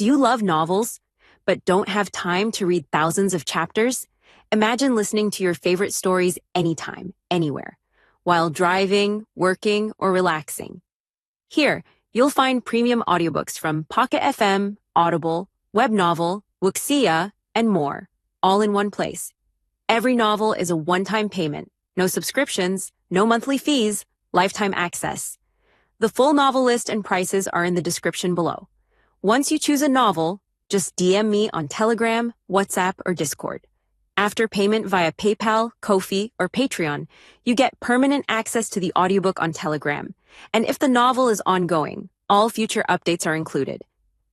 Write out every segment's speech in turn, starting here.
Do you love novels, but don't have time to read thousands of chapters? Imagine listening to your favorite stories anytime, anywhere, while driving, working, or relaxing. Here, you'll find premium audiobooks from Pocket FM, Audible, Webnovel, Wuxia, and more, all in one place. Every novel is a one-time payment, no subscriptions, no monthly fees, lifetime access. The full novel list and prices are in the description below. Once you choose a novel, just DM me on Telegram, WhatsApp, or Discord. After payment via PayPal, Ko-fi, or Patreon, you get permanent access to the audiobook on Telegram. And if the novel is ongoing, all future updates are included.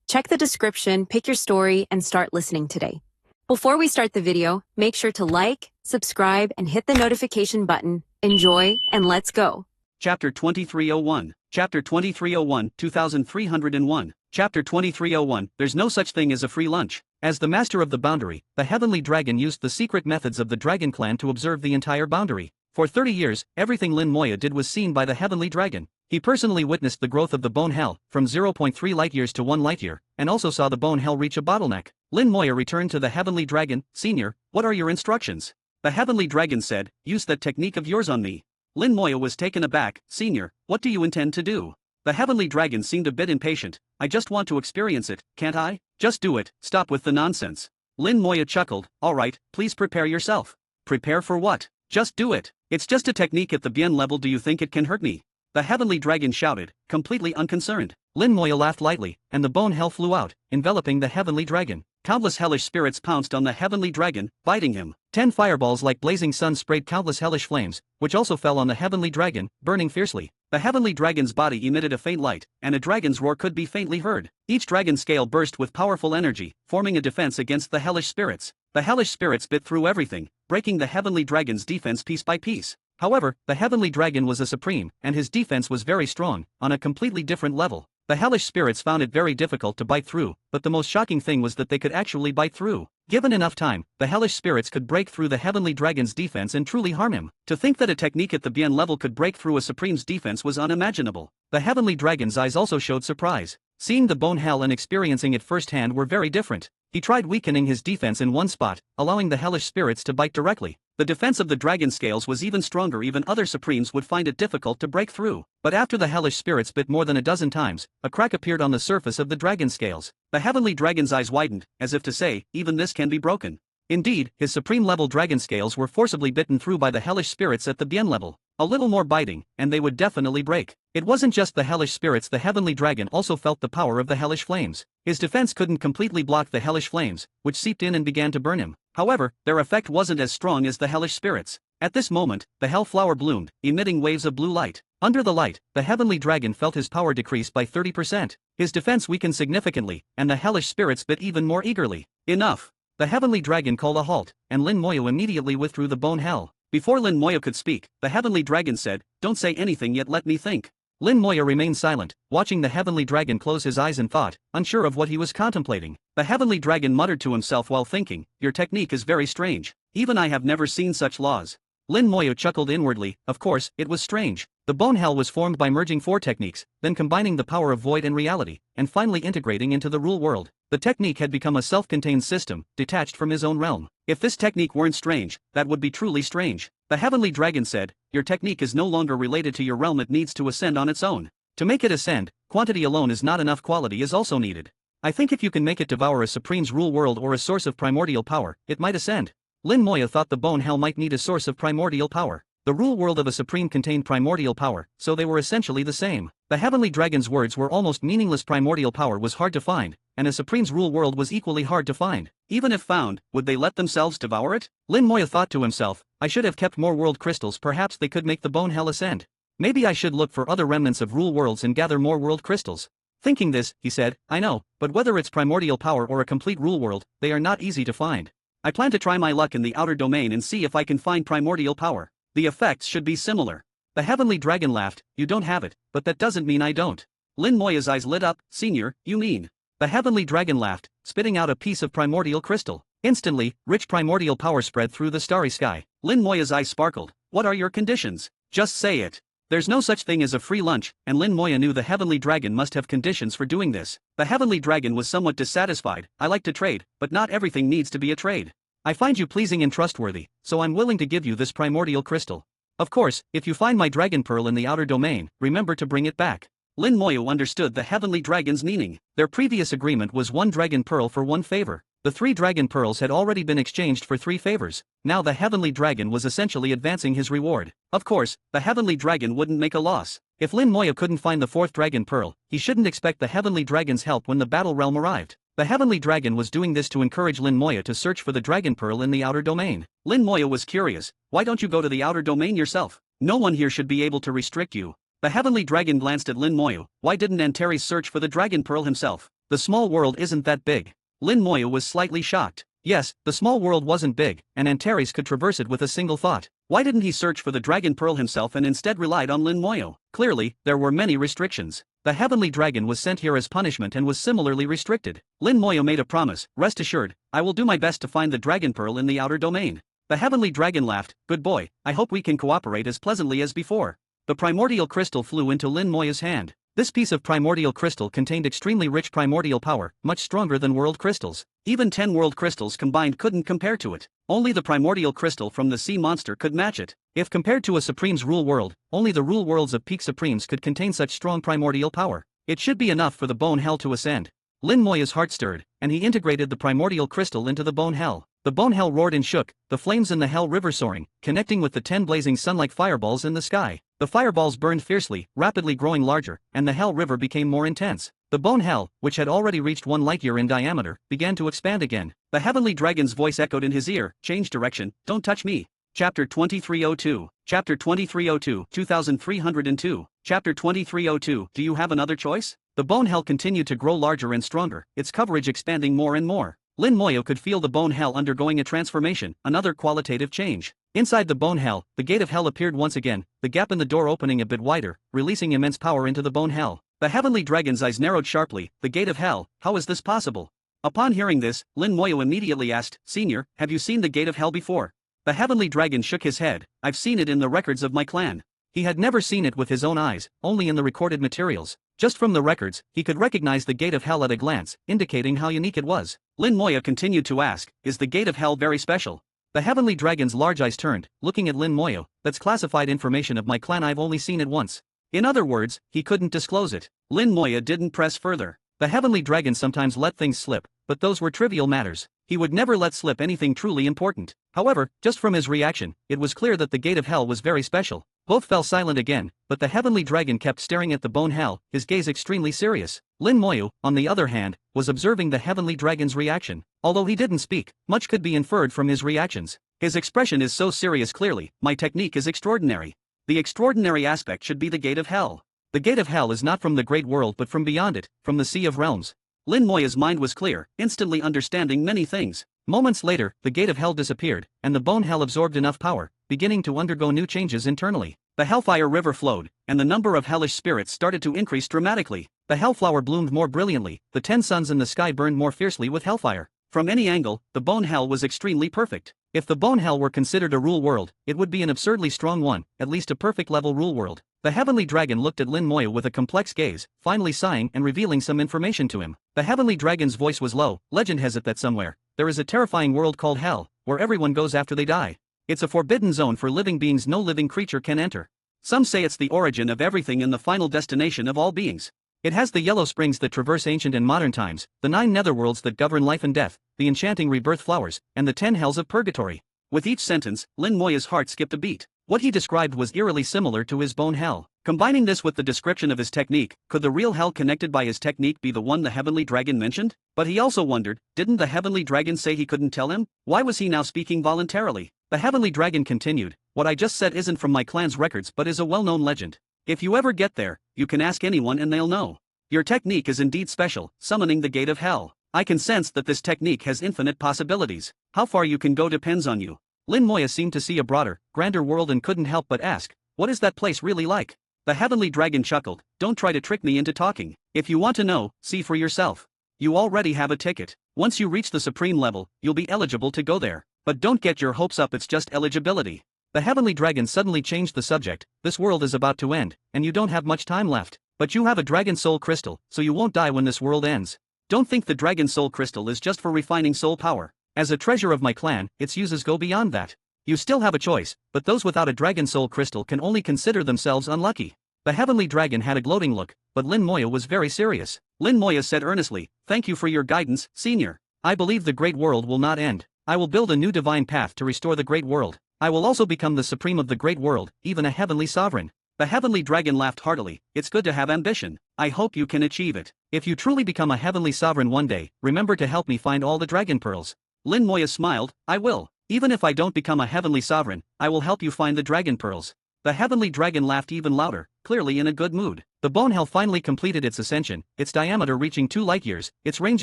Check the description, pick your story, and start listening today. Before we start the video, make sure to like, subscribe, and hit the notification button. Enjoy, and let's go. Chapter 2301. Chapter 2301, 2301. Chapter 2301, There's no such thing as a free lunch. As the master of the boundary, the heavenly dragon used the secret methods of the dragon clan to observe the entire boundary. For 30 years, everything Lin Moya did was seen by the heavenly dragon. He personally witnessed the growth of the bone hell, from 0.3 light-years to 1 light-year, and also saw the bone hell reach a bottleneck. Lin Moya returned to the heavenly dragon. Senior, what are your instructions? The heavenly dragon said, use that technique of yours on me. Lin Moya was taken aback. Senior, what do you intend to do? The heavenly dragon seemed a bit impatient. I just want to experience it, can't I? Just do it, stop with the nonsense. Lin Moya chuckled. Alright, please prepare yourself. Prepare for what? Just do it. It's just a technique at the Bien level. Do you think it can hurt me? The heavenly dragon shouted, completely unconcerned. Lin Moya laughed lightly, and the bone hell flew out, enveloping the heavenly dragon. Countless hellish spirits pounced on the heavenly dragon, biting him. 10 fireballs like blazing suns sprayed countless hellish flames, which also fell on the heavenly dragon, burning fiercely. The heavenly dragon's body emitted a faint light, and a dragon's roar could be faintly heard. Each dragon's scale burst with powerful energy, forming a defense against the hellish spirits. The hellish spirits bit through everything, breaking the heavenly dragon's defense piece by piece. However, the heavenly dragon was a supreme, and his defense was very strong, on a completely different level. The hellish spirits found it very difficult to bite through, but the most shocking thing was that they could actually bite through. Given enough time, the hellish spirits could break through the heavenly dragon's defense and truly harm him. To think that a technique at the Bien level could break through a supreme's defense was unimaginable. The heavenly dragon's eyes also showed surprise. Seeing the bone hell and experiencing it firsthand were very different. He tried weakening his defense in one spot, allowing the hellish spirits to bite directly. The defense of the dragon scales was even stronger. Even other supremes would find it difficult to break through. But after the hellish spirits bit more than a dozen times, a crack appeared on the surface of the dragon scales. The heavenly dragon's eyes widened, as if to say, even this can be broken. Indeed, his supreme level dragon scales were forcibly bitten through by the hellish spirits at the Bien level. A little more biting, and they would definitely break. It wasn't just the hellish spirits. The heavenly dragon also felt the power of the hellish flames. His defense couldn't completely block the hellish flames, which seeped in and began to burn him. However, their effect wasn't as strong as the hellish spirits. At this moment, the hell flower bloomed, emitting waves of blue light. Under the light, the heavenly dragon felt his power decrease by 30%. His defense weakened significantly, and the hellish spirits bit even more eagerly. Enough! The heavenly dragon called a halt, and Lin Moya immediately withdrew the bone hell. Before Lin Moya could speak, the heavenly dragon said, "Don't say anything yet, let me think." Lin Moya remained silent, watching the heavenly dragon close his eyes in thought, unsure of what he was contemplating. The heavenly dragon muttered to himself while thinking, "Your technique is very strange. Even I have never seen such laws." Lin Moya chuckled inwardly. Of course, it was strange. The bone hell was formed by merging 4 techniques, then combining the power of void and reality, and finally integrating into the rule world. The technique had become a self-contained system, detached from his own realm. If this technique weren't strange, that would be truly strange. The heavenly dragon said, "Your technique is no longer related to your realm. It needs to ascend on its own. To make it ascend, quantity alone is not enough. Quality is also needed. I think if you can make it devour a supreme's rule world or a source of primordial power, it might ascend." Lin Moya thought the bone hell might need a source of primordial power. The rule world of a supreme contained primordial power, so they were essentially the same. The heavenly dragon's words were almost meaningless. Primordial power was hard to find, and a supreme's rule world was equally hard to find. Even if found, would they let themselves devour it? Lin Moya thought to himself, I should have kept more world crystals. Perhaps they could make the bone hell ascend. Maybe I should look for other remnants of rule worlds and gather more world crystals. Thinking this, he said, I know, but whether it's primordial power or a complete rule world, they are not easy to find. I plan to try my luck in the outer domain and see if I can find primordial power. The effects should be similar. The heavenly dragon laughed, "You don't have it, but that doesn't mean I don't." Lin Moya's eyes lit up. "Senior, you mean?" The heavenly dragon laughed, spitting out a piece of primordial crystal. Instantly, rich primordial power spread through the starry sky. Lin Moya's eyes sparkled. "What are your conditions? Just say it." There's no such thing as a free lunch, and Lin Moya knew the Heavenly Dragon must have conditions for doing this. The Heavenly Dragon was somewhat dissatisfied. I like to trade, but not everything needs to be a trade. I find you pleasing and trustworthy, so I'm willing to give you this primordial crystal. Of course, if you find my dragon pearl in the outer domain, remember to bring it back. Lin Moya understood the Heavenly Dragon's meaning. Their previous agreement was 1 dragon pearl for 1 favor. The 3 dragon pearls had already been exchanged for 3 favors. Now the Heavenly Dragon was essentially advancing his reward. Of course, the Heavenly Dragon wouldn't make a loss. If Lin Moya couldn't find the 4th dragon pearl, he shouldn't expect the Heavenly Dragon's help when the battle realm arrived. The Heavenly Dragon was doing this to encourage Lin Moya to search for the dragon pearl in the outer domain. Lin Moya was curious. Why don't you go to the outer domain yourself? No one here should be able to restrict you. The Heavenly Dragon glanced at Lin Moya. Why didn't Antares search for the dragon pearl himself? The small world isn't that big. Lin Moya was slightly shocked. Yes, the small world wasn't big, and Antares could traverse it with a single thought. Why didn't he search for the dragon pearl himself and instead relied on Lin Moya? Clearly, there were many restrictions. The Heavenly Dragon was sent here as punishment and was similarly restricted. Lin Moya made a promise. Rest assured, I will do my best to find the dragon pearl in the outer domain. The Heavenly Dragon laughed. Good boy, I hope we can cooperate as pleasantly as before. The primordial crystal flew into Lin Moya's hand. This piece of primordial crystal contained extremely rich primordial power, much stronger than world crystals. Even 10 world crystals combined couldn't compare to it. Only the primordial crystal from the sea monster could match it. If compared to a Supreme's rule world, only the rule worlds of peak Supremes could contain such strong primordial power. It should be enough for the bone hell to ascend. Lin Moya's heart stirred, and he integrated the primordial crystal into the bone hell. The bone hell roared and shook, the flames in the hell river soaring, connecting with the 10 blazing sun-like fireballs in the sky. The fireballs burned fiercely, rapidly growing larger, and the hell river became more intense. The bone hell, which had already reached 1 light year in diameter, began to expand again. The Heavenly Dragon's voice echoed in his ear. Change direction, don't touch me. Chapter 2302. Chapter 2302, 2302. Chapter 2302. Do you have another choice? The bone hell continued to grow larger and stronger, its coverage expanding more and more. Lin Moya could feel the bone hell undergoing a transformation, another qualitative change. Inside the bone hell, the gate of hell appeared once again, the gap in the door opening a bit wider, releasing immense power into the bone hell. The Heavenly Dragon's eyes narrowed sharply. The gate of hell, how is this possible? Upon hearing this, Lin Moya immediately asked, Senior, have you seen the gate of hell before? The Heavenly Dragon shook his head. I've seen it in the records of my clan. He had never seen it with his own eyes, only in the recorded materials. Just from the records, he could recognize the gate of hell at a glance, indicating how unique it was. Lin Moya continued to ask, is the gate of hell very special? The Heavenly Dragon's large eyes turned, looking at Lin Moya. That's classified information of my clan, I've only seen it once. In other words, he couldn't disclose it. Lin Moya didn't press further. The Heavenly Dragon sometimes let things slip, but those were trivial matters. He would never let slip anything truly important. However, just from his reaction, it was clear that the gate of hell was very special. Both fell silent again, but the Heavenly Dragon kept staring at the bone hell, his gaze extremely serious. Lin Moya, on the other hand, was observing the Heavenly Dragon's reaction. Although he didn't speak, much could be inferred from his reactions. His expression is so serious clearly, my technique is extraordinary. The extraordinary aspect should be the gate of hell. The gate of hell is not from the great world but from beyond it, from the Sea of Realms. Lin Moya's mind was clear, instantly understanding many things. Moments later, the gate of hell disappeared, and the bone hell absorbed enough power, beginning to undergo new changes internally. The Hellfire River flowed, and the number of hellish spirits started to increase dramatically. The Hellflower bloomed more brilliantly, the 10 suns in the sky burned more fiercely with hellfire. From any angle, the bone hell was extremely perfect. If the bone hell were considered a rule world, it would be an absurdly strong one, at least a perfect level rule world. The Heavenly Dragon looked at Lin Moya with a complex gaze, finally sighing and revealing some information to him. The Heavenly Dragon's voice was low. Legend has it that somewhere there is a terrifying world called Hell, where everyone goes after they die. It's a forbidden zone for living beings no living creature can enter. Some say it's the origin of everything and the final destination of all beings. It has the yellow springs that traverse ancient and modern times, the 9 netherworlds that govern life and death, the enchanting rebirth flowers, and the 10 hells of purgatory. With each sentence, Lin Moya's heart skipped a beat. What he described was eerily similar to his bone hell. Combining this with the description of his technique, could the real hell connected by his technique be the one the Heavenly Dragon mentioned? But he also wondered, didn't the Heavenly Dragon say he couldn't tell him? Why was he now speaking voluntarily? The Heavenly Dragon continued, what I just said isn't from my clan's records but is a well-known legend. If you ever get there, you can ask anyone and they'll know. Your technique is indeed special, summoning the gate of hell. I can sense that this technique has infinite possibilities. How far you can go depends on you. Lin Moya seemed to see a broader, grander world and couldn't help but ask, what is that place really like? The Heavenly Dragon chuckled, don't try to trick me into talking. If you want to know, see for yourself. You already have a ticket. Once you reach the supreme level, you'll be eligible to go there. But don't get your hopes up, it's just eligibility. The heavenly dragon suddenly changed the subject. This world is about to end, and you don't have much time left. But you have a dragon soul crystal, so you won't die when this world ends. Don't think the dragon soul crystal is just for refining soul power. As a treasure of my clan, its uses go beyond that. You still have a choice, but those without a dragon soul crystal can only consider themselves unlucky. The heavenly dragon had a gloating look, but Lin Moya was very serious. Lin Moya said earnestly, "Thank you for your guidance, senior. I believe the great world will not end. I will build a new divine path to restore the great world. I will also become the supreme of the great world, even a heavenly sovereign." The heavenly dragon laughed heartily. "It's good to have ambition. I hope you can achieve it. If you truly become a heavenly sovereign one day, remember to help me find all the dragon pearls." Lin Moya smiled, "I will. Even if I don't become a heavenly sovereign, I will help you find the dragon pearls." The heavenly dragon laughed even louder, clearly in a good mood. The bone hell finally completed its ascension, its diameter reaching 2 light years, its range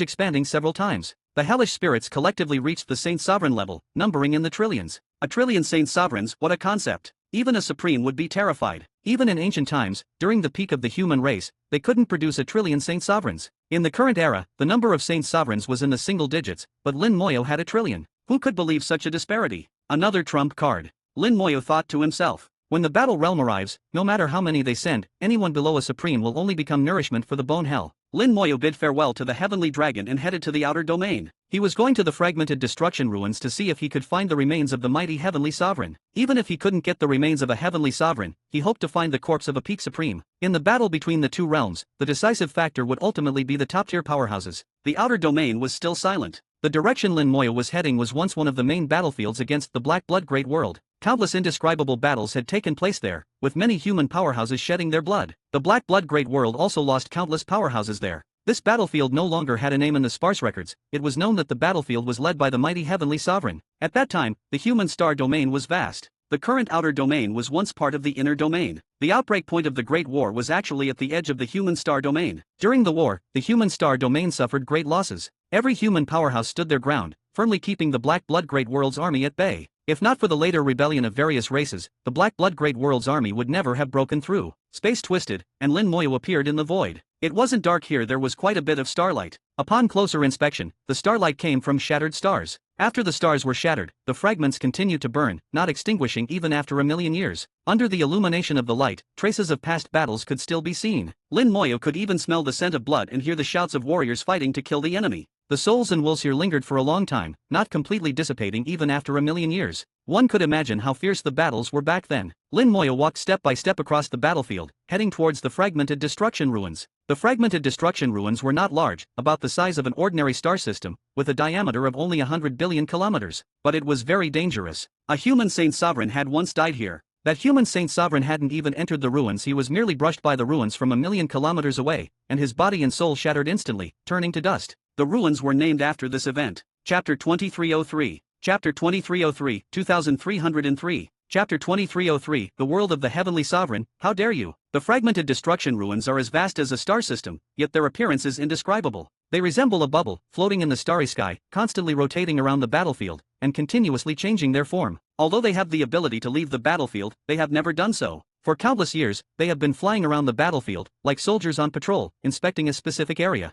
expanding several times. The hellish spirits collectively reached the saint sovereign level, numbering in the trillions. A trillion saint sovereigns, what a concept. Even a supreme would be terrified. Even in ancient times, during the peak of the human race, they couldn't produce a trillion saint sovereigns. In the current era, the number of saint sovereigns was in the single digits, but Lin Moyo had a trillion. Who could believe such a disparity? Another trump card. Lin Moyo thought to himself. When the battle realm arrives, no matter how many they send, anyone below a supreme will only become nourishment for the bone hell. Lin Moyo bid farewell to the heavenly dragon and headed to the outer domain. He was going to the fragmented destruction ruins to see if he could find the remains of the mighty heavenly sovereign. Even if he couldn't get the remains of a heavenly sovereign, he hoped to find the corpse of a peak supreme. In the battle between the two realms, the decisive factor would ultimately be the top-tier powerhouses. The outer domain was still silent. The direction Lin Moyo was heading was once one of the main battlefields against the Black Blood Great World. Countless indescribable battles had taken place there, with many human powerhouses shedding their blood. The Black Blood Great World also lost countless powerhouses there. This battlefield no longer had a name in the sparse records. It was known that the battlefield was led by the mighty heavenly sovereign. At that time, the human star domain was vast. The current outer domain was once part of the inner domain. The outbreak point of the Great War was actually at the edge of the human star domain. During the war, the human star domain suffered great losses. Every human powerhouse stood their ground, firmly keeping the Black Blood Great World's army at bay. If not for the later rebellion of various races, the Black Blood Great World's army would never have broken through. Space twisted, and Lin Moyo appeared in the void. It wasn't dark here, there was quite a bit of starlight. Upon closer inspection, the starlight came from shattered stars. After the stars were shattered, the fragments continued to burn, not extinguishing even after 1,000,000 years. Under the illumination of the light, traces of past battles could still be seen. Lin Moyo could even smell the scent of blood and hear the shouts of warriors fighting to kill the enemy. The souls and wills here lingered for a long time, not completely dissipating even after 1,000,000 years. One could imagine how fierce the battles were back then. Lin Moyo walked step by step across the battlefield, heading towards the fragmented destruction ruins. The fragmented destruction ruins were not large, about the size of an ordinary star system, with a diameter of only 100 billion kilometers. But it was very dangerous. A human saint sovereign had once died here. That human saint sovereign hadn't even entered the ruins, he was merely brushed by the ruins from 1,000,000 kilometers away, and his body and soul shattered instantly, turning to dust. The ruins were named after this event. Chapter 2303. Chapter 2303, 2303. Chapter 2303, The World of the Heavenly Sovereign. How dare you? The fragmented destruction ruins are as vast as a star system, yet their appearance is indescribable. They resemble a bubble, floating in the starry sky, constantly rotating around the battlefield, and continuously changing their form. Although they have the ability to leave the battlefield, they have never done so. For countless years, they have been flying around the battlefield, like soldiers on patrol, inspecting a specific area.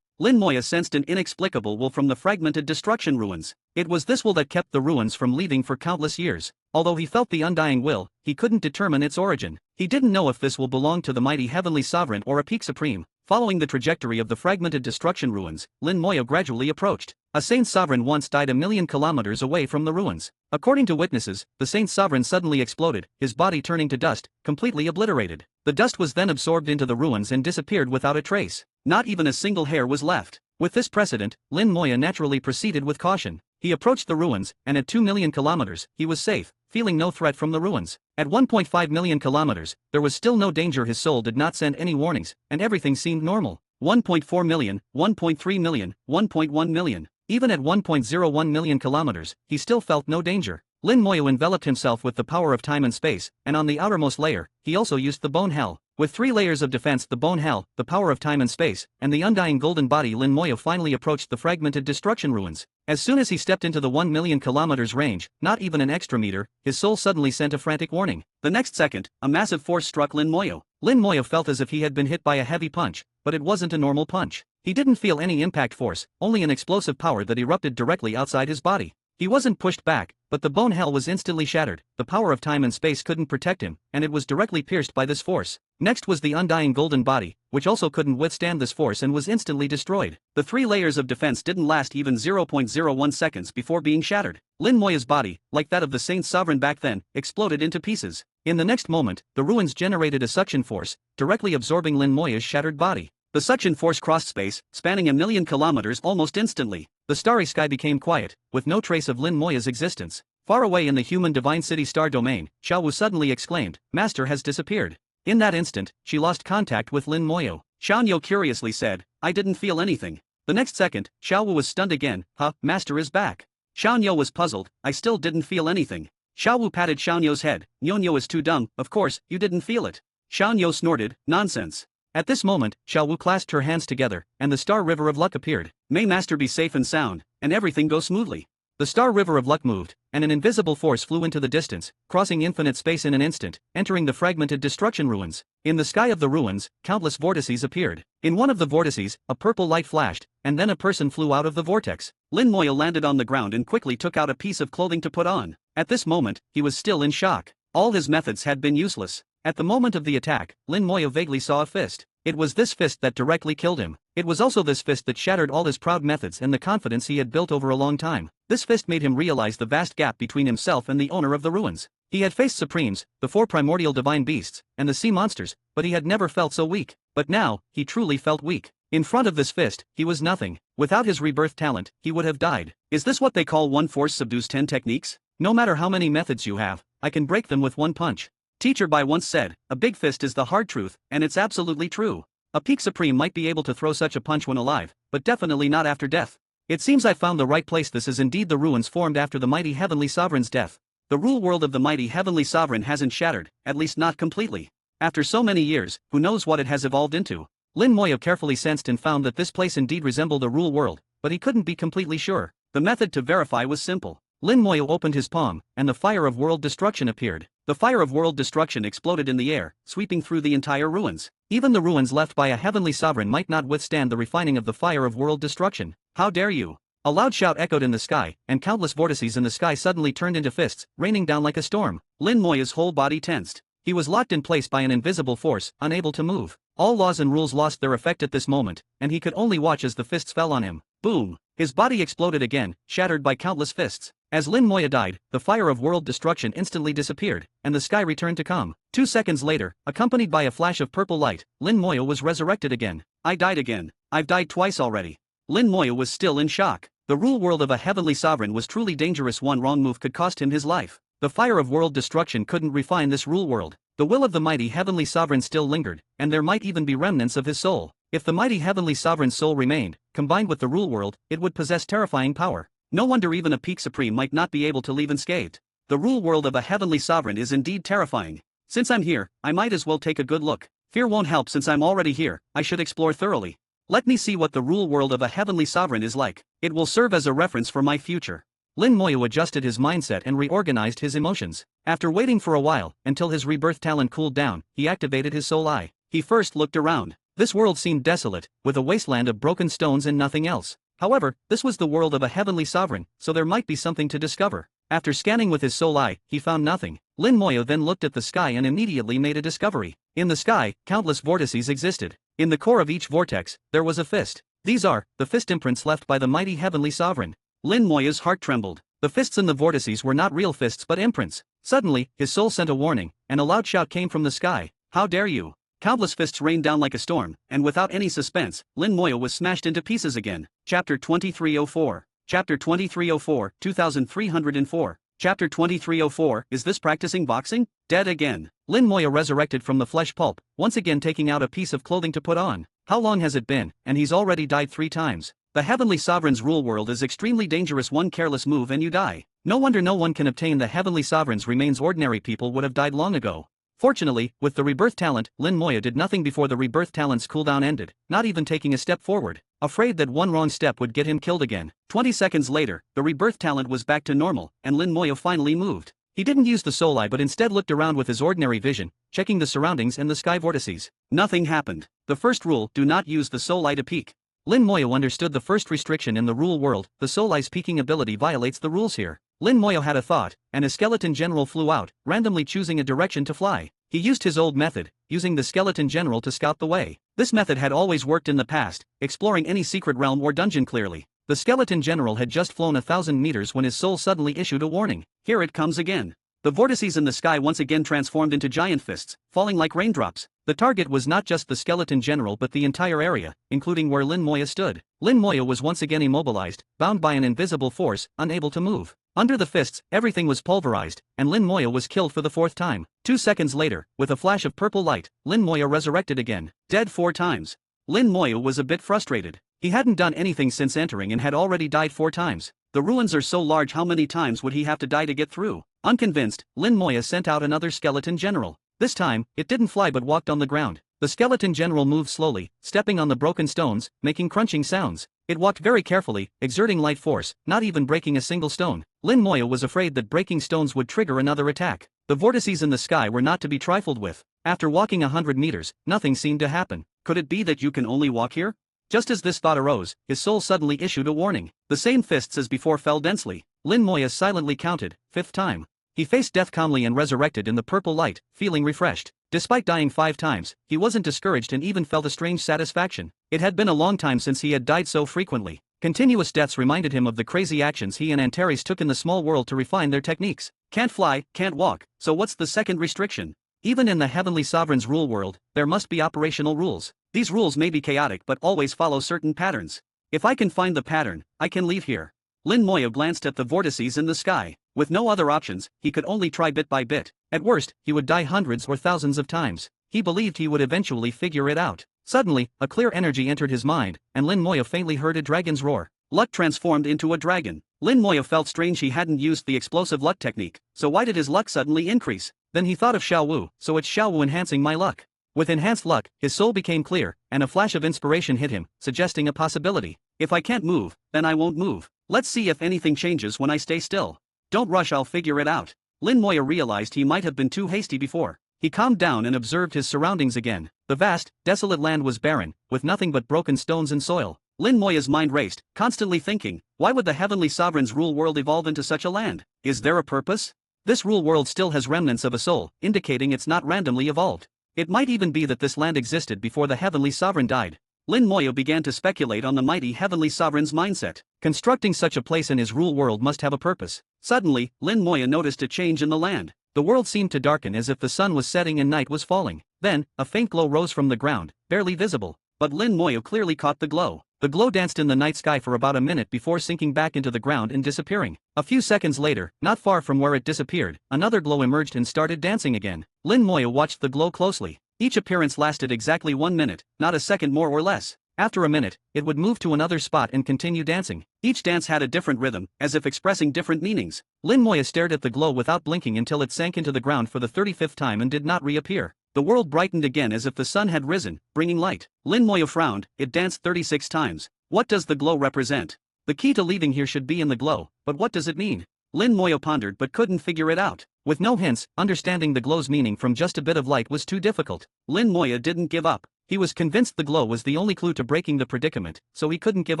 Lin Moya sensed an inexplicable will from the fragmented destruction ruins. It was this will that kept the ruins from leaving for countless years. Although he felt the undying will, he couldn't determine its origin. He didn't know if this will belonged to the mighty heavenly sovereign or a peak supreme. Following the trajectory of the fragmented destruction ruins, Lin Moya gradually approached. A saint sovereign once died 1,000,000 kilometers away from the ruins. According to witnesses, the saint sovereign suddenly exploded, his body turning to dust, completely obliterated. The dust was then absorbed into the ruins and disappeared without a trace. Not even a single hair was left. With this precedent, Lin Moya naturally proceeded with caution. He approached the ruins, and at 2,000,000 kilometers, he was safe, feeling no threat from the ruins. At 1.5 million kilometers, there was still no danger. His soul did not send any warnings, and everything seemed normal. 1.4 million, 1.3 million, 1.1 million. Even at 1.01 million kilometers, he still felt no danger. Lin Moyo enveloped himself with the power of time and space, and on the outermost layer, he also used the bone hell. With 3 layers of defense, the bone hell, the power of time and space, and the undying golden body, Lin Moyo finally approached the fragmented destruction ruins. As soon as he stepped into the 1,000,000 kilometers range, not even an extra meter, his soul suddenly sent a frantic warning. The next second, a massive force struck Lin Moyo. Lin Moyo felt as if he had been hit by a heavy punch, but it wasn't a normal punch. He didn't feel any impact force, only an explosive power that erupted directly outside his body. He wasn't pushed back, but the bone hell was instantly shattered. The power of time and space couldn't protect him, and it was directly pierced by this force. Next was the undying golden body, which also couldn't withstand this force and was instantly destroyed. The 3 layers of defense didn't last even 0.01 seconds before being shattered. Lin Moya's body, like that of the Saint Sovereign back then, exploded into pieces. In the next moment, the ruins generated a suction force, directly absorbing Lin Moya's shattered body. The suction force crossed space, spanning 1,000,000 kilometers almost instantly. The starry sky became quiet, with no trace of Lin Moya's existence. Far away in the human divine city star domain, Xiaowu suddenly exclaimed, "Master has disappeared." In that instant, she lost contact with Lin Moyo. Xiaoyu curiously said, "I didn't feel anything." The next second, Xiaowu was stunned again. "Huh, Master is back." Xiaoyu was puzzled. "I still didn't feel anything." Xiaowu patted Xiaoyu's head. "Nyonyo is too dumb, of course, you didn't feel it." Xiaoyu snorted, "Nonsense." At this moment, Xiaowu clasped her hands together, and the Star River of Luck appeared. "May Master be safe and sound, and everything go smoothly." The Star River of Luck moved, and an invisible force flew into the distance, crossing infinite space in an instant, entering the fragmented destruction ruins. In the sky of the ruins, countless vortices appeared. In one of the vortices, a purple light flashed, and then a person flew out of the vortex. Lin Moya landed on the ground and quickly took out a piece of clothing to put on. At this moment, he was still in shock. All his methods had been useless. At the moment of the attack, Lin Moya vaguely saw a fist. It was this fist that directly killed him. It was also this fist that shattered all his proud methods and the confidence he had built over a long time. This fist made him realize the vast gap between himself and the owner of the ruins. He had faced Supremes, the 4 primordial divine beasts, and the sea monsters, but he had never felt so weak. But now, he truly felt weak. In front of this fist, he was nothing. Without his rebirth talent, he would have died. Is this what they call one force subdues 10 techniques? No matter how many methods you have, I can break them with one punch. Teacher Bai once said, "A big fist is the hard truth," and it's absolutely true. A peak supreme might be able to throw such a punch when alive, but definitely not after death. It seems I found the right place. This is indeed the ruins formed after the mighty heavenly sovereign's death. The rule world of the mighty heavenly sovereign hasn't shattered, at least not completely. After so many years, who knows what it has evolved into? Lin Moya carefully sensed and found that this place indeed resembled a rule world, but he couldn't be completely sure. The method to verify was simple. Lin Moya opened his palm, and the fire of world destruction appeared. The fire of world destruction exploded in the air, sweeping through the entire ruins. Even the ruins left by a heavenly sovereign might not withstand the refining of the fire of world destruction. "How dare you!" A loud shout echoed in the sky, and countless vortices in the sky suddenly turned into fists, raining down like a storm. Lin Moya's whole body tensed. He was locked in place by an invisible force, unable to move. All laws and rules lost their effect at this moment, and he could only watch as the fists fell on him. Boom! His body exploded again, shattered by countless fists. As Lin Moya died, the fire of world destruction instantly disappeared, and the sky returned to calm. 2 seconds later, accompanied by a flash of purple light, Lin Moya was resurrected again. "I died again. I've died twice already." Lin Moya was still in shock. The rule world of a heavenly sovereign was truly dangerous. One wrong move could cost him his life. The fire of world destruction couldn't refine this rule world. The will of the mighty heavenly sovereign still lingered, and there might even be remnants of his soul. If the mighty heavenly sovereign's soul remained, combined with the rule world, it would possess terrifying power. No wonder even a peak supreme might not be able to leave unscathed. The rule world of a heavenly sovereign is indeed terrifying. Since I'm here, I might as well take a good look. Fear won't help since I'm already here. I should explore thoroughly. Let me see what the rule world of a heavenly sovereign is like. It will serve as a reference for my future. Lin Moya adjusted his mindset and reorganized his emotions. After waiting for a while, until his rebirth talent cooled down, he activated his soul eye. He first looked around. This world seemed desolate, with a wasteland of broken stones and nothing else. However, this was the world of a heavenly sovereign, so there might be something to discover. After scanning with his soul eye, he found nothing. Lin Moya then looked at the sky and immediately made a discovery. In the sky, countless vortices existed. In the core of each vortex, there was a fist. These are the fist imprints left by the mighty heavenly sovereign. Lin Moya's heart trembled. The fists in the vortices were not real fists but imprints. Suddenly, his soul sent a warning, and a loud shout came from the sky. "How dare you!" Countless fists rained down like a storm, and without any suspense, Lin Moya was smashed into pieces again. Chapter 2304. Chapter 2304, 2304. Chapter 2304, is this practicing boxing? Dead again. Lin Moya resurrected from the flesh pulp, once again taking out a piece of clothing to put on. How long has it been? And he's already died 3 times. The heavenly sovereign's rule world is extremely dangerous. One careless move and you die. No wonder no one can obtain the heavenly sovereign's remains. Ordinary people would have died long ago. Fortunately, with the rebirth talent, Lin Moya did nothing before the rebirth talent's cooldown ended, not even taking a step forward, afraid that one wrong step would get him killed again. 20 seconds later, the rebirth talent was back to normal, and Lin Moya finally moved. He didn't use the soul eye but instead looked around with his ordinary vision, checking the surroundings and the sky vortices. Nothing happened. The first rule: do not use the soul eye to peek. Lin Moyo understood the first restriction in the rule world: the soul eye's peeking ability violates the rules here. Lin Moyo had a thought, and a skeleton general flew out, randomly choosing a direction to fly. He used his old method, using the skeleton general to scout the way. This method had always worked in the past, exploring any secret realm or dungeon clearly. The skeleton general had just flown 1,000 meters when his soul suddenly issued a warning. Here it comes again. The vortices in the sky once again transformed into giant fists, falling like raindrops. The target was not just the skeleton general but the entire area, including where Lin Moyo stood. Lin Moyo was once again immobilized, bound by an invisible force, unable to move. Under the fists, everything was pulverized, and Lin Moyo was killed for the 4th time. 2 seconds later, with a flash of purple light, Lin Moyo resurrected again, dead 4 times. Lin Moyo was a bit frustrated. He hadn't done anything since entering and had already died 4 times. The ruins are so large, how many times would he have to die to get through? Unconvinced, Lin Moyo sent out another skeleton general. This time, it didn't fly but walked on the ground. The skeleton general moved slowly, stepping on the broken stones, making crunching sounds. It walked very carefully, exerting light force, not even breaking a single stone. Lin Moyo was afraid that breaking stones would trigger another attack. The vortices in the sky were not to be trifled with. After walking 100 meters, nothing seemed to happen. Could it be that you can only walk here? Just as this thought arose, his soul suddenly issued a warning. The same fists as before fell densely. Lin Moyo silently counted, 5th time. He faced death calmly and resurrected in the purple light, feeling refreshed. Despite dying 5 times, he wasn't discouraged and even felt a strange satisfaction. It had been a long time since he had died so frequently. Continuous deaths reminded him of the crazy actions he and Antares took in the small world to refine their techniques. Can't fly, can't walk, so what's the second restriction? Even in the Heavenly Sovereign's rule world, there must be operational rules. These rules may be chaotic but always follow certain patterns. If I can find the pattern, I can leave here. Lin Moyo glanced at the vortices in the sky. With no other options, he could only try bit by bit. At worst, he would die hundreds or thousands of times. He believed he would eventually figure it out. Suddenly, a clear energy entered his mind, and Lin Moyo faintly heard a dragon's roar. Luck transformed into a dragon. Lin Moyo felt strange he hadn't used the explosive luck technique, so why did his luck suddenly increase? Then he thought of Xiao Wu, so it's Xiao Wu enhancing my luck. With enhanced luck, his soul became clear, and a flash of inspiration hit him, suggesting a possibility. If I can't move, then I won't move. Let's see if anything changes when I stay still. Don't rush, I'll figure it out. Lin Moyo realized he might have been too hasty before. He calmed down and observed his surroundings again. The vast, desolate land was barren, with nothing but broken stones and soil. Lin Moyo's mind raced, constantly thinking, why would the Heavenly Sovereign's rule world evolve into such a land? Is there a purpose? This rule world still has remnants of a soul, indicating it's not randomly evolved. It might even be that this land existed before the Heavenly Sovereign died. Lin Moyo began to speculate on the mighty Heavenly Sovereign's mindset. Constructing such a place in his rule world must have a purpose. Suddenly, Lin Moyo noticed a change in the land. The world seemed to darken as if the sun was setting and night was falling. Then, a faint glow rose from the ground, barely visible. But Lin Moyo clearly caught the glow. The glow danced in the night sky for about a minute before sinking back into the ground and disappearing. A few seconds later, not far from where it disappeared, another glow emerged and started dancing again. Lin Moyo watched the glow closely. Each appearance lasted exactly 1 minute, not a second more or less. After a minute, it would move to another spot and continue dancing. Each dance had a different rhythm, as if expressing different meanings. Lin Moyo stared at the glow without blinking until it sank into the ground for the 35th time and did not reappear. The world brightened again as if the sun had risen, bringing light. Lin Moyo frowned. It danced 36 times. What does the glow represent? The key to leaving here should be in the glow, but what does it mean? Lin Moyo pondered but couldn't figure it out. With no hints, understanding the glow's meaning from just a bit of light was too difficult. Lin Moyo didn't give up. He was convinced the glow was the only clue to breaking the predicament, so he couldn't give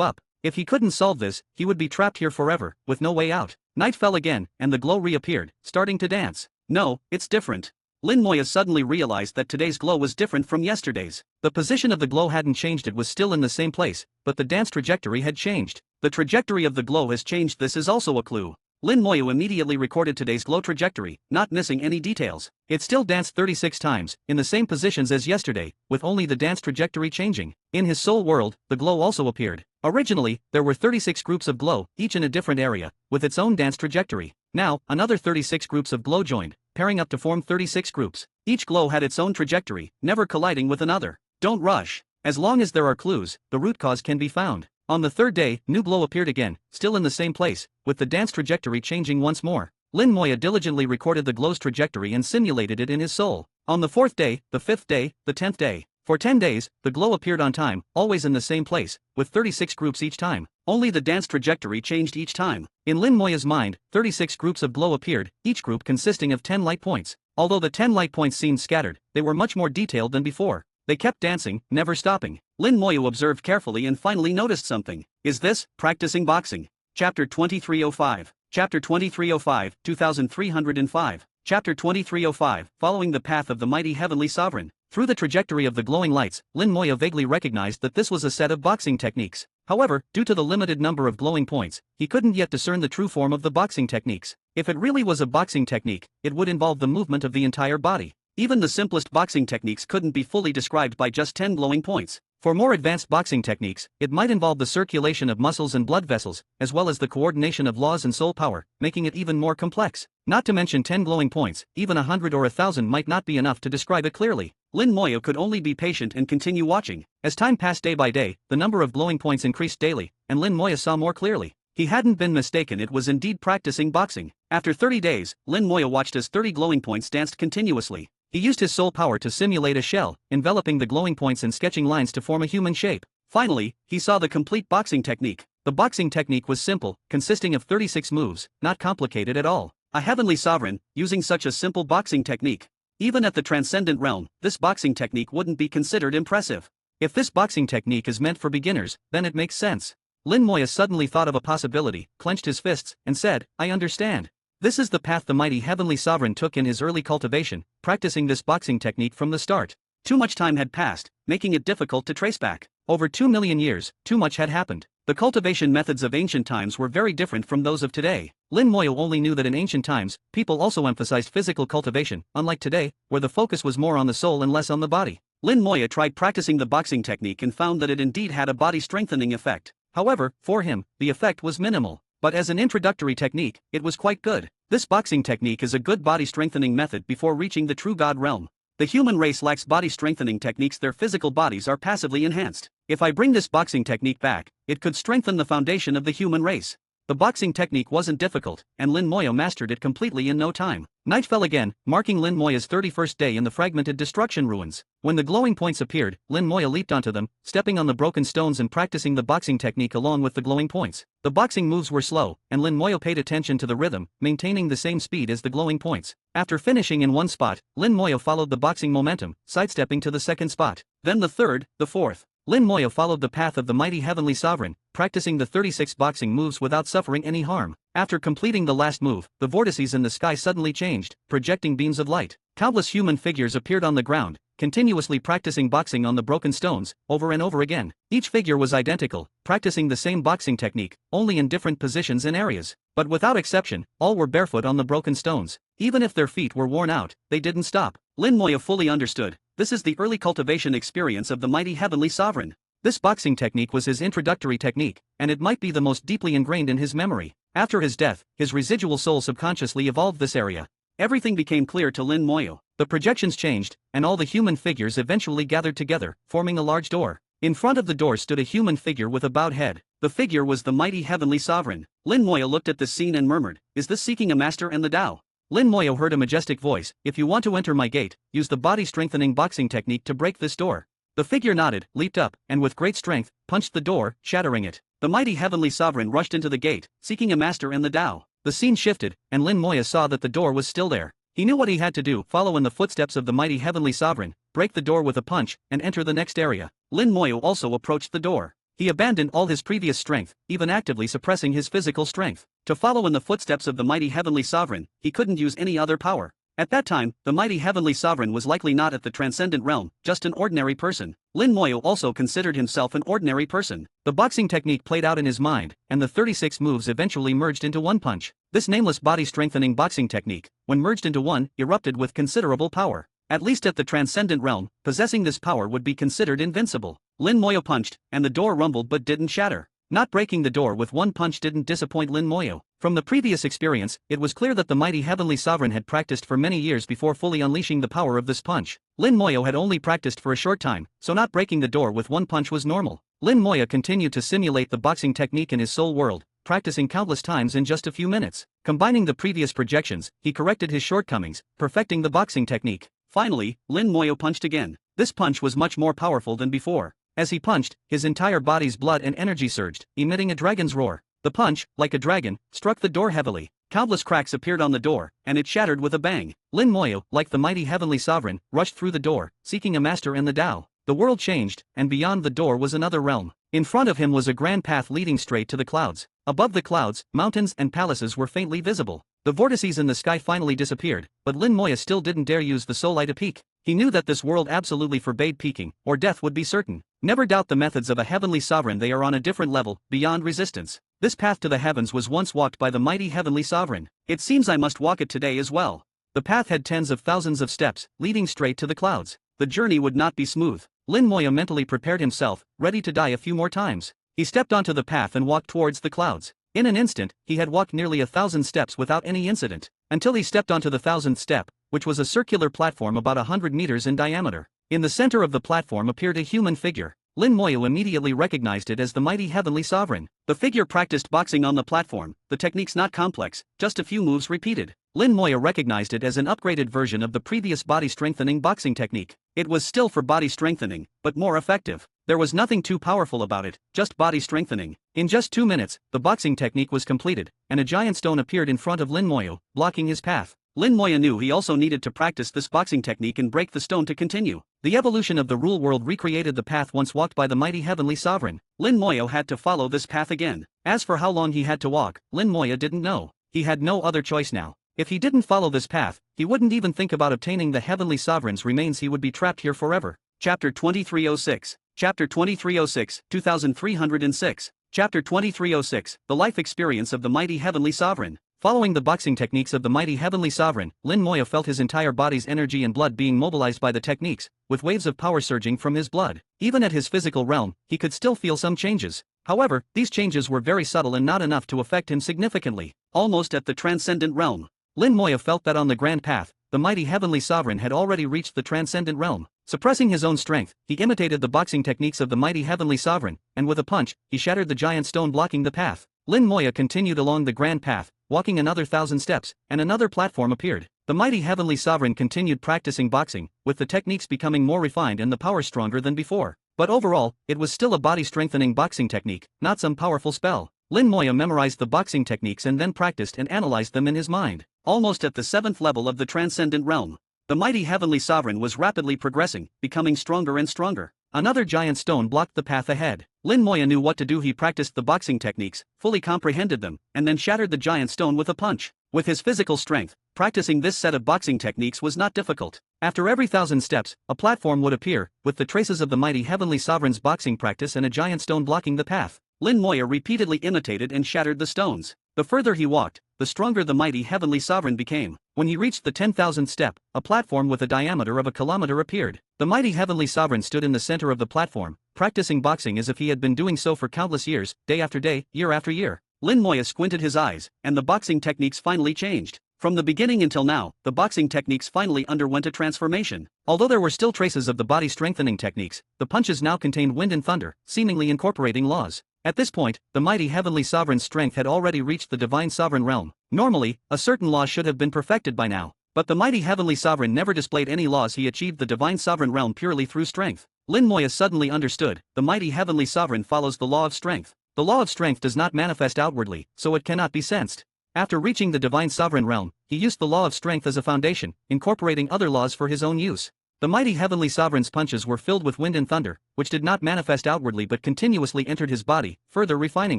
up. If he couldn't solve this, he would be trapped here forever, with no way out. Night fell again, and the glow reappeared, starting to dance. No, it's different. Lin Moyo suddenly realized that today's glow was different from yesterday's. The position of the glow hadn't changed, it was still in the same place, but the dance trajectory had changed. The trajectory of the glow has changed, this is also a clue. Lin Moyo immediately recorded today's glow trajectory, not missing any details. It still danced 36 times, in the same positions as yesterday, with only the dance trajectory changing. In his soul world, the glow also appeared. Originally, there were 36 groups of glow, each in a different area, with its own dance trajectory. Now, another 36 groups of glow joined, pairing up to form 36 groups. Each glow had its own trajectory, never colliding with another. Don't rush. As long as there are clues, the root cause can be found. On the 3rd day, new glow appeared again, still in the same place, with the dance trajectory changing once more. Lin Moyo diligently recorded the glow's trajectory and simulated it in his soul. On the 4th day, the 5th day, the 10th day. For 10 days, the glow appeared on time, always in the same place, with 36 groups each time. Only the dance trajectory changed each time. In Lin Moyo's mind, 36 groups of glow appeared, each group consisting of 10 light points. Although the 10 light points seemed scattered, they were much more detailed than before. They kept dancing, never stopping. Lin Moyo observed carefully and finally noticed something. Is this practicing boxing? Chapter 2305. Chapter 2305, 2305. Chapter 2305, Following the Path of the Mighty Heavenly Sovereign. Through the trajectory of the glowing lights, Lin Moyo vaguely recognized that this was a set of boxing techniques. However, due to the limited number of glowing points, he couldn't yet discern the true form of the boxing techniques. If it really was a boxing technique, it would involve the movement of the entire body. Even the simplest boxing techniques couldn't be fully described by just 10 glowing points. For more advanced boxing techniques, it might involve the circulation of muscles and blood vessels, as well as the coordination of laws and soul power, making it even more complex. Not to mention 10 glowing points, even 100 or 1,000 might not be enough to describe it clearly. Lin Moyo could only be patient and continue watching. As time passed day by day, the number of glowing points increased daily, and Lin Moyo saw more clearly. He hadn't been mistaken, it was indeed practicing boxing. After 30 days, Lin Moyo watched as 30 glowing points danced continuously. He used his soul power to simulate a shell, enveloping the glowing points and sketching lines to form a human shape. Finally, he saw the complete boxing technique. The boxing technique was simple, consisting of 36 moves, not complicated at all. A heavenly sovereign, using such a simple boxing technique. Even at the transcendent realm, this boxing technique wouldn't be considered impressive. If this boxing technique is meant for beginners, then it makes sense. Lin Moyo suddenly thought of a possibility, clenched his fists, and said, I understand. This is the path the mighty heavenly sovereign took in his early cultivation, practicing this boxing technique from the start. Too much time had passed, making it difficult to trace back. Over 2 million years, too much had happened. The cultivation methods of ancient times were very different from those of today. Lin Moyo only knew that in ancient times, people also emphasized physical cultivation, unlike today, where the focus was more on the soul and less on the body. Lin Moyo tried practicing the boxing technique and found that it indeed had a body-strengthening effect. However, for him, the effect was minimal. But as an introductory technique, it was quite good. This boxing technique is a good body-strengthening method before reaching the true God realm. The human race lacks body-strengthening techniques, their physical bodies are passively enhanced. If I bring this boxing technique back, it could strengthen the foundation of the human race. The boxing technique wasn't difficult, and Lin Moyo mastered it completely in no time. Night fell again, marking Lin Moyo's 31st day in the fragmented destruction ruins. When the glowing points appeared, Lin Moyo leaped onto them, stepping on the broken stones and practicing the boxing technique along with the glowing points. The boxing moves were slow, and Lin Moyo paid attention to the rhythm, maintaining the same speed as the glowing points. After finishing in one spot, Lin Moyo followed the boxing momentum, sidestepping to the second spot. Then the third, the fourth. Lin Moyo followed the path of the mighty heavenly sovereign, practicing the 36 boxing moves without suffering any harm. After completing the last move, the vortices in the sky suddenly changed, projecting beams of light. Countless human figures appeared on the ground, continuously practicing boxing on the broken stones, over and over again. Each figure was identical, practicing the same boxing technique, only in different positions and areas. But without exception, all were barefoot on the broken stones. Even if their feet were worn out, they didn't stop. Lin Moyo fully understood. This is the early cultivation experience of the mighty heavenly sovereign. This boxing technique was his introductory technique, and it might be the most deeply ingrained in his memory. After his death, his residual soul subconsciously evolved this area. Everything became clear to Lin Moyo. The projections changed, and all the human figures eventually gathered together, forming a large door. In front of the door stood a human figure with a bowed head. The figure was the mighty heavenly sovereign. Lin Moyo looked at this scene and murmured, "Is this seeking a master and the Tao?" Lin Moyo heard a majestic voice, "If you want to enter my gate, use the body-strengthening boxing technique to break this door." The figure nodded, leaped up, and with great strength, punched the door, shattering it. The mighty heavenly sovereign rushed into the gate, seeking a master and the Tao. The scene shifted, and Lin Moyo saw that the door was still there. He knew what he had to do: follow in the footsteps of the mighty heavenly sovereign, break the door with a punch, and enter the next area. Lin Moyo also approached the door. He abandoned all his previous strength, even actively suppressing his physical strength. To follow in the footsteps of the mighty heavenly sovereign, he couldn't use any other power. At that time, the mighty heavenly sovereign was likely not at the transcendent realm, just an ordinary person. Lin Moyo also considered himself an ordinary person. The boxing technique played out in his mind, and the 36 moves eventually merged into one punch. This nameless body-strengthening boxing technique, when merged into one, erupted with considerable power. At least at the transcendent realm, possessing this power would be considered invincible. Lin Moyo punched, and the door rumbled but didn't shatter. Not breaking the door with one punch didn't disappoint Lin Moyo. From the previous experience, it was clear that the mighty heavenly sovereign had practiced for many years before fully unleashing the power of this punch. Lin Moyo had only practiced for a short time, so not breaking the door with one punch was normal. Lin Moyo continued to simulate the boxing technique in his soul world, practicing countless times in just a few minutes. Combining the previous projections, he corrected his shortcomings, perfecting the boxing technique. Finally, Lin Moyo punched again. This punch was much more powerful than before. As he punched, his entire body's blood and energy surged, emitting a dragon's roar. The punch, like a dragon, struck the door heavily. Countless cracks appeared on the door, and it shattered with a bang. Lin Moyo, like the mighty heavenly sovereign, rushed through the door, seeking a master and the Tao. The world changed, and beyond the door was another realm. In front of him was a grand path leading straight to the clouds. Above the clouds, mountains and palaces were faintly visible. The vortices in the sky finally disappeared, but Lin Moya still didn't dare use the soul eye to peek. He knew that this world absolutely forbade peeking, or death would be certain. Never doubt the methods of a heavenly sovereign, they are on a different level, beyond resistance. This path to the heavens was once walked by the mighty heavenly sovereign. It seems I must walk it today as well. The path had tens of thousands of steps, leading straight to the clouds. The journey would not be smooth. Lin Moya mentally prepared himself, ready to die a few more times. He stepped onto the path and walked towards the clouds. In an instant, he had walked nearly 1,000 steps without any incident, until he stepped onto the 1,000th step, which was a circular platform about 100 meters in diameter. In the center of the platform appeared a human figure. Lin Moya immediately recognized it as the mighty heavenly sovereign. The figure practiced boxing on the platform, the techniques not complex, just a few moves repeated. Lin Moya recognized it as an upgraded version of the previous body strengthening boxing technique. It was still for body strengthening, but more effective. There was nothing too powerful about it, just body strengthening. In just 2 minutes, the boxing technique was completed, and a giant stone appeared in front of Lin Moya, blocking his path. Lin Moya knew he also needed to practice this boxing technique and break the stone to continue. The evolution of the rule world recreated the path once walked by the mighty heavenly sovereign. Lin Moya had to follow this path again. As for how long he had to walk, Lin Moya didn't know. He had no other choice now. If he didn't follow this path, he wouldn't even think about obtaining the heavenly sovereign's remains. He would be trapped here forever. Chapter 2306. Chapter 2306, 2306. Chapter 2306, The Life Experience of the Mighty Heavenly Sovereign. Following the boxing techniques of the mighty heavenly sovereign, Lin Moya felt his entire body's energy and blood being mobilized by the techniques, with waves of power surging from his blood. Even at his physical realm, he could still feel some changes. However, these changes were very subtle and not enough to affect him significantly. Almost at the transcendent realm, Lin Moya felt that on the grand path, the mighty heavenly sovereign had already reached the transcendent realm. Suppressing his own strength, he imitated the boxing techniques of the mighty heavenly sovereign, and with a punch, he shattered the giant stone blocking the path. Lin Moya continued along the grand path, walking another 1,000 steps, and another platform appeared. The mighty heavenly sovereign continued practicing boxing, with the techniques becoming more refined and the power stronger than before. But overall, it was still a body-strengthening boxing technique, not some powerful spell. Lin Moya memorized the boxing techniques and then practiced and analyzed them in his mind. Almost at the 7th level of the transcendent realm, the mighty heavenly sovereign was rapidly progressing, becoming stronger and stronger. Another giant stone blocked the path ahead. Lin Moya knew what to do. He practiced the boxing techniques, fully comprehended them, and then shattered the giant stone with a punch. With his physical strength, practicing this set of boxing techniques was not difficult. After every 1,000 steps, a platform would appear, with the traces of the mighty heavenly sovereign's boxing practice and a giant stone blocking the path. Lin Moya repeatedly imitated and shattered the stones. The further he walked, the stronger the mighty heavenly sovereign became. When he reached the 10,000th step, a platform with a diameter of a kilometer appeared. The mighty heavenly sovereign stood in the center of the platform, practicing boxing as if he had been doing so for countless years, day after day, year after year. Lin Moya squinted his eyes, and the boxing techniques finally changed. From the beginning until now, the boxing techniques finally underwent a transformation. Although there were still traces of the body strengthening techniques, the punches now contained wind and thunder, seemingly incorporating laws. At this point, the mighty heavenly sovereign's strength had already reached the divine sovereign realm. Normally, a certain law should have been perfected by now. But the mighty heavenly sovereign never displayed any laws. He achieved the divine sovereign realm purely through strength. Lin Moya suddenly understood, the mighty heavenly sovereign follows the law of strength. The law of strength does not manifest outwardly, so it cannot be sensed. After reaching the divine sovereign realm, he used the law of strength as a foundation, incorporating other laws for his own use. The mighty heavenly sovereign's punches were filled with wind and thunder, which did not manifest outwardly but continuously entered his body, further refining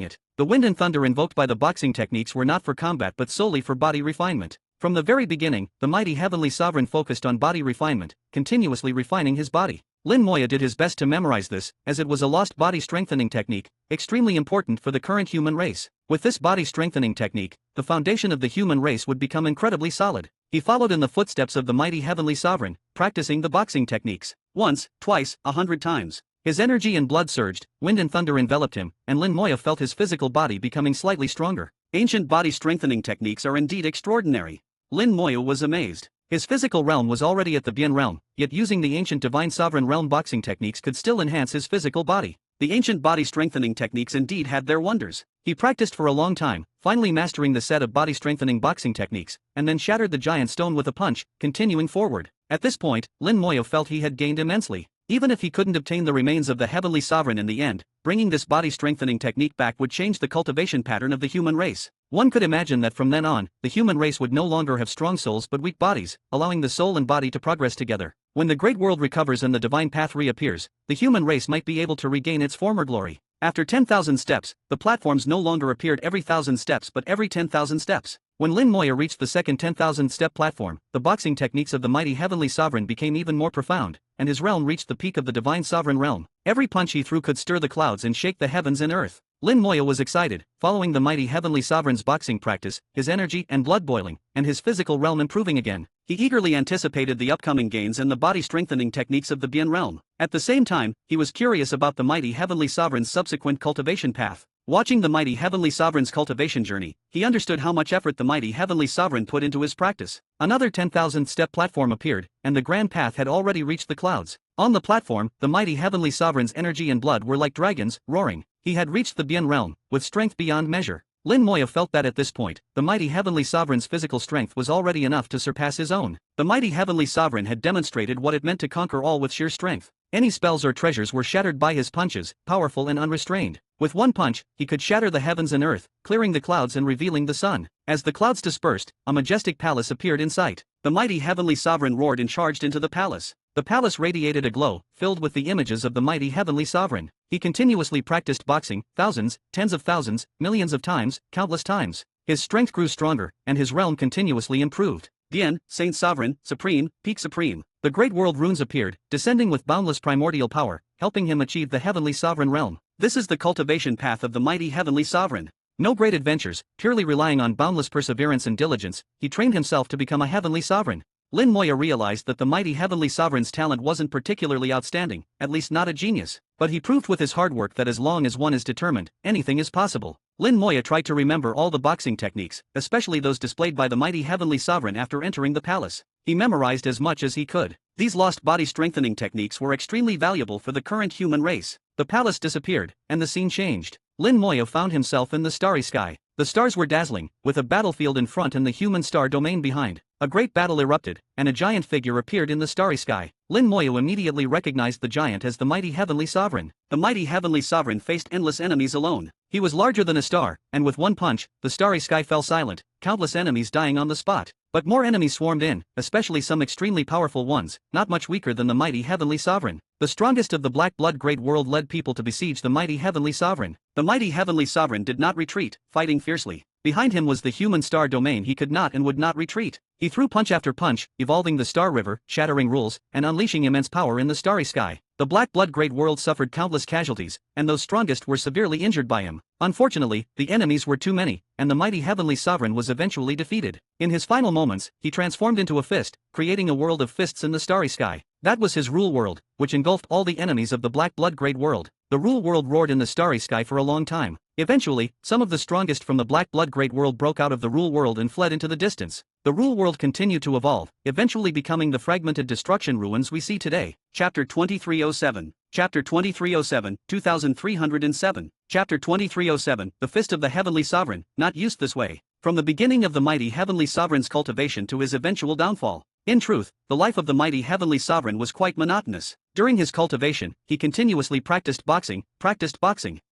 it. The wind and thunder invoked by the boxing techniques were not for combat but solely for body refinement. From the very beginning, the mighty heavenly sovereign focused on body refinement, continuously refining his body. Lin Moya did his best to memorize this, as it was a lost body strengthening technique, extremely important for the current human race. With this body strengthening technique, the foundation of the human race would become incredibly solid. He followed in the footsteps of the mighty heavenly sovereign, practicing the boxing techniques. Once, twice, 100 times. His energy and blood surged, wind and thunder enveloped him, and Lin Moya felt his physical body becoming slightly stronger. Ancient body strengthening techniques are indeed extraordinary. Lin Moya was amazed. His physical realm was already at the Bien realm, yet using the ancient divine sovereign realm boxing techniques could still enhance his physical body. The ancient body strengthening techniques indeed had their wonders. He practiced for a long time, finally mastering the set of body strengthening boxing techniques, and then shattered the giant stone with a punch, continuing forward. At this point, Lin Moya felt he had gained immensely. Even if he couldn't obtain the remains of the heavenly sovereign in the end, bringing this body strengthening technique back would change the cultivation pattern of the human race. One could imagine that from then on, the human race would no longer have strong souls but weak bodies, allowing the soul and body to progress together. When the great world recovers and the divine path reappears, the human race might be able to regain its former glory. After 10,000 steps, the platforms no longer appeared every 1,000 steps but every 10,000 steps. When Lin Moya reached the second 10,000-step platform, the boxing techniques of the mighty heavenly sovereign became even more profound, and his realm reached the peak of the divine sovereign realm. Every punch he threw could stir the clouds and shake the heavens and earth. Lin Moya was excited, following the mighty heavenly sovereign's boxing practice, his energy and blood boiling, and his physical realm improving again. He eagerly anticipated the upcoming gains and the body-strengthening techniques of the Bien realm. At the same time, he was curious about the mighty heavenly sovereign's subsequent cultivation path. Watching the mighty heavenly sovereign's cultivation journey, he understood how much effort the mighty heavenly sovereign put into his practice. Another 10,000-step platform appeared, and the grand path had already reached the clouds. On the platform, the mighty heavenly sovereign's energy and blood were like dragons, roaring. He had reached the Bien realm, with strength beyond measure. Lin Moya felt that at this point, the mighty heavenly sovereign's physical strength was already enough to surpass his own. The mighty heavenly sovereign had demonstrated what it meant to conquer all with sheer strength. Any spells or treasures were shattered by his punches, powerful and unrestrained. With one punch, he could shatter the heavens and earth, clearing the clouds and revealing the sun. As the clouds dispersed, a majestic palace appeared in sight. The mighty heavenly sovereign roared and charged into the palace. The palace radiated a glow, filled with the images of the mighty heavenly sovereign. He continuously practiced boxing, thousands, tens of thousands, millions of times, countless times. His strength grew stronger, and his realm continuously improved. Bien, Saint Sovereign, Supreme, Peak Supreme. The great world runes appeared, descending with boundless primordial power, helping him achieve the heavenly sovereign realm. This is the cultivation path of the mighty heavenly sovereign. No great adventures, purely relying on boundless perseverance and diligence, he trained himself to become a heavenly sovereign. Lin Moya realized that the mighty heavenly sovereign's talent wasn't particularly outstanding, at least not a genius. But he proved with his hard work that as long as one is determined, anything is possible. Lin Moya tried to remember all the boxing techniques, especially those displayed by the mighty heavenly sovereign after entering the palace. He memorized as much as he could. These lost body strengthening techniques were extremely valuable for the current human race. The palace disappeared, and the scene changed. Lin Moya found himself in the starry sky. The stars were dazzling, with a battlefield in front and the human star domain behind. A great battle erupted, and a giant figure appeared in the starry sky. Lin Moya immediately recognized the giant as the mighty heavenly sovereign. The mighty heavenly sovereign faced endless enemies alone. He was larger than a star, and with one punch, the starry sky fell silent, countless enemies dying on the spot. But more enemies swarmed in, especially some extremely powerful ones, not much weaker than the mighty heavenly sovereign. The strongest of the Black Blood Great World led people to besiege the mighty heavenly sovereign. The mighty heavenly sovereign did not retreat, fighting fiercely. Behind him was the human star domain. He could not and would not retreat. He threw punch after punch, evolving the Star River, shattering rules, and unleashing immense power in the starry sky. The Black Blood Great World suffered countless casualties, and those strongest were severely injured by him. Unfortunately, the enemies were too many, and the mighty heavenly sovereign was eventually defeated. In his final moments, he transformed into a fist, creating a world of fists in the starry sky. That was his rule world, which engulfed all the enemies of the Black Blood Great World. The rule world roared in the starry sky for a long time. Eventually, some of the strongest from the Black Blood Great World broke out of the rule world and fled into the distance. The rule world continued to evolve, eventually becoming the fragmented destruction ruins we see today. Chapter 2307. Chapter 2307, 2307. Chapter 2307, The Fist of the Heavenly Sovereign, not used this way. From the beginning of the mighty heavenly sovereign's cultivation to his eventual downfall. In truth, the life of the mighty heavenly sovereign was quite monotonous. During his cultivation, he continuously practiced boxing.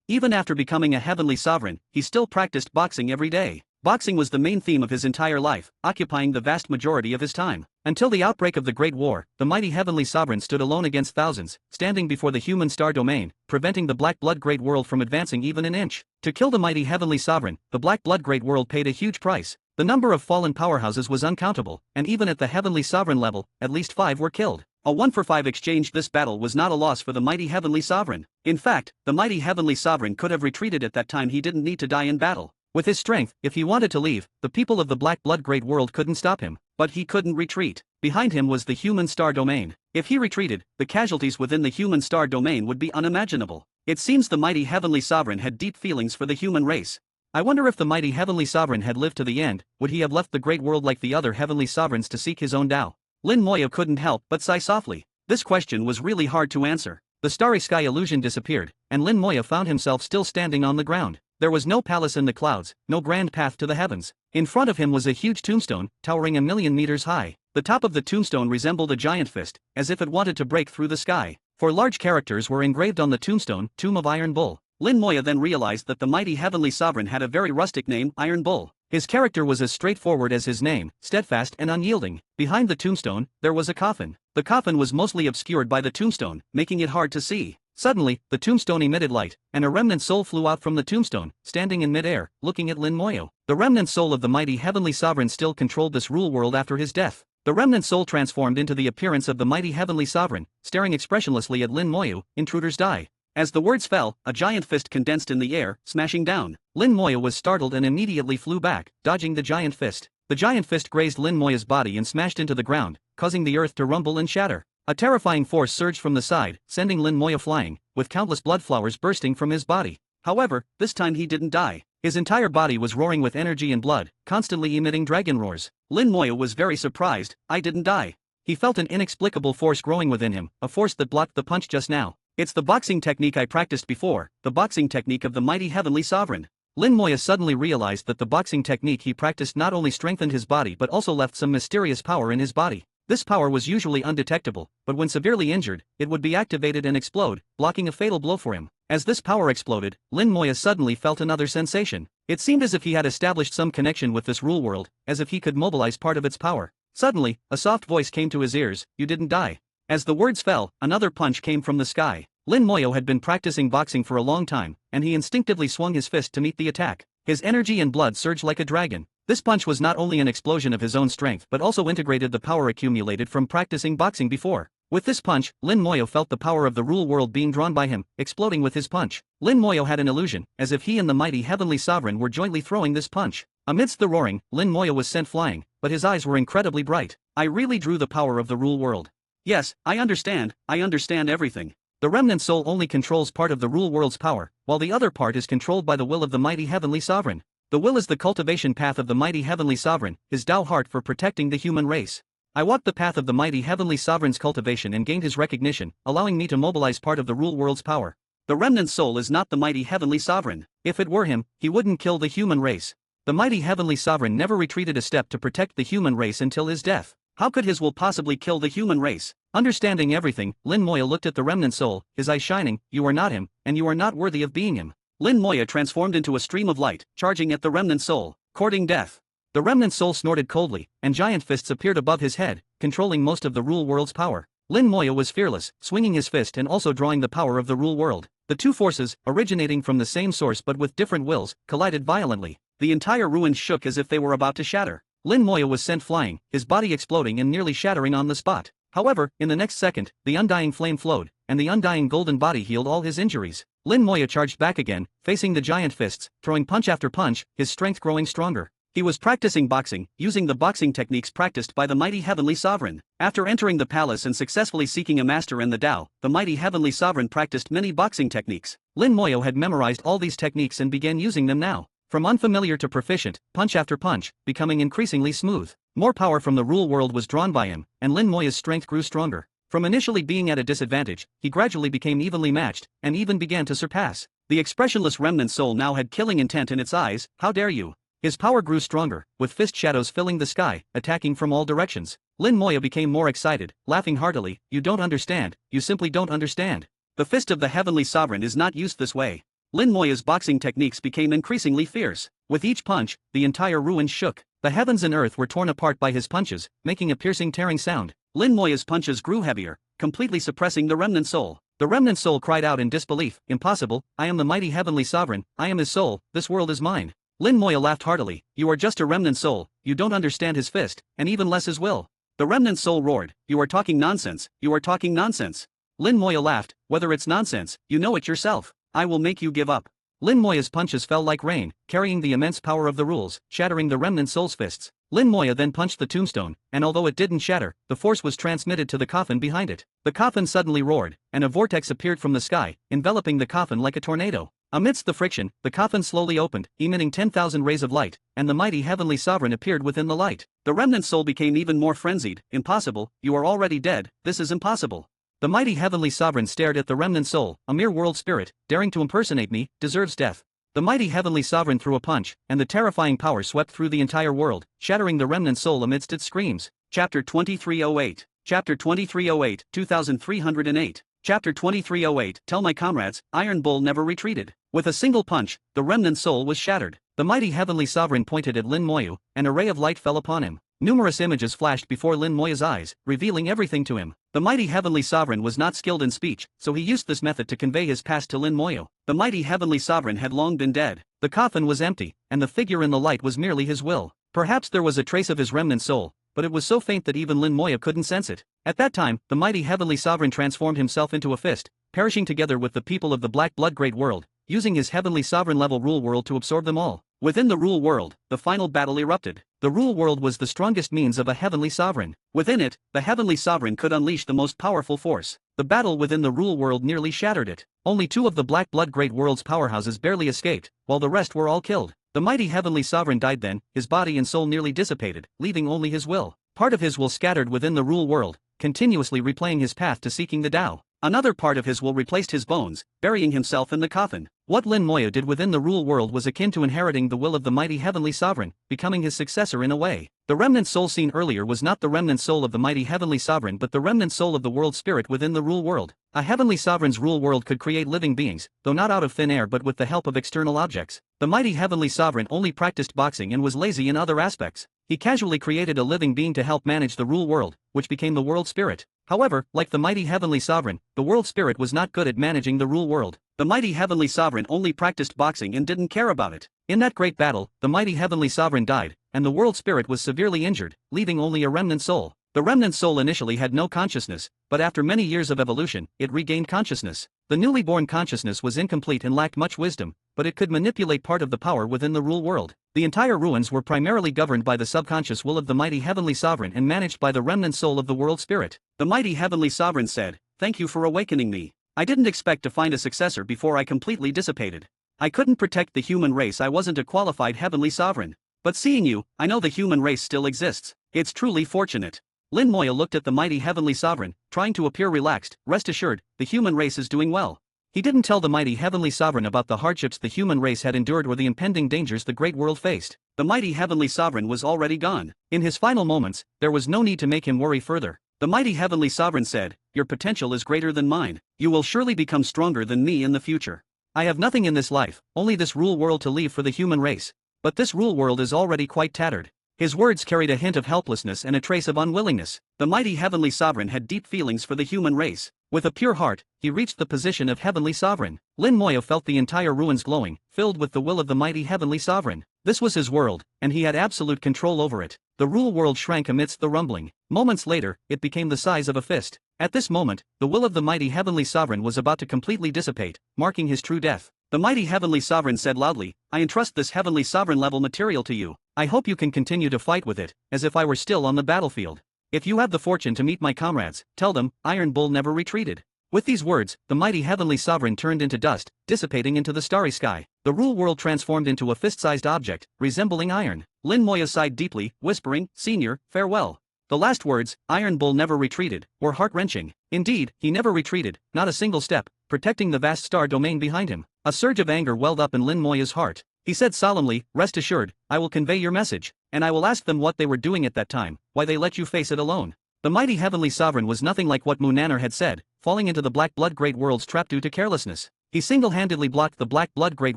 Even after becoming a heavenly sovereign, he still practiced boxing every day. Boxing was the main theme of his entire life, occupying the vast majority of his time. Until the outbreak of the Great War, the mighty heavenly sovereign stood alone against thousands, standing before the human star domain, preventing the Black Blood Great World from advancing even an inch. To kill the mighty heavenly sovereign, the Black Blood Great World paid a huge price. The number of fallen powerhouses was uncountable, and even at the heavenly sovereign level, at least 5 were killed. A 1-for-5 exchange. This battle was not a loss for the mighty heavenly sovereign. In fact, the mighty heavenly sovereign could have retreated at that time. He didn't need to die in battle. With his strength, if he wanted to leave, the people of the Black Blood Great World couldn't stop him. But he couldn't retreat. Behind him was the human star domain. If he retreated, the casualties within the human star domain would be unimaginable. It seems the mighty heavenly sovereign had deep feelings for the human race. I wonder if the mighty heavenly sovereign had lived to the end, would he have left the great world like the other heavenly sovereigns to seek his own Tao? Lin Moya couldn't help but sigh softly. This question was really hard to answer. The starry sky illusion disappeared, and Lin Moya found himself still standing on the ground. There was no palace in the clouds, no grand path to the heavens. In front of him was a huge tombstone, towering 1,000,000 meters high. The top of the tombstone resembled a giant fist, as if it wanted to break through the sky. 4 large characters were engraved on the tombstone, Tomb of Iron Bull. Lin Moya then realized that the mighty heavenly sovereign had a very rustic name, Iron Bull. His character was as straightforward as his name, steadfast and unyielding. Behind the tombstone, there was a coffin. The coffin was mostly obscured by the tombstone, making it hard to see. Suddenly, the tombstone emitted light, and a remnant soul flew out from the tombstone, standing in mid-air, looking at Lin Moyo. The remnant soul of the mighty heavenly sovereign still controlled this rule world after his death. The remnant soul transformed into the appearance of the mighty heavenly sovereign, staring expressionlessly at Lin Moyo. Intruders die. As the words fell, a giant fist condensed in the air, smashing down. Lin Moyo was startled and immediately flew back, dodging the giant fist. The giant fist grazed Lin Moyo's body and smashed into the ground, causing the earth to rumble and shatter. A terrifying force surged from the side, sending Lin Moyo flying, with countless blood flowers bursting from his body. However, this time he didn't die. His entire body was roaring with energy and blood, constantly emitting dragon roars. Lin Moyo was very surprised. I didn't die. He felt an inexplicable force growing within him, a force that blocked the punch just now. It's the boxing technique I practiced before, the boxing technique of the mighty heavenly sovereign. Lin Moyo suddenly realized that the boxing technique he practiced not only strengthened his body but also left some mysterious power in his body. This power was usually undetectable, but when severely injured, it would be activated and explode, blocking a fatal blow for him. As this power exploded, Lin Moyo suddenly felt another sensation. It seemed as if he had established some connection with this rule world, as if he could mobilize part of its power. Suddenly, a soft voice came to his ears, "You didn't die." As the words fell, another punch came from the sky. Lin Moyo had been practicing boxing for a long time, and he instinctively swung his fist to meet the attack. His energy and blood surged like a dragon. This punch was not only an explosion of his own strength but also integrated the power accumulated from practicing boxing before. With this punch, Lin Moyo felt the power of the rule world being drawn by him, exploding with his punch. Lin Moyo had an illusion, as if he and the mighty heavenly sovereign were jointly throwing this punch. Amidst the roaring, Lin Moyo was sent flying, but his eyes were incredibly bright. I really drew the power of the rule world. Yes, I understand everything. The remnant soul only controls part of the rule world's power, while the other part is controlled by the will of the mighty heavenly sovereign. The will is the cultivation path of the mighty heavenly sovereign, his Tao heart for protecting the human race. I walked the path of the mighty heavenly sovereign's cultivation and gained his recognition, allowing me to mobilize part of the rule world's power. The remnant soul is not the mighty heavenly sovereign. If it were him, he wouldn't kill the human race. The mighty heavenly sovereign never retreated a step to protect the human race until his death. How could his will possibly kill the human race? Understanding everything, Lin Moyo looked at the remnant soul, his eyes shining. You are not him, and you are not worthy of being him. Lin Moyo transformed into a stream of light, charging at the remnant soul, courting death. The remnant soul snorted coldly, and giant fists appeared above his head, controlling most of the rule world's power. Lin Moyo was fearless, swinging his fist and also drawing the power of the rule world. The two forces, originating from the same source but with different wills, collided violently. The entire ruins shook as if they were about to shatter. Lin Moyo was sent flying, his body exploding and nearly shattering on the spot. However, in the next second, the undying flame flowed, and the undying golden body healed all his injuries. Lin Moyo charged back again, facing the giant fists, throwing punch after punch, his strength growing stronger. He was practicing boxing, using the boxing techniques practiced by the mighty heavenly sovereign. After entering the palace and successfully seeking a master in the Tao, the mighty heavenly sovereign practiced many boxing techniques. Lin Moyo had memorized all these techniques and began using them now. From unfamiliar to proficient, punch after punch, becoming increasingly smooth. More power from the rule world was drawn by him, and Lin Moyo's strength grew stronger. From initially being at a disadvantage, he gradually became evenly matched, and even began to surpass. The expressionless remnant soul now had killing intent in its eyes. How dare you? His power grew stronger, with fist shadows filling the sky, attacking from all directions. Lin Moyo became more excited, laughing heartily. You don't understand, you simply don't understand. The fist of the heavenly sovereign is not used this way. Lin Moyo's boxing techniques became increasingly fierce. With each punch, the entire ruin shook. The heavens and earth were torn apart by his punches, making a piercing tearing sound. Lin Moyo's punches grew heavier, completely suppressing the remnant soul. The remnant soul cried out in disbelief. Impossible, I am the mighty heavenly sovereign, I am his soul, this world is mine. Lin Moyo laughed heartily. You are just a remnant soul, you don't understand his fist, and even less his will. The remnant soul roared. You are talking nonsense, you are talking nonsense. Lin Moyo laughed. Whether it's nonsense, you know it yourself. I will make you give up. Lin Moyo's punches fell like rain, carrying the immense power of the rules, shattering the remnant soul's fists. Lin Moyo then punched the tombstone, and although it didn't shatter, the force was transmitted to the coffin behind it. The coffin suddenly roared, and a vortex appeared from the sky, enveloping the coffin like a tornado. Amidst the friction, the coffin slowly opened, emitting 10,000 rays of light, and the mighty heavenly sovereign appeared within the light. The remnant soul became even more frenzied. Impossible, you are already dead, this is impossible. The mighty heavenly sovereign stared at the remnant soul. A mere world spirit, daring to impersonate me, deserves death. The mighty heavenly sovereign threw a punch, and the terrifying power swept through the entire world, shattering the remnant soul amidst its screams. Chapter 2308. Chapter 2308, 2308. Chapter 2308. Tell my comrades, Iron Bull never retreated. With a single punch, the remnant soul was shattered. The mighty heavenly sovereign pointed at Lin Moyu, an array of light fell upon him. Numerous images flashed before Lin Moya's eyes, revealing everything to him. The mighty heavenly sovereign was not skilled in speech, so he used this method to convey his past to Lin Moyu. The mighty heavenly sovereign had long been dead. The coffin was empty, and the figure in the light was merely his will. Perhaps there was a trace of his remnant soul, but it was so faint that even Lin Moya couldn't sense it. At that time, the mighty heavenly sovereign transformed himself into a fist, perishing together with the people of the Black Blood Great World, using his heavenly sovereign level rule world to absorb them all. Within the rule world, the final battle erupted. The rule world was the strongest means of a heavenly sovereign. Within it, the heavenly sovereign could unleash the most powerful force. The battle within the rule world nearly shattered it. Only 2 of the Black Blood Great World's powerhouses barely escaped, while the rest were all killed. The mighty heavenly sovereign died then, his body and soul nearly dissipated, leaving only his will. Part of his will scattered within the rule world, continuously replaying his path to seeking the Tao. Another part of his will replaced his bones, burying himself in the coffin. What Lin Moya did within the rule world was akin to inheriting the will of the mighty heavenly sovereign, becoming his successor in a way. The remnant soul seen earlier was not the remnant soul of the mighty heavenly sovereign but the remnant soul of the world spirit within the rule world. A heavenly sovereign's rule world could create living beings, though not out of thin air but with the help of external objects. The mighty heavenly sovereign only practiced boxing and was lazy in other aspects. He casually created a living being to help manage the rule world, which became the world spirit. However, like the mighty heavenly sovereign, the world spirit was not good at managing the rule world. The mighty heavenly sovereign only practiced boxing and didn't care about it. In that great battle, the mighty heavenly sovereign died, and the world spirit was severely injured, leaving only a remnant soul. The remnant soul initially had no consciousness, but after many years of evolution, it regained consciousness. The newly born consciousness was incomplete and lacked much wisdom, but it could manipulate part of the power within the rule world. The entire ruins were primarily governed by the subconscious will of the mighty heavenly sovereign and managed by the remnant soul of the world spirit. The mighty heavenly sovereign said, "Thank you for awakening me. I didn't expect to find a successor before I completely dissipated. I couldn't protect the human race. I wasn't a qualified heavenly sovereign. But seeing you, I know the human race still exists. It's truly fortunate." Lin Moya looked at the mighty heavenly sovereign, trying to appear relaxed. "Rest assured, the human race is doing well." He didn't tell the mighty heavenly sovereign about the hardships the human race had endured or the impending dangers the great world faced. The mighty heavenly sovereign was already gone. In his final moments, there was no need to make him worry further. The mighty heavenly sovereign said, "Your potential is greater than mine. You will surely become stronger than me in the future. I have nothing in this life, only this rule world to leave for the human race. But this rule world is already quite tattered." His words carried a hint of helplessness and a trace of unwillingness. The mighty heavenly sovereign had deep feelings for the human race. With a pure heart, he reached the position of heavenly sovereign. Lin Moya felt the entire ruins glowing, filled with the will of the mighty heavenly sovereign. This was his world, and he had absolute control over it. The rule world shrank amidst the rumbling. Moments later, it became the size of a fist. At this moment, the will of the mighty heavenly sovereign was about to completely dissipate, marking his true death. The mighty heavenly sovereign said loudly, "I entrust this heavenly sovereign level material to you. I hope you can continue to fight with it, as if I were still on the battlefield. If you have the fortune to meet my comrades, tell them, Iron Bull never retreated." With these words, the mighty heavenly sovereign turned into dust, dissipating into the starry sky. The rule world transformed into a fist-sized object, resembling iron. Lin Moya sighed deeply, whispering, "Senior, farewell." The last words, "Iron Bull never retreated," were heart-wrenching. Indeed, he never retreated, not a single step, protecting the vast star domain behind him. A surge of anger welled up in Lin Moya's heart. He said solemnly, "Rest assured, I will convey your message, and I will ask them what they were doing at that time, why they let you face it alone." The mighty heavenly sovereign was nothing like what Munanar had said, falling into the Black Blood Great World's trap due to carelessness. He single-handedly blocked the Black Blood Great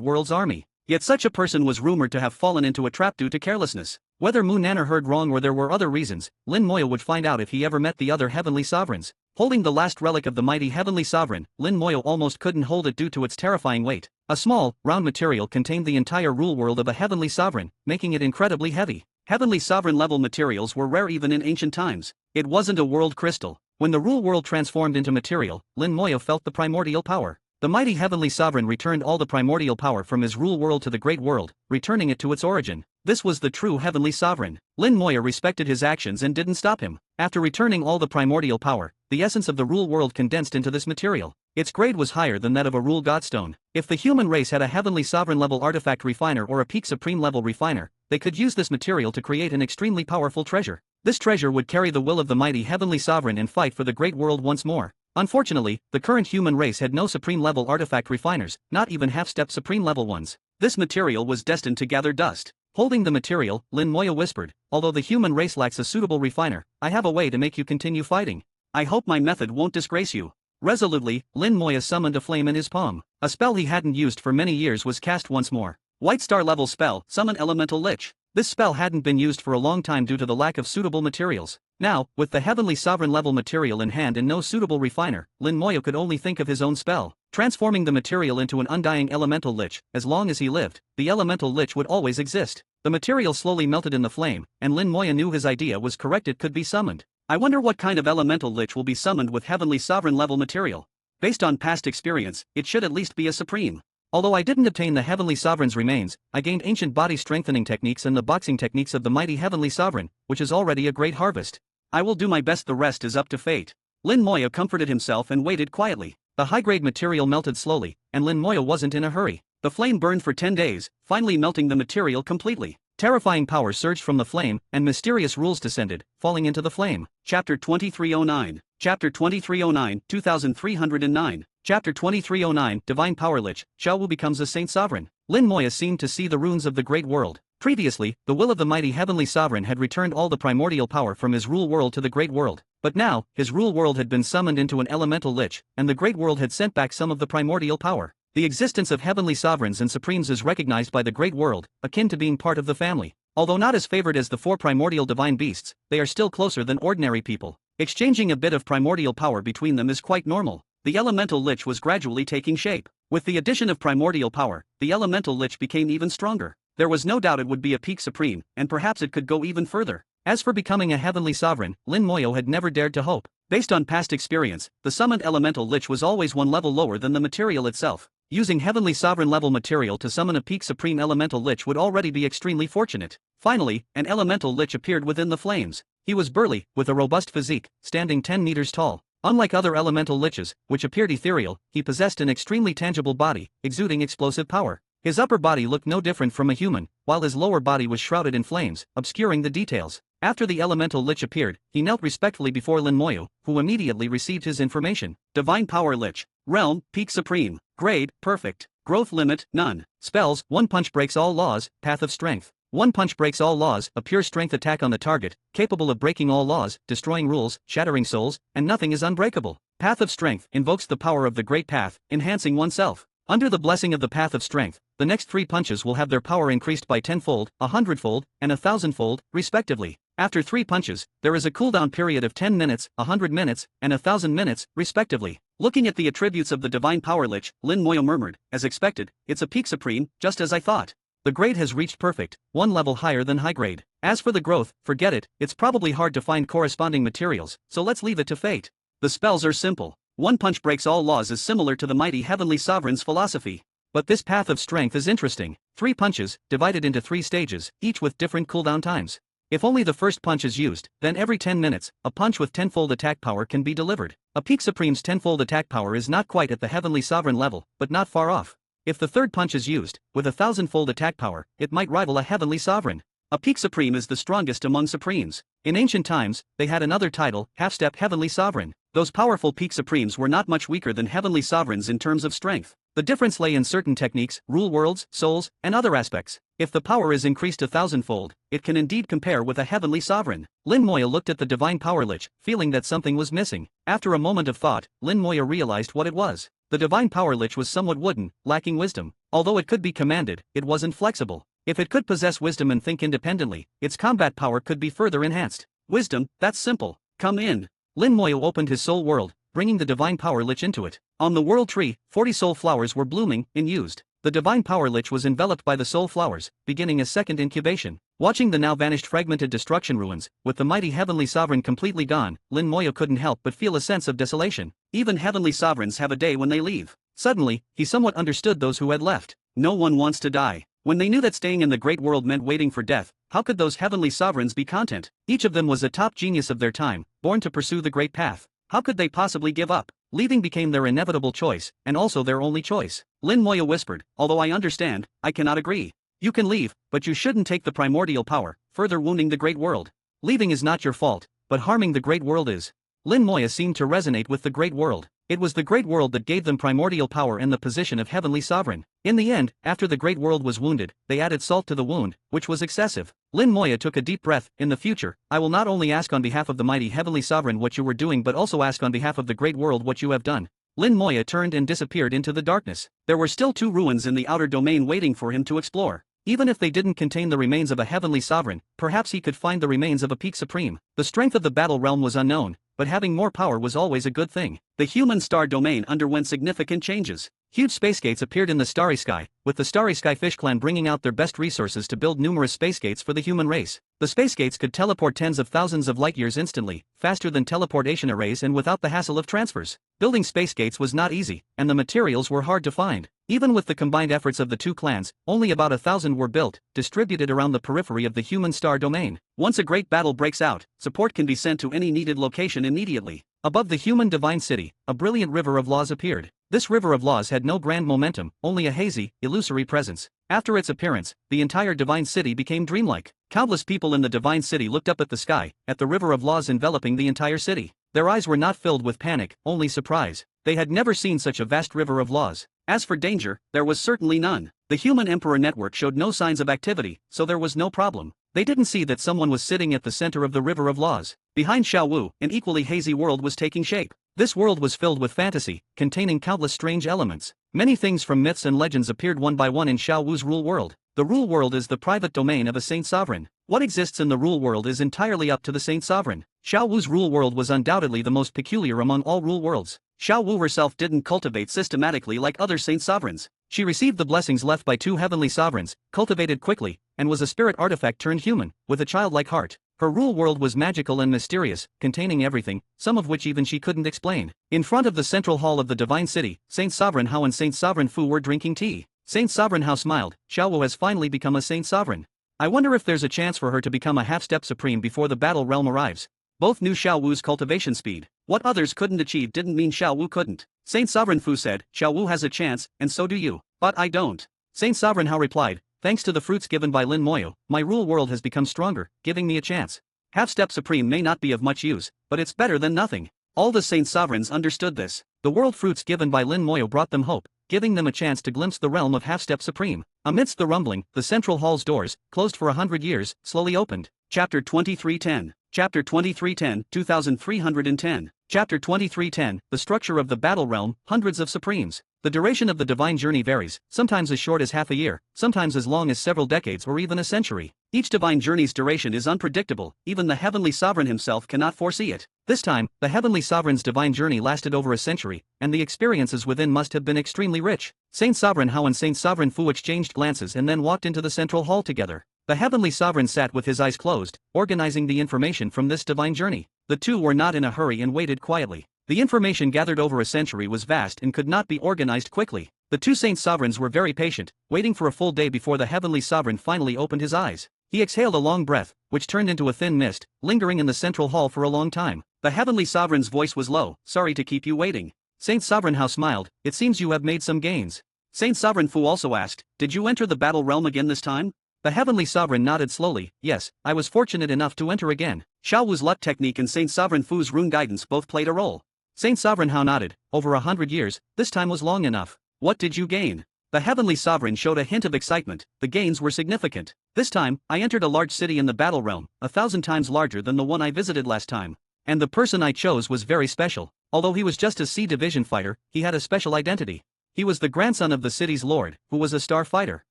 World's army. Yet such a person was rumored to have fallen into a trap due to carelessness. Whether Munanar heard wrong or there were other reasons, Lin Moya would find out if he ever met the other heavenly sovereigns. Holding the last relic of the mighty heavenly sovereign, Lin Moya almost couldn't hold it due to its terrifying weight. A small, round material contained the entire rule world of a heavenly sovereign, making it incredibly heavy. Heavenly sovereign level materials were rare even in ancient times. It wasn't a world crystal. When the rule world transformed into material, Lin Moya felt the primordial power. The mighty heavenly sovereign returned all the primordial power from his rule world to the great world, returning it to its origin. This was the true heavenly sovereign. Lin Moya respected his actions and didn't stop him. After returning all the primordial power, the essence of the rule world condensed into this material. Its grade was higher than that of a rule godstone. If the human race had a heavenly sovereign level artifact refiner or a peak supreme level refiner, they could use this material to create an extremely powerful treasure. This treasure would carry the will of the mighty heavenly sovereign and fight for the great world once more. Unfortunately, the current human race had no supreme level artifact refiners, not even half-step supreme level ones. This material was destined to gather dust. Holding the material, Lin Moya whispered, "Although the human race lacks a suitable refiner, I have a way to make you continue fighting. I hope my method won't disgrace you." Resolutely, Lin Moya summoned a flame in his palm. A spell he hadn't used for many years was cast once more. White Star level spell, Summon Elemental Lich. This spell hadn't been used for a long time due to the lack of suitable materials. Now, with the Heavenly Sovereign level material in hand and no suitable refiner, Lin Moyo could only think of his own spell, transforming the material into an undying Elemental Lich. As long as he lived, the Elemental Lich would always exist. The material slowly melted in the flame, and Lin Moyo knew his idea was correct, it could be summoned. I wonder what kind of Elemental Lich will be summoned with Heavenly Sovereign level material. Based on past experience, it should at least be a supreme. Although I didn't obtain the Heavenly Sovereign's remains, I gained ancient body strengthening techniques and the boxing techniques of the mighty Heavenly Sovereign, which is already a great harvest. I will do my best, the rest is up to fate. Lin Moyo comforted himself and waited quietly. The high-grade material melted slowly, and Lin Moyo wasn't in a hurry. The flame burned for 10 days, finally melting the material completely. Terrifying power surged from the flame, and mysterious rules descended, falling into the flame. Chapter 2309. Chapter 2309, 2309. Chapter 2309, Divine Power Lich, Xiao Wu becomes a Saint Sovereign. Lin Moyo seemed to see the runes of the Great World. Previously, the will of the mighty Heavenly Sovereign had returned all the primordial power from his rule world to the Great World. But now, his rule world had been summoned into an Elemental Lich, and the Great World had sent back some of the primordial power. The existence of Heavenly Sovereigns and Supremes is recognized by the Great World, akin to being part of the family. Although not as favored as the 4 primordial divine beasts, they are still closer than ordinary people. Exchanging a bit of primordial power between them is quite normal. The Elemental Lich was gradually taking shape. With the addition of primordial power, the Elemental Lich became even stronger. There was no doubt it would be a peak supreme, and perhaps it could go even further. As for becoming a Heavenly Sovereign, Lin Moyo had never dared to hope. Based on past experience, the summoned Elemental Lich was always one level lower than the material itself. Using Heavenly Sovereign level material to summon a peak supreme Elemental Lich would already be extremely fortunate. Finally, an Elemental Lich appeared within the flames. He was burly, with a robust physique, standing 10 meters tall. Unlike other Elemental Liches, which appeared ethereal, he possessed an extremely tangible body, exuding explosive power. His upper body looked no different from a human, while his lower body was shrouded in flames, obscuring the details. After the Elemental Lich appeared, he knelt respectfully before Lin Moyo, who immediately received his information. Divine Power Lich. Realm, Peak Supreme. Grade, Perfect. Growth limit, none. Spells, One Punch breaks all laws, Path of Strength. One Punch breaks all laws, a pure strength attack on the target, capable of breaking all laws, destroying rules, shattering souls, and nothing is unbreakable. Path of Strength invokes the power of the Great Path, enhancing oneself. Under the blessing of the Path of Strength, the next 3 punches will have their power increased by 10-fold, 100-fold, and 1,000-fold, respectively. After 3 punches, there is a cooldown period of 10 minutes, 100 minutes, and 1,000 minutes, respectively. Looking at the attributes of the Divine Power Lich, Lin Moyo murmured, as expected, it's a peak supreme, just as I thought. The grade has reached perfect, 1 level higher than high grade. As for the growth, forget it, it's probably hard to find corresponding materials, so let's leave it to fate. The spells are simple. One Punch breaks all laws is similar to the mighty Heavenly Sovereign's philosophy. But this Path of Strength is interesting. 3 punches, divided into 3 stages, each with different cooldown times. If only the first punch is used, then every 10 minutes, a punch with 10-fold attack power can be delivered. A Peak Supreme's 10-fold attack power is not quite at the Heavenly Sovereign level, but not far off. If the third punch is used, with 1,000-fold attack power, it might rival a Heavenly Sovereign. A Peak Supreme is the strongest among Supremes. In ancient times, they had another title, Half-Step Heavenly Sovereign. Those powerful Peak Supremes were not much weaker than Heavenly Sovereigns in terms of strength. The difference lay in certain techniques, rule worlds, souls, and other aspects. If the power is increased 1,000-fold, it can indeed compare with a Heavenly Sovereign. Lin Moyo looked at the Divine Power Lich, feeling that something was missing. After a moment of thought, Lin Moyo realized what it was. The Divine Power Lich was somewhat wooden, lacking wisdom. Although it could be commanded, it wasn't flexible. If it could possess wisdom and think independently, its combat power could be further enhanced. Wisdom, that's simple. Come in. Lin Moyo opened his soul world, bringing the Divine Power Lich into it. On the world tree, 40 soul flowers were blooming, unused. The Divine Power Lich was enveloped by the soul flowers, beginning a second incubation. Watching the now vanished fragmented destruction ruins, with the mighty Heavenly Sovereign completely gone, Lin Moyo couldn't help but feel a sense of desolation. Even Heavenly Sovereigns have a day when they leave. Suddenly, he somewhat understood those who had left. No one wants to die. When they knew that staying in the Great World meant waiting for death, how could those Heavenly Sovereigns be content? Each of them was a top genius of their time, born to pursue the Great Path. How could they possibly give up? Leaving became their inevitable choice, and also their only choice. Lin Moyo whispered, although I understand, I cannot agree. You can leave, but you shouldn't take the primordial power, further wounding the Great World. Leaving is not your fault, but harming the Great World is. Lin Moyo seemed to resonate with the Great World. It was the Great World that gave them primordial power and the position of Heavenly Sovereign. In the end, after the Great World was wounded, they added salt to the wound, which was excessive. Lin Moyo took a deep breath. In the future, I will not only ask on behalf of the mighty Heavenly Sovereign what you were doing but also ask on behalf of the Great World what you have done. Lin Moya turned and disappeared into the darkness. There were still 2 ruins in the outer domain waiting for him to explore. Even if they didn't contain the remains of a heavenly sovereign, perhaps he could find the remains of a peak supreme. The strength of the battle realm was unknown, but having more power was always a good thing. The human star domain underwent significant changes. Huge space gates appeared in the starry sky, with the Starry Sky Fish clan bringing out their best resources to build numerous space gates for the human race. The space gates could teleport tens of thousands of light years instantly, faster than teleportation arrays and without the hassle of transfers. Building space gates was not easy, and the materials were hard to find. Even with the combined efforts of the 2 clans, only about 1,000 were built, distributed around the periphery of the human star domain. Once a great battle breaks out, support can be sent to any needed location immediately. Above the human divine city, a brilliant river of laws appeared. This river of laws had no grand momentum, only a hazy, illusory presence. After its appearance, the entire divine city became dreamlike. Countless people in the divine city looked up at the sky, at the river of laws enveloping the entire city. Their eyes were not filled with panic, only surprise. They had never seen such a vast river of laws. As for danger, there was certainly none. The human emperor network showed no signs of activity, so there was no problem. They didn't see that someone was sitting at the center of the river of laws. Behind Xiaowu, an equally hazy world was taking shape. This world was filled with fantasy, containing countless strange elements. Many things from myths and legends appeared one by one in Xiaowu's rule world. The rule world is the private domain of a saint sovereign. What exists in the rule world is entirely up to the saint sovereign. Xiaowu's rule world was undoubtedly the most peculiar among all rule worlds. Xiaowu herself didn't cultivate systematically like other saint sovereigns. She received the blessings left by 2 heavenly sovereigns, cultivated quickly, and was a spirit artifact turned human, with a childlike heart. Her rule world was magical and mysterious, containing everything, some of which even she couldn't explain. In front of the central hall of the divine city, Saint Sovereign Hao and Saint Sovereign Fu were drinking tea. Saint Sovereign Hao smiled. Xiaowu has finally become a saint sovereign. I wonder if there's a chance for her to become a half-step supreme before the battle realm arrives. Both knew Xiaowu's cultivation speed. What others couldn't achieve didn't mean Xiaowu couldn't. Saint Sovereign Fu said, Xiaowu has a chance, and so do you. But I don't. Saint Sovereign Hao replied, thanks to the fruits given by Lin Moyo, my rule world has become stronger, giving me a chance. Half-step supreme may not be of much use, but it's better than nothing. All the saint sovereigns understood this. The world fruits given by Lin Moyo brought them hope, giving them a chance to glimpse the realm of half-step supreme. Amidst the rumbling, the central hall's doors, closed for 100 years, slowly opened. Chapter 2310. Chapter 2310, 2310. Chapter 2310, The Structure of the Battle Realm, Hundreds of Supremes. The duration of the divine journey varies, sometimes as short as half a year, sometimes as long as several decades or even a century. Each divine journey's duration is unpredictable, even the heavenly sovereign himself cannot foresee it. This time, the heavenly sovereign's divine journey lasted over a century, and the experiences within must have been extremely rich. Saint Sovereign Hao and Saint Sovereign Fu exchanged glances and then walked into the central hall together. The heavenly sovereign sat with his eyes closed, organizing the information from this divine journey. The two were not in a hurry and waited quietly. The information gathered over a century was vast and could not be organized quickly. The 2 saint sovereigns were very patient, waiting for a full day before the heavenly sovereign finally opened his eyes. He exhaled a long breath, which turned into a thin mist, lingering in the central hall for a long time. The heavenly sovereign's voice was low. Sorry to keep you waiting. Saint Sovereign Hao smiled. It seems you have made some gains. Saint Sovereign Fu also asked, did you enter the battle realm again this time? The heavenly sovereign nodded slowly. Yes, I was fortunate enough to enter again. Xiaowu's luck technique and Saint Sovereign Fu's rune guidance both played a role. Saint Sovereign Hao nodded. Over 100 years, this time was long enough. What did you gain? The heavenly sovereign showed a hint of excitement. The gains were significant. This time, I entered a large city in the battle realm, 1,000 times larger than the one I visited last time. And the person I chose was very special. Although he was just a C division fighter, he had a special identity. He was the grandson of the city's lord, who was a star fighter.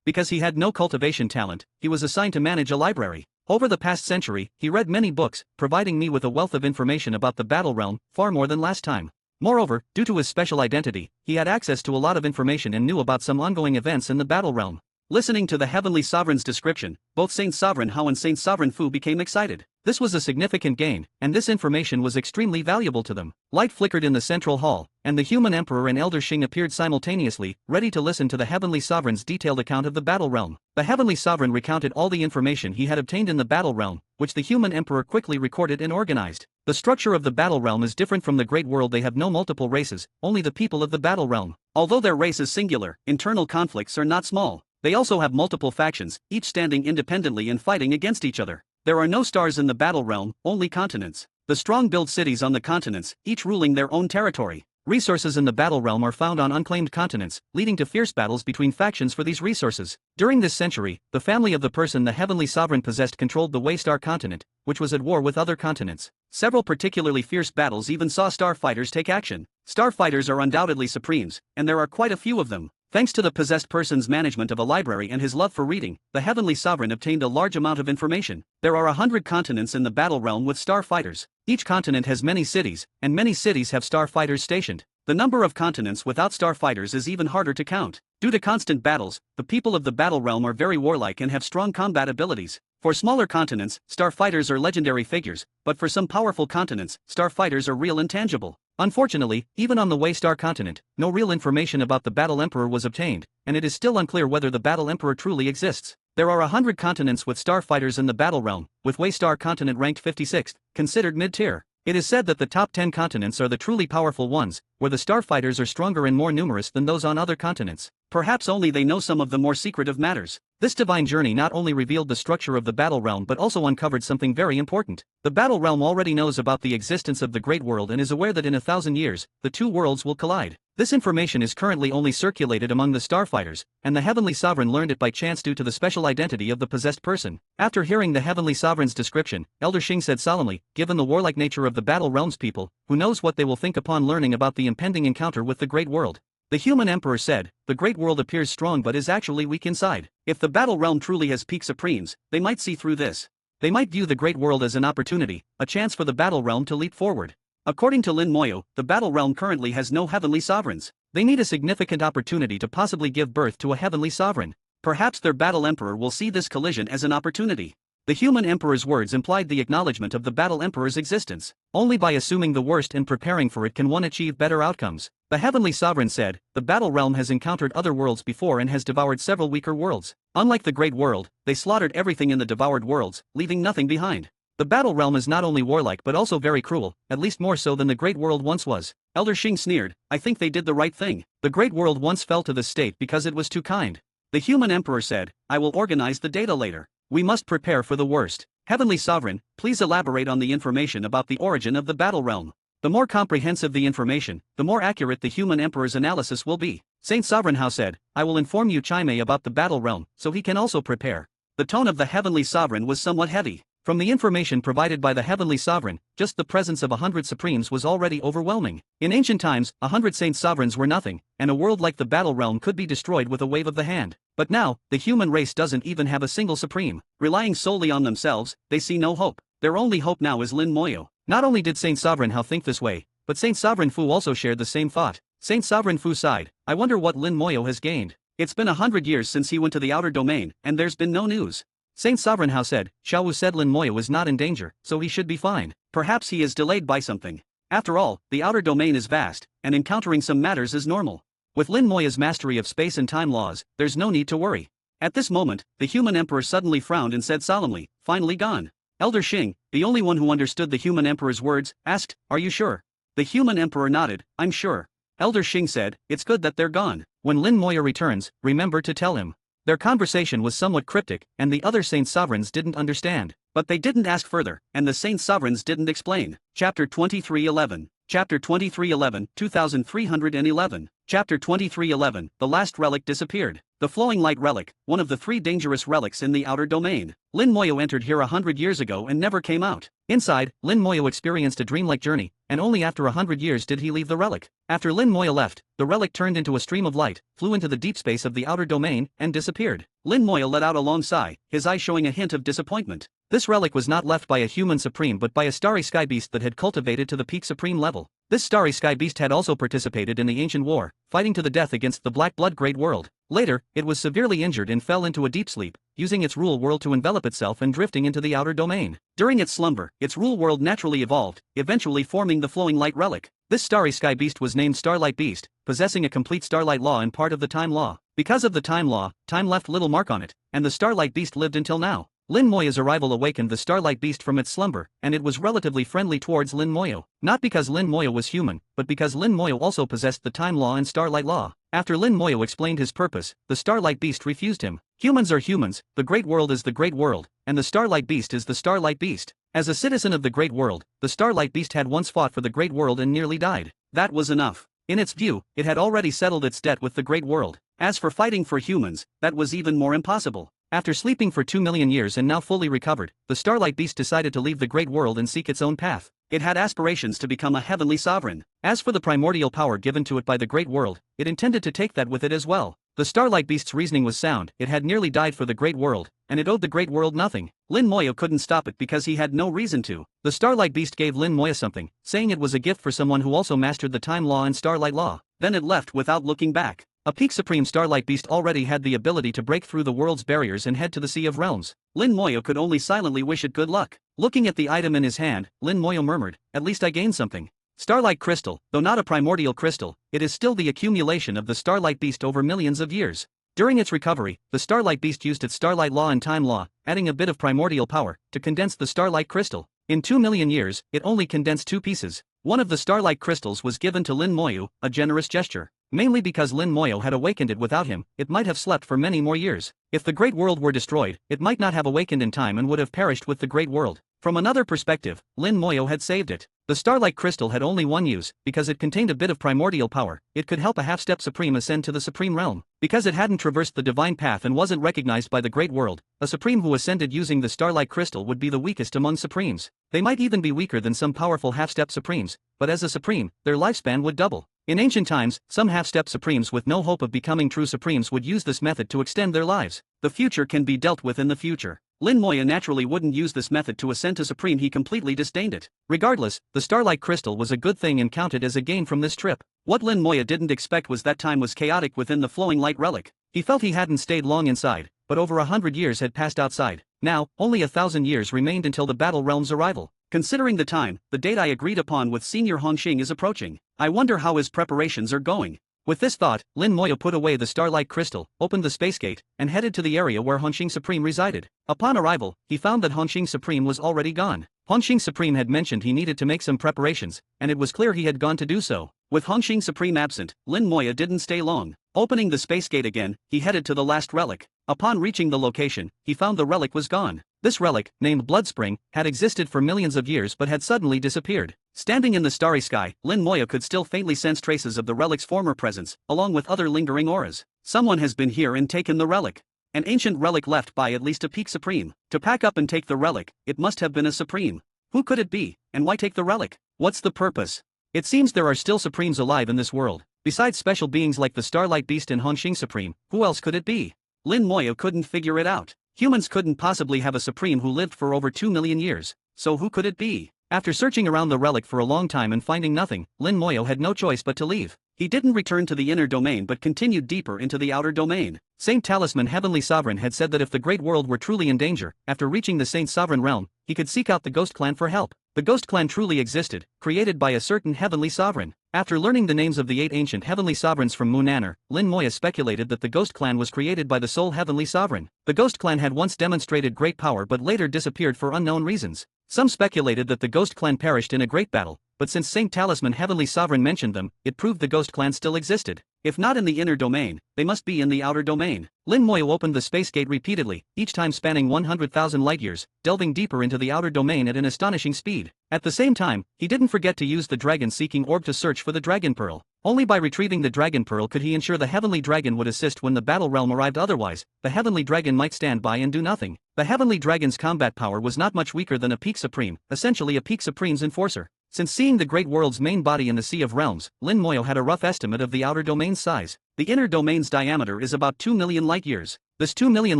Because he had no cultivation talent, he was assigned to manage a library. Over the past century, he read many books, providing me with a wealth of information about the battle realm, far more than last time. Moreover, due to his special identity, he had access to a lot of information and knew about some ongoing events in the battle realm. Listening to the heavenly sovereign's description, both Saint Sovereign Hao and Saint Sovereign Fu became excited. This was a significant gain, and this information was extremely valuable to them. Light flickered in the central hall, and the human emperor and Elder Xing appeared simultaneously, ready to listen to the heavenly sovereign's detailed account of the battle realm. The heavenly sovereign recounted all the information he had obtained in the battle realm, which the human emperor quickly recorded and organized. The structure of the battle realm is different from the great world. They have no multiple races, only the people of the battle realm. Although their race is singular, internal conflicts are not small. They also have multiple factions, each standing independently and fighting against each other. There are no stars in the battle realm, only continents. The strong build cities on the continents, each ruling their own territory. Resources in the battle realm are found on unclaimed continents, leading to fierce battles between factions for these resources. During this century, the family of the person the Heavenly Sovereign possessed controlled the Waystar continent, which was at war with other continents. Several particularly fierce battles even saw starfighters take action. Starfighters are undoubtedly supremes, and there are quite a few of them. Thanks to the possessed person's management of a library and his love for reading, the Heavenly Sovereign obtained a large amount of information. There are 100 continents in the battle realm with starfighters. Each continent has many cities, and many cities have starfighters stationed. The number of continents without starfighters is even harder to count. Due to constant battles, the people of the battle realm are very warlike and have strong combat abilities. For smaller continents, starfighters are legendary figures, but for some powerful continents, starfighters are real and tangible. Unfortunately, even on the Waystar continent, no real information about the Battle Emperor was obtained, and it is still unclear whether the Battle Emperor truly exists. There are 100 continents with starfighters in the battle realm, with Waystar continent ranked 56th, considered mid-tier. It is said that the top 10 continents are the truly powerful ones, where the starfighters are stronger and more numerous than those on other continents. Perhaps only they know some of the more secretive matters. This divine journey not only revealed the structure of the battle realm but also uncovered something very important. The battle realm already knows about the existence of the Great World and is aware that in 1,000 years, the two worlds will collide. This information is currently only circulated among the starfighters, and the Heavenly Sovereign learned it by chance due to the special identity of the possessed person. After hearing the Heavenly Sovereign's description, Elder Xing said solemnly, given the warlike nature of the battle realm's people, who knows what they will think upon learning about the impending encounter with the Great World. The human emperor said, the Great World appears strong but is actually weak inside. If the battle realm truly has peak supremes, they might see through this. They might view the Great World as an opportunity, a chance for the battle realm to leap forward. According to Lin Moyo, the battle realm currently has no heavenly sovereigns. They need a significant opportunity to possibly give birth to a heavenly sovereign. Perhaps their battle emperor will see this collision as an opportunity. The human emperor's words implied the acknowledgement of the battle emperor's existence. Only by assuming the worst and preparing for it can one achieve better outcomes. The heavenly sovereign said, the battle realm has encountered other worlds before and has devoured several weaker worlds. Unlike the Great World, they slaughtered everything in the devoured worlds, leaving nothing behind. The battle realm is not only warlike but also very cruel, at least more so than the Great World once was. Elder Xing sneered, I think they did the right thing. The Great World once fell to this state because it was too kind. The human emperor said, I will organize the data later. We must prepare for the worst. Heavenly Sovereign, please elaborate on the information about the origin of the battle realm. The more comprehensive the information, the more accurate the human emperor's analysis will be. Saint Sovereign Hao said, I will inform you Chime about the battle realm, so he can also prepare. The tone of the Heavenly Sovereign was somewhat heavy. From the information provided by the Heavenly Sovereign, just the presence of 100 Supremes was already overwhelming. In ancient times, 100 Saint Sovereigns were nothing, and a world like the battle realm could be destroyed with a wave of the hand. But now, the human race doesn't even have a single Supreme. Relying solely on themselves, they see no hope. Their only hope now is Lin Moyo. Not only did Saint Sovereign Hao think this way, but Saint Sovereign Fu also shared the same thought. Saint Sovereign Fu sighed, I wonder what Lin Moyo has gained. It's been 100 years since he went to the outer domain, and there's been no news. Saint Sovereign Hao said, Xiao Wu said Lin Moyo is not in danger, so he should be fine. Perhaps he is delayed by something. After all, the outer domain is vast, and encountering some matters is normal. With Lin Moya's mastery of space and time laws, there's no need to worry. At this moment, the human emperor suddenly frowned and said solemnly, finally gone. Elder Xing, the only one who understood the human emperor's words, asked, are you sure? The human emperor nodded, I'm sure. Elder Xing said, it's good that they're gone. When Lin Moya returns, remember to tell him. Their conversation was somewhat cryptic, and the other Saint Sovereigns didn't understand. But they didn't ask further, and the Saint Sovereigns didn't explain. Chapter 2311. Chapter 2311, 2311. Chapter 2311, the last relic disappeared. The Flowing Light Relic, one of the 3 dangerous relics in the outer domain. Lin Moyo entered here 100 years ago and never came out. Inside, Lin Moyo experienced a dreamlike journey, and only after 100 years did he leave the relic. After Lin Moyo left, the relic turned into a stream of light, flew into the deep space of the outer domain, and disappeared. Lin Moyo let out a long sigh, his eyes showing a hint of disappointment. This relic was not left by a human supreme but by a starry sky beast that had cultivated to the peak supreme level. This starry sky beast had also participated in the ancient war, fighting to the death against the Black Blood Great World. Later, it was severely injured and fell into a deep sleep, using its rule world to envelop itself and drifting into the outer domain. During its slumber, its rule world naturally evolved, eventually forming the Flowing Light Relic. This starry sky beast was named Starlight Beast, possessing a complete starlight law and part of the time law. Because of the time law, time left little mark on it, and the Starlight Beast lived until now. Lin Moyo's arrival awakened the Starlight Beast from its slumber, and it was relatively friendly towards Lin Moyo. Not because Lin Moyo was human, but because Lin Moyo also possessed the time law and starlight law. After Lin Moyo explained his purpose, the Starlight Beast refused him. Humans are humans, the Great World is the Great World, and the Starlight Beast is the Starlight Beast. As a citizen of the Great World, the Starlight Beast had once fought for the Great World and nearly died. That was enough. In its view, it had already settled its debt with the Great World. As for fighting for humans, that was even more impossible. After sleeping for 2 million years and now fully recovered, the Starlight Beast decided to leave the Great World and seek its own path. It had aspirations to become a heavenly sovereign. As for the primordial power given to it by the Great World, it intended to take that with it as well. The Starlight Beast's reasoning was sound. It had nearly died for the Great World, and it owed the Great World nothing. Lin Moya couldn't stop it because he had no reason to. The Starlight Beast gave Lin Moya something, saying it was a gift for someone who also mastered the Time Law and Starlight Law. Then it left without looking back. A peak supreme Starlight Beast already had the ability to break through the world's barriers and head to the Sea of Realms. Lin Moya could only silently wish it good luck. Looking at the item in his hand, Lin Moya murmured, "At least I gained something." Starlight Crystal, though not a primordial crystal, it is still the accumulation of the Starlight Beast over millions of years. During its recovery, the Starlight Beast used its Starlight Law and Time Law, adding a bit of primordial power, to condense the Starlight Crystal. In 2 million years, it only condensed 2 pieces. One of the Starlight Crystals was given to Lin Moya, a generous gesture. Mainly because Lin Moya had awakened it without him, it might have slept for many more years. If the Great World were destroyed, it might not have awakened in time and would have perished with the Great World. From another perspective, Lin Moya had saved it. The Starlight Crystal had only one use, because it contained a bit of primordial power. It could help a half-step Supreme ascend to the Supreme Realm. Because it hadn't traversed the divine path and wasn't recognized by the Great World, a Supreme who ascended using the Starlight Crystal would be the weakest among Supremes. They might even be weaker than some powerful half-step Supremes, but as a Supreme, their lifespan would double. In ancient times, some half-step Supremes with no hope of becoming true Supremes would use this method to extend their lives. The future can be dealt with in the future. Lin Moya naturally wouldn't use this method to ascend to Supreme. He completely disdained it. Regardless, the Starlight Crystal was a good thing and counted as a gain from this trip. What Lin Moya didn't expect was that time was chaotic within the flowing light relic. He felt he hadn't stayed long inside, but over 100 years had passed outside. Now, only 1,000 years remained until the Battle Realm's arrival. Considering the time, the date I agreed upon with Senior Hongxing is approaching. I wonder how his preparations are going. With this thought, Lin Moya put away the Starlight Crystal, opened the space gate, and headed to the area where Hongxing Supreme resided. Upon arrival, he found that Hongxing Supreme was already gone. Hongxing Supreme had mentioned he needed to make some preparations, and it was clear he had gone to do so. With Hongxing Supreme absent, Lin Moya didn't stay long. Opening the space gate again, he headed to the last relic. Upon reaching the location, he found the relic was gone. This relic, named Bloodspring, had existed for millions of years but had suddenly disappeared. Standing in the starry sky, Lin Moya could still faintly sense traces of the relic's former presence, along with other lingering auras. Someone has been here and taken the relic. An ancient relic left by at least a peak Supreme. To pack up and take the relic, it must have been a Supreme. Who could it be, and why take the relic? What's the purpose? It seems there are still Supremes alive in this world. Besides special beings like the Starlight Beast and Hongxing Supreme, who else could it be? Lin Moya couldn't figure it out. Humans couldn't possibly have a Supreme who lived for over 2 million years, so who could it be? After searching around the relic for a long time and finding nothing, Lin Moya had no choice but to leave. He didn't return to the inner domain but continued deeper into the outer domain. Saint Talisman Heavenly Sovereign had said that if the Great World were truly in danger, after reaching the Saint Sovereign Realm, he could seek out the Ghost Clan for help. The Ghost Clan truly existed, created by a certain Heavenly Sovereign. After learning the names of the 8 ancient Heavenly Sovereigns from Moonanner, Lin Moya speculated that the Ghost Clan was created by the sole Heavenly Sovereign. The Ghost Clan had once demonstrated great power but later disappeared for unknown reasons. Some speculated that the Ghost Clan perished in a great battle, but since Saint Talisman Heavenly Sovereign mentioned them, it proved the Ghost Clan still existed. If not in the inner domain, they must be in the outer domain. Lin Moya opened the space gate repeatedly, each time spanning 100,000 light-years, delving deeper into the outer domain at an astonishing speed. At the same time, he didn't forget to use the dragon-seeking orb to search for the Dragon Pearl. Only by retrieving the Dragon Pearl could he ensure the Heavenly Dragon would assist when the Battle Realm arrived. Otherwise, the Heavenly Dragon might stand by and do nothing. The Heavenly Dragon's combat power was not much weaker than a Peak Supreme, essentially a Peak Supreme's enforcer. Since seeing the Great World's main body in the Sea of Realms, Lin Moya had a rough estimate of the outer domain's size. The inner domain's diameter is about 2 million light-years. This 2 million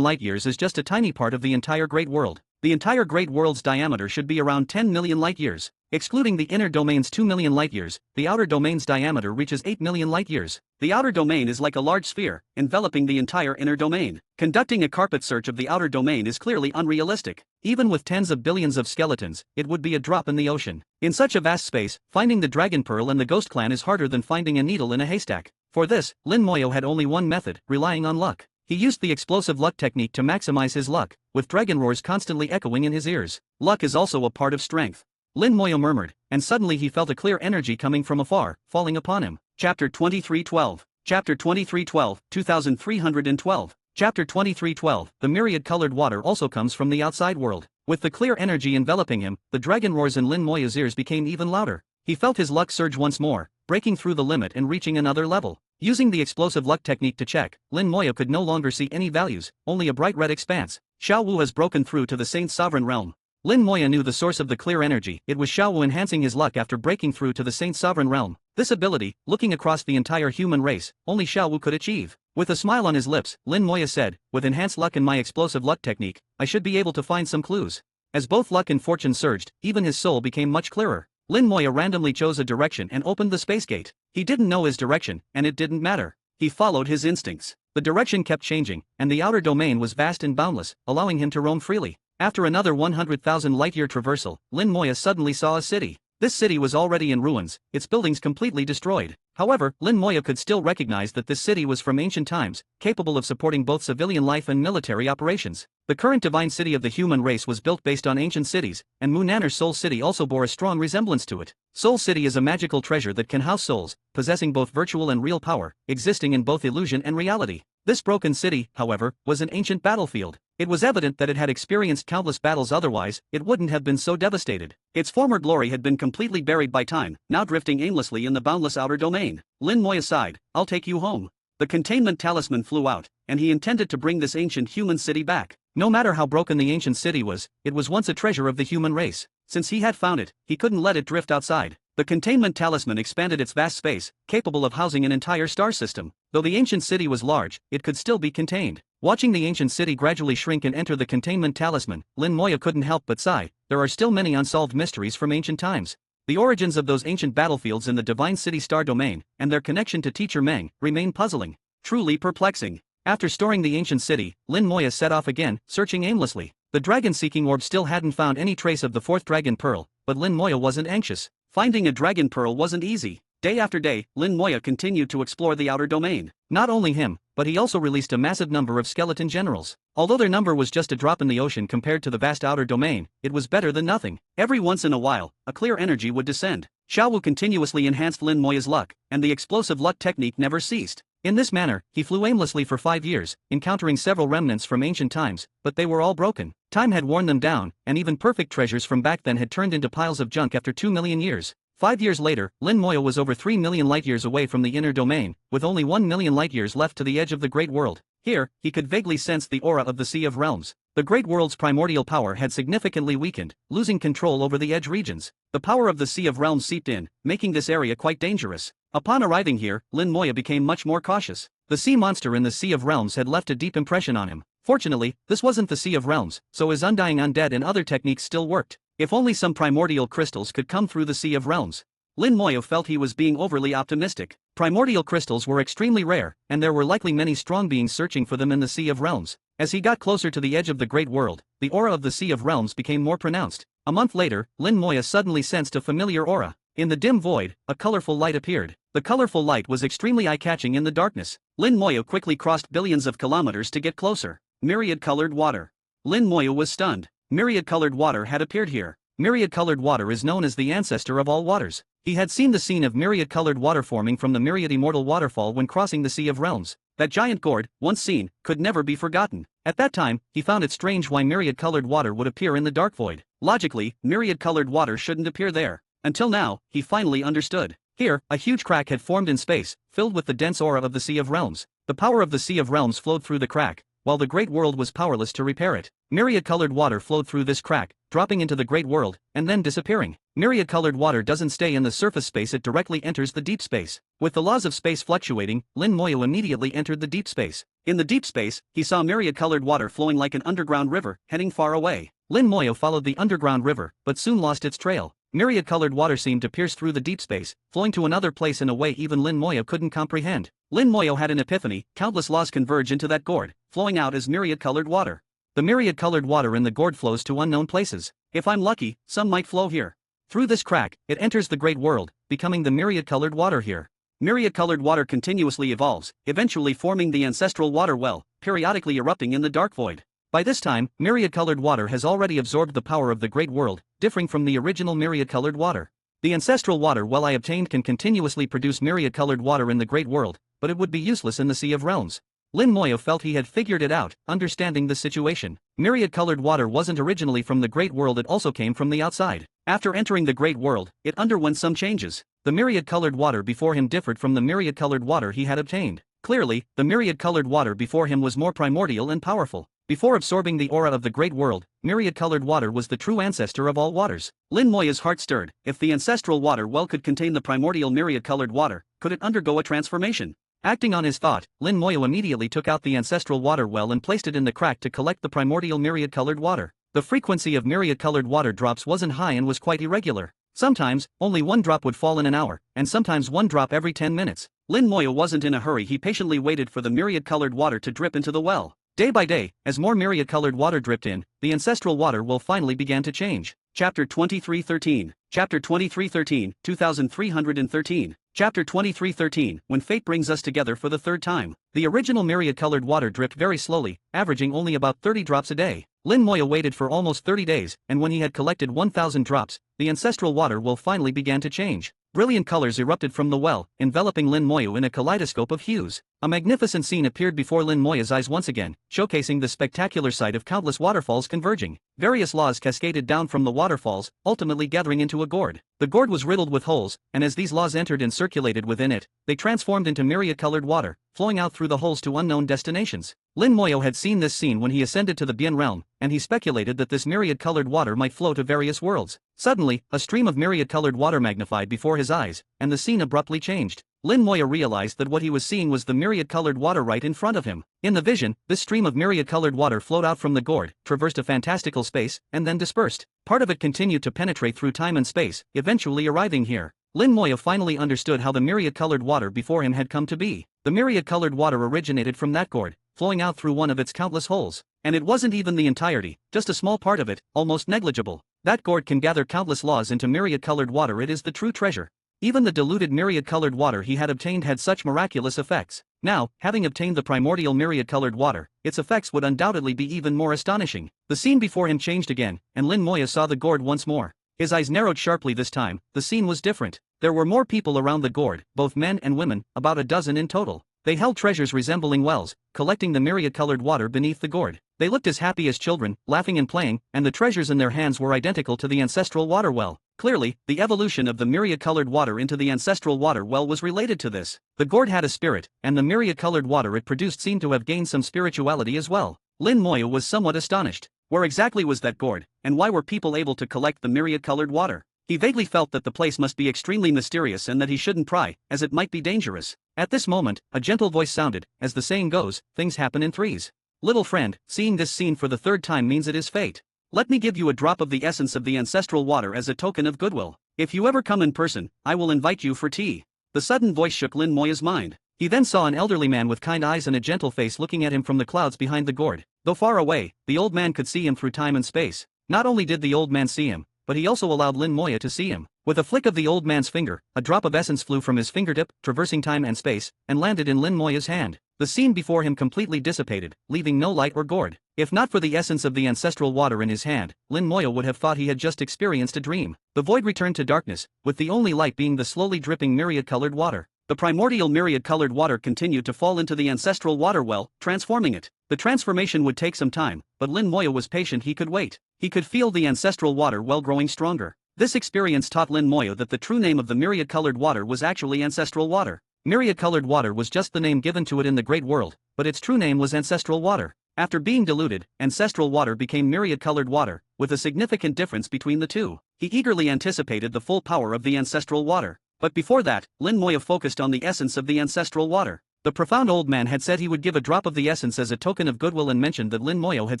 light-years is just a tiny part of the entire Great World. The entire Great World's diameter should be around 10 million light-years. Excluding the inner domain's 2 million light-years, the outer domain's diameter reaches 8 million light-years. The outer domain is like a large sphere, enveloping the entire inner domain. Conducting a carpet search of the outer domain is clearly unrealistic. Even with tens of billions of skeletons, it would be a drop in the ocean. In such a vast space, finding the Dragon Pearl and the Ghost Clan is harder than finding a needle in a haystack. For this, Lin Moya had only one method, relying on luck. He used the explosive luck technique to maximize his luck, with dragon roars constantly echoing in his ears. Luck is also a part of strength. Lin Moya murmured, and suddenly he felt a clear energy coming from afar, falling upon him. Chapter 2312. Chapter 2312, 2312. Chapter 2312. The myriad-colored water also comes from the outside world. With the clear energy enveloping him, the dragon roars in Lin Moya's ears became even louder. He felt his luck surge once more, breaking through the limit and reaching another level. Using the explosive luck technique to check, Lin Moya could no longer see any values, only a bright red expanse. Xiao Wu has broken through to the Saint's sovereign realm. Lin Moya knew the source of the clear energy. It was Xiao Wu enhancing his luck after breaking through to the Saint's sovereign realm. This ability, looking across the entire human race, only Xiao Wu could achieve. With a smile on his lips, Lin Moya said, "With enhanced luck and my explosive luck technique, I should be able to find some clues." As both luck and fortune surged, even his soul became much clearer. Lin Moya randomly chose a direction and opened the space gate. He didn't know his direction, and it didn't matter. He followed his instincts. The direction kept changing, and the outer domain was vast and boundless, allowing him to roam freely. After another 100,000 light-year traversal, Lin Moya suddenly saw a city. This city was already in ruins, its buildings completely destroyed. However, Lin Moya could still recognize that this city was from ancient times, capable of supporting both civilian life and military operations. The current divine city of the human race was built based on ancient cities, and Munanar's Soul City also bore a strong resemblance to it. Soul City is a magical treasure that can house souls, possessing both virtual and real power, existing in both illusion and reality. This broken city, however, was an ancient battlefield. It was evident that it had experienced countless battles, otherwise, it wouldn't have been so devastated. Its former glory had been completely buried by time, now drifting aimlessly in the boundless outer domain. Lin Moya sighed, "I'll take you home." The containment talisman flew out, and he intended to bring this ancient human city back. No matter how broken the ancient city was, it was once a treasure of the human race. Since he had found it, he couldn't let it drift outside. The containment talisman expanded its vast space, capable of housing an entire star system. Though the ancient city was large, it could still be contained. Watching the ancient city gradually shrink and enter the containment talisman, Lin Moya couldn't help but sigh. There are still many unsolved mysteries from ancient times. The origins of those ancient battlefields in the Divine City Star Domain, and their connection to Teacher Meng, remain puzzling. Truly perplexing. After storing the ancient city, Lin Moya set off again, searching aimlessly. The dragon-seeking orb still hadn't found any trace of the fourth dragon pearl, but Lin Moya wasn't anxious. Finding a dragon pearl wasn't easy. Day after day, Lin Moya continued to explore the outer domain. Not only him, but he also released a massive number of skeleton generals. Although their number was just a drop in the ocean compared to the vast outer domain, it was better than nothing. Every once in a while, a clear energy would descend. Xiao Wu continuously enhanced Lin Moya's luck, and the explosive luck technique never ceased. In this manner, he flew aimlessly for 5 years, encountering several remnants from ancient times, but they were all broken. Time had worn them down, and even perfect treasures from back then had turned into piles of junk after 2 million years. 5 years later, Lin Moya was over 3 million light-years away from the inner domain, with only 1 million light-years left to the edge of the Great World. Here, he could vaguely sense the aura of the Sea of Realms. The Great World's primordial power had significantly weakened, losing control over the edge regions. The power of the Sea of Realms seeped in, making this area quite dangerous. Upon arriving here, Lin Moya became much more cautious. The sea monster in the Sea of Realms had left a deep impression on him. Fortunately, this wasn't the Sea of Realms, so his undying undead and other techniques still worked. If only some primordial crystals could come through the Sea of Realms. Lin Moya felt he was being overly optimistic. Primordial crystals were extremely rare, and there were likely many strong beings searching for them in the Sea of Realms. As he got closer to the edge of the Great World, the aura of the Sea of Realms became more pronounced. A month later, Lin Moya suddenly sensed a familiar aura. In the dim void, a colorful light appeared. The colorful light was extremely eye-catching in the darkness. Lin Moya quickly crossed billions of kilometers to get closer. Myriad-colored water. Lin Moya was stunned. Myriad-colored water had appeared here. Myriad-colored water is known as the ancestor of all waters. He had seen the scene of myriad-colored water forming from the myriad immortal waterfall when crossing the Sea of Realms. That giant gourd, once seen, could never be forgotten. At that time, he found it strange why myriad-colored water would appear in the dark void. Logically, myriad-colored water shouldn't appear there. Until now, he finally understood. Here, a huge crack had formed in space, filled with the dense aura of the Sea of Realms. The power of the Sea of Realms flowed through the crack, while the Great World was powerless to repair it. Myriad-colored water flowed through this crack, dropping into the Great World, and then disappearing. Myriad-colored water doesn't stay in the surface space, it directly enters the deep space. With the laws of space fluctuating, Lin Moya immediately entered the deep space. In the deep space, he saw myriad-colored water flowing like an underground river, heading far away. Lin Moya followed the underground river, but soon lost its trail. Myriad-colored water seemed to pierce through the deep space, flowing to another place in a way even Lin Moya couldn't comprehend. Lin Moya had an epiphany. Countless laws converge into that gourd, flowing out as myriad-colored water. The myriad-colored water in the gourd flows to unknown places. If I'm lucky, some might flow here. Through this crack, it enters the Great World, becoming the myriad-colored water here. Myriad-colored water continuously evolves, eventually forming the ancestral water well, periodically erupting in the dark void. By this time, myriad-colored water has already absorbed the power of the Great World, differing from the original myriad-colored water. The ancestral water well I obtained can continuously produce myriad-colored water in the Great World, but it would be useless in the Sea of Realms. Lin Moya felt he had figured it out, understanding the situation. Myriad-colored water wasn't originally from the Great World, it also came from the outside. After entering the great world, it underwent some changes. The myriad-colored water before him differed from the myriad-colored water he had obtained. Clearly, the myriad-colored water before him was more primordial and powerful. Before absorbing the aura of the great world, myriad-colored water was the true ancestor of all waters. Lin Moya's heart stirred. If the ancestral water well could contain the primordial myriad-colored water, could it undergo a transformation? Acting on his thought, Lin Moya immediately took out the ancestral water well and placed it in the crack to collect the primordial myriad-colored water. The frequency of myriad-colored water drops wasn't high and was quite irregular. Sometimes, only one drop would fall in an hour, and sometimes one drop every 10 minutes. Lin Moya wasn't in a hurry. He patiently waited for the myriad-colored water to drip into the well. Day by day, as more myriad-colored water dripped in, the ancestral water well finally began to change. Chapter 2313. Chapter 2313, 2313. Chapter 2313, When Fate Brings Us Together for the Third Time. The original myriad-colored water dripped very slowly, averaging only about 30 drops a day. Lin Moya waited for almost 30 days, and when he had collected 1,000 drops, the ancestral water well finally began to change. Brilliant colors erupted from the well, enveloping Lin Moya in a kaleidoscope of hues. A magnificent scene appeared before Lin Moya's eyes once again, showcasing the spectacular sight of countless waterfalls converging. Various laws cascaded down from the waterfalls, ultimately gathering into a gourd. The gourd was riddled with holes, and as these laws entered and circulated within it, they transformed into myriad-colored water, flowing out through the holes to unknown destinations. Lin Moya had seen this scene when he ascended to the Bien realm, and he speculated that this myriad-colored water might flow to various worlds. Suddenly, a stream of myriad-colored water magnified before his eyes, and the scene abruptly changed. Lin Moya realized that what he was seeing was the myriad-colored water right in front of him. In the vision, this stream of myriad-colored water flowed out from the gourd, traversed a fantastical space, and then dispersed. Part of it continued to penetrate through time and space, eventually arriving here. Lin Moya finally understood how the myriad-colored water before him had come to be. The myriad-colored water originated from that gourd, flowing out through one of its countless holes. And it wasn't even the entirety, just a small part of it, almost negligible. That gourd can gather countless laws into myriad-colored water. It is the true treasure. Even the diluted myriad-colored water he had obtained had such miraculous effects. Now, having obtained the primordial myriad-colored water, its effects would undoubtedly be even more astonishing. The scene before him changed again, and Lin Moya saw the gourd once more. His eyes narrowed sharply this time. The scene was different. There were more people around the gourd, both men and women, about a dozen in total. They held treasures resembling wells, collecting the myriad-colored water beneath the gourd. They looked as happy as children, laughing and playing, and the treasures in their hands were identical to the ancestral water well. Clearly, the evolution of the myriad-colored water into the ancestral water well was related to this. The gourd had a spirit, and the myriad-colored water it produced seemed to have gained some spirituality as well. Lin Moya was somewhat astonished. Where exactly was that gourd, and why were people able to collect the myriad-colored water? He vaguely felt that the place must be extremely mysterious and that he shouldn't pry, as it might be dangerous. At this moment, a gentle voice sounded. As the saying goes, things happen in threes. Little friend, seeing this scene for the third time means it is fate. Let me give you a drop of the essence of the ancestral water as a token of goodwill. If you ever come in person, I will invite you for tea. The sudden voice shook Lin Moya's mind. He then saw an elderly man with kind eyes and a gentle face looking at him from the clouds behind the gourd. Though far away, the old man could see him through time and space. Not only did the old man see him, but he also allowed Lin Moya to see him. With a flick of the old man's finger, a drop of essence flew from his fingertip, traversing time and space, and landed in Lin Moya's hand. The scene before him completely dissipated, leaving no light or gourd. If not for the essence of the ancestral water in his hand, Lin Moya would have thought he had just experienced a dream. The void returned to darkness, with the only light being the slowly dripping myriad-colored water. The primordial myriad-colored water continued to fall into the ancestral water well, transforming it. The transformation would take some time, but Lin Moya was patient. He could wait. He could feel the ancestral water well growing stronger. This experience taught Lin Moya that the true name of the myriad-colored water was actually ancestral water. Myriad-colored water was just the name given to it in the great world, but its true name was ancestral water. After being diluted, ancestral water became myriad-colored water, with a significant difference between the two. He eagerly anticipated the full power of the ancestral water. But before that, Lin Moya focused on the essence of the ancestral water. The profound old man had said he would give a drop of the essence as a token of goodwill and mentioned that Lin Moya had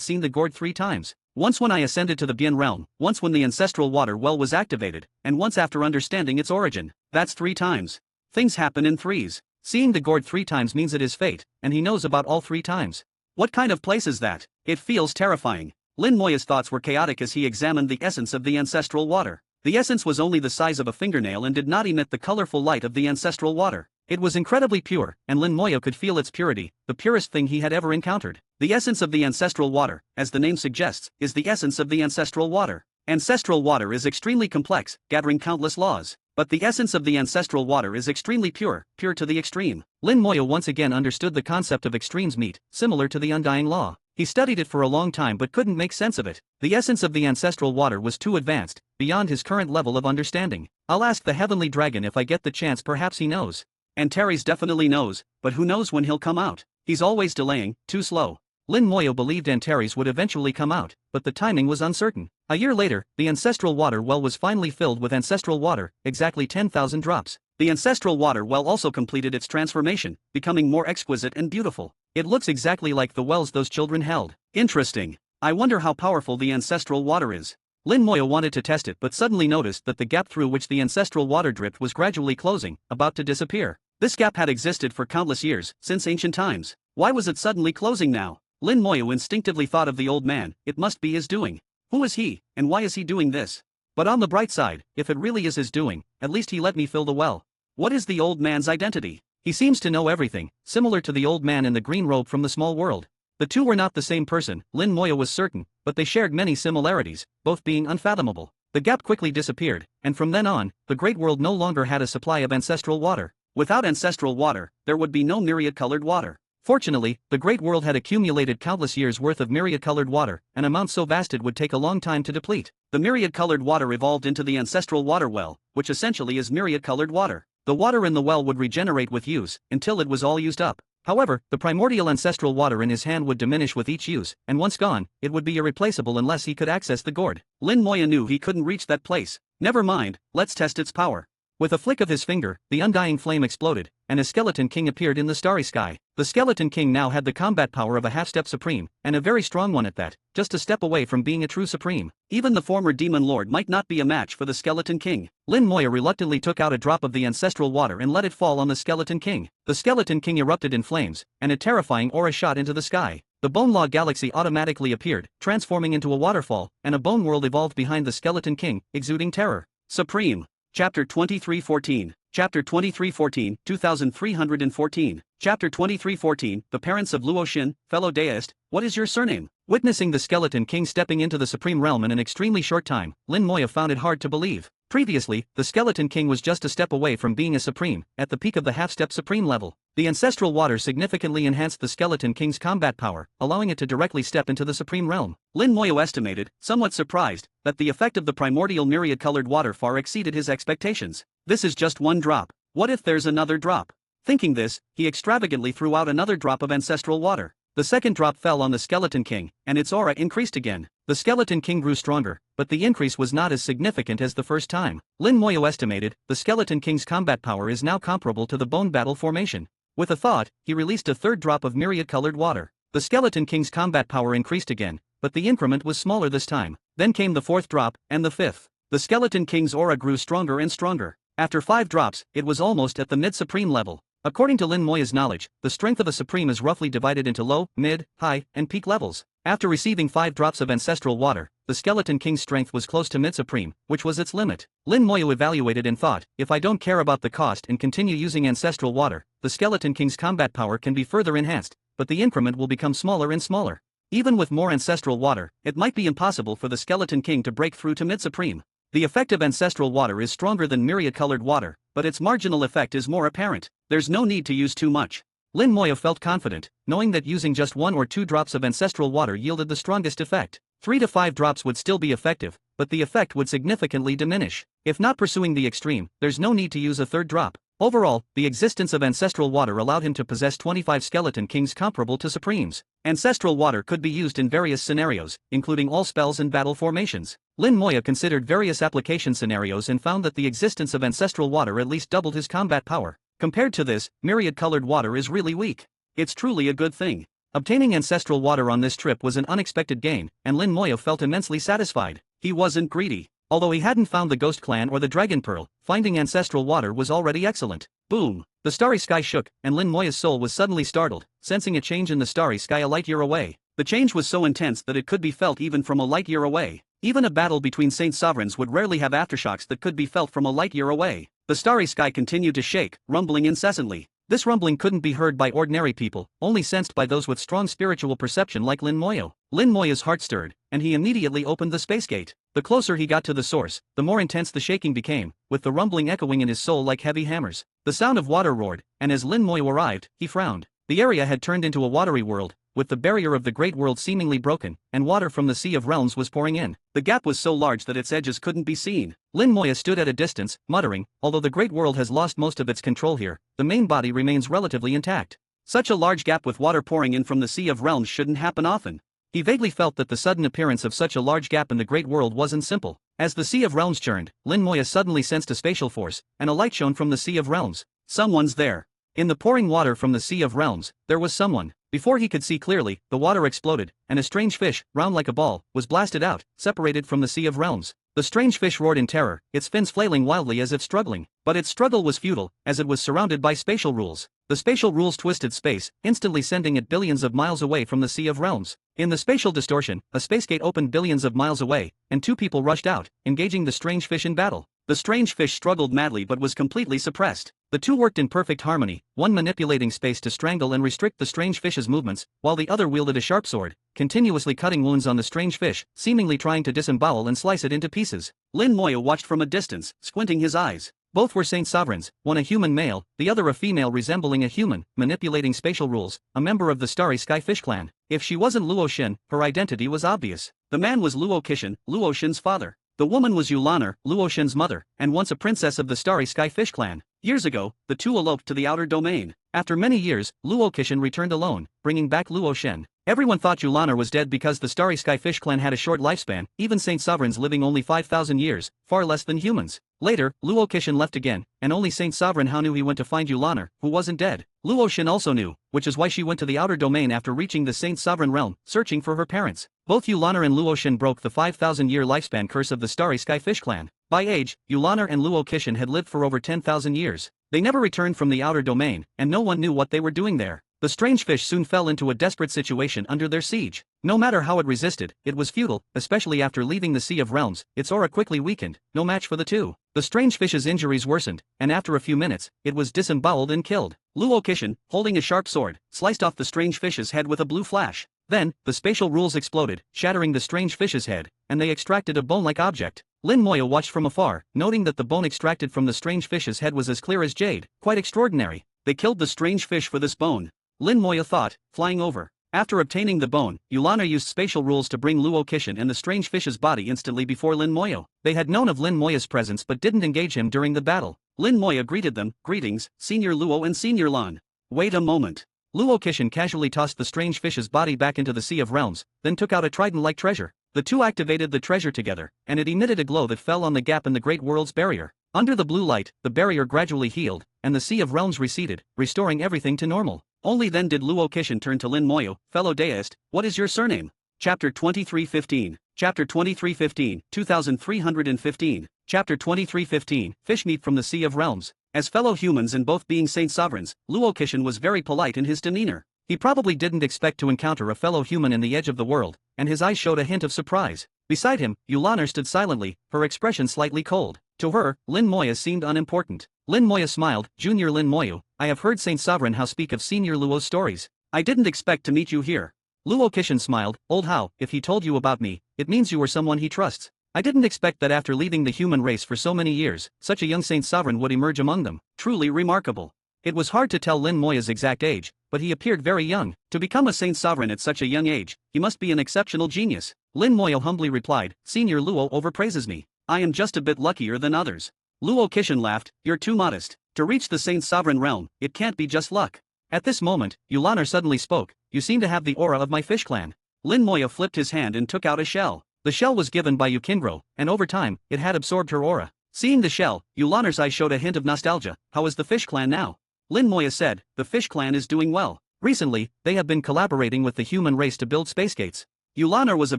seen the gourd 3 times. Once when I ascended to the Bien realm, once when the ancestral water well was activated, and once after understanding its origin. That's 3 times. Things happen in threes. Seeing the gourd 3 times means it is fate, and he knows about all 3 times. What kind of place is that? It feels terrifying. Lin Moya's thoughts were chaotic as he examined the essence of the ancestral water. The essence was only the size of a fingernail and did not emit the colorful light of the ancestral water. It was incredibly pure, and Lin Moya could feel its purity, the purest thing he had ever encountered. The essence of the ancestral water, as the name suggests, is the essence of the ancestral water. Ancestral water is extremely complex, gathering countless laws. But the essence of the ancestral water is extremely pure, pure to the extreme. Lin Moya once again understood the concept of extremes meet, similar to the undying law. He studied it for a long time but couldn't make sense of it. The essence of the ancestral water was too advanced, beyond his current level of understanding. I'll ask the Heavenly Dragon if I get the chance, perhaps he knows. Antares definitely knows, but who knows when he'll come out. He's always delaying, too slow. Lin Moyo believed Antares would eventually come out, but the timing was uncertain. A year later, the ancestral water well was finally filled with ancestral water, exactly 10,000 drops. The ancestral water well also completed its transformation, becoming more exquisite and beautiful. It looks exactly like the wells those children held. Interesting. I wonder how powerful the ancestral water is. Lin Moyo wanted to test it but suddenly noticed that the gap through which the ancestral water dripped was gradually closing, about to disappear. This gap had existed for countless years, since ancient times. Why was it suddenly closing now? Lin Moyo instinctively thought of the old man. It must be his doing. Who is he, and why is he doing this? But on the bright side, if it really is his doing, at least he let me fill the well. What is the old man's identity? He seems to know everything, similar to the old man in the green robe from the small world. The two were not the same person, Lin Moyo was certain, but they shared many similarities, both being unfathomable. The gap quickly disappeared, and from then on, the great world no longer had a supply of ancestral water. Without ancestral water, there would be no myriad-colored water. Fortunately, the great world had accumulated countless years' worth of myriad-colored water, an amount so vast it would take a long time to deplete. The myriad-colored water evolved into the ancestral water well, which essentially is myriad-colored water. The water in the well would regenerate with use, until it was all used up. However, the primordial ancestral water in his hand would diminish with each use, and once gone, it would be irreplaceable unless he could access the gourd. Lin Moyo knew he couldn't reach that place. Never mind, let's test its power. With a flick of his finger, the undying flame exploded, and a skeleton king appeared in the starry sky. The skeleton king now had the combat power of a half-step supreme, and a very strong one at that, just a step away from being a true supreme. Even the former demon lord might not be a match for the skeleton king. Lin Moyo reluctantly took out a drop of the ancestral water and let it fall on the skeleton king. The skeleton king erupted in flames, and a terrifying aura shot into the sky. The Bone Law Galaxy automatically appeared, transforming into a waterfall, and a bone world evolved behind the skeleton king, exuding terror. Supreme. Chapter 2314. Chapter 2314, 2314. Chapter 2314, The Parents of Luo Xin, Fellow Deist, what is your surname? Witnessing the skeleton king stepping into the supreme realm in an extremely short time, Lin Moyo found it hard to believe. Previously, the skeleton king was just a step away from being a supreme, at the peak of the half-step supreme level. The ancestral water significantly enhanced the skeleton king's combat power, allowing it to directly step into the supreme realm. Lin Moyo estimated, somewhat surprised, that the effect of the primordial myriad-colored water far exceeded his expectations. This is just one drop. What if there's another drop? Thinking this, he extravagantly threw out another drop of ancestral water. The second drop fell on the skeleton king, and its aura increased again. The skeleton king grew stronger, but the increase was not as significant as the first time. Lin Moyo estimated, the skeleton king's combat power is now comparable to the bone battle formation. With a thought, he released a third drop of myriad-colored water. The skeleton king's combat power increased again, but the increment was smaller this time. Then came the fourth drop, and the fifth. The skeleton king's aura grew stronger and stronger. After 5 drops, it was almost at the mid-supreme level. According to Lin Moyo's knowledge, the strength of a supreme is roughly divided into low, mid, high, and peak levels. After receiving 5 drops of ancestral water, the skeleton king's strength was close to mid-supreme, which was its limit. Lin Moyo evaluated and thought, if I don't care about the cost and continue using ancestral water, the skeleton king's combat power can be further enhanced, but the increment will become smaller and smaller. Even with more ancestral water, it might be impossible for the skeleton king to break through to mid-supreme. The effect of ancestral water is stronger than myriad-colored water, but its marginal effect is more apparent. There's no need to use too much. Lin Moyo felt confident, knowing that using just 1 or 2 drops of ancestral water yielded the strongest effect. 3 to 5 drops would still be effective, but the effect would significantly diminish. If not pursuing the extreme, there's no need to use a third drop. Overall, the existence of ancestral water allowed him to possess 25 skeleton kings comparable to supremes. Ancestral water could be used in various scenarios, including all spells and battle formations. Lin Moyo considered various application scenarios and found that the existence of ancestral water at least doubled his combat power. Compared to this, myriad-colored water is really weak. It's truly a good thing. Obtaining ancestral water on this trip was an unexpected gain, and Lin Moyo felt immensely satisfied. He wasn't greedy. Although he hadn't found the Ghost Clan or the Dragon Pearl, finding ancestral water was already excellent. Boom! The starry sky shook, and Lin Moyo's soul was suddenly startled, sensing a change in the starry sky a light year away. The change was so intense that it could be felt even from a light year away. Even a battle between Saint Sovereigns would rarely have aftershocks that could be felt from a light year away. The starry sky continued to shake, rumbling incessantly. This rumbling couldn't be heard by ordinary people, only sensed by those with strong spiritual perception like Lin Moyo. Lin Moyo's heart stirred, and he immediately opened the space gate. The closer he got to the source, the more intense the shaking became, with the rumbling echoing in his soul like heavy hammers. The sound of water roared, and as Lin Moyo arrived, he frowned. The area had turned into a watery world, with the barrier of the Great World seemingly broken, and water from the Sea of Realms was pouring in. The gap was so large that its edges couldn't be seen. Lin Moya stood at a distance, muttering, although the Great World has lost most of its control here, the main body remains relatively intact. Such a large gap with water pouring in from the Sea of Realms shouldn't happen often. He vaguely felt that the sudden appearance of such a large gap in the Great World wasn't simple. As the Sea of Realms churned, Lin Moya suddenly sensed a spatial force, and a light shone from the Sea of Realms. Someone's there. In the pouring water from the Sea of Realms, there was someone. Before he could see clearly, the water exploded, and a strange fish, round like a ball, was blasted out, separated from the Sea of Realms. The strange fish roared in terror, its fins flailing wildly as if struggling. But its struggle was futile, as it was surrounded by spatial rules. The spatial rules twisted space, instantly sending it billions of miles away from the Sea of Realms. In the spatial distortion, a space gate opened billions of miles away, and two people rushed out, engaging the strange fish in battle. The strange fish struggled madly but was completely suppressed. The two worked in perfect harmony, one manipulating space to strangle and restrict the strange fish's movements, while the other wielded a sharp sword, continuously cutting wounds on the strange fish, seemingly trying to disembowel and slice it into pieces. Lin Moya watched from a distance, squinting his eyes. Both were saint sovereigns, one a human male, the other a female resembling a human, manipulating spatial rules, a member of the Starry Sky Fish clan. If she wasn't Luo Xin, her identity was obvious. The man was Luo Qixin, Luo Xin's father. The woman was Yulaner, Luo Xin's mother, and once a princess of the Starry Sky Fish clan. Years ago, the two eloped to the outer domain. After many years, Luo Qixin returned alone, bringing back Luo Xin. Everyone thought Yulaner was dead because the Starry Sky Fish clan had a short lifespan, even saint sovereigns living only 5,000 years, far less than humans. Later, Luo Qixin left again, and only Saint Sovereign Hao knew he went to find Yulaner, who wasn't dead. Luo Xin also knew, which is why she went to the outer domain after reaching the Saint Sovereign realm, searching for her parents. Both Yulaner and Luo Xin broke the 5,000-year lifespan curse of the Starry Sky Fish clan. By age, Yulaner and Luo Qixin had lived for over 10,000 years. They never returned from the outer domain, and no one knew what they were doing there. The strange fish soon fell into a desperate situation under their siege. No matter how it resisted, it was futile, especially after leaving the Sea of Realms. Its aura quickly weakened, no match for the two. The strange fish's injuries worsened, and after a few minutes, it was disemboweled and killed. Luo Qixin, holding a sharp sword, sliced off the strange fish's head with a blue flash. Then, the spatial rules exploded, shattering the strange fish's head, and they extracted a bone-like object. Lin Moya watched from afar, noting that the bone extracted from the strange fish's head was as clear as jade. Quite extraordinary. They killed the strange fish for this bone. Lin Moya thought, flying over. After obtaining the bone, Yulaner used spatial rules to bring Luo Qixin and the strange fish's body instantly before Lin Moya. They had known of Lin Moya's presence but didn't engage him during the battle. Lin Moya greeted them, "Greetings, Senior Luo and Senior Lan." "Wait a moment." Luo Qixin casually tossed the strange fish's body back into the Sea of Realms, then took out a trident-like treasure. The two activated the treasure together, and it emitted a glow that fell on the gap in the Great World's barrier. Under the blue light, the barrier gradually healed, and the Sea of Realms receded, restoring everything to normal. Only then did Luo Qixin turn to Lin Moya, "Fellow deist, what is your surname?" Chapter 2315. Chapter 2315, 2315. Chapter 2315, Fish Meat from the Sea of Realms. As fellow humans and both being saint sovereigns, Luo Qixin was very polite in his demeanor. He probably didn't expect to encounter a fellow human in the edge of the world, and his eyes showed a hint of surprise. Beside him, Yulaner stood silently, her expression slightly cold. To her, Lin Moya seemed unimportant. Lin Moya smiled, "Junior Lin Moya, I have heard Saint Sovereign Hao speak of Senior Luo's stories. I didn't expect to meet you here." Luo Qixin smiled, "Old Hao, if he told you about me, it means you were someone he trusts. I didn't expect that after leaving the human race for so many years, such a young Saint Sovereign would emerge among them. Truly remarkable." It was hard to tell Lin Moya's exact age, but he appeared very young. To become a Saint Sovereign at such a young age, he must be an exceptional genius. Lin Moya humbly replied, "Senior Luo overpraises me. I am just a bit luckier than others." Luo Qixin laughed, "You're too modest. To reach the Saint Sovereign realm, it can't be just luck." At this moment, Yulaner suddenly spoke, "You seem to have the aura of my fish clan." Lin Moya flipped his hand and took out a shell. The shell was given by Yukindro, and over time, it had absorbed her aura. Seeing the shell, Yulaner's eyes showed a hint of nostalgia. "How is the fish clan now?" Lin Moya said, "The fish clan is doing well. Recently, they have been collaborating with the human race to build space gates." Yulaner was a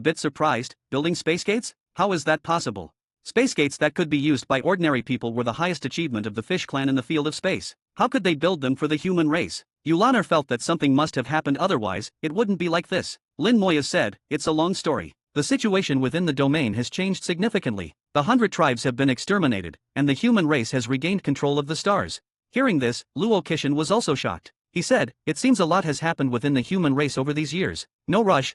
bit surprised. Building space gates? How is that possible? Space gates that could be used by ordinary people were the highest achievement of the fish clan in the field of space. How could they build them for the human race? Yulaner felt that something must have happened, otherwise, it wouldn't be like this. Lin Moya said, "It's a long story. The situation within the domain has changed significantly. The 100 tribes have been exterminated, and the human race has regained control of the stars." Hearing this, Luo Qixin was also shocked. He said, "It seems a lot has happened within the human race over these years. No rush,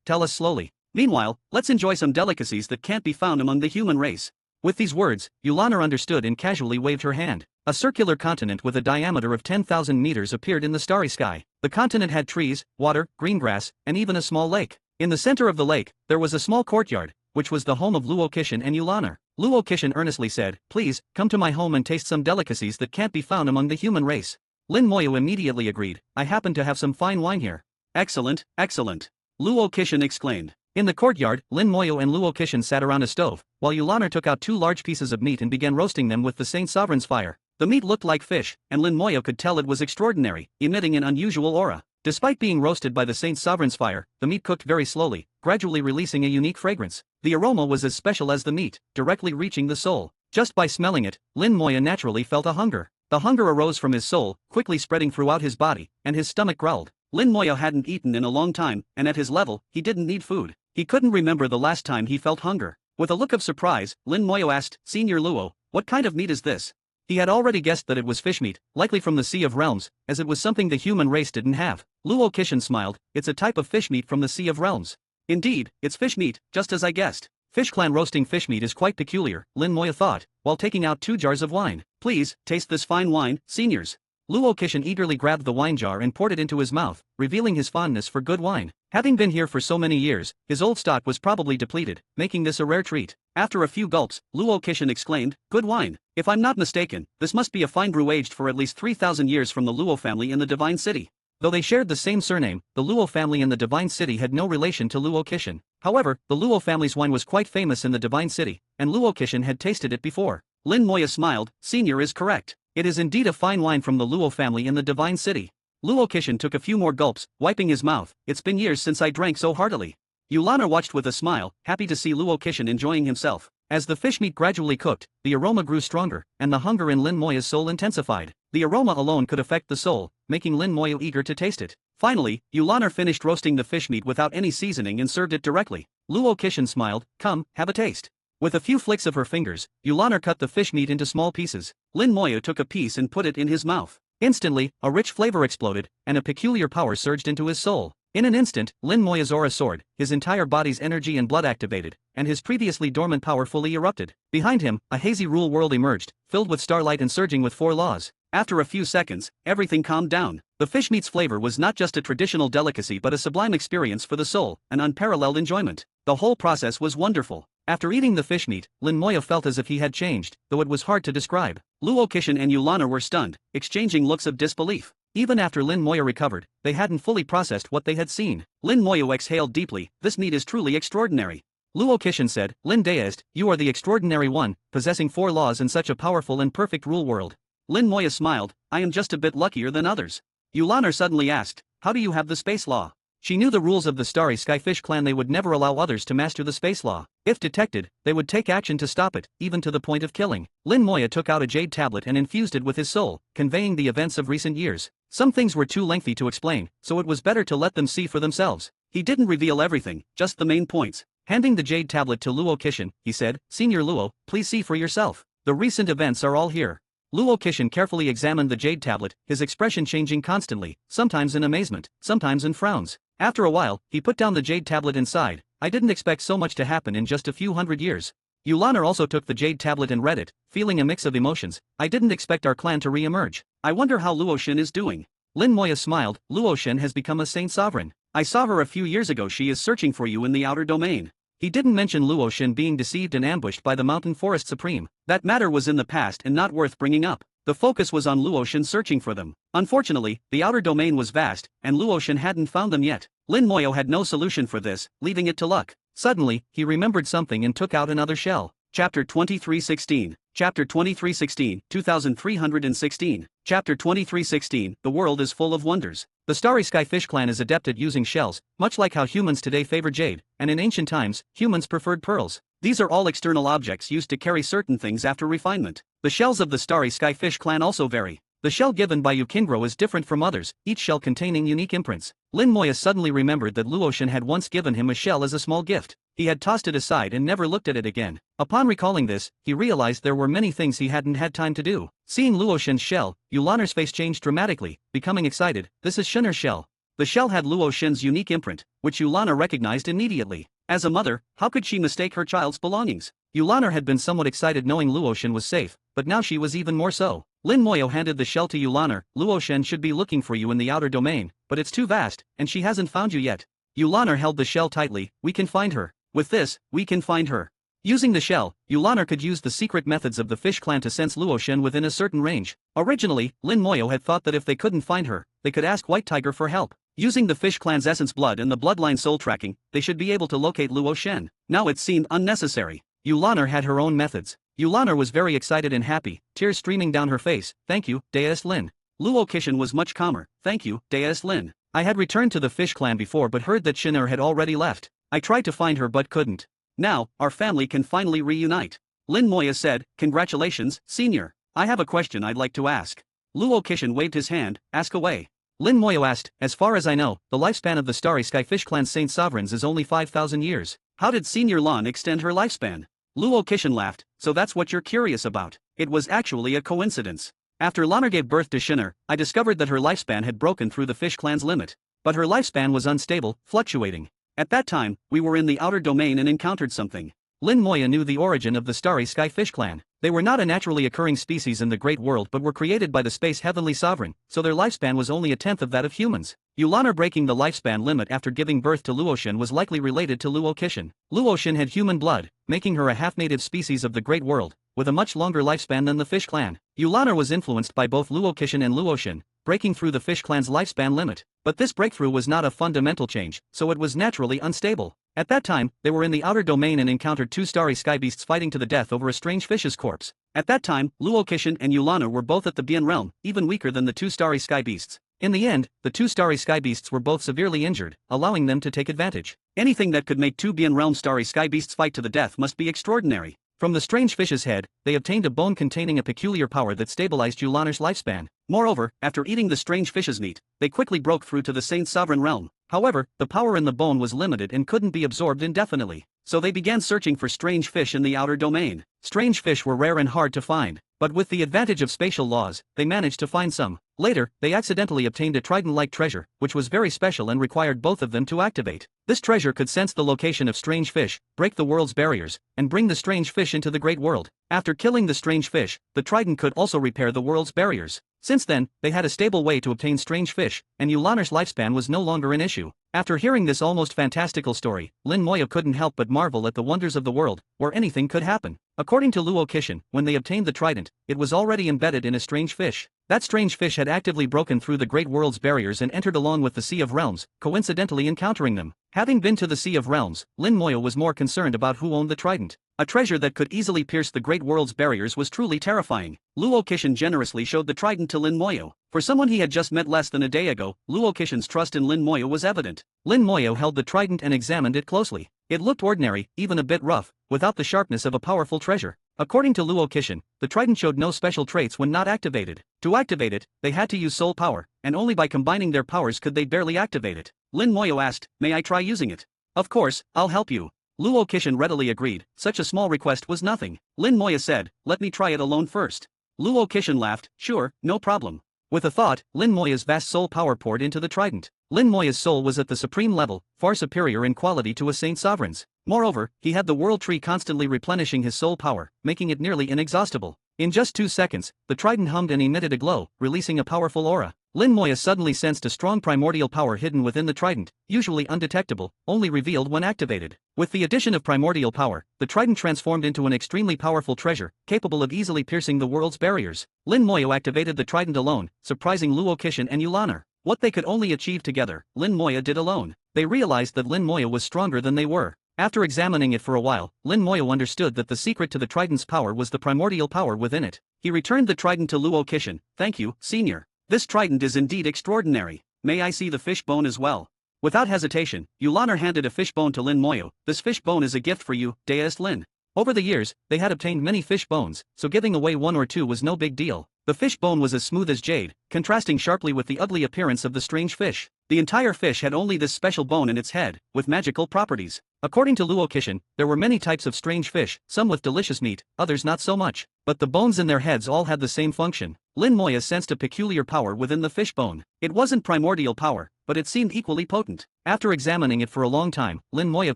tell us slowly. Meanwhile, let's enjoy some delicacies that can't be found among the human race." With these words, Yulaner understood and casually waved her hand. A circular continent with a diameter of 10,000 meters appeared in the starry sky. The continent had trees, water, green grass, and even a small lake. In the center of the lake, there was a small courtyard, which was the home of Luo-Kishin and Yulaner. Luo-Kishin earnestly said, "Please, come to my home and taste some delicacies that can't be found among the human race." Lin Moyo immediately agreed, "I happen to have some fine wine here." "Excellent, excellent," Luo-Kishin exclaimed. In the courtyard, Lin Moyo and Luo-Kishin sat around a stove, while Yulaner took out 2 large pieces of meat and began roasting them with the Saint Sovereign's fire. The meat looked like fish, and Lin Moyo could tell it was extraordinary, emitting an unusual aura. Despite being roasted by the Saint Sovereign's fire, the meat cooked very slowly, gradually releasing a unique fragrance. The aroma was as special as the meat, directly reaching the soul. Just by smelling it, Lin Moyo naturally felt a hunger. The hunger arose from his soul, quickly spreading throughout his body, and his stomach growled. Lin Moyo hadn't eaten in a long time, and at his level, he didn't need food. He couldn't remember the last time he felt hunger. With a look of surprise, Lin Moyo asked, "Senior Luo, what kind of meat is this?" He had already guessed that it was fish meat, likely from the Sea of Realms, as it was something the human race didn't have. Luo-Kishin smiled, "It's a type of fish meat from the Sea of Realms." "Indeed, it's fish meat, just as I guessed." Fish Clan roasting fish meat is quite peculiar, Lin Moyo thought, while taking out 2 jars of wine. "Please, taste this fine wine, seniors." Luo-Kishin eagerly grabbed the wine jar and poured it into his mouth, revealing his fondness for good wine. Having been here for so many years, his old stock was probably depleted, making this a rare treat. After a few gulps, Luo-Kishin exclaimed, "Good wine. If I'm not mistaken, this must be a fine brew aged for at least 3,000 years from the Luo family in the Divine City." Though they shared the same surname, the Luo family in the Divine City had no relation to Luo-Kishin. However, the Luo family's wine was quite famous in the Divine City, and Luo-Kishin had tasted it before. Lin Moyo smiled, "Senior is correct. It is indeed a fine wine from the Luo family in the Divine City." Luo-Kishin took a few more gulps, wiping his mouth. "It's been years since I drank so heartily." Yulaner watched with a smile, happy to see Luo-Kishin enjoying himself. As the fish meat gradually cooked, the aroma grew stronger, and the hunger in Lin Moyo's soul intensified. The aroma alone could affect the soul, making Lin Moyo eager to taste it. Finally, Yulaner finished roasting the fish meat without any seasoning and served it directly. Luo-Kishin smiled, "Come, have a taste." With a few flicks of her fingers, Yulaner cut the fish meat into small pieces. Lin Moyo took a piece and put it in his mouth. Instantly, a rich flavor exploded, and a peculiar power surged into his soul. In an instant, Lin Moyo's aura soared, his entire body's energy and blood activated, and his previously dormant power fully erupted. Behind him, a hazy rule world emerged, filled with starlight and surging with 4 laws. After a few seconds, everything calmed down. The fish meat's flavor was not just a traditional delicacy but a sublime experience for the soul, an unparalleled enjoyment. The whole process was wonderful. After eating the fish meat, Lin Moyo felt as if he had changed, though it was hard to describe. Luo-Kishin and Yulaner were stunned, exchanging looks of disbelief. Even after Lin Moyo recovered, they hadn't fully processed what they had seen. Lin Moyo exhaled deeply, "This meat is truly extraordinary." Luo-Kishin said, "Lin Deist, you are the extraordinary one, possessing 4 laws in such a powerful and perfect rule world." Lin Moyo smiled, "I am just a bit luckier than others." Yulaner suddenly asked, "How do you have the space law?" She knew the rules of the Starry Skyfish clan. They would never allow others to master the space law. If detected, they would take action to stop it, even to the point of killing. Lin Moyo took out a jade tablet and infused it with his soul, conveying the events of recent years. Some things were too lengthy to explain, so it was better to let them see for themselves. He didn't reveal everything, just the main points. Handing the jade tablet to Luo-Kishin, he said, "Senior Luo, please see for yourself. The recent events are all here." Luo-Kishin carefully examined the jade tablet, his expression changing constantly, sometimes in amazement, sometimes in frowns. After a while, he put down the jade tablet and sighed, "I didn't expect so much to happen in just a few hundred years." Yulaner also took the jade tablet and read it, feeling a mix of emotions. "I didn't expect our clan to re-emerge. I wonder how Luo-Shin is doing." Lin Moyo smiled, "Luo-Shin has become a Saint Sovereign. I saw her a few years ago. She is searching for you in the outer domain." He didn't mention Luo-Shin being deceived and ambushed by the Mountain Forest Supreme. That matter was in the past and not worth bringing up. The focus was on Luo-Shin searching for them. Unfortunately, the outer domain was vast, and Luo-Shin hadn't found them yet. Lin Moyo had no solution for this, leaving it to luck. Suddenly, he remembered something and took out another shell. Chapter 2316. Chapter 2316, 2316. Chapter 2316, The world is full of wonders. The Starry Skyfish clan is adept at using shells, much like how humans today favor jade, and in ancient times, humans preferred pearls. These are all external objects used to carry certain things after refinement. The shells of the Starry Skyfish clan also vary. The shell given by Yukingro is different from others, each shell containing unique imprints. Lin Moyo suddenly remembered that Luo-Shin had once given him a shell as a small gift. He had tossed it aside and never looked at it again. Upon recalling this, he realized there were many things he hadn't had time to do. Seeing Luo-Shin's shell, Yulaner's face changed dramatically, becoming excited. "This is Shinner's shell." The shell had Luo-Shin's unique imprint, which Yulaner recognized immediately. As a mother, how could she mistake her child's belongings? Yulaner had been somewhat excited knowing Luo-Shin was safe, but now she was even more so. Lin Moyo handed the shell to Yulaner. Luo Shen should be looking for you in the outer domain, but it's too vast, and she hasn't found you yet. Yulaner held the shell tightly. We can find her. With this, we can find her. Using the shell, Yulaner could use the secret methods of the fish clan to sense Luo Shen within a certain range. Originally, Lin Moyo had thought that if they couldn't find her, they could ask White Tiger for help. Using the fish clan's essence blood and the bloodline soul tracking, they should be able to locate Luo Shen. Now it seemed unnecessary. Yulaner had her own methods. Yulaner was very excited and happy, tears streaming down her face. Thank you, Deist Lin. Luo Kishin was much calmer. Thank you, Deist Lin. I had returned to the fish clan before but heard that Shin'er had already left. I tried to find her but couldn't. Now, our family can finally reunite. Lin Moya said, congratulations, senior. I have a question I'd like to ask. Luo Kishin waved his hand, ask away. Lin Moyo asked, as far as I know, the lifespan of the Starry Sky Fish Clan's Saint Sovereigns is only 5,000 years. How did Senior Lan extend her lifespan? Luo Kishin laughed, so that's what you're curious about. It was actually a coincidence. After Lanner gave birth to Shin'er, I discovered that her lifespan had broken through the Fish Clan's limit. But her lifespan was unstable, fluctuating. At that time, we were in the outer domain and encountered something. Lin Moya knew the origin of the Starry Sky Fish Clan. They were not a naturally occurring species in the Great World but were created by the Space Heavenly Sovereign, so their lifespan was only a tenth of that of humans. Yulaner breaking the lifespan limit after giving birth to Luoshin was likely related to Luo Kishin. Luoshin had human blood, making her a half-native species of the Great World, with a much longer lifespan than the Fish Clan. Yulaner was influenced by both Luo Kishin and Luoshin, breaking through the Fish Clan's lifespan limit. But this breakthrough was not a fundamental change, so it was naturally unstable. At that time, they were in the outer domain and encountered two starry sky beasts fighting to the death over a strange fish's corpse. At that time, Luo Kishin and Yulaner were both at the Bien realm, even weaker than the two starry sky beasts. In the end, the two starry sky beasts were both severely injured, allowing them to take advantage. Anything that could make two Bien realm starry sky beasts fight to the death must be extraordinary. From the strange fish's head, they obtained a bone containing a peculiar power that stabilized Yulaner's lifespan. Moreover, after eating the strange fish's meat, they quickly broke through to the Saint Sovereign realm. However, the power in the bone was limited and couldn't be absorbed indefinitely. So they began searching for strange fish in the outer domain. Strange fish were rare and hard to find, but with the advantage of spatial laws, they managed to find some. Later, they accidentally obtained a trident-like treasure, which was very special and required both of them to activate. This treasure could sense the location of strange fish, break the world's barriers, and bring the strange fish into the great world. After killing the strange fish, the trident could also repair the world's barriers. Since then, they had a stable way to obtain strange fish, and Yulaner's lifespan was no longer an issue. After hearing this almost fantastical story, Lin Moya couldn't help but marvel at the wonders of the world, where anything could happen. According to Luo Kishin, when they obtained the trident, it was already embedded in a strange fish. That strange fish had actively broken through the great world's barriers and entered along with the Sea of Realms, coincidentally encountering them. Having been to the Sea of Realms, Lin Moya was more concerned about who owned the trident. A treasure that could easily pierce the great world's barriers was truly terrifying. Luo Kishin generously showed the trident to Lin Moyo. For someone he had just met less than a day ago, Luo Kishin's trust in Lin Moyo was evident. Lin Moyo held the trident and examined it closely. It looked ordinary, even a bit rough, without the sharpness of a powerful treasure. According to Luo Kishin, the trident showed no special traits when not activated. To activate it, they had to use soul power, and only by combining their powers could they barely activate it. Lin Moyo asked, "May I try using it?" "Of course, I'll help you." Luo Kishin readily agreed. Such a small request was nothing. Lin Moya said, "Let me try it alone first." Luo Kishin laughed, "Sure, no problem." With a thought, Lin Moya's vast soul power poured into the trident. Lin Moya's soul was at the supreme level, far superior in quality to a Saint Sovereign's. Moreover, he had the world tree constantly replenishing his soul power, making it nearly inexhaustible. In just 2 seconds, the trident hummed and emitted a glow, releasing a powerful aura. Lin Moya suddenly sensed a strong primordial power hidden within the trident, usually undetectable, only revealed when activated. With the addition of primordial power, the trident transformed into an extremely powerful treasure, capable of easily piercing the world's barriers. Lin Moya activated the trident alone, surprising Luo Kishin and Yulaner. What they could only achieve together, Lin Moya did alone. They realized that Lin Moya was stronger than they were. After examining it for a while, Lin Moya understood that the secret to the trident's power was the primordial power within it. He returned the trident to Luo Kishin. "Thank you, senior. This trident is indeed extraordinary. May I see the fish bone as well?" Without hesitation, Yulaner handed a fish bone to Lin Moyo. "This fish bone is a gift for you, Deist Lin." Over the years, they had obtained many fish bones, so giving away one or two was no big deal. The fish bone was as smooth as jade, contrasting sharply with the ugly appearance of the strange fish. The entire fish had only this special bone in its head, with magical properties. According to Luo Kishin, there were many types of strange fish, some with delicious meat, others not so much. But the bones in their heads all had the same function. Lin Moya sensed a peculiar power within the fish bone. It wasn't primordial power, but it seemed equally potent. After examining it for a long time, Lin Moya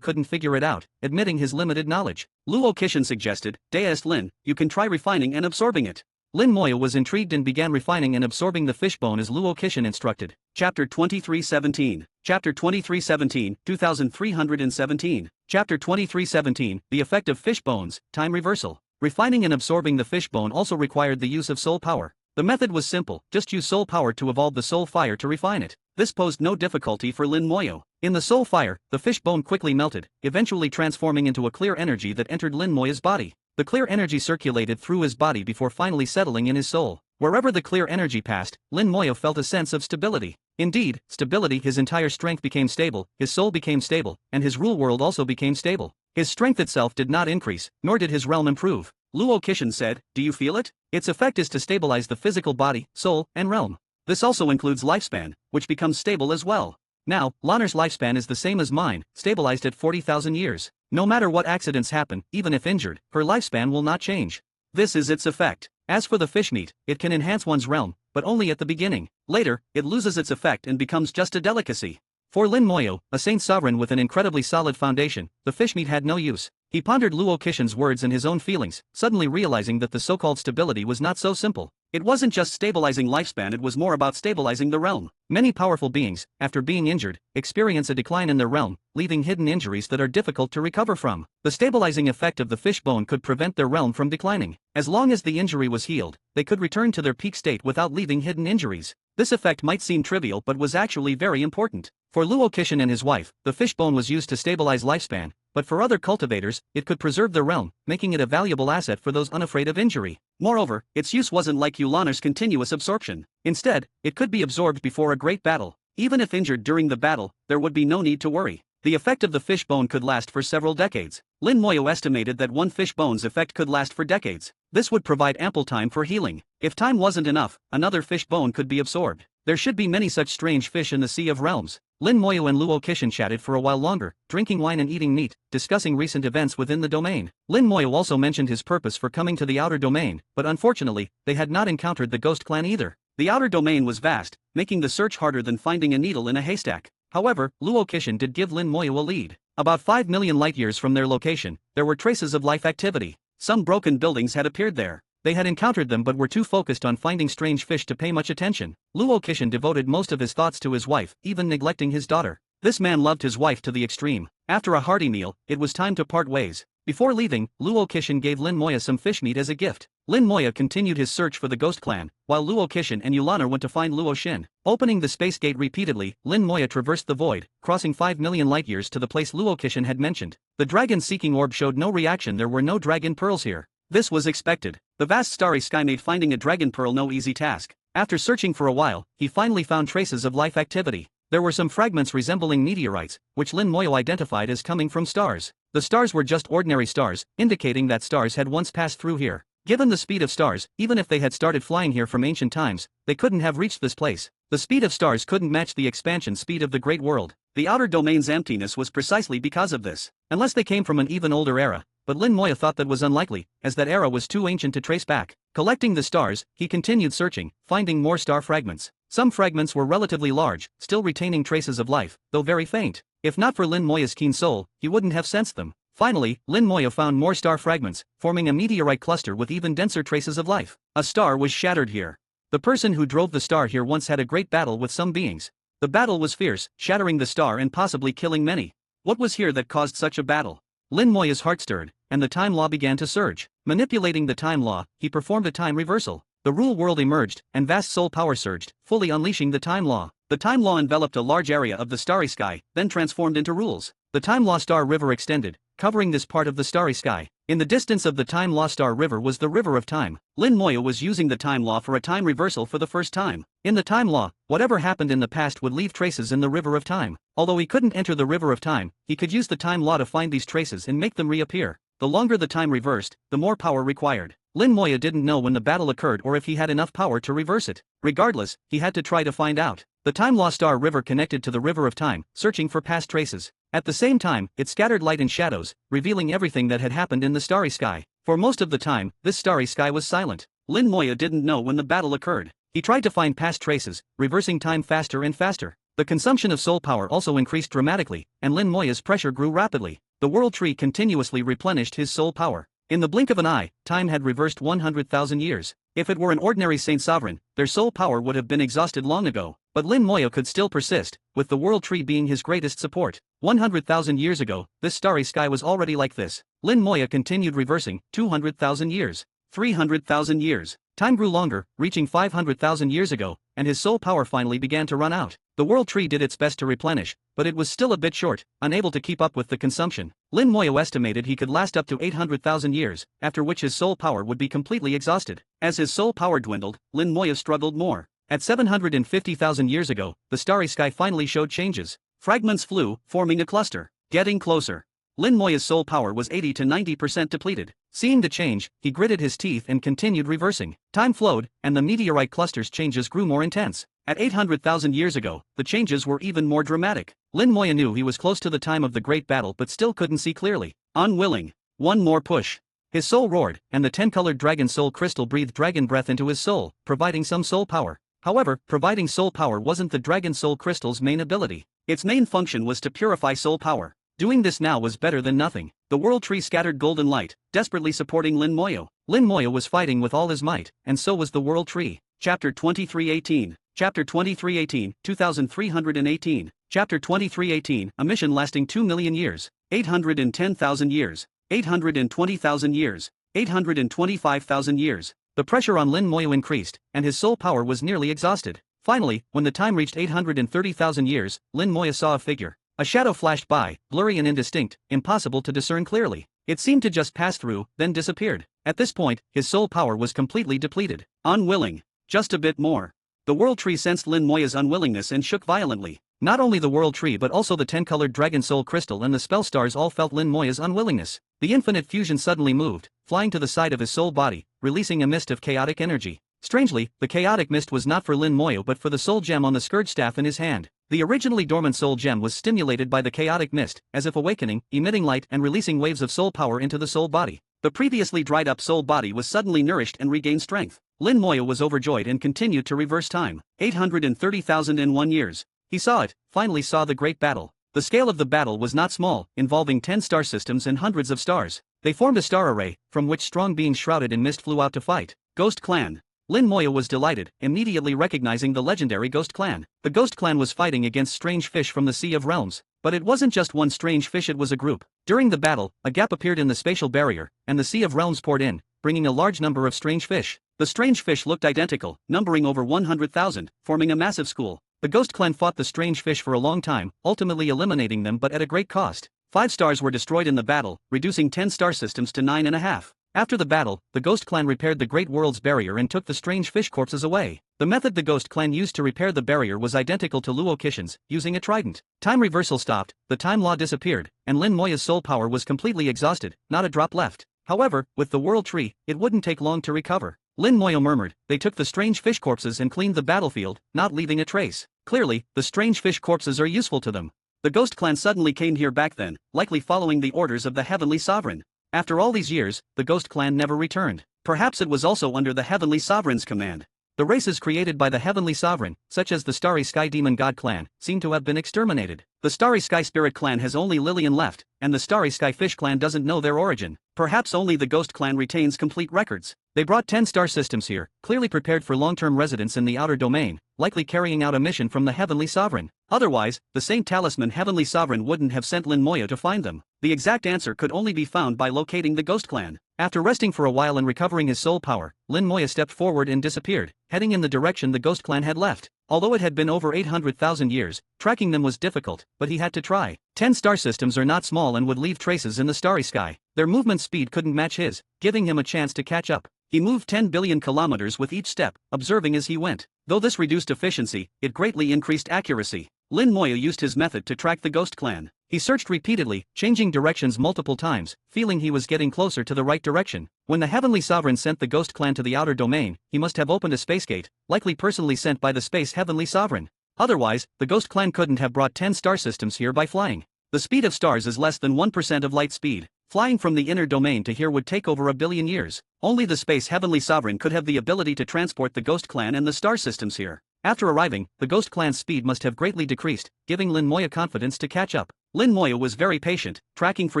couldn't figure it out, admitting his limited knowledge. Luo Kishin suggested, "Deist Lin, you can try refining and absorbing it." Lin Moya was intrigued and began refining and absorbing the fishbone as Luo Kishin instructed. Chapter 2317. Chapter 2317, 2317. Chapter 2317, The Effect of Fish Bones, Time Reversal. Refining and absorbing the fishbone also required the use of soul power. The method was simple, just use soul power to evolve the soul fire to refine it. This posed no difficulty for Lin Moyo. In the soul fire, the fishbone quickly melted, eventually transforming into a clear energy that entered Lin Moya's body. The clear energy circulated through his body before finally settling in his soul. Wherever the clear energy passed, Lin Moyo felt a sense of stability. Indeed, stability, his entire strength became stable, his soul became stable, and his rule world also became stable. His strength itself did not increase, nor did his realm improve. Luo Kishin said, "Do you feel it? Its effect is to stabilize the physical body, soul, and realm. This also includes lifespan, which becomes stable as well. Now, Lanner's lifespan is the same as mine, stabilized at 40,000 years. No matter what accidents happen, even if injured, her lifespan will not change. This is its effect. As for the fish meat, it can enhance one's realm, but only at the beginning. Later, it loses its effect and becomes just a delicacy." For Lin Moyo, a saint sovereign with an incredibly solid foundation, the fish meat had no use. He pondered Luo Kishin's words and his own feelings, suddenly realizing that the so-called stability was not so simple. It wasn't just stabilizing lifespan, it was more about stabilizing the realm. Many powerful beings, after being injured, experience a decline in their realm, leaving hidden injuries that are difficult to recover from. The stabilizing effect of the fishbone could prevent their realm from declining. As long as the injury was healed, they could return to their peak state without leaving hidden injuries. This effect might seem trivial but was actually very important. For Luo Kishin and his wife, the fishbone was used to stabilize lifespan, but for other cultivators, it could preserve their realm, making it a valuable asset for those unafraid of injury. Moreover, its use wasn't like Yulanar's continuous absorption. Instead, it could be absorbed before a great battle. Even if injured during the battle, there would be no need to worry. The effect of the fishbone could last for several decades. Lin Moyo estimated that one fishbone's effect could last for decades. This would provide ample time for healing. If time wasn't enough, another fishbone could be absorbed. There should be many such strange fish in the Sea of Realms. Lin Moyo and Luo Kishin chatted for a while longer, drinking wine and eating meat, discussing recent events within the domain. Lin Moyo also mentioned his purpose for coming to the outer domain, but unfortunately, they had not encountered the ghost clan either. The outer domain was vast, making the search harder than finding a needle in a haystack. However, Luo Kishin did give Lin Moyo a lead. About 5 million light-years from their location, there were traces of life activity. Some broken buildings had appeared there. They had encountered them but were too focused on finding strange fish to pay much attention. Luo Kishin devoted most of his thoughts to his wife, even neglecting his daughter. This man loved his wife to the extreme. After a hearty meal, it was time to part ways. Before leaving, Luo Kishin gave Lin Moya some fish meat as a gift. Lin Moya continued his search for the ghost clan, while Luo Kishin and Yulanar went to find Luo Shin. Opening the space gate repeatedly, Lin Moya traversed the void, crossing 5 million light-years to the place Luo Kishin had mentioned. The dragon-seeking orb showed no reaction. There were no dragon pearls here. This was expected. The vast starry sky made finding a dragon pearl no easy task. After searching for a while, he finally found traces of life activity. There were some fragments resembling meteorites, which Lin Moyo identified as coming from stars. The stars were just ordinary stars, indicating that stars had once passed through here. Given the speed of stars, even if they had started flying here from ancient times, they couldn't have reached this place. The speed of stars couldn't match the expansion speed of the Great World. The outer domain's emptiness was precisely because of this. Unless they came from an even older era, but Lin Moya thought that was unlikely, as that era was too ancient to trace back. Collecting the stars, he continued searching, finding more star fragments. Some fragments were relatively large, still retaining traces of life, though very faint. If not for Lin Moya's keen soul, he wouldn't have sensed them. Finally, Lin Moya found more star fragments, forming a meteorite cluster with even denser traces of life. A star was shattered here. The person who drove the star here once had a great battle with some beings. The battle was fierce, shattering the star and possibly killing many. What was here that caused such a battle? Lin Moya's heart stirred, and the time law began to surge. Manipulating the time law, he performed a time reversal. The rule world emerged, and vast soul power surged, fully unleashing the time law. The time law enveloped a large area of the starry sky, then transformed into rules. The time law star river extended, covering this part of the starry sky. In the distance of the time law star river was the river of time. Lin Moya was using the time law for a time reversal for the first time. In the time law, whatever happened in the past would leave traces in the river of time. Although he couldn't enter the river of time, he could use the time law to find these traces and make them reappear. The longer the time reversed, the more power required. Lin Moya didn't know when the battle occurred or if he had enough power to reverse it. Regardless, he had to try to find out. The time law star river connected to the river of time, searching for past traces. At the same time, it scattered light and shadows, revealing everything that had happened in the starry sky. For most of the time, this starry sky was silent. Lin Moya didn't know when the battle occurred. He tried to find past traces, reversing time faster and faster. The consumption of soul power also increased dramatically, and Lin Moya's pressure grew rapidly. The world tree continuously replenished his soul power. In the blink of an eye, time had reversed 100,000 years. If it were an ordinary Saint Sovereign, their soul power would have been exhausted long ago, but Lin Moyo could still persist, with the World Tree being his greatest support. 100,000 years ago, this starry sky was already like this. Lin Moyo continued reversing. 200,000 years. 300,000 years. Time grew longer, reaching 500,000 years ago, and his soul power finally began to run out. The World Tree did its best to replenish, but it was still a bit short, unable to keep up with the consumption. Lin Moyo estimated he could last up to 800,000 years, after which his soul power would be completely exhausted. As his soul power dwindled, Lin Moyo struggled more. At 750,000 years ago, the starry sky finally showed changes. Fragments flew, forming a cluster. Getting closer. Lin Moyo's soul power was 80 to 90% depleted. Seeing the change, he gritted his teeth and continued reversing. Time flowed, and the meteorite cluster's changes grew more intense. At 800,000 years ago, the changes were even more dramatic. Lin Moyo knew he was close to the time of the great battle but still couldn't see clearly. Unwilling. One more push. His soul roared, and the 10-colored dragon soul crystal breathed dragon breath into his soul, providing some soul power. However, providing soul power wasn't the dragon soul crystal's main ability. Its main function was to purify soul power. Doing this now was better than nothing. The World Tree scattered golden light, desperately supporting Lin Moyo. Lin Moyo was fighting with all his might, and so was the World Tree. Chapter 2318. Chapter 2318, 2318. Chapter 2318, a mission lasting 2 million years. 810,000 years. 820,000 years. 825,000 years. The pressure on Lin Moyo increased, and his soul power was nearly exhausted. Finally, when the time reached 830,000 years, Lin Moyo saw a figure. A shadow flashed by, blurry and indistinct, impossible to discern clearly. It seemed to just pass through, then disappeared. At this point, his soul power was completely depleted. Unwilling. Just a bit more. The World Tree sensed Lin Moyo's unwillingness and shook violently. Not only the World Tree but also the 10-colored dragon soul crystal and the spell stars all felt Lin Moyo's unwillingness. The infinite fusion suddenly moved, flying to the side of his soul body, releasing a mist of chaotic energy. Strangely, the chaotic mist was not for Lin Moyo but for the soul gem on the scourge staff in his hand. The originally dormant soul gem was stimulated by the chaotic mist, as if awakening, emitting light and releasing waves of soul power into the soul body. The previously dried up soul body was suddenly nourished and regained strength. Lin Moyo was overjoyed and continued to reverse time. 830,001 years. He saw it, finally saw the great battle. The scale of the battle was not small, involving 10 star systems and hundreds of stars. They formed a star array, from which strong beings shrouded in mist flew out to fight. Ghost Clan. Lin Moyo was delighted, immediately recognizing the legendary Ghost Clan. The Ghost Clan was fighting against strange fish from the Sea of Realms. But it wasn't just one strange fish, it was a group. During the battle, a gap appeared in the spatial barrier, and the Sea of Realms poured in, bringing a large number of strange fish. The strange fish looked identical, numbering over 100,000, forming a massive school. The Ghost Clan fought the strange fish for a long time, ultimately eliminating them but at a great cost. 5 stars were destroyed in the battle, reducing 10 star systems to 9.5. After the battle, the Ghost Clan repaired the Great World's barrier and took the strange fish corpses away. The method the Ghost Clan used to repair the barrier was identical to Luo Kishin's, using a trident. Time reversal stopped, the time law disappeared, and Lin Moyo's soul power was completely exhausted, not a drop left. However, with the World Tree, it wouldn't take long to recover. Lin Moyo murmured. They took the strange fish corpses and cleaned the battlefield, not leaving a trace. Clearly, the strange fish corpses are useful to them. The Ghost Clan suddenly came here back then, likely following the orders of the Heavenly Sovereign. After all these years, the Ghost Clan never returned. Perhaps it was also under the Heavenly Sovereign's command. The races created by the Heavenly Sovereign, such as the Starry Sky Demon God Clan, seem to have been exterminated. The Starry Sky Spirit Clan has only Lillian left, and the Starry Sky Fish Clan doesn't know their origin. Perhaps only the Ghost Clan retains complete records. They brought 10 star systems here, clearly prepared for long-term residence in the outer domain, likely carrying out a mission from the Heavenly Sovereign. Otherwise, the Saint Talisman Heavenly Sovereign wouldn't have sent Lin Moyo to find them. The exact answer could only be found by locating the Ghost Clan. After resting for a while and recovering his soul power, Lin Moyo stepped forward and disappeared, heading in the direction the Ghost Clan had left. Although it had been over 800,000 years, tracking them was difficult, but he had to try. 10 star systems are not small and would leave traces in the starry sky. Their movement speed couldn't match his, giving him a chance to catch up. He moved 10 billion kilometers with each step, observing as he went. Though this reduced efficiency, it greatly increased accuracy. Lin Moyo used his method to track the Ghost Clan. He searched repeatedly, changing directions multiple times, feeling he was getting closer to the right direction. When the Heavenly Sovereign sent the Ghost Clan to the outer domain, he must have opened a space gate, likely personally sent by the Space Heavenly Sovereign. Otherwise, the Ghost Clan couldn't have brought 10 star systems here by flying. The speed of stars is less than 1% of light speed. Flying from the inner domain to here would take over a billion years. Only the Space Heavenly Sovereign could have the ability to transport the Ghost Clan and the star systems here. After arriving, the Ghost Clan's speed must have greatly decreased, giving Lin Moyo confidence to catch up. Lin Moyo was very patient, tracking for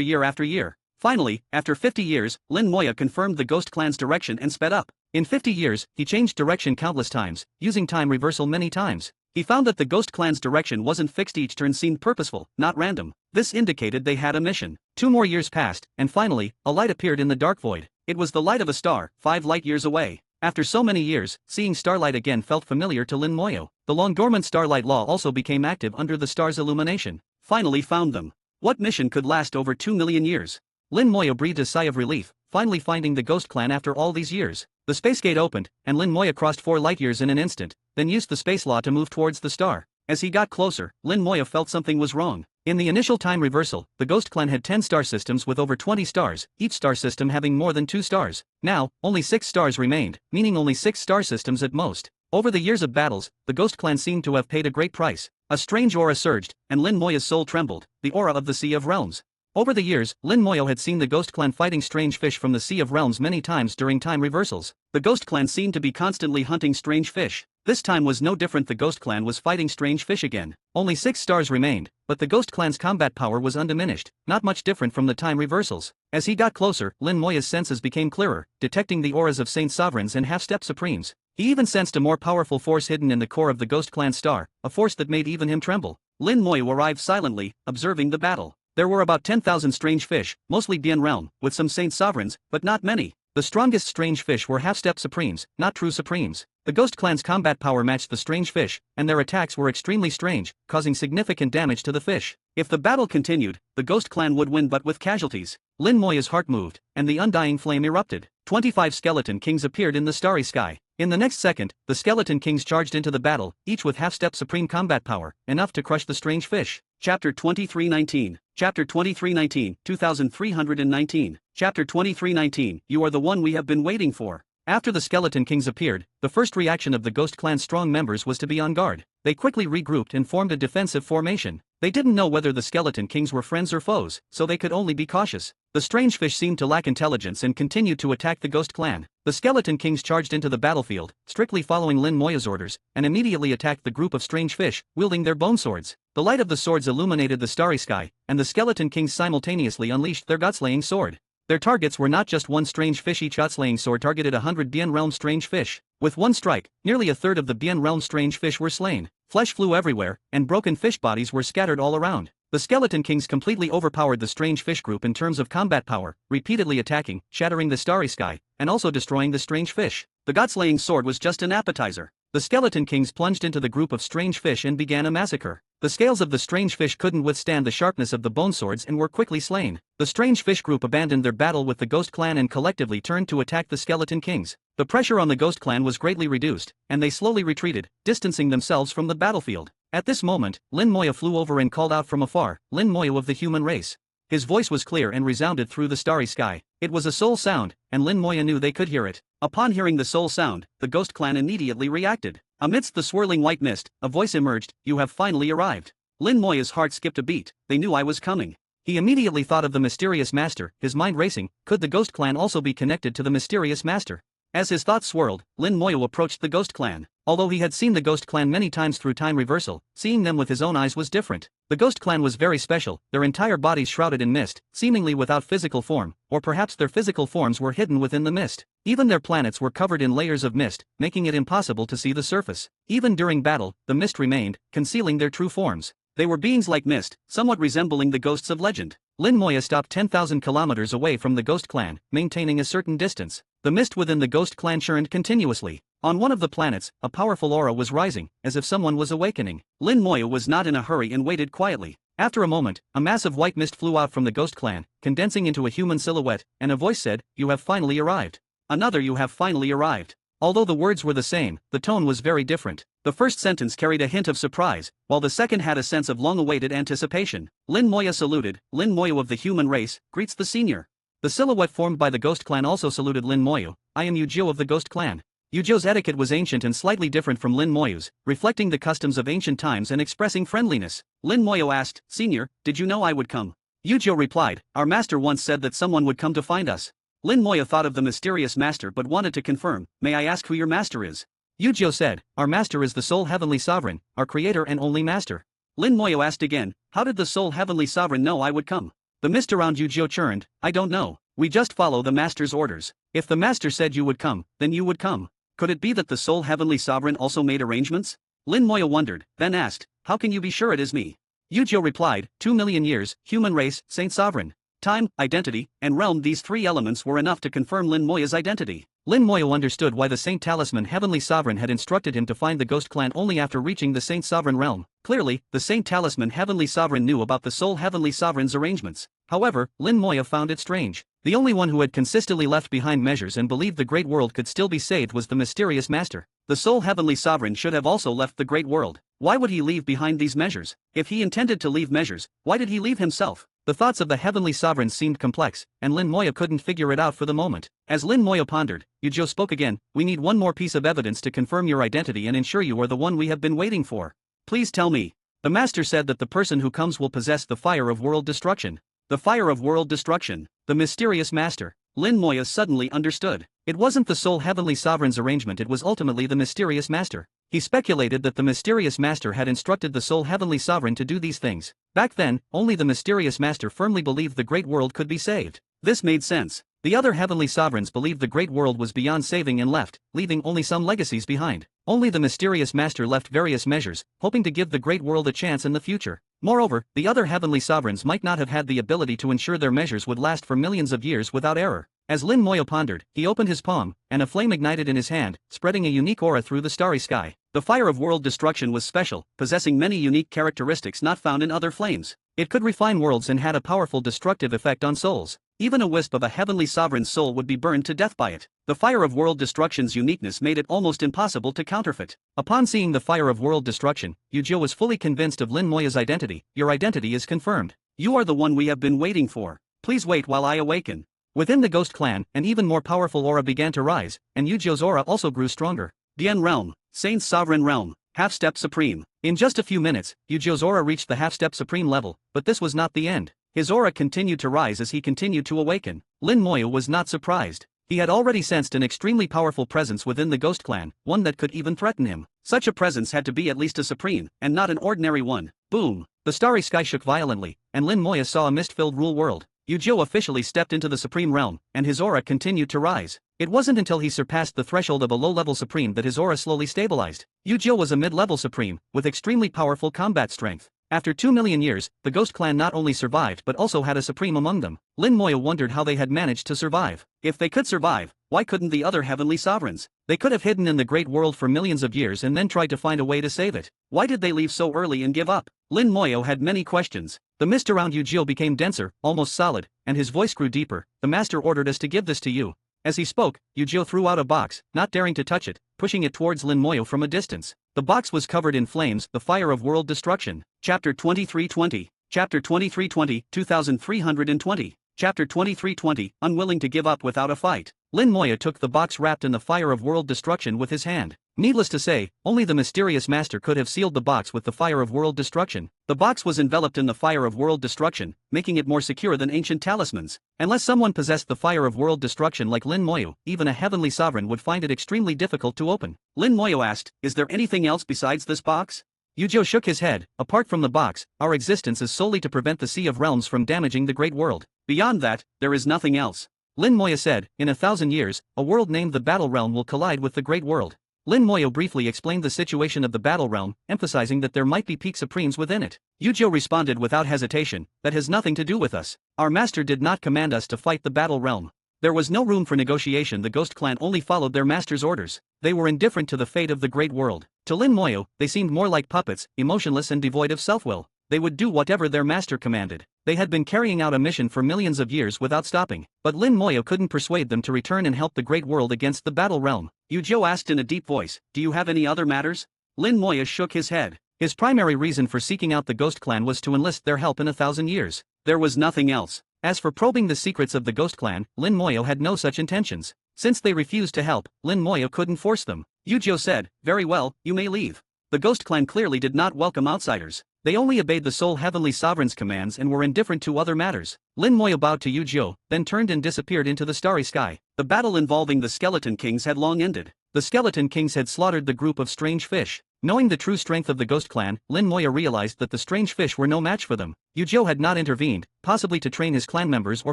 year after year. Finally, after 50 years, Lin Moya confirmed the Ghost Clan's direction and sped up. In 50 years, he changed direction countless times, using time reversal many times. He found that the Ghost Clan's direction wasn't fixed, each turn seemed purposeful, not random. This indicated they had a mission. 2 more years passed, and finally, a light appeared in the dark void. It was the light of a star, 5 light-years away. After so many years, seeing starlight again felt familiar to Lin Moyo. The long-dormant starlight law also became active under the star's illumination. Finally found them. What mission could last over 2 million years? Lin Moyo breathed a sigh of relief, finally finding the Ghost Clan after all these years. The space gate opened, and Lin Moya crossed 4 light-years in an instant, then used the space law to move towards the star. As he got closer, Lin Moya felt something was wrong. In the initial time reversal, the Ghost Clan had 10 star systems with over 20 stars, each star system having more than 2 stars. Now, only 6 stars remained, meaning only 6 star systems at most. Over the years of battles, the Ghost Clan seemed to have paid a great price. A strange aura surged, and Lin Moya's soul trembled, the aura of the Sea of Realms. Over the years, Lin Moyo had seen the Ghost Clan fighting strange fish from the Sea of Realms many times during time reversals. The Ghost Clan seemed to be constantly hunting strange fish. This time was no different. The Ghost Clan was fighting strange fish again. Only 6 stars remained, but the Ghost Clan's combat power was undiminished, not much different from the time reversals. As he got closer, Lin Moya's senses became clearer, detecting the auras of Saint Sovereigns and Half-Step Supremes. He even sensed a more powerful force hidden in the core of the Ghost Clan star, a force that made even him tremble. Lin Moyo arrived silently, observing the battle. There were about 10,000 strange fish, mostly Bien Realm, with some Saint Sovereigns, but not many. The strongest strange fish were Half-Step Supremes, not true Supremes. The Ghost Clan's combat power matched the strange fish, and their attacks were extremely strange, causing significant damage to the fish. If the battle continued, the Ghost Clan would win, but with casualties. Lin Moya's heart moved, and the undying flame erupted. 25 skeleton kings appeared in the starry sky. In the next second, the skeleton kings charged into the battle, each with Half-Step Supreme combat power, enough to crush the strange fish. Chapter 2319. Chapter 2319, 2319. Chapter 2319, you are the one we have been waiting for. After the skeleton kings appeared, the first reaction of the Ghost Clan's strong members was to be on guard. They quickly regrouped and formed a defensive formation. They didn't know whether the skeleton kings were friends or foes, so they could only be cautious. The strange fish seemed to lack intelligence and continued to attack the Ghost Clan. The skeleton kings charged into the battlefield, strictly following Lin Moya's orders, and immediately attacked the group of strange fish, wielding their bone swords. The light of the swords illuminated the starry sky, and the skeleton kings simultaneously unleashed their gutslaying sword. Their targets were not just one strange fish. Each gutslaying sword targeted 100 Bien Realm strange fish. With one strike, nearly a third of the Bien Realm strange fish were slain. Flesh flew everywhere, and broken fish bodies were scattered all around. The skeleton kings completely overpowered the strange fish group in terms of combat power, repeatedly attacking, shattering the starry sky, and also destroying the strange fish. The gutslaying sword was just an appetizer. The skeleton kings plunged into the group of strange fish and began a massacre. The scales of the strange fish couldn't withstand the sharpness of the bone swords and were quickly slain. The strange fish group abandoned their battle with the Ghost Clan and collectively turned to attack the skeleton kings. The pressure on the Ghost Clan was greatly reduced, and they slowly retreated, distancing themselves from the battlefield. At this moment, Lin Moya flew over and called out from afar, "Lin Moya of the human race." His voice was clear and resounded through the starry sky. It was a soul sound, and Lin Moya knew they could hear it. Upon hearing the soul sound, the Ghost Clan immediately reacted. Amidst the swirling white mist, a voice emerged, "You have finally arrived." Lin Moya's heart skipped a beat. They knew I was coming. He immediately thought of the mysterious master, his mind racing. Could the Ghost Clan also be connected to the mysterious master? As his thoughts swirled, Lin Moya approached the Ghost Clan. Although he had seen the Ghost Clan many times through time reversal, seeing them with his own eyes was different. The Ghost Clan was very special, their entire bodies shrouded in mist, seemingly without physical form, or perhaps their physical forms were hidden within the mist. Even their planets were covered in layers of mist, making it impossible to see the surface. Even during battle, the mist remained, concealing their true forms. They were beings like mist, somewhat resembling the ghosts of legend. Lin Moya stopped 10,000 kilometers away from the Ghost Clan, maintaining a certain distance. The mist within the Ghost Clan churned continuously. On one of the planets, a powerful aura was rising, as if someone was awakening. Lin Moya was not in a hurry and waited quietly. After a moment, a mass of white mist flew out from the Ghost Clan, condensing into a human silhouette, and a voice said, "You have finally arrived." Another, "You have finally arrived." Although the words were the same, the tone was very different. The first sentence carried a hint of surprise, while the second had a sense of long-awaited anticipation. Lin Moya saluted. "Lin Moya of the human race, greets the senior." The silhouette formed by the Ghost Clan also saluted Lin Moya. "I am Yujio of the Ghost Clan." Yujio's etiquette was ancient and slightly different from Lin Moya's, reflecting the customs of ancient times and expressing friendliness. Lin Moya asked, "Senior, did you know I would come?" Yujio replied, "Our master once said that someone would come to find us." Lin Moya thought of the mysterious master but wanted to confirm, "May I ask who your master is?" Yujio said, "Our master is the sole heavenly sovereign, our creator and only master." Lin Moya asked again, "How did the sole heavenly sovereign know I would come?" The mist around Yu-Jiu churned. I don't know. We just follow the master's orders. If the master said you would come, then you would come. Could it be that the sole heavenly sovereign also made arrangements? Lin Moya wondered, then asked, how can you be sure it is me? Yu-Jiu replied, 2 million years, human race, saint sovereign. Time, identity, and realm. These three elements were enough to confirm Lin Moya's identity. Lin Moya understood why the Saint Talisman Heavenly Sovereign had instructed him to find the Ghost Clan only after reaching the Saint Sovereign realm. Clearly, the Saint Talisman Heavenly Sovereign knew about the Soul Heavenly Sovereign's arrangements. However, Lin Moya found it strange. The only one who had consistently left behind measures and believed the Great World could still be saved was the mysterious Master. The Soul Heavenly Sovereign should have also left the Great World. Why would he leave behind these measures? If he intended to leave measures, why did he leave himself? The thoughts of the Heavenly Sovereign seemed complex, and Lin Moya couldn't figure it out for the moment. As Lin Moya pondered, Yu-Jiu spoke again, we need one more piece of evidence to confirm your identity and ensure you are the one we have been waiting for. Please tell me. The Master said that the person who comes will possess the fire of world destruction. The fire of world destruction. The mysterious Master. Lin Moya suddenly understood. It wasn't the Soul Heavenly Sovereign's arrangement, it was ultimately the mysterious Master. He speculated that the mysterious Master had instructed the Soul Heavenly Sovereign to do these things. Back then, only the mysterious Master firmly believed the Great World could be saved. This made sense. The other Heavenly Sovereigns believed the Great World was beyond saving and left, leaving only some legacies behind. Only the mysterious Master left various measures, hoping to give the Great World a chance in the future. Moreover, the other Heavenly Sovereigns might not have had the ability to ensure their measures would last for millions of years without error. As Lin Moya pondered, he opened his palm, and a flame ignited in his hand, spreading a unique aura through the starry sky. The fire of world destruction was special, possessing many unique characteristics not found in other flames. It could refine worlds and had a powerful destructive effect on souls. Even a wisp of a heavenly sovereign's soul would be burned to death by it. The fire of world destruction's uniqueness made it almost impossible to counterfeit. Upon seeing the fire of world destruction, Yu-Jiu was fully convinced of Lin Moya's identity. Your identity is confirmed. You are the one we have been waiting for. Please wait while I awaken. Within the Ghost Clan, an even more powerful aura began to rise, and Yu-Jiu's aura also grew stronger. Dian Realm, Saint's Sovereign Realm, Half-Step Supreme. In just a few minutes, Yu-Jiu's aura reached the Half-Step Supreme level, but this was not the end. His aura continued to rise as he continued to awaken. Lin Moya was not surprised. He had already sensed an extremely powerful presence within the Ghost Clan, one that could even threaten him. Such a presence had to be at least a supreme, and not an ordinary one. Boom! The starry sky shook violently, and Lin Moya saw a mist-filled rule world. Yu-Jiu officially stepped into the Supreme Realm, and his aura continued to rise. It wasn't until he surpassed the threshold of a low-level Supreme that his aura slowly stabilized. Yu-Jiu was a mid-level Supreme, with extremely powerful combat strength. After 2 million years, the Ghost Clan not only survived but also had a Supreme among them. Lin Moya wondered how they had managed to survive. If they could survive, why couldn't the other Heavenly Sovereigns? They could have hidden in the Great World for millions of years and then tried to find a way to save it. Why did they leave so early and give up? Lin Moya had many questions. The mist around Yu-Jiu became denser, almost solid, and his voice grew deeper. The Master ordered us to give this to you. As he spoke, Yu-Jiu threw out a box, not daring to touch it, pushing it towards Lin Moya from a distance. The box was covered in flames, the fire of world destruction. Chapter 2320. Chapter 2320, 2320. Chapter 2320, unwilling to give up without a fight. Lin Moya took the box wrapped in the fire of world destruction with his hand. Needless to say, only the mysterious Master could have sealed the box with the fire of world destruction. The box was enveloped in the fire of world destruction, making it more secure than ancient talismans. Unless someone possessed the fire of world destruction like Lin Moya, even a heavenly sovereign would find it extremely difficult to open. Lin Moya asked, is there anything else besides this box? Yu-Jiu shook his head. Apart from the box, our existence is solely to prevent the Sea of Realms from damaging the Great World. Beyond that, there is nothing else. Lin Moya said, in 1,000 years, a world named the Battle Realm will collide with the Great World. Lin Moya briefly explained the situation of the Battle Realm, emphasizing that there might be peak supremes within it. Yu-Jiu responded without hesitation, that has nothing to do with us. Our master did not command us to fight the Battle Realm. There was no room for negotiation. The Ghost Clan only followed their master's orders. They were indifferent to the fate of the Great World. To Lin Moya, they seemed more like puppets, emotionless and devoid of self-will. They would do whatever their master commanded. They had been carrying out a mission for millions of years without stopping. But Lin Moya couldn't persuade them to return and help the Great World against the Battle Realm. Yu-Jiu asked in a deep voice, do you have any other matters? Lin Moya shook his head. His primary reason for seeking out the Ghost Clan was to enlist their help in 1,000 years. There was nothing else. As for probing the secrets of the Ghost Clan, Lin Moya had no such intentions. Since they refused to help, Lin Moya couldn't force them. Yu-Jiu said, very well, you may leave. The Ghost Clan clearly did not welcome outsiders. They only obeyed the Soul Heavenly Sovereign's commands and were indifferent to other matters. Lin Moya bowed to Yu-Jiu, then turned and disappeared into the starry sky. The battle involving the Skeleton Kings had long ended. The Skeleton Kings had slaughtered the group of strange fish. Knowing the true strength of the Ghost Clan, Lin Moya realized that the strange fish were no match for them. Yu had not intervened, possibly to train his clan members or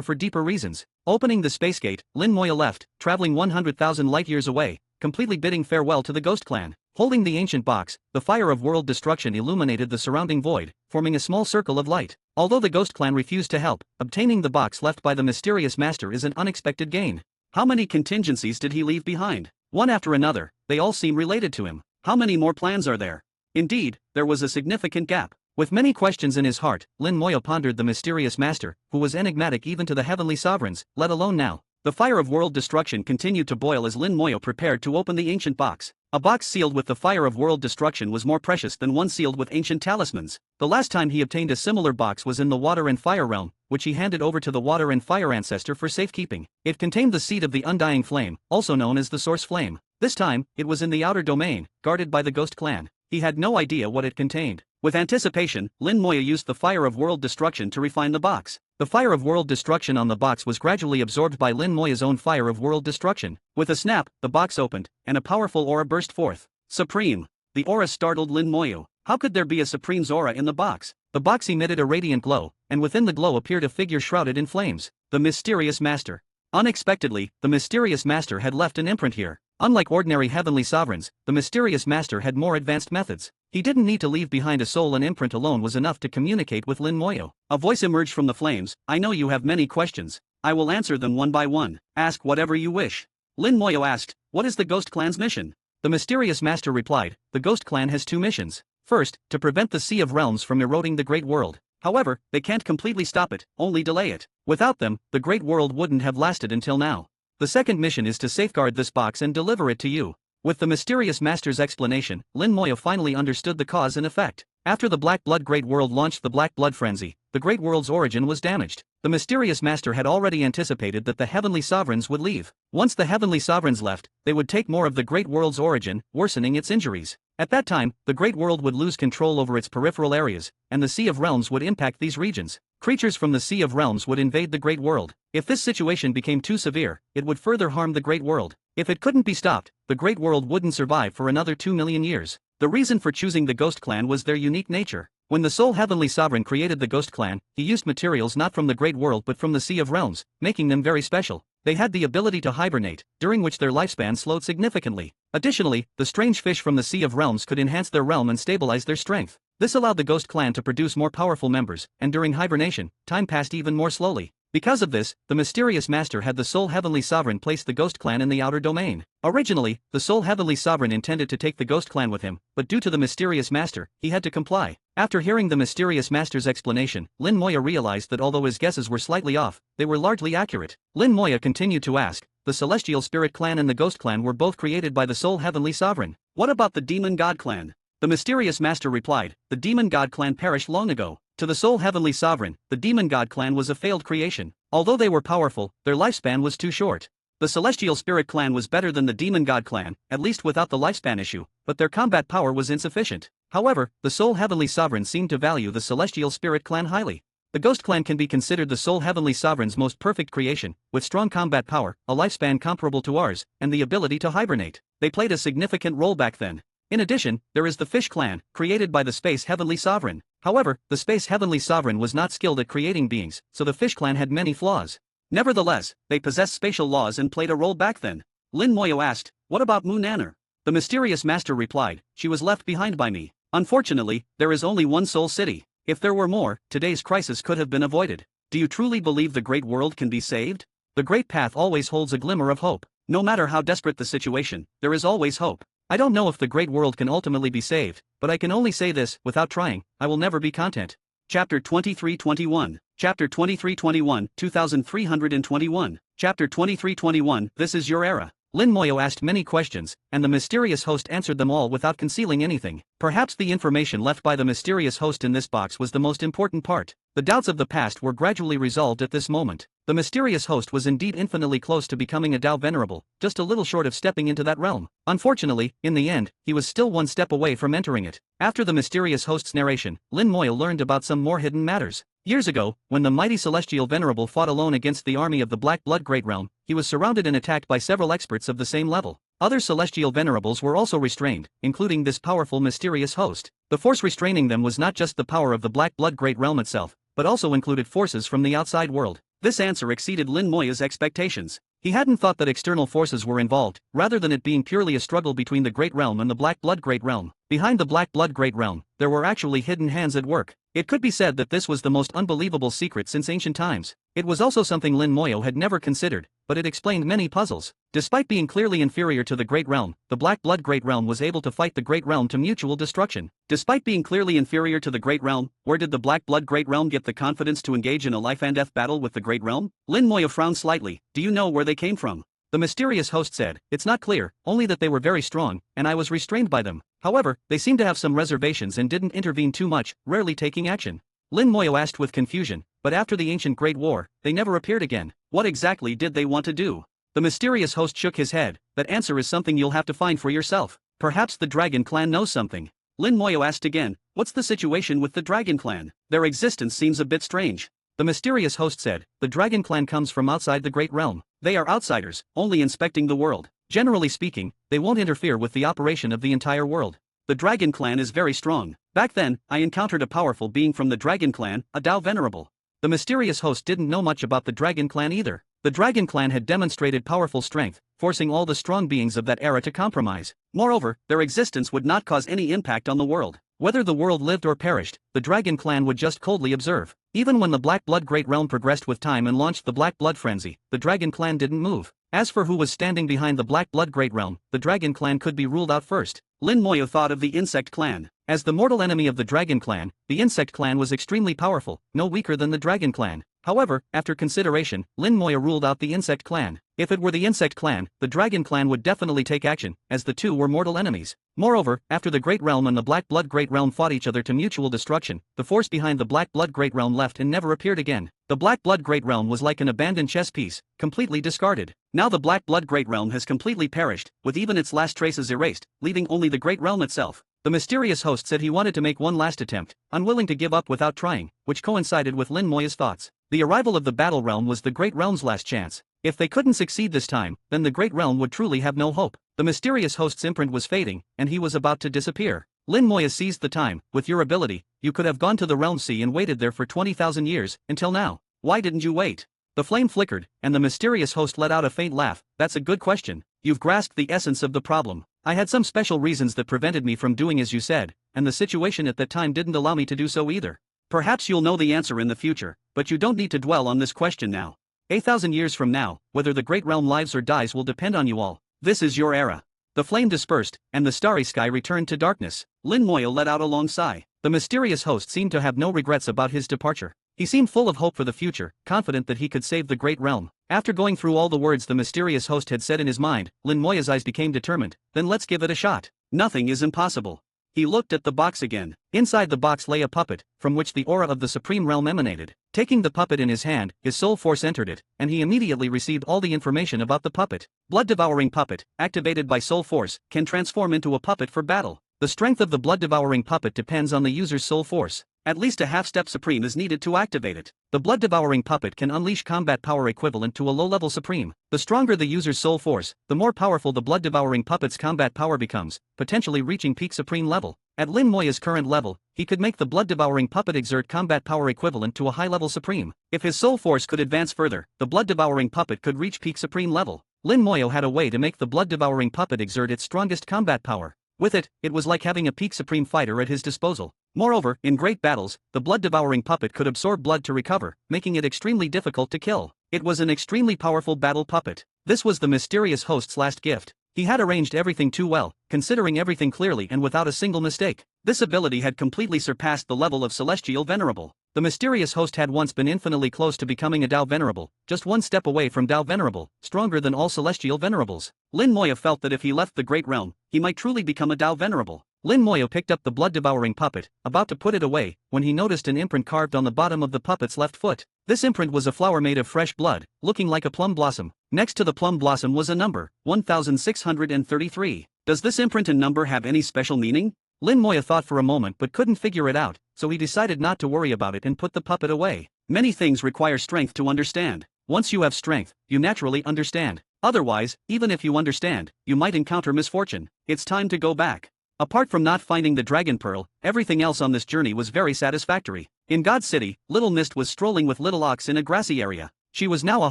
for deeper reasons. Opening the space gate, Lin Moya left, traveling 100,000 light-years away, completely bidding farewell to the Ghost Clan. Holding the ancient box, the fire of world destruction illuminated the surrounding void, forming a small circle of light. Although the Ghost Clan refused to help, obtaining the box left by the mysterious master is an unexpected gain. How many contingencies did he leave behind? One after another, they all seem related to him. How many more plans are there? Indeed, there was a significant gap. With many questions in his heart, Lin Moya pondered the mysterious master, who was enigmatic even to the heavenly sovereigns, let alone now. The fire of world destruction continued to boil as Lin Moya prepared to open the ancient box. A box sealed with the fire of world destruction was more precious than one sealed with ancient talismans. The last time he obtained a similar box was in the water and fire realm, which he handed over to the water and fire ancestor for safekeeping. It contained the seed of the undying flame, also known as the source flame. This time, it was in the outer domain, guarded by the Ghost Clan. He had no idea what it contained. With anticipation, Lin Moya used the fire of world destruction to refine the box. The fire of world destruction on the box was gradually absorbed by Lin Moya's own fire of world destruction. With a snap, the box opened, and a powerful aura burst forth. Supreme! The aura startled Lin Moya. How could there be a Supreme's aura in the box? The box emitted a radiant glow, and within the glow appeared a figure shrouded in flames. The mysterious master. Unexpectedly, the mysterious master had left an imprint here. Unlike ordinary heavenly sovereigns, the mysterious master had more advanced methods. He didn't need to leave behind a soul, an imprint alone was enough to communicate with Lin Moya. A voice emerged from the flames. I know you have many questions. I will answer them one by one. Ask whatever you wish. Lin Moya asked, what is the Ghost Clan's mission? The mysterious master replied, the Ghost Clan has two missions. First, to prevent the Sea of Realms from eroding the Great World. However, they can't completely stop it, only delay it. Without them, the Great World wouldn't have lasted until now. The second mission is to safeguard this box and deliver it to you. With the mysterious master's explanation, Lin Moya finally understood the cause and effect. After the Black Blood Great World launched the Black Blood Frenzy, the Great World's origin was damaged. The mysterious master had already anticipated that the heavenly sovereigns would leave. Once the heavenly sovereigns left, they would take more of the Great World's origin, worsening its injuries. At that time, the Great World would lose control over its peripheral areas, and the Sea of Realms would impact these regions. Creatures from the Sea of Realms would invade the Great World. If this situation became too severe, it would further harm the Great World. If it couldn't be stopped, the Great World wouldn't survive for another 2 million years. The reason for choosing the Ghost Clan was their unique nature. When the sole heavenly sovereign created the Ghost Clan, he used materials not from the Great World but from the Sea of Realms, making them very special. They had the ability to hibernate, during which their lifespan slowed significantly. Additionally, the strange fish from the Sea of Realms could enhance their realm and stabilize their strength. This allowed the Ghost Clan to produce more powerful members, and during hibernation, time passed even more slowly. Because of this, the mysterious master had the sole heavenly sovereign place the Ghost Clan in the outer domain. Originally, the sole heavenly sovereign intended to take the Ghost Clan with him, but due to the mysterious master, he had to comply. After hearing the mysterious master's explanation, Lin Moya realized that although his guesses were slightly off, they were largely accurate. Lin Moya continued to ask, the Celestial Spirit Clan and the Ghost Clan were both created by the sole heavenly sovereign. What about the Demon God Clan? The mysterious master replied, the Demon God Clan perished long ago. To the sole heavenly sovereign, the Demon God Clan was a failed creation. Although they were powerful, their lifespan was too short. The Celestial Spirit Clan was better than the Demon God Clan, at least without the lifespan issue, but their combat power was insufficient. However, the sole heavenly sovereign seemed to value the Celestial Spirit Clan highly. The Ghost Clan can be considered the sole heavenly sovereign's most perfect creation, with strong combat power, a lifespan comparable to ours, and the ability to hibernate. They played a significant role back then. In addition, there is the Fish Clan, created by the Space Heavenly Sovereign. However, the Space Heavenly Sovereign was not skilled at creating beings, so the Fish Clan had many flaws. Nevertheless, they possessed spatial laws and played a role back then. Lin Moyo asked, what about Moon Nanner? The mysterious master replied, she was left behind by me. Unfortunately, there is only one Soul City. If there were more, today's crisis could have been avoided. Do you truly believe the Great World can be saved? The Great Path always holds a glimmer of hope. No matter how desperate the situation, there is always hope. I don't know if the Great World can ultimately be saved, but I can only say this, without trying, I will never be content. Chapter 2321. Chapter 2321, 2321. Chapter 2321, This is Your Era. Lin Moyo asked many questions, and the mysterious host answered them all without concealing anything. Perhaps the information left by the mysterious host in this box was the most important part. The doubts of the past were gradually resolved at this moment. The mysterious host was indeed infinitely close to becoming a Dao Venerable, just a little short of stepping into that realm. Unfortunately, in the end, he was still one step away from entering it. After the mysterious host's narration, Lin Moyo learned about some more hidden matters. Years ago, when the mighty Celestial Venerable fought alone against the army of the Black Blood Great Realm, he was surrounded and attacked by several experts of the same level. Other celestial venerables were also restrained, including this powerful mysterious host. The force restraining them was not just the power of the Black Blood Great Realm itself, but also included forces from the outside world. This answer exceeded Lin Moya's expectations. He hadn't thought that external forces were involved, rather than it being purely a struggle between the Great Realm and the Black Blood Great Realm. Behind the Black Blood Great Realm, there were actually hidden hands at work. It could be said that this was the most unbelievable secret since ancient times. It was also something Lin Moyo had never considered, but it explained many puzzles. Despite being clearly inferior to the Great Realm, the Black Blood Great Realm was able to fight the Great Realm to mutual destruction. Despite being clearly inferior to the Great Realm, where did the Black Blood Great Realm get the confidence to engage in a life-and-death battle with the Great Realm? Lin Moyo frowned slightly. Do you know where they came from? The mysterious host said, it's not clear, only that they were very strong, and I was restrained by them. However, they seemed to have some reservations and didn't intervene too much, rarely taking action. Lin Moyo asked with confusion, but after the ancient Great War, they never appeared again. What exactly did they want to do? The mysterious host shook his head. That answer is something you'll have to find for yourself. Perhaps the Dragon Clan knows something. Lin Moyo asked again, what's the situation with the Dragon Clan? Their existence seems a bit strange. The mysterious host said, the Dragon Clan comes from outside the Great Realm. They are outsiders, only inspecting the world. Generally speaking, they won't interfere with the operation of the entire world. The Dragon Clan is very strong. Back then, I encountered a powerful being from the Dragon Clan, a Dao Venerable. The mysterious host didn't know much about the Dragon Clan either. The Dragon Clan had demonstrated powerful strength, forcing all the strong beings of that era to compromise. Moreover, their existence would not cause any impact on the world. Whether the world lived or perished, the Dragon Clan would just coldly observe. Even when the Black Blood Great Realm progressed with time and launched the Black Blood Frenzy, the Dragon Clan didn't move. As for who was standing behind the Black Blood Great Realm, the Dragon Clan could be ruled out first. Lin Moyo thought of the Insect Clan. As the mortal enemy of the Dragon Clan, the Insect Clan was extremely powerful, no weaker than the Dragon Clan. However, after consideration, Lin Moyo ruled out the Insect Clan. If it were the Insect Clan, the Dragon Clan would definitely take action, as the two were mortal enemies. Moreover, after the Great Realm and the Black Blood Great Realm fought each other to mutual destruction, the force behind the Black Blood Great Realm left and never appeared again. The Black Blood Great Realm was like an abandoned chess piece, completely discarded. Now the Black Blood Great Realm has completely perished, with even its last traces erased, leaving only the Great Realm itself. The mysterious host said he wanted to make one last attempt, unwilling to give up without trying, which coincided with Lin Moyo's thoughts. The arrival of the Battle Realm was the Great Realm's last chance. If they couldn't succeed this time, then the Great Realm would truly have no hope. The mysterious host's imprint was fading, and he was about to disappear. Lin Moyo seized the time. With your ability, you could have gone to the Realm Sea and waited there for 20,000 years, until now. Why didn't you wait? The flame flickered, and the mysterious host let out a faint laugh. That's a good question. You've grasped the essence of the problem. I had some special reasons that prevented me from doing as you said, and the situation at that time didn't allow me to do so either. Perhaps you'll know the answer in the future, but you don't need to dwell on this question now. 8,000 years from now, whether the Great Realm lives or dies will depend on you all. This is your era. The flame dispersed, and the starry sky returned to darkness. Lin Moyo let out a long sigh. The mysterious host seemed to have no regrets about his departure. He seemed full of hope for the future, confident that he could save the Great Realm. After going through all the words the mysterious host had said in his mind, Lin Moyo's eyes became determined. Then let's give it a shot. Nothing is impossible. He looked at the box again. Inside the box lay a puppet, from which the aura of the Supreme Realm emanated. Taking the puppet in his hand, his soul force entered it, and he immediately received all the information about the puppet. Blood-devouring puppet, activated by soul force, can transform into a puppet for battle. The strength of the blood-devouring puppet depends on the user's soul force. At least a half-step supreme is needed to activate it. The blood-devouring puppet can unleash combat power equivalent to a low-level supreme. The stronger the user's soul force, the more powerful the blood-devouring puppet's combat power becomes, potentially reaching peak supreme level. At Lin Moyo's current level, he could make the blood-devouring puppet exert combat power equivalent to a high-level supreme. If his soul force could advance further, the blood-devouring puppet could reach peak supreme level. Lin Moyo had a way to make the blood-devouring puppet exert its strongest combat power. With it, it was like having a peak supreme fighter at his disposal. Moreover, in great battles, the blood-devouring puppet could absorb blood to recover, making it extremely difficult to kill. It was an extremely powerful battle puppet. This was the mysterious host's last gift. He had arranged everything too well, considering everything clearly and without a single mistake. This ability had completely surpassed the level of Celestial Venerable. The mysterious host had once been infinitely close to becoming a Dao Venerable, just one step away from Dao Venerable, stronger than all Celestial Venerables. Lin Moyo felt that if he left the Great Realm, he might truly become a Dao Venerable. Lin Moyo picked up the blood-devouring puppet, about to put it away, when he noticed an imprint carved on the bottom of the puppet's left foot. This imprint was a flower made of fresh blood, looking like a plum blossom. Next to the plum blossom was a number, 1633. Does this imprint and number have any special meaning? Lin Moyo thought for a moment but couldn't figure it out, so he decided not to worry about it and put the puppet away. Many things require strength to understand. Once you have strength, you naturally understand. Otherwise, even if you understand, you might encounter misfortune. It's time to go back. Apart from not finding the dragon pearl, everything else on this journey was very satisfactory. In God's City, Little Mist was strolling with Little Ox in a grassy area. She was now a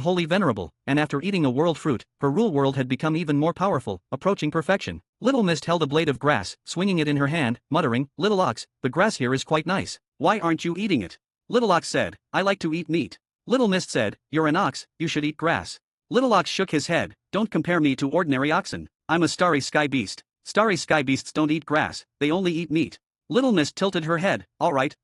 holy venerable, and after eating a world fruit, her rule world had become even more powerful, approaching perfection. Little Mist held a blade of grass, swinging it in her hand, muttering, "Little Ox, the grass here is quite nice. Why aren't you eating it?" Little Ox said, "I like to eat meat." Little Mist said, "You're an ox, you should eat grass." Little Ox shook his head, "Don't compare me to ordinary oxen. I'm a starry sky beast. Starry sky beasts don't eat grass, they only eat meat." Little Mist tilted her head, all right,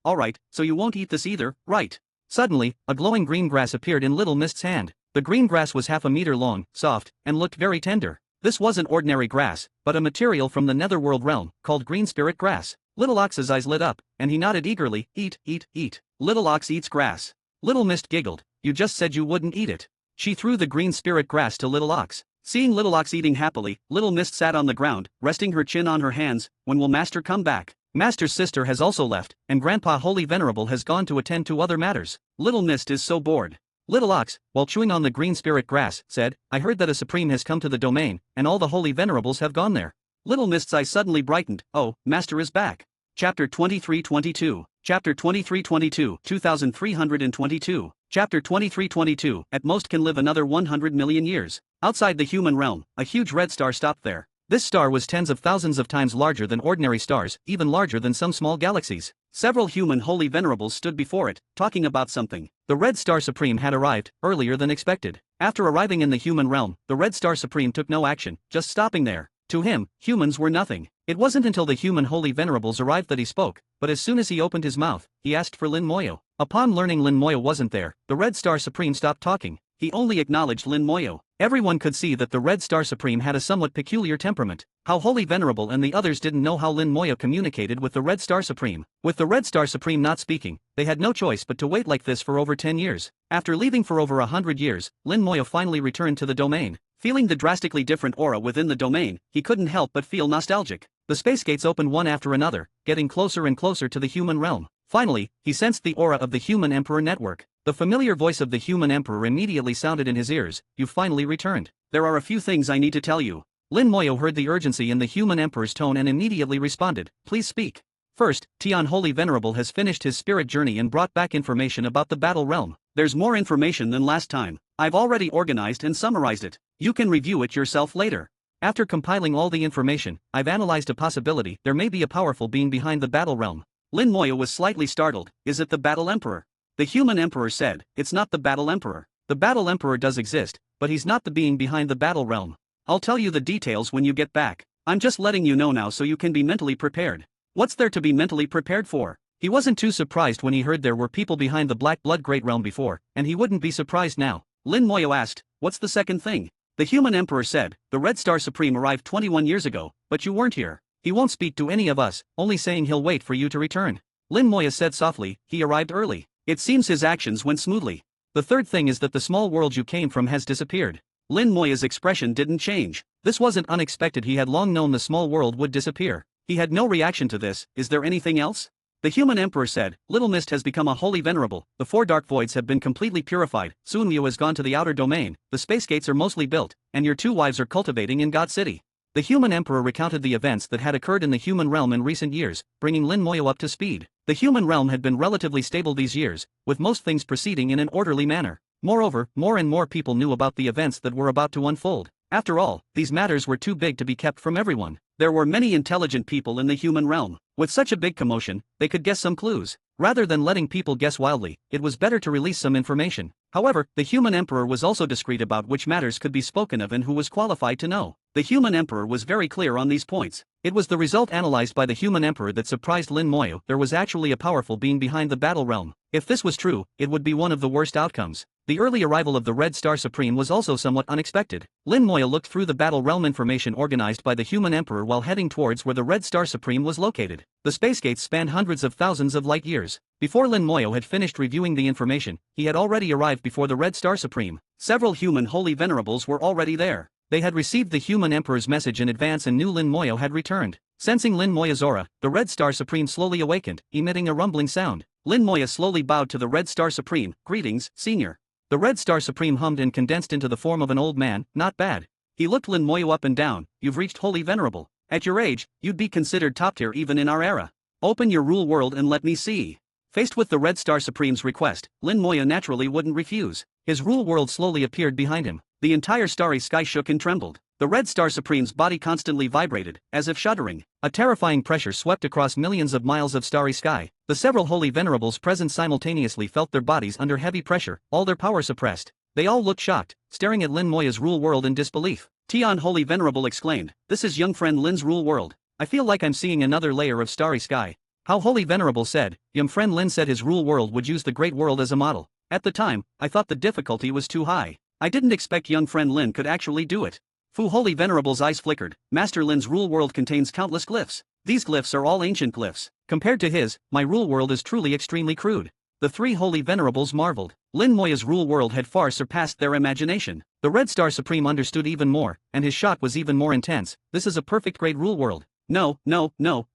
so you won't eat this either, right?" Suddenly, a glowing green grass appeared in Little Mist's hand. The green grass was half a meter long, soft, and looked very tender. This wasn't ordinary grass, but a material from the netherworld realm, called green spirit grass. Little Ox's eyes lit up, and he nodded eagerly, "Eat, eat, eat. Little Ox eats grass." Little Mist giggled, "You just said you wouldn't eat it." She threw the green spirit grass to Little Ox. Seeing Little Ox eating happily, Little Mist sat on the ground, resting her chin on her hands. "When will Master come back?" "Master's sister has also left, and Grandpa Holy Venerable has gone to attend to other matters. Little Mist is so bored." Little Ox, while chewing on the green spirit grass, said, "I heard that a supreme has come to the domain, and all the holy venerables have gone there." Little Mist's eyes suddenly brightened. "Oh, Master is back." Chapter 2322. Chapter 2322, 2322. Chapter 2322, at most can live another 100 million years. Outside the human realm, a huge red star stopped there. This star was tens of thousands of times larger than ordinary stars, even larger than some small galaxies. Several human holy venerables stood before it, talking about something. The Red Star Supreme had arrived, earlier than expected. After arriving in the human realm, the Red Star Supreme took no action, just stopping there. To him, humans were nothing. It wasn't until the human holy venerables arrived that he spoke, but as soon as he opened his mouth, he asked for Lin Moyo. Upon learning Lin Moyo wasn't there, the Red Star Supreme stopped talking. He only acknowledged Lin Moyo. Everyone could see that the Red Star Supreme had a somewhat peculiar temperament. How Holy Venerable and the others didn't know how Lin Moyo communicated with the Red Star Supreme. With the Red Star Supreme not speaking, they had no choice but to wait like this for over 10 years. After leaving for over 100 years, Lin Moyo finally returned to the domain. Feeling the drastically different aura within the domain, he couldn't help but feel nostalgic. The space gates opened one after another, getting closer and closer to the human realm. Finally, he sensed the aura of the human emperor network. The familiar voice of the human emperor immediately sounded in his ears. "You've finally returned. There are a few things I need to tell you." Lin Moyo heard the urgency in the human emperor's tone and immediately responded, "Please speak." First, Tian Holy Venerable has finished his spirit journey and brought back information about the battle realm. There's more information than last time. I've already organized and summarized it. You can review it yourself later. After compiling all the information, I've analyzed a possibility. There may be a powerful being behind the battle realm. Lin Moyo was slightly startled. "Is it the battle emperor?" The human emperor said, "It's not the battle emperor. The battle emperor does exist, but he's not the being behind the battle realm. I'll tell you the details when you get back. I'm just letting you know now so you can be mentally prepared." What's there to be mentally prepared for? He wasn't too surprised when he heard there were people behind the Black Blood Great Realm before, and he wouldn't be surprised now. Lin Moyo asked, "What's the second thing?" The human emperor said, "The Red Star Supreme arrived 21 years ago, but you weren't here. He won't speak to any of us, only saying he'll wait for you to return." Lin Moyo said softly, "He arrived early. It seems his actions went smoothly. The third thing is that the small world you came from has disappeared." Lin Moyo's expression didn't change. This wasn't unexpected. He had long known the small world would disappear. He had no reaction to this. "Is there anything else?" The human emperor said, "Little Mist has become a holy venerable, the 4 dark voids have been completely purified, Sunmyo has gone to the outer domain, the space gates are mostly built, and your 2 wives are cultivating in God City." The human emperor recounted the events that had occurred in the human realm in recent years, bringing Lin Moyo up to speed. The human realm had been relatively stable these years, with most things proceeding in an orderly manner. Moreover, more and more people knew about the events that were about to unfold. After all, these matters were too big to be kept from everyone. There were many intelligent people in the human realm. With such a big commotion, they could guess some clues. Rather than letting people guess wildly, it was better to release some information. However, the human emperor was also discreet about which matters could be spoken of and who was qualified to know. The human emperor was very clear on these points. It was the result analyzed by the human emperor that surprised Lin Moyo. There was actually a powerful being behind the battle realm. If this was true, it would be one of the worst outcomes. The early arrival of the Red Star Supreme was also somewhat unexpected. Lin Moyo looked through the battle realm information organized by the human emperor while heading towards where the Red Star Supreme was located. The space gates spanned hundreds of thousands of light years. Before Lin Moyo had finished reviewing the information, he had already arrived before the Red Star Supreme. Several human holy venerables were already there. They had received the human emperor's message in advance and knew Lin Moyo had returned. Sensing Lin Moyo's aura, the Red Star Supreme slowly awakened, emitting a rumbling sound. Lin Moyo slowly bowed to the Red Star Supreme. "Greetings, Senior." The Red Star Supreme hummed and condensed into the form of an old man. Not bad. He looked Lin Moyo up and down. You've reached Holy Venerable. At your age, you'd be considered top tier even in our era. Open your rule world and let me see. Faced with the Red Star Supreme's request, Lin Moyo naturally wouldn't refuse. His rule world slowly appeared behind him. The entire starry sky shook and trembled. The Red Star Supreme's body constantly vibrated, as if shuddering. A terrifying pressure swept across millions of miles of starry sky. The several holy venerables present simultaneously felt their bodies under heavy pressure, all their power suppressed. They all looked shocked, staring at Lin Moyo's rule world in disbelief. Tian Holy Venerable exclaimed, "This is young friend Lin's rule world. I feel like I'm seeing another layer of starry sky." How Holy Venerable said, young friend Lin said his rule world would use the Great World as a model. At the time, I thought the difficulty was too high. I didn't expect young friend Lin could actually do it. Fu Holy Venerable's eyes flickered. Master Lin's rule world contains countless glyphs. These glyphs are all ancient glyphs. Compared to his, my rule world is truly extremely crude. The three Holy Venerables marveled. Lin Moyo's rule world had far surpassed their imagination. The Red Star Supreme understood even more, and his shock was even more intense. This is a perfect great rule world. No,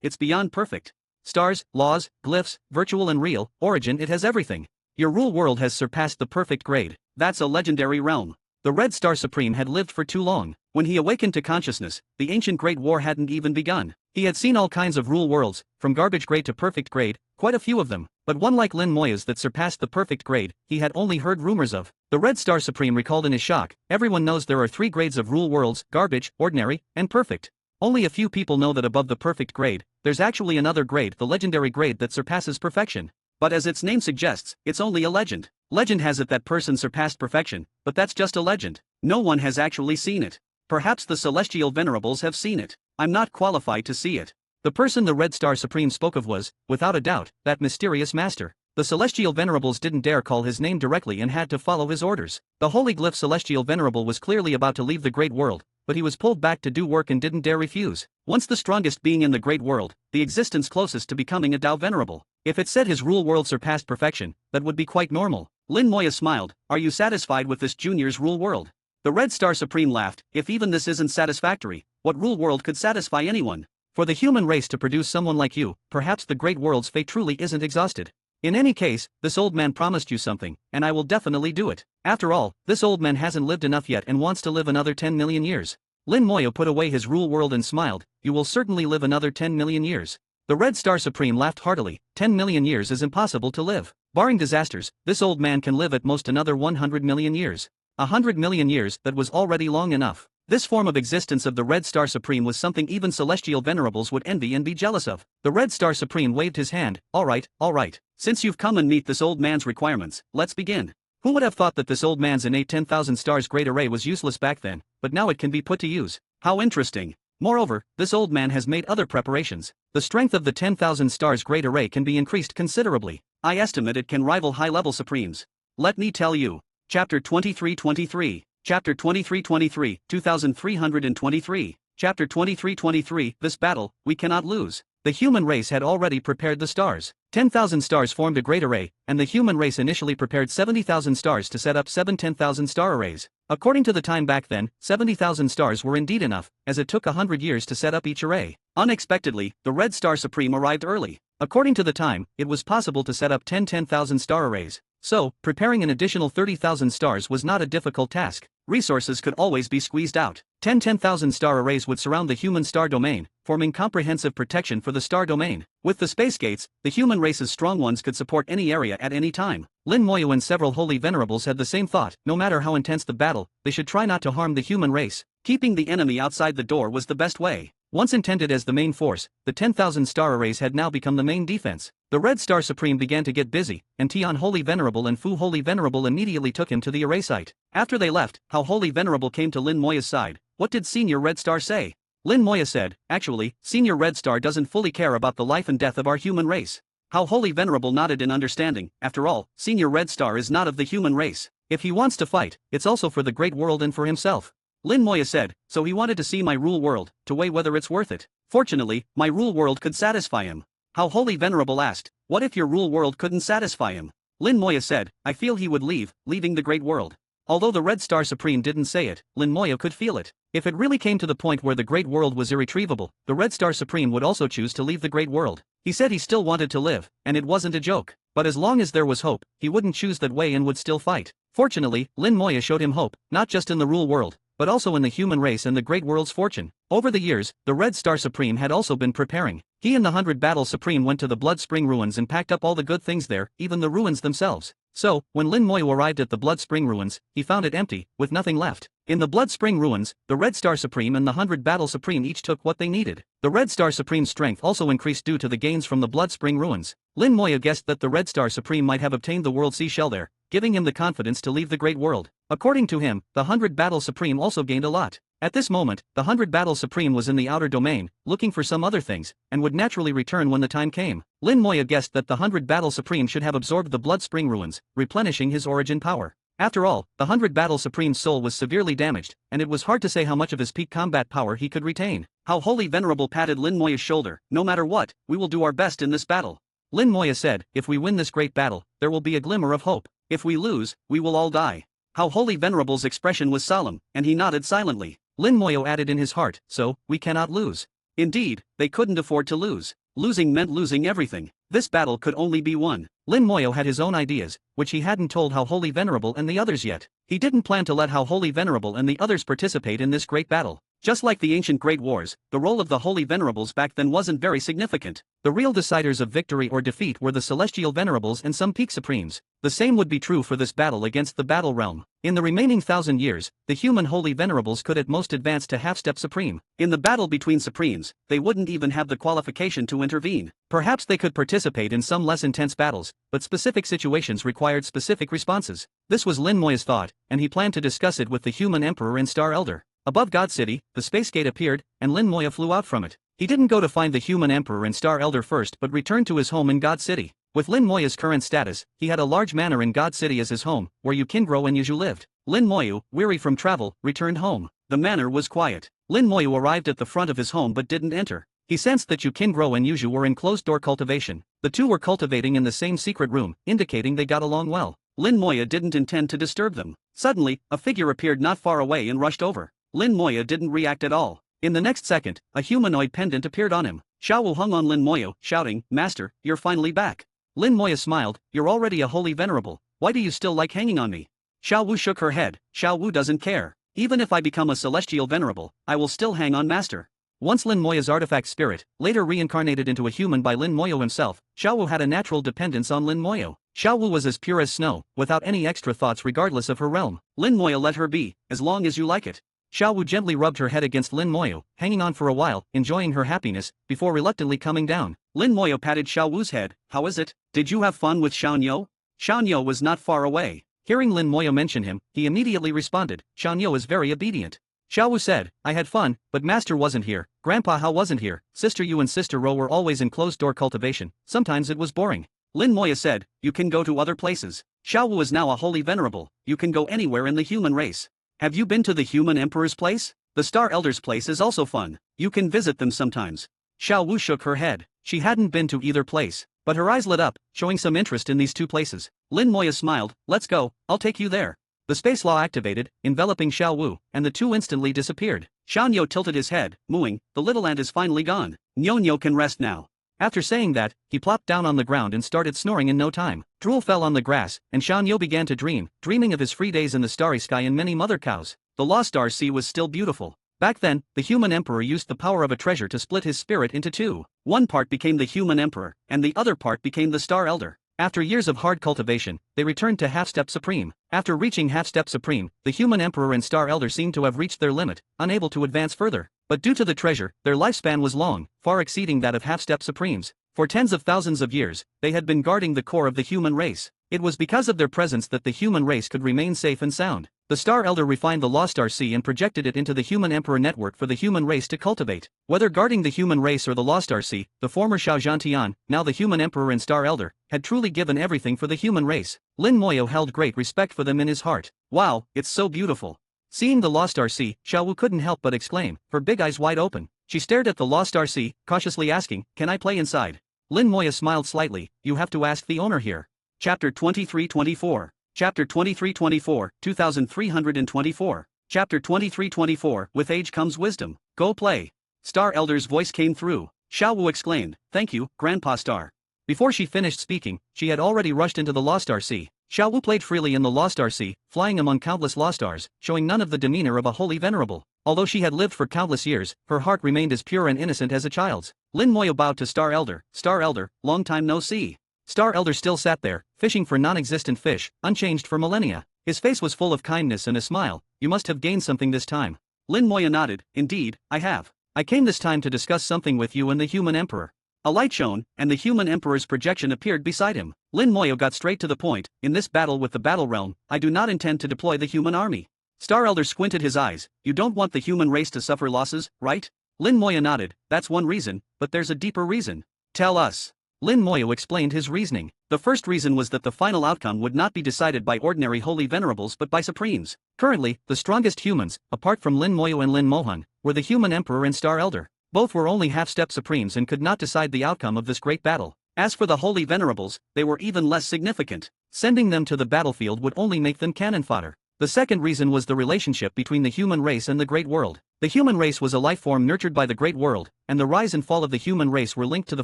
it's beyond perfect. Stars, laws, glyphs, virtual and real, origin, it has everything. Your rule world has surpassed the perfect grade. That's a legendary realm. The Red Star Supreme had lived for too long. When he awakened to consciousness, the ancient Great War hadn't even begun. He had seen all kinds of rule worlds, from garbage grade to perfect grade, quite a few of them, but one like Lin Moyo's that surpassed the perfect grade, he had only heard rumors of. The Red Star Supreme recalled in his shock, everyone knows there are 3 grades of rule worlds, garbage, ordinary, and perfect. Only a few people know that above the perfect grade, there's actually another grade, the legendary grade that surpasses perfection. But as its name suggests, it's only a legend. Legend has it that person surpassed perfection, but that's just a legend. No one has actually seen it. Perhaps the Celestial Venerables have seen it. I'm not qualified to see it. The person the Red Star Supreme spoke of was, without a doubt, that mysterious master. The Celestial Venerables didn't dare call his name directly and had to follow his orders. The Holy Glyph Celestial Venerable was clearly about to leave the Great World, but he was pulled back to do work and didn't dare refuse. Once the strongest being in the Great World, the existence closest to becoming a Tao Venerable. If it said his rule world surpassed perfection, that would be quite normal. Lin Moyo smiled, "Are you satisfied with this junior's rule world?" The Red Star Supreme laughed, "If even this isn't satisfactory, what rule world could satisfy anyone? For the human race to produce someone like you, perhaps the Great World's fate truly isn't exhausted. In any case, this old man promised you something, and I will definitely do it. After all, this old man hasn't lived enough yet and wants to live another 10 million years. Lin Moyo put away his rule world and smiled, "You will certainly live another 10 million years. The Red Star Supreme laughed heartily, 10 million years is impossible to live. Barring disasters, this old man can live at most another 100 million years. 100 million years, that was already long enough. This form of existence of the Red Star Supreme was something even Celestial Venerables would envy and be jealous of. The Red Star Supreme waved his hand, all right. Since you've come and meet this old man's requirements, let's begin. Who would have thought that this old man's innate 10,000 stars great array was useless back then, but now it can be put to use. How interesting. Moreover, this old man has made other preparations. The strength of the 10,000 stars great array can be increased considerably. I estimate it can rival high-level supremes. Let me tell you. Chapter 2323. Chapter 2323, 2323. Chapter 2323, this battle, we cannot lose. The human race had already prepared the stars. 10,000 stars formed a great array, and the human race initially prepared 70,000 stars to set up 7 10,000 star arrays. According to the time back then, 70,000 stars were indeed enough, as it took 100 years to set up each array. Unexpectedly, the Red Star Supreme arrived early. According to the time, it was possible to set up 10,000 star arrays. So, preparing an additional 30,000 stars was not a difficult task. Resources could always be squeezed out. 10,000 star arrays would surround the human star domain, forming comprehensive protection for the star domain. With the space gates, the human race's strong ones could support any area at any time. Lin Moyo and several holy venerables had the same thought. No matter how intense the battle, they should try not to harm the human race. Keeping the enemy outside the door was the best way. Once intended as the main force, the 10,000 star arrays had now become the main defense. The Red Star Supreme began to get busy, and Tian Holy Venerable and Fu Holy Venerable immediately took him to the array site. After they left, How Holy Venerable came to Lin Moya's side. What did Senior Red Star say? Lin Moya said, actually, Senior Red Star doesn't fully care about the life and death of our human race. How Holy Venerable nodded in understanding. After all, Senior Red Star is not of the human race. If he wants to fight, it's also for the great world and for himself. Lin Moya said, so he wanted to see my rule world, to weigh whether it's worth it. Fortunately, my rule world could satisfy him. How Holy Venerable asked, what if your rule world couldn't satisfy him? Lin Moya said, I feel he would leave, leaving the great world. Although the Red Star Supreme didn't say it, Lin Moya could feel it. If it really came to the point where the great world was irretrievable, the Red Star Supreme would also choose to leave the great world. He said he still wanted to live, and it wasn't a joke. But as long as there was hope, he wouldn't choose that way and would still fight. Fortunately, Lin Moya showed him hope, not just in the rule world, but also in the human race and the great world's fortune. Over the years, the Red Star Supreme had also been preparing. He and the 100 Battle Supreme went to the Blood Spring Ruins and packed up all the good things there, even the ruins themselves. So, when Lin Moya arrived at the Blood Spring Ruins, he found it empty, with nothing left. In the Blood Spring Ruins, the Red Star Supreme and the 100 Battle Supreme each took what they needed. The Red Star Supreme's strength also increased due to the gains from the Blood Spring Ruins. Lin Moya guessed that the Red Star Supreme might have obtained the World Seashell there, giving him the confidence to leave the Great World. According to him, the 100 Battle Supreme also gained a lot. At this moment, the 100 Battle Supreme was in the outer domain, looking for some other things, and would naturally return when the time came. Lin Moya guessed that the 100 Battle Supreme should have absorbed the Blood Spring Ruins, replenishing his origin power. After all, the 100 Battle Supreme's soul was severely damaged, and it was hard to say how much of his peak combat power he could retain. How Holy Venerable patted Lin Moya's shoulder. No matter what, we will do our best in this battle. Lin Moya said, if we win this great battle, there will be a glimmer of hope. If we lose, we will all die. How Holy Venerable's expression was solemn, and he nodded silently. Lin Moya added in his heart, so, we cannot lose. Indeed, they couldn't afford to lose. Losing meant losing everything. This battle could only be won. Lin Moya had his own ideas, which he hadn't told How Holy Venerable and the others yet. He didn't plan to let How Holy Venerable and the others participate in this great battle. Just like the ancient Great Wars, the role of the Holy Venerables back then wasn't very significant. The real deciders of victory or defeat were the Celestial Venerables and some Peak Supremes. The same would be true for this battle against the Battle Realm. In the remaining 1,000 years, the human Holy Venerables could at most advance to Half-Step Supreme. In the battle between Supremes, they wouldn't even have the qualification to intervene. Perhaps they could participate in some less intense battles, but specific situations required specific responses. This was Lin Moya's thought, and he planned to discuss it with the human Emperor and Star Elder. Above God City, the space gate appeared, and Lin Moya flew out from it. He didn't go to find the human Emperor and Star Elder first but returned to his home in God City. With Lin Moya's current status, he had a large manor in God City as his home, where Yukingro and Yuju lived. Lin Moya, weary from travel, returned home. The manor was quiet. Lin Moya arrived at the front of his home but didn't enter. He sensed that Yukingro and Yuju were in closed-door cultivation. The two were cultivating in the same secret room, indicating they got along well. Lin Moya didn't intend to disturb them. Suddenly, a figure appeared not far away and rushed over. Lin Moya didn't react at all. In the next second, a humanoid pendant appeared on him. Xiao Wu hung on Lin Moya, shouting, "Master, you're finally back." Lin Moya smiled, "You're already a holy venerable. Why do you still like hanging on me?" Xiao Wu shook her head. Xiao Wu doesn't care. Even if I become a celestial venerable, I will still hang on Master. Once Lin Moya's artifact spirit, later reincarnated into a human by Lin Moya himself, Xiao Wu had a natural dependence on Lin Moya. Xiao Wu was as pure as snow, without any extra thoughts regardless of her realm. Lin Moya let her be, as long as you like it. Xiao Wu gently rubbed her head against Lin Moya, hanging on for a while, enjoying her happiness, before reluctantly coming down. Lin Moya patted Xiao Wu's head. "How is it? Did you have fun with Xiaonyo?" Xiaonyo was not far away. Hearing Lin Moya mention him, he immediately responded, "Xiaonyo is very obedient." Xiao Wu said, "I had fun, but Master wasn't here, Grandpa Hao wasn't here, Sister Yu and Sister Ro were always in closed-door cultivation, sometimes it was boring." Lin Moya said, "You can go to other places. Xiao Wu is now a holy venerable, you can go anywhere in the human race. Have you been to the human emperor's place? The Star Elder's place is also fun. You can visit them sometimes." Xiao Wu shook her head. She hadn't been to either place, but her eyes lit up, showing some interest in these two places. Lin Moya smiled, "Let's go, I'll take you there." The space law activated, enveloping Xiao Wu, and the two instantly disappeared. Xiaonyo tilted his head, mooing, "The little ant is finally gone. Nyonyo can rest now." After saying that, he plopped down on the ground and started snoring in no time. Drool fell on the grass, and Xiaonyo began to dream, dreaming of his free days in the starry sky and many mother cows. The Lost Star Sea was still beautiful. Back then, the human emperor used the power of a treasure to split his spirit into two. One part became the human emperor, and the other part became the Star Elder. After years of hard cultivation, they returned to Half-Step Supreme. After reaching Half-Step Supreme, the human emperor and Star Elder seemed to have reached their limit, unable to advance further. But due to the treasure, their lifespan was long, far exceeding that of Half-Step Supremes. For tens of thousands of years, they had been guarding the core of the human race. It was because of their presence that the human race could remain safe and sound. The Star Elder refined the Lost Star Sea and projected it into the human emperor network for the human race to cultivate. Whether guarding the human race or the Lost Star Sea, the former Xiao Zhantian, now the human emperor and Star Elder, had truly given everything for the human race. Lin Moya held great respect for them in his heart. "Wow, it's so beautiful." Seeing the Lost Star Sea, Xiao Wu couldn't help but exclaim, her big eyes wide open. She stared at the Lost Star Sea, cautiously asking, "Can I play inside?" Lin Moya smiled slightly, "You have to ask the owner here." Chapter 2324. Chapter 2324, 2324. Chapter 2324, With age comes wisdom. Go play. Star Elder's voice came through. Xiao Wu exclaimed, "Thank you, Grandpa Star." Before she finished speaking, she had already rushed into the Lost Star Sea. Xiao Wu played freely in the Lost Star Sea, flying among countless lost stars, showing none of the demeanor of a holy venerable. Although she had lived for countless years, her heart remained as pure and innocent as a child's. Lin Moyo bowed to Star Elder. Star Elder, long time no see. Star Elder still sat there, fishing for non-existent fish, unchanged for millennia. His face was full of kindness and a smile. You must have gained something this time. Lin Moyo nodded. Indeed, I have. I came this time to discuss something with you and the human emperor. A light shone, and the human emperor's projection appeared beside him. Lin Moyo got straight to the point. In this battle with the battle realm, I do not intend to deploy the human army. Star Elder squinted his eyes. You don't want the human race to suffer losses, right? Lin Moyo nodded. That's one reason, but there's a deeper reason. Tell us. Lin Moyo explained his reasoning. The first reason was that the final outcome would not be decided by ordinary holy venerables but by supremes. Currently, the strongest humans, apart from Lin Moyo and Lin Mohan, were the human emperor and Star Elder. Both were only half-step supremes and could not decide the outcome of this great battle. As for the holy venerables, they were even less significant. Sending them to the battlefield would only make them cannon fodder. The second reason was the relationship between the human race and the great world. The human race was a life form nurtured by the great world, and the rise and fall of the human race were linked to the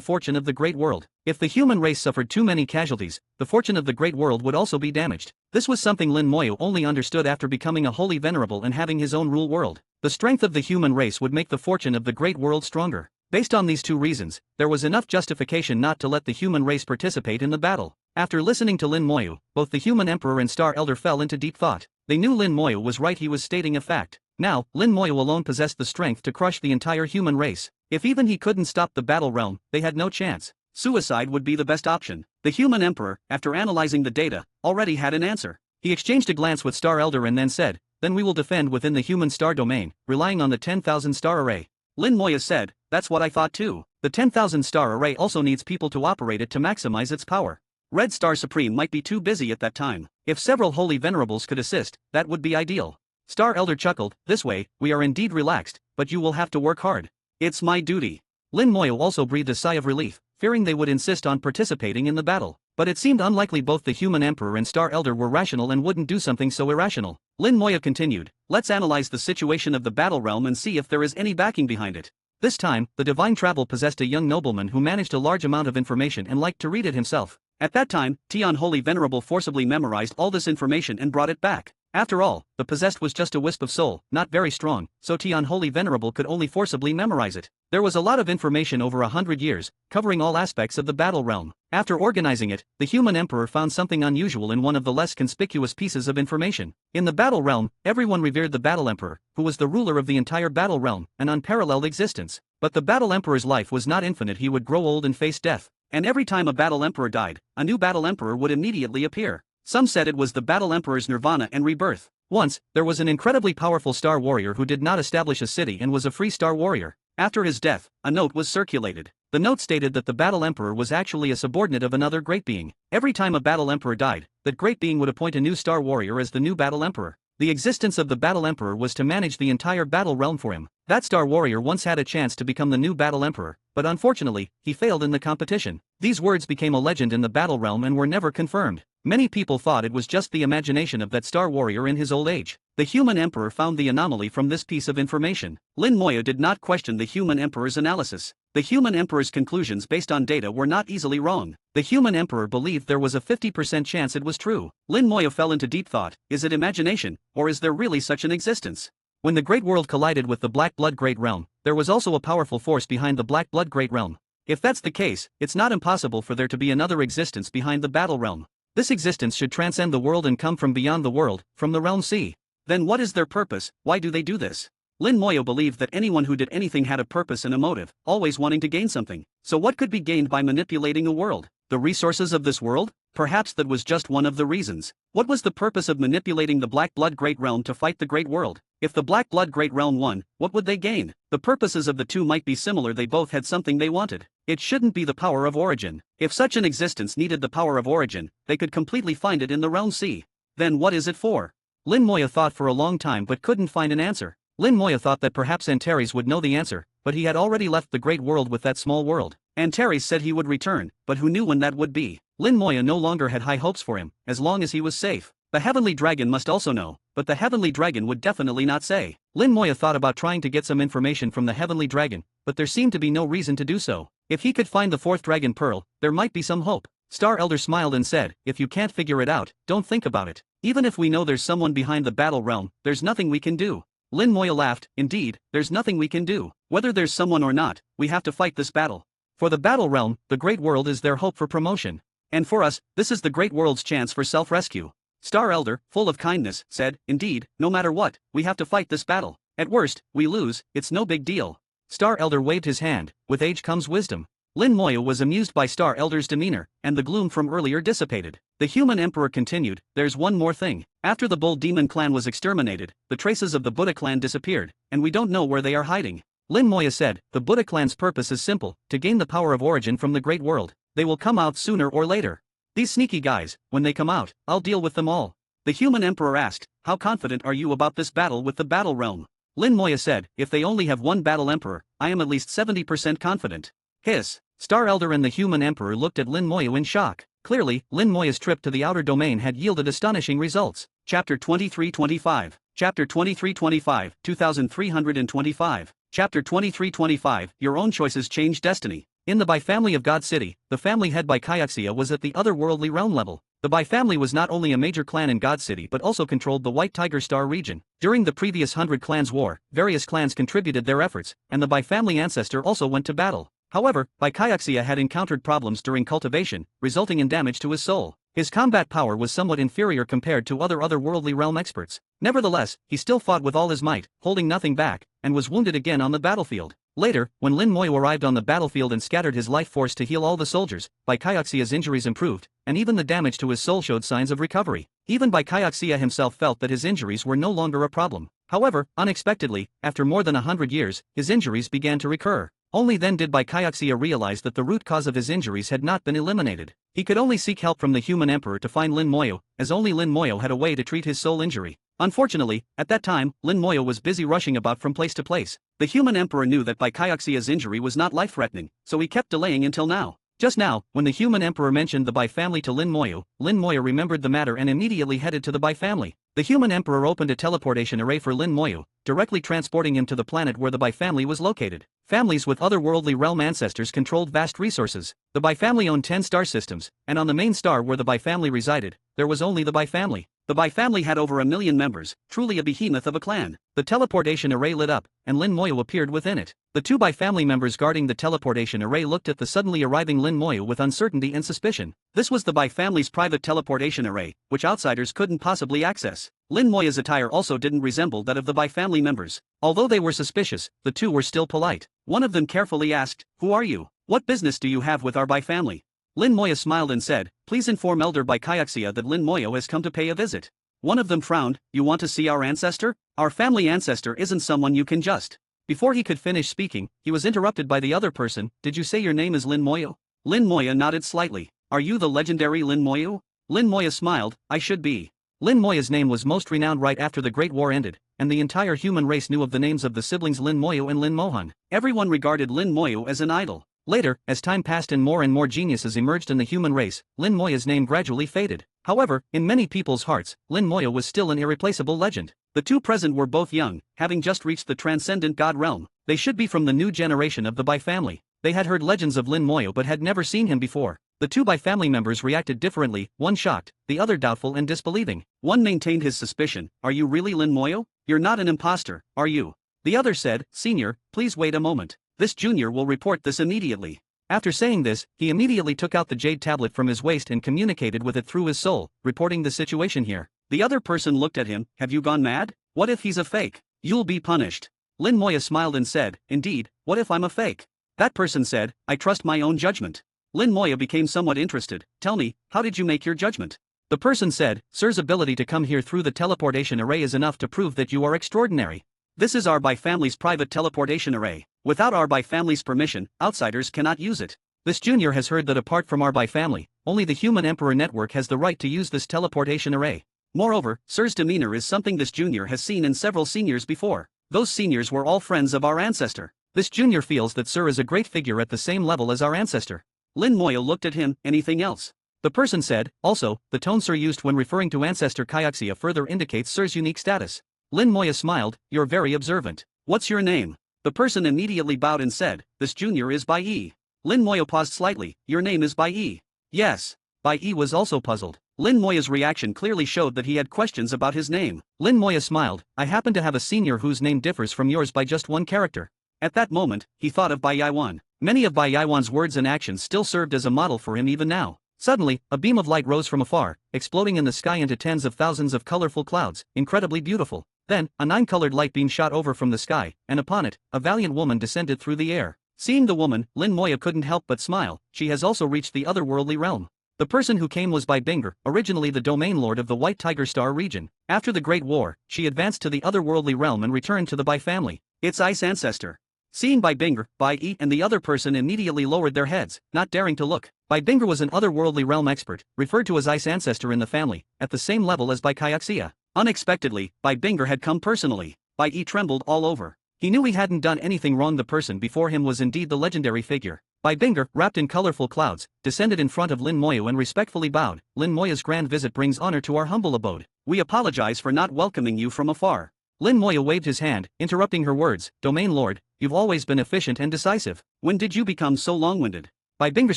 fortune of the great world. If the human race suffered too many casualties, the fortune of the great world would also be damaged. This was something Lin Moyo only understood after becoming a holy venerable and having his own rule world. The strength of the human race would make the fortune of the great world stronger. Based on these two reasons, there was enough justification not to let the human race participate in the battle. After listening to Lin Moyo, both the human emperor and Star Elder fell into deep thought. They knew Lin Moyo was right, he was stating a fact. Now, Lin Moyo alone possessed the strength to crush the entire human race. If even he couldn't stop the battle realm, they had no chance. Suicide would be the best option. The human emperor, after analyzing the data, already had an answer. He exchanged a glance with Star Elder and then said, then we will defend within the human star domain, relying on the 10,000 star array. Lin Moyo said, that's what I thought too. The 10,000 star array also needs people to operate it to maximize its power. Red Star Supreme might be too busy at that time. If several holy venerables could assist, that would be ideal. Star Elder chuckled, this way, we are indeed relaxed, but you will have to work hard. It's my duty. Lin Moyo also breathed a sigh of relief, fearing they would insist on participating in the battle. But it seemed unlikely both the human emperor and Star Elder were rational and wouldn't do something so irrational. Lin Moyo continued, let's analyze the situation of the battle realm and see if there is any backing behind it. This time, the divine travel possessed a young nobleman who managed a large amount of information and liked to read it himself. At that time, Tian Holy Venerable forcibly memorized all this information and brought it back. After all, the possessed was just a wisp of soul, not very strong, so Tian Holy Venerable could only forcibly memorize it. There was a lot of information over 100 years, covering all aspects of the battle realm. After organizing it, the human emperor found something unusual in one of the less conspicuous pieces of information. In the battle realm, everyone revered the battle emperor, who was the ruler of the entire battle realm, an unparalleled existence. But the battle emperor's life was not infinite, he would grow old and face death. And every time a battle emperor died, a new battle emperor would immediately appear. Some said it was the battle emperor's nirvana and rebirth. Once, there was an incredibly powerful star warrior who did not establish a city and was a free star warrior. After his death, a note was circulated. The note stated that the battle emperor was actually a subordinate of another great being. Every time a battle emperor died, that great being would appoint a new star warrior as the new battle emperor. The existence of the battle emperor was to manage the entire battle realm for him. That star warrior once had a chance to become the new battle emperor, but unfortunately, he failed in the competition. These words became a legend in the battle realm and were never confirmed. Many people thought it was just the imagination of that star warrior in his old age. The human emperor found the anomaly from this piece of information. Lin Moyo did not question the human emperor's analysis. The human emperor's conclusions based on data were not easily wrong. The human emperor believed there was a 50% chance it was true. Lin Moyo fell into deep thought. Is it imagination, or is there really such an existence? When the Great World collided with the Black Blood Great Realm, there was also a powerful force behind the Black Blood Great Realm. If that's the case, it's not impossible for there to be another existence behind the battle realm. This existence should transcend the world and come from beyond the world, from the realm C. Then what is their purpose? Why do they do this? Lin Moyo believed that anyone who did anything had a purpose and a motive, always wanting to gain something. So what could be gained by manipulating a world? The resources of this world? Perhaps that was just one of the reasons. What was the purpose of manipulating the Black Blood Great Realm to fight the Great World? If the Black Blood Great Realm won, what would they gain? The purposes of the two might be similar, they both had something they wanted. It shouldn't be the power of origin. If such an existence needed the power of origin, they could completely find it in the realm C. Then what is it for? Lin Moyo thought for a long time but couldn't find an answer. Lin Moyo thought that perhaps Antares would know the answer, but he had already left the Great World with that small world. Antares said he would return, but who knew when that would be? Lin Moyo no longer had high hopes for him, as long as he was safe. The Heavenly Dragon must also know, but the Heavenly Dragon would definitely not say. Lin Moyo thought about trying to get some information from the Heavenly Dragon, but there seemed to be no reason to do so. If he could find the fourth Dragon Pearl, there might be some hope. Star Elder smiled and said, if you can't figure it out, don't think about it. Even if we know there's someone behind the battle realm, there's nothing we can do. Lin Moya laughed, indeed, there's nothing we can do. Whether there's someone or not, we have to fight this battle. For the battle realm, the great world is their hope for promotion. And for us, this is the great world's chance for self-rescue. Star Elder, full of kindness, said, indeed, no matter what, we have to fight this battle. At worst, we lose, it's no big deal. Star Elder waved his hand, with age comes wisdom. Lin Moya was amused by Star Elder's demeanor, and the gloom from earlier dissipated. The human emperor continued, there's one more thing. After the Bull Demon clan was exterminated, the traces of the Buddha clan disappeared, and we don't know where they are hiding. Lin Moya said, the Buddha clan's purpose is simple, to gain the power of origin from the great world. They will come out sooner or later. These sneaky guys, when they come out, I'll deal with them all. The human emperor asked, how confident are you about this battle with the battle realm? Lin Moya said, if they only have one battle emperor, I am at least 70% confident. Hiss. Star Elder and the human emperor looked at Lin Moya in shock. Clearly, Lin Moya's trip to the outer domain had yielded astonishing results. Chapter 2325. Chapter 2325, 2325. Chapter 2325, Your Own Choices Change Destiny. In the Bai family of God City, the family head by Kyaxia was at the otherworldly realm level. The Bai family was not only a major clan in God City but also controlled the White Tiger Star region. During the previous 100 Clans War, various clans contributed their efforts, and the Bai family ancestor also went to battle. However, Bai Kyaxia had encountered problems during cultivation, resulting in damage to his soul. His combat power was somewhat inferior compared to other otherworldly realm experts. Nevertheless, he still fought with all his might, holding nothing back, and was wounded again on the battlefield. Later, when Lin Moya arrived on the battlefield and scattered his life force to heal all the soldiers, Bai Kyaxia's injuries improved, and even the damage to his soul showed signs of recovery. Even Bai Kyaxia himself felt that his injuries were no longer a problem. However, unexpectedly, after more than 100 years, his injuries began to recur. Only then did Bai Kyaxia realize that the root cause of his injuries had not been eliminated. He could only seek help from the human emperor to find Lin Moya, as only Lin Moya had a way to treat his soul injury. Unfortunately, at that time, Lin Moya was busy rushing about from place to place. The human emperor knew that Bai Kyaxia's injury was not life-threatening, so he kept delaying until now. Just now, when the human emperor mentioned the Bai family to Lin Moya remembered the matter and immediately headed to the Bai family. The human emperor opened a teleportation array for Lin Moya, directly transporting him to the planet where the Bai family was located. Families with otherworldly realm ancestors controlled vast resources. The Bai family owned 10 star systems, and on the main star where the Bai family resided, there was only the Bai family. The Bai family had over 1 million members, truly a behemoth of a clan. The teleportation array lit up, and Lin Moya appeared within it. The 2 Bai family members guarding the teleportation array looked at the suddenly arriving Lin Moya with uncertainty and suspicion. This was the Bai family's private teleportation array, which outsiders couldn't possibly access. Lin Moya's attire also didn't resemble that of the Bai family members. Although they were suspicious, the 2 were still polite. One of them carefully asked, "Who are you? What business do you have with our Bai family?" Lin Moya smiled and said, "Please inform Elder Bai Kyaxia that Lin Moya has come to pay a visit." One of them frowned, "You want to see our ancestor? Our family ancestor isn't someone you can just..." Before he could finish speaking, he was interrupted by the other person. "Did you say your name is Lin Moya?" Lin Moya nodded slightly. "Are you the legendary Lin Moya?" Lin Moya smiled, "I should be." Lin Moya's name was most renowned right after the Great War ended, and the entire human race knew of the names of the siblings Lin Moya and Lin Mohan. Everyone regarded Lin Moya as an idol. Later, as time passed and more geniuses emerged in the human race, Lin Moya's name gradually faded. However, in many people's hearts, Lin Moya was still an irreplaceable legend. The 2 present were both young, having just reached the transcendent god realm. They should be from the new generation of the Bai family. They had heard legends of Lin Moya but had never seen him before. The 2 Bai family members reacted differently, one shocked, the other doubtful and disbelieving. One maintained his suspicion, "Are you really Lin Moya? You're not an imposter, are you?" The other said, "Senior, please wait a moment. This junior will report this immediately." After saying this, he immediately took out the jade tablet from his waist and communicated with it through his soul, reporting the situation here. The other person looked at him, "Have you gone mad? What if he's a fake? You'll be punished." Lin Moya smiled and said, "Indeed, what if I'm a fake?" That person said, "I trust my own judgment." Lin Moya became somewhat interested. "Tell me, how did you make your judgment?" The person said, "Sir's ability to come here through the teleportation array is enough to prove that you are extraordinary. This is our Bai family's private teleportation array. Without our Bai family's permission, outsiders cannot use it. This junior has heard that apart from our Bai family, only the Human Emperor Network has the right to use this teleportation array. Moreover, Sir's demeanor is something this junior has seen in several seniors before. Those seniors were all friends of our ancestor. This junior feels that Sir is a great figure at the same level as our ancestor." Lin Moya looked at him. "Anything else?" The person said, "Also, the tone Sir used when referring to ancestor Kyaxia further indicates Sir's unique status." Lin Moya smiled, "You're very observant. What's your name?" The person immediately bowed and said, "This junior is Bai Yi." Lin Moya paused slightly, "Your name is Bai Yi?" "Yes." Bai Yi was also puzzled. Lin Moya's reaction clearly showed that he had questions about his name. Lin Moya smiled. I happen to have a senior whose name differs from yours by just one character. At that moment, he thought of Bai Yiwan. Many of Bai Yiwan's words and actions still served as a model for him even now. Suddenly, a beam of light rose from afar, exploding in the sky into tens of thousands of colorful clouds, incredibly beautiful. Then, a nine-colored light beam shot over from the sky, and upon it, a valiant woman descended through the air. Seeing the woman, Lin Moya couldn't help but smile. She has also reached the otherworldly realm. The person who came was Bai Binger, originally the domain lord of the White Tiger Star region. After the Great War, she advanced to the otherworldly realm and returned to the Bai family, its ice ancestor. Seeing Bai Binger, Bai Yi and the other person immediately lowered their heads, not daring to look. Bai Binger was an otherworldly realm expert, referred to as ice ancestor in the family, at the same level as Bai Kaiuxia. Unexpectedly, Bai Binger had come personally. Bai Yi trembled all over. He knew he hadn't done anything wrong. The person before him was indeed the legendary figure. Bai Binger, wrapped in colorful clouds, descended in front of Lin Moya and respectfully bowed. Lin Moya's grand visit brings honor to our humble abode. We apologize for not welcoming you from afar. Lin Moya waved his hand, interrupting her words. Domain Lord, you've always been efficient and decisive. When did you become so long-winded? Bai Binger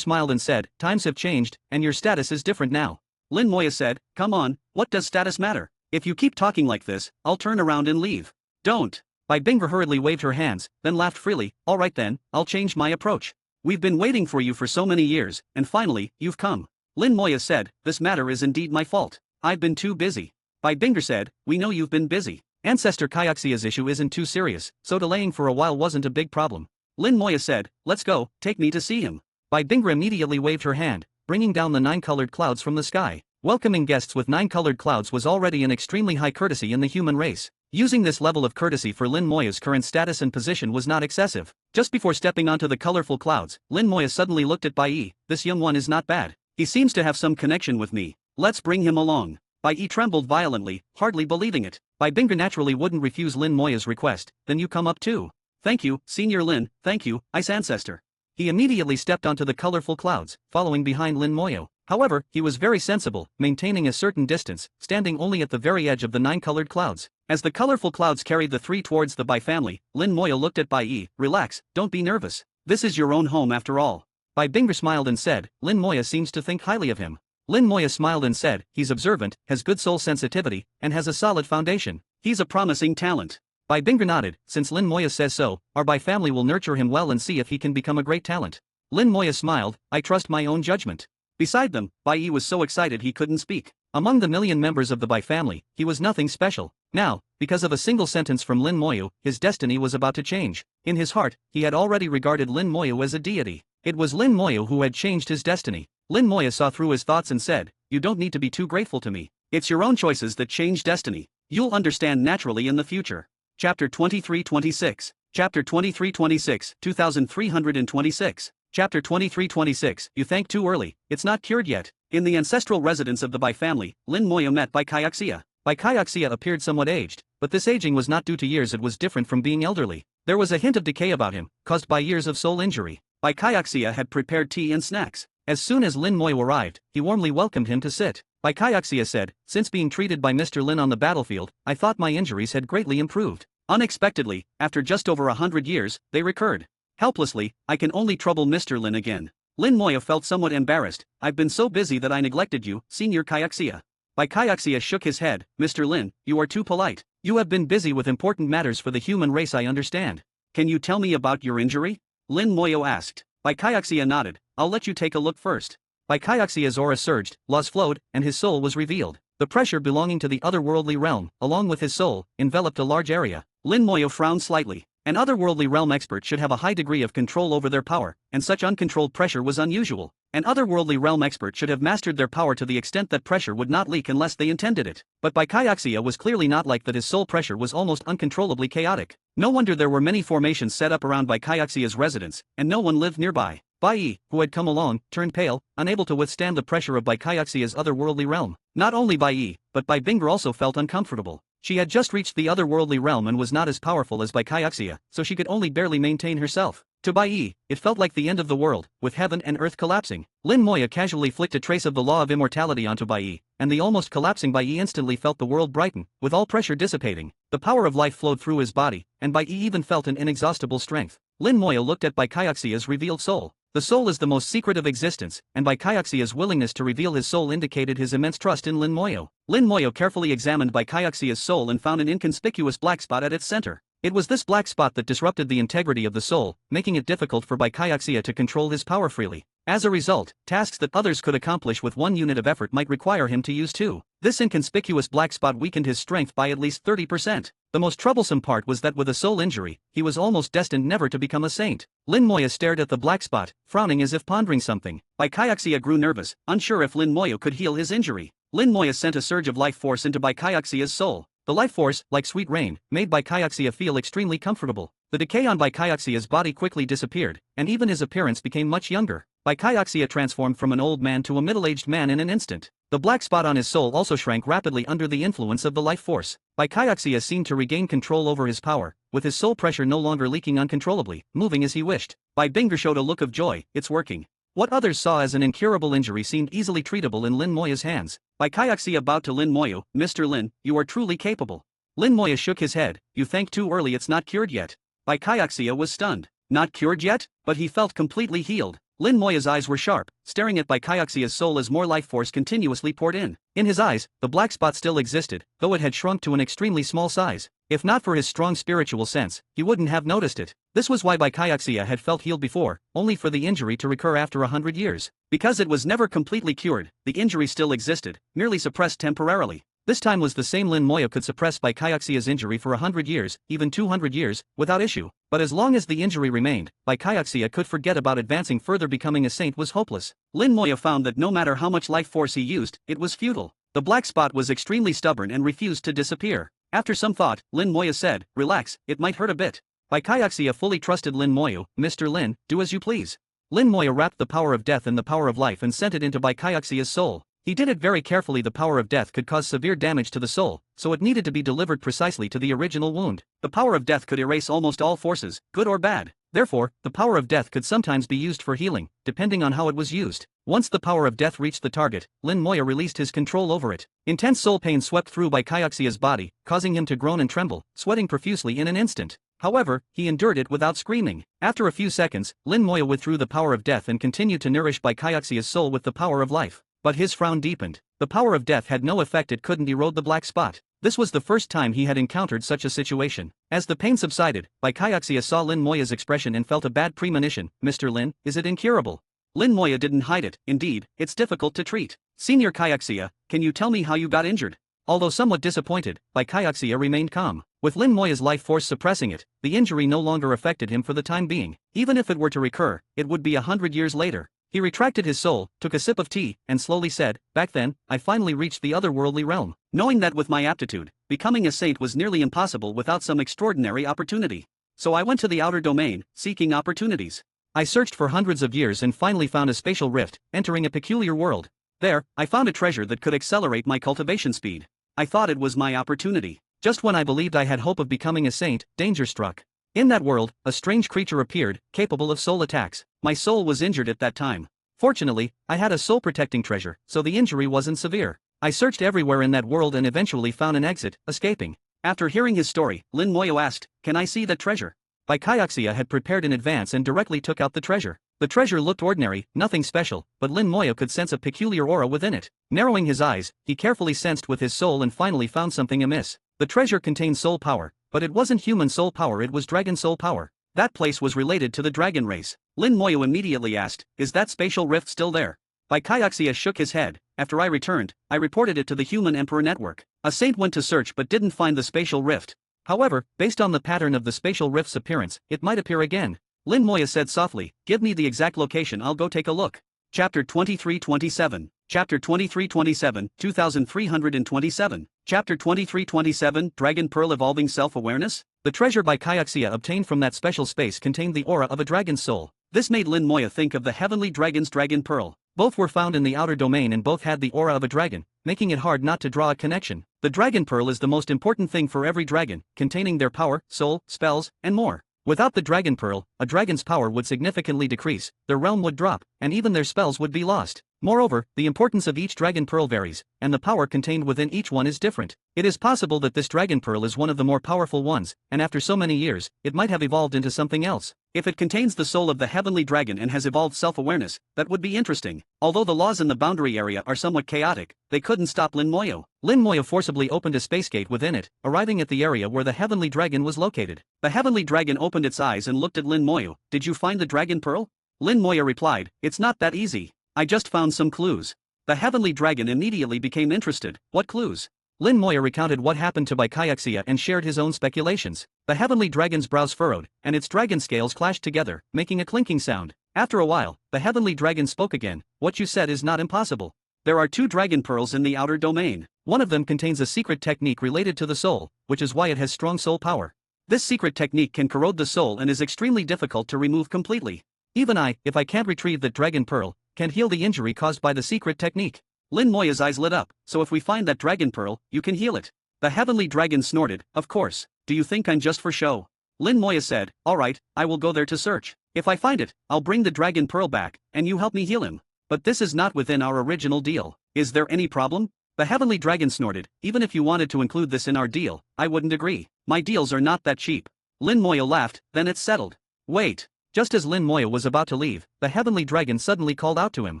smiled and said, times have changed, and your status is different now. Lin Moya said, come on, what does status matter? If you keep talking like this, I'll turn around and leave. Don't. Bai Binger hurriedly waved her hands, then laughed freely. All right then, I'll change my approach. We've been waiting for you for so many years, and finally, you've come. Lin Moya said, this matter is indeed my fault. I've been too busy. Bai Binger said, we know you've been busy. Ancestor Kaiuxia's issue isn't too serious, so delaying for a while wasn't a big problem. Lin Moya said, let's go, take me to see him. Bai Binger immediately waved her hand, bringing down the nine-colored clouds from the sky. Welcoming guests with nine-colored clouds was already an extremely high courtesy in the human race. Using this level of courtesy for Lin Moya's current status and position was not excessive. Just before stepping onto the colorful clouds, Lin Moya suddenly looked at Bai Yi. This young one is not bad. He seems to have some connection with me. Let's bring him along. Bai Yi trembled violently, hardly believing it. Bai Binger naturally wouldn't refuse Lin Moya's request. Then you come up too. Thank you, Senior Lin, thank you, Ice Ancestor. He immediately stepped onto the colorful clouds, following behind Lin Moya. However, he was very sensible, maintaining a certain distance, standing only at the very edge of the nine-colored clouds. As the colorful clouds carried the three towards the Bai family, Lin Moya looked at Bai Yi. Relax, don't be nervous. This is your own home after all. Bai Binger smiled and said, Lin Moya seems to think highly of him. Lin Moya smiled and said, he's observant, has good soul sensitivity, and has a solid foundation. He's a promising talent. Bai Binger nodded. Since Lin Moya says so, our Bai family will nurture him well and see if he can become a great talent. Lin Moya smiled, I trust my own judgment. Beside them, Bai Yi was so excited he couldn't speak. Among the million members of the Bai family, he was nothing special. Now, because of a single sentence from Lin Moya, his destiny was about to change. In his heart, he had already regarded Lin Moya as a deity. It was Lin Moya who had changed his destiny. Lin Moya saw through his thoughts and said, you don't need to be too grateful to me. It's your own choices that change destiny. You'll understand naturally in the future. Chapter 2326. Chapter 2326, 2326. Chapter 2326, you thank too early, it's not cured yet. In the ancestral residence of the Bai family, Lin Moya met Bai Kaiuxia. Bai Kaiuxia appeared somewhat aged, but this aging was not due to years, it was different from being elderly. There was a hint of decay about him, caused by years of soul injury. Bai Kaiuxia had prepared tea and snacks. As soon as Lin Moya arrived, he warmly welcomed him to sit. Bai Kaiuxia said, since being treated by Mr. Lin on the battlefield, I thought my injuries had greatly improved. Unexpectedly, after just over 100 years, they recurred. Helplessly, I can only trouble Mr. Lin again. Lin Moya felt somewhat embarrassed. I've been so busy that I neglected you, Senior Kaiuxia. Bai Kaiuxia shook his head. Mr. Lin, you are too polite. You have been busy with important matters for the human race, I understand. Can you tell me about your injury? Lin Moya asked. Bai Kaiuxia nodded. I'll let you take a look first. Bai Kaiuxia's aura surged, laws flowed, and his soul was revealed. The pressure belonging to the otherworldly realm, along with his soul, enveloped a large area. Lin Moya frowned slightly. An otherworldly realm expert should have a high degree of control over their power, and such uncontrolled pressure was unusual. An otherworldly realm expert should have mastered their power to the extent that pressure would not leak unless they intended it. But Bai Kaiuxia was clearly not like that. His soul pressure was almost uncontrollably chaotic. No wonder there were many formations set up around Bai Kaiuxia's residence, and no one lived nearby. Bai Yi, who had come along, turned pale, unable to withstand the pressure of Bai Kaiuxia's otherworldly realm. Not only Bai Yi, but Bai Binger also felt uncomfortable. She had just reached the otherworldly realm and was not as powerful as Bai Kaiuxia, so she could only barely maintain herself. To Bai Yi, it felt like the end of the world, with heaven and earth collapsing. Lin Moya casually flicked a trace of the law of immortality onto Bai Yi, and the almost collapsing Bai Yi instantly felt the world brighten, with all pressure dissipating. The power of life flowed through his body, and Bai Yi even felt an inexhaustible strength. Lin Moya looked at Bai Kaiuxia's revealed soul. The soul is the most secret of existence, and Bai Kaiaxia's willingness to reveal his soul indicated his immense trust in Lin Moyo. Lin Moyo carefully examined Bai Kaiaxia's soul and found an inconspicuous black spot at its center. It was this black spot that disrupted the integrity of the soul, making it difficult for Bai Kaiaxia to control his power freely. As a result, tasks that others could accomplish with 1 unit of effort might require him to use 2. This inconspicuous black spot weakened his strength by at least 30%. The most troublesome part was that with a soul injury, he was almost destined never to become a saint. Lin Moyo stared at the black spot, frowning as if pondering something. Bai Kaiaxia grew nervous, unsure if Lin Moyo could heal his injury. Lin Moyo sent a surge of life force into Bai Kaiaxia's soul. The life force, like sweet rain, made Bai Kaiaxia feel extremely comfortable. The decay on Bai Kaiaxia's body quickly disappeared, and even his appearance became much younger. Bai Kaiaxia transformed from an old man to a middle-aged man in an instant. The black spot on his soul also shrank rapidly under the influence of the life force. Bai Kaiaxia seemed to regain control over his power, with his soul pressure no longer leaking uncontrollably, moving as he wished. Bai Binger showed a look of joy. It's working. What others saw as an incurable injury seemed easily treatable in Lin Moyo's hands. Bai Kaiaxia bowed to Lin Moyo. Mr. Lin, you are truly capable. Lin Moyo shook his head. You think too early, it's not cured yet. Bai Kaiaxia was stunned. Not cured yet? But he felt completely healed. Lin Moyo's eyes were sharp, staring at Bai Kaiaxia's soul as more life force continuously poured in. In his eyes, the black spot still existed, though it had shrunk to an extremely small size. If not for his strong spiritual sense, he wouldn't have noticed it. This was why Bai Kaiaxia had felt healed before, only for the injury to recur after 100 years. Because it was never completely cured, the injury still existed, merely suppressed temporarily. This time was the same Lin Moyo could suppress Bai Kaiaxia's injury for 100 years, even 200 years, without issue. But as long as the injury remained, Bai Kaiaxia could forget about advancing further. Becoming a saint was hopeless. Lin Moyo found that no matter how much life force he used, it was futile. The black spot was extremely stubborn and refused to disappear. After some thought, Lin Moyo said, relax, it might hurt a bit. Bai Kaiaxia fully trusted Lin Moyo. Mr. Lin, do as you please. Lin Moyo wrapped the power of death in the power of life and sent it into Bai Kaiaxia's soul. He did it very carefully. The power of death could cause severe damage to the soul, so it needed to be delivered precisely to the original wound. The power of death could erase almost all forces, good or bad. Therefore, the power of death could sometimes be used for healing, depending on how it was used. Once the power of death reached the target, Lin Moyo released his control over it. Intense soul pain swept through Bai Kaiaxia's body, causing him to groan and tremble, sweating profusely in an instant. However, he endured it without screaming. After a few seconds, Lin Moyo withdrew the power of death and continued to nourish Bai Kaiaxia's soul with the power of life. But his frown deepened. The power of death had no effect. It couldn't erode the black spot. This was the first time he had encountered such a situation. As the pain subsided, Bai Kaiaxia saw Lin Moyo's expression and felt a bad premonition. Mr. Lin, is it incurable? Lin Moyo didn't hide it. Indeed, it's difficult to treat. Senior Kaiaxia, can you tell me how you got injured? Although somewhat disappointed, Bai Kaiaxia remained calm. With Lin Moyo's life force suppressing it, the injury no longer affected him for the time being. Even if it were to recur, it would be 100 years later. He retracted his soul, took a sip of tea, and slowly said, back then, I finally reached the otherworldly realm. Knowing that with my aptitude, becoming a saint was nearly impossible without some extraordinary opportunity. So I went to the outer domain, seeking opportunities. I searched for hundreds of years and finally found a spatial rift, entering a peculiar world. There, I found a treasure that could accelerate my cultivation speed. I thought it was my opportunity. Just when I believed I had hope of becoming a saint, danger struck. In that world, a strange creature appeared, capable of soul attacks. My soul was injured at that time. Fortunately, I had a soul-protecting treasure, so the injury wasn't severe. I searched everywhere in that world and eventually found an exit, escaping. After hearing his story, Lin Moyo asked, can I see that treasure? Bai Kaiaxia had prepared in advance and directly took out the treasure. The treasure looked ordinary, nothing special, but Lin Moyo could sense a peculiar aura within it. Narrowing his eyes, he carefully sensed with his soul and finally found something amiss. The treasure contained soul power, but it wasn't human soul power, it was dragon soul power. That place was related to the dragon race. Lin Moyo immediately asked, is that spatial rift still there? Bai Kaiaxia shook his head. After I returned, I reported it to the Human Emperor Network. A saint went to search but didn't find the spatial rift. However, based on the pattern of the spatial rift's appearance, it might appear again. Lin Moyo said softly, give me the exact location, I'll go take a look. Chapter 2327. Chapter 2327, 2327. Chapter 2327, Dragon Pearl Evolving Self-Awareness? The treasure Bai Kaiaxia obtained from that special space contained the aura of a dragon's soul. This made Lin Moyo think of the heavenly dragon's dragon pearl. Both were found in the outer domain and both had the aura of a dragon, making it hard not to draw a connection. The dragon pearl is the most important thing for every dragon, containing their power, soul, spells, and more. Without the dragon pearl, a dragon's power would significantly decrease, their realm would drop, and even their spells would be lost. Moreover, the importance of each dragon pearl varies, and the power contained within each one is different. It is possible that this dragon pearl is one of the more powerful ones, and after so many years, it might have evolved into something else. If it contains the soul of the heavenly dragon and has evolved self-awareness, that would be interesting. Although the laws in the boundary area are somewhat chaotic, they couldn't stop Lin Moyo. Lin Moyo forcibly opened a space gate within it, arriving at the area where the heavenly dragon was located. The heavenly dragon opened its eyes and looked at Lin Moyo. "Did you find the dragon pearl?" Lin Moyo replied, "It's not that easy. I just found some clues." The heavenly dragon immediately became interested. "What clues?" Lin Moyo recounted what happened to Baikaiaxia and shared his own speculations. The heavenly dragon's brows furrowed, and its dragon scales clashed together, making a clinking sound. After a while, the heavenly dragon spoke again. "What you said is not impossible. There are 2 dragon pearls in the outer domain. One of them contains a secret technique related to the soul, which is why it has strong soul power. This secret technique can corrode the soul and is extremely difficult to remove completely. Even I, if I can't retrieve that dragon pearl, can heal the injury caused by the secret technique." Lin Moya's eyes lit up. "So if we find that dragon pearl, you can heal it?" The heavenly dragon snorted. "Of course. Do you think I'm just for show?" Lin Moya said, "Alright, I will go there to search. If I find it, I'll bring the dragon pearl back, and you help me heal him. But this is not within our original deal. Is there any problem?" The heavenly dragon snorted. "Even if you wanted to include this in our deal, I wouldn't agree. My deals are not that cheap." Lin Moya laughed. "Then it's settled." "Wait." Just as Lin Moya was about to leave, the heavenly dragon suddenly called out to him.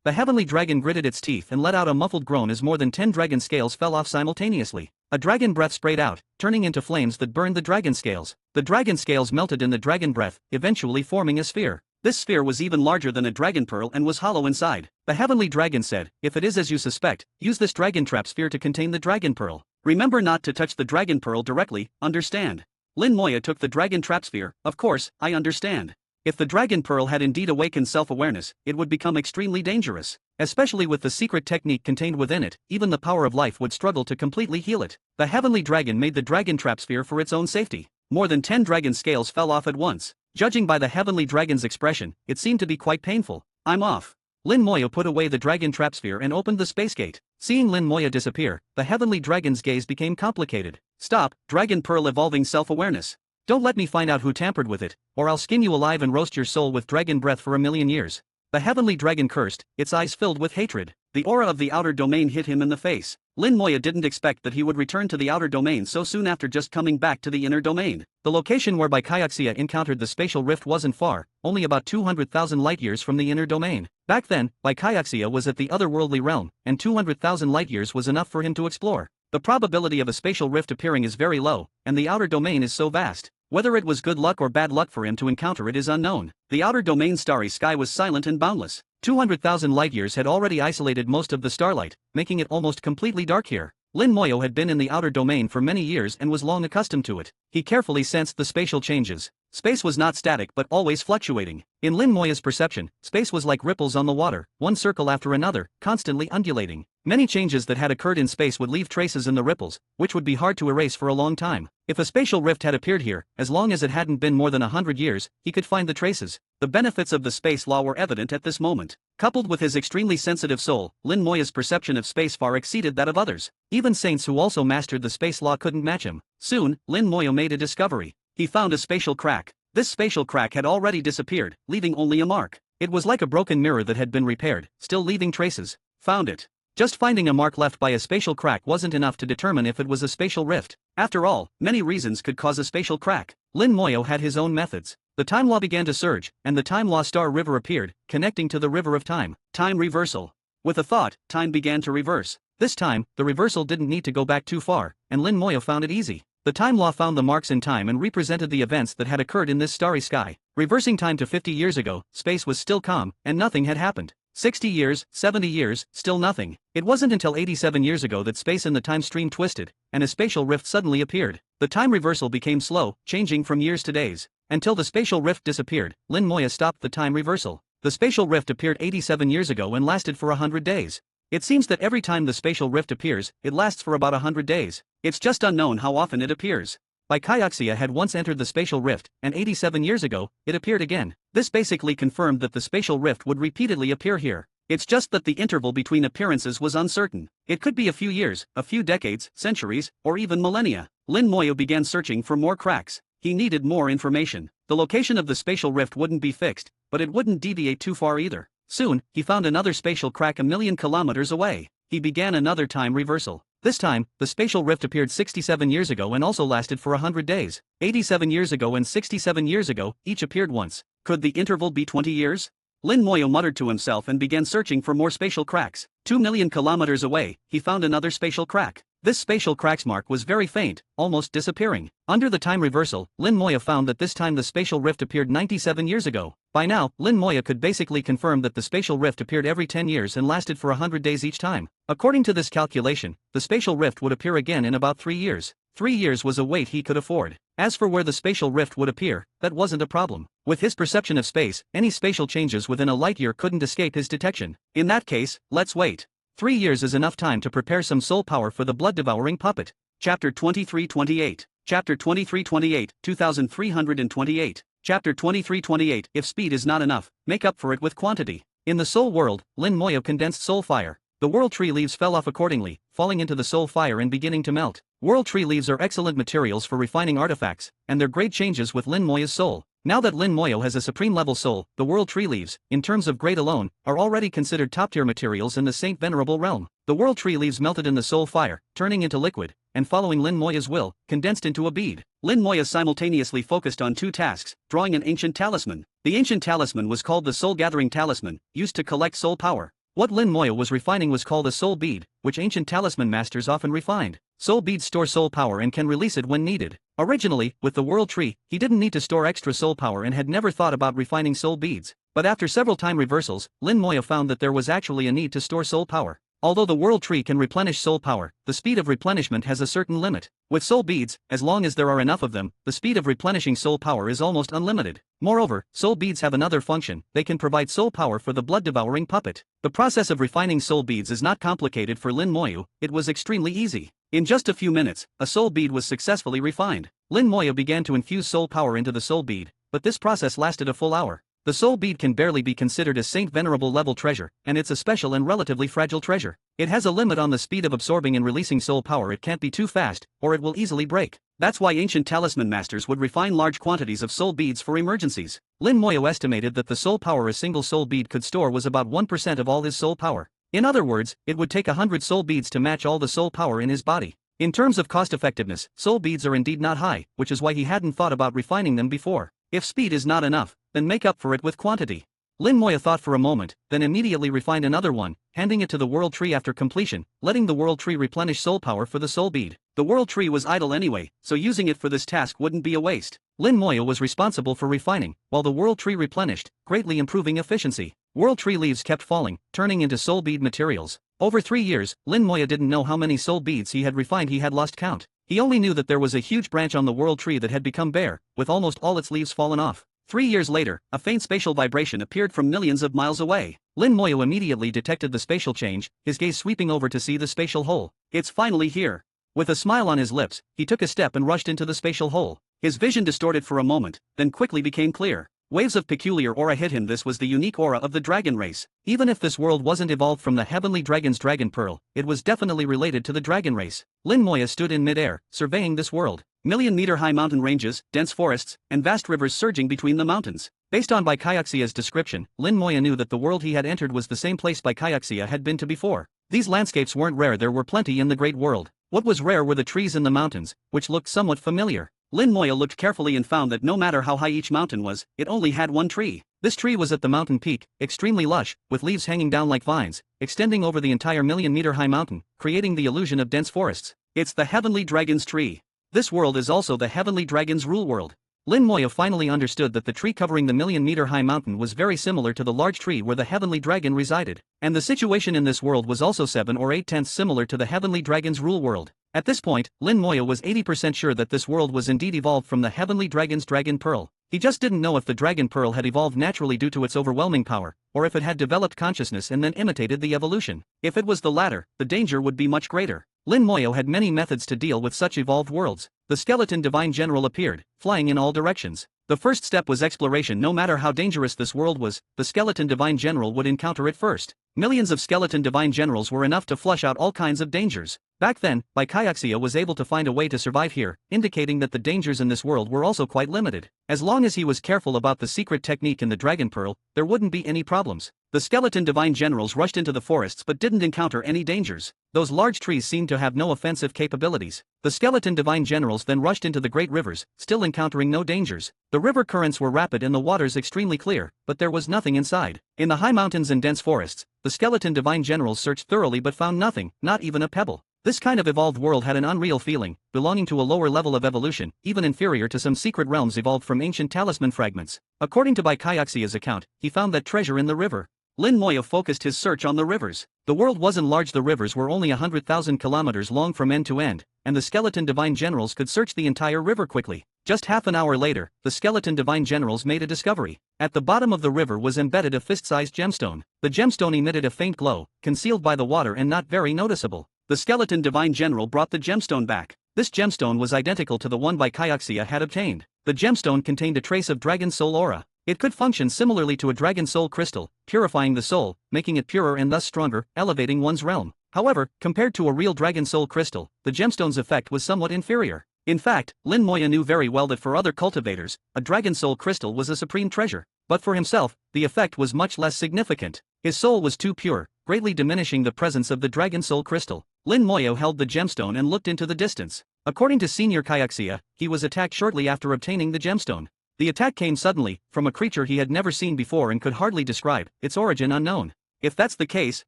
The heavenly dragon gritted its teeth and let out a muffled groan as more than 10 dragon scales fell off simultaneously. A dragon breath sprayed out, turning into flames that burned the dragon scales. The dragon scales melted in the dragon breath, eventually forming a sphere. This sphere was even larger than a dragon pearl and was hollow inside. The heavenly dragon said, "If it is as you suspect, use this dragon trap sphere to contain the dragon pearl. Remember not to touch the dragon pearl directly, understand?" Lin Moya took the dragon trap sphere. "Of course, I understand." If the dragon pearl had indeed awakened self-awareness, it would become extremely dangerous. Especially with the secret technique contained within it, even the power of life would struggle to completely heal it. The heavenly dragon made the dragon trap sphere for its own safety. More than 10 dragon scales fell off at once. Judging by the heavenly dragon's expression, it seemed to be quite painful. "I'm off." Lin Moya put away the dragon trap sphere and opened the space gate. Seeing Lin Moya disappear, the heavenly dragon's gaze became complicated. "Stop, dragon pearl evolving self-awareness. Don't let me find out who tampered with it, or I'll skin you alive and roast your soul with dragon breath for 1,000,000 years." The heavenly dragon cursed, its eyes filled with hatred. The aura of the outer domain hit him in the face. Lin Moya didn't expect that he would return to the outer domain so soon after just coming back to the inner domain. The location where Baikaiaxia encountered the spatial rift wasn't far, only about 200,000 light-years from the inner domain. Back then, Baikaiaxia was at the otherworldly realm, and 200,000 light-years was enough for him to explore. The probability of a spatial rift appearing is very low, and the outer domain is so vast. Whether it was good luck or bad luck for him to encounter it is unknown. The outer domain's starry sky was silent and boundless. 200,000 light-years had already isolated most of the starlight, making it almost completely dark here. Lin Moyo had been in the outer domain for many years and was long accustomed to it. He carefully sensed the spatial changes. Space was not static but always fluctuating. In Lin Moya's perception, space was like ripples on the water, one circle after another, constantly undulating. Many changes that had occurred in space would leave traces in the ripples, which would be hard to erase for a long time. If a spatial rift had appeared here, as long as it hadn't been more than 100 years, he could find the traces. The benefits of the space law were evident at this moment. Coupled with his extremely sensitive soul, Lin Moya's perception of space far exceeded that of others. Even saints who also mastered the space law couldn't match him. Soon, Lin Moyo made a discovery. He found a spatial crack. This spatial crack had already disappeared, leaving only a mark. It was like a broken mirror that had been repaired, still leaving traces. Found it. Just finding a mark left by a spatial crack wasn't enough to determine if it was a spatial rift. After all, many reasons could cause a spatial crack. Lin Moyo had his own methods. The time law began to surge, and the time law star river appeared, connecting to the river of time. Time reversal. With a thought, time began to reverse. This time, the reversal didn't need to go back too far, and Lin Moyo found it easy. The time law found the marks in time and represented the events that had occurred in this starry sky. Reversing time to 50 years ago, space was still calm, and nothing had happened. 60 years, 70 years, still nothing. It wasn't until 87 years ago that space and the time stream twisted, and a spatial rift suddenly appeared. The time reversal became slow, changing from years to days. Until the spatial rift disappeared, Lin Moya stopped the time reversal. The spatial rift appeared 87 years ago and lasted for 100 days. It seems that every time the spatial rift appears, it lasts for about 100 days. It's just unknown how often it appears. Baikaiaxia had once entered the spatial rift, and 87 years ago, it appeared again. This basically confirmed that the spatial rift would repeatedly appear here. It's just that the interval between appearances was uncertain. It could be a few years, a few decades, centuries, or even millennia. Lin Moyo began searching for more cracks. He needed more information. The location of the spatial rift wouldn't be fixed, but it wouldn't deviate too far either. Soon, he found another spatial crack 1,000,000 kilometers away. He began another time reversal. This time, the spatial rift appeared 67 years ago and also lasted for 100 days. 87 years ago and 67 years ago, each appeared once. Could the interval be 20 years? Lin Moyo muttered to himself and began searching for more spatial cracks. 2 million kilometers away, he found another spatial crack. This spatial crack's mark was very faint, almost disappearing. Under the time reversal, Lin Moyo found that this time the spatial rift appeared 97 years ago. By now, Lin Moyo could basically confirm that the spatial rift appeared every 10 years and lasted for 100 days each time. According to this calculation, the spatial rift would appear again in about 3 years. 3 years was a wait he could afford. As for where the spatial rift would appear, that wasn't a problem. With his perception of space, any spatial changes within a light year couldn't escape his detection. In that case, let's wait. 3 years is enough time to prepare some soul power for the blood-devouring puppet. Chapter 2328. Chapter 2328, 2328. Chapter 2328. If speed is not enough, make up for it with quantity. In the soul world, Lin Moyo condensed soul fire. The world tree leaves fell off accordingly, falling into the soul fire and beginning to melt. World tree leaves are excellent materials for refining artifacts, and their grade changes with Lin Moyo's soul. Now that Lin Moyo has a supreme level soul, the world tree leaves, in terms of grade alone, are already considered top-tier materials in the Saint Venerable realm. The world tree leaves melted in the soul fire, turning into liquid, and following Lin Moyo's will, condensed into a bead. Lin Moyo simultaneously focused on 2 tasks, drawing an ancient talisman. The ancient talisman was called the Soul Gathering Talisman, used to collect soul power. What Lin Moyo was refining was called a soul bead, which ancient talisman masters often refined. Soul beads store soul power and can release it when needed. Originally, with the world tree, he didn't need to store extra soul power and had never thought about refining soul beads. But after several time reversals, Lin Moyo found that there was actually a need to store soul power. Although the world tree can replenish soul power, the speed of replenishment has a certain limit. With soul beads, as long as there are enough of them, the speed of replenishing soul power is almost unlimited. Moreover, soul beads have another function: they can provide soul power for the blood-devouring puppet. The process of refining soul beads is not complicated for Lin Moyo, it was extremely easy. In just a few minutes, a soul bead was successfully refined. Lin Moyo began to infuse soul power into the soul bead, but this process lasted a full hour. The soul bead can barely be considered a Saint Venerable level treasure, and it's a special and relatively fragile treasure. It has a limit on the speed of absorbing and releasing soul power. It can't be too fast, or it will easily break. That's why ancient talisman masters would refine large quantities of soul beads for emergencies. Lin Moyo estimated that the soul power a single soul bead could store was about 1% of all his soul power. In other words, it would take 100 soul beads to match all the soul power in his body. In terms of cost effectiveness, soul beads are indeed not high, which is why he hadn't thought about refining them before. If speed is not enough, then make up for it with quantity. Lin Moyo thought for a moment, then immediately refined another one, handing it to the world tree after completion, letting the world tree replenish soul power for the soul bead. The world tree was idle anyway, so using it for this task wouldn't be a waste. Lin Moyo was responsible for refining, while the world tree replenished, greatly improving efficiency. World tree leaves kept falling, turning into soul bead materials. Over 3 years, Lin Moyo didn't know how many soul beads he had refined. He had lost count. He only knew that there was a huge branch on the world tree that had become bare, with almost all its leaves fallen off. 3 years later, a faint spatial vibration appeared from millions of miles away. Lin Moyo immediately detected the spatial change, his gaze sweeping over to see the spatial hole. It's finally here. With a smile on his lips, he took a step and rushed into the spatial hole. His vision distorted for a moment, then quickly became clear. Waves of peculiar aura hit him. This was the unique aura of the dragon race. Even if this world wasn't evolved from the heavenly dragon's dragon pearl, it was definitely related to the dragon race. Lin Moyo stood in mid-air, surveying this world. Million-meter-high mountain ranges, dense forests, and vast rivers surging between the mountains. Based on Baikyuxia's description, Lin Moyo knew that the world he had entered was the same place Baikyuxia had been to before. These landscapes weren't rare. There were plenty in the great world. What was rare were the trees in the mountains, which looked somewhat familiar. Lin Moyo looked carefully and found that no matter how high each mountain was, it only had one tree. This tree was at the mountain peak, extremely lush, with leaves hanging down like vines, extending over the entire million-meter-high mountain, creating the illusion of dense forests. It's the heavenly dragon's tree. This world is also the heavenly dragon's rule world. Lin Moyo finally understood that the tree covering the million-meter-high mountain was very similar to the large tree where the heavenly dragon resided. And the situation in this world was also 7 or 8/10 similar to the heavenly dragon's rule world. At this point, Lin Moyo was 80% sure that this world was indeed evolved from the heavenly dragon's dragon pearl. He just didn't know if the dragon pearl had evolved naturally due to its overwhelming power, or if it had developed consciousness and then imitated the evolution. If it was the latter, the danger would be much greater. Lin Moyo had many methods to deal with such evolved worlds. The skeleton divine general appeared, flying in all directions. The first step was exploration. No matter how dangerous this world was, the skeleton divine general would encounter it first. Millions of skeleton divine generals were enough to flush out all kinds of dangers. Back then, Baikyuxia was able to find a way to survive here, indicating that the dangers in this world were also quite limited. As long as he was careful about the secret technique in the dragon pearl, there wouldn't be any problems. The skeleton divine generals rushed into the forests but didn't encounter any dangers. Those large trees seemed to have no offensive capabilities. The skeleton divine generals then rushed into the great rivers, still encountering no dangers. The river currents were rapid and the waters extremely clear, but there was nothing inside. In the high mountains and dense forests, the skeleton divine generals searched thoroughly but found nothing, not even a pebble. This kind of evolved world had an unreal feeling, belonging to a lower level of evolution, even inferior to some secret realms evolved from ancient talisman fragments. According to Kyaxia's account, he found that treasure in the river. Lin Moya focused his search on the rivers. The world wasn't large, the rivers were only 100,000 kilometers long from end to end, and the skeleton divine generals could search the entire river quickly. Just half an hour later, the skeleton divine generals made a discovery. At the bottom of the river was embedded a fist-sized gemstone. The gemstone emitted a faint glow, concealed by the water and not very noticeable. The skeleton divine general brought the gemstone back. This gemstone was identical to the one Kyaxia had obtained. The gemstone contained a trace of dragon soul aura. It could function similarly to a dragon soul crystal, purifying the soul, making it purer and thus stronger, elevating one's realm. However, compared to a real dragon soul crystal, the gemstone's effect was somewhat inferior. In fact, Lin Moya knew very well that for other cultivators, a dragon soul crystal was a supreme treasure. But for himself, the effect was much less significant. His soul was too pure, greatly diminishing the presence of the dragon soul crystal. Lin Moya held the gemstone and looked into the distance. According to Senior Kyaxia, he was attacked shortly after obtaining the gemstone. The attack came suddenly, from a creature he had never seen before and could hardly describe, its origin unknown. If that's the case,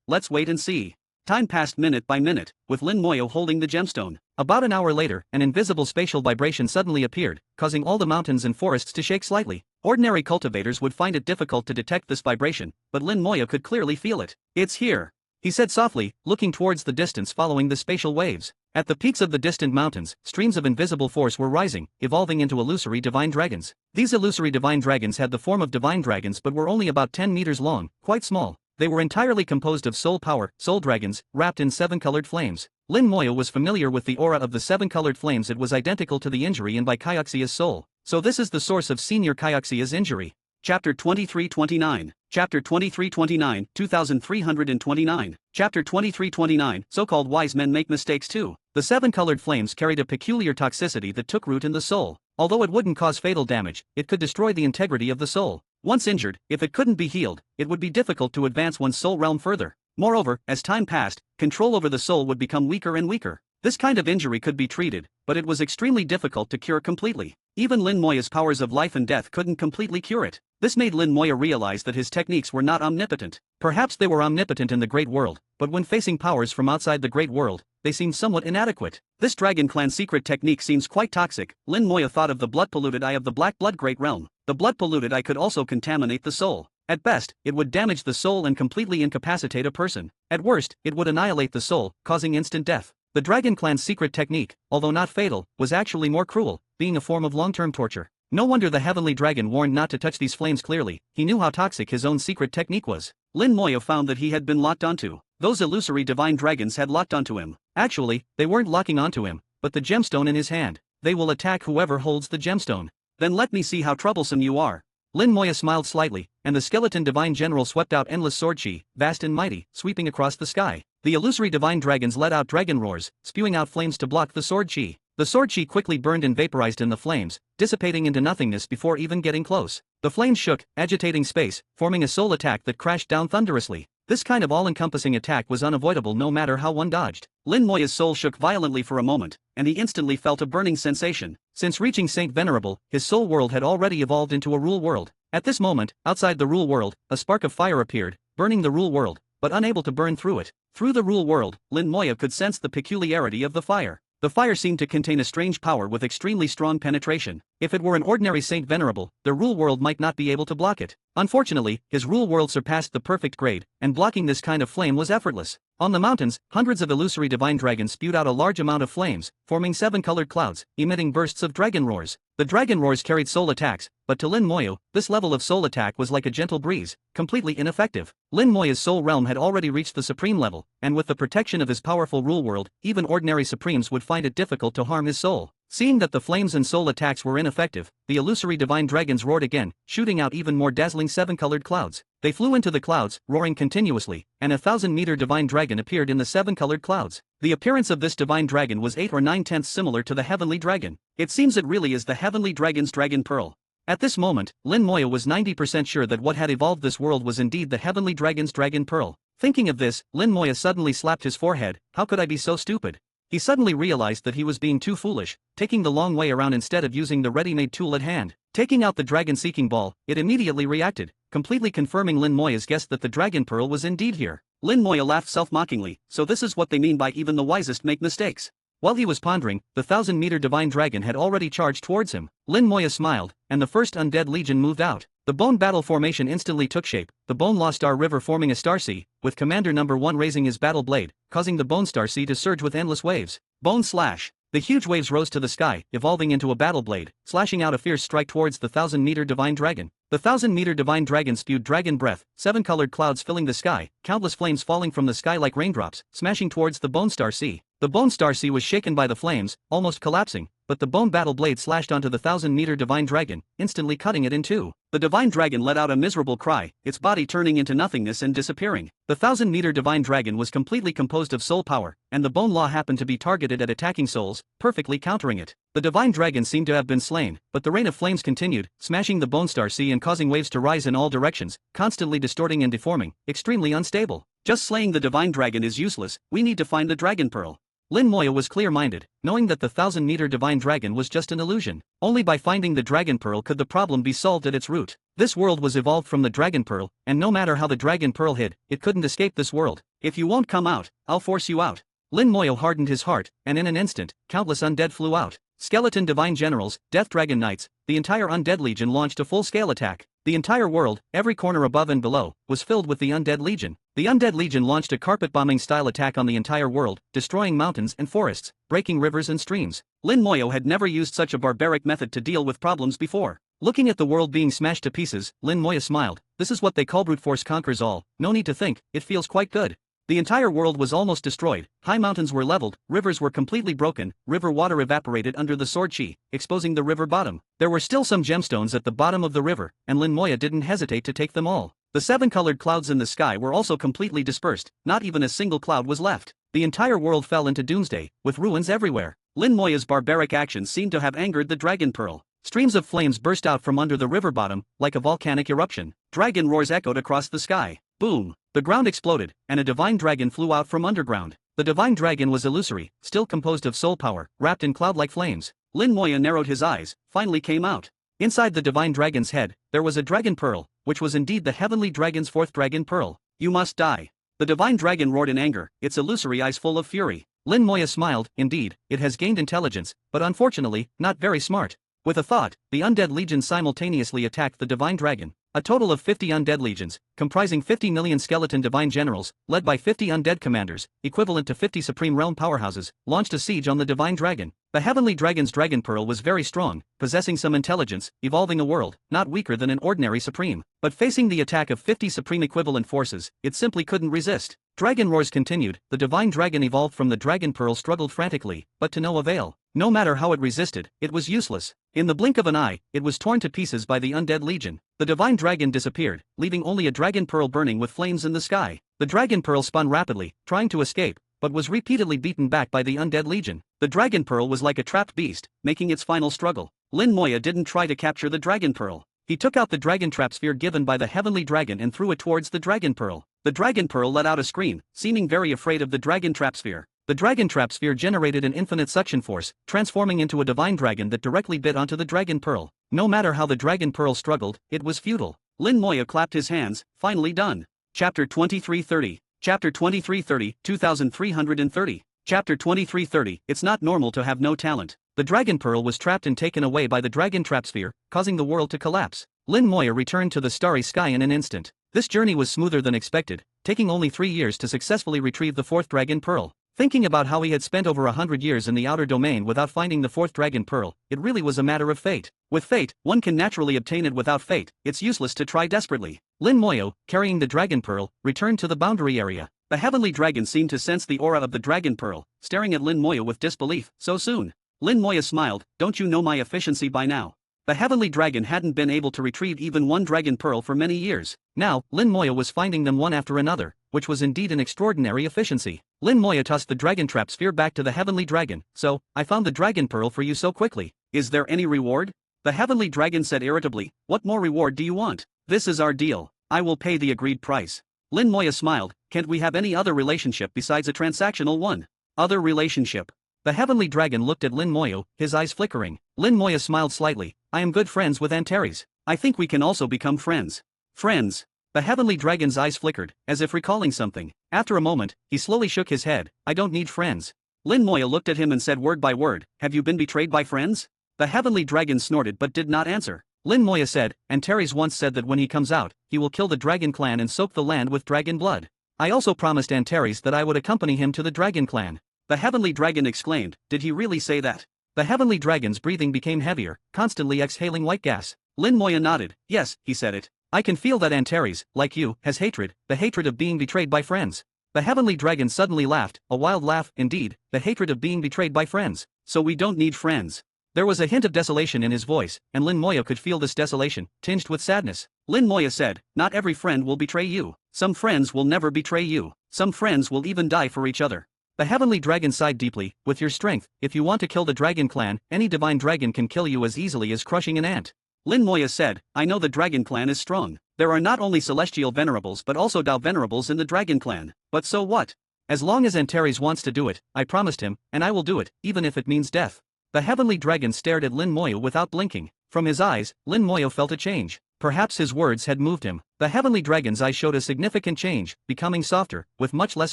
let's wait and see. Time passed minute by minute, with Lin Moya holding the gemstone. About an hour later, an invisible spatial vibration suddenly appeared, causing all the mountains and forests to shake slightly. Ordinary cultivators would find it difficult to detect this vibration, but Lin Moya could clearly feel it. "It's here," he said softly, looking towards the distance following the spatial waves. At the peaks of the distant mountains, streams of invisible force were rising, evolving into illusory divine dragons. These illusory divine dragons had the form of divine dragons but were only about 10 meters long, quite small. They were entirely composed of soul power, soul dragons, wrapped in 7-colored flames. Lin Moya was familiar with the aura of the 7-colored flames. It was identical to the injury in by Kyaxia's soul. So this is the source of Senior Kyaxia's injury. Chapter 2329. Chapter 2329, 2329. Chapter 2329, so-called wise men make mistakes too. The 7-colored flames carried a peculiar toxicity that took root in the soul. Although it wouldn't cause fatal damage, it could destroy the integrity of the soul. Once injured, if it couldn't be healed, it would be difficult to advance one's soul realm further. Moreover, as time passed, control over the soul would become weaker and weaker. This kind of injury could be treated, but it was extremely difficult to cure completely. Even Lin Moya's powers of life and death couldn't completely cure it. This made Lin Moya realize that his techniques were not omnipotent. Perhaps they were omnipotent in the Great World, but when facing powers from outside the Great World, they seemed somewhat inadequate. This Dragon Clan secret technique seems quite toxic. Lin Moya thought of the blood-polluted eye of the Black Blood Great Realm. The blood-polluted eye could also contaminate the soul. At best, it would damage the soul and completely incapacitate a person. At worst, it would annihilate the soul, causing instant death. The Dragon Clan's secret technique, although not fatal, was actually more cruel, being a form of long-term torture. No wonder the Heavenly Dragon warned not to touch these flames. Clearly, he knew how toxic his own secret technique was. Lin Moya found that he had been locked onto. Those illusory divine dragons had locked onto him. Actually, they weren't locking onto him, but the gemstone in his hand. They will attack whoever holds the gemstone. Then let me see how troublesome you are. Lin Moya smiled slightly, and the skeleton divine general swept out endless sword chi, vast and mighty, sweeping across the sky. The illusory divine dragons let out dragon roars, spewing out flames to block the sword chi. The sword chi quickly burned and vaporized in the flames, dissipating into nothingness before even getting close. The flames shook, agitating space, forming a soul attack that crashed down thunderously. This kind of all-encompassing attack was unavoidable no matter how one dodged. Lin Moya's soul shook violently for a moment, and he instantly felt a burning sensation. Since reaching Saint Venerable, his soul world had already evolved into a rule world. At this moment, outside the rule world, a spark of fire appeared, burning the rule world, but unable to burn through it. Through the rule world, Lin Moya could sense the peculiarity of the fire. The fire seemed to contain a strange power with extremely strong penetration. If it were an ordinary Saint Venerable, the rule world might not be able to block it. Unfortunately, his rule world surpassed the perfect grade, and blocking this kind of flame was effortless. On the mountains, hundreds of illusory divine dragons spewed out a large amount of flames, forming 7-colored clouds, emitting bursts of dragon roars. The dragon roars carried soul attacks, but to Lin Moya, this level of soul attack was like a gentle breeze, completely ineffective. Lin Moya's soul realm had already reached the supreme level, and with the protection of his powerful rule world, even ordinary supremes would find it difficult to harm his soul. Seeing that the flames and soul attacks were ineffective, the illusory divine dragons roared again, shooting out even more dazzling 7-colored clouds. They flew into the clouds, roaring continuously, and a 1,000-meter divine dragon appeared in the 7-colored clouds. The appearance of this divine dragon was 8 or 9 tenths similar to the heavenly dragon. It seems it really is the heavenly dragon's dragon pearl. At this moment, Lin Moya was 90% sure that what had evolved this world was indeed the Heavenly Dragon's Dragon Pearl. Thinking of this, Lin Moya suddenly slapped his forehead. How could I be so stupid? He suddenly realized that he was being too foolish, taking the long way around instead of using the ready-made tool at hand. Taking out the dragon-seeking ball, it immediately reacted, completely confirming Lin Moya's guess that the Dragon Pearl was indeed here. Lin Moya laughed self-mockingly. So this is what they mean by even the wisest make mistakes. While he was pondering, the 1,000-meter divine dragon had already charged towards him. Lin Moya smiled, and the first undead legion moved out. The bone battle formation instantly took shape, the Bone Law Star River forming a star sea, with Commander Number 1 raising his battle blade, causing the Bone Star Sea to surge with endless waves. Bone Slash. The huge waves rose to the sky, evolving into a battle blade, slashing out a fierce strike towards the 1,000-meter divine dragon. The 1,000-meter divine dragon spewed dragon breath, 7 colored clouds filling the sky, countless flames falling from the sky like raindrops, smashing towards the Bone Star Sea. The Bone Star Sea was shaken by the flames, almost collapsing, but the bone battle blade slashed onto the 1,000-meter divine dragon, instantly cutting it in two. The divine dragon let out a miserable cry, its body turning into nothingness and disappearing. The 1,000-meter divine dragon was completely composed of soul power, and the bone law happened to be targeted at attacking souls, perfectly countering it. The divine dragon seemed to have been slain, but the rain of flames continued, smashing the Bone Star Sea and causing waves to rise in all directions, constantly distorting and deforming, extremely unstable. Just slaying the divine dragon is useless, we need to find the Dragon Pearl. Lin Moya was clear-minded, knowing that the 1,000-meter divine dragon was just an illusion. Only by finding the Dragon Pearl could the problem be solved at its root. This world was evolved from the Dragon Pearl, and no matter how the Dragon Pearl hid, it couldn't escape this world. If you won't come out, I'll force you out. Lin Moya hardened his heart, and in an instant, countless undead flew out. Skeleton Divine Generals, Death Dragon Knights, the entire Undead Legion launched a full-scale attack. The entire world, every corner above and below, was filled with the Undead Legion. The Undead Legion launched a carpet-bombing style attack on the entire world, destroying mountains and forests, breaking rivers and streams. Lin Moya had never used such a barbaric method to deal with problems before. Looking at the world being smashed to pieces, Lin Moya smiled. This is what they call brute force conquers all. No need to think, it feels quite good. The entire world was almost destroyed, high mountains were leveled, rivers were completely broken, river water evaporated under the sword chi, exposing the river bottom. There were still some gemstones at the bottom of the river, and Lin Moya didn't hesitate to take them all. The 7 colored clouds in the sky were also completely dispersed, not even a single cloud was left. The entire world fell into doomsday, with ruins everywhere. Lin Moya's barbaric actions seemed to have angered the Dragon Pearl. Streams of flames burst out from under the river bottom, like a volcanic eruption. Dragon roars echoed across the sky. Boom! The ground exploded, and a divine dragon flew out from underground. The divine dragon was illusory, still composed of soul power, wrapped in cloud-like flames. Lin Moya narrowed his eyes, finally came out. Inside the divine dragon's head, there was a dragon pearl, which was indeed the heavenly dragon's 4th dragon pearl. You must die. The divine dragon roared in anger, its illusory eyes full of fury. Lin Moya smiled. Indeed, it has gained intelligence, but unfortunately, not very smart. With a thought, the Undead Legion simultaneously attacked the divine dragon. A total of 50 undead legions, comprising 50 million skeleton divine generals, led by 50 undead commanders, equivalent to 50 supreme realm powerhouses, launched a siege on the divine dragon. The heavenly dragon's dragon pearl was very strong, possessing some intelligence, evolving a world, not weaker than an ordinary supreme. But facing the attack of 50 supreme equivalent forces, it simply couldn't resist. Dragon roars continued, the divine dragon evolved from the dragon pearl struggled frantically, but to no avail. No matter how it resisted, it was useless. In the blink of an eye, it was torn to pieces by the undead legion. The divine dragon disappeared, leaving only a dragon pearl burning with flames in the sky. The dragon pearl spun rapidly, trying to escape, but was repeatedly beaten back by the undead legion. The dragon pearl was like a trapped beast, making its final struggle. Lin Moya didn't try to capture the dragon pearl. He took out the dragon trap sphere given by the heavenly dragon and threw it towards the dragon pearl. The dragon pearl let out a scream, seeming very afraid of the dragon trap sphere. The dragon trap sphere generated an infinite suction force, transforming into a divine dragon that directly bit onto the dragon pearl. No matter how the dragon pearl struggled, it was futile. Lin Moya clapped his hands, finally done. Chapter 2330. Chapter 2330, 2330. Chapter 2330. It's not normal to have no talent. The dragon pearl was trapped and taken away by the dragon trap sphere, causing the world to collapse. Lin Moya returned to the starry sky in an instant. This journey was smoother than expected, taking only 3 years to successfully retrieve the 4th dragon pearl. Thinking about how he had spent over 100 years in the outer domain without finding the 4th dragon pearl, it really was a matter of fate. With fate, one can naturally obtain it. Without fate, it's useless to try desperately. Lin Moya, carrying the dragon pearl, returned to the boundary area. The heavenly dragon seemed to sense the aura of the dragon pearl, staring at Lin Moya with disbelief. So soon? Lin Moya smiled. Don't you know my efficiency by now? The heavenly dragon hadn't been able to retrieve even one dragon pearl for many years. Now, Lin Moya was finding them one after another, which was indeed an extraordinary efficiency. Lin Moya tossed the dragon trap sphere back to the heavenly dragon. So, I found the dragon pearl for you so quickly. Is there any reward? The heavenly dragon said irritably, what more reward do you want? This is our deal. I will pay the agreed price. Lin Moya smiled, can't we have any other relationship besides a transactional one? Other relationship. The heavenly dragon looked at Lin Moya, his eyes flickering. Lin Moya smiled slightly, I am good friends with Antares. I think we can also become friends. Friends. The heavenly dragon's eyes flickered, as if recalling something. After a moment, he slowly shook his head, I don't need friends. Lin Moya looked at him and said word by word, have you been betrayed by friends? The heavenly dragon snorted but did not answer. Lin Moya said, Antares once said that when he comes out, he will kill the dragon clan and soak the land with dragon blood. I also promised Antares that I would accompany him to the dragon clan. The heavenly dragon exclaimed, did he really say that? The heavenly dragon's breathing became heavier, constantly exhaling white gas. Lin Moya nodded, yes, he said it. I can feel that Antares, like you, has hatred, the hatred of being betrayed by friends. The heavenly dragon suddenly laughed, a wild laugh, indeed, the hatred of being betrayed by friends. So we don't need friends. There was a hint of desolation in his voice, and Lin Moya could feel this desolation, tinged with sadness. Lin Moya said, not every friend will betray you. Some friends will never betray you. Some friends will even die for each other. The heavenly dragon sighed deeply, with your strength, if you want to kill the dragon clan, any divine dragon can kill you as easily as crushing an ant. Lin Moya said, I know the dragon clan is strong. There are not only celestial venerables but also Dao venerables in the dragon clan. But so what? As long as Antares wants to do it, I promised him, and I will do it, even if it means death. The heavenly dragon stared at Lin Moya without blinking. From his eyes, Lin Moya felt a change. Perhaps his words had moved him. The heavenly dragon's eyes showed a significant change, becoming softer, with much less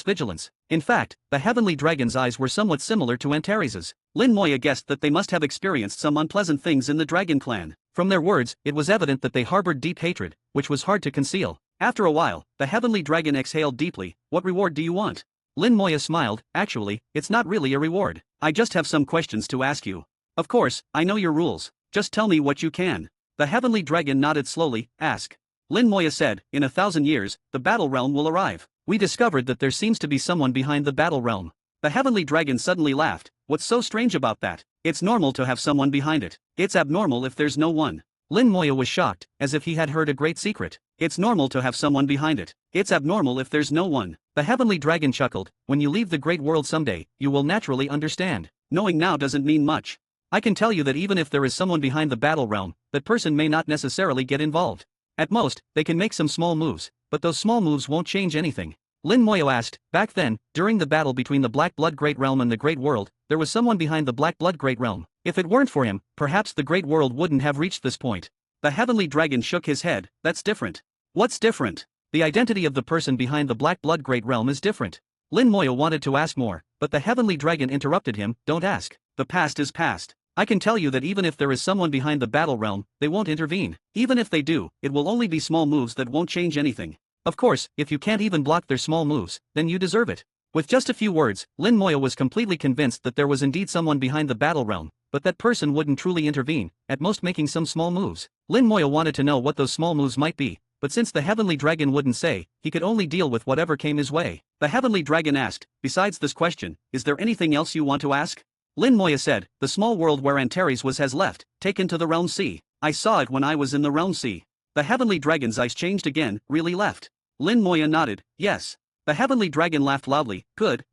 vigilance. In fact, the heavenly dragon's eyes were somewhat similar to Antares's. Lin Moya guessed that they must have experienced some unpleasant things in the dragon clan. From their words, it was evident that they harbored deep hatred, which was hard to conceal. After a while, the heavenly dragon exhaled deeply, what reward do you want? Lin Moya smiled, actually, it's not really a reward. I just have some questions to ask you. Of course, I know your rules. Just tell me what you can. The heavenly dragon nodded slowly, ask. Lin Moya said, in 1,000 years, the battle realm will arrive. We discovered that there seems to be someone behind the battle realm. The heavenly dragon suddenly laughed, what's so strange about that? It's normal to have someone behind it. It's abnormal if there's no one. Lin Moya was shocked, as if he had heard a great secret. It's normal to have someone behind it. It's abnormal if there's no one. The heavenly dragon chuckled, when you leave the great world someday, you will naturally understand. Knowing now doesn't mean much. I can tell you that even if there is someone behind the battle realm, that person may not necessarily get involved. At most, they can make some small moves, but those small moves won't change anything. Lin Moya asked, back then, during the battle between the Black Blood Great Realm and the Great World, there was someone behind the Black Blood Great Realm. If it weren't for him, perhaps the Great World wouldn't have reached this point. The heavenly dragon shook his head, that's different. What's different? The identity of the person behind the Black Blood Great Realm is different. Lin Moya wanted to ask more, but the heavenly dragon interrupted him, don't ask. The past is past. I can tell you that even if there is someone behind the battle realm, they won't intervene. Even if they do, it will only be small moves that won't change anything. Of course, if you can't even block their small moves, then you deserve it. With just a few words, Lin Moya was completely convinced that there was indeed someone behind the battle realm, but that person wouldn't truly intervene, at most making some small moves. Lin Moya wanted to know what those small moves might be, but since the heavenly dragon wouldn't say, he could only deal with whatever came his way. The heavenly dragon asked, besides this question, is there anything else you want to ask? Lin Moya said, the small world where Antares was has left, taken to the realm sea. I saw it when I was in the realm sea. The heavenly dragon's eyes changed again, really left. Lin Moya nodded, yes. The heavenly dragon laughed loudly, good,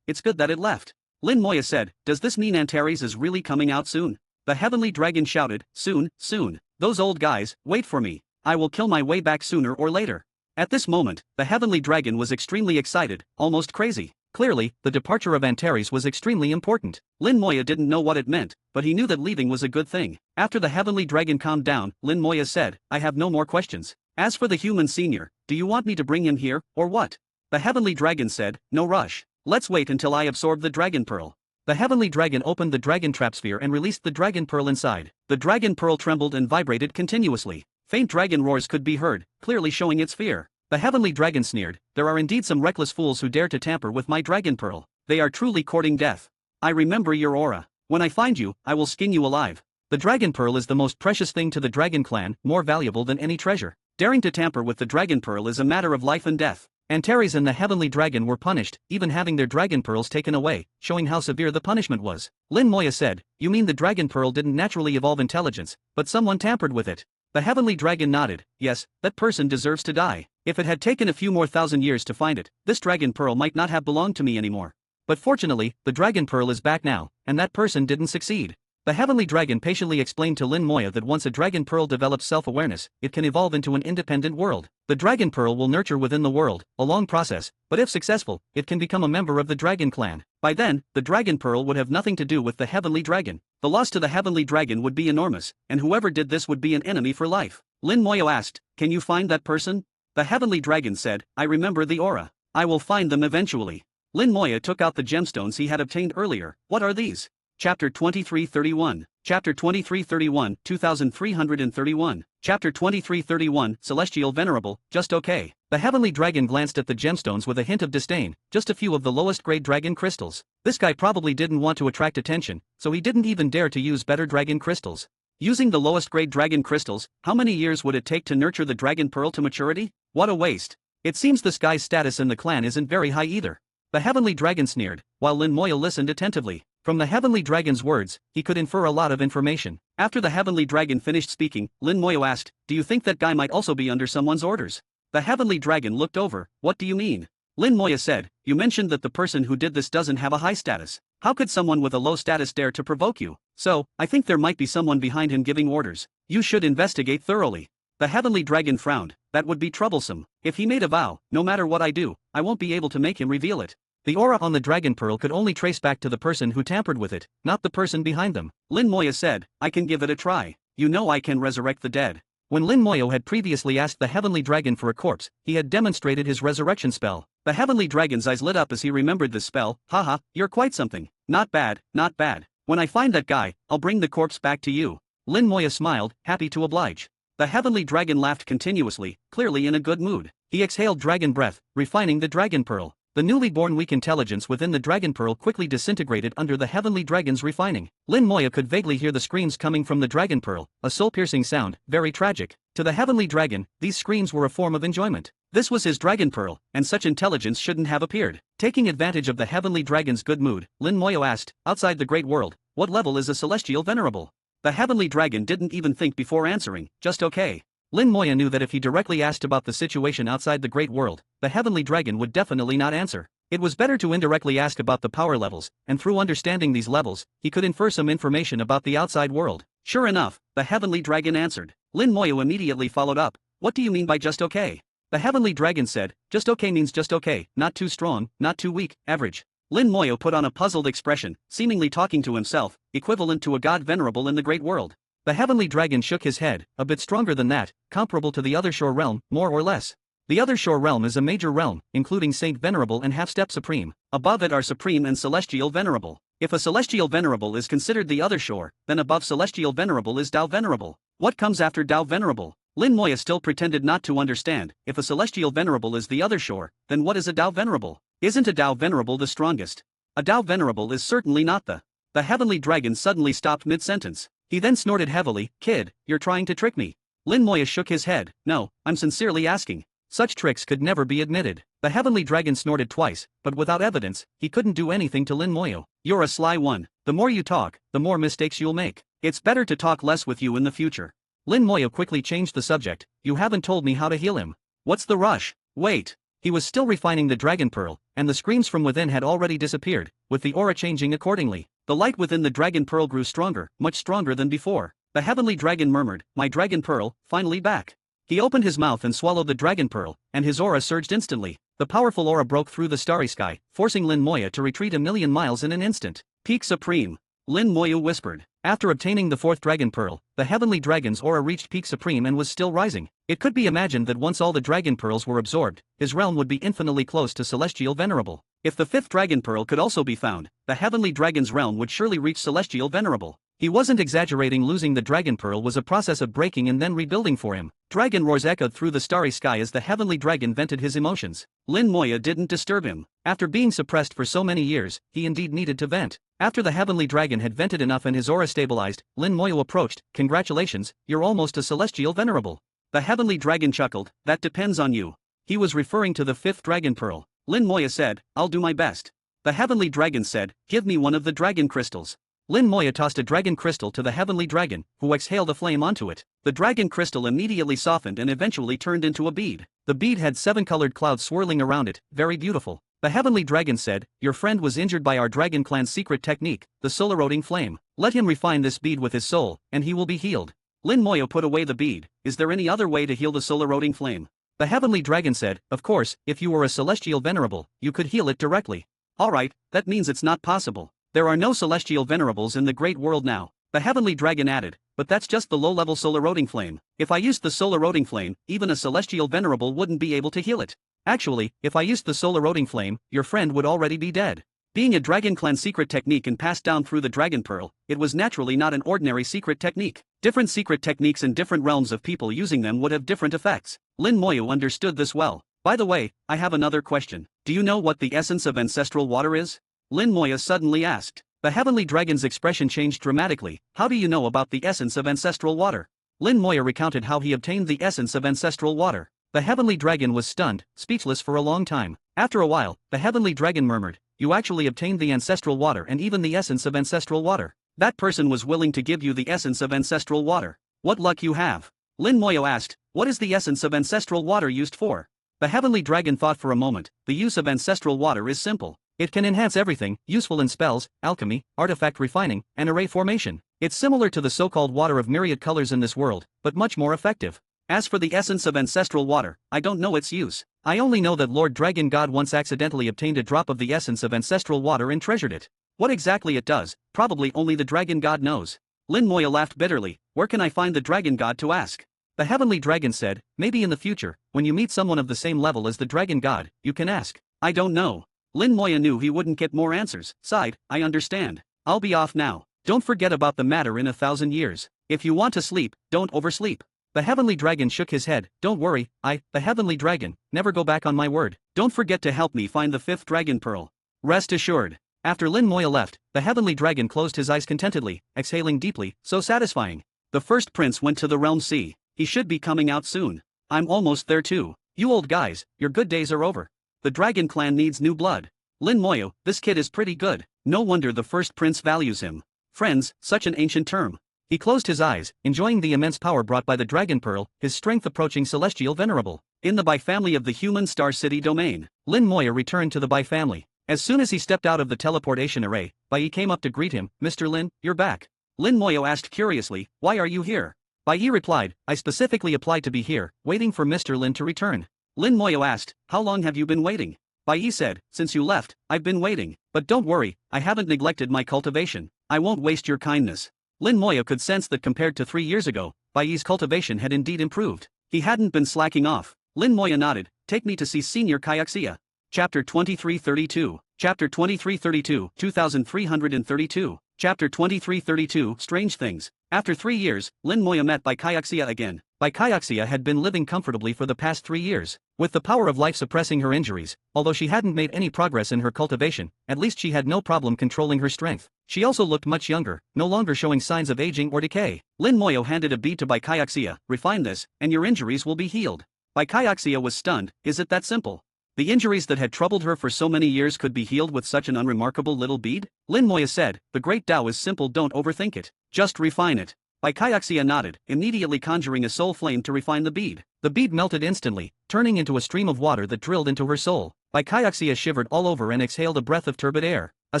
it's good that it left. Lin Moya said, does this mean Antares is really coming out soon? The heavenly dragon shouted, soon. Those old guys, wait for me. I will kill my way back sooner or later. At this moment, the heavenly dragon was extremely excited, almost crazy. Clearly, the departure of Antares was extremely important. Lin Moya didn't know what it meant, but he knew that leaving was a good thing. After the heavenly dragon calmed down, Lin Moya said, I have no more questions. As for the human senior, do you want me to bring him here, or what? The heavenly dragon said, no rush. Let's wait until I absorb the dragon pearl. The heavenly dragon opened the dragon trap sphere and released the dragon pearl inside. The dragon pearl trembled and vibrated continuously. Faint dragon roars could be heard, clearly showing its fear. The heavenly dragon sneered, there are indeed some reckless fools who dare to tamper with my dragon pearl. They are truly courting death. I remember your aura. When I find you, I will skin you alive. The dragon pearl is the most precious thing to the dragon clan, more valuable than any treasure. Daring to tamper with the dragon pearl is a matter of life and death. Antares and the heavenly dragon were punished, even having their dragon pearls taken away, showing how severe the punishment was. Lin Moya said, you mean the dragon pearl didn't naturally evolve intelligence, but someone tampered with it? The heavenly dragon nodded, yes, that person deserves to die. If it had taken a few more thousand years to find it, this dragon pearl might not have belonged to me anymore. But fortunately, the dragon pearl is back now, and that person didn't succeed. The Heavenly Dragon patiently explained to Lin Moya that once a dragon pearl develops self-awareness, it can evolve into an independent world. The dragon pearl will nurture within the world, a long process, but if successful, it can become a member of the dragon clan. By then, the dragon pearl would have nothing to do with the Heavenly Dragon. The loss to the Heavenly Dragon would be enormous, and whoever did this would be an enemy for life. Lin Moya asked, "Can you find that person?" The Heavenly Dragon said, "I remember the aura. I will find them eventually." Lin Moya took out the gemstones he had obtained earlier. What are these? Chapter 2331. Chapter 2331, 2331. Chapter 2331, Celestial Venerable, just okay. The Heavenly Dragon glanced at the gemstones with a hint of disdain, just a few of the lowest grade dragon crystals. This guy probably didn't want to attract attention, so he didn't even dare to use better dragon crystals. Using the lowest grade dragon crystals, how many years would it take to nurture the dragon pearl to maturity? What a waste. It seems this guy's status in the clan isn't very high either. The Heavenly Dragon sneered, while Lin Moya listened attentively. From the Heavenly Dragon's words, he could infer a lot of information. After the Heavenly Dragon finished speaking, Lin Moya asked, "Do you think that guy might also be under someone's orders?" The Heavenly Dragon looked over. "What do you mean?" Lin Moya said, "You mentioned that the person who did this doesn't have a high status. How could someone with a low status dare to provoke you? So, I think there might be someone behind him giving orders. You should investigate thoroughly." The Heavenly Dragon frowned. "That would be troublesome. If he made a vow, no matter what I do, I won't be able to make him reveal it." The aura on the dragon pearl could only trace back to the person who tampered with it, not the person behind them. Lin Moya said, "I can give it a try. You know I can resurrect the dead." When Lin Moya had previously asked the Heavenly Dragon for a corpse, he had demonstrated his resurrection spell. The Heavenly Dragon's eyes lit up as he remembered this spell. "Haha, you're quite something. Not bad, not bad. When I find that guy, I'll bring the corpse back to you." Lin Moya smiled, happy to oblige. The Heavenly Dragon laughed continuously, clearly in a good mood. He exhaled dragon breath, refining the dragon pearl. The newly born weak intelligence within the dragon pearl quickly disintegrated under the Heavenly Dragon's refining. Lin Moya could vaguely hear the screams coming from the dragon pearl, a soul-piercing sound, very tragic. To the Heavenly Dragon, these screams were a form of enjoyment. This was his dragon pearl, and such intelligence shouldn't have appeared. Taking advantage of the Heavenly Dragon's good mood, Lin Moya asked, "Outside the Great World, what level is a Celestial Venerable?" The Heavenly Dragon didn't even think before answering, "Just okay." Lin Moya knew that if he directly asked about the situation outside the Great World, the Heavenly Dragon would definitely not answer. It was better to indirectly ask about the power levels, and through understanding these levels, he could infer some information about the outside world. Sure enough, the Heavenly Dragon answered. Lin Moya immediately followed up, "What do you mean by just okay?" The Heavenly Dragon said, "Just okay means just okay, not too strong, not too weak, average." Lin Moya put on a puzzled expression, seemingly talking to himself, equivalent to a god venerable in the Great World. The Heavenly Dragon shook his head, "A bit stronger than that, comparable to the Other Shore Realm, more or less." The Other Shore Realm is a major realm, including Saint Venerable and Half-Step Supreme. Above it are Supreme and Celestial Venerable. If a Celestial Venerable is considered the Other Shore, then above Celestial Venerable is Tao Venerable. What comes after Tao Venerable? Lin Moya still pretended not to understand. If a Celestial Venerable is the Other Shore, then what is a Tao Venerable? Isn't a Tao Venerable the strongest? A Tao Venerable is certainly not the. The Heavenly Dragon suddenly stopped mid-sentence. He then snorted heavily, "Kid, you're trying to trick me." Lin Moya shook his head, "No, I'm sincerely asking." Such tricks could never be admitted. The Heavenly Dragon snorted twice, but without evidence, he couldn't do anything to Lin Moya. "You're a sly one. The more you talk, the more mistakes you'll make. It's better to talk less with you in the future." Lin Moya quickly changed the subject. "You haven't told me how to heal him. What's the rush?" "Wait." He was still refining the dragon pearl, and the screams from within had already disappeared, with the aura changing accordingly. The light within the dragon pearl grew stronger, much stronger than before. The Heavenly Dragon murmured, "My dragon pearl, finally back." He opened his mouth and swallowed the dragon pearl, and his aura surged instantly. The powerful aura broke through the starry sky, forcing Lin Moya to retreat 1,000,000 miles in an instant. "Peak Supreme," Lin Moya whispered. After obtaining the fourth dragon pearl, the Heavenly Dragon's aura reached peak supreme and was still rising. It could be imagined that once all the dragon pearls were absorbed, his realm would be infinitely close to Celestial Venerable. If the fifth dragon pearl could also be found, the Heavenly Dragon's realm would surely reach Celestial Venerable. He wasn't exaggerating. Losing the dragon pearl was a process of breaking and then rebuilding for him. Dragon roars echoed through the starry sky as the Heavenly Dragon vented his emotions. Lin Moya didn't disturb him. After being suppressed for so many years, he indeed needed to vent. After the Heavenly Dragon had vented enough and his aura stabilized, Lin Moya approached. "Congratulations, you're almost a Celestial Venerable." The Heavenly Dragon chuckled. "That depends on you." He was referring to the fifth dragon pearl. Lin Moya said, "I'll do my best." The Heavenly Dragon said, "Give me one of the dragon crystals." Lin Moya tossed a dragon crystal to the Heavenly Dragon, who exhaled a flame onto it. The dragon crystal immediately softened and eventually turned into a bead. The bead had 7 colored clouds swirling around it, very beautiful. The heavenly dragon said, your friend was injured by our dragon clan's secret technique, the soul-eroding flame. Let him refine this bead with his soul, and he will be healed. Lin Moyo put away the bead. Is there any other way to heal the soul-eroding flame? The heavenly dragon said, of course, if you were a celestial venerable, you could heal it directly. Alright, that means it's not possible. There are no celestial venerables in the great world now. The heavenly dragon added, but that's just the low-level soul-eroding flame. If I used the soul-eroding flame, even a celestial venerable wouldn't be able to heal it. Actually, if I used the soul-eroding flame, your friend would already be dead. Being a dragon clan secret technique and passed down through the dragon pearl, it was naturally not an ordinary secret technique. Different secret techniques in different realms of people using them would have different effects. Lin Moyo understood this well. By the way, I have another question. Do you know what the essence of ancestral water is? Lin Moyo suddenly asked. The heavenly dragon's expression changed dramatically. How do you know about the essence of ancestral water? Lin Moyo recounted how he obtained the essence of ancestral water. The heavenly dragon was stunned, speechless for a long time. After a while, the heavenly dragon murmured, you actually obtained the ancestral water and even the essence of ancestral water. That person was willing to give you the essence of ancestral water. What luck you have. Lin Moyo asked, what is the essence of ancestral water used for? The heavenly dragon thought for a moment. The use of ancestral water is simple. It can enhance everything, useful in spells, alchemy, artifact refining, and array formation. It's similar to the so-called water of myriad colors in this world, but much more effective. As for the essence of ancestral water, I don't know its use. I only know that Lord Dragon God once accidentally obtained a drop of the essence of ancestral water and treasured it. What exactly it does, probably only the Dragon God knows. Lin Moyo laughed bitterly. Where can I find the Dragon God to ask? The heavenly dragon said, maybe in the future, when you meet someone of the same level as the Dragon God, you can ask. I don't know. Lin Moyo knew he wouldn't get more answers, sighed, I understand. I'll be off now. Don't forget about the matter in 1,000 years. If you want to sleep, don't oversleep. The heavenly dragon shook his head. Don't worry, the heavenly dragon, never go back on my word. Don't forget to help me find the 5th dragon pearl. Rest assured. After Lin Moyo left, the heavenly dragon closed his eyes contentedly, exhaling deeply, so satisfying. The first prince went to the realm sea. He should be coming out soon. I'm almost there too. You old guys, your good days are over. The dragon clan needs new blood. Lin Moyo, this kid is pretty good. No wonder the first prince values him. Friends, such an ancient term. He closed his eyes, enjoying the immense power brought by the Dragon Pearl, his strength approaching celestial venerable. In the Bai family of the human Star City domain, Lin Moyo returned to the Bai family. As soon as he stepped out of the teleportation array, Bai came up to greet him. Mr. Lin, you're back. Lin Moyo asked curiously, why are you here? Bai replied, I specifically applied to be here, waiting for Mr. Lin to return. Lin Moyo asked, how long have you been waiting? Bai said, since you left, I've been waiting. But don't worry, I haven't neglected my cultivation. I won't waste your kindness. Lin Moyo could sense that compared to 3 years ago, Bai's cultivation had indeed improved. He hadn't been slacking off. Lin Moyo nodded, take me to see Senior Kayaksia. Chapter 2332. Chapter 2332, 2332. Chapter 2332, Strange Things. After 3 years, Lin Moyo met Bai Kayaksia again. Bai Kayaksia had been living comfortably for the past 3 years. With the power of life suppressing her injuries, although she hadn't made any progress in her cultivation, at least she had no problem controlling her strength. She also looked much younger, no longer showing signs of aging or decay. Lin Moyo handed a bead to Bai Kayaksia, refine this, and your injuries will be healed. Bai Kayaksia was stunned, is it that simple? The injuries that had troubled her for so many years could be healed with such an unremarkable little bead? Lin Moyo said, the great Tao is simple, don't overthink it. Just refine it. Bai Kayaksia nodded, immediately conjuring a soul flame to refine the bead. The bead melted instantly, turning into a stream of water that drilled into her soul. Bai Kayaksia shivered all over and exhaled a breath of turbid air. A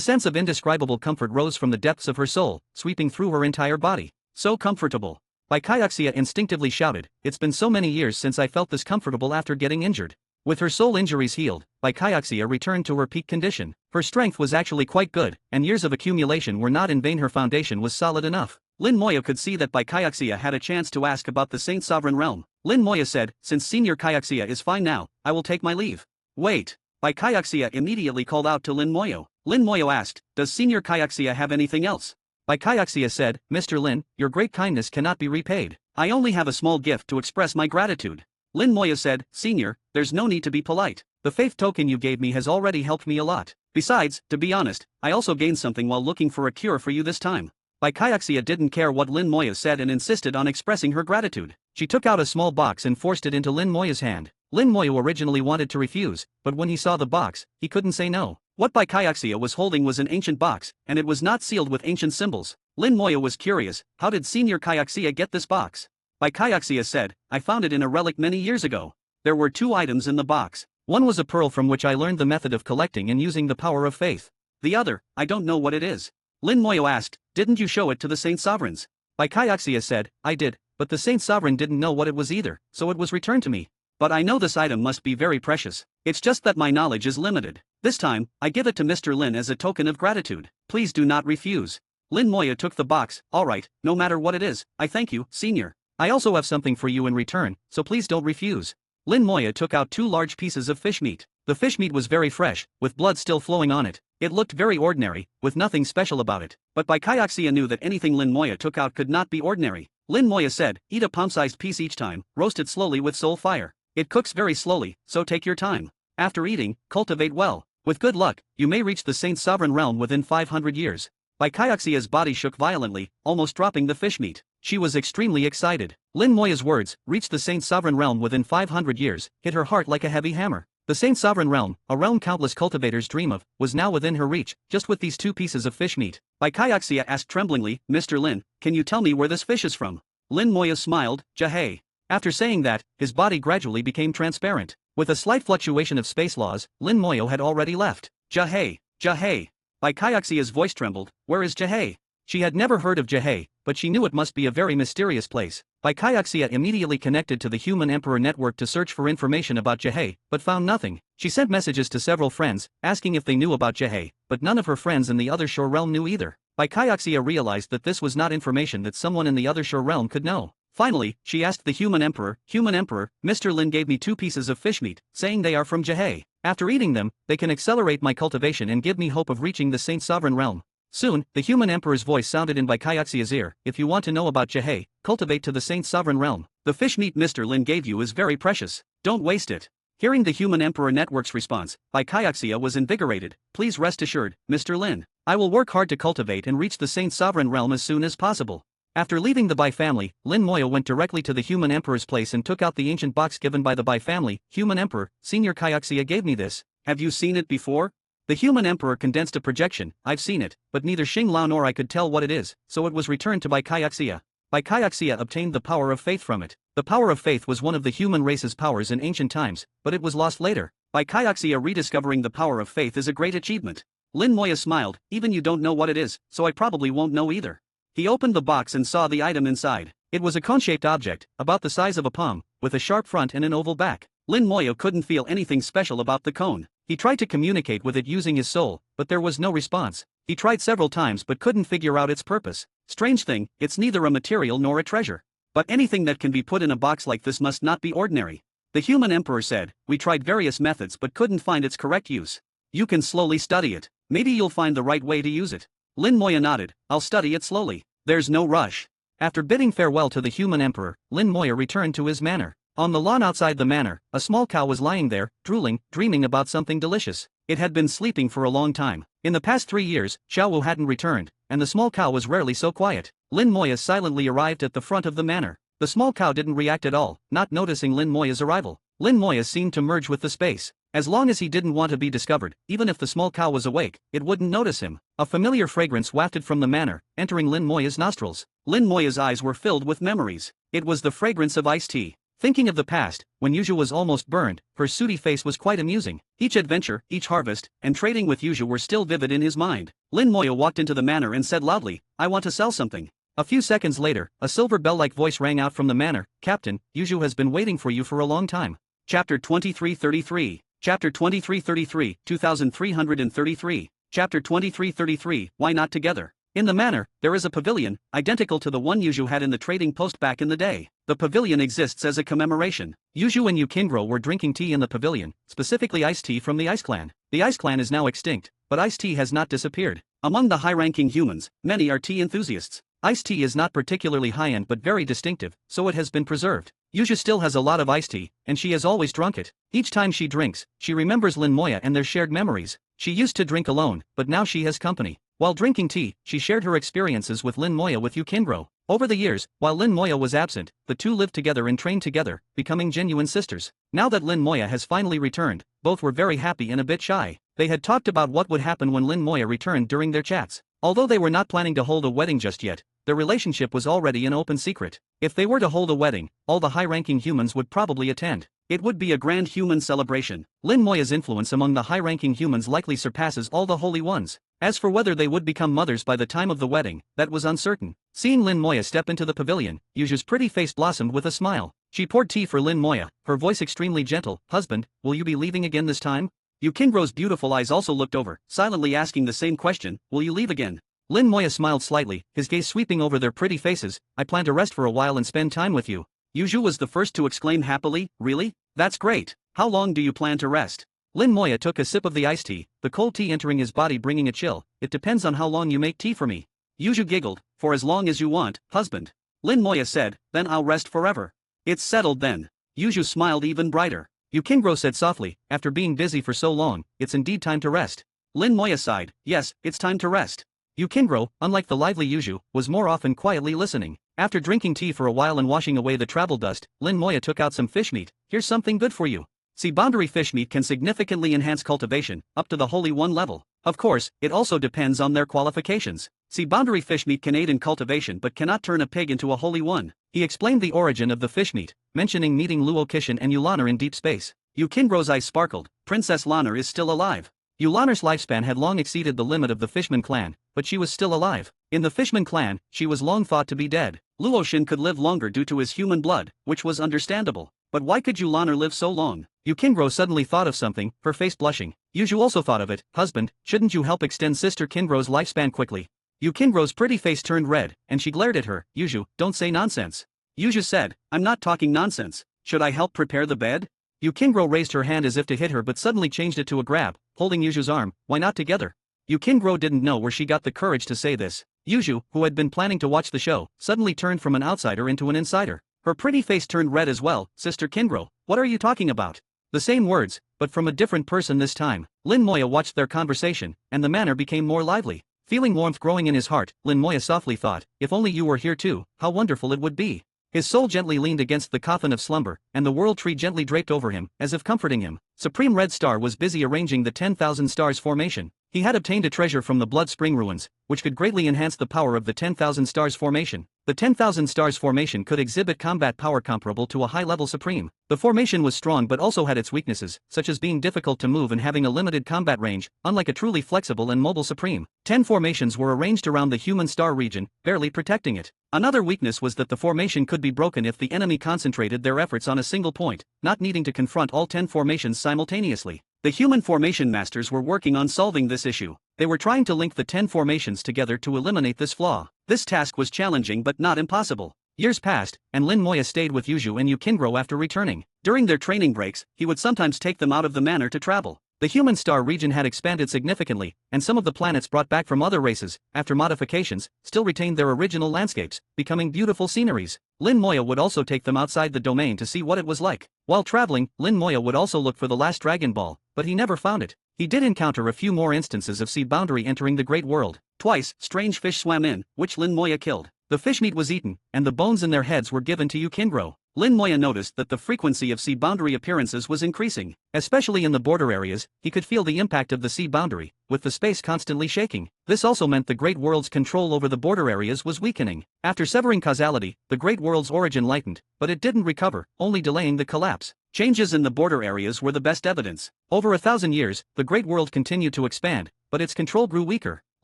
sense of indescribable comfort rose from the depths of her soul, sweeping through her entire body. So comfortable. Bai Kayaksia instinctively shouted, it's been so many years since I felt this comfortable after getting injured. With her soul injuries healed, Bai Kayaksia returned to her peak condition. Her strength was actually quite good, and years of accumulation were not in vain. Her foundation was solid enough. Lin Moyo could see that Bai Kayaksia had a chance to ask about the Saint Sovereign Realm. Lin Moyo said, since Senior Kayaksia is fine now, I will take my leave. Wait. Bai Kayaksia immediately called out to Lin Moyo. Lin Moyo asked, does Senior Kayaksia have anything else? Bai Kayaksia said, Mr. Lin, your great kindness cannot be repaid. I only have a small gift to express my gratitude. Lin Moyo said, Senior, there's no need to be polite. The faith token you gave me has already helped me a lot. Besides, to be honest, I also gained something while looking for a cure for you this time. Bai Kayaksia didn't care what Lin Moyo said and insisted on expressing her gratitude. She took out a small box and forced it into Lin Moyo's hand. Lin Moyo originally wanted to refuse, but when he saw the box, he couldn't say no. What Bai Kayaksia was holding was an ancient box, and it was not sealed with ancient symbols. Lin Moyo was curious, how did Senior Kayaksia get this box? Bai Kayaksia said, I found it in a relic many years ago. There were 2 items in the box. One was a pearl from which I learned the method of collecting and using the power of faith. The other, I don't know what it is. Lin Moyo asked, didn't you show it to the Saint Sovereigns? Baikaiaxia said, I did, but the Saint Sovereign didn't know what it was either, so it was returned to me. But I know this item must be very precious. It's just that my knowledge is limited. This time, I give it to Mr. Lin as a token of gratitude. Please do not refuse. Lin Moyo took the box. Alright, no matter what it is, I thank you, senior. I also have something for you in return, so please don't refuse. Lin Moyo took out 2 large pieces of fish meat. The fish meat was very fresh, with blood still flowing on it. It looked very ordinary, with nothing special about it. But Baikaiaxia knew that anything Lin Moyo took out could not be ordinary. Lin Moyo said, eat a palm-sized piece each time, roast it slowly with soul fire. It cooks very slowly, so take your time. After eating, cultivate well. With good luck, you may reach the Saint's sovereign realm within 500 years. Baikaiaxia's body shook violently, almost dropping the fish meat. She was extremely excited. Lin Moya's words, reach the Saint's sovereign realm within 500 years, hit her heart like a heavy hammer. The Saint's sovereign realm, a realm countless cultivators dream of, was now within her reach, just with these 2 pieces of fish meat. Baikaiaxia asked tremblingly, Mr. Lin, can you tell me where this fish is from? Lin Moya smiled, Jahei. After saying that, his body gradually became transparent. With a slight fluctuation of space laws, Lin Moyo had already left. Jahei, Jahei. Baikaiaxia's voice trembled, where is Jahei? She had never heard of Jahei, but she knew it must be a very mysterious place. Baikaiaxia immediately connected to the Human Emperor network to search for information about Jahei, but found nothing. She sent messages to several friends, asking if they knew about Jahei, but none of her friends in the Other Shore realm knew either. Baikaiaxia realized that this was not information that someone in the Other Shore realm could know. Finally, she asked the Human Emperor, Mr. Lin gave me 2 pieces of fish meat, saying they are from Jahei. After eating them, they can accelerate my cultivation and give me hope of reaching the Saint Sovereign realm. Soon, the Human Emperor's voice sounded in Baikaiaxia's ear, if you want to know about Jahei, cultivate to the Saint Sovereign realm. The fish meat Mr. Lin gave you is very precious. Don't waste it. Hearing the Human Emperor network's response, Baikaiaxia was invigorated. Please rest assured, Mr. Lin. I will work hard to cultivate and reach the Saint Sovereign realm as soon as possible. After leaving the Bai family, Lin Moyo went directly to the Human Emperor's place and took out the ancient box given by the Bai family. Human Emperor, Senior Kaiaxia gave me this. Have you seen it before? The Human Emperor condensed a projection. I've seen it, but neither Xing Lao nor I could tell what it is, so it was returned to Baikaiaxia. Baikaiaxia obtained the power of faith from it. The power of faith was one of the human race's powers in ancient times, but it was lost later. Baikaiaxia rediscovering the power of faith is a great achievement. Lin Moyo smiled, even you don't know what it is, so I probably won't know either. He opened the box and saw the item inside. It was a cone-shaped object, about the size of a palm, with a sharp front and an oval back. Lin Moyo couldn't feel anything special about the cone. He tried to communicate with it using his soul, but there was no response. He tried several times but couldn't figure out its purpose. Strange thing, it's neither a material nor a treasure. But anything that can be put in a box like this must not be ordinary. The Human Emperor said, we tried various methods but couldn't find its correct use. You can slowly study it. Maybe you'll find the right way to use it. Lin Moyo nodded, I'll study it slowly. There's no rush. After bidding farewell to the Human Emperor, Lin Moyo returned to his manor. On the lawn outside the manor, a small cow was lying there, drooling, dreaming about something delicious. It had been sleeping for a long time. In the past 3 years, Xiao Wu hadn't returned, and the small cow was rarely so quiet. Lin Moyo silently arrived at the front of the manor. The small cow didn't react at all, not noticing Lin Moyo's arrival. Lin Moyo seemed to merge with the space. As long as he didn't want to be discovered, even if the small cow was awake, it wouldn't notice him. A familiar fragrance wafted from the manor, entering Lin Moyo's nostrils. Lin Moyo's eyes were filled with memories. It was the fragrance of iced tea. Thinking of the past, when Yuzhu was almost burned, her sooty face was quite amusing. Each adventure, each harvest, and trading with Yuzhu were still vivid in his mind. Lin Moyo walked into the manor and said loudly, I want to sell something. A few seconds later, a silver bell-like voice rang out from the manor, Captain, Yuzhu has been waiting for you for a long time. Chapter 2333. Chapter 2333, 2333. Chapter 2333, Why Not Together? In the manor, there is a pavilion, identical to the one Yuzhu had in the trading post back in the day. The pavilion exists as a commemoration. Yuzhu and Yukingro were drinking tea in the pavilion, specifically iced tea from the Ice Clan. The Ice Clan is now extinct, but iced tea has not disappeared. Among the high-ranking humans, many are tea enthusiasts. Iced tea is not particularly high-end but very distinctive, so it has been preserved. Yuzhu still has a lot of iced tea, and she has always drunk it. Each time she drinks, she remembers Lin Moyo and their shared memories. She used to drink alone, but now she has company. While drinking tea, she shared her experiences with Lin Moyo with Yukingro. Over the years, while Lin Moyo was absent, the two lived together and trained together, becoming genuine sisters. Now that Lin Moyo has finally returned, both were very happy and a bit shy. They had talked about what would happen when Lin Moyo returned during their chats. Although they were not planning to hold a wedding just yet, their relationship was already an open secret. If they were to hold a wedding, all the high-ranking humans would probably attend. It would be a grand human celebration. Lin Moya's influence among the high-ranking humans likely surpasses all the holy ones. As for whether they would become mothers by the time of the wedding, that was uncertain. Seeing Lin Moya step into the pavilion, Yuju's pretty face blossomed with a smile. She poured tea for Lin Moya, her voice extremely gentle. "Husband, will you be leaving again this time?" Yukingro's beautiful eyes also looked over, silently asking the same question, "Will you leave again?" Lin Moya smiled slightly, his gaze sweeping over their pretty faces. "I plan to rest for a while and spend time with you." Yuju was the first to exclaim happily, "Really? That's great. How long do you plan to rest?" Lin Moya took a sip of the iced tea, the cold tea entering his body bringing a chill. "It depends on how long you make tea for me." Yuju giggled, "For as long as you want, husband." Lin Moya said, "Then I'll rest forever." "It's settled then." Yuju smiled even brighter. Yukingro said softly, "After being busy for so long, it's indeed time to rest." Lin Moya sighed, "Yes, it's time to rest." Yukingro, unlike the lively Yuju, was more often quietly listening. After drinking tea for a while and washing away the travel dust, Lin Moya took out some fish meat. "Here's something good for you. See, boundary fish meat can significantly enhance cultivation, up to the Holy One level. Of course, it also depends on their qualifications. See, boundary fish meat can aid in cultivation but cannot turn a pig into a Holy One." He explained the origin of the fish meat, mentioning meeting Luo Kishin and Yulaner in deep space. Yukingro's eyes sparkled. Princess Laner is still alive. Yulaner's lifespan had long exceeded the limit of the Fishman clan, but she was still alive. In the Fishman clan, she was long thought to be dead. Luoshin could live longer due to his human blood, which was understandable. But why could Yulaner live so long? Yukingro suddenly thought of something, her face blushing. Yuju also thought of it. "Husband, shouldn't you help extend Sister Kingro's lifespan quickly?" Yukingro's pretty face turned red, and she glared at her. "Yuju, don't say nonsense." Yuju said, "I'm not talking nonsense. Should I help prepare the bed?" Yukingro raised her hand as if to hit her but suddenly changed it to a grab, holding Yuju's arm. "Why not together?" Yukingro didn't know where she got the courage to say this. Yuju, who had been planning to watch the show, suddenly turned from an outsider into an insider. Her pretty face turned red as well. "Sister Kingro, what are you talking about?" The same words, but from a different person this time. Lin Moya watched their conversation, and the manner became more lively. Feeling warmth growing in his heart, Lin Moya softly thought, "If only you were here too, how wonderful it would be." His soul gently leaned against the coffin of slumber, and the world tree gently draped over him, as if comforting him. Supreme Red Star was busy arranging the 10,000 Stars formation. He had obtained a treasure from the Blood Spring ruins, which could greatly enhance the power of the 10,000 Stars formation. The 10,000 Stars formation could exhibit combat power comparable to a high-level Supreme. The formation was strong but also had its weaknesses, such as being difficult to move and having a limited combat range, unlike a truly flexible and mobile Supreme. 10 formations were arranged around the human star region, barely protecting it. Another weakness was that the formation could be broken if the enemy concentrated their efforts on a single point, not needing to confront all 10 formations simultaneously. The human formation masters were working on solving this issue. They were trying to link the 10 formations together to eliminate this flaw. This task was challenging but not impossible. Years passed, and Lin Moya stayed with Yuju and Yukingro after returning. During their training breaks, he would sometimes take them out of the manor to travel. The human star region had expanded significantly, and some of the planets brought back from other races, after modifications, still retained their original landscapes, becoming beautiful sceneries. Lin Moya would also take them outside the domain to see what it was like. While traveling, Lin Moya would also look for the last Dragon Ball, but he never found it. He did encounter a few more instances of sea boundary entering the Great World. Twice, strange fish swam in, which Lin Moya killed. The fish meat was eaten, and the bones in their heads were given to Yukingro. Lin Moya noticed that the frequency of sea boundary appearances was increasing. Especially in the border areas, he could feel the impact of the sea boundary, with the space constantly shaking. This also meant the Great World's control over the border areas was weakening. After severing causality, the Great World's origin lightened, but it didn't recover, only delaying the collapse. Changes in the border areas were the best evidence. Over 1,000 years, the Great World continued to expand, but its control grew weaker.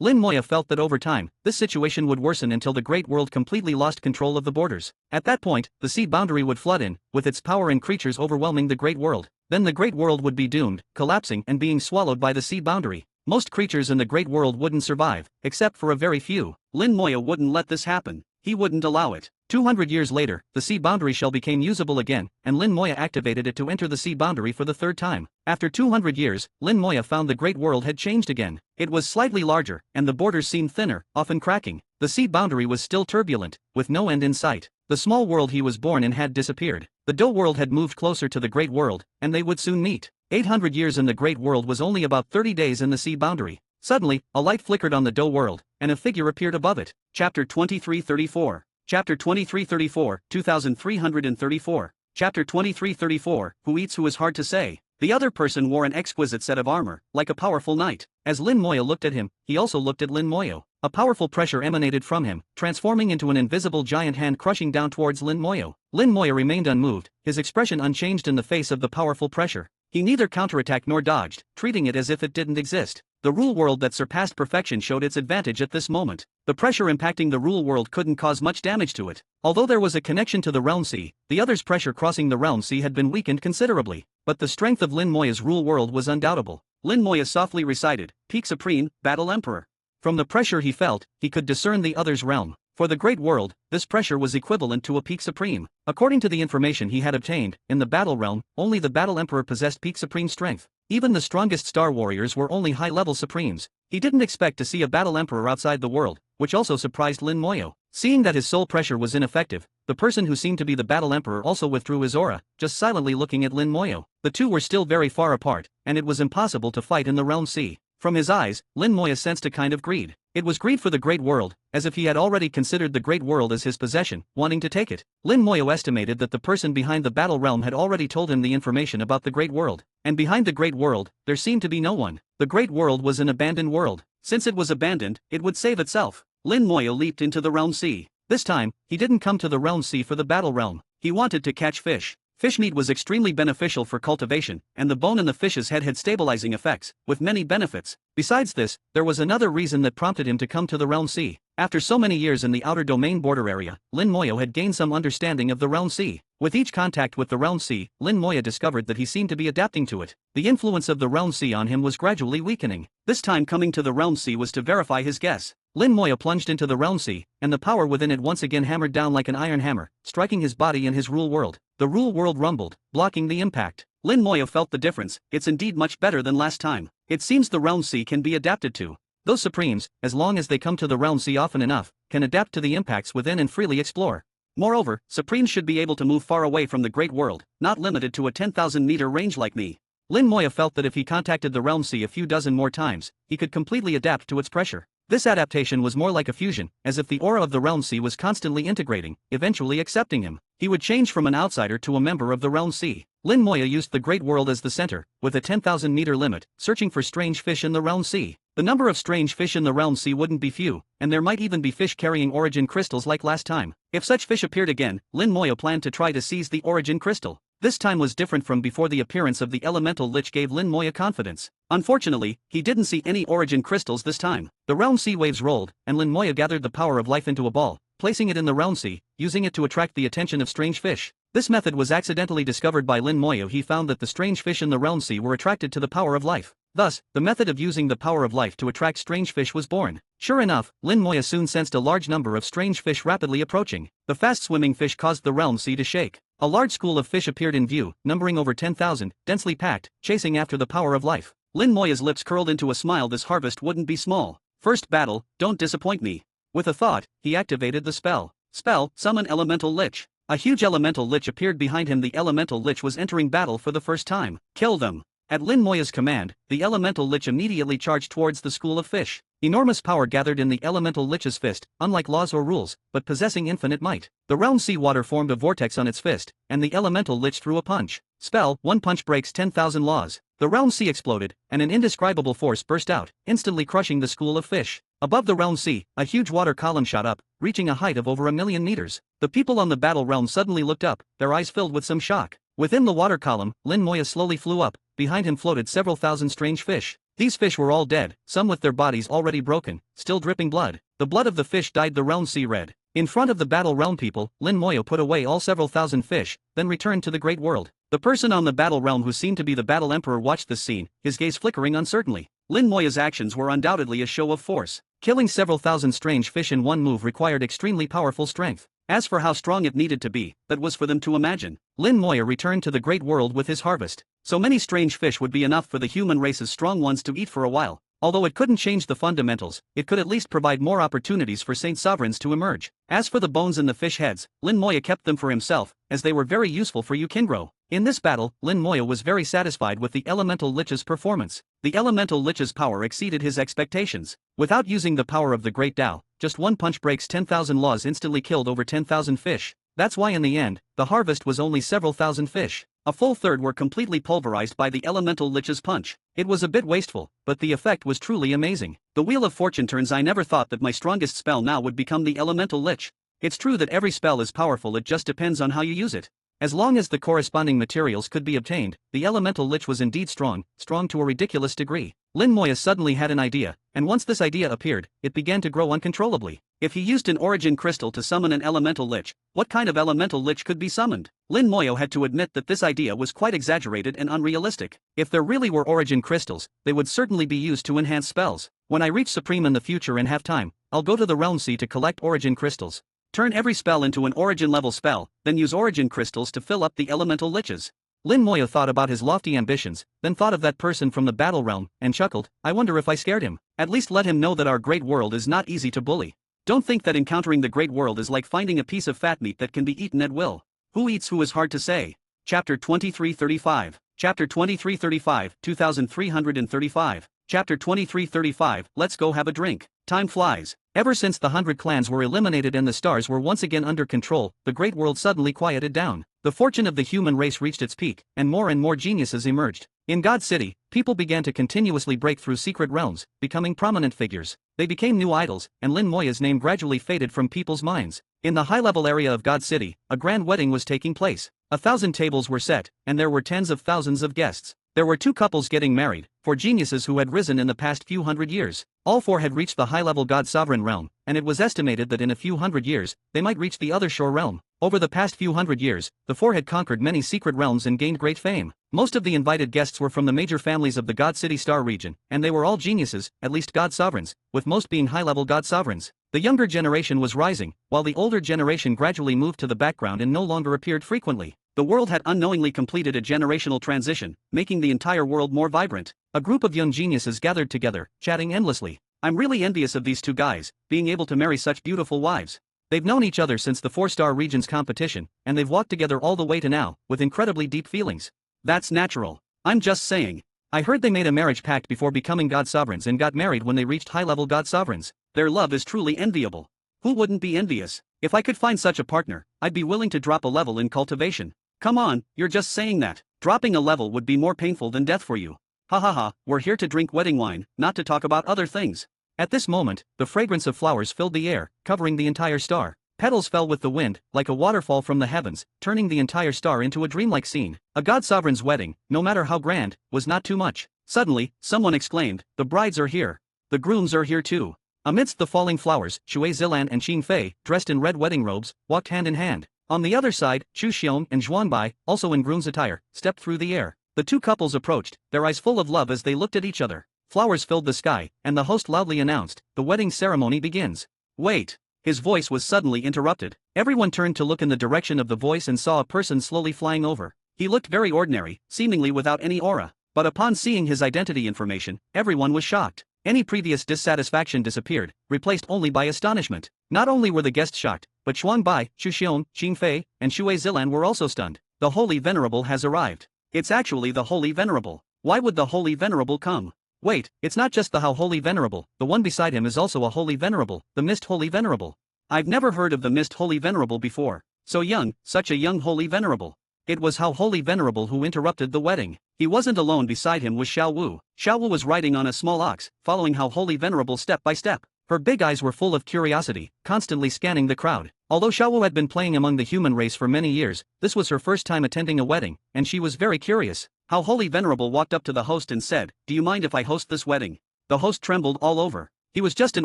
Lin Moya felt that over time, this situation would worsen until the Great World completely lost control of the borders. At that point, the sea boundary would flood in, with its power and creatures overwhelming the Great World. Then the Great World would be doomed, collapsing and being swallowed by the sea boundary. Most creatures in the Great World wouldn't survive, except for a very few. Lin Moya wouldn't let this happen. He wouldn't allow it. 200 years later, the sea boundary shell became usable again, and Lin Moya activated it to enter the sea boundary for the third time. After 200 years, Lin Moya found the Great World had changed again. It was slightly larger, and the borders seemed thinner, often cracking. The sea boundary was still turbulent, with no end in sight. The small world he was born in had disappeared. The Dough World had moved closer to the Great World, and they would soon meet. 800 years in the Great World was only about 30 days in the sea boundary. Suddenly, a light flickered on the Dough World, and a figure appeared above it. Chapter 2334. Chapter 2334, 2334. Chapter 2334, Who eats who is hard to say. The other person wore an exquisite set of armor, like a powerful knight. As Lin Moya looked at him, he also looked at Lin Moyo. A powerful pressure emanated from him, transforming into an invisible giant hand crushing down towards Lin Moyo. Lin Moyo remained unmoved, his expression unchanged in the face of the powerful pressure. He neither counterattacked nor dodged, treating it as if it didn't exist. The rule world that surpassed perfection showed its advantage at this moment. The pressure impacting the rule world couldn't cause much damage to it. Although there was a connection to the realm sea, the other's pressure crossing the realm sea had been weakened considerably. But the strength of Lin Moya's rule world was undoubtable. Lin Moya softly recited, "Peak Supreme, Battle Emperor." From the pressure he felt, he could discern the other's realm. For the Great World, this pressure was equivalent to a Peak Supreme. According to the information he had obtained, in the Battle Realm, only the Battle Emperor possessed Peak Supreme strength. Even the strongest Star Warriors were only high-level Supremes. He didn't expect to see a Battle Emperor outside the world, which also surprised Lin Moyo. Seeing that his soul pressure was ineffective, the person who seemed to be the Battle Emperor also withdrew his aura, just silently looking at Lin Moyo. The two were still very far apart, and it was impossible to fight in the Realm Sea. From his eyes, Lin Moya sensed a kind of greed. It was greed for the Great World, as if he had already considered the Great World as his possession, wanting to take it. Lin Moyo estimated that the person behind the Battle Realm had already told him the information about the Great World, and behind the Great World, there seemed to be no one. The Great World was an abandoned world. Since it was abandoned, it would save itself. Lin Moyo leaped into the Realm Sea. This time, he didn't come to the Realm Sea for the Battle Realm. He wanted to catch fish. Fish meat was extremely beneficial for cultivation, and the bone in the fish's head had stabilizing effects, with many benefits. Besides this, there was another reason that prompted him to come to the Realm Sea. After so many years in the outer domain border area, Lin Moyo had gained some understanding of the Realm Sea. With each contact with the Realm Sea, Lin Moyo discovered that he seemed to be adapting to it. The influence of the Realm Sea on him was gradually weakening. This time coming to the Realm Sea was to verify his guess. Lin Moyo plunged into the Realm Sea, and the power within it once again hammered down like an iron hammer, striking his body and his rule world. The rule world rumbled, blocking the impact. Lin Moyo felt the difference. It's indeed much better than last time. It seems the Realm Sea can be adapted to. Those Supremes, as long as they come to the Realm Sea often enough, can adapt to the impacts within and freely explore. Moreover, Supremes should be able to move far away from the Great World, not limited to a 10,000-meter range like me. Lin Moyo felt that if he contacted the Realm Sea a few dozen more times, he could completely adapt to its pressure. This adaptation was more like a fusion, as if the aura of the Realm Sea was constantly integrating, eventually accepting him. He would change from an outsider to a member of the Realm Sea. Lin Moyo used the Great World as the center, with a 10,000-meter limit, searching for strange fish in the Realm Sea. The number of strange fish in the Realm Sea wouldn't be few, and there might even be fish carrying origin crystals like last time. If such fish appeared again, Lin Moyo planned to try to seize the origin crystal. This time was different from before. The appearance of the elemental lich gave Lin Moyo confidence. Unfortunately, he didn't see any origin crystals this time. The Realm Sea waves rolled, and Lin Moyo gathered the power of life into a ball, placing it in the Realm Sea, using it to attract the attention of strange fish. This method was accidentally discovered by Lin Moyo. He found that the strange fish in the Realm Sea were attracted to the power of life. Thus, the method of using the power of life to attract strange fish was born. Sure enough, Lin Moyo soon sensed a large number of strange fish rapidly approaching. The fast-swimming fish caused the Realm Sea to shake. A large school of fish appeared in view, numbering over 10,000, densely packed, chasing after the power of life. Lin Moyo's lips curled into a smile. This harvest wouldn't be small. First battle, don't disappoint me. With a thought, he activated the spell. Spell, summon elemental lich. A huge elemental lich appeared behind him. The elemental lich was entering battle for the first time. Kill them. At Lin Moyo's command, the elemental lich immediately charged towards the school of fish. Enormous power gathered in the elemental lich's fist, unlike laws or rules, but possessing infinite might. The Realm Sea water formed a vortex on its fist, and the elemental lich threw a punch. Spell, one punch breaks 10,000 laws. The Realm Sea exploded, and an indescribable force burst out, instantly crushing the school of fish. Above the Realm Sea, a huge water column shot up, reaching a height of over 1,000,000 meters. The people on the battle realm suddenly looked up, their eyes filled with some shock. Within the water column, Lin Moyo slowly flew up. Behind him floated several thousand strange fish. These fish were all dead, some with their bodies already broken, still dripping blood. The blood of the fish dyed the Realm Sea red. In front of the battle realm people, Lin Moyo put away all several thousand fish, then returned to the Great World. The person on the battle realm who seemed to be the Battle Emperor watched this scene, his gaze flickering uncertainly. Lin Moyo's actions were undoubtedly a show of force. Killing several thousand strange fish in one move required extremely powerful strength. As for how strong it needed to be, that was for them to imagine. Lin Moyo returned to the Great World with his harvest. So many strange fish would be enough for the human race's strong ones to eat for a while. Although it couldn't change the fundamentals, it could at least provide more opportunities for Saint Sovereigns to emerge. As for the bones in the fish heads, Lin Moyo kept them for himself, as they were very useful for Yukingro. In this battle, Lin Moyo was very satisfied with the Elemental Lich's performance. The Elemental Lich's power exceeded his expectations. Without using the power of the Great Tao, just one punch breaks 10,000 laws instantly killed over 10,000 fish. That's why in the end, the harvest was only several thousand fish. A full third were completely pulverized by the elemental lich's punch. It was a bit wasteful, but the effect was truly amazing. The wheel of fortune turns. I never thought that my strongest spell now would become the elemental lich. It's true that every spell is powerful, it just depends on how you use it. As long as the corresponding materials could be obtained, the elemental lich was indeed strong to a ridiculous degree. Lin Moya suddenly had an idea, and once this idea appeared, it began to grow uncontrollably. If he used an origin crystal to summon an elemental lich, what kind of elemental lich could be summoned? Lin Moya had to admit that this idea was quite exaggerated and unrealistic. If there really were origin crystals, they would certainly be used to enhance spells. When I reach Supreme in the future and have time, I'll go to the Realm Sea to collect origin crystals. Turn every spell into an origin level spell, then use origin crystals to fill up the elemental liches. Lin Moya thought about his lofty ambitions, then thought of that person from the battle realm, and chuckled. I wonder if I scared him. At least let him know that our great world is not easy to bully. Don't think that encountering the great world is like finding a piece of fat meat that can be eaten at will. Who eats who is hard to say. Chapter 2335. Chapter 2335, 2335. Chapter 2335, let's go have a drink. Time flies. Ever since the 100 clans were eliminated and the stars were once again under control, the great world suddenly quieted down. The fortune of the human race reached its peak, and more geniuses emerged. In God City, people began to continuously break through secret realms, becoming prominent figures. They became new idols, and Lin Moya's name gradually faded from people's minds. In the high-level area of God City, a grand wedding was taking place. 1,000 tables were set, and there were tens of thousands of guests. There were two couples getting married, four geniuses who had risen in the past few hundred years. All four had reached the high-level God Sovereign realm, and it was estimated that in a few hundred years, they might reach the other shore realm. Over the past few hundred years, the four had conquered many secret realms and gained great fame. Most of the invited guests were from the major families of the God City Star region, and they were all geniuses, at least God Sovereigns, with most being high-level God Sovereigns. The younger generation was rising, while the older generation gradually moved to the background and no longer appeared frequently. The world had unknowingly completed a generational transition, making the entire world more vibrant. A group of young geniuses gathered together, chatting endlessly. I'm really envious of these two guys, being able to marry such beautiful wives. They've known each other since the 4-star region's competition, and they've walked together all the way to now, with incredibly deep feelings. That's natural. I'm just saying. I heard they made a marriage pact before becoming God Sovereigns and got married when they reached high-level God Sovereigns. Their love is truly enviable. Who wouldn't be envious? If I could find such a partner, I'd be willing to drop a level in cultivation. Come on, you're just saying that. Dropping a level would be more painful than death for you. Ha ha ha, we're here to drink wedding wine, not to talk about other things. At this moment, the fragrance of flowers filled the air, covering the entire star. Petals fell with the wind, like a waterfall from the heavens, turning the entire star into a dreamlike scene. A God Sovereign's wedding, no matter how grand, was not too much. Suddenly, someone exclaimed, the brides are here. The grooms are here too. Amidst the falling flowers, Shui Zilan and Qing Fei, dressed in red wedding robes, walked hand in hand. On the other side, Chu Xiong and Zhuangbai, also in groom's attire, stepped through the air. The two couples approached, their eyes full of love as they looked at each other. Flowers filled the sky, and the host loudly announced, the wedding ceremony begins. Wait. His voice was suddenly interrupted. Everyone turned to look in the direction of the voice and saw a person slowly flying over. He looked very ordinary, seemingly without any aura. But upon seeing his identity information, everyone was shocked. Any previous dissatisfaction disappeared, replaced only by astonishment. Not only were the guests shocked, but Xuanbai, Chu Xiong, Qing Fei, and Shui Zilan were also stunned. The Holy Venerable has arrived. It's actually the Holy Venerable. Why would the Holy Venerable come? Wait, it's not just the Holy Venerable, the one beside him is also a Holy Venerable, the Mist Holy Venerable. I've never heard of the Mist Holy Venerable before. So young, such a young Holy Venerable. It was Holy Venerable who interrupted the wedding. He wasn't alone, beside him was Xiao Wu. Xiao Wu was riding on a small ox, following Holy Venerable step by step. Her big eyes were full of curiosity, constantly scanning the crowd. Although Xiao Wu had been playing among the human race for many years, this was her first time attending a wedding, and she was very curious. Holy Venerable walked up to the host and said, do you mind if I host this wedding? The host trembled all over. He was just an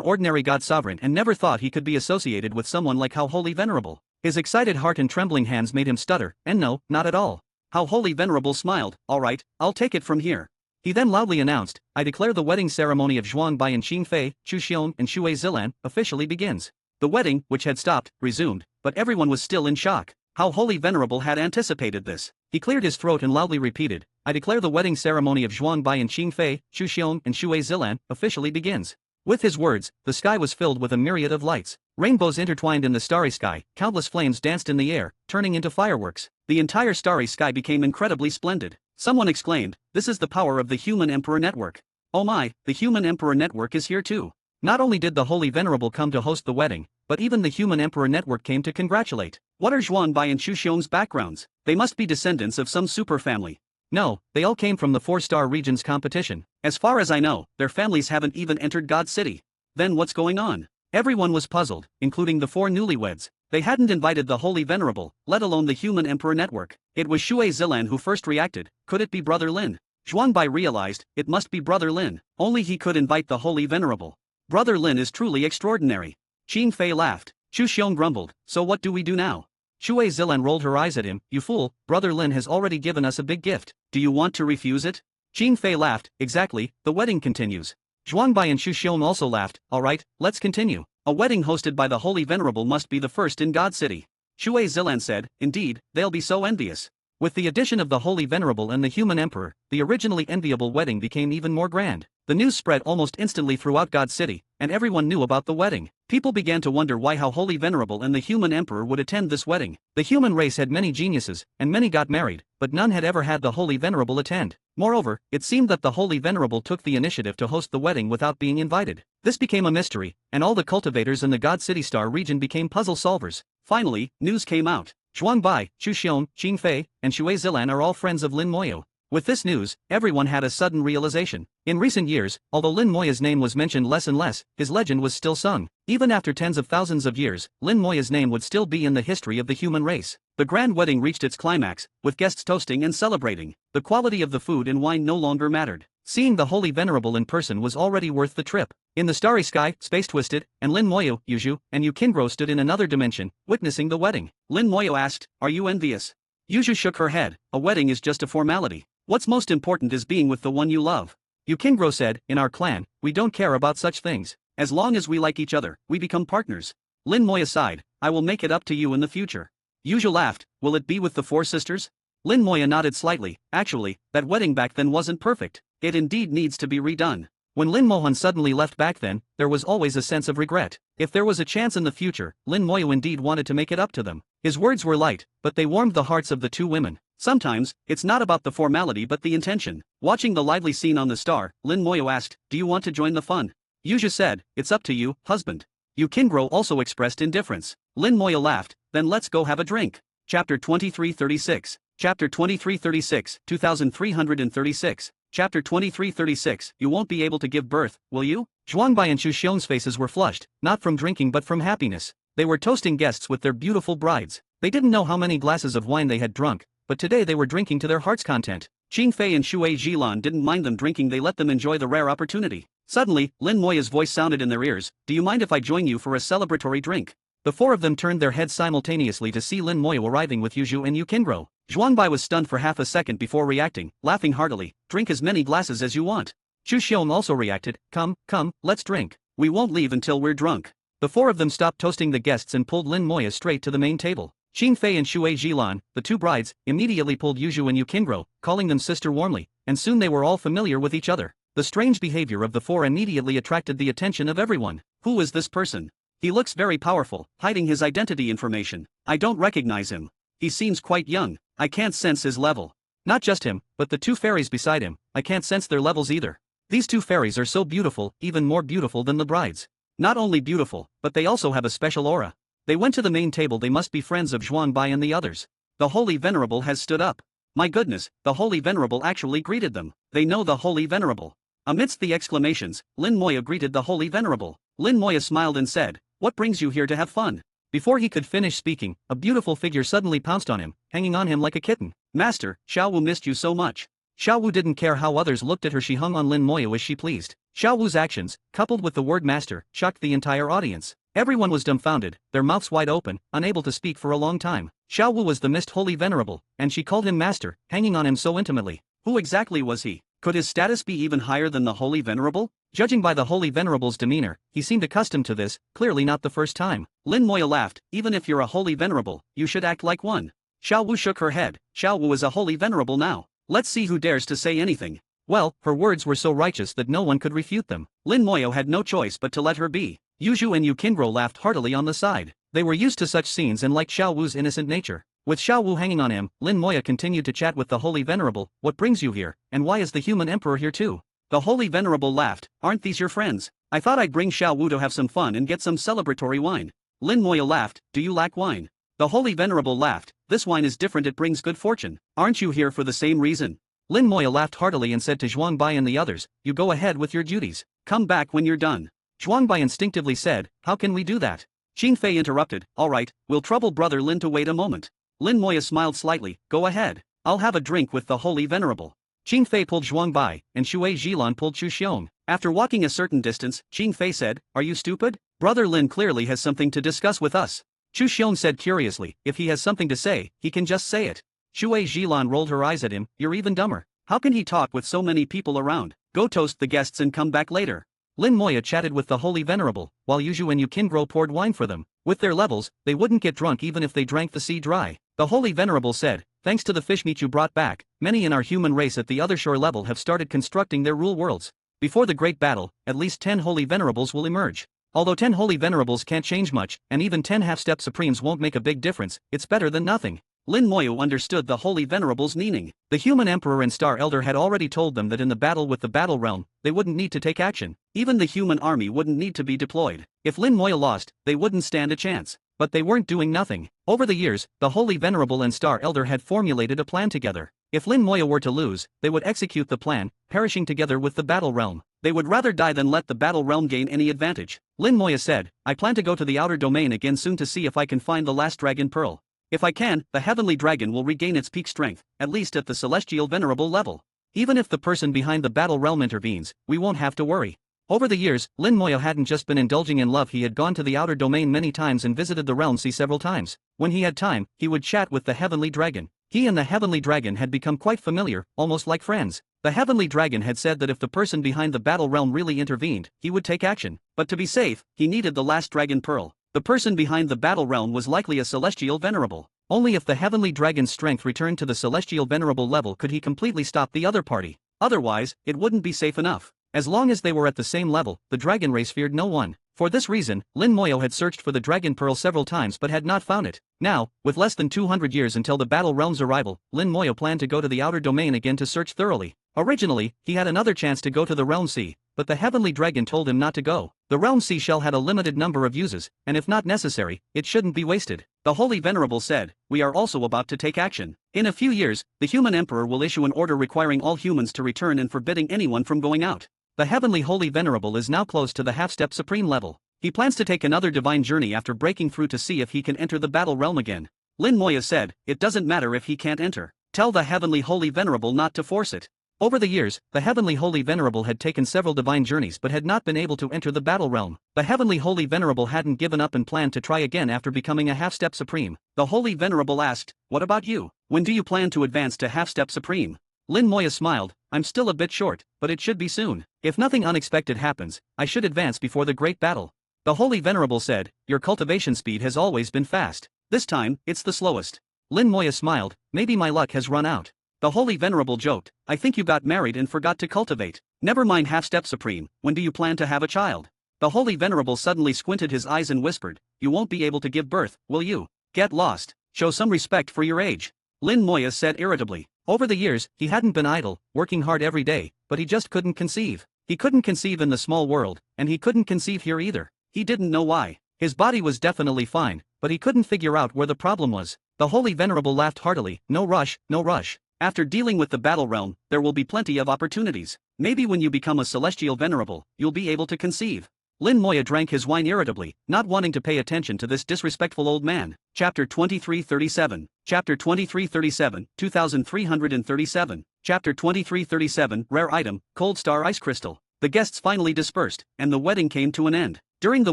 ordinary God Sovereign and never thought he could be associated with someone like Holy Venerable. His excited heart and trembling hands made him stutter, and no, not at all. Holy Venerable smiled, all right, I'll take it from here. He then loudly announced, I declare the wedding ceremony of Zhuangbai and Qing Fei, Chu Xiong and Shui Zilan, officially begins. The wedding, which had stopped, resumed, but everyone was still in shock. Holy Venerable had anticipated this. He cleared his throat and loudly repeated, I declare the wedding ceremony of Zhuangbai and Qing Fei, Chu Xiong and Shui Zilan, officially begins. With his words, the sky was filled with a myriad of lights. Rainbows intertwined in the starry sky, countless flames danced in the air, turning into fireworks. The entire starry sky became incredibly splendid. Someone exclaimed, this is the power of the Human Emperor Network. Oh my, the Human Emperor Network is here too. Not only did the Holy Venerable come to host the wedding, but even the Human Emperor Network came to congratulate. What are Zhuangbai and Xu Xiong's backgrounds? They must be descendants of some super family. No, they all came from the 4-star region's competition. As far as I know, their families haven't even entered God City. Then what's going on? Everyone was puzzled, including the 4 newlyweds. They hadn't invited the Holy Venerable, let alone the Human Emperor Network. It was Shui Zilan who first reacted. Could it be Brother Lin? Zhuangbai realized, it must be Brother Lin. Only he could invite the Holy Venerable. Brother Lin is truly extraordinary. Qing Fei laughed. Xu Xiong grumbled, so what do we do now? Shui Zilan rolled her eyes at him. You fool, Brother Lin has already given us a big gift. Do you want to refuse it? Qing Fei laughed. Exactly, the wedding continues. Zhuangbai and Xu Xiong also laughed. Alright, let's continue. A wedding hosted by the Holy Venerable must be the first in God City. Shui Zilan said, indeed, they'll be so envious. With the addition of the Holy Venerable and the Human Emperor, the originally enviable wedding became even more grand. The news spread almost instantly throughout God City, and everyone knew about the wedding. People began to wonder how Holy Venerable and the Human Emperor would attend this wedding. The human race had many geniuses, and many got married, but none had ever had the Holy Venerable attend. Moreover, it seemed that the Holy Venerable took the initiative to host the wedding without being invited. This became a mystery, and all the cultivators in the God City Star region became puzzle solvers. Finally, news came out. Zhuangbai, Xu Xiong, Qing Fei, and Shui Zilan are all friends of Lin Moyo. With this news, everyone had a sudden realization. In recent years, although Lin Moya's name was mentioned less and less, his legend was still sung. Even after tens of thousands of years, Lin Moya's name would still be in the history of the human race. The grand wedding reached its climax, with guests toasting and celebrating. The quality of the food and wine no longer mattered. Seeing the Holy Venerable in person was already worth the trip. In the starry sky, Space Twisted, and Lin Moyo, Yuzhu, and Yu Qingro stood in another dimension, witnessing the wedding. Lin Moyo asked, are you envious? Yuzhu shook her head. A wedding is just a formality. What's most important is being with the one you love. Yu Qingro said, in our clan, we don't care about such things. As long as we like each other, we become partners. Lin Moya sighed, I will make it up to you in the future. Yuzhu laughed, will it be with the 4 sisters? Lin Moya nodded slightly. Actually, that wedding back then wasn't perfect. It indeed needs to be redone. When Lin Mohan suddenly left back then, there was always a sense of regret. If there was a chance in the future, Lin Moyo indeed wanted to make it up to them. His words were light, but they warmed the hearts of the 2 women. Sometimes, it's not about the formality but the intention. Watching the lively scene on the star, Lin Moyo asked, do you want to join the fun? Yuzhu said, it's up to you, husband. Yu Qingro also expressed indifference. Lin Moyo laughed, then let's go have a drink. Chapter 2336. Chapter 2336, 2336. Chapter 2336, you won't be able to give birth, will you? Zhuangbai and Xu Xiong's faces were flushed, not from drinking but from happiness. They were toasting guests with their beautiful brides. They didn't know how many glasses of wine they had drunk, but today they were drinking to their heart's content. Qing Fei and Shui Zilan didn't mind them drinking, they let them enjoy the rare opportunity. Suddenly, Lin Moya's voice sounded in their ears, do you mind if I join you for a celebratory drink? The 4 of them turned their heads simultaneously to see Lin Moyo arriving with Yuzhu and Yu Qingro. Zhuangbai was stunned for half a second before reacting, laughing heartily, drink as many glasses as you want. Xu Xiong also reacted, come, let's drink. We won't leave until we're drunk. The 4 of them stopped toasting the guests and pulled Lin Moya straight to the main table. Qing Fei and Shui Zilan, the 2 brides, immediately pulled Yuzhu and Yu Qingro, calling them sister warmly, and soon they were all familiar with each other. The strange behavior of the 4 immediately attracted the attention of everyone. Who is this person? He looks very powerful, hiding his identity information. I don't recognize him. He seems quite young. I can't sense his level. Not just him, but the 2 fairies beside him, I can't sense their levels either. These 2 fairies are so beautiful, even more beautiful than the brides. Not only beautiful, but they also have a special aura. They went to the main table, they must be friends of Zhuangbai and the others. The Holy Venerable has stood up. My goodness, the Holy Venerable actually greeted them. They know the Holy Venerable. Amidst the exclamations, Lin Moya greeted the Holy Venerable. Lin Moya smiled and said, what brings you here to have fun? Before he could finish speaking, a beautiful figure suddenly pounced on him, hanging on him like a kitten. Master, Xiao Wu missed you so much. Xiao Wu didn't care how others looked at her, she hung on Lin Moya as she pleased. Xiao Wu's actions, coupled with the word master, shocked the entire audience. Everyone was dumbfounded, their mouths wide open, unable to speak for a long time. Xiao Wu was the Mist Holy Venerable, and she called him master, hanging on him so intimately. Who exactly was he? Could his status be even higher than the Holy Venerable? Judging by the Holy Venerable's demeanor, he seemed accustomed to this, clearly not the first time. Lin Moya laughed, even if you're a Holy Venerable, you should act like one. Xiao Wu shook her head, Xiao Wu is a Holy Venerable now. Let's see who dares to say anything. Well, her words were so righteous that no one could refute them. Lin Moyo had no choice but to let her be. Yuzhu and Yu Qingro laughed heartily on the side. They were used to such scenes and liked Xiao Wu's innocent nature. With Xiao Wu hanging on him, Lin Moya continued to chat with the Holy Venerable, what brings you here, and why is the Human Emperor here too? The Holy Venerable laughed, aren't these your friends? I thought I'd bring Xiao Wu to have some fun and get some celebratory wine. Lin Moya laughed, do you lack wine? The Holy Venerable laughed, this wine is different, it brings good fortune. Aren't you here for the same reason? Lin Moya laughed heartily and said to Zhuang Bai and the others, you go ahead with your duties. Come back when you're done. Zhuang Bai instinctively said, how can we do that? Qin Fei interrupted, alright, we'll trouble brother Lin to wait a moment. Lin Moya smiled slightly, go ahead. I'll have a drink with the Holy Venerable. Qin Fei pulled Zhuang Bai, and Shui Zhilan pulled Chu Xiong. After walking a certain distance, Qin Fei said, are you stupid? Brother Lin clearly has something to discuss with us. Chu Xiong said curiously, if he has something to say, he can just say it. Shui Zhilan rolled her eyes at him, you're even dumber. How can he talk with so many people around? Go toast the guests and come back later. Lin Moya chatted with the Holy Venerable, while Yuzhu and Yukinro poured wine for them. With their levels, they wouldn't get drunk even if they drank the sea dry. The Holy Venerable said, thanks to the fish meat you brought back, many in our human race at the other shore level have started constructing their rule worlds. Before the great battle, at least 10 Holy Venerables will emerge. Although 10 Holy Venerables can't change much, and even 10 half-step Supremes won't make a big difference, it's better than nothing. Lin Moya understood the Holy Venerable's meaning. The human Emperor and Star Elder had already told them that in the battle with the Battle Realm, they wouldn't need to take action. Even the human army wouldn't need to be deployed. If Lin Moya lost, they wouldn't stand a chance. But they weren't doing nothing. Over the years, the Holy Venerable and Star Elder had formulated a plan together. If Lin Moya were to lose, they would execute the plan, perishing together with the Battle Realm. They would rather die than let the Battle Realm gain any advantage. Lin Moya said, I plan to go to the outer domain again soon to see if I can find the last dragon pearl. If I can, the heavenly dragon will regain its peak strength, at least at the celestial venerable level. Even if the person behind the Battle Realm intervenes, we won't have to worry. Over the years, Lin Moya hadn't just been indulging in love, he had gone to the outer domain many times and visited the Realm Sea several times. When he had time, he would chat with the heavenly dragon. He and the heavenly dragon had become quite familiar, almost like friends. The heavenly dragon had said that if the person behind the Battle Realm really intervened, he would take action. But to be safe, he needed the last dragon pearl. The person behind the Battle Realm was likely a celestial venerable. Only if the heavenly dragon's strength returned to the celestial venerable level could he completely stop the other party. Otherwise, it wouldn't be safe enough. As long as they were at the same level, the dragon race feared no one. For this reason, Lin Moya had searched for the dragon pearl several times but had not found it. Now, with less than 200 years until the Battle Realm's arrival, Lin Moya planned to go to the outer domain again to search thoroughly. Originally, he had another chance to go to the Realm Sea, but the heavenly dragon told him not to go. The Realm Sea shell had a limited number of uses, and if not necessary, it shouldn't be wasted. The Holy Venerable said, we are also about to take action. In a few years, the human emperor will issue an order requiring all humans to return and forbidding anyone from going out. The heavenly Holy Venerable is now close to the half-step supreme level. He plans to take another divine journey after breaking through to see if he can enter the Battle Realm again. Lin Moya said, it doesn't matter if he can't enter. Tell the heavenly Holy Venerable not to force it. Over the years, the heavenly Holy Venerable had taken several divine journeys but had not been able to enter the Battle Realm. The heavenly Holy Venerable hadn't given up and planned to try again after becoming a half-step supreme. The Holy Venerable asked, what about you? When do you plan to advance to half-step supreme? Lin Moya smiled, I'm still a bit short, but it should be soon. If nothing unexpected happens, I should advance before the great battle. The Holy Venerable said, your cultivation speed has always been fast. This time, it's the slowest. Lin Moya smiled, maybe my luck has run out. The Holy Venerable joked, I think you got married and forgot to cultivate. Never mind half-step supreme, when do you plan to have a child? The Holy Venerable suddenly squinted his eyes and whispered, you won't be able to give birth, will you? Get lost. Show some respect for your age. Lin Moya said irritably. Over the years, he hadn't been idle, working hard every day, but he just couldn't conceive. He couldn't conceive in the small world, and he couldn't conceive here either. He didn't know why. His body was definitely fine, but he couldn't figure out where the problem was. The Holy Venerable laughed heartily, no rush, no rush. After dealing with the Battle Realm, there will be plenty of opportunities. Maybe when you become a celestial venerable, you'll be able to conceive. Lin Moya drank his wine irritably, not wanting to pay attention to this disrespectful old man. Chapter 2337. Chapter 2337, 2337. Chapter 2337, Rare Item, Cold Star Ice Crystal. The guests finally dispersed, and the wedding came to an end. During the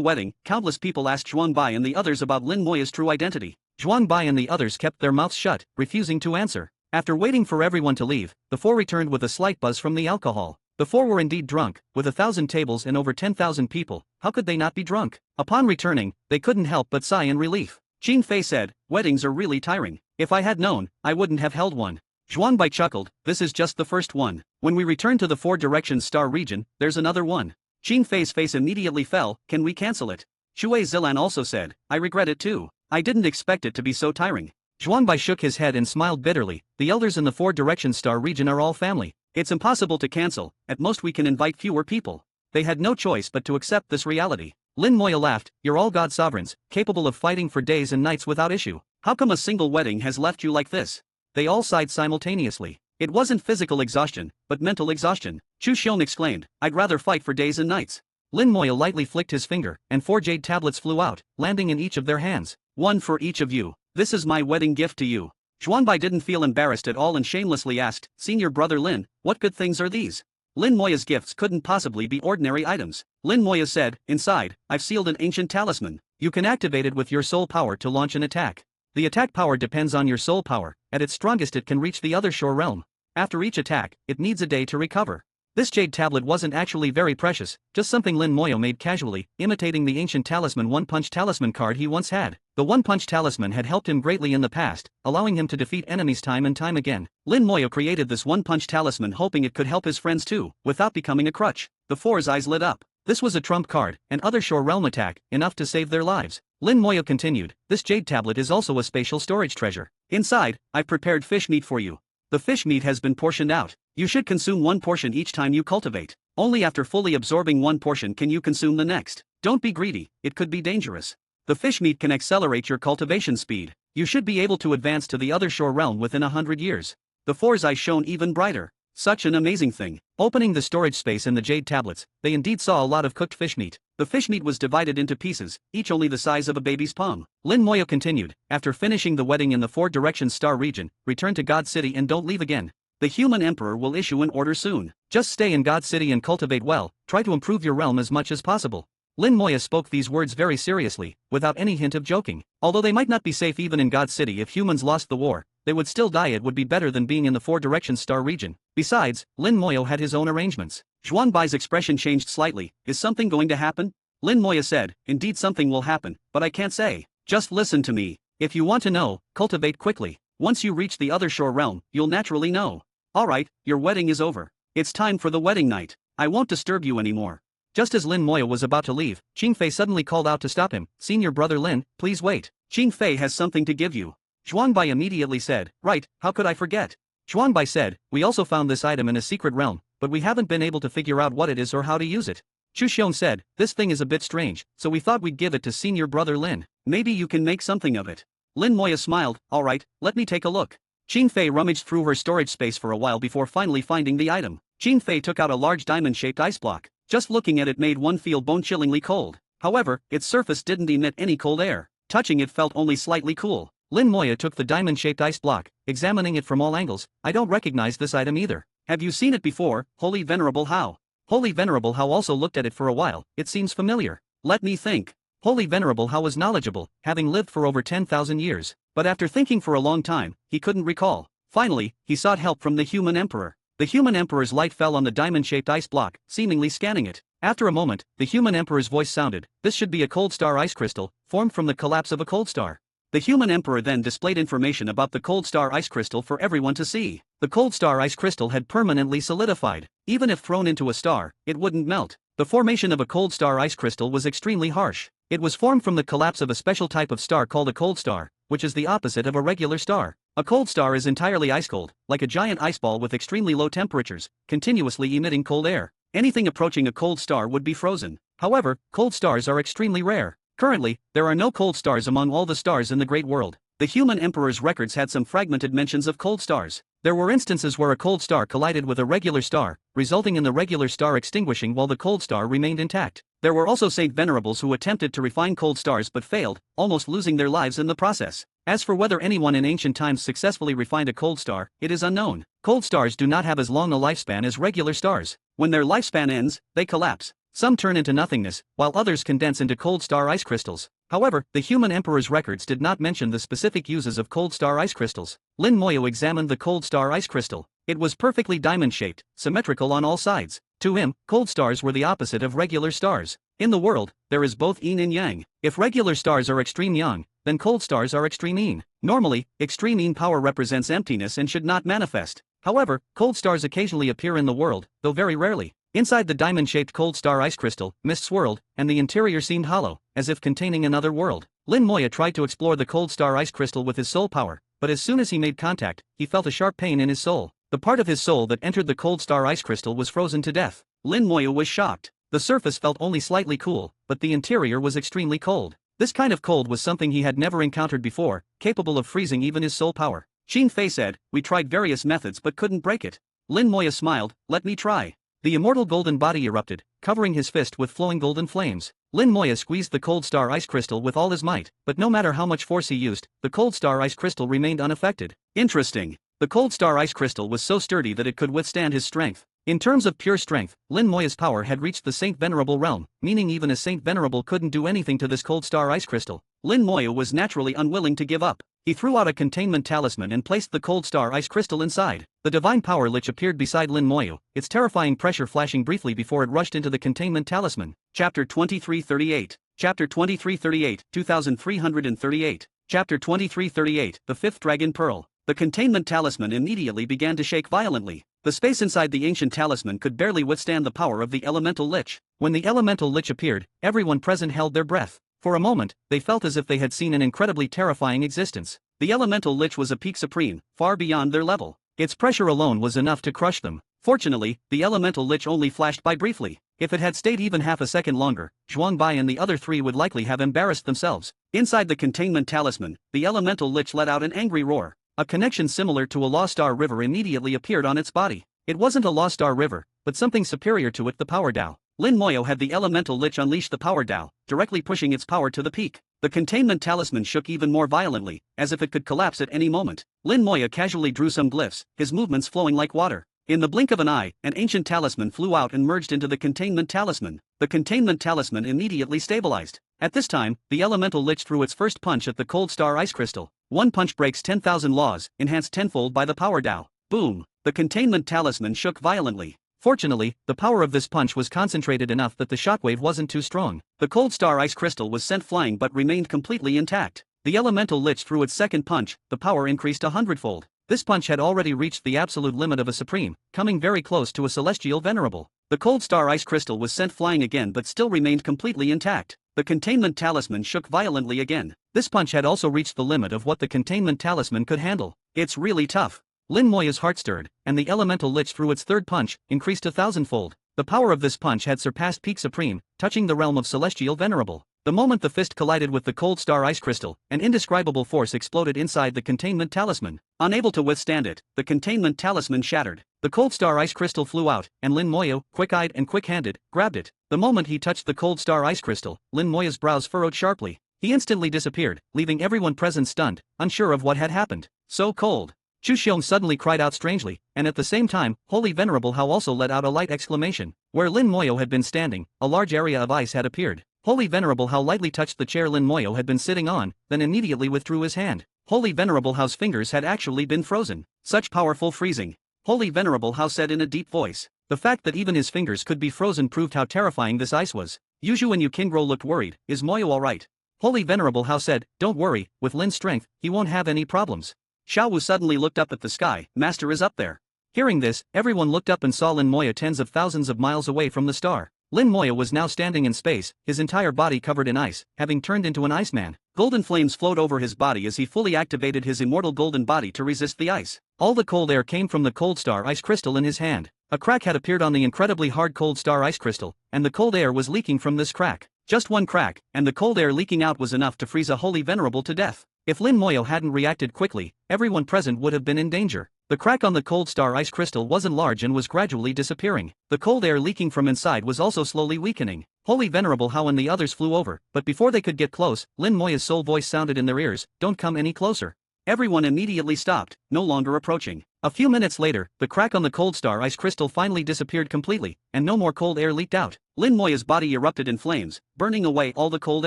wedding, countless people asked Zhuang Bai and the others about Lin Moya's true identity. Zhuang Bai and the others kept their mouths shut, refusing to answer. After waiting for everyone to leave, the four returned with a slight buzz from the alcohol. The four were indeed drunk, with 1,000 tables and over 10,000 people. How could they not be drunk? Upon returning, they couldn't help but sigh in relief. Qin Fei said, weddings are really tiring. If I had known, I wouldn't have held one. Zhuang Bai chuckled, this is just the first one. When we return to the Four Directions Star region, there's another one. Qin Fei's face immediately fell, can we cancel it? Shui Zilan also said, I regret it too. I didn't expect it to be so tiring. Zhuang Bai shook his head and smiled bitterly, the elders in the Four Directions Star region are all family. It's impossible to cancel, at most we can invite fewer people. They had no choice but to accept this reality. Lin Moya laughed, "You're all god sovereigns, capable of fighting for days and nights without issue. How come a single wedding has left you like this?" They all sighed simultaneously. It wasn't physical exhaustion, but mental exhaustion. Chu Xiong exclaimed, "I'd rather fight for days and nights." Lin Moya lightly flicked his finger, and 4 jade tablets flew out, landing in each of their hands. "One for each of you. This is my wedding gift to you." Xuanbai didn't feel embarrassed at all and shamelessly asked, "Senior brother Lin, what good things are these?" Lin Moya's gifts couldn't possibly be ordinary items. Lin Moya said, "Inside, I've sealed an ancient talisman. You can activate it with your soul power to launch an attack. The attack power depends on your soul power. At its strongest it can reach the other shore realm. After each attack, it needs a day to recover." This jade tablet wasn't actually very precious, just something Lin Moya made casually, imitating the ancient talisman one-punch talisman card he once had. The one-punch talisman had helped him greatly in the past, allowing him to defeat enemies time and time again. Lin Moya created this one-punch talisman hoping it could help his friends too, without becoming a crutch. The four's eyes lit up. This was a trump card, an other shore realm attack, enough to save their lives. Lin Moya continued, "This jade tablet is also a spatial storage treasure. Inside, I've prepared fish meat for you. The fish meat has been portioned out. You should consume one portion each time you cultivate. Only after fully absorbing one portion can you consume the next. Don't be greedy, it could be dangerous. The fish meat can accelerate your cultivation speed. You should be able to advance to the other shore realm within 100 years. The four's eyes shone even brighter. Such an amazing thing." Opening the storage space in the jade tablets, they indeed saw a lot of cooked fish meat. The fish meat was divided into pieces, each only the size of a baby's palm. Lin Moya continued, "After finishing the wedding in the 4 Directions Star region, return to God City and don't leave again. The human emperor will issue an order soon. Just stay in God City and cultivate well, try to improve your realm as much as possible." Lin Moya spoke these words very seriously, without any hint of joking. Although they might not be safe even in God City if humans lost the war, they would still die. It would be better than being in the 4 Directions Star region. Besides, Lin Moya had his own arrangements. Xuanbai's expression changed slightly. "Is something going to happen?" Lin Moya said, "Indeed something will happen, but I can't say. Just listen to me. If you want to know, cultivate quickly. Once you reach the other shore realm, you'll naturally know. Alright, your wedding is over. It's time for the wedding night. I won't disturb you anymore." Just as Lin Moya was about to leave, Qing Fei suddenly called out to stop him, "Senior brother Lin, please wait. Qing Fei has something to give you." Xuanbai immediately said, "Right, how could I forget?" Xuanbai said, "We also found this item in a secret realm, but we haven't been able to figure out what it is or how to use it." Chu Xiong said, "This thing is a bit strange, so we thought we'd give it to senior brother Lin. Maybe you can make something of it." Lin Moya smiled, "Alright, let me take a look." Qing Fei rummaged through her storage space for a while before finally finding the item. Qing Fei took out a large diamond-shaped ice block. Just looking at it made one feel bone-chillingly cold. However, its surface didn't emit any cold air. Touching it felt only slightly cool. Lin Moya took the diamond-shaped ice block, examining it from all angles. "I don't recognize this item either. Have you seen it before, Holy Venerable Hao?" Holy Venerable Hao also looked at it for a while. "It seems familiar. Let me think." Holy Venerable Hao was knowledgeable, having lived for over 10,000 years. But after thinking for a long time, he couldn't recall. Finally, he sought help from the human emperor. The human emperor's light fell on the diamond-shaped ice block, seemingly scanning it. After a moment, the human emperor's voice sounded, "This should be a cold star ice crystal, formed from the collapse of a cold star." The human emperor then displayed information about the cold star ice crystal for everyone to see. The cold star ice crystal had permanently solidified. Even if thrown into a star, it wouldn't melt. The formation of a cold star ice crystal was extremely harsh. It was formed from the collapse of a special type of star called a cold star, which is the opposite of a regular star. A cold star is entirely ice cold, like a giant ice ball with extremely low temperatures, continuously emitting cold air. Anything approaching a cold star would be frozen. However, cold stars are extremely rare. Currently, there are no cold stars among all the stars in the Great World. The human emperor's records had some fragmented mentions of cold stars. There were instances where a cold star collided with a regular star, resulting in the regular star extinguishing while the cold star remained intact. There were also Saint Venerables who attempted to refine cold stars but failed, almost losing their lives in the process. As for whether anyone in ancient times successfully refined a cold star, it is unknown. Cold stars do not have as long a lifespan as regular stars. When their lifespan ends, they collapse. Some turn into nothingness, while others condense into cold star ice crystals. However, the human emperor's records did not mention the specific uses of cold star ice crystals. Lin Moyo examined the cold star ice crystal. It was perfectly diamond-shaped, symmetrical on all sides. To him, cold stars were the opposite of regular stars. In the world, there is both yin and yang. If regular stars are extreme yang, then cold stars are extreme yin. Normally, extreme yin power represents emptiness and should not manifest. However, cold stars occasionally appear in the world, though very rarely. Inside the diamond-shaped cold star ice crystal, mist swirled, and the interior seemed hollow, as if containing another world. Lin Moya tried to explore the cold star ice crystal with his soul power, but as soon as he made contact, he felt a sharp pain in his soul. The part of his soul that entered the cold star ice crystal was frozen to death. Lin Moya was shocked. The surface felt only slightly cool, but the interior was extremely cold. This kind of cold was something he had never encountered before, capable of freezing even his soul power. Shin Fei said, "We tried various methods but couldn't break it." Lin Moya smiled, "Let me try." The immortal golden body erupted, covering his fist with flowing golden flames. Lin Moya squeezed the cold star ice crystal with all his might, but no matter how much force he used, the cold star ice crystal remained unaffected. Interesting. The cold star ice crystal was so sturdy that it could withstand his strength. In terms of pure strength, Lin Moya's power had reached the Saint Venerable realm, meaning even a Saint Venerable couldn't do anything to this cold star ice crystal. Lin Moya was naturally unwilling to give up. He threw out a containment talisman and placed the cold star ice crystal inside. The divine power lich appeared beside Lin Moya, its terrifying pressure flashing briefly before it rushed into the containment talisman. Chapter 2338. Chapter 2338, 2338. Chapter 2338, The Fifth Dragon Pearl. The containment talisman immediately began to shake violently. The space inside the ancient talisman could barely withstand the power of the elemental lich. When the elemental lich appeared, everyone present held their breath. For a moment, they felt as if they had seen an incredibly terrifying existence. The elemental lich was a peak supreme, far beyond their level. Its pressure alone was enough to crush them. Fortunately, the elemental lich only flashed by briefly. If it had stayed even half a second longer, Zhuang Bai and the other three would likely have embarrassed themselves. Inside the containment talisman, the elemental lich let out an angry roar. A connection similar to a Lost Star River immediately appeared on its body. It wasn't a Lost Star River, but something superior to it, the Power Dao. Lin Moya had the elemental lich unleash the Power Dao, directly pushing its power to the peak. The containment talisman shook even more violently, as if it could collapse at any moment. Lin Moya casually drew some glyphs, his movements flowing like water. In the blink of an eye, an ancient talisman flew out and merged into the containment talisman. The containment talisman immediately stabilized. At this time, the elemental lich threw its first punch at the cold star ice crystal. One punch breaks 10,000 laws, enhanced tenfold by the Power Dao. Boom! The containment talisman shook violently. Fortunately, the power of this punch was concentrated enough that the shockwave wasn't too strong. The cold star ice crystal was sent flying but remained completely intact. The elemental lich threw its second punch, the power increased 100-fold. This punch had already reached the absolute limit of a supreme, coming very close to a celestial venerable. The cold star ice crystal was sent flying again but still remained completely intact. The containment talisman shook violently again. This punch had also reached the limit of what the containment talisman could handle. It's really tough. Lin Moya's heart stirred, and the elemental lich threw its third punch, increased 1,000-fold. The power of this punch had surpassed peak supreme, touching the realm of celestial venerable. The moment the fist collided with the cold star ice crystal, an indescribable force exploded inside the containment talisman. Unable to withstand it, the containment talisman shattered. The cold star ice crystal flew out, and Lin Moya, quick-eyed and quick-handed, grabbed it. The moment he touched the cold star ice crystal, Lin Moya's brows furrowed sharply. He instantly disappeared, leaving everyone present stunned, unsure of what had happened. So cold. Chu Xiong suddenly cried out strangely, and at the same time, Holy Venerable Hao also let out a light exclamation. Where Lin Moya had been standing, a large area of ice had appeared. Holy Venerable Hao lightly touched the chair Lin Moya had been sitting on, then immediately withdrew his hand. Holy Venerable Hao's fingers had actually been frozen. Such powerful freezing. Holy Venerable Hao said in a deep voice. The fact that even his fingers could be frozen proved how terrifying this ice was. Yuzhu and Yukingro looked worried. Is Moya alright? Holy Venerable Hao said, don't worry, with Lin's strength, he won't have any problems. Xiao Wu suddenly looked up at the sky. Master is up there. Hearing this, everyone looked up and saw Lin Moya tens of thousands of miles away from the star. Lin Moya was now standing in space, his entire body covered in ice, having turned into an Iceman. Golden flames flowed over his body as he fully activated his immortal golden body to resist the ice. All the cold air came from the cold star ice crystal in his hand. A crack had appeared on the incredibly hard cold star ice crystal, and the cold air was leaking from this crack. Just one crack, and the cold air leaking out was enough to freeze a holy venerable to death. If Lin Moya hadn't reacted quickly, everyone present would have been in danger. The crack on the cold star ice crystal wasn't large and was gradually disappearing. The cold air leaking from inside was also slowly weakening. Holy Venerable Hao and the others flew over, but before they could get close, Lin Moya's soul voice sounded in their ears, don't come any closer. Everyone immediately stopped, no longer approaching. A few minutes later, the crack on the cold star ice crystal finally disappeared completely, and no more cold air leaked out. Lin Moya's body erupted in flames, burning away all the cold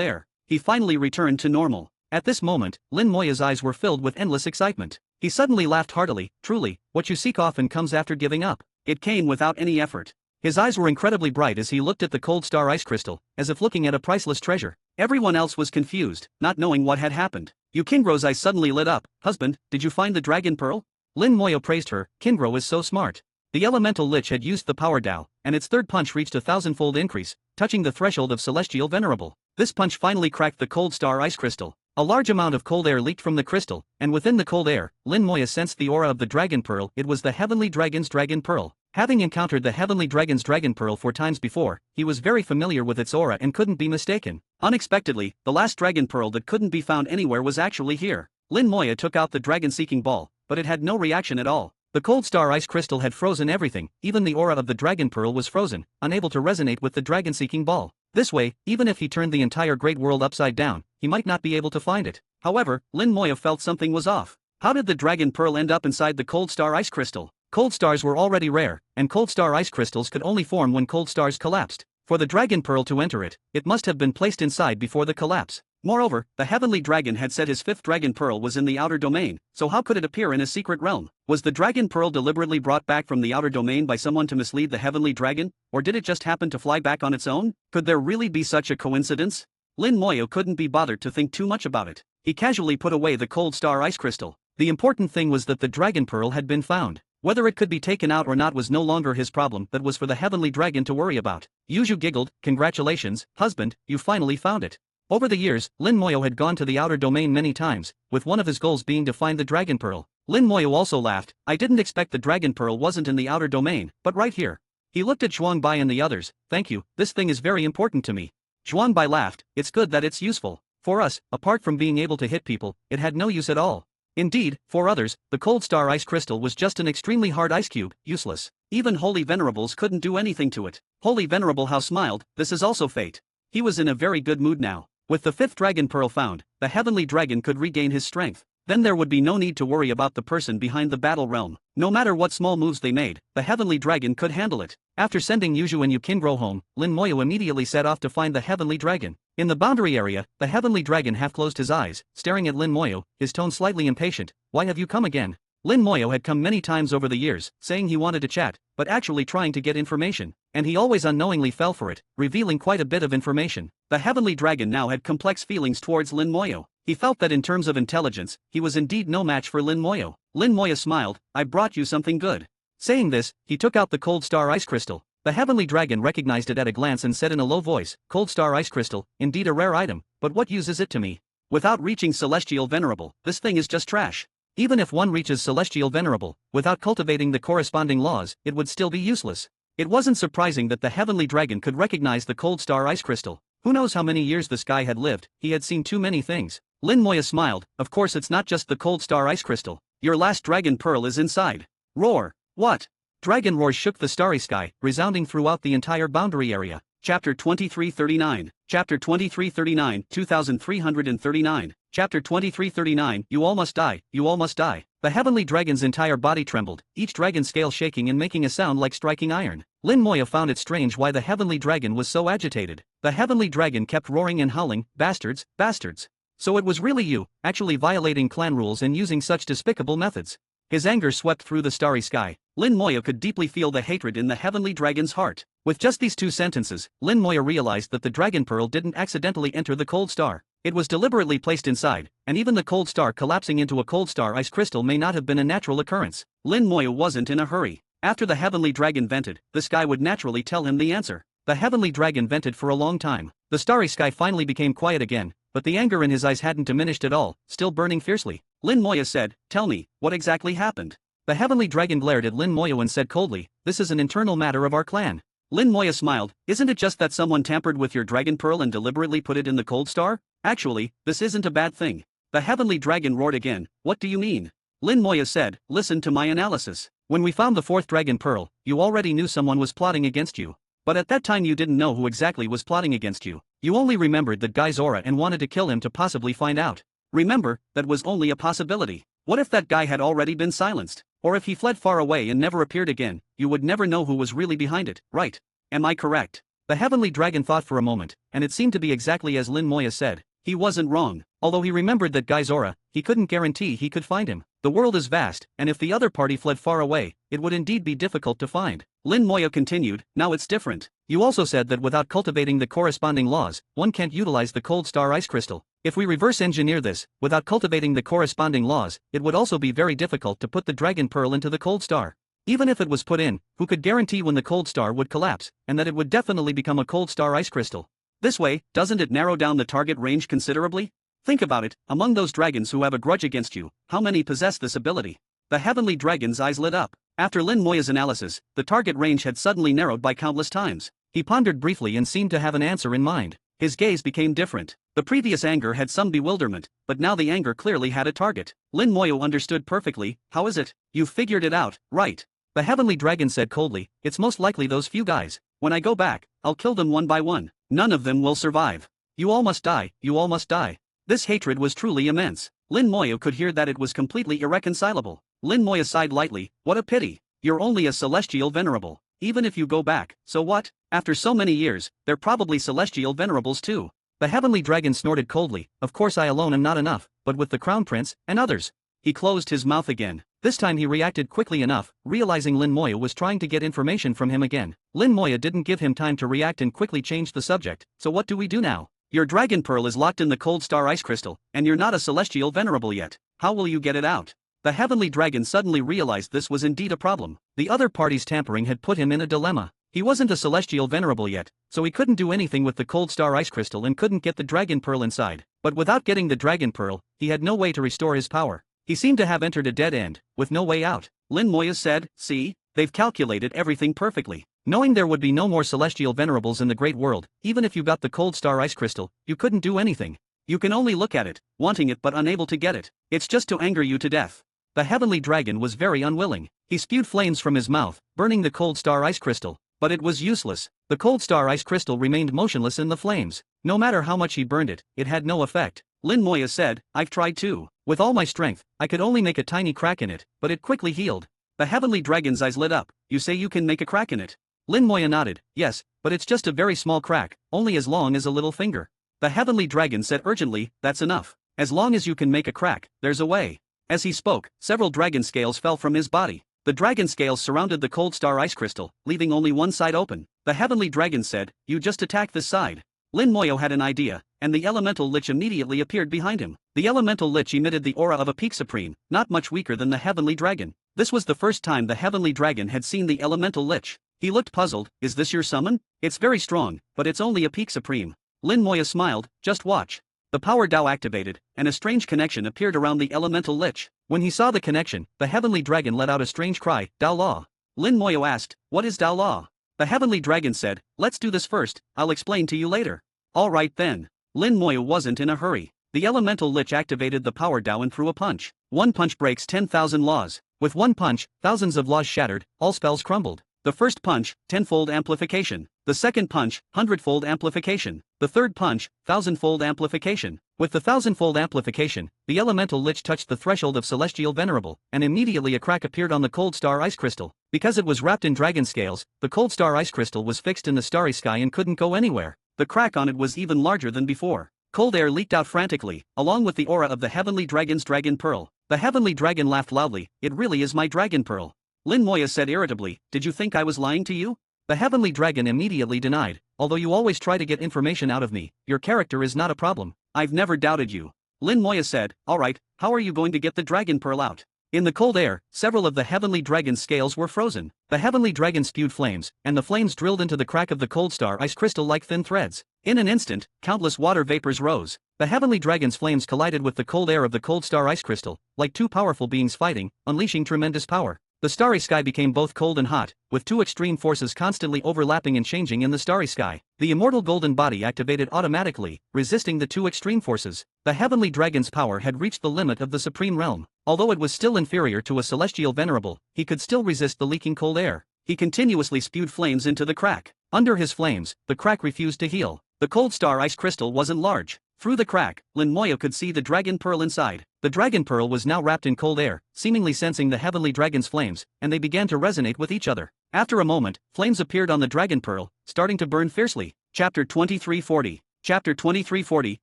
air. He finally returned to normal. At this moment, Lin Moya's eyes were filled with endless excitement. He suddenly laughed heartily. Truly, what you seek often comes after giving up. It came without any effort. His eyes were incredibly bright as he looked at the cold star ice crystal, as if looking at a priceless treasure. Everyone else was confused, not knowing what had happened. Yukingro's eyes suddenly lit up. Husband, did you find the dragon pearl? Lin Moya praised her. Kingro is so smart. The elemental lich had used the power Dao, and its third punch reached a 1,000-fold increase, touching the threshold of celestial venerable. This punch finally cracked the cold star ice crystal. A large amount of cold air leaked from the crystal, and within the cold air, Lin Moya sensed the aura of the dragon pearl. It was the heavenly dragon's dragon pearl. Having encountered the Heavenly Dragon's Dragon Pearl 4 times before, he was very familiar with its aura and couldn't be mistaken. Unexpectedly, the last Dragon Pearl that couldn't be found anywhere was actually here. Lin Moya took out the dragon-seeking ball, but it had no reaction at all. The cold star ice crystal had frozen everything, even the aura of the Dragon Pearl was frozen, unable to resonate with the dragon-seeking ball. This way, even if he turned the entire great world upside down, he might not be able to find it. However, Lin Moya felt something was off. How did the Dragon Pearl end up inside the cold star ice crystal? Cold stars were already rare, and cold star ice crystals could only form when cold stars collapsed. For the Dragon Pearl to enter it, it must have been placed inside before the collapse. Moreover, the Heavenly Dragon had said his 5th Dragon Pearl was in the outer domain, so how could it appear in a secret realm? Was the Dragon Pearl deliberately brought back from the outer domain by someone to mislead the Heavenly Dragon, or did it just happen to fly back on its own? Could there really be such a coincidence? Lin Moya couldn't be bothered to think too much about it. He casually put away the cold star ice crystal. The important thing was that the Dragon Pearl had been found. Whether it could be taken out or not was no longer his problem, that was for the Heavenly Dragon to worry about. Yuju giggled, "Congratulations, husband, you finally found it." Over the years, Lin Moyo had gone to the outer domain many times, with one of his goals being to find the Dragon Pearl. Lin Moyo also laughed, "I didn't expect the Dragon Pearl wasn't in the outer domain, but right here." He looked at Zhuangbai and the others. "Thank you, this thing is very important to me." Zhuangbai laughed, "It's good that it's useful. For us, apart from being able to hit people, it had no use at all. Indeed, for others, the cold star ice crystal was just an extremely hard ice cube, useless. Even Holy Venerables couldn't do anything to it." Holy Venerable How smiled, "This is also fate." He was in a very good mood now. With the 5th Dragon Pearl found, the Heavenly Dragon could regain his strength. Then there would be no need to worry about the person behind the battle realm. No matter what small moves they made, the Heavenly Dragon could handle it. After sending Yuju and Yukingro home, Lin Moyo immediately set off to find the Heavenly Dragon. In the boundary area, the Heavenly Dragon half closed his eyes, staring at Lin Moyo, his tone slightly impatient. "Why have you come again?" Lin Moyo had come many times over the years, saying he wanted to chat, but actually trying to get information, and he always unknowingly fell for it, revealing quite a bit of information. The Heavenly Dragon now had complex feelings towards Lin Moyo. He felt that in terms of intelligence, he was indeed no match for Lin Moyo. Lin Moyo smiled, "I brought you something good." Saying this, he took out the cold star ice crystal. The Heavenly Dragon recognized it at a glance and said in a low voice, "Cold star ice crystal, indeed a rare item, but what use is it to me? Without reaching Celestial Venerable, this thing is just trash. Even if one reaches Celestial Venerable, without cultivating the corresponding laws, it would still be useless." It wasn't surprising that the Heavenly Dragon could recognize the cold star ice crystal. Who knows how many years this guy had lived, he had seen too many things. Lin Moya smiled, "Of course it's not just the cold star ice crystal. Your last Dragon Pearl is inside." Roar. What? Dragon roars shook the starry sky, resounding throughout the entire boundary area. Chapter 2339. Chapter 2339, 2339. Chapter 2339, You all must die, you all must die. The Heavenly Dragon's entire body trembled, each dragon scale shaking and making a sound like striking iron. Lin Moya found it strange why the Heavenly Dragon was so agitated. The Heavenly Dragon kept roaring and howling, "Bastards, bastards. So it was really you, actually violating clan rules and using such despicable methods." His anger swept through the starry sky. Lin Moya could deeply feel the hatred in the Heavenly Dragon's heart. With just these 2 sentences, Lin Moya realized that the Dragon Pearl didn't accidentally enter the cold star. It was deliberately placed inside, and even the cold star collapsing into a cold star ice crystal may not have been a natural occurrence. Lin Moya wasn't in a hurry. After the Heavenly Dragon vented, the sky would naturally tell him the answer. The Heavenly Dragon vented for a long time. The starry sky finally became quiet again, but the anger in his eyes hadn't diminished at all, still burning fiercely. Lin Moya said, "Tell me, what exactly happened?" The Heavenly Dragon glared at Lin Moya and said coldly, "This is an internal matter of our clan." Lin Moya smiled, "Isn't it just that someone tampered with your Dragon Pearl and deliberately put it in the cold star? Actually, this isn't a bad thing." The Heavenly Dragon roared again, "What do you mean?" Lin Moya said, "Listen to my analysis. When we found the 4th Dragon Pearl, you already knew someone was plotting against you. But at that time you didn't know who exactly was plotting against you. You only remembered that guy's aura and wanted to kill him to possibly find out. Remember, that was only a possibility. What if that guy had already been silenced? Or if he fled far away and never appeared again, you would never know who was really behind it, right? Am I correct?" The Heavenly Dragon thought for a moment, and it seemed to be exactly as Lin Moya said. He wasn't wrong. Although he remembered that guy's aura, he couldn't guarantee he could find him. The world is vast, and if the other party fled far away, it would indeed be difficult to find. Lin Moya continued, "Now it's different. You also said that without cultivating the corresponding laws, one can't utilize the cold star ice crystal. If we reverse engineer this, without cultivating the corresponding laws, it would also be very difficult to put the Dragon Pearl into the cold star. Even if it was put in, who could guarantee when the cold star would collapse, and that it would definitely become a cold star ice crystal? This way, doesn't it narrow down the target range considerably? Think about it, among those dragons who have a grudge against you, how many possess this ability?" The Heavenly Dragon's eyes lit up. After Lin Moya's analysis, the target range had suddenly narrowed by countless times. He pondered briefly and seemed to have an answer in mind. His gaze became different. The previous anger had some bewilderment, but now the anger clearly had a target. Lin Moya understood perfectly. How is it? You've figured it out, right? The Heavenly Dragon said coldly. It's most likely those few guys. When I go back, I'll kill them one by one. None of them will survive. You all must die, you all must die. This hatred was truly immense. Lin Moya could hear that it was completely irreconcilable. Lin Moya sighed lightly. What a pity. You're only a celestial venerable. Even if you go back, so what? After so many years, they're probably celestial venerables too. The Heavenly Dragon snorted coldly. Of course I alone am not enough, but with the Crown Prince, and others. He closed his mouth again. This time he reacted quickly enough, realizing Lin Moya was trying to get information from him again. Lin Moya didn't give him time to react and quickly changed the subject. So what do we do now? Your Dragon Pearl is locked in the Cold Star Ice Crystal, and you're not a celestial venerable yet. How will you get it out? The Heavenly Dragon suddenly realized this was indeed a problem. The other party's tampering had put him in a dilemma. He wasn't a celestial venerable yet, so he couldn't do anything with the Cold Star Ice Crystal and couldn't get the Dragon Pearl inside. But without getting the Dragon Pearl, he had no way to restore his power. He seemed to have entered a dead end, with no way out. Lin Moya said, see, they've calculated everything perfectly. Knowing there would be no more celestial venerables in the great world, even if you got the Cold Star Ice Crystal, you couldn't do anything. You can only look at it, wanting it but unable to get it. It's just to anger you to death. The Heavenly Dragon was very unwilling. He spewed flames from his mouth, burning the Cold Star Ice Crystal. But it was useless. The Cold Star Ice Crystal remained motionless in the flames. No matter how much he burned it, it had no effect. Lin Moya said, I've tried too. With all my strength, I could only make a tiny crack in it, but it quickly healed. The Heavenly Dragon's eyes lit up. You say you can make a crack in it? Lin Moya nodded. Yes, but it's just a very small crack, only as long as a little finger. The Heavenly Dragon said urgently, that's enough. As long as you can make a crack, there's a way. As he spoke, several dragon scales fell from his body. The dragon scales surrounded the Cold Star Ice Crystal, leaving only one side open. The Heavenly Dragon said, you just attack this side. Lin Moya had an idea, and the Elemental Lich immediately appeared behind him. The Elemental Lich emitted the aura of a peak supreme, not much weaker than the Heavenly Dragon. This was the first time the Heavenly Dragon had seen the Elemental Lich. He looked puzzled. Is this your summon? It's very strong, but it's only a peak supreme. Lin Moya smiled. Just watch. The power Dao activated, and a strange connection appeared around the Elemental Lich. When he saw the connection, the Heavenly Dragon let out a strange cry, Dao Law. Lin Moya asked, what is Dao Law? The Heavenly Dragon said, let's do this first, I'll explain to you later. Alright then. Lin Moya wasn't in a hurry. The Elemental Lich activated the power Dao and threw a punch. One punch breaks 10,000 laws. With one punch, thousands of laws shattered, all spells crumbled. The first punch, tenfold amplification. The second punch, hundredfold amplification. The third punch, thousandfold amplification. With the thousandfold amplification, the Elemental Lich touched the threshold of Celestial Venerable, and immediately a crack appeared on the Cold Star Ice Crystal. Because it was wrapped in dragon scales, the Cold Star Ice Crystal was fixed in the starry sky and couldn't go anywhere. The crack on it was even larger than before. Cold air leaked out frantically, along with the aura of the Heavenly Dragon's Dragon Pearl. The Heavenly Dragon laughed loudly. It really is my Dragon Pearl. Lin Moya said irritably, did you think I was lying to you? The Heavenly Dragon immediately denied, although you always try to get information out of me, your character is not a problem. I've never doubted you. Lin Moya said, alright, how are you going to get the Dragon Pearl out? In the cold air, several of the Heavenly Dragon's scales were frozen. The Heavenly Dragon spewed flames, and the flames drilled into the crack of the Cold Star Ice Crystal like thin threads. In an instant, countless water vapors rose. The Heavenly Dragon's flames collided with the cold air of the Cold Star Ice Crystal, like two powerful beings fighting, unleashing tremendous power. The starry sky became both cold and hot, with two extreme forces constantly overlapping and changing in the starry sky. The immortal golden body activated automatically, resisting the two extreme forces. The Heavenly Dragon's power had reached the limit of the Supreme Realm. Although it was still inferior to a celestial venerable, he could still resist the leaking cold air. He continuously spewed flames into the crack. Under his flames, the crack refused to heal. The Cold Star Ice Crystal wasn't large. Through the crack, Lin Moya could see the Dragon Pearl inside. The Dragon Pearl was now wrapped in cold air, seemingly sensing the Heavenly Dragon's flames, and they began to resonate with each other. After a moment, flames appeared on the Dragon Pearl, starting to burn fiercely. Chapter 2340. Chapter 2340,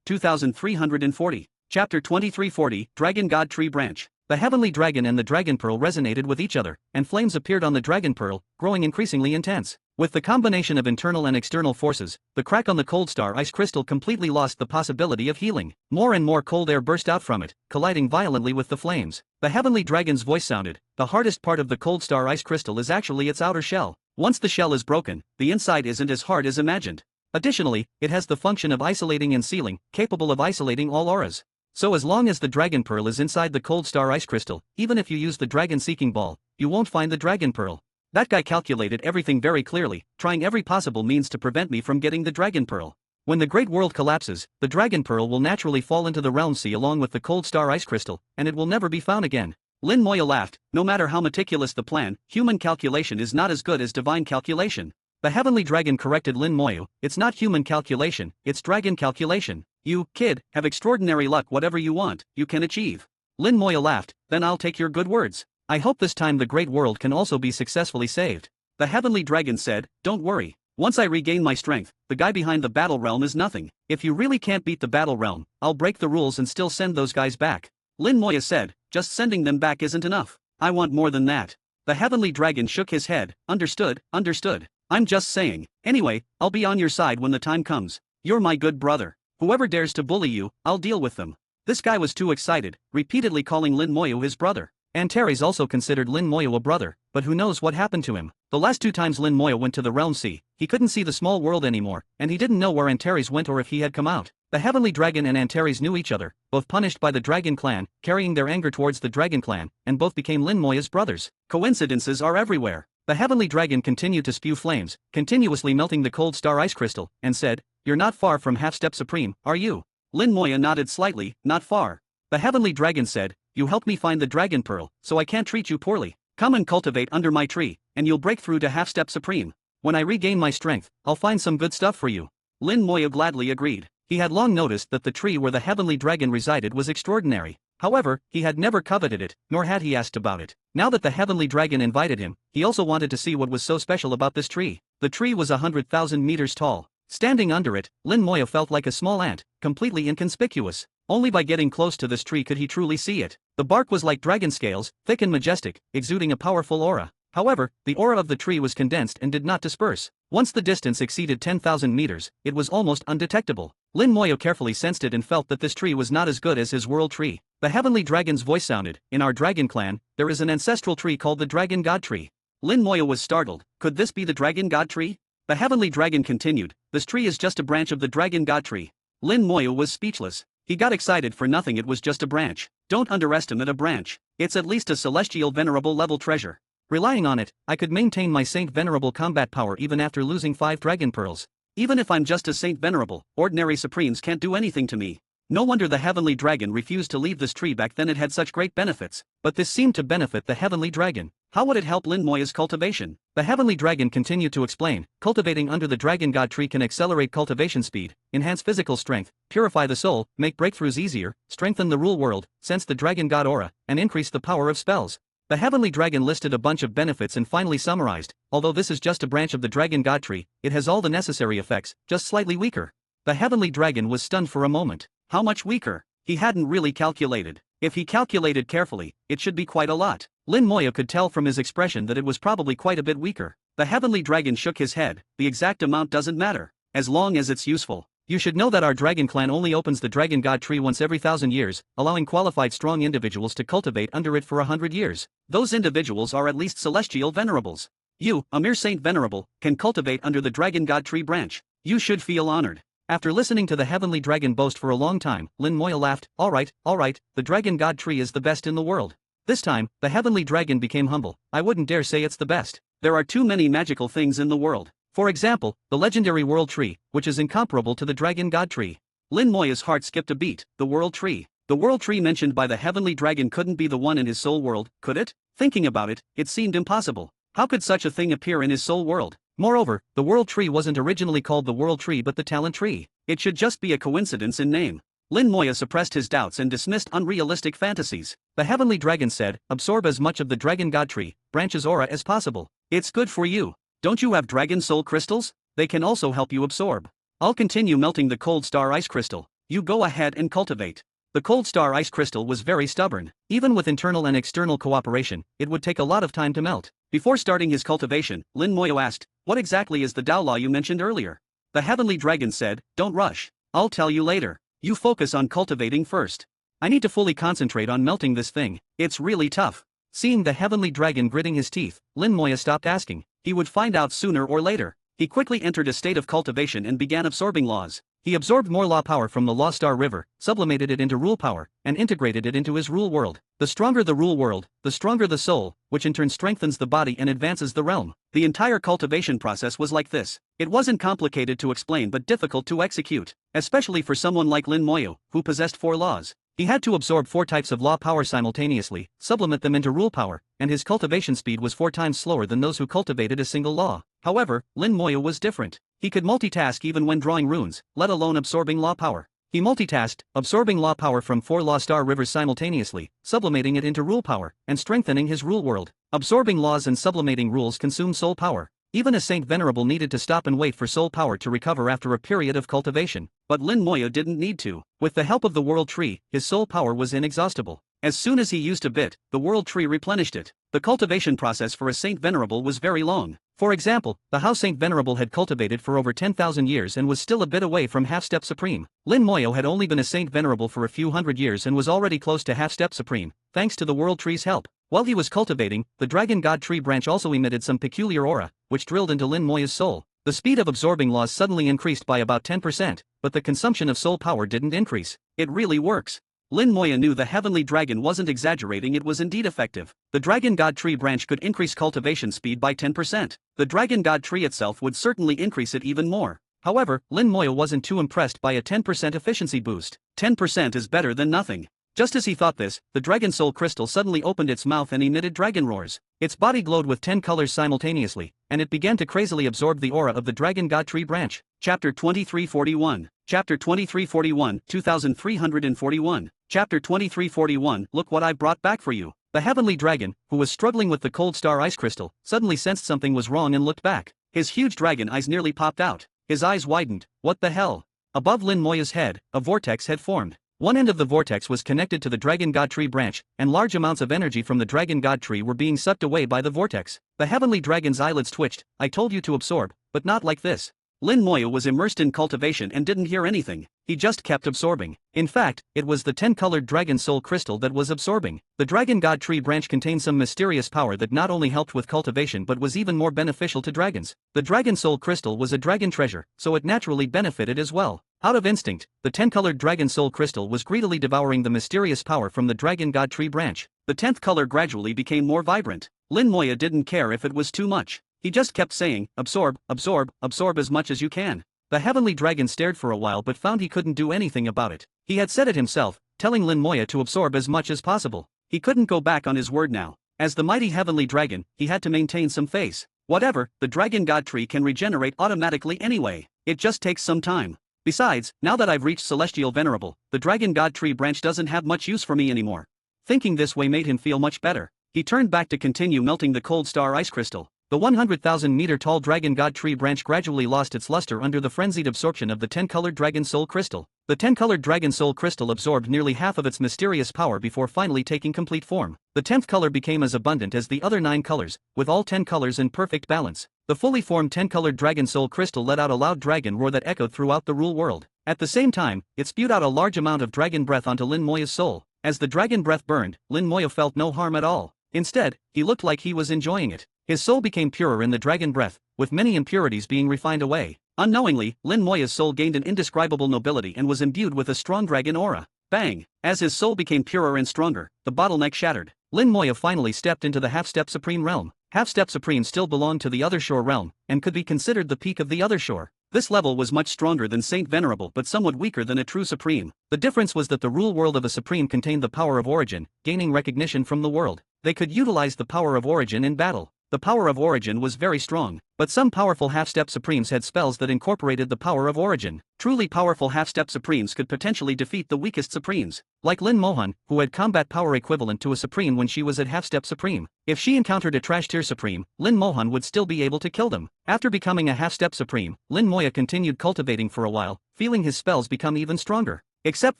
2340. Chapter 2340, Dragon God Tree Branch. The Heavenly Dragon and the Dragon Pearl resonated with each other, and flames appeared on the Dragon Pearl, growing increasingly intense. With the combination of internal and external forces, the crack on the Cold Star Ice Crystal completely lost the possibility of healing. More and more cold air burst out from it, colliding violently with the flames. The Heavenly Dragon's voice sounded, the hardest part of the Cold Star Ice Crystal is actually its outer shell. Once the shell is broken, the inside isn't as hard as imagined. Additionally, it has the function of isolating and sealing, capable of isolating all auras. So as long as the Dragon Pearl is inside the Cold Star Ice Crystal, even if you use the Dragon Seeking Ball, you won't find the dragon pearl. That guy calculated everything very clearly, trying every possible means to prevent me from getting the dragon pearl. When the great world collapses, the dragon pearl will naturally fall into the realm sea along with the cold star ice crystal, and it will never be found again. Lin Moya laughed. No matter how meticulous the plan, human calculation is not as good as divine calculation. The heavenly dragon corrected Lin Moya. It's not human calculation, it's dragon calculation. You, kid, have extraordinary luck. Whatever you want, you can achieve. Lin Moya laughed. Then I'll take your good words. I hope this time the great world can also be successfully saved. The heavenly dragon said, don't worry. Once I regain my strength, the guy behind the battle realm is nothing. If you really can't beat the battle realm, I'll break the rules and still send those guys back. Lin Moya said, just sending them back isn't enough. I want more than that. The heavenly dragon shook his head. Understood, understood. I'm just saying. Anyway, I'll be on your side when the time comes. You're my good brother. Whoever dares to bully you, I'll deal with them. This guy was too excited, repeatedly calling Lin Moya his brother. Antares also considered Lin Moya a brother, but who knows what happened to him. The last 2 times Lin Moya went to the realm sea, he couldn't see the small world anymore, and he didn't know where Antares went or if he had come out. The heavenly dragon and Antares knew each other, both punished by the dragon clan, carrying their anger towards the dragon clan, and both became Lin Moya's brothers. Coincidences are everywhere. The heavenly dragon continued to spew flames, continuously melting the cold star ice crystal, and said, you're not far from half-step supreme, are you? Lin Moya nodded slightly, not far. The heavenly dragon said, you helped me find the dragon pearl, so I can't treat you poorly. Come and cultivate under my tree, and you'll break through to half-step supreme. When I regain my strength, I'll find some good stuff for you. Lin Moya gladly agreed. He had long noticed that the tree where the heavenly dragon resided was extraordinary. However, he had never coveted it, nor had he asked about it. Now that the heavenly dragon invited him, he also wanted to see what was so special about this tree. The tree was 100,000 meters tall. Standing under it, Lin Moya felt like a small ant, completely inconspicuous. Only by getting close to this tree could he truly see it. The bark was like dragon scales, thick and majestic, exuding a powerful aura. However, the aura of the tree was condensed and did not disperse. Once the distance exceeded 10,000 meters, it was almost undetectable. Lin Moya carefully sensed it and felt that this tree was not as good as his world tree. The heavenly dragon's voice sounded. In our dragon clan, there is an ancestral tree called the dragon god tree. Lin Moya was startled. Could this be the dragon god tree? The heavenly dragon continued. This tree is just a branch of the dragon god tree. Lin Moya was speechless. He got excited for nothing. It was just a branch. Don't underestimate a branch. It's at least a celestial venerable level treasure. Relying on it, I could maintain my Saint Venerable combat power even after losing 5 dragon pearls. Even if I'm just a Saint Venerable, ordinary supremes can't do anything to me. No wonder the heavenly dragon refused to leave this tree. Back then it had such great benefits. But this seemed to benefit the heavenly dragon. How would it help Lin Moya's cultivation? The heavenly dragon continued to explain. Cultivating under the dragon god tree can accelerate cultivation speed, enhance physical strength, purify the soul, make breakthroughs easier, strengthen the rule world, sense the dragon god aura, and increase the power of spells. The heavenly dragon listed a bunch of benefits and finally summarized. Although this is just a branch of the dragon god tree, it has all the necessary effects, just slightly weaker. The heavenly dragon was stunned for a moment. How much weaker? He hadn't really calculated. If he calculated carefully, it should be quite a lot. Lin Moya could tell from his expression that it was probably quite a bit weaker. The heavenly dragon shook his head. The exact amount doesn't matter, as long as it's useful. You should know that our dragon clan only opens the dragon god tree once every 1,000 years, allowing qualified strong individuals to cultivate under it for 100 years. Those individuals are at least celestial venerables. You, a mere saint venerable, can cultivate under the dragon god tree branch. You should feel honored. After listening to the heavenly dragon boast for a long time, Lin Moya laughed. All right, the dragon god tree is the best in the world. This time, the heavenly dragon became humble. I wouldn't dare say it's the best. There are too many magical things in the world. For example, the legendary world tree, which is incomparable to the dragon god tree. Lin Moya's heart skipped a beat. The world tree. The world tree mentioned by the heavenly dragon couldn't be the one in his soul world, could it? Thinking about it, it seemed impossible. How could such a thing appear in his soul world? Moreover, the world tree wasn't originally called the world tree but the talent tree. It should just be a coincidence in name. Lin Moya suppressed his doubts and dismissed unrealistic fantasies. The heavenly dragon said, absorb as much of the dragon god tree, branch's aura as possible. It's good for you. Don't you have dragon soul crystals? They can also help you absorb. I'll continue melting the cold star ice crystal. You go ahead and cultivate. The cold star ice crystal was very stubborn. Even with internal and external cooperation, it would take a lot of time to melt. Before starting his cultivation, Lin Moya asked, what exactly is the Tao Law you mentioned earlier? The heavenly dragon said, don't rush. I'll tell you later. You focus on cultivating first. I need to fully concentrate on melting this thing. It's really tough. Seeing the heavenly dragon gritting his teeth, Lin Moya stopped asking. He would find out sooner or later. He quickly entered a state of cultivation and began absorbing laws. He absorbed more law power from the Law Star River, sublimated it into rule power, and integrated it into his rule world. The stronger the rule world, the stronger the soul, which in turn strengthens the body and advances the realm. The entire cultivation process was like this. It wasn't complicated to explain but difficult to execute, especially for someone like Lin Moyo, who possessed 4 laws. He had to absorb 4 types of law power simultaneously, sublimate them into rule power, and his cultivation speed was 4 times slower than those who cultivated a single law. However, Lin Moyo was different. He could multitask even when drawing runes, let alone absorbing law power. He multitasked, absorbing law power from 4 Law Star rivers simultaneously, sublimating it into rule power, and strengthening his rule world. Absorbing laws and sublimating rules consumed soul power. Even a Saint Venerable needed to stop and wait for soul power to recover after a period of cultivation. But Lin Moyo didn't need to. With the help of the World Tree, his soul power was inexhaustible. As soon as he used a bit, the World Tree replenished it. The cultivation process for a Saint Venerable was very long. For example, the house Saint Venerable had cultivated for over 10,000 years and was still a bit away from half-step supreme. Lin Moyo had only been a Saint Venerable for a few hundred years and was already close to half-step supreme, thanks to the World Tree's help. While he was cultivating, the Dragon God Tree branch also emitted some peculiar aura, which drilled into Lin Moyo's soul. The speed of absorbing laws suddenly increased by about 10%, but the consumption of soul power didn't increase. It really works. Lin Moyo knew the heavenly dragon wasn't exaggerating, it was indeed effective. The Dragon God Tree branch could increase cultivation speed by 10%. The Dragon God Tree itself would certainly increase it even more. However, Lin Moyo wasn't too impressed by a 10% efficiency boost. 10% is better than nothing. Just as he thought this, the Dragon Soul Crystal suddenly opened its mouth and emitted dragon roars. Its body glowed with 10 colors simultaneously, and it began to crazily absorb the aura of the Dragon God Tree branch. Chapter 2341. Chapter 2341, 2341. Chapter 2341. Look what I brought back for you. The heavenly dragon, who was struggling with the cold star ice crystal, suddenly sensed something was wrong and looked back. His huge dragon eyes nearly popped out. His eyes widened. What the hell? Above Lin Moyo's head, a vortex had formed. One end of the vortex was connected to the Dragon God Tree branch, and large amounts of energy from the Dragon God Tree were being sucked away by the vortex. The heavenly dragon's eyelids twitched. I told you to absorb, but not like this. Lin Moyo was immersed in cultivation and didn't hear anything. He just kept absorbing. In fact, it was the 10-colored Dragon Soul Crystal that was absorbing. The Dragon God Tree branch contained some mysterious power that not only helped with cultivation but was even more beneficial to dragons. The Dragon Soul Crystal was a dragon treasure, so it naturally benefited as well. Out of instinct, the 10-colored Dragon Soul Crystal was greedily devouring the mysterious power from the Dragon God Tree branch. The 10th color gradually became more vibrant. Lin Moyo didn't care if it was too much. He just kept saying, absorb, absorb, absorb as much as you can. The heavenly dragon stared for a while but found he couldn't do anything about it. He had said it himself, telling Lin Moyo to absorb as much as possible. He couldn't go back on his word now. As the mighty heavenly dragon, he had to maintain some face. Whatever, the Dragon God Tree can regenerate automatically anyway. It just takes some time. Besides, now that I've reached Celestial Venerable, the Dragon God Tree branch doesn't have much use for me anymore. Thinking this way made him feel much better. He turned back to continue melting the cold star ice crystal. The 100,000-meter-tall Dragon God Tree branch gradually lost its luster under the frenzied absorption of the 10-colored Dragon Soul Crystal. The 10-colored Dragon Soul Crystal absorbed nearly half of its mysterious power before finally taking complete form. The 10th color became as abundant as the other 9 colors, with all 10 colors in perfect balance. The fully formed 10-colored Dragon Soul Crystal let out a loud dragon roar that echoed throughout the rule world. At the same time, it spewed out a large amount of dragon breath onto Lin Moyo's soul. As the dragon breath burned, Lin Moyo felt no harm at all. Instead, he looked like he was enjoying it. His soul became purer in the dragon breath, with many impurities being refined away. Unknowingly, Lin Moyo's soul gained an indescribable nobility and was imbued with a strong dragon aura. Bang! As his soul became purer and stronger, the bottleneck shattered. Lin Moyo finally stepped into the half-step supreme realm. Half-step supreme still belonged to the Other Shore realm, and could be considered the peak of the Other Shore. This level was much stronger than Saint Venerable but somewhat weaker than a true supreme. The difference was that the rule world of a supreme contained the power of origin, gaining recognition from the world. They could utilize the power of origin in battle. The power of origin was very strong, but some powerful half-step supremes had spells that incorporated the power of origin. Truly powerful half-step supremes could potentially defeat the weakest supremes, like Lin Mohan, who had combat power equivalent to a supreme when she was at half-step supreme. If she encountered a trash-tier supreme, Lin Mohan would still be able to kill them. After becoming a half-step supreme, Lin Moyo continued cultivating for a while, feeling his spells become even stronger. Except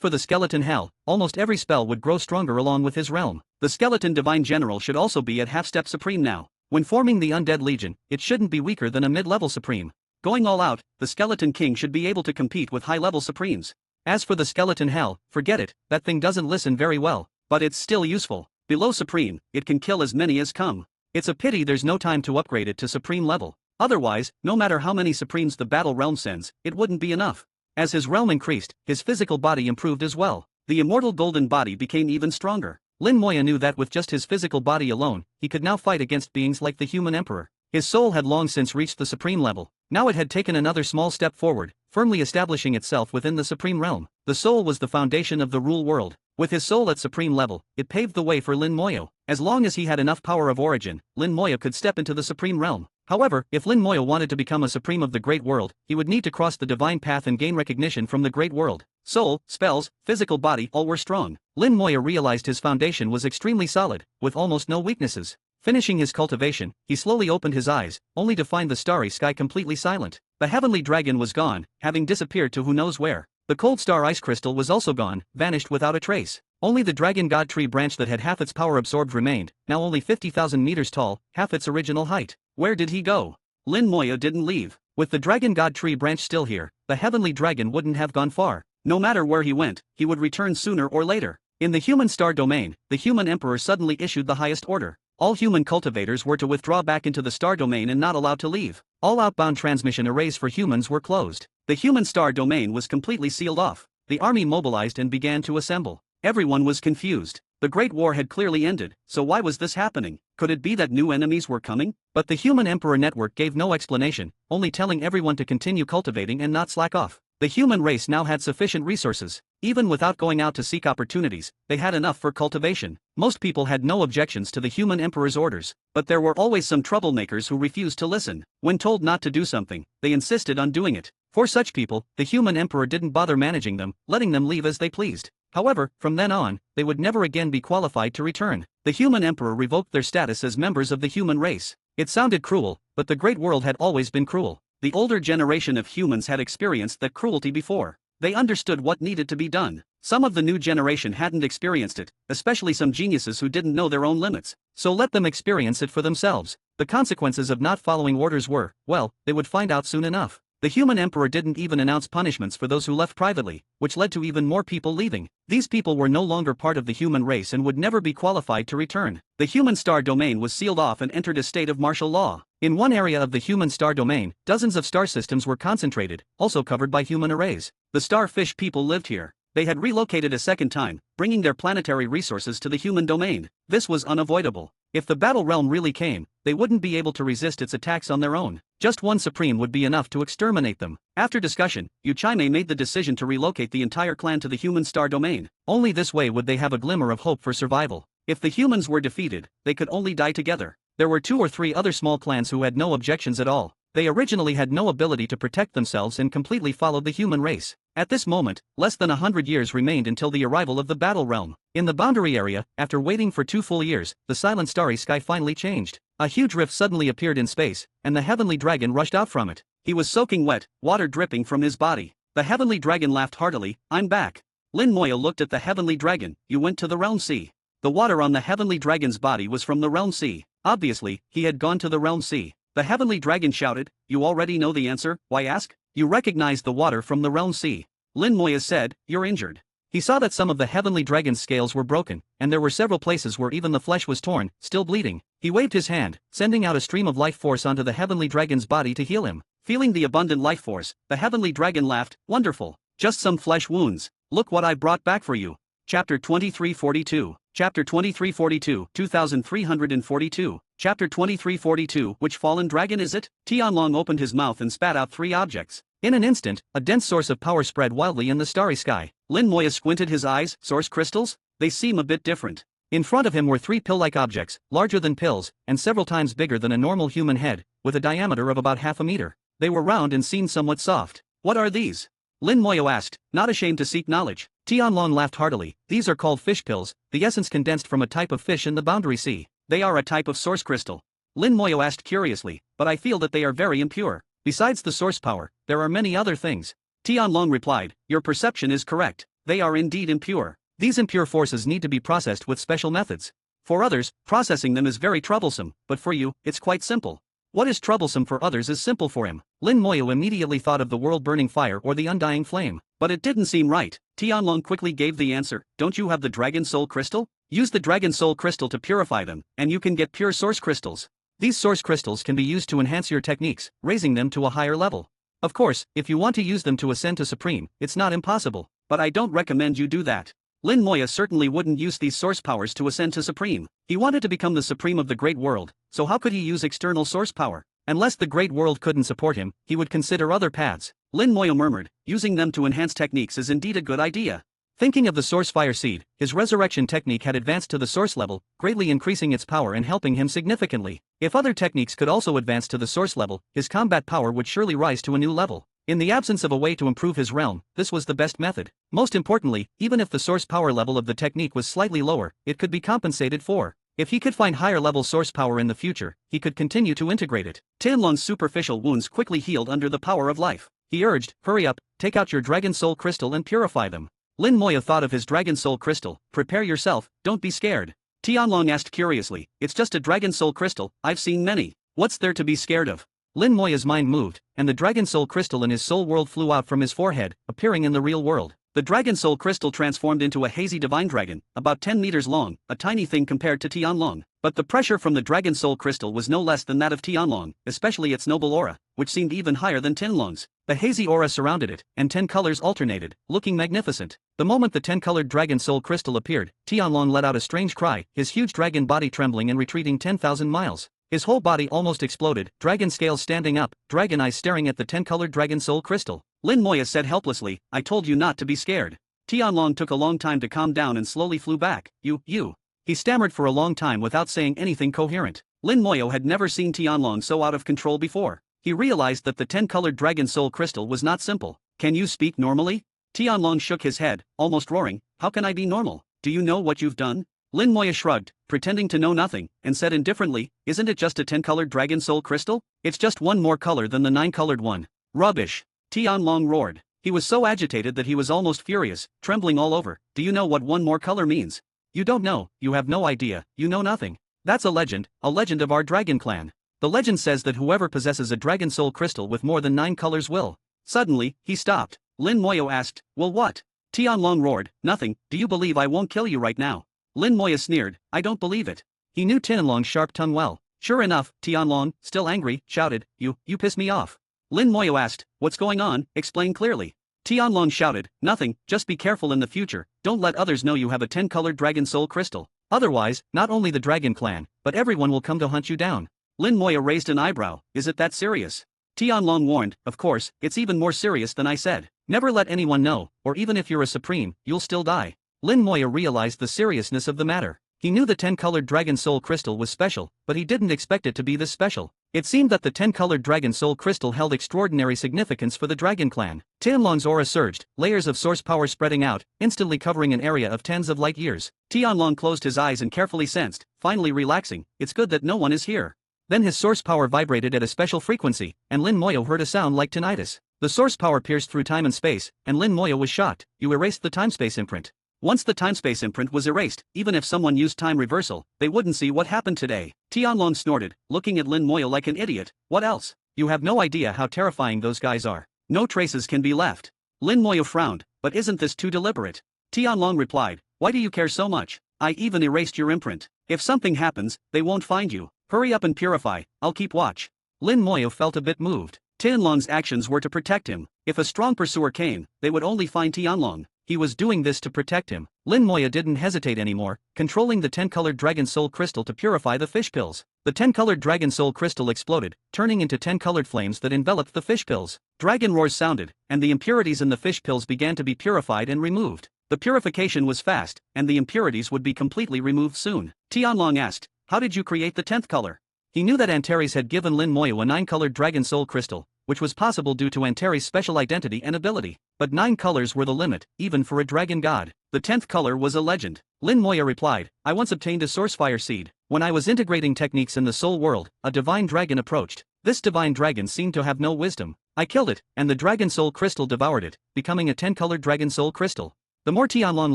for the Skeleton Hell, almost every spell would grow stronger along with his realm. The Skeleton Divine General should also be at half-step supreme now. When forming the Undead Legion, it shouldn't be weaker than a mid-level supreme. Going all out, the Skeleton King should be able to compete with high-level supremes. As for the Skeleton Hell, forget it, that thing doesn't listen very well, but it's still useful. Below supreme, it can kill as many as come. It's a pity there's no time to upgrade it to supreme level. Otherwise, no matter how many supremes the battle realm sends, it wouldn't be enough. As his realm increased, his physical body improved as well. The immortal golden body became even stronger. Lin Moya knew that with just his physical body alone, he could now fight against beings like the human emperor. His soul had long since reached the supreme level. Now it had taken another small step forward, firmly establishing itself within the supreme realm. The soul was the foundation of the rule world. With his soul at supreme level, it paved the way for Lin Moya. As long as he had enough power of origin, Lin Moya could step into the supreme realm. However, if Lin Moya wanted to become a supreme of the great world, he would need to cross the divine path and gain recognition from the great world. Soul, spells, physical body, all were strong. Lin Moya realized his foundation was extremely solid, with almost no weaknesses. Finishing his cultivation, he slowly opened his eyes, only to find the starry sky completely silent. The heavenly dragon was gone, having disappeared to who knows where. The cold star ice crystal was also gone, vanished without a trace. Only the dragon god tree branch that had half its power absorbed remained, now only 50,000 meters tall, half its original height. Where did he go? Lin Moya didn't leave. With the dragon god tree branch still here, the heavenly dragon wouldn't have gone far. No matter where he went, he would return sooner or later. In the human star domain, the human emperor suddenly issued the highest order. All human cultivators were to withdraw back into the star domain and not allowed to leave. All outbound transmission arrays for humans were closed. The human star domain was completely sealed off. The army mobilized and began to assemble. Everyone was confused. The Great War had clearly ended, so why was this happening? Could it be that new enemies were coming? But the human emperor network gave no explanation, only telling everyone to continue cultivating and not slack off. The human race now had sufficient resources. Even without going out to seek opportunities, they had enough for cultivation. Most people had no objections to the human emperor's orders, but there were always some troublemakers who refused to listen. When told not to do something, they insisted on doing it. For such people, the human emperor didn't bother managing them, letting them leave as they pleased. However, from then on, they would never again be qualified to return. The human emperor revoked their status as members of the human race. It sounded cruel, but the great world had always been cruel. The older generation of humans had experienced that cruelty before. They understood what needed to be done. Some of the new generation hadn't experienced it, especially some geniuses who didn't know their own limits. So let them experience it for themselves. The consequences of not following orders were, well, they would find out soon enough. The human emperor didn't even announce punishments for those who left privately, which led to even more people leaving. These people were no longer part of the human race and would never be qualified to return. The human star domain was sealed off and entered a state of martial law. In one area of the human star domain, dozens of star systems were concentrated, also covered by human arrays. The starfish people lived here. They had relocated a second time, bringing their planetary resources to the human domain. This was unavoidable. If the battle realm really came, they wouldn't be able to resist its attacks on their own. Just one supreme would be enough to exterminate them. After discussion, Yuchaime made the decision to relocate the entire clan to the human star domain. Only this way would they have a glimmer of hope for survival. If the humans were defeated, they could only die together. There were 2 or 3 other small clans who had no objections at all. They originally had no ability to protect themselves and completely followed the human race. At this moment, less than 100 years remained until the arrival of the battle realm. In the boundary area, after waiting for 2 full years, the silent starry sky finally changed. A huge rift suddenly appeared in space, and the heavenly dragon rushed out from it. He was soaking wet, water dripping from his body. The heavenly dragon laughed heartily. "I'm back." Lin Moya looked at the heavenly dragon. "You went to the realm sea." The water on the heavenly dragon's body was from the realm sea. Obviously, he had gone to the realm sea. The heavenly dragon shouted, "You already know the answer, why ask? You recognize the water from the realm sea." Lin Moya said, "You're injured." He saw that some of the heavenly dragon's scales were broken, and there were several places where even the flesh was torn, still bleeding. He waved his hand, sending out a stream of life force onto the heavenly dragon's body to heal him. Feeling the abundant life force, the heavenly dragon laughed, "Wonderful. Just some flesh wounds. Look what I brought back for you." Chapter 2342. Chapter 2342, 2342. Chapter 2342. Which fallen dragon is it? Tianlong opened his mouth and spat out 3 objects. In an instant, a dense source of power spread wildly in the starry sky. Lin Moya squinted his eyes. Source crystals? They seem a bit different. In front of him were 3 pill-like objects, larger than pills, and several times bigger than a normal human head, with a diameter of about half a meter. They were round and seemed somewhat soft. "What are these?" Lin Moya asked, not ashamed to seek knowledge. Tianlong laughed heartily. "These are called fish pills, the essence condensed from a type of fish in the boundary sea. They are a type of source crystal." Lin Moya asked curiously, "But I feel that they are very impure. Besides the source power, there are many other things." Tianlong replied, "Your perception is correct. They are indeed impure. These impure forces need to be processed with special methods. For others, processing them is very troublesome, but for you, it's quite simple." What is troublesome for others is simple for him. Lin Moya immediately thought of the world-burning fire or the undying flame. But it didn't seem right. Tianlong quickly gave the answer. "Don't you have the Dragon Soul Crystal? Use the Dragon Soul Crystal to purify them, and you can get pure source crystals. These source crystals can be used to enhance your techniques, raising them to a higher level." Of course, if you want to use them to ascend to Supreme, it's not impossible, but I don't recommend you do that. Lin Moya certainly wouldn't use these source powers to ascend to Supreme. He wanted to become the Supreme of the Great World, so how could he use external source power? Unless the Great World couldn't support him, he would consider other paths. Lin Moya murmured, using them to enhance techniques is indeed a good idea. Thinking of the Source Fire Seed, his resurrection technique had advanced to the source level, greatly increasing its power and helping him significantly. If other techniques could also advance to the source level, his combat power would surely rise to a new level. In the absence of a way to improve his realm, this was the best method. Most importantly, even if the source power level of the technique was slightly lower, it could be compensated for. If he could find higher level source power in the future, he could continue to integrate it. Tianlong's superficial wounds quickly healed under the power of life. He urged, hurry up, take out your Dragon Soul Crystal and purify them. Lin Moya thought of his Dragon Soul Crystal. Prepare yourself, don't be scared. Tianlong asked curiously, it's just a Dragon Soul Crystal, I've seen many. What's there to be scared of? Lin Moya's mind moved, and the Dragon Soul Crystal in his soul world flew out from his forehead, appearing in the real world. The Dragon Soul Crystal transformed into a hazy divine dragon, about 10 meters long, a tiny thing compared to Tianlong. But the pressure from the Dragon Soul Crystal was no less than that of Tianlong, especially its noble aura, which seemed even higher than Tianlong's. The hazy aura surrounded it, and 10 colors alternated, looking magnificent. The moment the 10-colored Dragon Soul Crystal appeared, Tianlong let out a strange cry, his huge dragon body trembling and retreating 10,000 miles. His whole body almost exploded, dragon scales standing up, dragon eyes staring at the 10-colored Dragon Soul Crystal. Lin Moya said helplessly, I told you not to be scared. Tianlong took a long time to calm down and slowly flew back. You. He stammered for a long time without saying anything coherent. Lin Moya had never seen Tianlong so out of control before. He realized that the 10-colored Dragon Soul Crystal was not simple. Can you speak normally? Tianlong shook his head, almost roaring, how can I be normal? Do you know what you've done? Lin Moya shrugged, pretending to know nothing, and said indifferently, isn't it just a 10-colored Dragon Soul Crystal? It's just one more color than the 9-colored one. Rubbish! Tianlong roared. He was so agitated that he was almost furious, trembling all over. Do you know what one more color means? You don't know, you have no idea, you know nothing. That's a legend of our dragon clan. The legend says that whoever possesses a Dragon Soul Crystal with more than 9 colors will. Suddenly, he stopped. Lin Moya asked, well what? Tianlong roared, nothing, do you believe I won't kill you right now? Lin Moya sneered, I don't believe it. He knew Tianlong's sharp tongue well. Sure enough, Tianlong, still angry, shouted, you piss me off. Lin Moya asked, what's going on, explain clearly. Tianlong shouted, nothing, just be careful in the future, don't let others know you have a 10-colored Dragon Soul Crystal. Otherwise, not only the Dragon Clan, but everyone will come to hunt you down. Lin Moya raised an eyebrow, is it that serious? Tianlong warned, of course, it's even more serious than I said. Never let anyone know, or even if you're a supreme, you'll still die. Lin Moya realized the seriousness of the matter. He knew the 10-colored Dragon Soul Crystal was special, but he didn't expect it to be this special. It seemed that the 10-colored Dragon Soul Crystal held extraordinary significance for the Dragon Clan. Tianlong's aura surged, layers of source power spreading out, instantly covering an area of tens of light years. Tianlong closed his eyes and carefully sensed, finally relaxing, it's good that no one is here. Then his source power vibrated at a special frequency, and Lin Moya heard a sound like tinnitus. The source power pierced through time and space, and Lin Moya was shocked. You erased the time-space imprint. Once the time-space imprint was erased, even if someone used time reversal, they wouldn't see what happened today. Tianlong snorted, looking at Lin Moya like an idiot. What else? You have no idea how terrifying those guys are. No traces can be left. Lin Moya frowned, but isn't this too deliberate? Tianlong replied, why do you care so much? I even erased your imprint. If something happens, they won't find you. Hurry up and purify, I'll keep watch. Lin Moya felt a bit moved. Tianlong's actions were to protect him. If a strong pursuer came, they would only find Tianlong. He was doing this to protect him. Lin Moya didn't hesitate anymore, controlling the 10-colored Dragon Soul Crystal to purify the fish pills. The 10-colored Dragon Soul Crystal exploded, turning into 10 colored flames that enveloped the fish pills. Dragon roars sounded, and the impurities in the fish pills began to be purified and removed. The purification was fast, and the impurities would be completely removed soon. Tianlong asked, how did you create the 10th color? He knew that Antares had given Lin Moya a 9-colored Dragon Soul Crystal, which was possible due to Antares' special identity and ability. But 9 colors were the limit, even for a dragon god. The 10th color was a legend. Lin Moya replied, I once obtained a source fire seed. When I was integrating techniques in the soul world, a divine dragon approached. This divine dragon seemed to have no wisdom. I killed it, and the Dragon Soul Crystal devoured it, becoming a 10-colored Dragon Soul Crystal. The more Tianlong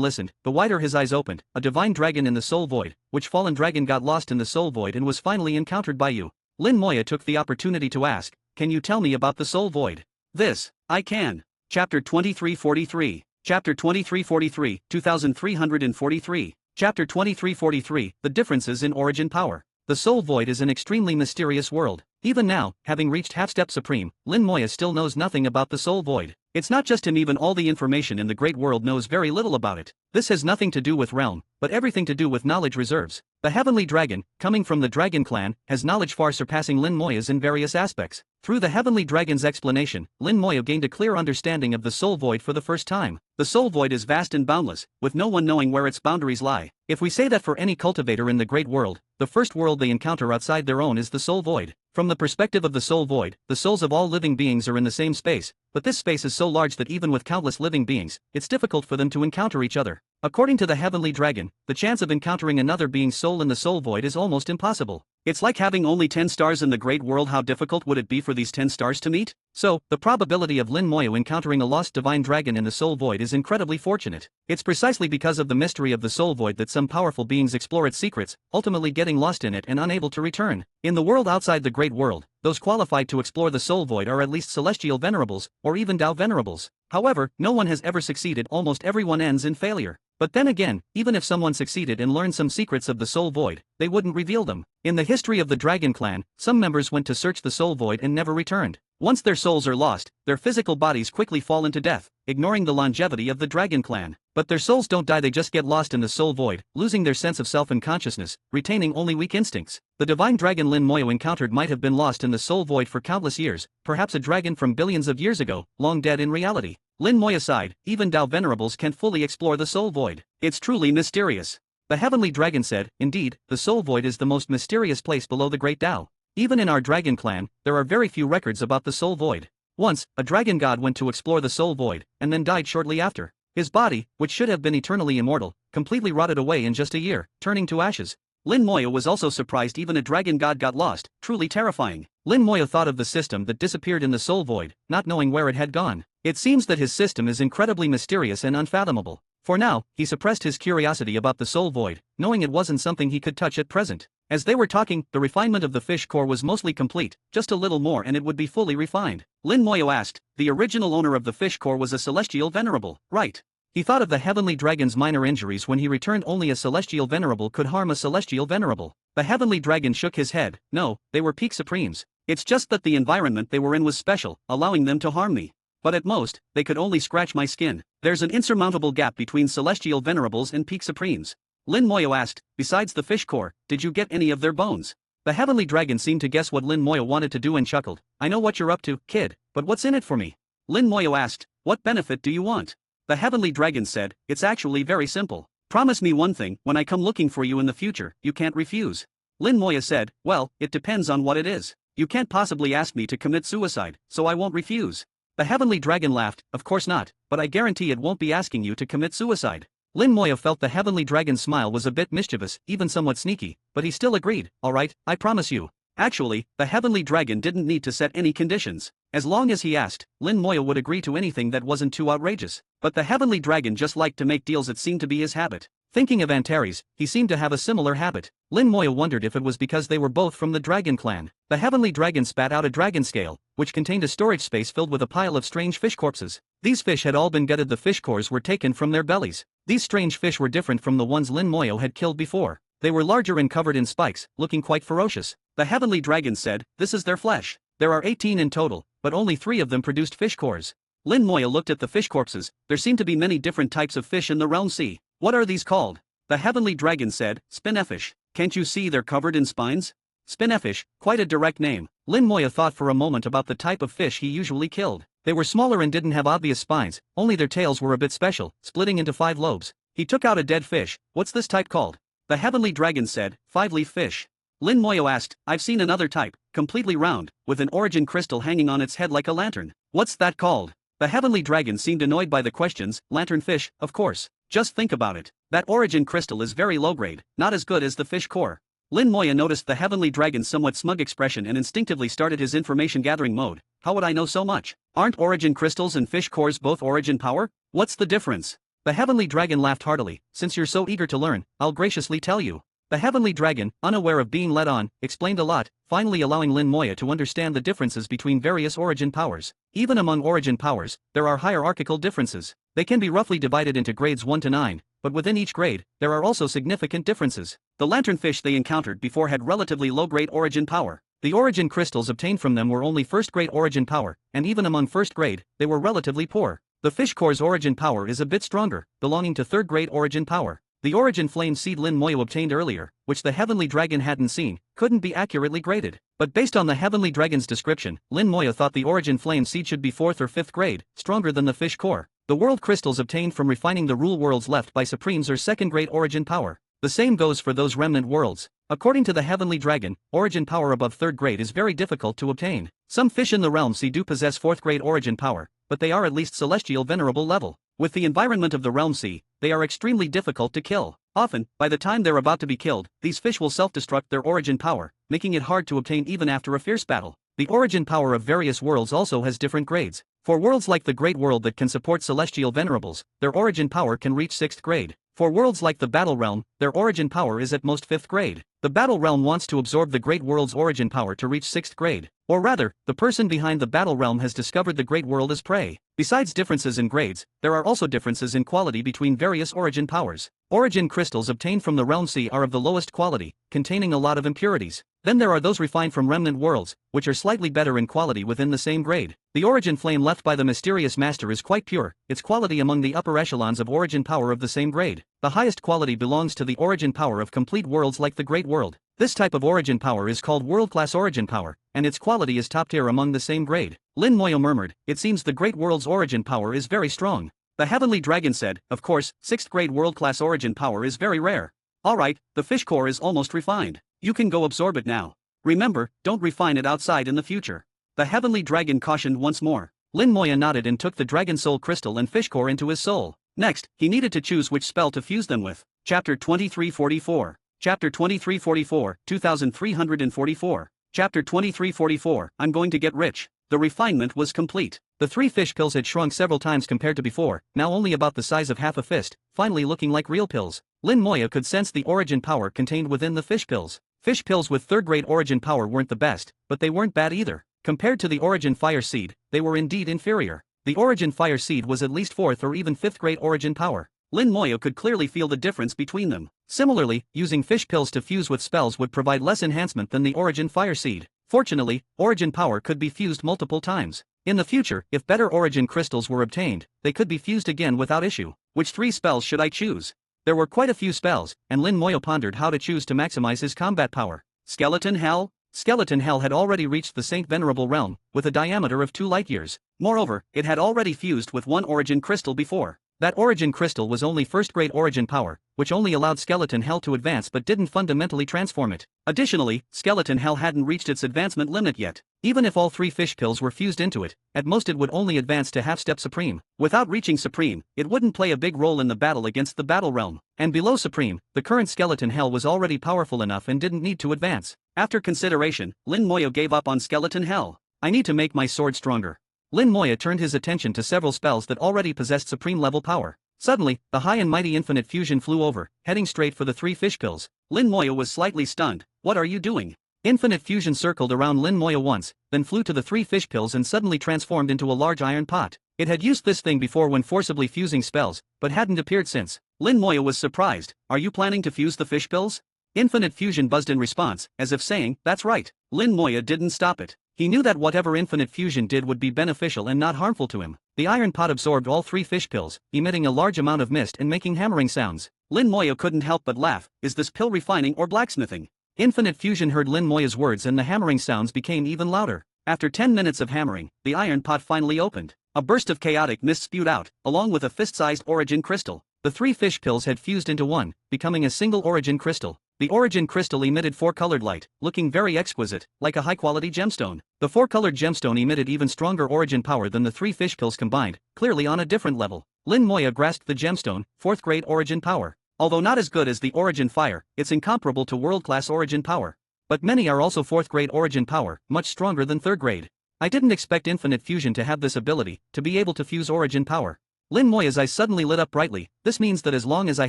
listened, the wider his eyes opened. A divine dragon in the soul void, which fallen dragon got lost in the soul void and was finally encountered by you. Lin Moya took the opportunity to ask, can you tell me about the soul void? This, I can. Chapter 2343. Chapter 2343, 2343. Chapter 2343, The Differences in Origin Power. The soul void is an extremely mysterious world. Even now, having reached half-step supreme, Lin Moya still knows nothing about the soul void. It's not just him, even all the information in the great world knows very little about it. This has nothing to do with realm, but everything to do with knowledge reserves. The Heavenly Dragon, coming from the Dragon Clan, has knowledge far surpassing Lin Moya's in various aspects. Through the Heavenly Dragon's explanation, Lin Moya gained a clear understanding of the soul void for the first time. The soul void is vast and boundless, with no one knowing where its boundaries lie. If we say that for any cultivator in the great world, the first world they encounter outside their own is the soul void. From the perspective of the soul void, the souls of all living beings are in the same space, but this space is so large that even with countless living beings, it's difficult for them to encounter each other. According to the Heavenly Dragon, the chance of encountering another being's soul in the soul void is almost impossible. It's like having only 10 stars in the great world. How difficult would it be for these 10 stars to meet? So, the probability of Lin Moya encountering a lost divine dragon in the soul void is incredibly fortunate. It's precisely because of the mystery of the soul void that some powerful beings explore its secrets, ultimately getting lost in it and unable to return. In the world outside the great world, those qualified to explore the soul void are at least celestial venerables, or even Tao venerables. However, no one has ever succeeded. Almost everyone ends in failure. But then again, even if someone succeeded and learned some secrets of the soul void, they wouldn't reveal them. In the history of the Dragon Clan, some members went to search the soul void and never returned. Once their souls are lost, their physical bodies quickly fall into death, ignoring the longevity of the Dragon Clan. But their souls don't die, they just get lost in the soul void, losing their sense of self and consciousness, retaining only weak instincts. The divine dragon Lin Moya encountered might have been lost in the soul void for countless years, perhaps a dragon from billions of years ago, long dead in reality. Lin Moya sighed, even Tao venerables can't fully explore the soul void. It's truly mysterious. The Heavenly Dragon said, indeed, the soul void is the most mysterious place below the great Tao. Even in our Dragon Clan, there are very few records about the soul void. Once, a dragon god went to explore the soul void, and then died shortly after. His body, which should have been eternally immortal, completely rotted away in just a year, turning to ashes. Lin Moya was also surprised even a dragon god got lost, truly terrifying. Lin Moya thought of the system that disappeared in the soul void, not knowing where it had gone. It seems that his system is incredibly mysterious and unfathomable. For now, he suppressed his curiosity about the soul void, knowing it wasn't something he could touch at present. As they were talking, the refinement of the fish core was mostly complete, just a little more and it would be fully refined. Lin Moya asked, the original owner of the fish core was a celestial venerable, right? He thought of the Heavenly Dragon's minor injuries when he returned. Only a celestial venerable could harm a celestial venerable. The Heavenly Dragon shook his head. No, they were peak supremes. It's just that the environment they were in was special, allowing them to harm me. But at most, they could only scratch my skin. There's an insurmountable gap between celestial venerables and peak supremes. Lin Moya asked, besides the fish core, did you get any of their bones? The Heavenly Dragon seemed to guess what Lin Moya wanted to do and chuckled. I know what you're up to, kid, but what's in it for me? Lin Moya asked, what benefit do you want? The Heavenly Dragon said, it's actually very simple. Promise me one thing, when I come looking for you in the future, you can't refuse. Lin Moya said, well, it depends on what it is. You can't possibly ask me to commit suicide, so I won't refuse. The Heavenly Dragon laughed, of course not, but I guarantee it won't be asking you to commit suicide. Lin Moya felt the Heavenly Dragon's smile was a bit mischievous, even somewhat sneaky, but he still agreed, alright, I promise you. Actually, the Heavenly Dragon didn't need to set any conditions. As long as he asked, Lin Moya would agree to anything that wasn't too outrageous. But the Heavenly Dragon just liked to make deals. It seemed to be his habit. Thinking of Antares, he seemed to have a similar habit. Lin Moya wondered if it was because they were both from the Dragon Clan. The Heavenly Dragon spat out a dragon scale, which contained a storage space filled with a pile of strange fish corpses. These fish had all been gutted. The fish cores were taken from their bellies. These strange fish were different from the ones Lin Moya had killed before. They were larger and covered in spikes, looking quite ferocious. The Heavenly Dragon said, this is their flesh. There are 18 in total, but only 3 of them produced fish cores. Lin Moya looked at the fish corpses. There seemed to be many different types of fish in the realm sea. What are these called? The Heavenly Dragon said, spinnefish. Can't you see they're covered in spines? Spinnefish, quite a direct name. Lin Moya thought for a moment about the type of fish he usually killed. They were smaller and didn't have obvious spines, only their tails were a bit special, splitting into 5 lobes. He took out a dead fish. What's this type called? The Heavenly Dragon said, 5-leaf fish. Lin Moya asked, I've seen another type, completely round, with an origin crystal hanging on its head like a lantern. What's that called? The Heavenly Dragon seemed annoyed by the questions. Lanternfish, of course. Just think about it. That origin crystal is very low grade, not as good as the fish core. Lin Moya noticed the Heavenly Dragon's somewhat smug expression and instinctively started his information gathering mode. How would I know so much? Aren't origin crystals and fish cores both origin power? What's the difference? The Heavenly Dragon laughed heartily. Since you're so eager to learn, I'll graciously tell you. The Heavenly Dragon, unaware of being led on, explained a lot, finally allowing Lin Moya to understand the differences between various origin powers. Even among origin powers, there are hierarchical differences. They can be roughly divided into grades 1 to 9, but within each grade, there are also significant differences. The lanternfish they encountered before had relatively low-grade origin power. The origin crystals obtained from them were only first grade origin power, and even among first grade, they were relatively poor. The fish core's origin power is a bit stronger, belonging to third grade origin power. The origin flame seed Lin Moyo obtained earlier, which the Heavenly Dragon hadn't seen, couldn't be accurately graded. But based on the Heavenly Dragon's description, Lin Moyo thought the origin flame seed should be 4th or 5th grade, stronger than the fish core. The world crystals obtained from refining the rule worlds left by Supremes are 2nd grade origin power. The same goes for those remnant worlds. According to the Heavenly Dragon, origin power above 3rd grade is very difficult to obtain. Some fish in the realm sea do possess 4th grade origin power, but they are at least celestial venerable level. With the environment of the realm sea, they are extremely difficult to kill. Often, by the time they're about to be killed, these fish will self-destruct their origin power, making it hard to obtain even after a fierce battle. The origin power of various worlds also has different grades. For worlds like the Great World that can support celestial venerables, their origin power can reach 6th grade. For worlds like the Battle Realm, their origin power is at most 5th grade. The Battle Realm wants to absorb the Great World's origin power to reach 6th grade. Or rather, the person behind the Battle Realm has discovered the Great World as prey. Besides differences in grades, there are also differences in quality between various origin powers. Origin crystals obtained from the Realm Sea are of the lowest quality, containing a lot of impurities. Then there are those refined from remnant worlds, which are slightly better in quality within the same grade. The origin flame left by the mysterious master is quite pure, its quality among the upper echelons of origin power of the same grade. The highest quality belongs to the origin power of complete worlds like the Great World. This type of origin power is called world-class origin power, and its quality is top tier among the same grade. Lin Moyo murmured, "It seems the Great World's origin power is very strong." The Heavenly Dragon said, "Of course, 6th grade world-class origin power is very rare. Alright, the fish core is almost refined. You can go absorb it now. Remember, don't refine it outside in the future." The Heavenly Dragon cautioned once more. Lin Moya nodded and took the Dragon Soul Crystal and fish core into his soul. Next, he needed to choose which spell to fuse them with. Chapter 2344. Chapter 2344, 2344. Chapter 2344, I'm going to get rich. The refinement was complete. The 3 fish pills had shrunk several times compared to before, now only about the size of half a fist, finally looking like real pills. Lin Moya could sense the origin power contained within the fish pills. Fish pills with 3rd grade origin power weren't the best, but they weren't bad either. Compared to the origin fire seed, they were indeed inferior. The origin fire seed was at least 4th or even 5th grade origin power. Lin Moyo could clearly feel the difference between them. Similarly, using fish pills to fuse with spells would provide less enhancement than the origin fire seed. Fortunately, origin power could be fused multiple times. In the future, if better origin crystals were obtained, they could be fused again without issue. Which 3 spells should I choose? There were quite a few spells, and Lin Moyo pondered how to choose to maximize his combat power. Skeleton Hell? Skeleton Hell had already reached the Saint Venerable realm, with a diameter of 2 light years. Moreover, it had already fused with 1 origin crystal before. That origin crystal was only 1st grade origin power, which only allowed Skeleton Hell to advance but didn't fundamentally transform it. Additionally, Skeleton Hell hadn't reached its advancement limit yet. Even if all 3 fish pills were fused into it, at most it would only advance to half-step Supreme. Without reaching Supreme, it wouldn't play a big role in the battle against the Battle Realm. And below Supreme, the current Skeleton Hell was already powerful enough and didn't need to advance. After consideration, Lin Moyo gave up on Skeleton Hell. I need to make my sword stronger. Lin Moya turned his attention to several spells that already possessed supreme level power. Suddenly, the high and mighty infinite fusion flew over, heading straight for the 3 fish pills. Lin Moya was slightly stunned. "What are you doing?" Infinite fusion circled around Lin Moya once, then flew to the 3 fish pills and suddenly transformed into a large iron pot. It had used this thing before when forcibly fusing spells, but hadn't appeared since. Lin Moya was surprised. "Are you planning to fuse the fish pills?" Infinite fusion buzzed in response, as if saying, "That's right." Lin Moya didn't stop it. He knew that whatever infinite fusion did would be beneficial and not harmful to him. The iron pot absorbed all 3 fish pills, emitting a large amount of mist and making hammering sounds. Lin Moya couldn't help but laugh. Is this pill refining or blacksmithing? Infinite fusion heard Lin Moya's words and the hammering sounds became even louder. After 10 minutes of hammering, the iron pot finally opened. A burst of chaotic mist spewed out, along with a fist-sized origin crystal. The 3 fish pills had fused into one, becoming a single origin crystal. The origin crystal emitted 4-colored light, looking very exquisite, like a high-quality gemstone. The 4-colored gemstone emitted even stronger origin power than the 3 fish pills combined, clearly on a different level. Lin Moya grasped the gemstone, 4th grade origin power. Although not as good as the origin fire, it's incomparable to world-class origin power. But many are also 4th grade origin power, much stronger than 3rd grade. I didn't expect infinite fusion to have this ability, to be able to fuse origin power. Lin Moya's eyes suddenly lit up brightly. This means that as long as I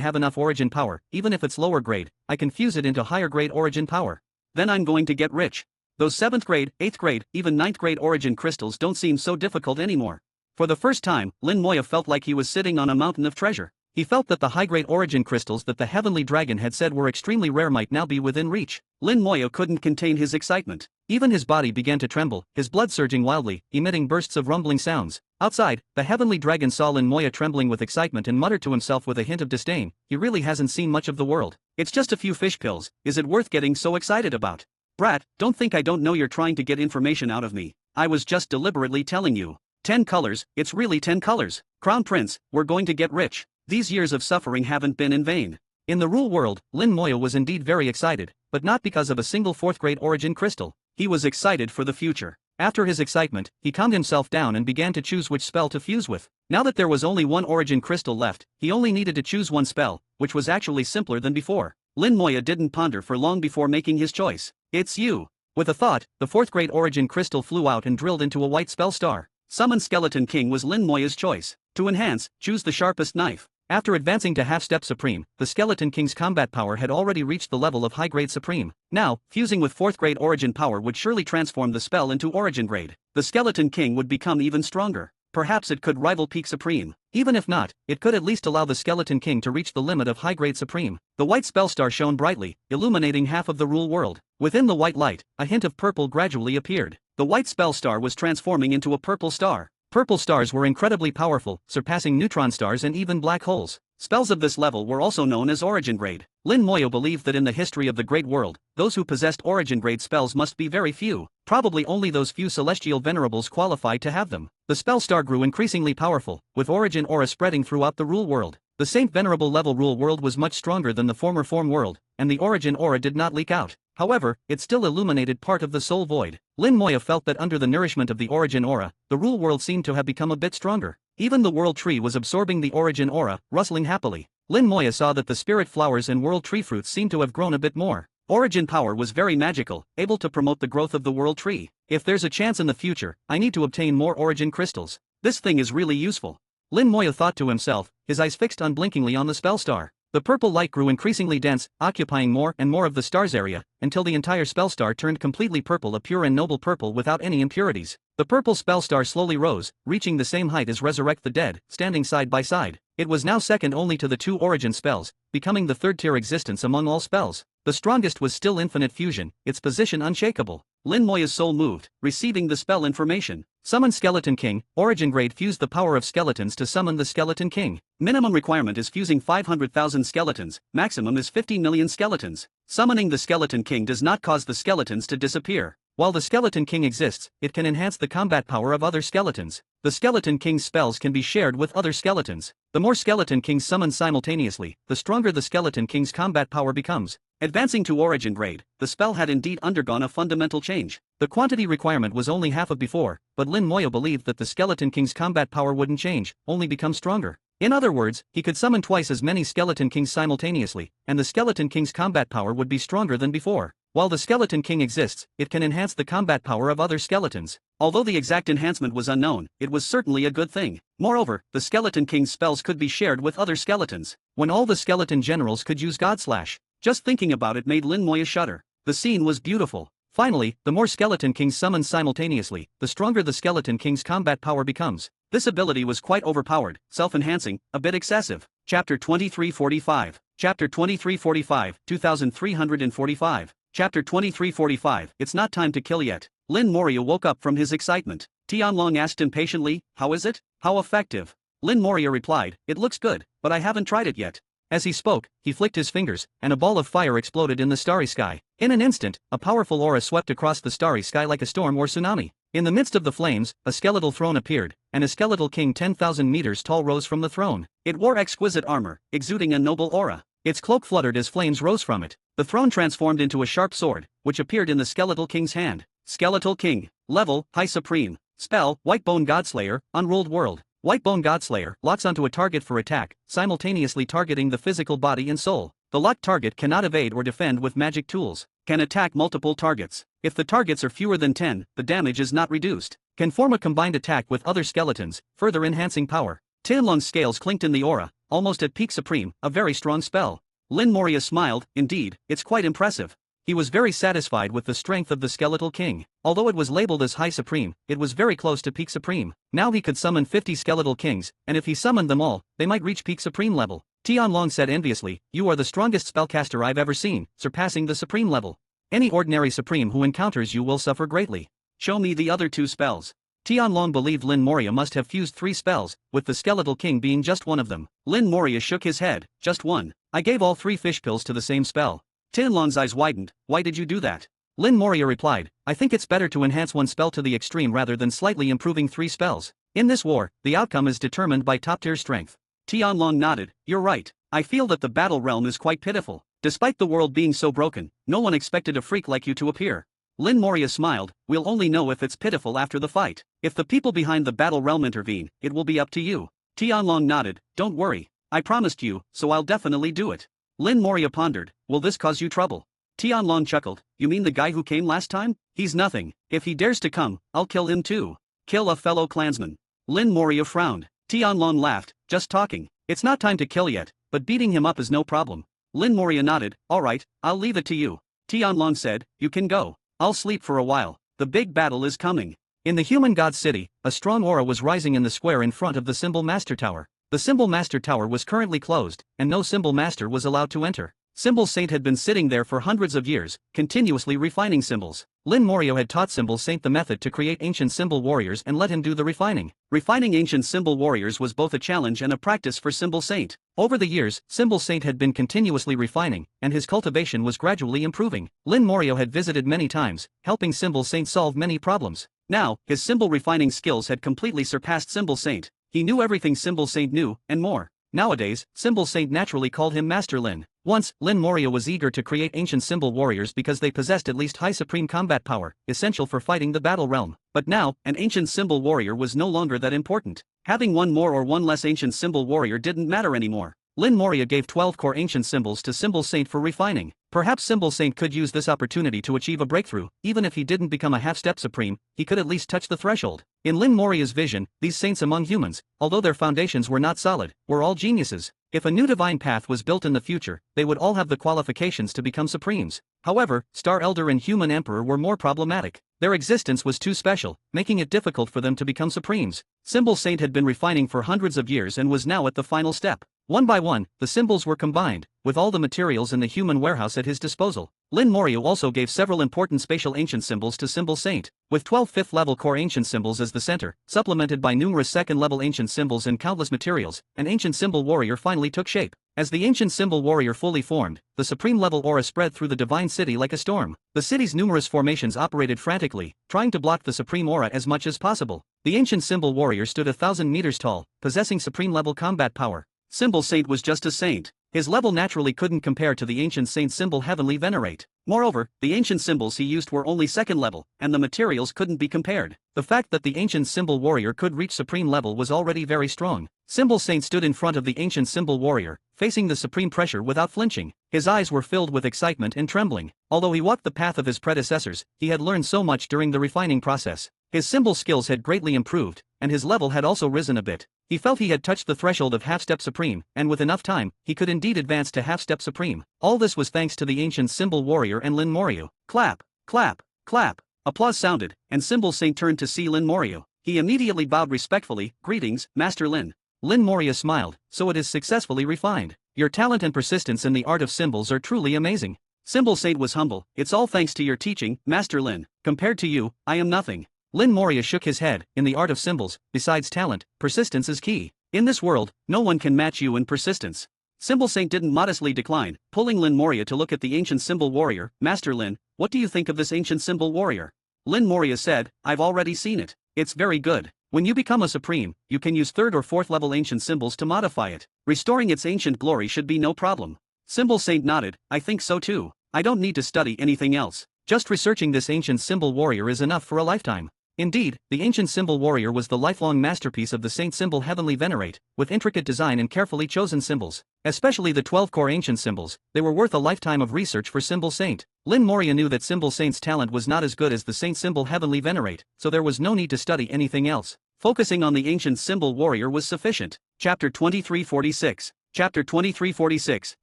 have enough origin power, even if it's lower grade, I can fuse it into higher grade origin power. Then I'm going to get rich. Those 7th grade, 8th grade, even 9th grade origin crystals don't seem so difficult anymore. For the first time, Lin Moya felt like he was sitting on a mountain of treasure. He felt that the high-grade origin crystals that the Heavenly Dragon had said were extremely rare might now be within reach. Lin Moyo couldn't contain his excitement. Even his body began to tremble, his blood surging wildly, emitting bursts of rumbling sounds. Outside, the Heavenly Dragon saw Lin Moyo trembling with excitement and muttered to himself with a hint of disdain, "He really hasn't seen much of the world. It's just a few fish pills, is it worth getting so excited about? Brat, don't think I don't know you're trying to get information out of me. I was just deliberately telling you. 10 colors, it's really 10 colors. Crown Prince, we're going to get rich. These years of suffering haven't been in vain." In the Rule World, Lin Moyo was indeed very excited, but not because of a single fourth-grade origin crystal. He was excited for the future. After his excitement, he calmed himself down and began to choose which spell to fuse with. Now that there was only one origin crystal left, he only needed to choose one spell, which was actually simpler than before. Lin Moyo didn't ponder for long before making his choice. "It's you." With a thought, the fourth-grade origin crystal flew out and drilled into a white spell star. Summon Skeleton King was Lin Moyo's choice. To enhance, choose the sharpest knife. After advancing to half-step Supreme, the Skeleton King's combat power had already reached the level of high-grade Supreme. Now, fusing with fourth-grade origin power would surely transform the spell into origin grade. The Skeleton King would become even stronger. Perhaps it could rival Peak Supreme. Even if not, it could at least allow the Skeleton King to reach the limit of high-grade Supreme. The white spell star shone brightly, illuminating half of the Rule World. Within the white light, a hint of purple gradually appeared. The white spell star was transforming into a purple star. Purple stars were incredibly powerful, surpassing neutron stars and even black holes. Spells of this level were also known as origin grade. Lin Moyo believed that in the history of the Great World, those who possessed origin grade spells must be very few. Probably only those few celestial venerables qualified to have them. The spell star grew increasingly powerful, with origin aura spreading throughout the Rule World. The Saint Venerable level Rule World was much stronger than the former Form World, and the origin aura did not leak out. However, it still illuminated part of the Soul Void. Lin Moyo felt that under the nourishment of the origin aura, the Rule World seemed to have become a bit stronger. Even the World Tree was absorbing the origin aura, rustling happily. Lin Moyo saw that the spirit flowers and World Tree fruits seemed to have grown a bit more. Origin power was very magical, able to promote the growth of the World Tree. If there's a chance in the future, I need to obtain more origin crystals. This thing is really useful. Lin Moyo thought to himself, his eyes fixed unblinkingly on the spell star. The purple light grew increasingly dense, occupying more and more of the star's area, until the entire spell star turned completely purple, a pure and noble purple without any impurities. The purple spell star slowly rose, reaching the same height as Resurrect the Dead, standing side by side. It was now second only to the two origin spells, becoming the third-tier existence among all spells. The strongest was still Infinite Fusion, its position unshakable. Lin Moyo's soul moved, receiving the spell information. Summon Skeleton King. Origin grade fuse the power of skeletons to summon the Skeleton King. Minimum requirement is fusing 500,000 skeletons, maximum is 50 million skeletons. Summoning the Skeleton King does not cause the skeletons to disappear. While the Skeleton King exists, it can enhance the combat power of other skeletons. The Skeleton King's spells can be shared with other skeletons. The more Skeleton Kings summoned simultaneously, the stronger the Skeleton King's combat power becomes. Advancing to origin grade, the spell had indeed undergone a fundamental change. The quantity requirement was only half of before, but Lin Moyo believed that the Skeleton King's combat power wouldn't change, only become stronger. In other words, he could summon twice as many Skeleton Kings simultaneously, and the Skeleton King's combat power would be stronger than before. While the Skeleton King exists, it can enhance the combat power of other skeletons. Although the exact enhancement was unknown, it was certainly a good thing. Moreover, the Skeleton King's spells could be shared with other skeletons. When all the skeleton generals could use Godslash. Just thinking about it made Lin Moyo shudder. The scene was beautiful. Finally, the more Skeleton Kings summoned simultaneously, the stronger the Skeleton King's combat power becomes. This ability was quite overpowered, self-enhancing, a bit excessive. Chapter 2345. Chapter 2345, 2345. Chapter 2345. It's not time to kill yet. Lin Moyo woke up from his excitement. Tianlong asked impatiently, "How is it? How effective?" Lin Moyo replied, "It looks good, but I haven't tried it yet." As he spoke, he flicked his fingers, and a ball of fire exploded in the starry sky. In an instant, a powerful aura swept across the starry sky like a storm or tsunami. In the midst of the flames, a skeletal throne appeared, and a skeletal king 10,000 meters tall rose from the throne. It wore exquisite armor, exuding a noble aura. Its cloak fluttered as flames rose from it. The throne transformed into a sharp sword, which appeared in the skeletal king's hand. Skeletal King. Level, High Supreme. Spell, Whitebone Godslayer, Unrolled World. Whitebone Godslayer locks onto a target for attack, simultaneously targeting the physical body and soul. The locked target cannot evade or defend with magic tools. Can attack multiple targets. If the targets are fewer than 10, the damage is not reduced. Can form a combined attack with other skeletons, further enhancing power. Tianlong's scales clinked in the aura, almost at peak supreme, a very strong spell. Lin Moyo smiled, indeed, it's quite impressive. He was very satisfied with the strength of the Skeletal King. Although it was labeled as High Supreme, it was very close to Peak Supreme. Now he could summon 50 Skeletal Kings, and if he summoned them all, they might reach Peak Supreme level. Tianlong said enviously, "You are the strongest spellcaster I've ever seen, surpassing the Supreme level. Any ordinary Supreme who encounters you will suffer greatly. Show me the other 2 spells." Tianlong believed Lin Moria must have fused 3 spells, with the Skeletal King being just one of them. Lin Moria shook his head. "Just one. I gave all 3 fish pills to the same spell." Tianlong's eyes widened. "Why did you do that?" Lin Moria replied, "I think it's better to enhance one spell to the extreme rather than slightly improving 3 spells. In this war, the outcome is determined by top-tier strength." Tianlong nodded. "You're right. I feel that the battle realm is quite pitiful. Despite the world being so broken, no one expected a freak like you to appear." Lin Moria smiled. "We'll only know if it's pitiful after the fight. If the people behind the battle realm intervene, it will be up to you." Tianlong nodded. "Don't worry. I promised you, so I'll definitely do it." Lin Moria pondered. "Will this cause you trouble?" Tianlong chuckled. "You mean the guy who came last time? He's nothing. If he dares to come, I'll kill him too." "Kill a fellow clansman." Lin Moria frowned. Tianlong laughed. "Just talking. It's not time to kill yet, but beating him up is no problem." Lin Moria nodded. "All right, I'll leave it to you." Tianlong said, "You can go. I'll sleep for a while. The big battle is coming." In the human god city, a strong aura was rising in the square in front of the Symbol Master Tower. The Symbol Master Tower was currently closed, and no Symbol Master was allowed to enter. Symbol Saint had been sitting there for hundreds of years, continuously refining symbols. Lin Moria had taught Symbol Saint the method to create ancient symbol warriors and let him do the refining. Refining ancient symbol warriors was both a challenge and a practice for Symbol Saint. Over the years, Symbol Saint had been continuously refining, and his cultivation was gradually improving. Lin Moria had visited many times, helping Symbol Saint solve many problems. Now, his symbol refining skills had completely surpassed Symbol Saint. He knew everything Symbol Saint knew, and more. Nowadays, Symbol Saint naturally called him Master Lin. Once, Lin Moria was eager to create ancient symbol warriors because they possessed at least high supreme combat power, essential for fighting the battle realm. But now, an ancient symbol warrior was no longer that important. Having one more or one less ancient symbol warrior didn't matter anymore. Lin Moria gave 12 core ancient symbols to Symbol Saint for refining. Perhaps Symbol Saint could use this opportunity to achieve a breakthrough. Even if he didn't become a half-step supreme, he could at least touch the threshold. In Lin Moria's vision, these saints among humans, although their foundations were not solid, were all geniuses. If a new divine path was built in the future, they would all have the qualifications to become supremes. However, Star Elder and Human Emperor were more problematic. Their existence was too special, making it difficult for them to become supremes. Symbol Saint had been refining for hundreds of years and was now at the final step. One by one, the symbols were combined, with all the materials in the human warehouse at his disposal. Lin Moria also gave several important spatial ancient symbols to Symbol Saint, with 12 fifth-level core ancient symbols as the center, supplemented by numerous second-level ancient symbols and countless materials. An ancient symbol warrior finally took shape. As the ancient symbol warrior fully formed, the supreme-level aura spread through the divine city like a storm. The city's numerous formations operated frantically, trying to block the supreme aura as much as possible. The ancient symbol warrior stood 1,000 meters tall, possessing supreme-level combat power. Symbol Saint was just a saint. His level naturally couldn't compare to the ancient saint symbol Heavenly Venerate. Moreover, the ancient symbols he used were only second level, and the materials couldn't be compared. The fact that the ancient symbol warrior could reach supreme level was already very strong. Symbol Saint stood in front of the ancient symbol warrior, facing the supreme pressure without flinching. His eyes were filled with excitement and trembling. Although he walked the path of his predecessors, he had learned so much during the refining process. His symbol skills had greatly improved, and his level had also risen a bit. He felt he had touched the threshold of half-step supreme, and with enough time, he could indeed advance to half-step supreme. All this was thanks to the ancient symbol warrior and Lin Moria. Clap, clap, clap. Applause sounded, and Symbol Saint turned to see Lin Moria. He immediately bowed respectfully. "Greetings, Master Lin." Lin Moria smiled. "So it is successfully refined. Your talent and persistence in the art of symbols are truly amazing." Symbol Saint was humble. "It's all thanks to your teaching, Master Lin. Compared to you, I am nothing." Lin Moria shook his head. "In the art of symbols, besides talent, persistence is key. In this world, no one can match you in persistence." Symbol Saint didn't modestly decline, pulling Lin Moria to look at the ancient symbol warrior. "Master Lin, what do you think of this ancient symbol warrior?" Lin Moria said, "I've already seen it. It's very good. When you become a supreme, you can use 3rd or 4th level ancient symbols to modify it. Restoring its ancient glory should be no problem." Symbol Saint nodded. "I think so too. I don't need to study anything else. Just researching this ancient symbol warrior is enough for a lifetime." Indeed, the ancient symbol warrior was the lifelong masterpiece of the saint symbol Heavenly Venerate, with intricate design and carefully chosen symbols. Especially the 12 core ancient symbols, they were worth a lifetime of research for Symbol Saint. Lin Moria knew that Symbol Saint's talent was not as good as the saint symbol Heavenly Venerate, so there was no need to study anything else. Focusing on the ancient symbol warrior was sufficient. Chapter 2346. Chapter 2346,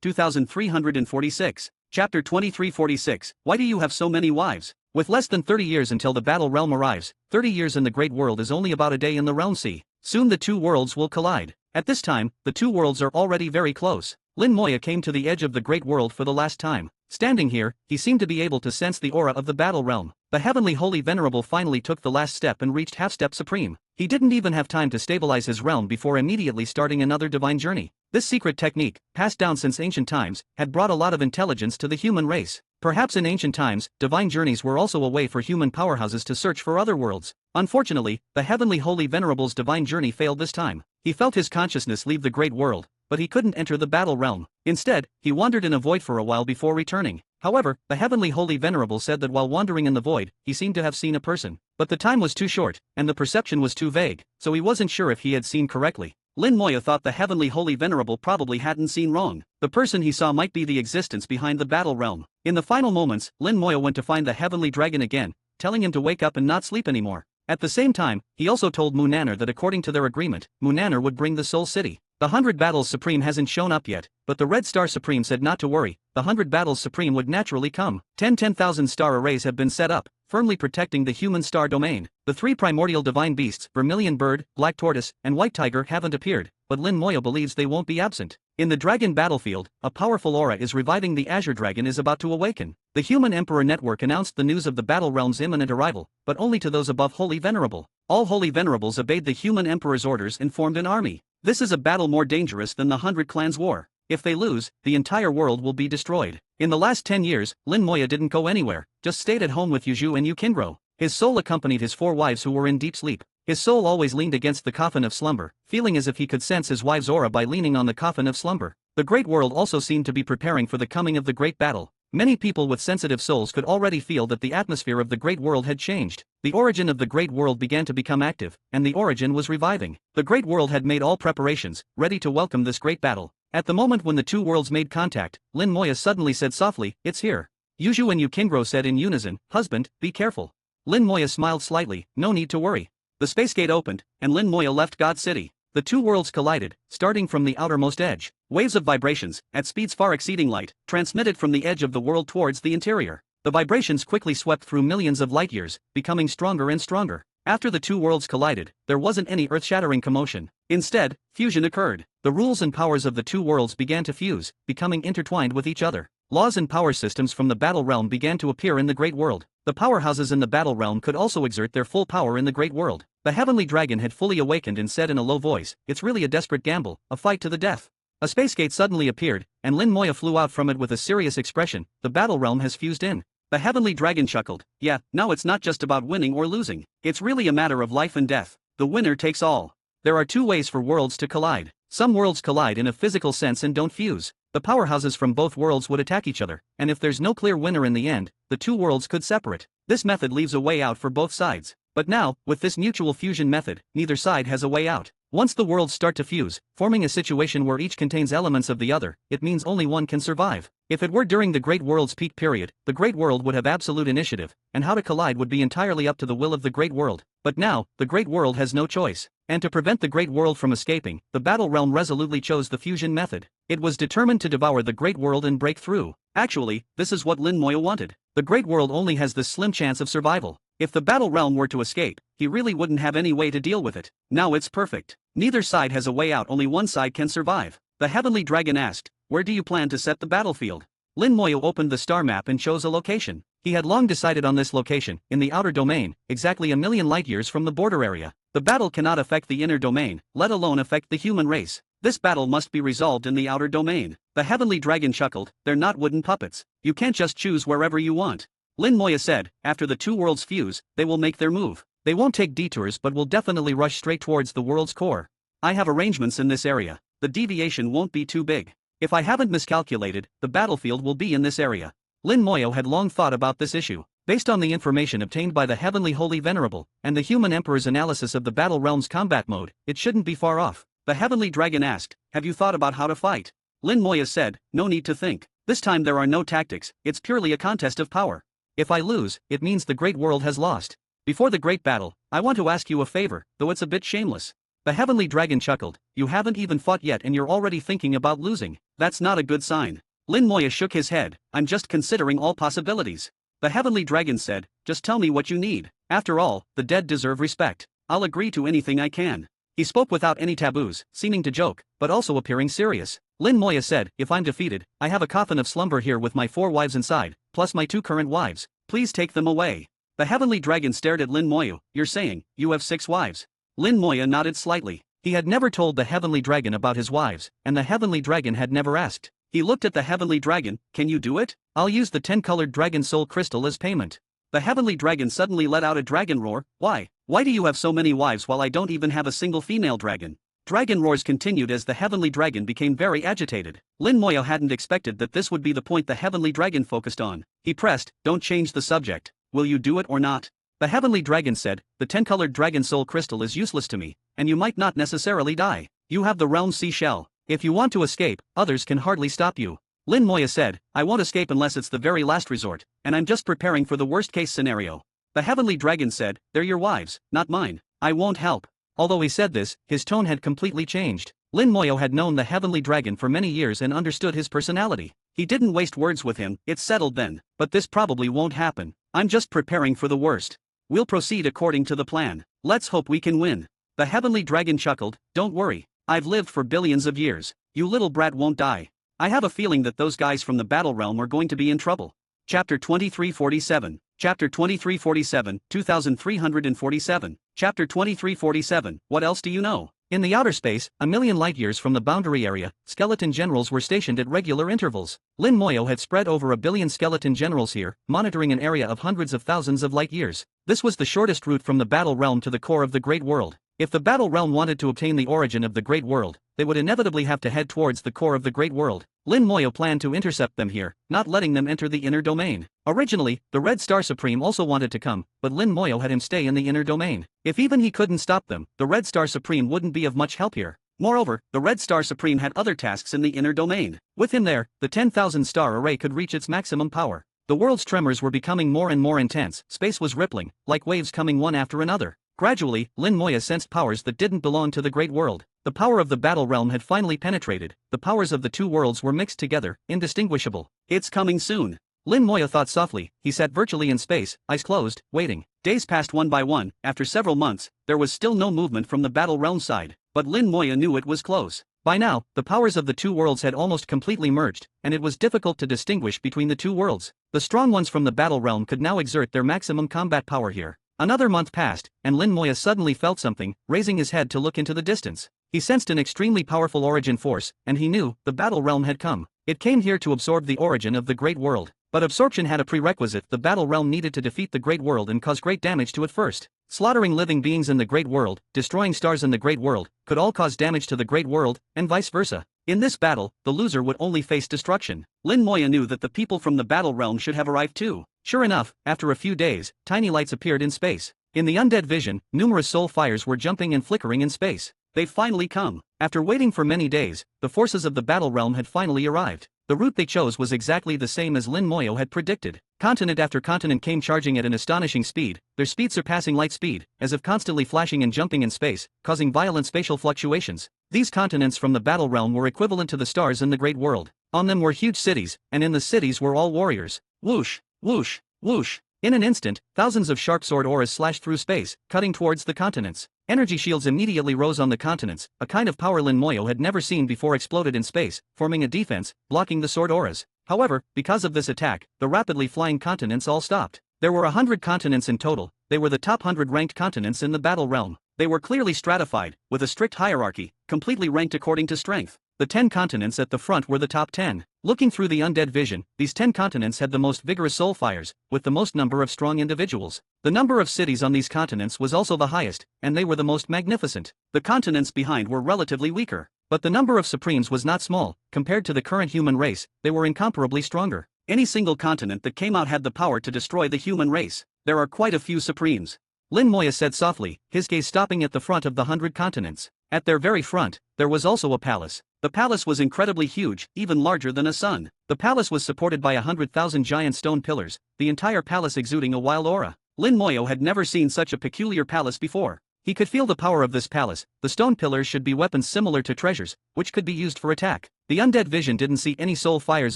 2346. Chapter 2346, Why do you have so many wives? With less than 30 years until the battle realm arrives, 30 years in the Great World is only about a day in the realm sea. Soon the two worlds will collide. At this time, the two worlds are already very close. Lin Moya came to the edge of the Great World for the last time. Standing here, he seemed to be able to sense the aura of the battle realm. The Heavenly Holy Venerable finally took the last step and reached half-step supreme. He didn't even have time to stabilize his realm before immediately starting another divine journey. This secret technique, passed down since ancient times, had brought a lot of intelligence to the human race. Perhaps in ancient times, divine journeys were also a way for human powerhouses to search for other worlds. Unfortunately, the Heavenly Holy Venerable's divine journey failed this time. He felt his consciousness leave the Great World, but he couldn't enter the battle realm. Instead, he wandered in a void for a while before returning. However, the Heavenly Holy Venerable said that while wandering in the void, he seemed to have seen a person. But the time was too short, and the perception was too vague, so he wasn't sure if he had seen correctly. Lin Moya thought the Heavenly Holy Venerable probably hadn't seen wrong. The person he saw might be the existence behind the battle realm. In the final moments, Lin Moya went to find the Heavenly Dragon again, telling him to wake up and not sleep anymore. At the same time, he also told Munanar that according to their agreement, Munanar would bring the Soul City. The 100 Battles Supreme hasn't shown up yet, but the Red Star Supreme said not to worry, the 100 Battles Supreme would naturally come. 10,000 star arrays have been set up, firmly protecting the human star domain. The three primordial divine beasts, Vermilion Bird, Black Tortoise, and White Tiger haven't appeared, but Lin Moya believes they won't be absent. In the Dragon battlefield, a powerful aura is reviving. The Azure Dragon is about to awaken. The Human Emperor Network announced the news of the battle realm's imminent arrival, but only to those above Holy Venerable. All Holy Venerables obeyed the Human Emperor's orders and formed an army. This is a battle more dangerous than the 100 Clans War. If they lose, the entire world will be destroyed. In the last 10 years, Lin Moya didn't go anywhere, just stayed at home with Yuzhu and Yukindro. His soul accompanied his 4 wives who were in deep sleep. His soul always leaned against the coffin of slumber, feeling as if he could sense his wife's aura by leaning on the coffin of slumber. The Great World also seemed to be preparing for the coming of the Great Battle. Many people with sensitive souls could already feel that the atmosphere of the Great World had changed. The origin of the Great World began to become active, and the origin was reviving. The Great World had made all preparations, ready to welcome this great battle. At the moment when the two worlds made contact, Lin Moya suddenly said softly, "It's here." Yuzhu and Yukindro said in unison, "Husband, be careful." Lin Moya smiled slightly, "No need to worry." The space gate opened, and Lin Moya left God City. The two worlds collided, starting from the outermost edge. Waves of vibrations, at speeds far exceeding light, transmitted from the edge of the world towards the interior. The vibrations quickly swept through millions of light years, becoming stronger and stronger. After the two worlds collided, there wasn't any earth-shattering commotion. Instead, fusion occurred. The rules and powers of the two worlds began to fuse, becoming intertwined with each other. Laws and power systems from the battle realm began to appear in the Great World. The powerhouses in the battle realm could also exert their full power in the Great World. The Heavenly Dragon had fully awakened and said in a low voice, "It's really a desperate gamble, a fight to the death." A space gate suddenly appeared, and Lin Moya flew out from it with a serious expression. The battle realm has fused in. The Heavenly Dragon chuckled. "Yeah, now it's not just about winning or losing. It's really a matter of life and death. The winner takes all." There are two ways for worlds to collide. Some worlds collide in a physical sense and don't fuse. The powerhouses from both worlds would attack each other, and if there's no clear winner in the end, the two worlds could separate. This method leaves a way out for both sides. But now, with this mutual fusion method, neither side has a way out. Once the worlds start to fuse, forming a situation where each contains elements of the other, it means only one can survive. If it were during the Great World's peak period, the Great World would have absolute initiative, and how to collide would be entirely up to the will of the Great World. But now, the Great World has no choice. And to prevent the Great World from escaping, the Battle Realm resolutely chose the fusion method. It was determined to devour the Great World and break through. Actually, this is what Lin Moya wanted. The Great World only has this slim chance of survival. If the Battle Realm were to escape, he really wouldn't have any way to deal with it. Now it's perfect. Neither side has a way out, only one side can survive. The Heavenly Dragon asked, "Where do you plan to set the battlefield?" Lin Moya opened the star map and chose a location. He had long decided on this location, in the outer domain, exactly 1,000,000 light-years from the border area. The battle cannot affect the inner domain, let alone affect the human race. This battle must be resolved in the outer domain. The Heavenly Dragon chuckled, "They're not wooden puppets. You can't just choose wherever you want." Lin Moya said, "After the two worlds fuse, they will make their move. They won't take detours but will definitely rush straight towards the world's core. I have arrangements in this area. The deviation won't be too big. If I haven't miscalculated, the battlefield will be in this area." Lin Moya had long thought about this issue. Based on the information obtained by the Heavenly Holy Venerable, and the Human Emperor's analysis of the battle realm's combat mode, it shouldn't be far off. The Heavenly Dragon asked, "Have you thought about how to fight?" Lin Moya said, "No need to think. This time there are no tactics, it's purely a contest of power. If I lose, it means the Great World has lost. Before the great battle, I want to ask you a favor, though it's a bit shameless." The Heavenly Dragon chuckled, "You haven't even fought yet and you're already thinking about losing. That's not a good sign." Lin Moya shook his head. I'm just considering all possibilities. The heavenly dragon said, just tell me what you need. After all, the dead deserve respect. I'll agree to anything I can. He spoke without any taboos, seeming to joke, but also appearing serious. Lin Moya said, if I'm defeated, I have a coffin of slumber here with my 4 wives inside, plus my 2 current wives. Please take them away. The heavenly dragon stared at Lin Moya. You're saying, you have 6 wives? Lin Moya nodded slightly. He had never told the heavenly dragon about his wives, and the heavenly dragon had never asked. He looked at the heavenly dragon. Can you do it? I'll use the 10-colored dragon soul crystal as payment. The heavenly dragon suddenly let out a dragon roar. Why? Why do you have so many wives while I don't even have a single female dragon? Dragon roars continued as the heavenly dragon became very agitated. Lin Moya hadn't expected that this would be the point the heavenly dragon focused on. He pressed, don't change the subject. Will you do it or not? The heavenly dragon said, the 10-colored dragon soul crystal is useless to me, and you might not necessarily die. You have the realm seashell. If you want to escape, others can hardly stop you. Lin Moya said, I won't escape unless it's the very last resort, and I'm just preparing for the worst-case scenario. The heavenly dragon said, they're your wives, not mine. I won't help. Although he said this, his tone had completely changed. Lin Moya had known the heavenly dragon for many years and understood his personality. He didn't waste words with him. It's settled then, but this probably won't happen. I'm just preparing for the worst. We'll proceed according to the plan. Let's hope we can win. The heavenly dragon chuckled, don't worry. I've lived for billions of years. You little brat won't die. I have a feeling that those guys from the battle realm are going to be in trouble. Chapter 2347. Chapter 2347, 2347. Chapter 2347. What else do you know? In the outer space, a million light-years from the boundary area, skeleton generals were stationed at regular intervals. Lin Moya had spread over 1 billion skeleton generals here, monitoring an area of hundreds of thousands of light-years. This was the shortest route from the battle realm to the core of the Great World. If the battle realm wanted to obtain the origin of the Great World, they would inevitably have to head towards the core of the Great World. Lin Moya planned to intercept them here, not letting them enter the inner domain. Originally, the Red Star Supreme also wanted to come, but Lin Moya had him stay in the inner domain. If even he couldn't stop them, the Red Star Supreme wouldn't be of much help here. Moreover, the Red Star Supreme had other tasks in the inner domain. With him there, the 10,000 star array could reach its maximum power. The world's tremors were becoming more and more intense. Space was rippling, like waves coming one after another. Gradually, Lin Moya sensed powers that didn't belong to the Great World. The power of the battle realm had finally penetrated. The powers of the two worlds were mixed together, indistinguishable. It's coming soon. Lin Moya thought softly. He sat virtually in space, eyes closed, waiting. Days passed one by one. After several months, there was still no movement from the battle realm side, but Lin Moya knew it was close. By now, the powers of the two worlds had almost completely merged, and it was difficult to distinguish between the two worlds. The strong ones from the battle realm could now exert their maximum combat power here. Another month passed, and Lin Moya suddenly felt something, raising his head to look into the distance. He sensed an extremely powerful origin force, and he knew the battle realm had come. It came here to absorb the origin of the Great World. But absorption had a prerequisite. The battle realm needed to defeat the Great World and cause great damage to it first. Slaughtering living beings in the Great World, destroying stars in the Great World, could all cause damage to the Great World, and vice versa. In this battle, the loser would only face destruction. Lin Moya knew that the people from the battle realm should have arrived too. Sure enough, after a few days, tiny lights appeared in space. In the undead vision, numerous soul fires were jumping and flickering in space. They've finally come. After waiting for many days, the forces of the battle realm had finally arrived. The route they chose was exactly the same as Lin Moya had predicted. Continent after continent came charging at an astonishing speed, their speed surpassing light speed, as if constantly flashing and jumping in space, causing violent spatial fluctuations. These continents from the battle realm were equivalent to the stars in the Great World. On them were huge cities, and in the cities were all warriors. Whoosh, whoosh, whoosh. In an instant, thousands of sharp sword auras slashed through space, cutting towards the continents. Energy shields immediately rose on the continents. A kind of power Lin Moya had never seen before exploded in space, forming a defense, blocking the sword auras. However, because of this attack, the rapidly flying continents all stopped. There were 100 continents in total. They were the top 100 ranked continents in the battle realm. They were clearly stratified, with a strict hierarchy, completely ranked according to strength. The 10 continents at the front were the top 10. Looking through the undead vision, these 10 continents had the most vigorous soul fires, with the most number of strong individuals. The number of cities on these continents was also the highest, and they were the most magnificent. The continents behind were relatively weaker, but the number of supremes was not small. Compared to the current human race, they were incomparably stronger. Any single continent that came out had the power to destroy the human race. There are quite a few supremes. Lin Moya said softly, his gaze stopping at the front of the 100 continents. At their very front, there was also a palace. The palace was incredibly huge, even larger than a sun. The palace was supported by 100,000 giant stone pillars, the entire palace exuding a wild aura. Lin Moya had never seen such a peculiar palace before. He could feel the power of this palace. The stone pillars should be weapons similar to treasures, which could be used for attack. The undead vision didn't see any soul fires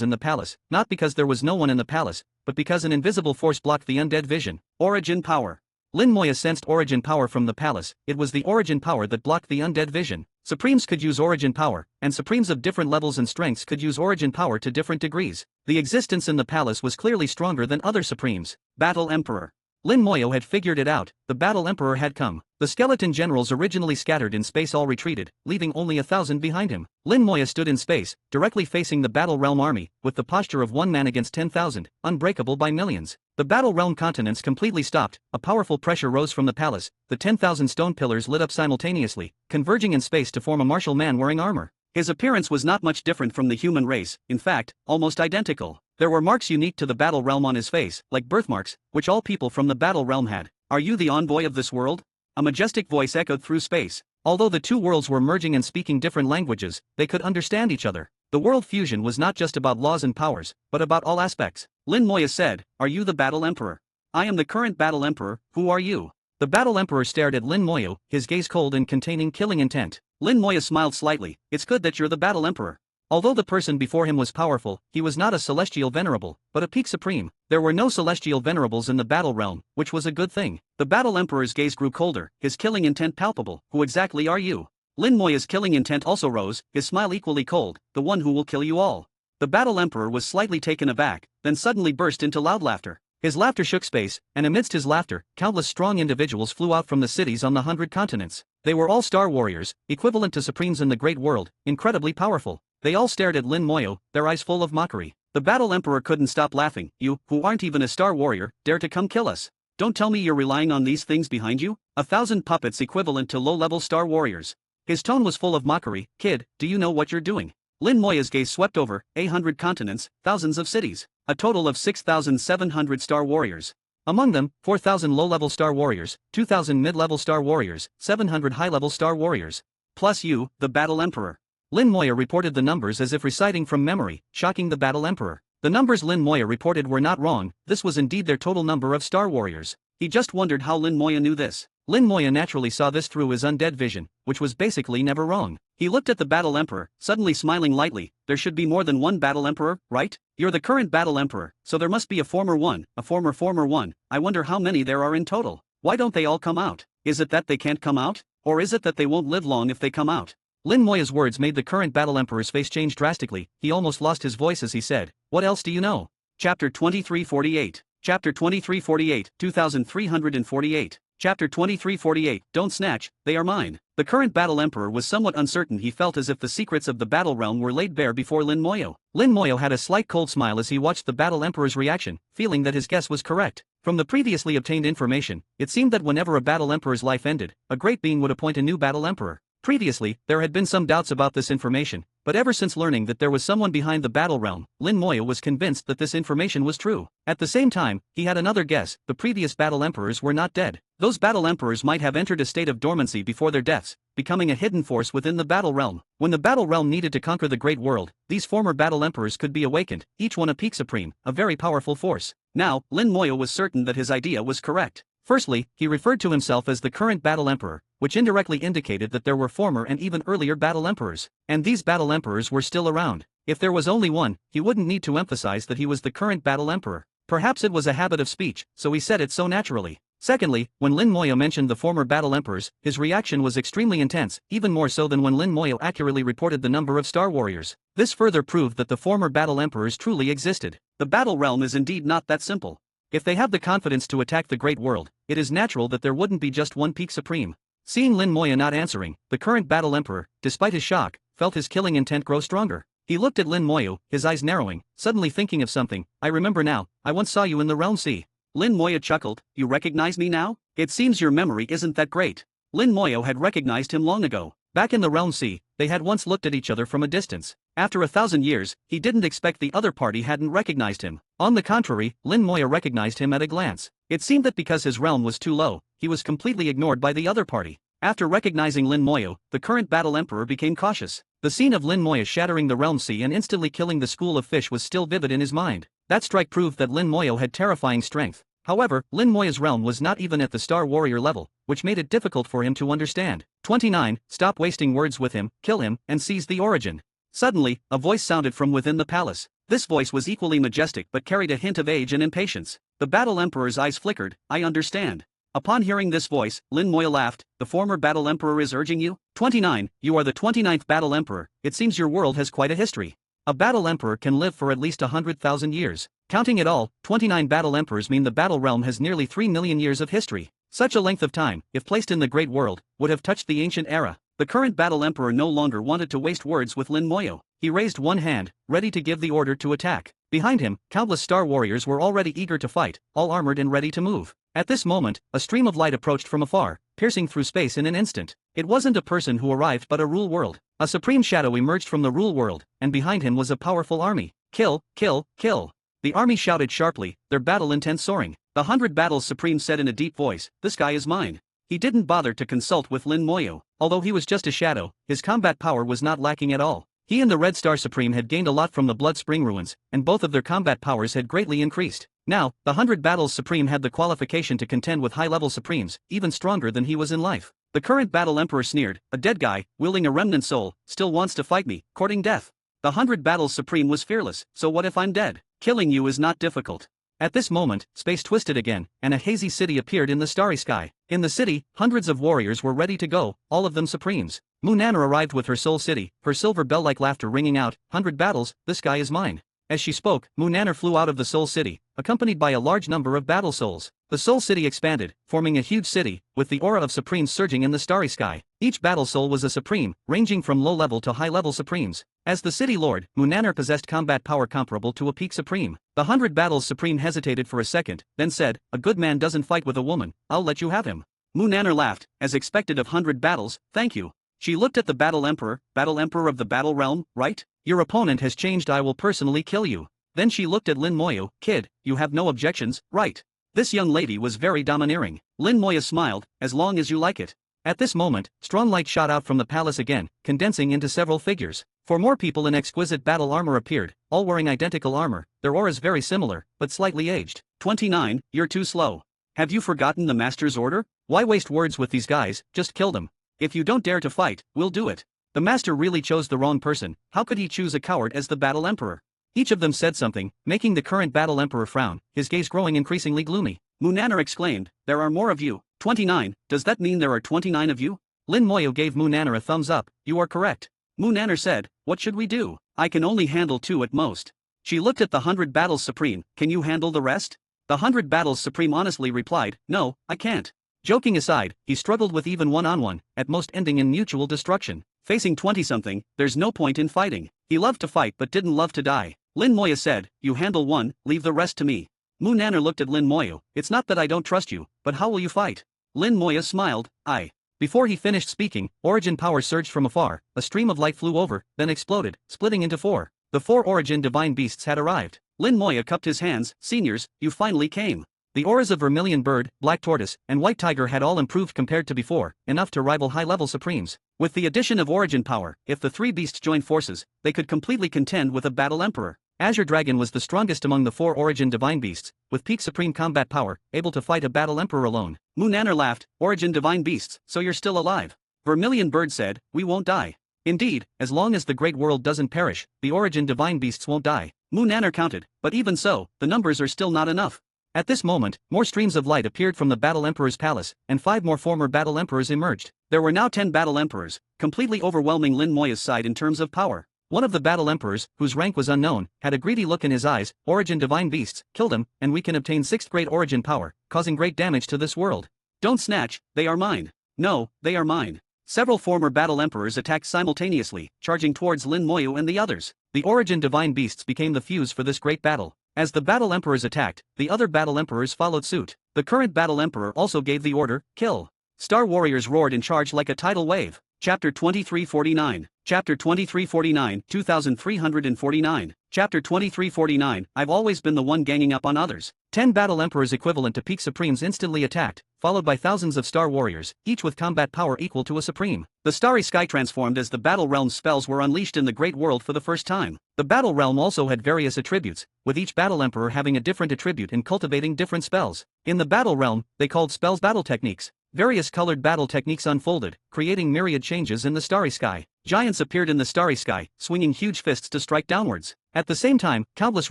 in the palace, not because there was no one in the palace, but because an invisible force blocked the undead vision. Origin power. Lin Moya sensed origin power from the palace. It was the origin power that blocked the undead vision. Supremes could use origin power, and Supremes of different levels and strengths could use origin power to different degrees. The existence in the palace was clearly stronger than other Supremes. Battle Emperor. Lin Moyo had figured it out. The Battle Emperor had come. The skeleton generals originally scattered in space all retreated, leaving only 1,000 behind him. Lin Moya stood in space, directly facing the Battle Realm army, with the posture of one man against 10,000, unbreakable by millions. The Battle Realm continents completely stopped. A powerful pressure rose from the palace. The 10,000 stone pillars lit up simultaneously, converging in space to form a martial man wearing armor. His appearance was not much different from the human race, in fact, almost identical. There were marks unique to the Battle Realm on his face, like birthmarks, which all people from the Battle Realm had. "Are you the envoy of this world?" A majestic voice echoed through space. Although the two worlds were merging and speaking different languages, they could understand each other. The world fusion was not just about laws and powers, but about all aspects. Lin Moya said, "Are you the Battle Emperor?" "I am the current Battle Emperor. Who are you?" The Battle Emperor stared at Lin Moyo, his gaze cold and containing killing intent. Lin Moya smiled slightly. "It's good that you're the Battle Emperor." Although the person before him was powerful, he was not a celestial venerable, but a peak supreme. There were no celestial venerables in the Battle Realm, which was a good thing. The Battle Emperor's gaze grew colder, his killing intent palpable. "Who exactly are you?" Lin Moya's killing intent also rose, his smile equally cold. "The one who will kill you all." The Battle Emperor was slightly taken aback, then suddenly burst into loud laughter. His laughter shook space, and amidst his laughter, countless strong individuals flew out from the cities on the 100 continents. They were all star warriors, equivalent to supremes in the great world, incredibly powerful. They all stared at Lin Moyo, their eyes full of mockery. The Battle Emperor couldn't stop laughing. "You, who aren't even a star warrior, dare to come kill us? Don't tell me you're relying on these things behind you? 1,000 puppets equivalent to low-level star warriors." His tone was full of mockery. "Kid, do you know what you're doing?" Lin Moya's gaze swept over 100 continents, thousands of cities, a total of 6,700 star warriors. Among them, 4,000 low-level star warriors, 2,000 mid-level star warriors, 700 high-level star warriors. Plus you, the Battle Emperor. Lin Moya reported the numbers as if reciting from memory, shocking the Battle Emperor. The numbers Lin Moya reported were not wrong. This was indeed their total number of star warriors. He just wondered how Lin Moya knew this. Lin Moya naturally saw this through his undead vision, which was basically never wrong. He looked at the Battle Emperor, suddenly smiling lightly. "There should be more than one Battle Emperor, right? You're the current Battle Emperor, so there must be a former one, a former one. I wonder how many there are in total. Why don't they all come out? Is it that they can't come out? Or is it that they won't live long if they come out?" Lin Moya's words made the current Battle Emperor's face change drastically. He almost lost his voice as he said, "What else do you know?" Chapter 2348. Chapter 2348, 2348. Chapter 2348, "Don't snatch, they are mine." The current Battle Emperor was somewhat uncertain. He felt as if the secrets of the Battle Realm were laid bare before Lin Moyo. Lin Moyo had a slight cold smile as he watched the Battle Emperor's reaction, feeling that his guess was correct. From the previously obtained information, it seemed that whenever a Battle Emperor's life ended, a great being would appoint a new Battle Emperor. Previously, there had been some doubts about this information, but ever since learning that there was someone behind the Battle Realm, Lin Moya was convinced that this information was true. At the same time, he had another guess: the previous Battle Emperors were not dead. Those Battle Emperors might have entered a state of dormancy before their deaths, becoming a hidden force within the Battle Realm. When the Battle Realm needed to conquer the Great World, these former Battle Emperors could be awakened, each one a peak supreme, a very powerful force. Now, Lin Moya was certain that his idea was correct. Firstly, he referred to himself as the current Battle Emperor, which indirectly indicated that there were former and even earlier Battle Emperors, and these Battle Emperors were still around. If there was only one, he wouldn't need to emphasize that he was the current Battle Emperor. Perhaps it was a habit of speech, so he said it so naturally. Secondly, when Lin Moya mentioned the former Battle Emperors, his reaction was extremely intense, even more so than when Lin Moya accurately reported the number of Star Warriors. This further proved that the former Battle Emperors truly existed. The Battle Realm is indeed not that simple. If they have the confidence to attack the Great World, it is natural that there wouldn't be just one peak supreme. Seeing Lin Moya not answering, the current Battle Emperor, despite his shock, felt his killing intent grow stronger. He looked at Lin Moyo, his eyes narrowing, suddenly thinking of something. "I remember now, I once saw you in the Realm Sea." Lin Moya chuckled. "You recognize me now? It seems your memory isn't that great." Lin Moyo had recognized him long ago. Back in the Realm Sea, they had once looked at each other from a distance. After 1,000 years, he didn't expect the other party hadn't recognized him. On the contrary, Lin Moya recognized him at a glance. It seemed that because his realm was too low, he was completely ignored by the other party. After recognizing Lin Moyo, the current Battle Emperor became cautious. The scene of Lin Moya shattering the Realm Sea and instantly killing the school of fish was still vivid in his mind. That strike proved that Lin Moyo had terrifying strength. However, Lin Moya's realm was not even at the Star Warrior level, which made it difficult for him to understand. 29. Stop wasting words with him, kill him, and seize the origin. Suddenly, a voice sounded from within the palace. This voice was equally majestic but carried a hint of age and impatience. The Battle Emperor's eyes flickered. I understand. Upon hearing this voice, Lin Moya laughed. The former Battle Emperor is urging you? 29. You are the 29th Battle Emperor. It seems your world has quite a history. A Battle Emperor can live for at least 100,000 years. Counting it all, 29 Battle Emperors mean the Battle Realm has nearly 3 million years of history. Such a length of time, if placed in the Great World, would have touched the ancient era. The current Battle Emperor no longer wanted to waste words with Lin Moya. He raised one hand, ready to give the order to attack. Behind him, countless Star Warriors were already eager to fight, all armored and ready to move. At this moment, a stream of light approached from afar, piercing through space in an instant. It wasn't a person who arrived but a rule world. A supreme shadow emerged from the rule world, and behind him was a powerful army. Kill, kill, kill. The army shouted sharply, their battle intent soaring. The 100 Battles Supreme said in a deep voice, this guy is mine. He didn't bother to consult with Lin Moya. Although he was just a shadow, his combat power was not lacking at all. He and the Red Star Supreme had gained a lot from the Blood Spring ruins, and both of their combat powers had greatly increased. Now, the 100 Battles Supreme had the qualification to contend with high-level Supremes, even stronger than he was in life. The current Battle Emperor sneered, a dead guy, wielding a remnant soul, still wants to fight me, courting death. The 100 Battles Supreme was fearless, so what if I'm dead? Killing you is not difficult. At this moment, space twisted again, and a hazy city appeared in the starry sky. In the city, hundreds of warriors were ready to go, all of them Supremes. Munana arrived with her Soul City, her silver bell-like laughter ringing out, 100 battles, this guy is mine. As she spoke, Munana flew out of the Soul City, accompanied by a large number of battle souls. The Soul City expanded, forming a huge city, with the aura of Supremes surging in the starry sky. Each battle soul was a Supreme, ranging from low-level to high-level Supremes. As the city lord, Munana possessed combat power comparable to a peak Supreme. The 100 Battles Supreme hesitated for a second, then said, a good man doesn't fight with a woman, I'll let you have him. Munana laughed, as expected of 100 battles, thank you. She looked at the Battle Emperor of the Battle Realm, right? Your opponent has changed, I will personally kill you. Then she looked at Lin Moya, kid, you have no objections, right? This young lady was very domineering. Lin Moya smiled, as long as you like it. At this moment, strong light shot out from the palace again, condensing into several figures. 4 more people in exquisite battle armor appeared, all wearing identical armor, their auras very similar, but slightly aged. 29, you're too slow. Have you forgotten the master's order? Why waste words with these guys, just kill them. If you don't dare to fight, we'll do it. The master really chose the wrong person, how could he choose a coward as the Battle Emperor? Each of them said something, making the current Battle Emperor frown, his gaze growing increasingly gloomy. Munana exclaimed, there are more of you. 29, does that mean there are 29 of you? Lin Moya gave Munana a thumbs up, you are correct. Munana said, what should we do? I can only handle 2 at most. She looked at the 100 Battles Supreme, can you handle the rest? The 100 Battles Supreme honestly replied, no, I can't. Joking aside, he struggled with even one-on-one, at most ending in mutual destruction. Facing 20-something, there's no point in fighting. He loved to fight but didn't love to die. Lin Moya said, you handle 1, leave the rest to me. Munana looked at Lin Moya, it's not that I don't trust you, but how will you fight? Lin Moya smiled, I. Before he finished speaking, origin power surged from afar, a stream of light flew over, then exploded, splitting into 4. The 4 origin divine beasts had arrived. Lin Moya cupped his hands, seniors, you finally came. The auras of Vermilion Bird, Black Tortoise, and White Tiger had all improved compared to before, enough to rival high-level Supremes. With the addition of origin power, if the 3 beasts joined forces, they could completely contend with a Battle Emperor. Azure Dragon was the strongest among the 4 origin divine beasts, with peak supreme combat power, able to fight a Battle Emperor alone. Munana laughed, origin divine beasts, so you're still alive. Vermilion Bird said, we won't die. Indeed, as long as the great world doesn't perish, the origin divine beasts won't die. Munana counted, but even so, the numbers are still not enough. At this moment, more streams of light appeared from the Battle Emperor's palace, and 5 more former Battle Emperors emerged. There were now 10 Battle Emperors, completely overwhelming Lin Moya's side in terms of power. One of the Battle Emperors, whose rank was unknown, had a greedy look in his eyes, origin divine beasts, killed him, and we can obtain 6th grade origin power, causing great damage to this world. Don't snatch, they are mine. No, they are mine. Several former Battle Emperors attacked simultaneously, charging towards Lin Moya and the others. The origin divine beasts became the fuse for this great battle. As the Battle Emperors attacked, the other Battle Emperors followed suit. The current Battle Emperor also gave the order, kill. Star Warriors roared in charge like a tidal wave. Chapter 2349. Chapter 2349, 2349. Chapter 2349, I've always been the one ganging up on others. 10 Battle Emperors equivalent to peak Supremes instantly attacked, followed by thousands of star warriors, each with combat power equal to a supreme. The starry sky transformed as the battle realm's spells were unleashed in the great world for the first time. The battle realm also had various attributes, with each battle emperor having a different attribute and cultivating different spells. In the battle realm, they called spells battle techniques. Various colored battle techniques unfolded, creating myriad changes in the starry sky. Giants appeared in the starry sky, swinging huge fists to strike downwards. At the same time, countless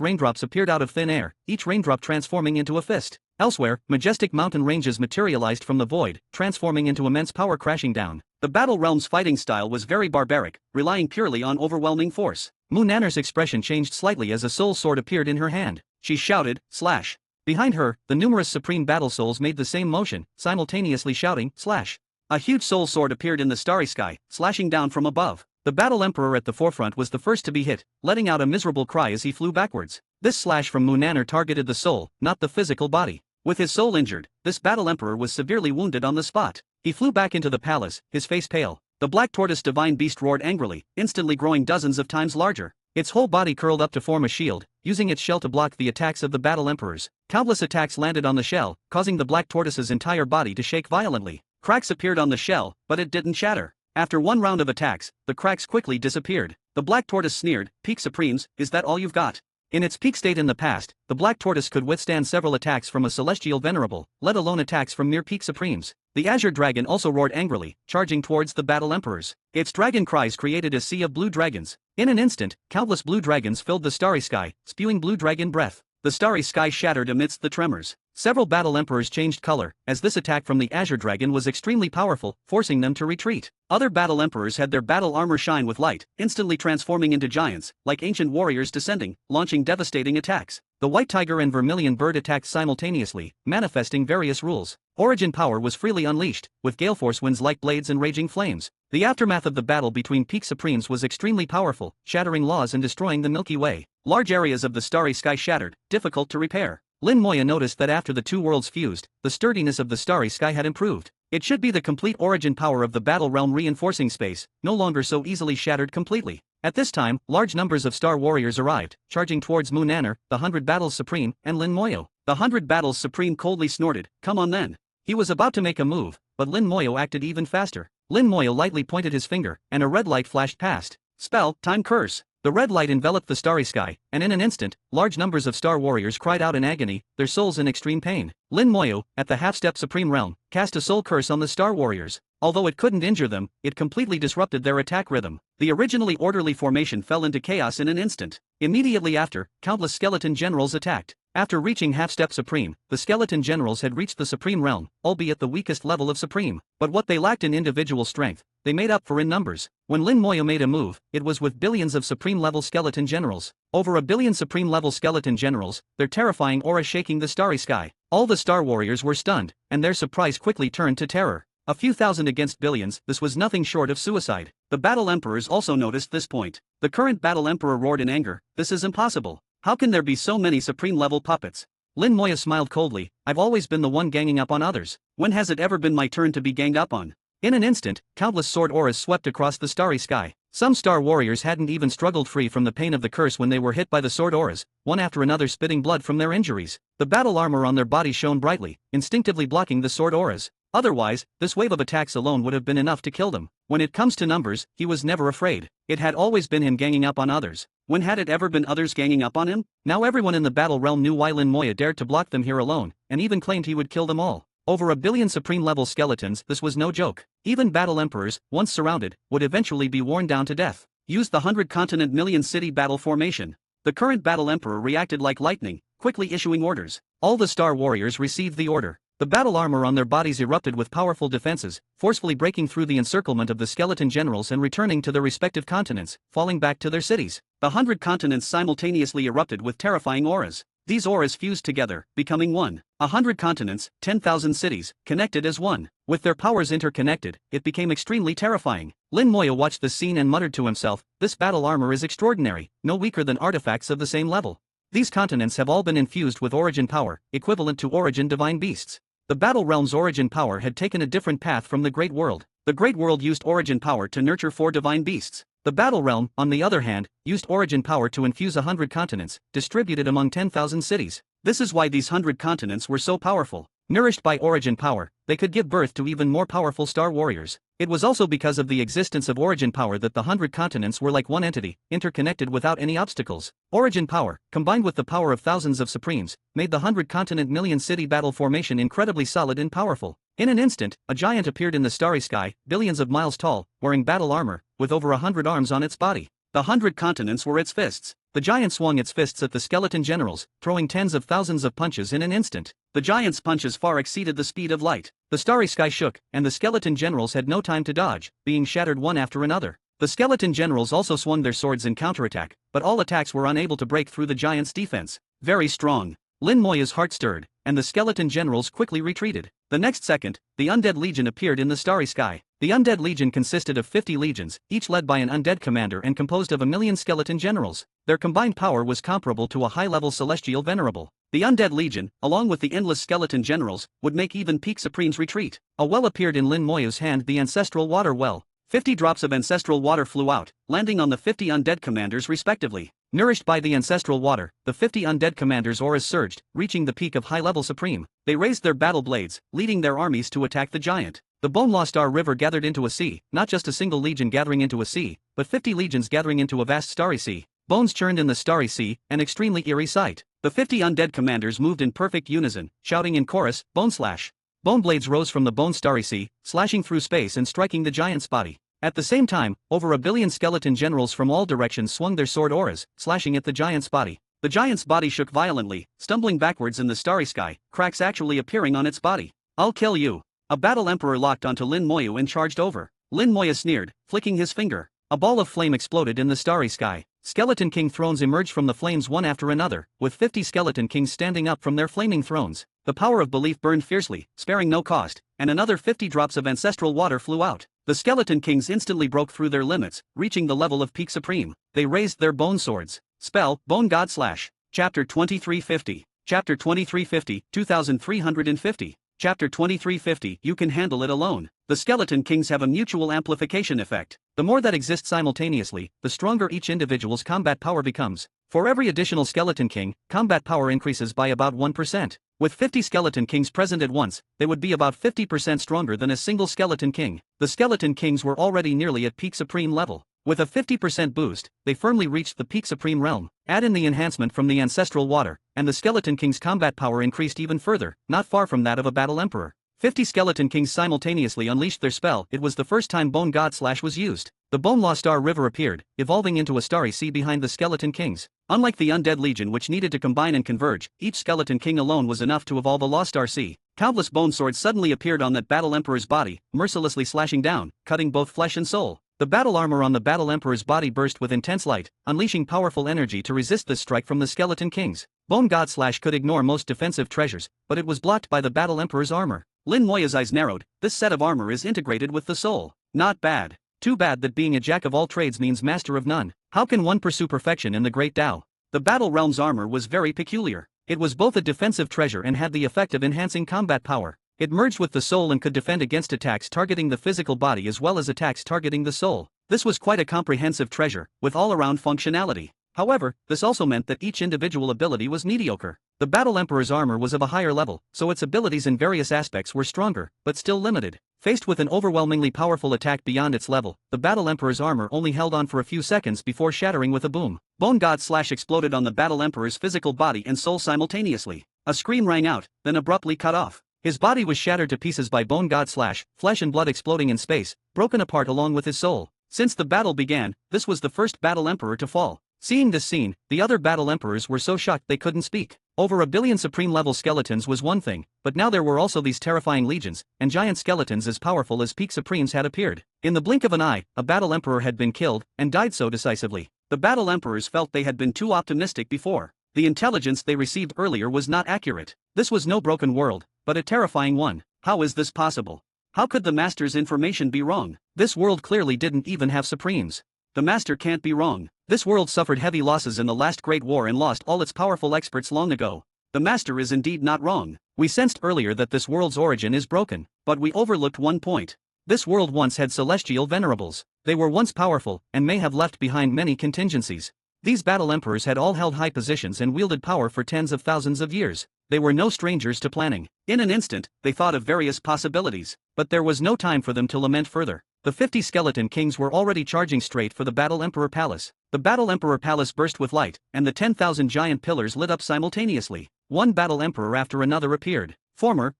raindrops appeared out of thin air, each raindrop transforming into a fist. Elsewhere, majestic mountain ranges materialized from the void, transforming into immense power crashing down. The battle realm's fighting style was very barbaric, relying purely on overwhelming force. Moonanner's expression changed slightly as a soul sword appeared in her hand. She shouted, "Slash!" Behind her, the numerous supreme battle souls made the same motion, simultaneously shouting, "Slash!" A huge soul sword appeared in the starry sky, slashing down from above. The battle emperor at the forefront was the first to be hit, letting out a miserable cry as he flew backwards. This slash from Moonanner targeted the soul, not the physical body. With his soul injured, this battle emperor was severely wounded on the spot. He flew back into the palace, his face pale. The black tortoise divine beast roared angrily, instantly growing dozens of times larger. Its whole body curled up to form a shield, using its shell to block the attacks of the battle emperors. Countless attacks landed on the shell, causing the black tortoise's entire body to shake violently. Cracks appeared on the shell, but it didn't shatter. After one round of attacks, the cracks quickly disappeared. The black tortoise sneered, "Peak Supremes, is that all you've got?" In its peak state in the past, the black tortoise could withstand several attacks from a celestial venerable, let alone attacks from mere peak supremes. The azure dragon also roared angrily, charging towards the battle emperors. Its dragon cries created a sea of blue dragons. In an instant, countless blue dragons filled the starry sky, spewing blue dragon breath. The starry sky shattered amidst the tremors. Several battle emperors changed color, as this attack from the azure dragon was extremely powerful, forcing them to retreat. Other battle emperors had their battle armor shine with light, instantly transforming into giants, like ancient warriors descending, launching devastating attacks. The white tiger and vermilion bird attacked simultaneously, manifesting various rules. Origin power was freely unleashed, with gale force winds like blades and raging flames. The aftermath of the battle between peak supremes was extremely powerful, shattering laws and destroying the Milky Way. Large areas of the starry sky shattered, difficult to repair. Lin Moya noticed that after the two worlds fused, the sturdiness of the starry sky had improved. It should be the complete origin power of the battle realm reinforcing space, no longer so easily shattered completely. At this time, large numbers of star warriors arrived, charging towards Moonanner, the 100 Battles Supreme, and Lin Moyo. The 100 Battles Supreme coldly snorted, "Come on then." He was about to make a move, but Lin Moyo acted even faster. Lin Moyo lightly pointed his finger, and a red light flashed past. Spell, time curse. The red light enveloped the starry sky, and in an instant, large numbers of star warriors cried out in agony, their souls in extreme pain. Lin Moyo, at the half-step supreme realm, cast a soul curse on the star warriors. Although it couldn't injure them, it completely disrupted their attack rhythm. The originally orderly formation fell into chaos in an instant. Immediately after, countless skeleton generals attacked. After reaching half-step supreme, the skeleton generals had reached the supreme realm, albeit the weakest level of supreme. But what they lacked in individual strength, they made up for in numbers. When Lin Moyo made a move, it was with billions of supreme-level skeleton generals. Over a billion supreme-level skeleton generals, their terrifying aura shaking the starry sky. All the star warriors were stunned, and their surprise quickly turned to terror. A few thousand against billions, this was nothing short of suicide. The battle emperors also noticed this point. The current battle emperor roared in anger, "This is impossible. How can there be so many supreme-level puppets?" Lin Moya smiled coldly, "I've always been the one ganging up on others. When has it ever been my turn to be ganged up on?" In an instant, countless sword auras swept across the starry sky. Some star warriors hadn't even struggled free from the pain of the curse when they were hit by the sword auras, one after another spitting blood from their injuries. The battle armor on their bodies shone brightly, instinctively blocking the sword auras. Otherwise, this wave of attacks alone would have been enough to kill them. When it comes to numbers, he was never afraid. It had always been him ganging up on others. When had it ever been others ganging up on him? Now everyone in the battle realm knew why Lin Moya dared to block them here alone, and even claimed he would kill them all. Over a billion supreme-level skeletons, this was no joke. Even battle emperors, once surrounded, would eventually be worn down to death. Use the 100-continent million-city battle formation. The current battle emperor reacted like lightning, quickly issuing orders. All the star warriors received the order. The battle armor on their bodies erupted with powerful defenses, forcefully breaking through the encirclement of the skeleton generals and returning to their respective continents, falling back to their cities. The 100 continents simultaneously erupted with terrifying auras. These auras fused together, becoming one. 100 continents, 10,000 cities, connected as one. With their powers interconnected, it became extremely terrifying. Lin Moya watched the scene and muttered to himself, "This battle armor is extraordinary, no weaker than artifacts of the same level. These continents have all been infused with origin power, equivalent to origin divine beasts." The battle realm's origin power had taken a different path from the Great World. The Great World used origin power to nurture 4 divine beasts. The battle realm, on the other hand, used origin power to infuse 100 continents, distributed among 10,000 cities. This is why these 100 continents were so powerful. Nourished by origin power, they could give birth to even more powerful star warriors. It was also because of the existence of origin power that the 100 continents were like one entity, interconnected without any obstacles. Origin power, combined with the power of thousands of supremes, made the 100-continent million-city battle formation incredibly solid and powerful. In an instant, a giant appeared in the starry sky, billions of miles tall, wearing battle armor, with over 100 arms on its body. The 100 continents were its fists. The giant swung its fists at the skeleton generals, throwing tens of thousands of punches in an instant. The giant's punches far exceeded the speed of light. The starry sky shook, and the skeleton generals had no time to dodge, being shattered one after another. The skeleton generals also swung their swords in counterattack, but all attacks were unable to break through the giant's defense. Very strong. Lin Moya's heart stirred, and the skeleton generals quickly retreated. The next second, the Undead Legion appeared in the starry sky. The Undead Legion consisted of 50 legions, each led by an undead commander and composed of 1,000,000 skeleton generals. Their combined power was comparable to a high-level celestial venerable. The Undead Legion, along with the endless skeleton generals, would make even peak supremes retreat. A well appeared in Lin Moya's hand, the ancestral water well. 50 drops of ancestral water flew out, landing on the 50 undead commanders respectively. Nourished by the ancestral water, the 50 undead commanders' auras surged, reaching the peak of high-level supreme. They raised their battle blades, leading their armies to attack the giant. The Bone-Lost-Star River gathered into a sea, not just a single legion gathering into a sea, but 50 legions gathering into a vast starry sea. Bones churned in the starry sea, an extremely eerie sight. The 50 undead commanders moved in perfect unison, shouting in chorus, "Bone slash!" Bone blades rose from the bone starry sea, slashing through space and striking the giant's body. At the same time, over 1,000,000,000 skeleton generals from all directions swung their sword auras, slashing at the giant's body. The giant's body shook violently, stumbling backwards in the starry sky, cracks actually appearing on its body. "I'll kill you." A battle emperor locked onto Lin Moya and charged over. Lin Moya sneered, flicking his finger. A ball of flame exploded in the starry sky. Skeleton King thrones emerged from the flames one after another, with 50 skeleton kings standing up from their flaming thrones. The power of belief burned fiercely, sparing no cost, and another 50 drops of ancestral water flew out. The skeleton kings instantly broke through their limits, reaching the level of peak supreme. They raised their bone swords. Spell, Bone God Slash. Chapter 2350. Chapter 2350, 2350. Chapter 2350, you can handle it alone. The skeleton kings have a mutual amplification effect. The more that exist simultaneously, the stronger each individual's combat power becomes. For every additional skeleton king, combat power increases by about 1%. With 50 skeleton kings present at once, they would be about 50% stronger than a single skeleton king. The skeleton kings were already nearly at peak supreme level. With a 50% boost, they firmly reached the peak supreme realm. Add in the enhancement from the ancestral water, and the skeleton king's combat power increased even further, not far from that of a battle emperor. 50 skeleton kings simultaneously unleashed their spell. It was the first time Bone God Slash was used. The Bone-Lost-Star River appeared, evolving into a starry sea behind the skeleton kings. Unlike the Undead Legion, which needed to combine and converge, each skeleton king alone was enough to evolve a Lost Star Sea. Countless bone swords suddenly appeared on that battle emperor's body, mercilessly slashing down, cutting both flesh and soul. The battle armor on the battle emperor's body burst with intense light, unleashing powerful energy to resist this strike from the skeleton kings. Bone God Slash could ignore most defensive treasures, but it was blocked by the battle emperor's armor. Lin Moya's eyes narrowed. This set of armor is integrated with the soul. Not bad. Too bad that being a jack of all trades means master of none. How can one pursue perfection in the Great Tao? The Battle Realm's armor was very peculiar. It was both a defensive treasure and had the effect of enhancing combat power. It merged with the soul and could defend against attacks targeting the physical body as well as attacks targeting the soul. This was quite a comprehensive treasure, with all-around functionality. However, this also meant that each individual ability was mediocre. The Battle Emperor's armor was of a higher level, so its abilities in various aspects were stronger, but still limited. Faced with an overwhelmingly powerful attack beyond its level, the Battle Emperor's armor only held on for a few seconds before shattering with a boom. Bone God Slash exploded on the Battle Emperor's physical body and soul simultaneously. A scream rang out, then abruptly cut off. His body was shattered to pieces by Bone God Slash, flesh and blood exploding in space, broken apart along with his soul. Since the battle began, this was the first Battle Emperor to fall. Seeing this scene, the other Battle Emperors were so shocked they couldn't speak. Over 1,000,000,000 supreme-level skeletons was one thing, but now there were also these terrifying legions, and giant skeletons as powerful as peak supremes had appeared. In the blink of an eye, a Battle Emperor had been killed, and died so decisively. The Battle Emperors felt they had been too optimistic before. The intelligence they received earlier was not accurate. This was no broken world, but a terrifying one. How is this possible? How could the Master's information be wrong? This world clearly didn't even have supremes. The Master can't be wrong. This world suffered heavy losses in the last Great War and lost all its powerful experts long ago. The Master is indeed not wrong. We sensed earlier that this world's origin is broken, but we overlooked one point. This world once had celestial venerables. They were once powerful, and may have left behind many contingencies. These Battle Emperors had all held high positions and wielded power for tens of thousands of years. They were no strangers to planning. In an instant, they thought of various possibilities, but there was no time for them to lament further. The 50 skeleton kings were already charging straight for the Battle Emperor Palace. The Battle Emperor Palace burst with light, and the 10,000 giant pillars lit up simultaneously. One Battle Emperor after another appeared. Former.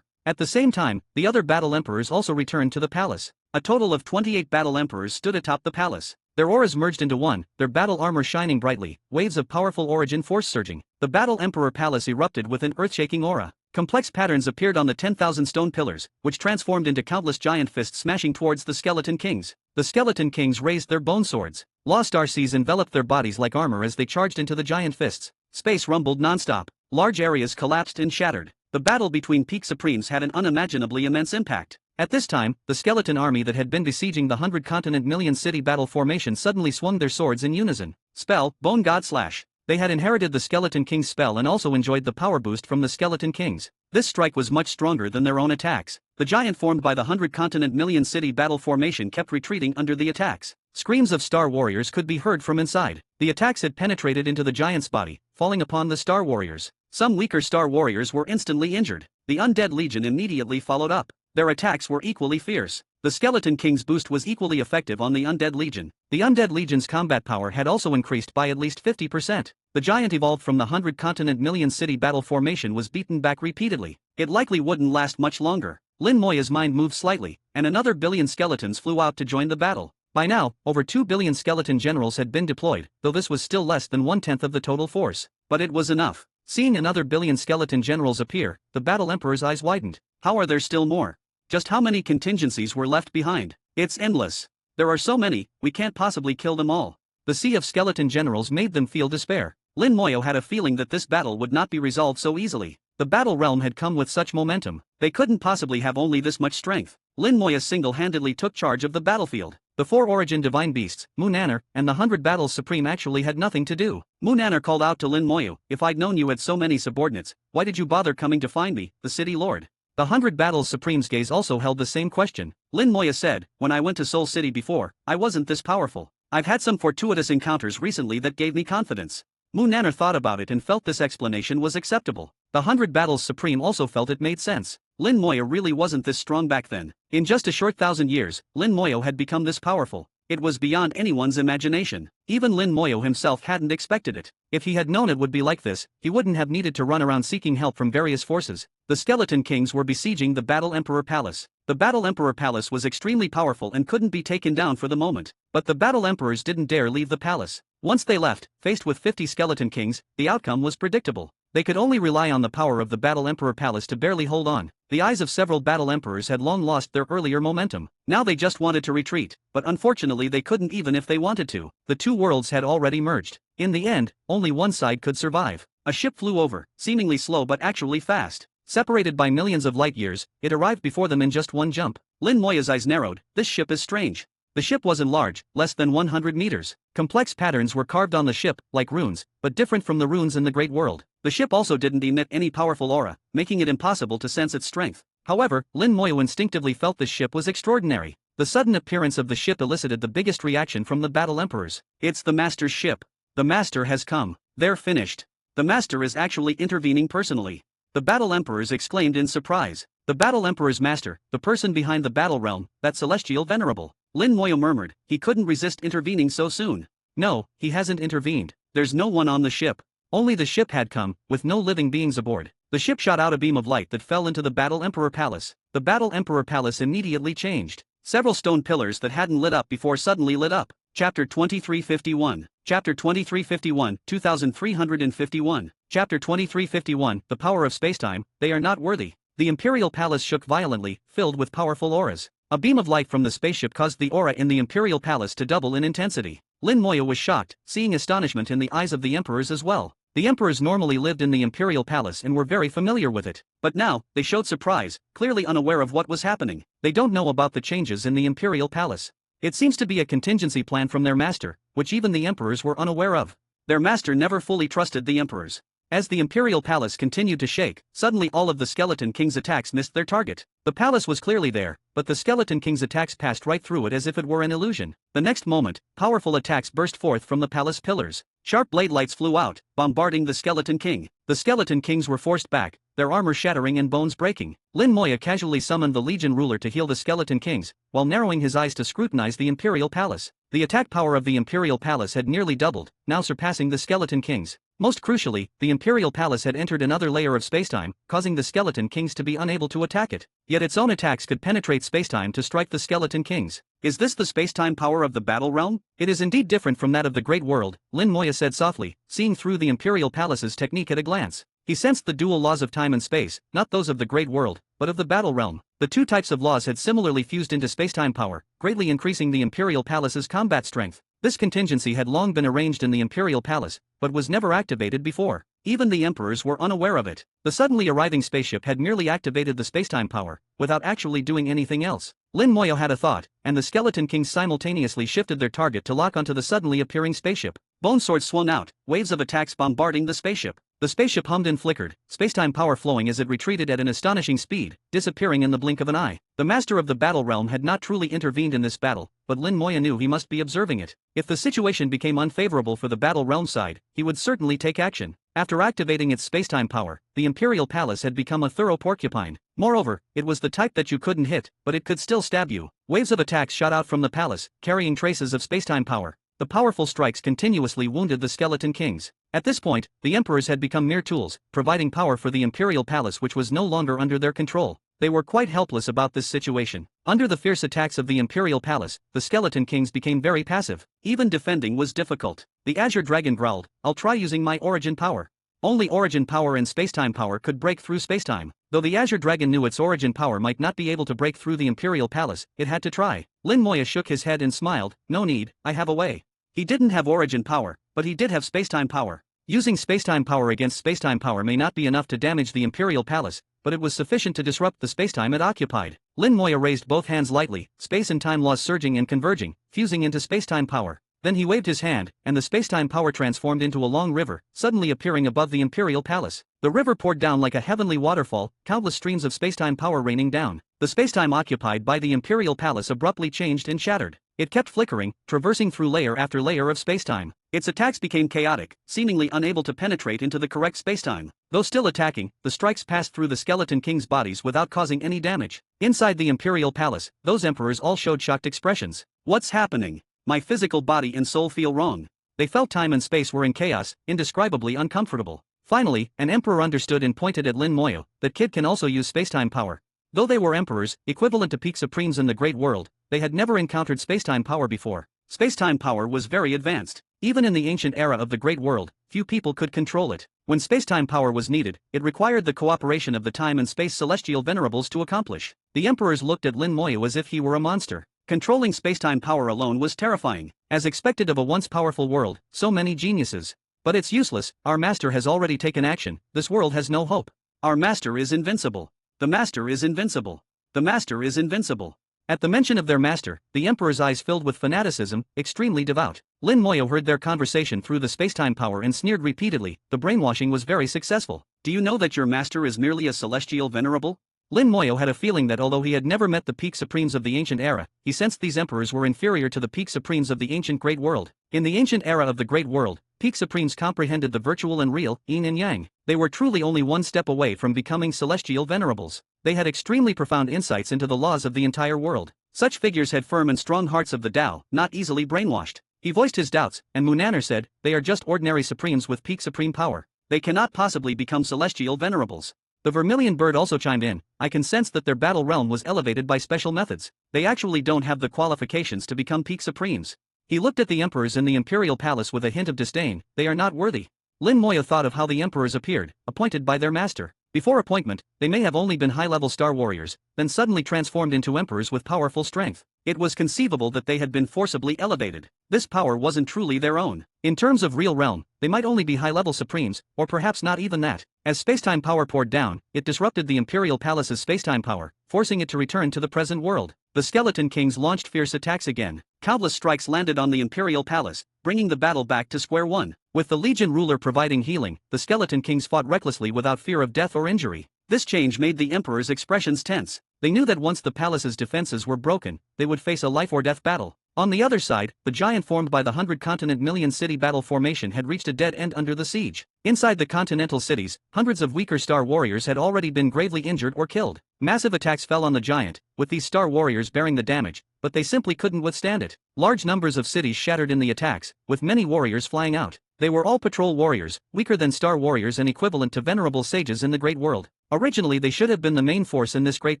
At the same time, the other Battle Emperors also returned to the palace. A total of 28 Battle Emperors stood atop the palace. Their auras merged into one, their battle armor shining brightly, waves of powerful origin force surging. The Battle Emperor Palace erupted with an earth-shaking aura. Complex patterns appeared on the 10,000 stone pillars, which transformed into countless giant fists smashing towards the Skeleton Kings. The Skeleton Kings raised their bone swords. Lost Arcees enveloped their bodies like armor as they charged into the giant fists. Space rumbled nonstop. Large areas collapsed and shattered. The battle between Peak Supremes had an unimaginably immense impact. At this time, the skeleton army that had been besieging the 100-continent million-city battle formation suddenly swung their swords in unison. Spell, Bone God Slash. They had inherited the Skeleton King's spell and also enjoyed the power boost from the Skeleton Kings. This strike was much stronger than their own attacks. The giant formed by the 100-continent million-city battle formation kept retreating under the attacks. Screams of Star Warriors could be heard from inside. The attacks had penetrated into the giant's body, falling upon the Star Warriors. Some weaker Star Warriors were instantly injured. The Undead Legion immediately followed up. Their attacks were equally fierce. The Skeleton King's boost was equally effective on the Undead Legion. The Undead Legion's combat power had also increased by at least 50%. The giant evolved from the 100-continent million-city battle formation was beaten back repeatedly. It likely wouldn't last much longer. Lin Moya's mind moved slightly, and another billion skeletons flew out to join the battle. By now, over 2 billion skeleton generals had been deployed, though this was still less than 1/10 of the total force. But it was enough. Seeing another billion skeleton generals appear, the Battle Emperor's eyes widened. How are there still more? Just how many contingencies were left behind? It's endless. There are so many, we can't possibly kill them all. The sea of skeleton generals made them feel despair. Lin Moyo had a feeling that this battle would not be resolved so easily. The battle realm had come with such momentum. They couldn't possibly have only this much strength. Lin Moya single-handedly took charge of the battlefield. The 4 origin divine beasts, Munanar, and the 100 battles supreme actually had nothing to do. Munanar called out to Lin Moyo, "If I'd known you had so many subordinates, why did you bother coming to find me, the city lord?" The 100 battles supreme's gaze also held the same question. Lin Moya said, "When I went to Soul City before, I wasn't this powerful. I've had some fortuitous encounters recently that gave me confidence." Munanar thought about it and felt this explanation was acceptable. The 100 battles supreme also felt it made sense. Lin Moya really wasn't this strong back then. In just a short 1,000 years, Lin Moyo had become this powerful. It was beyond anyone's imagination. Even Lin Moyo himself hadn't expected it. If he had known it would be like this, he wouldn't have needed to run around seeking help from various forces. The Skeleton Kings were besieging the Battle Emperor Palace. The Battle Emperor Palace was extremely powerful and couldn't be taken down for the moment. But the Battle Emperors didn't dare leave the palace. Once they left, faced with 50 Skeleton Kings, the outcome was predictable. They could only rely on the power of the Battle Emperor Palace to barely hold on. The eyes of several Battle Emperors had long lost their earlier momentum. Now they just wanted to retreat, but unfortunately they couldn't even if they wanted to. The two worlds had already merged. In the end, only one side could survive. A ship flew over, seemingly slow but actually fast. Separated by millions of light years, it arrived before them in just one jump. Lin Moya's eyes narrowed. This ship is strange. The ship wasn't large, less than 100 meters. Complex patterns were carved on the ship, like runes, but different from the runes in the Great World. The ship also didn't emit any powerful aura, making it impossible to sense its strength. However, Lin Moyo instinctively felt this ship was extraordinary. The sudden appearance of the ship elicited the biggest reaction from the Battle Emperors. It's the Master's ship. The Master has come. They're finished. The Master is actually intervening personally. The Battle Emperors exclaimed in surprise. The Battle Emperor's master, the person behind the battle realm, that celestial venerable. Lin Moyo murmured, he couldn't resist intervening so soon. No, he hasn't intervened. There's no one on the ship. Only the ship had come, with no living beings aboard. The ship shot out a beam of light that fell into the Battle Emperor Palace. The Battle Emperor Palace immediately changed. Several stone pillars that hadn't lit up before suddenly lit up. Chapter 2351. Chapter 2351, 2351. Chapter 2351, The Power of Spacetime, They Are Not Worthy. The Imperial Palace shook violently, filled with powerful auras. A beam of light from the spaceship caused the aura in the Imperial Palace to double in intensity. Lin Moyo was shocked, seeing astonishment in the eyes of the emperors as well. The emperors normally lived in the Imperial Palace and were very familiar with it. But now, they showed surprise, clearly unaware of what was happening. They don't know about the changes in the Imperial Palace. It seems to be a contingency plan from their master, which even the emperors were unaware of. Their master never fully trusted the emperors. As the Imperial Palace continued to shake, suddenly all of the Skeleton King's attacks missed their target. The palace was clearly there, but the Skeleton King's attacks passed right through it as if it were an illusion. The next moment, powerful attacks burst forth from the palace pillars. Sharp blade lights flew out, bombarding the Skeleton King. The Skeleton Kings were forced back, their armor shattering and bones breaking. Lin Moya casually summoned the Legion ruler to heal the Skeleton Kings, while narrowing his eyes to scrutinize the Imperial Palace. The attack power of the Imperial Palace had nearly doubled, now surpassing the Skeleton Kings. Most crucially, the Imperial Palace had entered another layer of spacetime, causing the Skeleton Kings to be unable to attack it. Yet its own attacks could penetrate spacetime to strike the Skeleton Kings. Is this the spacetime power of the Battle Realm? It is indeed different from that of the Great World, Lin Moya said softly, seeing through the Imperial Palace's technique at a glance. He sensed the dual laws of time and space, not those of the Great World, but of the Battle Realm. The two types of laws had similarly fused into spacetime power, greatly increasing the Imperial Palace's combat strength. This contingency had long been arranged in the Imperial Palace, but was never activated before. Even the emperors were unaware of it. The suddenly arriving spaceship had merely activated the spacetime power, without actually doing anything else. Lin Moyo had a thought, and the Skeleton Kings simultaneously shifted their target to lock onto the suddenly appearing spaceship. Bone swords swung out, waves of attacks bombarding the spaceship. The spaceship hummed and flickered, spacetime power flowing as it retreated at an astonishing speed, disappearing in the blink of an eye. The master of the Battle Realm had not truly intervened in this battle, but Lin Moya knew he must be observing it. If the situation became unfavorable for the Battle Realm side, he would certainly take action. After activating its spacetime power, the Imperial Palace had become a thorough porcupine. Moreover, it was the type that you couldn't hit, but it could still stab you. Waves of attacks shot out from the palace, carrying traces of spacetime power. The powerful strikes continuously wounded the Skeleton Kings. At this point, the emperors had become mere tools, providing power for the Imperial Palace which was no longer under their control. They were quite helpless about this situation. Under the fierce attacks of the Imperial Palace, the Skeleton Kings became very passive. Even defending was difficult. The Azure Dragon growled, "I'll try using my origin power." Only origin power and spacetime power could break through spacetime. Though the Azure Dragon knew its origin power might not be able to break through the Imperial Palace, it had to try. Lin Moya shook his head and smiled, "No need, I have a way." He didn't have origin power, but he did have spacetime power. Using spacetime power against spacetime power may not be enough to damage the Imperial Palace, but it was sufficient to disrupt the spacetime it occupied. Lin Moya raised both hands lightly, space and time laws surging and converging, fusing into spacetime power. Then he waved his hand, and the spacetime power transformed into a long river, suddenly appearing above the Imperial Palace. The river poured down like a heavenly waterfall, countless streams of spacetime power raining down. The spacetime occupied by the Imperial Palace abruptly changed and shattered. It kept flickering, traversing through layer after layer of spacetime. Its attacks became chaotic, seemingly unable to penetrate into the correct spacetime. Though still attacking, the strikes passed through the Skeleton Kings' bodies without causing any damage. Inside the Imperial Palace, those emperors all showed shocked expressions. "What's happening? My physical body and soul feel wrong." They felt time and space were in chaos, indescribably uncomfortable. Finally, an emperor understood and pointed at Lin Moyo. "That kid can also use spacetime power." Though they were emperors, equivalent to peak supremes in the Great World, they had never encountered spacetime power before. Spacetime power was very advanced. Even in the ancient era of the Great World, few people could control it. When spacetime power was needed, it required the cooperation of the time and space celestial venerables to accomplish. The emperors looked at Lin Moyo as if he were a monster. Controlling spacetime power alone was terrifying. As expected of a once powerful world, so many geniuses. But it's useless, our master has already taken action, this world has no hope. Our master is invincible. The master is invincible. The master is invincible. At the mention of their master, the emperor's eyes filled with fanaticism, extremely devout. Lin Moyo heard their conversation through the spacetime power and sneered repeatedly. The brainwashing was very successful. "Do you know that your master is merely a celestial venerable?" Lin Moyo had a feeling that although he had never met the peak supremes of the ancient era, he sensed these emperors were inferior to the peak supremes of the ancient Great World. In the ancient era of the Great World, peak supremes comprehended the virtual and real, yin and yang. They were truly only one step away from becoming celestial venerables. They had extremely profound insights into the laws of the entire world. Such figures had firm and strong hearts of the Tao, not easily brainwashed. He voiced his doubts, and Munaner said, "They are just ordinary supremes with peak supreme power. They cannot possibly become celestial venerables." The Vermilion Bird also chimed in, "I can sense that their battle realm was elevated by special methods. They actually don't have the qualifications to become peak supremes." He looked at the emperors in the Imperial Palace with a hint of disdain. "They are not worthy." Lin Moyo thought of how the emperors appeared, appointed by their master. Before appointment, they may have only been high-level star warriors, then suddenly transformed into emperors with powerful strength. It was conceivable that they had been forcibly elevated. This power wasn't truly their own. In terms of real realm, they might only be high-level supremes, or perhaps not even that. As spacetime power poured down, it disrupted the Imperial Palace's spacetime power, forcing it to return to the present world. The Skeleton Kings launched fierce attacks again. Countless strikes landed on the Imperial Palace, bringing the battle back to square one. With the Legion ruler providing healing, the Skeleton Kings fought recklessly without fear of death or injury. This change made the Emperor's expressions tense. They knew that once the palace's defenses were broken, they would face a life-or-death battle. On the other side, the giant formed by the 100-continent million-city battle formation had reached a dead end under the siege. Inside the continental cities, hundreds of weaker Star Warriors had already been gravely injured or killed. Massive attacks fell on the giant, with these Star Warriors bearing the damage, but they simply couldn't withstand it. Large numbers of cities shattered in the attacks, with many warriors flying out. They were all patrol warriors, weaker than Star Warriors and equivalent to venerable sages in the Great World. Originally they should have been the main force in this great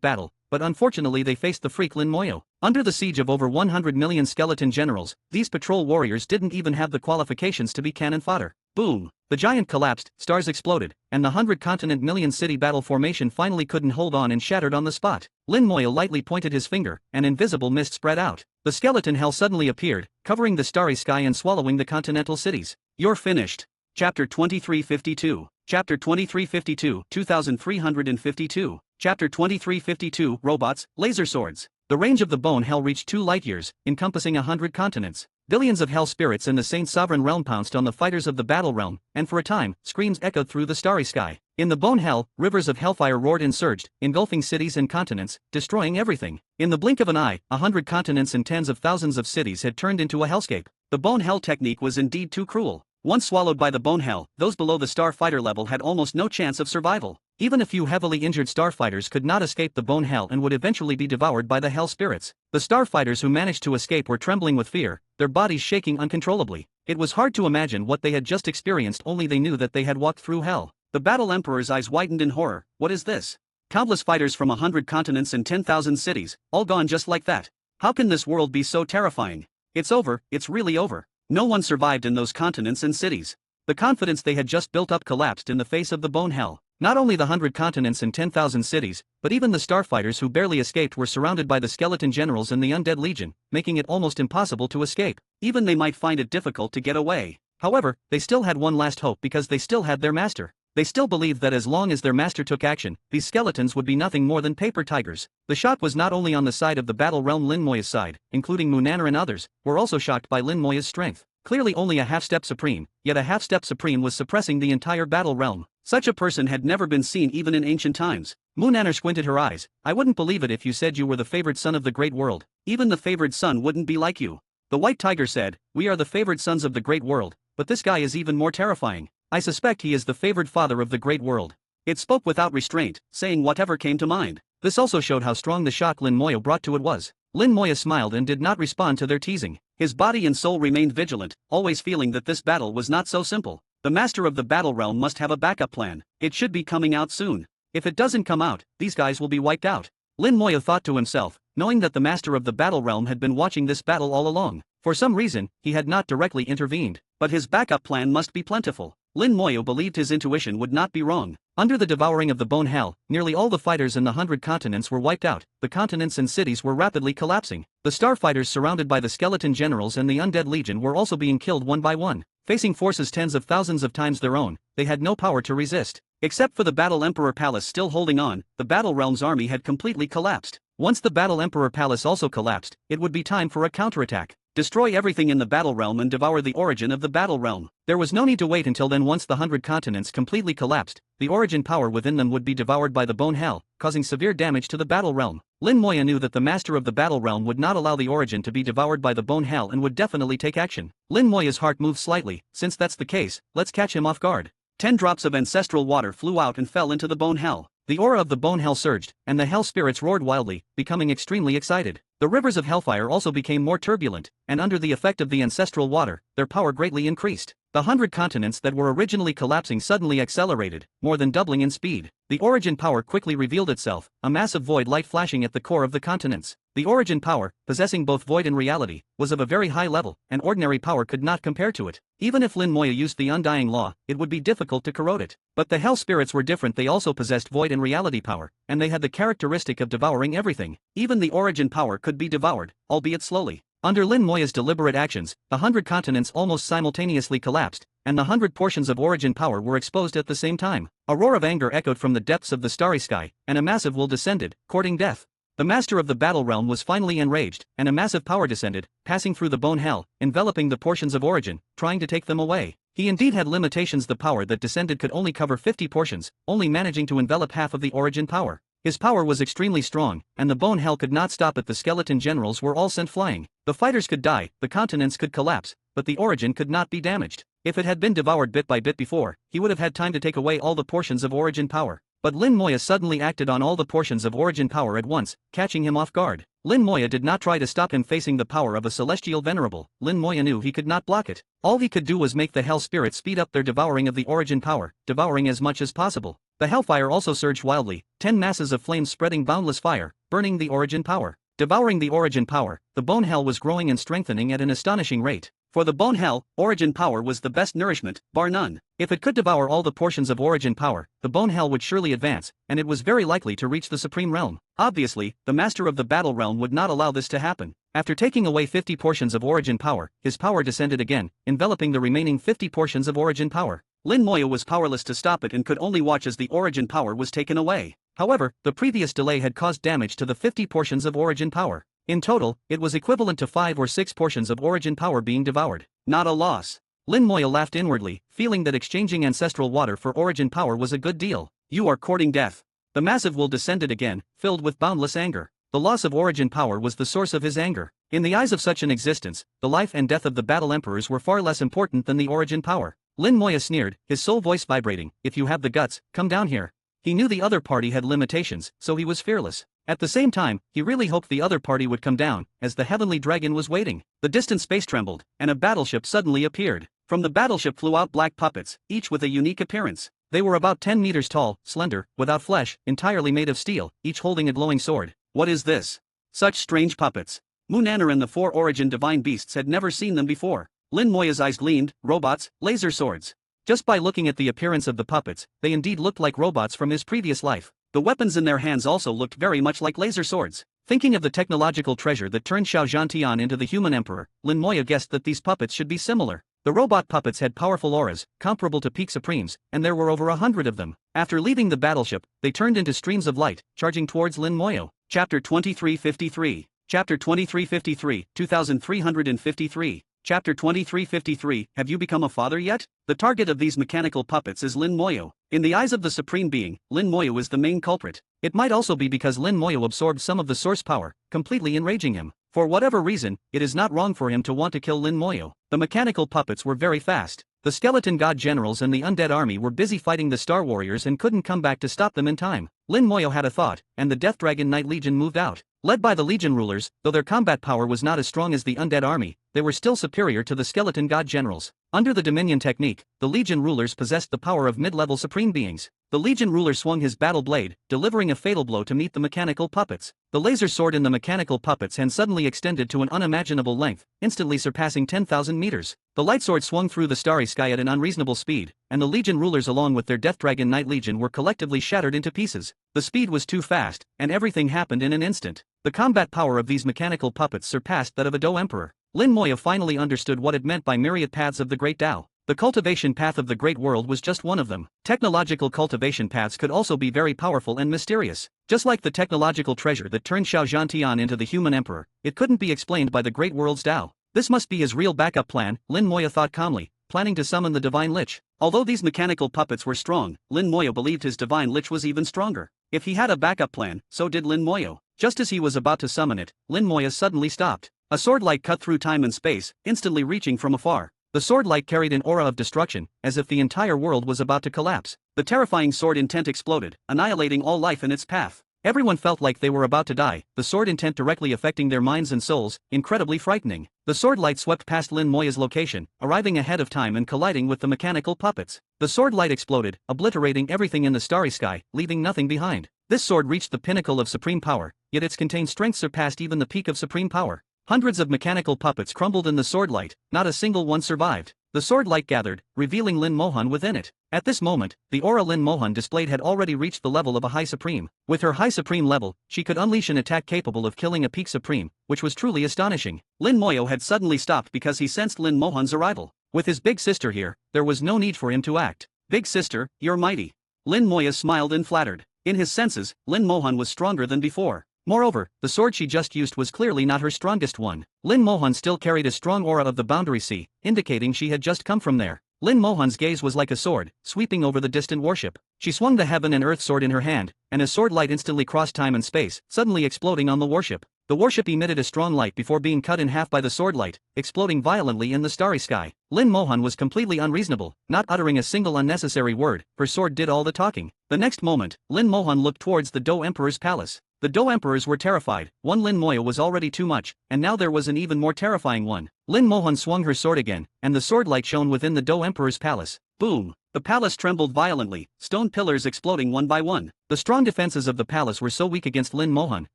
battle, but unfortunately they faced the freak Lin Moyo. Under the siege of over 100 million skeleton generals, these patrol warriors didn't even have the qualifications to be cannon fodder. Boom! The giant collapsed, stars exploded, and the 100-continent million-city battle formation finally couldn't hold on and shattered on the spot. Lin Moyo lightly pointed his finger, and invisible mist spread out. The skeleton hell suddenly appeared, covering the starry sky and swallowing the continental cities. You're finished. Chapter 2352. Chapter 2352, 2352. Chapter 2352, Robots, Laser Swords. The range of the bone hell reached 2 light-years, encompassing 100 continents. Billions of hell spirits in the Saint Sovereign realm pounced on the fighters of the battle realm, and for a time, screams echoed through the starry sky. In the bone hell, rivers of hellfire roared and surged, engulfing cities and continents, destroying everything. In the blink of an eye, 100 continents and tens of thousands of cities had turned into a hellscape. The bone hell technique was indeed too cruel. Once swallowed by the bone hell, those below the starfighter level had almost no chance of survival. Even a few heavily injured starfighters could not escape the bone hell and would eventually be devoured by the hell spirits. The starfighters who managed to escape were trembling with fear, their bodies shaking uncontrollably. It was hard to imagine what they had just experienced, only they knew that they had walked through hell. The Battle Emperor's eyes widened in horror. What is this? Countless fighters from 100 continents and 10,000 cities, all gone just like that. How can this world be so terrifying? It's over, it's really over. No one survived in those continents and cities. The confidence they had just built up collapsed in the face of the bone hell. Not only the 100 continents and 10,000 cities, but even the starfighters who barely escaped were surrounded by the skeleton generals and the undead legion, making it almost impossible to escape. Even they might find it difficult to get away. However, they still had one last hope because they still had their master. They still believed that as long as their master took action, these skeletons would be nothing more than paper tigers. The shock was not only on the side of the battle realm. Lin Moya's side, including Munanar and others, were also shocked by Lin Moya's strength. Clearly only a half-step supreme, yet a half-step supreme was suppressing the entire battle realm. Such a person had never been seen even in ancient times. Munanar squinted her eyes. I wouldn't believe it if you said you were the favored son of the great world. Even the favored son wouldn't be like you. The white tiger said, we are the favored sons of the great world, but this guy is even more terrifying. I suspect he is the favored father of the great world. It spoke without restraint, saying whatever came to mind. This also showed how strong the shock Lin Moya brought to it was. Lin Moya smiled and did not respond to their teasing. His body and soul remained vigilant, always feeling that this battle was not so simple. The master of the battle realm must have a backup plan. It should be coming out soon. If it doesn't come out, these guys will be wiped out. Lin Moya thought to himself, knowing that the master of the battle realm had been watching this battle all along. For some reason, he had not directly intervened, but his backup plan must be plentiful. Lin Moya believed his intuition would not be wrong. Under the devouring of the bone hell, nearly all the fighters in the 100 continents were wiped out. The continents and cities were rapidly collapsing. The starfighters surrounded by the skeleton generals and the undead legion were also being killed one by one. Facing forces tens of thousands of times their own, they had no power to resist. Except for the Battle Emperor Palace still holding on, the Battle Realm's army had completely collapsed. Once the Battle Emperor Palace also collapsed, it would be time for a counterattack. Destroy everything in the battle realm and devour the origin of the battle realm. There was no need to wait until then. Once the 100 continents completely collapsed, the origin power within them would be devoured by the bone hell, causing severe damage to the battle realm. Lin Moya knew that the master of the battle realm would not allow the origin to be devoured by the bone hell and would definitely take action. Lin Moya's heart moved slightly. Since that's the case, let's catch him off guard. 10 drops of ancestral water flew out and fell into the bone hell. The aura of the bone hell surged, and the hell spirits roared wildly, becoming extremely excited. The rivers of hellfire also became more turbulent, and under the effect of the ancestral water, their power greatly increased. The 100 continents that were originally collapsing suddenly accelerated, more than doubling in speed. The origin power quickly revealed itself, a massive void light flashing at the core of the continents. The origin power, possessing both void and reality, was of a very high level, and ordinary power could not compare to it. Even if Lin Moya used the undying law, it would be difficult to corrode it. But the hell spirits were different. They also possessed void and reality power, and they had the characteristic of devouring everything. Even the origin power could be devoured, albeit slowly. Under Lin Moya's deliberate actions, 100 continents almost simultaneously collapsed, and the 100 portions of origin power were exposed at the same time. A roar of anger echoed from the depths of the starry sky, and a massive will descended, courting death. The master of the battle realm was finally enraged, and a massive power descended, passing through the bone hell, enveloping the portions of origin, trying to take them away. He indeed had limitations. The power that descended could only cover 50 portions, only managing to envelop half of the origin power. His power was extremely strong, and the bone hell could not stop it. The skeleton generals were all sent flying. The fighters could die, the continents could collapse, but the origin could not be damaged. If it had been devoured bit by bit before, he would have had time to take away all the portions of origin power. But Lin Moya suddenly acted on all the portions of origin power at once, catching him off guard. Lin Moya did not try to stop him facing the power of a celestial venerable. Lin Moya knew he could not block it. All he could do was make the hell spirits speed up their devouring of the origin power, devouring as much as possible. The hellfire also surged wildly, 10 masses of flames spreading boundless fire, burning the origin power. Devouring the origin power, the bone hell was growing and strengthening at an astonishing rate. For the bone hell, origin power was the best nourishment, bar none. If it could devour all the portions of origin power, the bone hell would surely advance, and it was very likely to reach the supreme realm. Obviously, the master of the battle realm would not allow this to happen. After taking away 50 portions of origin power, his power descended again, enveloping the remaining 50 portions of origin power. Lin Moya was powerless to stop it and could only watch as the origin power was taken away. However, the previous delay had caused damage to the 50 portions of origin power. In total, it was equivalent to 5 or 6 portions of origin power being devoured. Not a loss. Lin Moya laughed inwardly, feeling that exchanging ancestral water for origin power was a good deal. You are courting death. The massive will descended again, filled with boundless anger. The loss of origin power was the source of his anger. In the eyes of such an existence, the life and death of the battle emperors were far less important than the origin power. Lin Moya sneered, his soul voice vibrating, if you have the guts, come down here. He knew the other party had limitations, so he was fearless. At the same time, he really hoped the other party would come down, as the heavenly dragon was waiting. The distant space trembled, and a battleship suddenly appeared. From the battleship flew out black puppets, each with a unique appearance. They were about 10 meters tall, slender, without flesh, entirely made of steel, each holding a glowing sword. What is this? Such strange puppets. Munanar and the 4 origin divine beasts had never seen them before. Lin Moya's eyes gleamed, robots, laser swords. Just by looking at the appearance of the puppets, they indeed looked like robots from his previous life. The weapons in their hands also looked very much like laser swords. Thinking of the technological treasure that turned Xiao Zhantian into the human emperor, Lin Moya guessed that these puppets should be similar. The robot puppets had powerful auras, comparable to peak supremes, and there were over 100 of them. After leaving the battleship, they turned into streams of light, charging towards Lin Moya. Chapter 2353. Chapter 2353, 2353. Chapter 2353, have you become a father yet? The target of these mechanical puppets is Lin Moya. In the eyes of the Supreme Being, Lin Moya was the main culprit. It might also be because Lin Moya absorbed some of the source power, completely enraging him. For whatever reason, it is not wrong for him to want to kill Lin Moya. The mechanical puppets were very fast. The skeleton god generals and the undead army were busy fighting the Star Warriors and couldn't come back to stop them in time. Lin Moya had a thought, and the Death Dragon Knight Legion moved out. Led by the Legion rulers, though their combat power was not as strong as the undead army, they were still superior to the skeleton god generals. Under the Dominion technique, the Legion rulers possessed the power of mid-level supreme beings. The Legion ruler swung his battle blade, delivering a fatal blow to meet the mechanical puppets. The laser sword in the mechanical puppet's hand suddenly extended to an unimaginable length, instantly surpassing 10,000 meters. The light sword swung through the starry sky at an unreasonable speed, and the Legion rulers along with their Death Dragon Knight Legion were collectively shattered into pieces. The speed was too fast, and everything happened in an instant. The combat power of these mechanical puppets surpassed that of a Dou Emperor. Lin Moya finally understood what it meant by myriad paths of the Great Tao. The cultivation path of the Great World was just one of them. Technological cultivation paths could also be very powerful and mysterious. Just like the technological treasure that turned Xiao Zhantian into the human emperor, it couldn't be explained by the Great World's Tao. This must be his real backup plan, Lin Moya thought calmly, planning to summon the Divine Lich. Although these mechanical puppets were strong, Lin Moya believed his Divine Lich was even stronger. If he had a backup plan, so did Lin Moya. Just as he was about to summon it, Lin Moya suddenly stopped. A sword light cut through time and space, instantly reaching from afar. The sword light carried an aura of destruction, as if the entire world was about to collapse. The terrifying sword intent exploded, annihilating all life in its path. Everyone felt like they were about to die, the sword intent directly affecting their minds and souls, incredibly frightening. The sword light swept past Lin Moya's location, arriving ahead of time and colliding with the mechanical puppets. The sword light exploded, obliterating everything in the starry sky, leaving nothing behind. This sword reached the pinnacle of supreme power, yet its contained strength surpassed even the peak of supreme power. Hundreds of mechanical puppets crumbled in the sword light, not a single one survived. The sword light gathered, revealing Lin Mohan within it. At this moment, the aura Lin Mohan displayed had already reached the level of a High Supreme. With her High Supreme level, she could unleash an attack capable of killing a Peak Supreme, which was truly astonishing. Lin Moyo had suddenly stopped because he sensed Lin Mohan's arrival. With his big sister here, there was no need for him to act. Big sister, you're mighty. Lin Moya smiled and flattered. In his senses, Lin Mohan was stronger than before. Moreover, the sword she just used was clearly not her strongest one. Lin Mohan still carried a strong aura of the Boundary Sea, indicating she had just come from there. Lin Mohan's gaze was like a sword, sweeping over the distant warship. She swung the heaven and earth sword in her hand, and a sword light instantly crossed time and space, suddenly exploding on the warship. The warship emitted a strong light before being cut in half by the sword light, exploding violently in the starry sky. Lin Mohan was completely unreasonable, not uttering a single unnecessary word. Her sword did all the talking. The next moment, Lin Mohan looked towards the Do Emperor's palace. The Do Emperors were terrified. One Lin Moya was already too much, and now there was an even more terrifying one. Lin Mohan swung her sword again, and the sword light shone within the Do Emperor's palace. Boom! The palace trembled violently, stone pillars exploding one by one. The strong defenses of the palace were so weak against Lin Mohan,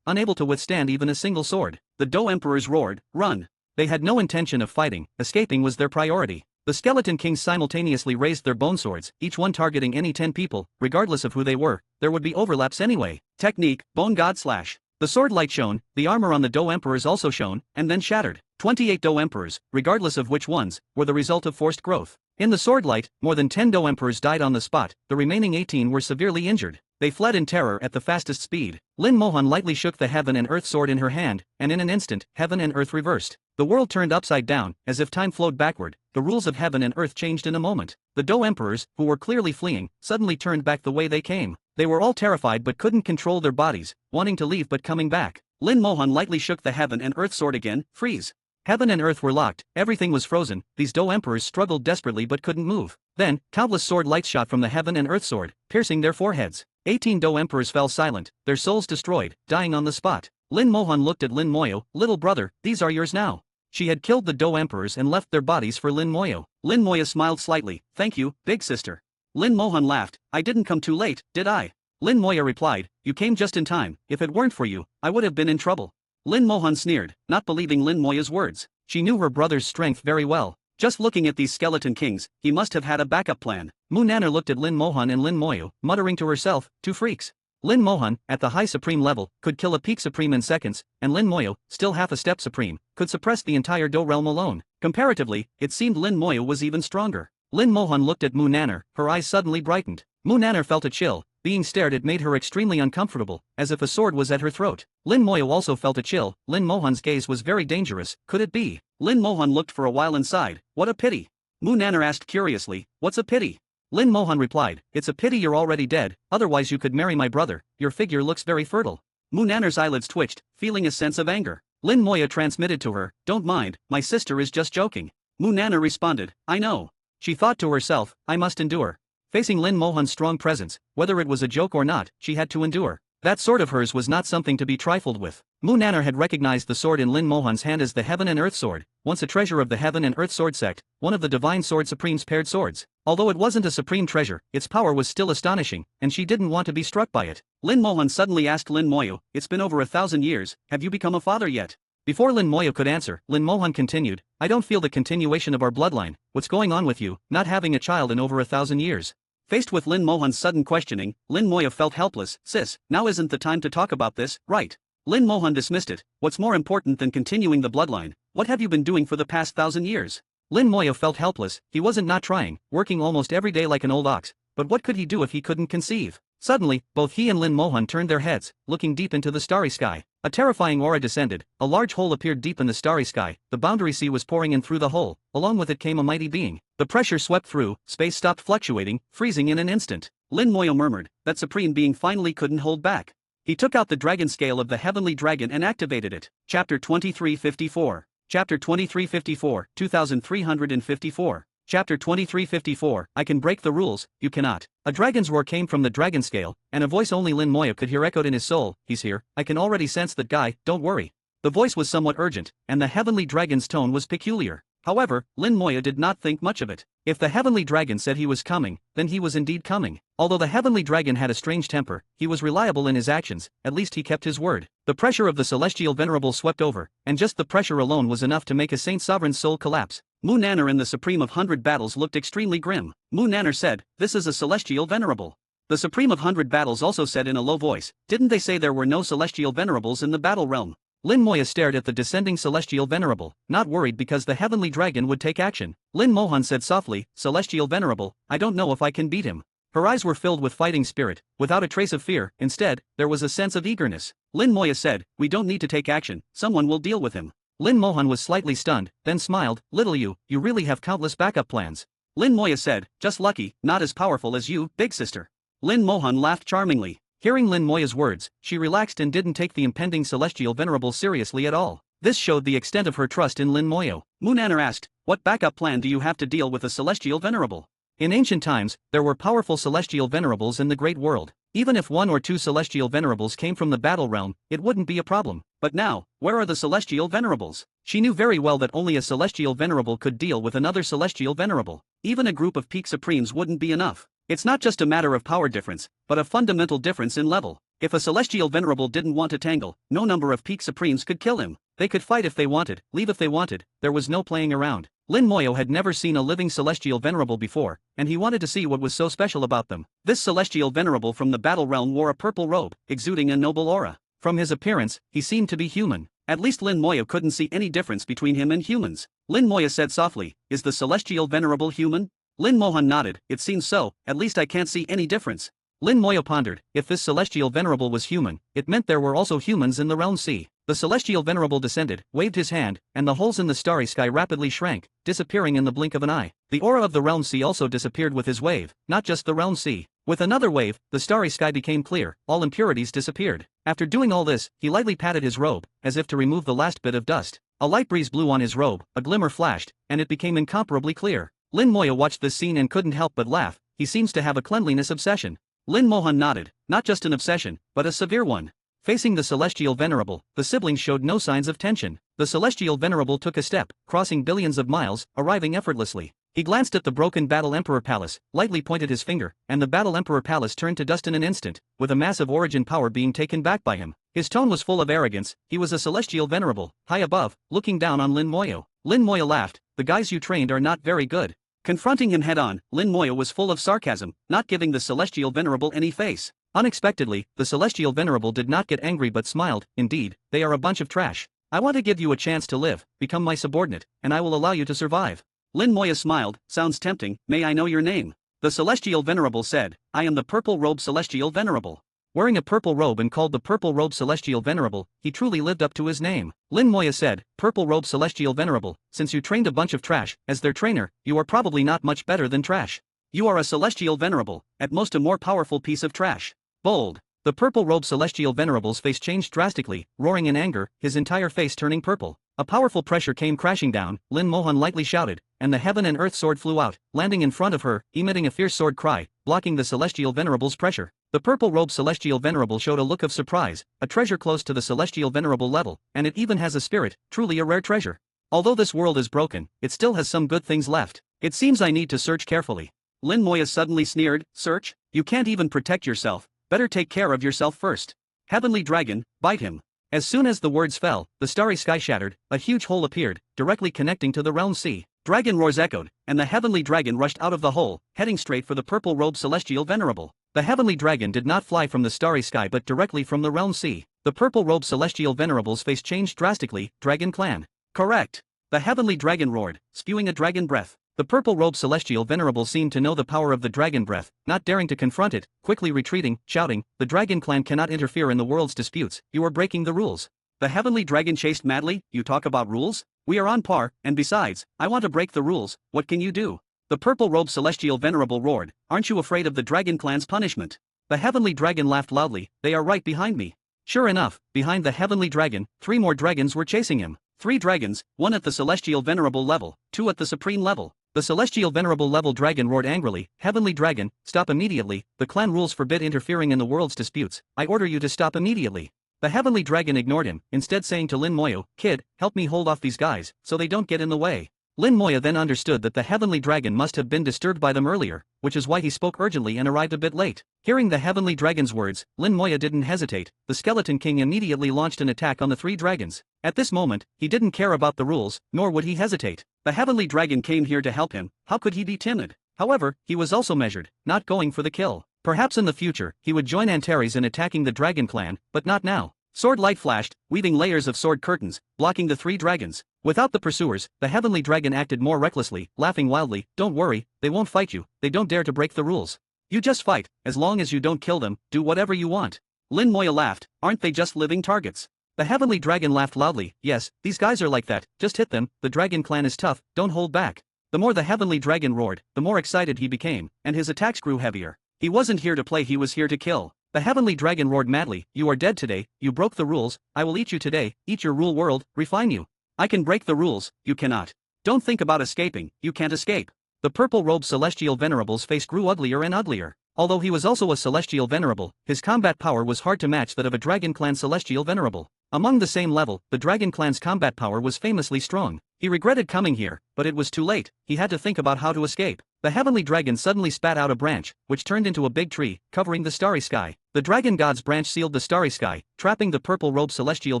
unable to withstand even a single sword. The Do Emperors roared, "Run!" They had no intention of fighting, escaping was their priority. The Skeleton Kings simultaneously raised their bone swords, each one targeting any 10 people, regardless of who they were. There would be overlaps anyway. Technique, Bone God Slash. The sword light shone, the armor on the Do Emperors also shone, and then shattered. 28 Do Emperors, regardless of which ones, were the result of forced growth. In the sword light, more than 10 Do Emperors died on the spot, the remaining 18 were severely injured. They fled in terror at the fastest speed. Lin Mohan lightly shook the heaven and earth sword in her hand, and in an instant, heaven and earth reversed. The world turned upside down, as if time flowed backward. The rules of heaven and earth changed in a moment. The Do Emperors, who were clearly fleeing, suddenly turned back the way they came. They were all terrified but couldn't control their bodies, wanting to leave but coming back. Lin Mohan lightly shook the heaven and earth sword again. Freeze. Heaven and earth were locked, everything was frozen. These Do Emperors struggled desperately but couldn't move. Then, countless sword lights shot from the heaven and earth sword, piercing their foreheads. 18 Do Emperors fell silent, their souls destroyed, dying on the spot. Lin Mohan looked at Lin Moyo. "Little brother, these are yours now." She had killed the Do Emperors and left their bodies for Lin Moyo. Lin Moya smiled slightly. "Thank you, big sister." Lin Mohan laughed. "I didn't come too late, did I?" Lin Moya replied, "You came just in time. If it weren't for you, I would have been in trouble." Lin Mohan sneered, not believing Lin Moya's words. She knew her brother's strength very well. Just looking at these Skeleton Kings, he must have had a backup plan. Mu Nanner looked at Lin Mohan and Lin Moyo, muttering to herself, "Two freaks." Lin Mohan, at the High Supreme level, could kill a Peak Supreme in seconds, and Lin Moyo, still half a step Supreme, could suppress the entire Do realm alone. Comparatively, it seemed Lin Moyo was even stronger. Lin Mohan looked at Mu Nanner, her eyes suddenly brightened. Mu Nanner felt a chill. Being stared at made her extremely uncomfortable, as if a sword was at her throat. Lin Moyo also felt a chill. Lin Mohan's gaze was very dangerous. Could it be? Lin Mohan looked for a while and sighed. "What a pity." Mu Nanner asked curiously, "What's a pity?" Lin Mohan replied, "It's a pity you're already dead, otherwise you could marry my brother, your figure looks very fertile." Mu Nanner's eyelids twitched, feeling a sense of anger. Lin Moya transmitted to her, "Don't mind, my sister is just joking." Mu Nanner responded, "I know." She thought to herself, "I must endure." Facing Lin Mohan's strong presence, whether it was a joke or not, she had to endure. That sword of hers was not something to be trifled with. Mu Nanner had recognized the sword in Lin Mohan's hand as the Heaven and Earth Sword, once a treasure of the Heaven and Earth Sword sect, one of the Divine Sword Supreme's paired swords. Although it wasn't a supreme treasure, its power was still astonishing, and she didn't want to be struck by it. Lin Mohan suddenly asked Lin Moyo, "It's been over 1,000 years, have you become a father yet?" Before Lin Moyo could answer, Lin Mohan continued, "I don't feel the continuation of our bloodline. What's going on with you, not having a child in over 1,000 years? Faced with Lin Mohan's sudden questioning, Lin Moya felt helpless. "Sis, now isn't the time to talk about this, right?" Lin Mohan dismissed it. "What's more important than continuing the bloodline? What have you been doing for the past 1,000 years? Lin Moya felt helpless. He wasn't not trying, working almost every day like an old ox, but what could he do if he couldn't conceive? Suddenly, both he and Lin Mohan turned their heads, looking deep into the starry sky. A terrifying aura descended, a large hole appeared deep in the starry sky, the Boundary Sea was pouring in through the hole, along with it came a mighty being. The pressure swept through, space stopped fluctuating, freezing in an instant. Lin Moyo murmured, that supreme being finally couldn't hold back. He took out the dragon scale of the heavenly dragon and activated it. Chapter 2354. Chapter 2354, 2354. Chapter 2354, I can break the rules, you cannot. A dragon's roar came from the dragon scale, and a voice only Lin Moyo could hear echoed in his soul. "He's here, I can already sense that guy, don't worry." The voice was somewhat urgent, and the heavenly dragon's tone was peculiar. However, Lin Moyo did not think much of it. If the heavenly dragon said he was coming, then he was indeed coming. Although the heavenly dragon had a strange temper, he was reliable in his actions, at least he kept his word. The pressure of the celestial venerable swept over, and just the pressure alone was enough to make a saint sovereign's soul collapse. Mu Nanner in the Supreme of 100 Battles looked extremely grim. Mu Nanner said, "This is a celestial venerable." The Supreme of 100 Battles also said in a low voice, "Didn't they say there were no celestial venerables in the battle realm?" Lin Moya stared at the descending celestial venerable, not worried because the heavenly dragon would take action. Lin Mohan said softly, "Celestial venerable, I don't know if I can beat him." Her eyes were filled with fighting spirit, without a trace of fear. Instead, there was a sense of eagerness. Lin Moya said, "We don't need to take action, someone will deal with him." Lin Mohan was slightly stunned, then smiled, "Little you really have countless backup plans." Lin Moya said, "Just lucky, not as powerful as you, big sister." Lin Mohan laughed charmingly. Hearing Lin Moya's words, she relaxed and didn't take the impending celestial venerable seriously at all. This showed the extent of her trust in Lin Moyo. Mu Nanner asked, "What backup plan do you have to deal with a celestial venerable?" In ancient times, there were powerful celestial venerables in the great world. Even if one or two celestial venerables came from the battle realm, it wouldn't be a problem. But now, where are the celestial venerables? She knew very well that only a celestial venerable could deal with another celestial venerable. Even a group of peak supremes wouldn't be enough. It's not just a matter of power difference, but a fundamental difference in level. If a celestial venerable didn't want to tangle, no number of peak supremes could kill him. They could fight if they wanted, leave if they wanted, there was no playing around. Lin Moyo had never seen a living celestial venerable before, and he wanted to see what was so special about them. This celestial venerable from the battle realm wore a purple robe, exuding a noble aura. From his appearance, he seemed to be human. At least Lin Moyo couldn't see any difference between him and humans. Lin Moyo said softly, "Is the celestial venerable human?" Lin Mohan nodded, "It seems so, at least I can't see any difference." Lin Moyo pondered, if this celestial venerable was human, it meant there were also humans in the realm sea. The celestial venerable descended, waved his hand, and the holes in the starry sky rapidly shrank, disappearing in the blink of an eye. The aura of the realm sea also disappeared with his wave, not just the realm sea. With another wave, the starry sky became clear, all impurities disappeared. After doing all this, he lightly patted his robe, as if to remove the last bit of dust. A light breeze blew on his robe, a glimmer flashed, and it became incomparably clear. Lin Moyo watched this scene and couldn't help but laugh. He seems to have a cleanliness obsession. Lin Mohan nodded, not just an obsession, but a severe one. Facing the celestial venerable, the siblings showed no signs of tension. The celestial venerable took a step, crossing billions of miles, arriving effortlessly. He glanced at the broken Battle Emperor Palace, lightly pointed his finger, and the Battle Emperor Palace turned to dust in an instant, with a massive origin power being taken back by him. His tone was full of arrogance. He was a celestial venerable, high above, looking down on Lin Moyo. Lin Moyo laughed, "The guys you trained are not very good." Confronting him head-on, Lin Moyo was full of sarcasm, not giving the celestial venerable any face. Unexpectedly, the celestial venerable did not get angry but smiled. "Indeed, they are a bunch of trash. I want to give you a chance to live, become my subordinate, and I will allow you to survive." Lin Moya smiled, "Sounds tempting, may I know your name?" The celestial venerable said, "I am the purple robe celestial venerable." Wearing a purple robe and called the purple robe celestial venerable, he truly lived up to his name. Lin Moya said, "Purple robe celestial venerable, since you trained a bunch of trash, as their trainer, you are probably not much better than trash. You are a celestial venerable, at most a more powerful piece of trash." Bold. The purple robe celestial venerable's face changed drastically, roaring in anger, his entire face turning purple. A powerful pressure came crashing down. Lin Mohan lightly shouted, and the heaven and earth sword flew out, landing in front of her, emitting a fierce sword cry, blocking the celestial venerable's pressure. The purple robe celestial venerable showed a look of surprise, a treasure close to the celestial venerable level, and it even has a spirit, truly a rare treasure. Although this world is broken, it still has some good things left. It seems I need to search carefully. Lin Moya suddenly sneered, "Search? You can't even protect yourself. Better take care of yourself first. Heavenly dragon, bite him." As soon as the words fell, the starry sky shattered, a huge hole appeared, directly connecting to the realm sea. Dragon roars echoed, and the heavenly dragon rushed out of the hole, heading straight for the purple robe celestial venerable. The heavenly dragon did not fly from the starry sky but directly from the realm sea. The purple robe celestial venerable's face changed drastically. "Dragon clan." "Correct." The heavenly dragon roared, spewing a dragon breath. The purple robe celestial venerable seemed to know the power of the dragon breath, not daring to confront it, quickly retreating, shouting, "The dragon clan cannot interfere in the world's disputes, you are breaking the rules." The heavenly dragon chased madly, "You talk about rules? We are on par, and besides, I want to break the rules, what can you do?" The purple robe celestial venerable roared, "Aren't you afraid of the dragon clan's punishment?" The heavenly dragon laughed loudly, "They are right behind me." Sure enough, behind the heavenly dragon, 3 more dragons were chasing him. 3 dragons, 1 at the celestial venerable level, 2 at the supreme level. The celestial venerable level dragon roared angrily, "Heavenly dragon, stop immediately, the clan rules forbid interfering in the world's disputes, I order you to stop immediately." The heavenly dragon ignored him, instead saying to Lin Moyo, "Kid, help me hold off these guys, so they don't get in the way." Lin Moya then understood that the heavenly dragon must have been disturbed by them earlier, which is why he spoke urgently and arrived a bit late. Hearing the heavenly dragon's words, Lin Moya didn't hesitate. The Skeleton King immediately launched an attack on the 3 dragons. At this moment, he didn't care about the rules, nor would he hesitate. The heavenly dragon came here to help him, how could he be timid? However, he was also measured, not going for the kill. Perhaps in the future, he would join Antares in attacking the dragon clan, but not now. Sword light flashed, weaving layers of sword curtains, blocking the three dragons. Without the pursuers, the heavenly dragon acted more recklessly, laughing wildly. Don't worry, they won't fight you, they don't dare to break the rules. You just fight, as long as you don't kill them, do whatever you want. Lin Moya laughed, aren't they just living targets? The heavenly dragon laughed loudly, yes, these guys are like that, just hit them, the dragon clan is tough, don't hold back. The more the heavenly dragon roared, the more excited he became, and his attacks grew heavier. He wasn't here to play, he was here to kill. The heavenly dragon roared madly, you are dead today, you broke the rules, I will eat you today, eat your rule world, refine you. I can break the rules, you cannot. Don't think about escaping, you can't escape. The purple-robed celestial venerable's face grew uglier and uglier. Although he was also a celestial venerable, his combat power was hard to match that of a dragon clan celestial venerable. Among the same level, the dragon clan's combat power was famously strong. He regretted coming here, but it was too late, he had to think about how to escape. The heavenly dragon suddenly spat out a branch, which turned into a big tree, covering the starry sky. The dragon god's branch sealed the starry sky, trapping the purple-robed celestial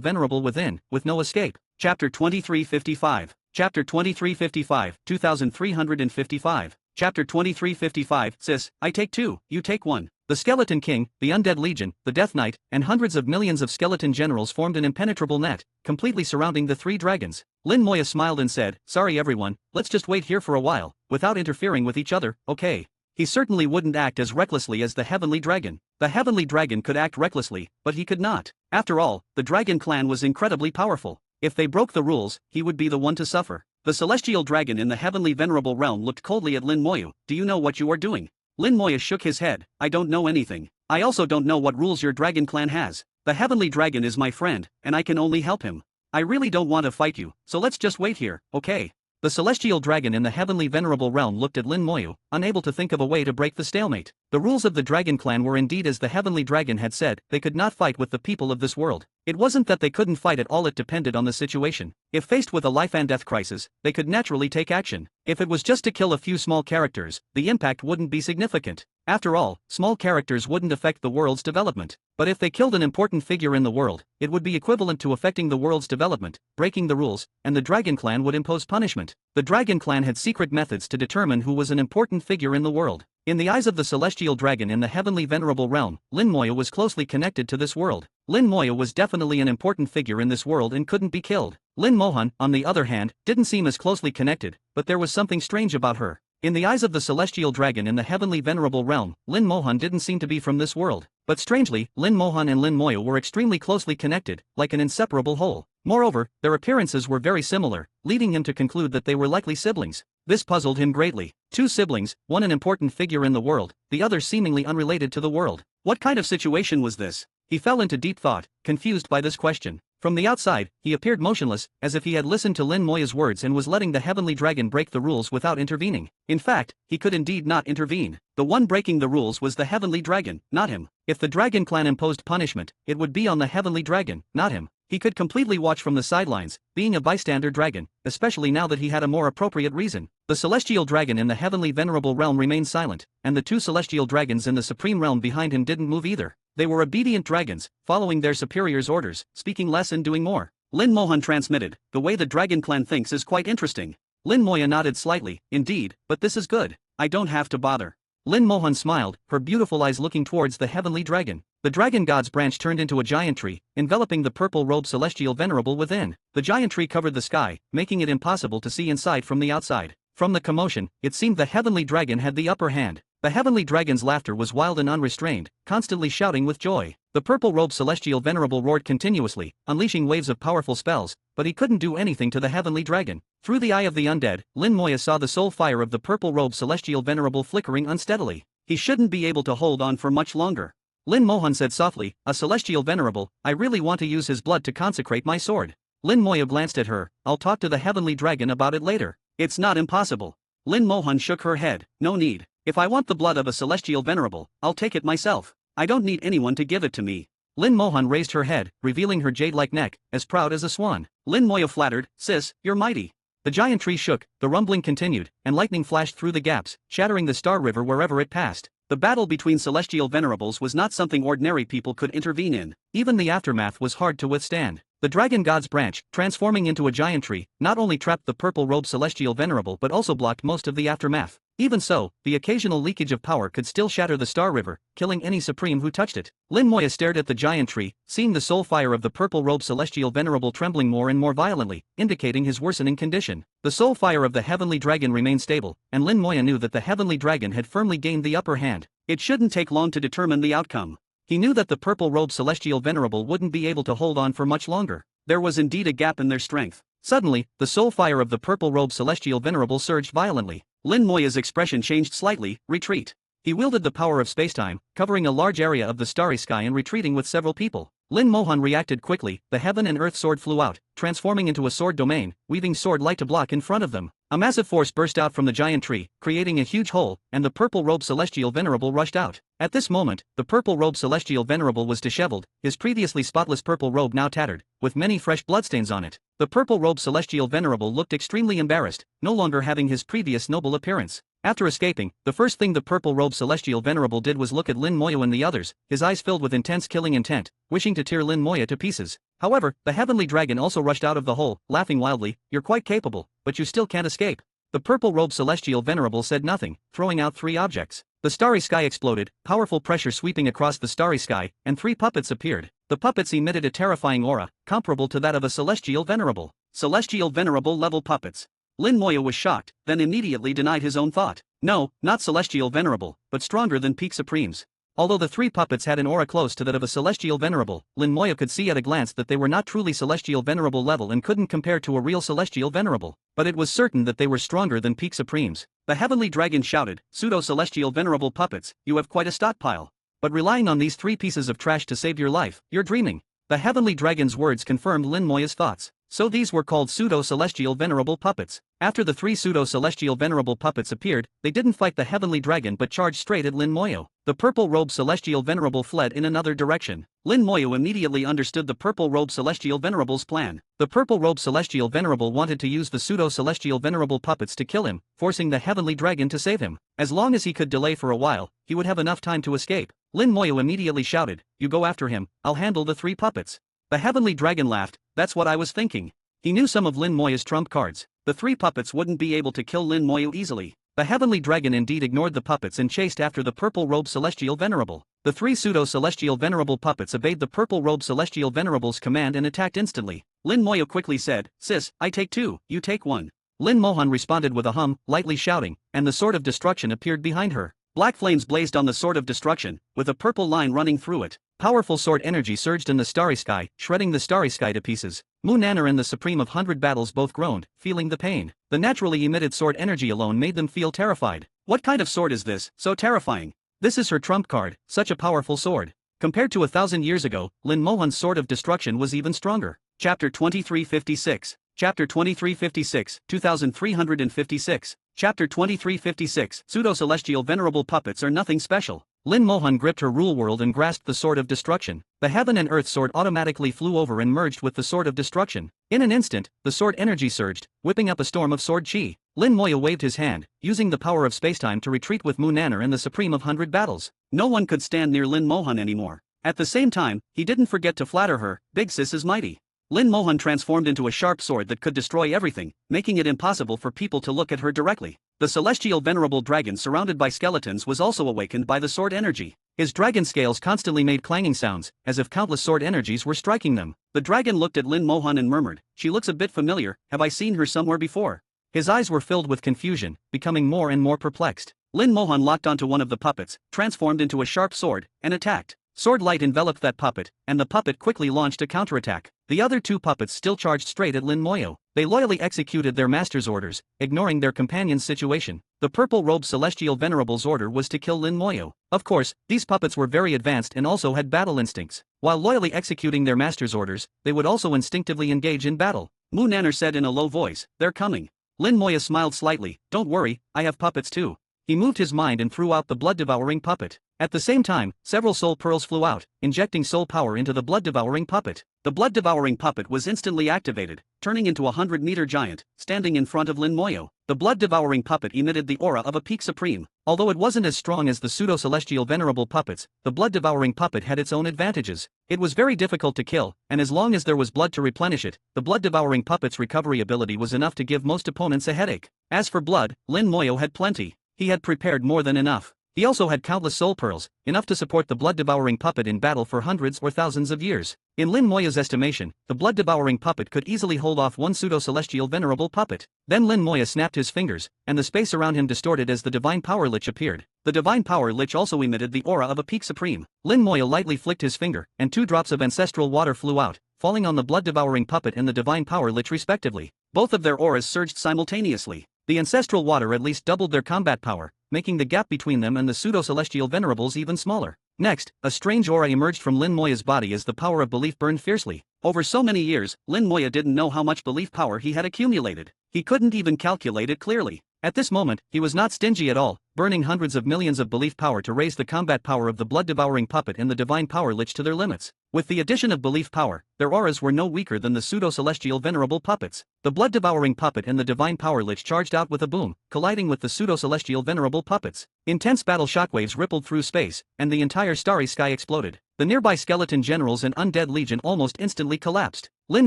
venerable within, with no escape. Chapter 2355. Chapter 2355, 2355. Chapter 2355, Sis, I take 2, you take 1. The Skeleton King, the Undead Legion, the Death Knight, and hundreds of millions of skeleton generals formed an impenetrable net, completely surrounding the three dragons. Lin Moya smiled and said, sorry everyone, let's just wait here for a while, without interfering with each other, okay? He certainly wouldn't act as recklessly as the Heavenly Dragon. The Heavenly Dragon could act recklessly, but he could not. After all, the Dragon clan was incredibly powerful. If they broke the rules, he would be the one to suffer. The celestial dragon in the heavenly venerable realm looked coldly at Lin Moya. Do you know what you are doing? Lin Moya shook his head. I don't know anything. I also don't know what rules your dragon clan has. The heavenly dragon is my friend, and I can only help him. I really don't want to fight you, so let's just wait here, okay? The celestial dragon in the heavenly venerable realm looked at Lin Moya, unable to think of a way to break the stalemate. The rules of the dragon clan were indeed as the heavenly dragon had said, they could not fight with the people of this world. It wasn't that they couldn't fight at all, it depended on the situation. If faced with a life and death crisis, they could naturally take action. If it was just to kill a few small characters, the impact wouldn't be significant. After all, small characters wouldn't affect the world's development. But if they killed an important figure in the world, it would be equivalent to affecting the world's development, breaking the rules, and the Dragon Clan would impose punishment. The Dragon Clan had secret methods to determine who was an important figure in the world. In the eyes of the celestial dragon in the heavenly venerable realm, Lin Moya was closely connected to this world. Lin Moya was definitely an important figure in this world and couldn't be killed. Lin Mohan, on the other hand, didn't seem as closely connected, but there was something strange about her. In the eyes of the celestial dragon in the heavenly venerable realm, Lin Mohan didn't seem to be from this world. But strangely, Lin Mohan and Lin Moya were extremely closely connected, like an inseparable whole. Moreover, their appearances were very similar, leading him to conclude that they were likely siblings. This puzzled him greatly. Two siblings, one an important figure in the world, the other seemingly unrelated to the world. What kind of situation was this? He fell into deep thought, confused by this question. From the outside, he appeared motionless, as if he had listened to Lin Moya's words and was letting the heavenly dragon break the rules without intervening. In fact, he could indeed not intervene. The one breaking the rules was the heavenly dragon, not him. If the dragon clan imposed punishment, it would be on the heavenly dragon, not him. He could completely watch from the sidelines, being a bystander dragon, especially now that he had a more appropriate reason. The celestial dragon in the heavenly venerable realm remained silent, and the two celestial dragons in the supreme realm behind him didn't move either. They were obedient dragons, following their superiors' orders, speaking less and doing more. Lin Mohan transmitted, the way the dragon clan thinks is quite interesting. Lin Moya nodded slightly, indeed, but this is good. I don't have to bother. Lin Mohan smiled, her beautiful eyes looking towards the heavenly dragon. The dragon god's branch turned into a giant tree, enveloping the purple-robed celestial venerable within. The giant tree covered the sky, making it impossible to see inside from the outside. From the commotion, it seemed the heavenly dragon had the upper hand. The heavenly dragon's laughter was wild and unrestrained, constantly shouting with joy. The purple-robed celestial venerable roared continuously, unleashing waves of powerful spells, but he couldn't do anything to the heavenly dragon. Through the eye of the undead, Lin Moya saw the soul fire of the purple-robed celestial venerable flickering unsteadily. He shouldn't be able to hold on for much longer. Lin Mohan said softly, a celestial venerable, I really want to use his blood to consecrate my sword. Lin Moya glanced at her, I'll talk to the heavenly dragon about it later. It's not impossible. Lin Mohan shook her head, no need. If I want the blood of a celestial venerable, I'll take it myself. I don't need anyone to give it to me. Lin Mohan raised her head, revealing her jade-like neck, as proud as a swan. Lin Moya flattered, sis, you're mighty. The giant tree shook, the rumbling continued, and lightning flashed through the gaps, shattering the star river wherever it passed. The battle between celestial venerables was not something ordinary people could intervene in. Even the aftermath was hard to withstand. The dragon god's branch, transforming into a giant tree, not only trapped the purple-robed celestial venerable but also blocked most of the aftermath. Even so, the occasional leakage of power could still shatter the Star River, killing any supreme who touched it. Lin Moya stared at the giant tree, seeing the soul fire of the purple-robed celestial venerable trembling more and more violently, indicating his worsening condition. The soul fire of the heavenly dragon remained stable, and Lin Moya knew that the heavenly dragon had firmly gained the upper hand. It shouldn't take long to determine the outcome. He knew that the purple-robed celestial venerable wouldn't be able to hold on for much longer. There was indeed a gap in their strength. Suddenly, the soul fire of the purple-robed celestial venerable surged violently. Lin Moya's expression changed slightly. Retreat. He wielded the power of spacetime, covering a large area of the starry sky and retreating with several people. Lin Mohan reacted quickly. The heaven and earth sword flew out, transforming into a sword domain, weaving sword light to block in front of them. A massive force burst out from the giant tree, creating a huge hole, and the purple-robed celestial venerable rushed out. At this moment, the purple-robed celestial venerable was disheveled, his previously spotless purple robe now tattered, with many fresh bloodstains on it. The purple-robed celestial venerable looked extremely embarrassed, no longer having his previous noble appearance. After escaping, the first thing the purple-robed celestial venerable did was look at Lin Moya and the others, his eyes filled with intense killing intent, wishing to tear Lin Moya to pieces. However, the heavenly dragon also rushed out of the hole, laughing wildly. "You're quite capable, but you still can't escape." The purple-robed celestial venerable said nothing, throwing out 3 objects. The starry sky exploded, powerful pressure sweeping across the starry sky, and 3 puppets appeared. The puppets emitted a terrifying aura, comparable to that of a celestial venerable. Celestial venerable level puppets. Lin Moya was shocked, then immediately denied his own thought. No, not celestial venerable, but stronger than peak supremes. Although the 3 puppets had an aura close to that of a celestial venerable, Lin Moya could see at a glance that they were not truly celestial venerable level and couldn't compare to a real celestial venerable. But it was certain that they were stronger than peak supremes. The heavenly dragon shouted, "Pseudo-celestial venerable puppets, you have quite a stockpile. But relying on these 3 pieces of trash to save your life, you're dreaming." The heavenly dragon's words confirmed Lin Moya's thoughts. So these were called pseudo-celestial venerable puppets. After the 3 pseudo-celestial venerable puppets appeared, they didn't fight the heavenly dragon but charged straight at Lin Moya. The purple-robed celestial venerable fled in another direction. Lin Moya immediately understood the purple-robed celestial venerable's plan. The purple-robed celestial venerable wanted to use the pseudo-celestial venerable puppets to kill him, forcing the heavenly dragon to save him. As long as he could delay for a while, he would have enough time to escape. Lin Moya immediately shouted, "You go after him, I'll handle the 3 puppets." The heavenly dragon laughed. "That's what I was thinking." He knew some of Lin Moya's trump cards. The 3 puppets wouldn't be able to kill Lin Moya easily. The heavenly dragon indeed ignored the puppets and chased after the purple-robed celestial venerable. The 3 pseudo-celestial venerable puppets obeyed the purple-robed celestial venerable's command and attacked instantly. Lin Moya quickly said, "Sis, I take 2, you take 1. Lin Mohan responded with a hum, lightly shouting, and the sword of destruction appeared behind her. Black flames blazed on the sword of destruction, with a purple line running through it. Powerful sword energy surged in the starry sky, shredding the starry sky to pieces. Mu Nanar and the Supreme of 100 Battles both groaned, feeling the pain. The naturally emitted sword energy alone made them feel terrified. What kind of sword is this, so terrifying? This is her trump card, such a powerful sword. Compared to 1,000 years ago, Lin Mohan's sword of destruction was even stronger. Chapter 2356. Chapter 2356, 2356. Chapter 2356. Pseudo-celestial venerable puppets are nothing special. Lin Mohan gripped her rule world and grasped the sword of destruction. The heaven and earth sword automatically flew over and merged with the sword of destruction. In an instant, the sword energy surged, whipping up a storm of sword chi. Lin Moya waved his hand, using the power of spacetime to retreat with Mu Nanar and the Supreme of 100 Battles. No one could stand near Lin Mohan anymore. At the same time, he didn't forget to flatter her. "Big sis is mighty." Lin Mohan transformed into a sharp sword that could destroy everything, making it impossible for people to look at her directly. The celestial venerable dragon surrounded by skeletons was also awakened by the sword energy. His dragon scales constantly made clanging sounds, as if countless sword energies were striking them. The dragon looked at Lin Mohan and murmured, "She looks a bit familiar, have I seen her somewhere before?" His eyes were filled with confusion, becoming more and more perplexed. Lin Mohan locked onto one of the puppets, transformed into a sharp sword, and attacked. Sword light enveloped that puppet, and the puppet quickly launched a counterattack. The other 2 puppets still charged straight at Lin Moya. They loyally executed their master's orders, ignoring their companion's situation. The purple-robed celestial venerable's order was to kill Lin Moya. Of course, these puppets were very advanced and also had battle instincts. While loyally executing their master's orders, they would also instinctively engage in battle. Mu Nanar said in a low voice, "They're coming." Lin Moya smiled slightly, "Don't worry, I have puppets too." He moved his mind and threw out the blood-devouring puppet. At the same time, several soul pearls flew out, injecting soul power into the blood-devouring puppet. The blood-devouring puppet was instantly activated, turning into a 100-meter giant, standing in front of Lin Moya. The blood-devouring puppet emitted the aura of a peak supreme. Although it wasn't as strong as the pseudo-celestial venerable puppets, the blood-devouring puppet had its own advantages. It was very difficult to kill, and as long as there was blood to replenish it, the blood-devouring puppet's recovery ability was enough to give most opponents a headache. As for blood, Lin Moyo had plenty. He had prepared more than enough. He also had countless soul pearls, enough to support the blood-devouring puppet in battle for hundreds or thousands of years. In Lin Moya's estimation, the blood-devouring puppet could easily hold off one pseudo-celestial venerable puppet. Then Lin Moya snapped his fingers, and the space around him distorted as the Divine Power Lich appeared. The Divine Power Lich also emitted the aura of a peak supreme. Lin Moya lightly flicked his finger, and 2 drops of ancestral water flew out, falling on the blood-devouring puppet and the Divine Power Lich respectively. Both of their auras surged simultaneously. The ancestral water at least doubled their combat power, making the gap between them and the pseudo-celestial venerables even smaller. Next, a strange aura emerged from Lin Moya's body as the power of belief burned fiercely. Over so many years, Lin Moya didn't know how much belief power he had accumulated. He couldn't even calculate it clearly. At this moment, he was not stingy at all, burning hundreds of millions of belief power to raise the combat power of the blood-devouring puppet and the Divine Power Lich to their limits. With the addition of belief power, their auras were no weaker than the pseudo-celestial venerable puppets. The blood-devouring puppet and the Divine Power Lich charged out with a boom, colliding with the pseudo-celestial venerable puppets. Intense battle shockwaves rippled through space, and the entire starry sky exploded. The nearby skeleton generals and undead legion almost instantly collapsed. Lin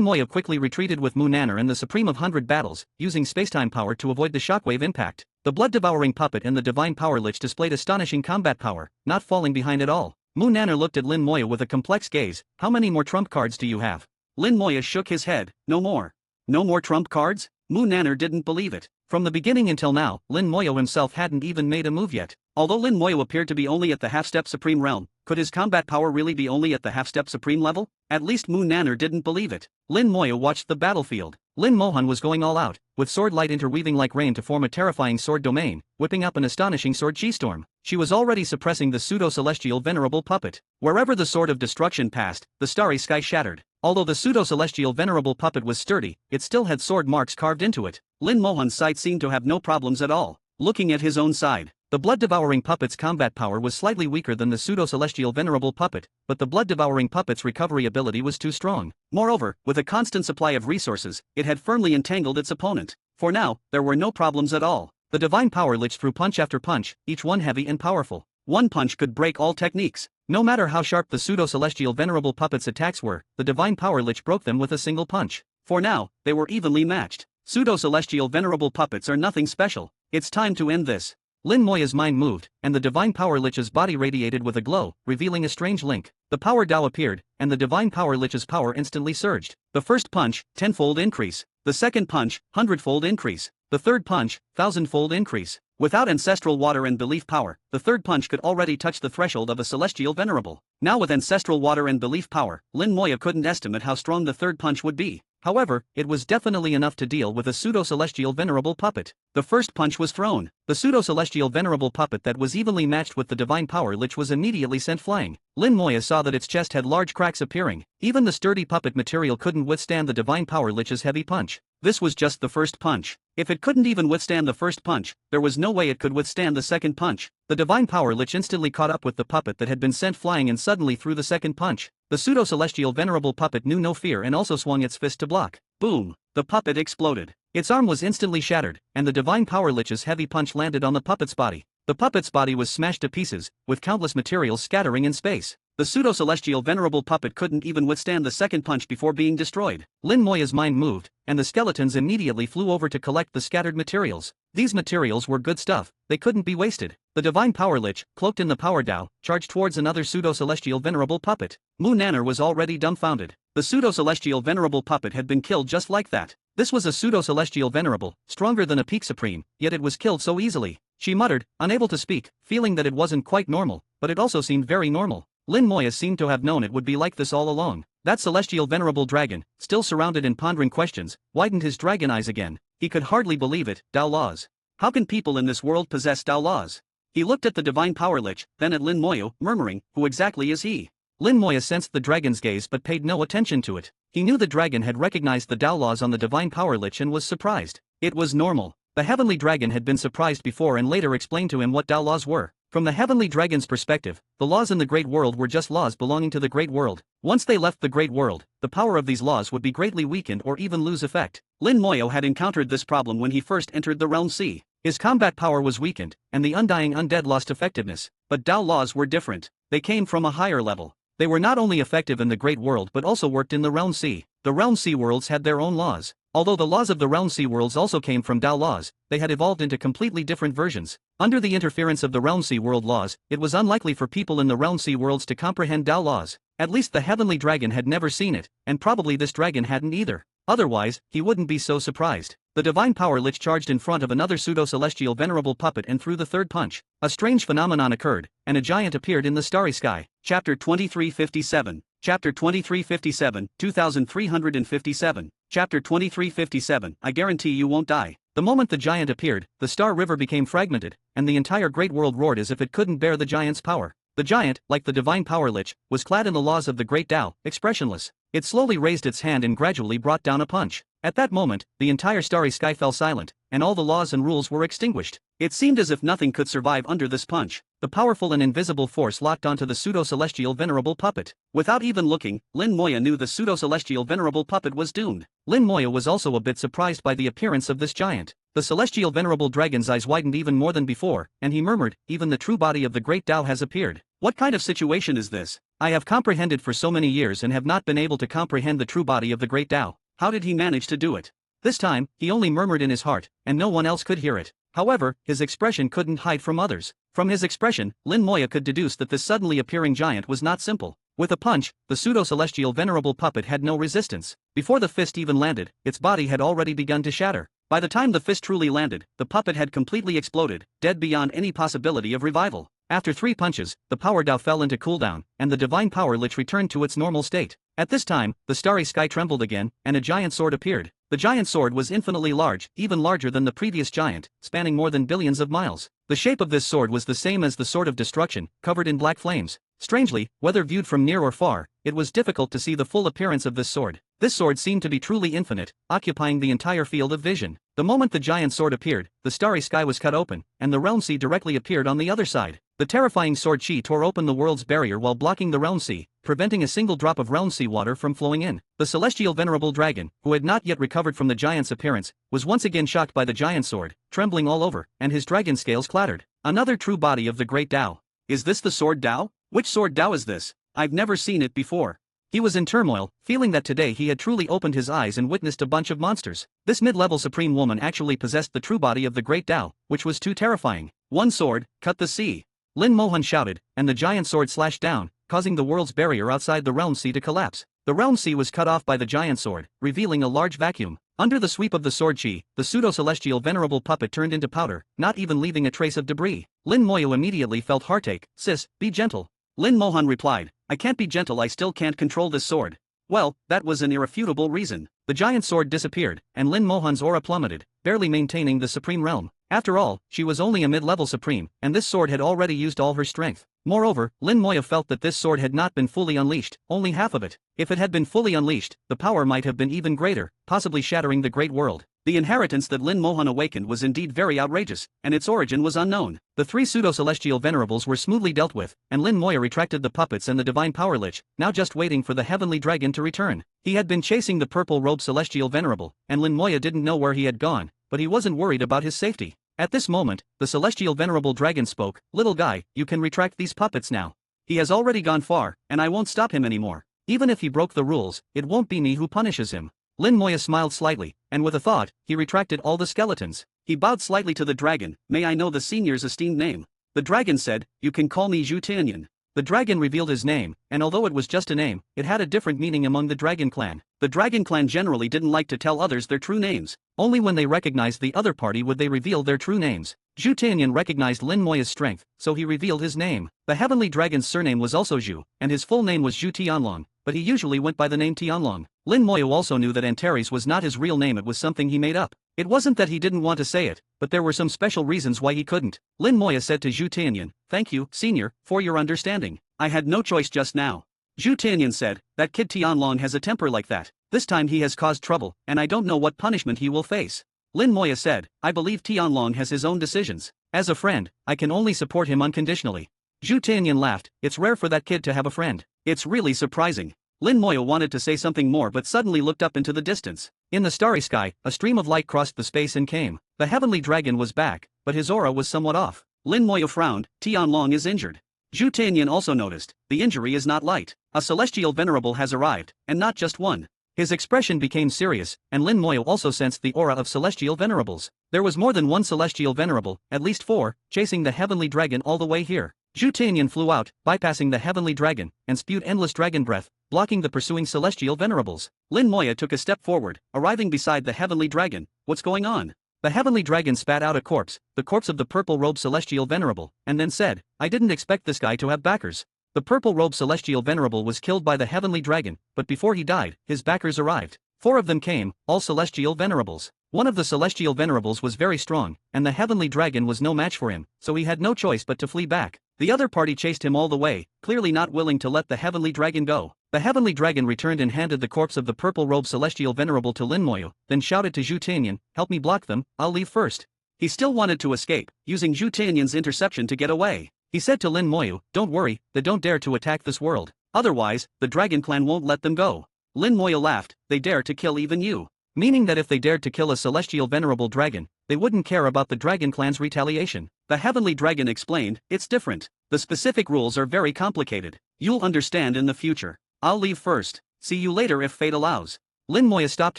Moya quickly retreated with Mu Nanner and the Supreme of 100 Battles, using spacetime power to avoid the shockwave impact. The blood-devouring puppet and the Divine Power Lich displayed astonishing combat power, not falling behind at all. Mu Nanner looked at Lin Moya with a complex gaze. How many more trump cards do you have? Lin Moya shook his head. No more. No more trump cards? Mu Nanner didn't believe it. From the beginning until now, Lin Moya himself hadn't even made a move yet. Although Lin Moya appeared to be only at the half-step supreme realm, could his combat power really be only at the half-step supreme level? At least Mu Nanner didn't believe it. Lin Moya watched the battlefield. Lin Mohan was going all out, with sword light interweaving like rain to form a terrifying sword domain, whipping up an astonishing sword chi-storm. She was already suppressing the pseudo-celestial venerable puppet. Wherever the sword of destruction passed, the starry sky shattered. Although the pseudo-celestial venerable puppet was sturdy, it still had sword marks carved into it. Lin Mohan's sight seemed to have no problems at all. Looking at his own side, the blood-devouring puppet's combat power was slightly weaker than the pseudo-celestial venerable puppet, but the blood-devouring puppet's recovery ability was too strong. Moreover, with a constant supply of resources, it had firmly entangled its opponent. For now, there were no problems at all. The Divine Power Lich threw punch after punch, each one heavy and powerful. One punch could break all techniques. No matter how sharp the pseudo-celestial venerable puppet's attacks were, the Divine Power Lich broke them with a single punch. For now, they were evenly matched. Pseudo-celestial venerable puppets are nothing special. It's time to end this. Lin Moya's mind moved, and the Divine Power Lich's body radiated with a glow, revealing a strange link. The Power Dao appeared, and the Divine Power Lich's power instantly surged. The first punch, 10-fold increase. The second punch, 100-fold increase. The third punch, 1,000-fold increase. Without ancestral water and belief power, the third punch could already touch the threshold of a celestial venerable. Now with ancestral water and belief power, Lin Moya couldn't estimate how strong the third punch would be. However, it was definitely enough to deal with a pseudo-celestial venerable puppet. The first punch was thrown. The pseudo-celestial venerable puppet that was evenly matched with the Divine Power Lich was immediately sent flying. Lin Moya saw that its chest had large cracks appearing. Even the sturdy puppet material couldn't withstand the Divine Power Lich's heavy punch. This was just the first punch. If it couldn't even withstand the first punch, there was no way it could withstand the second punch. The Divine Power Lich instantly caught up with the puppet that had been sent flying and suddenly threw the second punch. The pseudo-celestial venerable puppet knew no fear and also swung its fist to block. Boom! The puppet exploded. Its arm was instantly shattered, and the Divine Power Lich's heavy punch landed on the puppet's body. The puppet's body was smashed to pieces, with countless materials scattering in space. The pseudo-celestial venerable puppet couldn't even withstand the second punch before being destroyed. Lin Moya's mind moved, and the skeletons immediately flew over to collect the scattered materials. These materials were good stuff, they couldn't be wasted. The Divine Power Lich, cloaked in the Power Dao, charged towards another pseudo-celestial venerable puppet. Mu Nanner was already dumbfounded. The pseudo-celestial venerable puppet had been killed just like that. This was a pseudo-celestial venerable, stronger than a peak supreme, yet it was killed so easily. She muttered, unable to speak, feeling that it wasn't quite normal, but it also seemed very normal. Lin Moya seemed to have known it would be like this all along. That celestial venerable dragon, still surrounded in pondering questions, widened his dragon eyes again. He could hardly believe it. Dao laws. How can people in this world possess Dao laws? He looked at the Divine Power Lich, then at Lin Moya, murmuring, who exactly is he? Lin Moya sensed the dragon's gaze but paid no attention to it. He knew the dragon had recognized the Dao laws on the Divine Power Lich and was surprised. It was normal. The heavenly dragon had been surprised before and later explained to him what Dao laws were. From the heavenly dragon's perspective, the laws in the great world were just laws belonging to the great world. Once they left the Great World, the power of these laws would be greatly weakened or even lose effect. Lin Moyo had encountered this problem when he first entered the Realm Sea. His combat power was weakened, and the undying undead lost effectiveness, but Dao laws were different. They came from a higher level. They were not only effective in the Great World but also worked in the Realm Sea. The Realm Sea worlds had their own laws. Although the laws of the Realm Sea worlds also came from Dao laws, they had evolved into completely different versions. Under the interference of the Realm Sea world laws, it was unlikely for people in the Realm Sea worlds to comprehend Dao laws. At least the Heavenly Dragon had never seen it, and probably this dragon hadn't either. Otherwise, he wouldn't be so surprised. The Divine Power Lich charged in front of another pseudo-celestial venerable puppet and threw the third punch. A strange phenomenon occurred, and a giant appeared in the starry sky. Chapter 2357. Chapter 2357, 2357. Chapter 2357, I guarantee you won't die. The moment the giant appeared, the Star River became fragmented, and the entire Great World roared as if it couldn't bear the giant's power. The giant, like the Divine Power Lich, was clad in the laws of the Great Tao, expressionless. It slowly raised its hand and gradually brought down a punch. At that moment, the entire starry sky fell silent, and all the laws and rules were extinguished. It seemed as if nothing could survive under this punch. The powerful and invisible force locked onto the pseudo-celestial venerable puppet. Without even looking, Lin Moya knew the pseudo-celestial venerable puppet was doomed. Lin Moya was also a bit surprised by the appearance of this giant. The celestial venerable dragon's eyes widened even more than before, and he murmured, "Even the true body of the Great Tao has appeared. What kind of situation is this? I have comprehended for so many years and have not been able to comprehend the true body of the Great Tao. How did he manage to do it?" This time, he only murmured in his heart, and no one else could hear it. However, his expression couldn't hide from others. From his expression, Lin Moya could deduce that this suddenly appearing giant was not simple. With a punch, the pseudo-celestial venerable puppet had no resistance. Before the fist even landed, its body had already begun to shatter. By the time the fist truly landed, the puppet had completely exploded, dead beyond any possibility of revival. After 3 punches, the Power Dao fell into cooldown, and the Divine Power Lich returned to its normal state. At this time, the starry sky trembled again, and a giant sword appeared. The giant sword was infinitely large, even larger than the previous giant, spanning more than billions of miles. The shape of this sword was the same as the Sword of Destruction, covered in black flames. Strangely, whether viewed from near or far, it was difficult to see the full appearance of this sword. This sword seemed to be truly infinite, occupying the entire field of vision. The moment the giant sword appeared, the starry sky was cut open, and the Realm Sea directly appeared on the other side. The terrifying sword chi tore open the world's barrier while blocking the Realm Sea, preventing a single drop of Realm Sea water from flowing in. The celestial venerable dragon, who had not yet recovered from the giant's appearance, was once again shocked by the giant sword, trembling all over, and his dragon scales clattered. Another true body of the Great Tao. Is this the Sword Tao? Which Sword Tao is this? I've never seen it before. He was in turmoil, feeling that today he had truly opened his eyes and witnessed a bunch of monsters. This mid-level supreme woman actually possessed the true body of the Great Tao, which was too terrifying. One sword, cut the sea. Lin Mohan shouted, and the giant sword slashed down, causing the world's barrier outside the Realm Sea to collapse. The Realm Sea was cut off by the giant sword, revealing a large vacuum. Under the sweep of the sword chi, the pseudo-celestial venerable puppet turned into powder, not even leaving a trace of debris. Lin Moyo immediately felt heartache. "Sis, be gentle." Lin Mohan replied, "I can't be gentle, I still can't control this sword." Well, that was an irrefutable reason. The giant sword disappeared, and Lin Mohan's aura plummeted, barely maintaining the supreme realm. After all, she was only a mid-level supreme, and this sword had already used all her strength. Moreover, Lin Moya felt that this sword had not been fully unleashed, only half of it. If it had been fully unleashed, the power might have been even greater, possibly shattering the great world. The inheritance that Lin Mohan awakened was indeed very outrageous, and its origin was unknown. The 3 pseudo-celestial venerables were smoothly dealt with, and Lin Moya retracted the puppets and the divine power lich, now just waiting for the heavenly dragon to return. He had been chasing the purple-robed celestial venerable, and Lin Moya didn't know where he had gone, but he wasn't worried about his safety. At this moment, the celestial venerable dragon spoke, "Little guy, you can retract these puppets now. He has already gone far, and I won't stop him anymore. Even if he broke the rules, it won't be me who punishes him." Lin Moya smiled slightly, and with a thought, he retracted all the skeletons. He bowed slightly to the dragon. "May I know the senior's esteemed name?" The dragon said, "You can call me Zhu Tianyan." The dragon revealed his name, and although it was just a name, it had a different meaning among the dragon clan. The dragon clan generally didn't like to tell others their true names. Only when they recognized the other party would they reveal their true names. Zhu Tianyan recognized Lin Moya's strength, so he revealed his name. The heavenly dragon's surname was also Zhu, and his full name was Zhu Tianlong, but he usually went by the name Tianlong. Lin Moya also knew that Antares was not his real name, it was something he made up. It wasn't that he didn't want to say it, but there were some special reasons why he couldn't. Lin Moya said to Zhu Tianyan, "Thank you, senior, for your understanding. I had no choice just now." Zhu Tianyan said, "That kid Tianlong has a temper like that. This time he has caused trouble, and I don't know what punishment he will face." Lin Moya said, "I believe Tianlong has his own decisions. As a friend, I can only support him unconditionally." Zhu Tianyan laughed, "It's rare for that kid to have a friend. It's really surprising." Lin Moyo wanted to say something more but suddenly looked up into the distance. In the starry sky, a stream of light crossed the space and came. The heavenly dragon was back, but his aura was somewhat off. Lin Moyo frowned. Tianlong is injured. Zhu Tianyan also noticed. The injury is not light. A celestial venerable has arrived, and not just one. His expression became serious, and Lin Moyo also sensed the aura of celestial venerables. There was more than one celestial venerable, at least 4, chasing the heavenly dragon all the way here. Zhu Tianyan flew out, bypassing the heavenly dragon, and spewed endless dragon breath, blocking the pursuing celestial venerables. Lin Moyo took a step forward, arriving beside the heavenly dragon. What's going on? The heavenly dragon spat out a corpse, the corpse of the purple-robed celestial venerable, and then said, I didn't expect this guy to have backers. The purple-robed celestial venerable was killed by the heavenly dragon, but before he died, his backers arrived. 4 of them came, all celestial venerables. One of the celestial venerables was very strong, and the heavenly dragon was no match for him, so he had no choice but to flee back. The other party chased him all the way, clearly not willing to let the heavenly dragon go. The heavenly dragon returned and handed the corpse of the purple-robed celestial venerable to Lin Moyo, then shouted to Zhu Tianyan, help me block them, I'll leave first. He still wanted to escape, using Zhu Tianyan's interception to get away. He said to Lin Moyo, don't worry, they don't dare to attack this world. Otherwise, the dragon clan won't let them go. Lin Moyo laughed, they dare to kill even you. Meaning that if they dared to kill a celestial venerable dragon, they wouldn't care about the dragon clan's retaliation. The heavenly dragon explained, it's different. The specific rules are very complicated. You'll understand in the future. I'll leave first. See you later if fate allows. Lin Moyo stopped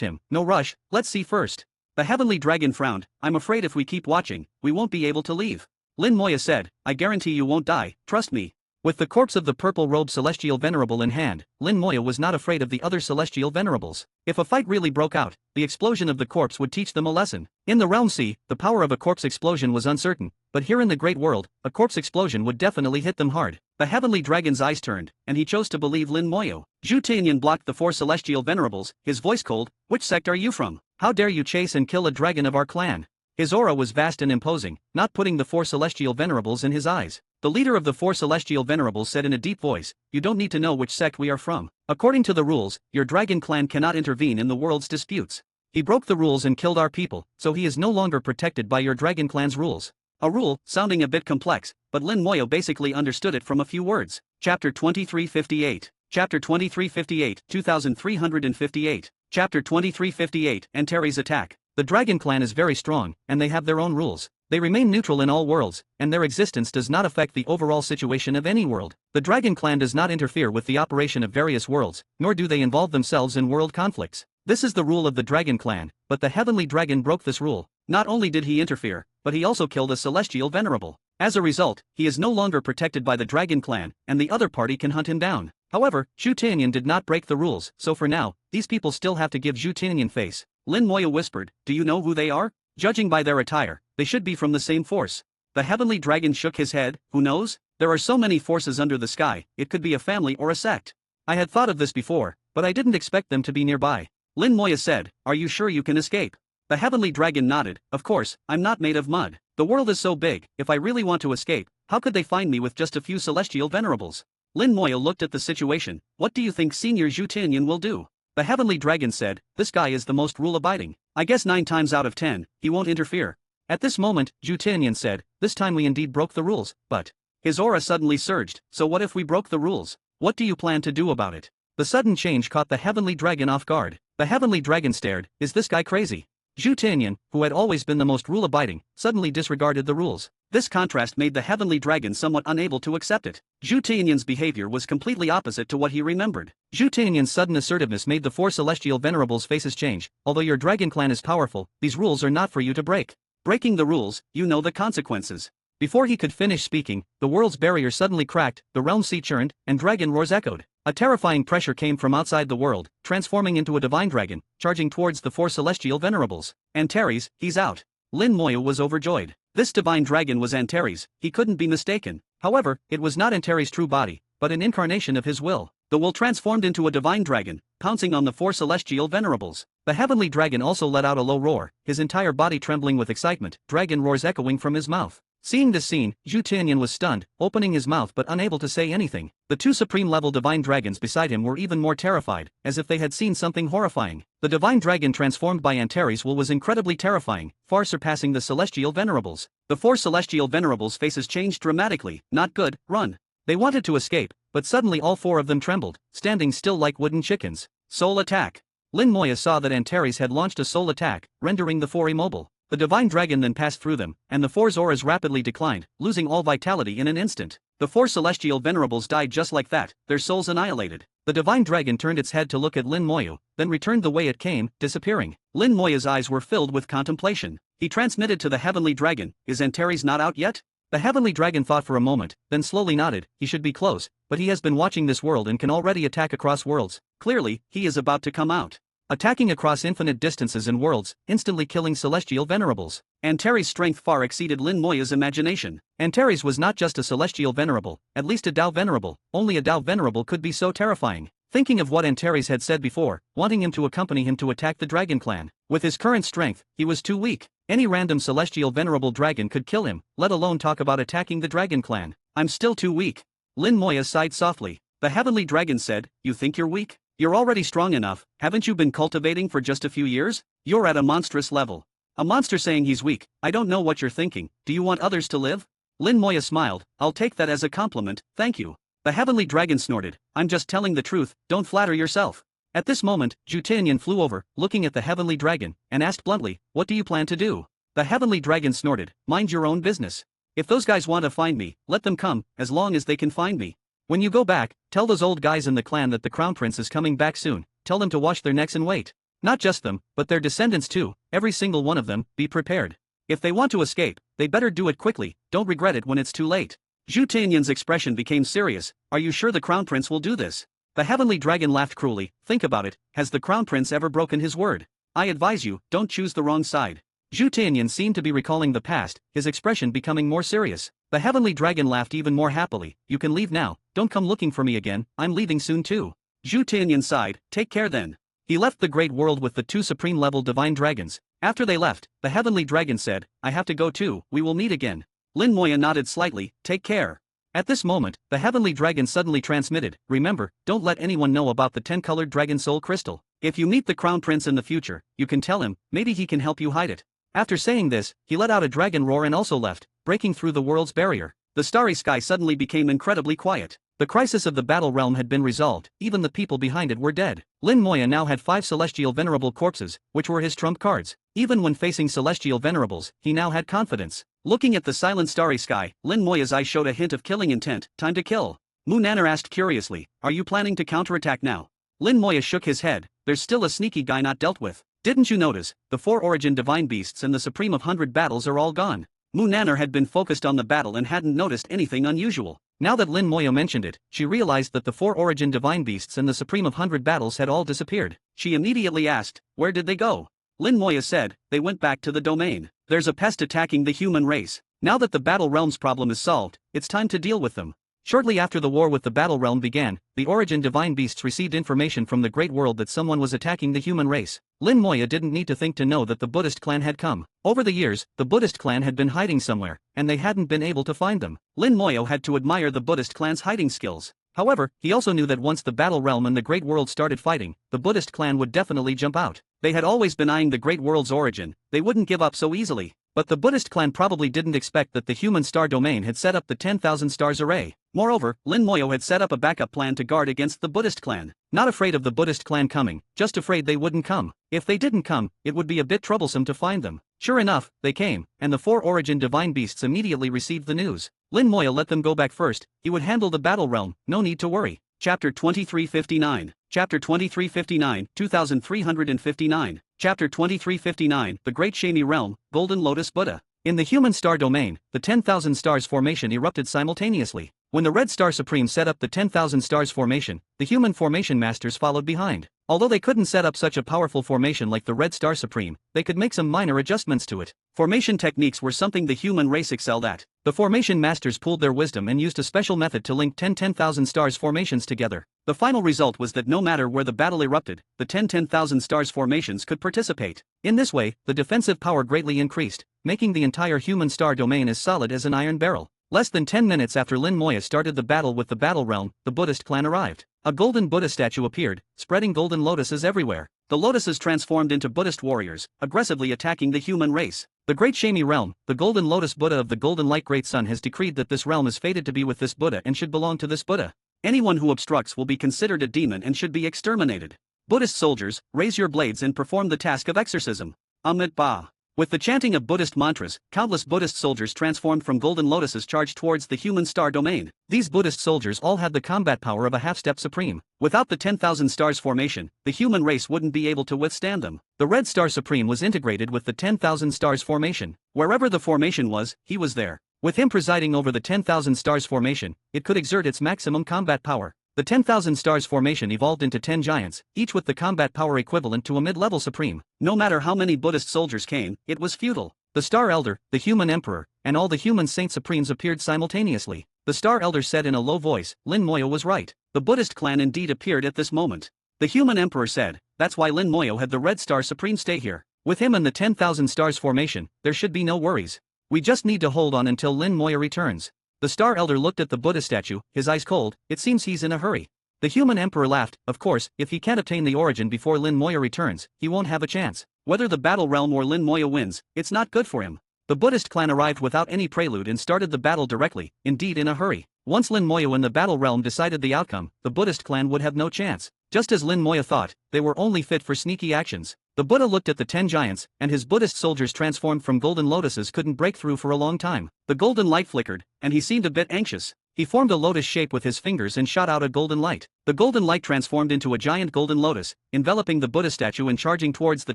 him, no rush, let's see first. The heavenly dragon frowned, I'm afraid if we keep watching, we won't be able to leave. Lin Moyo said, I guarantee you won't die, trust me. With the corpse of the purple-robed celestial venerable in hand, Lin Moyo was not afraid of the other celestial venerables. If a fight really broke out, the explosion of the corpse would teach them a lesson. In the Realm Sea, the power of a corpse explosion was uncertain, but here in the Great World, a corpse explosion would definitely hit them hard. The heavenly dragon's eyes turned, and he chose to believe Lin Moyo. Zhu Tianyan blocked the 4 celestial venerables, his voice cold, which sect are you from? How dare you chase and kill a dragon of our clan? His aura was vast and imposing, not putting the 4 celestial venerables in his eyes. The leader of the 4 celestial venerables said in a deep voice, you don't need to know which sect we are from. According to the rules, your dragon clan cannot intervene in the world's disputes. He broke the rules and killed our people, so he is no longer protected by your dragon clan's rules. A rule, sounding a bit complex, but Lin Moyo basically understood it from a few words. Chapter 2358. Chapter 2358, 2358. Chapter 2358, Antares attack. The dragon clan is very strong, and they have their own rules. They remain neutral in all worlds, and their existence does not affect the overall situation of any world. The dragon clan does not interfere with the operation of various worlds, nor do they involve themselves in world conflicts. This is the rule of the dragon clan, but the heavenly dragon broke this rule. Not only did he interfere, but he also killed a celestial venerable. As a result, he is no longer protected by the dragon clan, and the other party can hunt him down. However, Zhu Tianyan did not break the rules, so for now, these people still have to give Zhu Tianyan face. Lin Moyo whispered, do you know who they are? Judging by their attire, they should be from the same force. The heavenly dragon shook his head, who knows? There are so many forces under the sky, it could be a family or a sect. I had thought of this before, but I didn't expect them to be nearby. Lin Moyo said, are you sure you can escape? The heavenly dragon nodded, of course, I'm not made of mud. The world is so big, if I really want to escape, how could they find me with just a few celestial venerables? Lin Moyo looked at the situation, what do you think Senior Zhu Tianyan will do? The heavenly dragon said, this guy is the most rule-abiding. I guess 9 times out of 10, he won't interfere. At this moment, Zhu Tianyan said, this time we indeed broke the rules, but... His aura suddenly surged, so what if we broke the rules? What do you plan to do about it? The sudden change caught the heavenly dragon off guard. The heavenly dragon stared, is this guy crazy? Zhu Tianyan, who had always been the most rule-abiding, suddenly disregarded the rules. This contrast made the heavenly dragon somewhat unable to accept it. Zhu Tianyan's behavior was completely opposite to what he remembered. Zhu Tianyan's sudden assertiveness made the 4 celestial venerables' faces change. Although your dragon clan is powerful, these rules are not for you to break. Breaking the rules, you know the consequences. Before he could finish speaking, the world's barrier suddenly cracked, the realm sea churned, and dragon roars echoed. A terrifying pressure came from outside the world, transforming into a divine dragon, charging towards the 4 celestial venerables. Antares, he's out. Lin Moyo was overjoyed. This divine dragon was Antares, he couldn't be mistaken. However, it was not Antares' true body, but an incarnation of his will. The will transformed into a divine dragon, pouncing on the 4 celestial venerables. The heavenly dragon also let out a low roar, his entire body trembling with excitement, dragon roars echoing from his mouth. Seeing this scene, Zhu Tianyan was stunned, opening his mouth but unable to say anything. The 2 supreme-level divine dragons beside him were even more terrified, as if they had seen something horrifying. The divine dragon transformed by Antares' will was incredibly terrifying, far surpassing the celestial venerables. The 4 celestial venerables' faces changed dramatically, not good, run. They wanted to escape, but suddenly all four of them trembled, standing still like wooden chickens. Soul attack. Lin Moya saw that Antares had launched a soul attack, rendering the four immobile. The divine dragon then passed through them, and the four's auras rapidly declined, losing all vitality in an instant. The four celestial venerables died just like that, their souls annihilated. The divine dragon turned its head to look at Lin Moya, then returned the way it came, disappearing. Lin Moya's eyes were filled with contemplation. He transmitted to the heavenly dragon, "Is Antares not out yet?" The heavenly dragon thought for a moment, then slowly nodded. He should be close, but he has been watching this world and can already attack across worlds. Clearly, he is about to come out. Attacking across infinite distances and worlds, instantly killing celestial venerables. Antares' strength far exceeded Lin Moya's imagination. Antares was not just a celestial venerable, at least a Tao venerable. Only a Tao venerable could be so terrifying. Thinking of what Antares had said before, wanting him to accompany him to attack the dragon clan. With his current strength, he was too weak. Any random celestial venerable dragon could kill him, let alone talk about attacking the dragon clan. "I'm still too weak." Lin Moya sighed softly. The heavenly dragon said, "You think you're weak? You're already strong enough. Haven't you been cultivating for just a few years? You're at a monstrous level." A monster saying he's weak. "I don't know what you're thinking. Do you want others to live?" Lin Moya smiled. "I'll take that as a compliment, thank you." The heavenly dragon snorted. "I'm just telling the truth, don't flatter yourself." At this moment, Zhu Tianyan flew over, looking at the heavenly dragon, and asked bluntly, "What do you plan to do?" The heavenly dragon snorted, "Mind your own business. If those guys want to find me, let them come, as long as they can find me. When you go back, tell those old guys in the clan that the crown prince is coming back soon. Tell them to wash their necks and wait. Not just them, but their descendants too, every single one of them. Be prepared. If they want to escape, they better do it quickly, don't regret it when it's too late." Zhu Tianyan's expression became serious. "Are you sure the crown prince will do this?" The heavenly dragon laughed cruelly. "Think about it, has the crown prince ever broken his word? I advise you, don't choose the wrong side." Zhu Tianyan seemed to be recalling the past, his expression becoming more serious. The heavenly dragon laughed even more happily. "You can leave now, don't come looking for me again, I'm leaving soon too." Zhu Tianyan sighed. "Take care then." He left the great world with the two supreme-level divine dragons. After they left, the heavenly dragon said, "I have to go too, we will meet again." Lin Moya nodded slightly. "Take care." At this moment, the heavenly dragon suddenly transmitted, "Remember, don't let anyone know about the 10-colored dragon soul crystal. If you meet the crown prince in the future, you can tell him, maybe he can help you hide it." After saying this, he let out a dragon roar and also left, breaking through the world's barrier. The starry sky suddenly became incredibly quiet. The crisis of the battle realm had been resolved, even the people behind it were dead. Lin Moya now had 5 celestial venerable corpses, which were his trump cards. Even when facing celestial venerables, he now had confidence. Looking at the silent starry sky, Lin Moya's eyes showed a hint of killing intent. "Time to kill." Mu Nanner asked curiously, "Are you planning to counterattack now?" Lin Moya shook his head. "There's still a sneaky guy not dealt with. Didn't you notice, the 4 origin divine beasts and the supreme of 100 battles are all gone?" Mu Nanner had been focused on the battle and hadn't noticed anything unusual. Now that Lin Moya mentioned it, she realized that the 4 origin divine beasts and the supreme of 100 battles had all disappeared. She immediately asked, "Where did they go?" Lin Moya said, "They went back to the domain. There's a pest attacking the human race. Now that the battle realm's problem is solved, it's time to deal with them." Shortly after the war with the battle realm began, the origin divine beasts received information from the great world that someone was attacking the human race. Lin Moya didn't need to think to know that the Buddhist clan had come. Over the years, the Buddhist clan had been hiding somewhere, and they hadn't been able to find them. Lin Moya had to admire the Buddhist clan's hiding skills. However, he also knew that once the battle realm and the great world started fighting, the Buddhist clan would definitely jump out. They had always been eyeing the great world's origin, they wouldn't give up so easily. But the Buddhist clan probably didn't expect that the human star domain had set up the 10,000 stars array. Moreover, Lin Moya had set up a backup plan to guard against the Buddhist clan. Not afraid of the Buddhist clan coming, just afraid they wouldn't come. If they didn't come, it would be a bit troublesome to find them. Sure enough, they came, and the 4 origin divine beasts immediately received the news. Lin Moya let them go back first. He would handle the battle realm, no need to worry. Chapter 2359. Chapter 2359, 2359. Chapter 2359, The Great Shami Realm, Golden Lotus Buddha. In the human star domain, the 10,000 stars formation erupted simultaneously. When the Red Star Supreme set up the 10,000 stars formation, the human formation masters followed behind. Although they couldn't set up such a powerful formation like the Red Star Supreme, they could make some minor adjustments to it. Formation techniques were something the human race excelled at. The formation masters pooled their wisdom and used a special method to link 10,000 stars formations together. The final result was that no matter where the battle erupted, the 10,000 stars formations could participate. In this way, the defensive power greatly increased, making the entire human star domain as solid as an iron barrel. Less than 10 minutes after Lin Moya started the battle with the battle realm, the Buddhist clan arrived. A golden Buddha statue appeared, spreading golden lotuses everywhere. The lotuses transformed into Buddhist warriors, aggressively attacking the human race. The Great Shami Realm, the Golden Lotus Buddha of the Golden Light Great Sun has decreed that this realm is fated to be with this Buddha and should belong to this Buddha. Anyone who obstructs will be considered a demon and should be exterminated. Buddhist soldiers, raise your blades and perform the task of exorcism. Amit Ba. With the chanting of Buddhist mantras, countless Buddhist soldiers transformed from golden lotuses charged towards the human star domain. These Buddhist soldiers all had the combat power of a half-step supreme. Without the 10,000 stars formation, the human race wouldn't be able to withstand them. The red star supreme was integrated with the 10,000 stars formation. Wherever the formation was, he was there. With him presiding over the 10,000 stars formation, it could exert its maximum combat power. The 10,000 stars formation evolved into 10 giants, each with the combat power equivalent to a mid-level supreme. No matter how many Buddhist soldiers came, it was futile. The Star Elder, the human emperor, and all the human saint supremes appeared simultaneously. The Star Elder said in a low voice, Lin Moyo was right. The Buddhist clan indeed appeared at this moment. The human emperor said, that's why Lin Moyo had the red star supreme stay here. With him and the 10,000 stars formation, there should be no worries. We just need to hold on until Lin Moyo returns. The Star Elder looked at the Buddha statue, his eyes cold. It seems he's in a hurry. The human emperor laughed. Of course, if he can't obtain the origin before Lin Moyo returns, he won't have a chance. Whether the battle realm or Lin Moyo wins, it's not good for him. The Buddhist clan arrived without any prelude and started the battle directly, indeed in a hurry. Once Lin Moyo and the battle realm decided the outcome, the Buddhist clan would have no chance. Just as Lin Moyo thought, they were only fit for sneaky actions. The Buddha looked at the 10 giants, and his Buddhist soldiers transformed from golden lotuses couldn't break through for a long time. The golden light flickered, and he seemed a bit anxious. He formed a lotus shape with his fingers and shot out a golden light. The golden light transformed into a giant golden lotus, enveloping the Buddha statue and charging towards the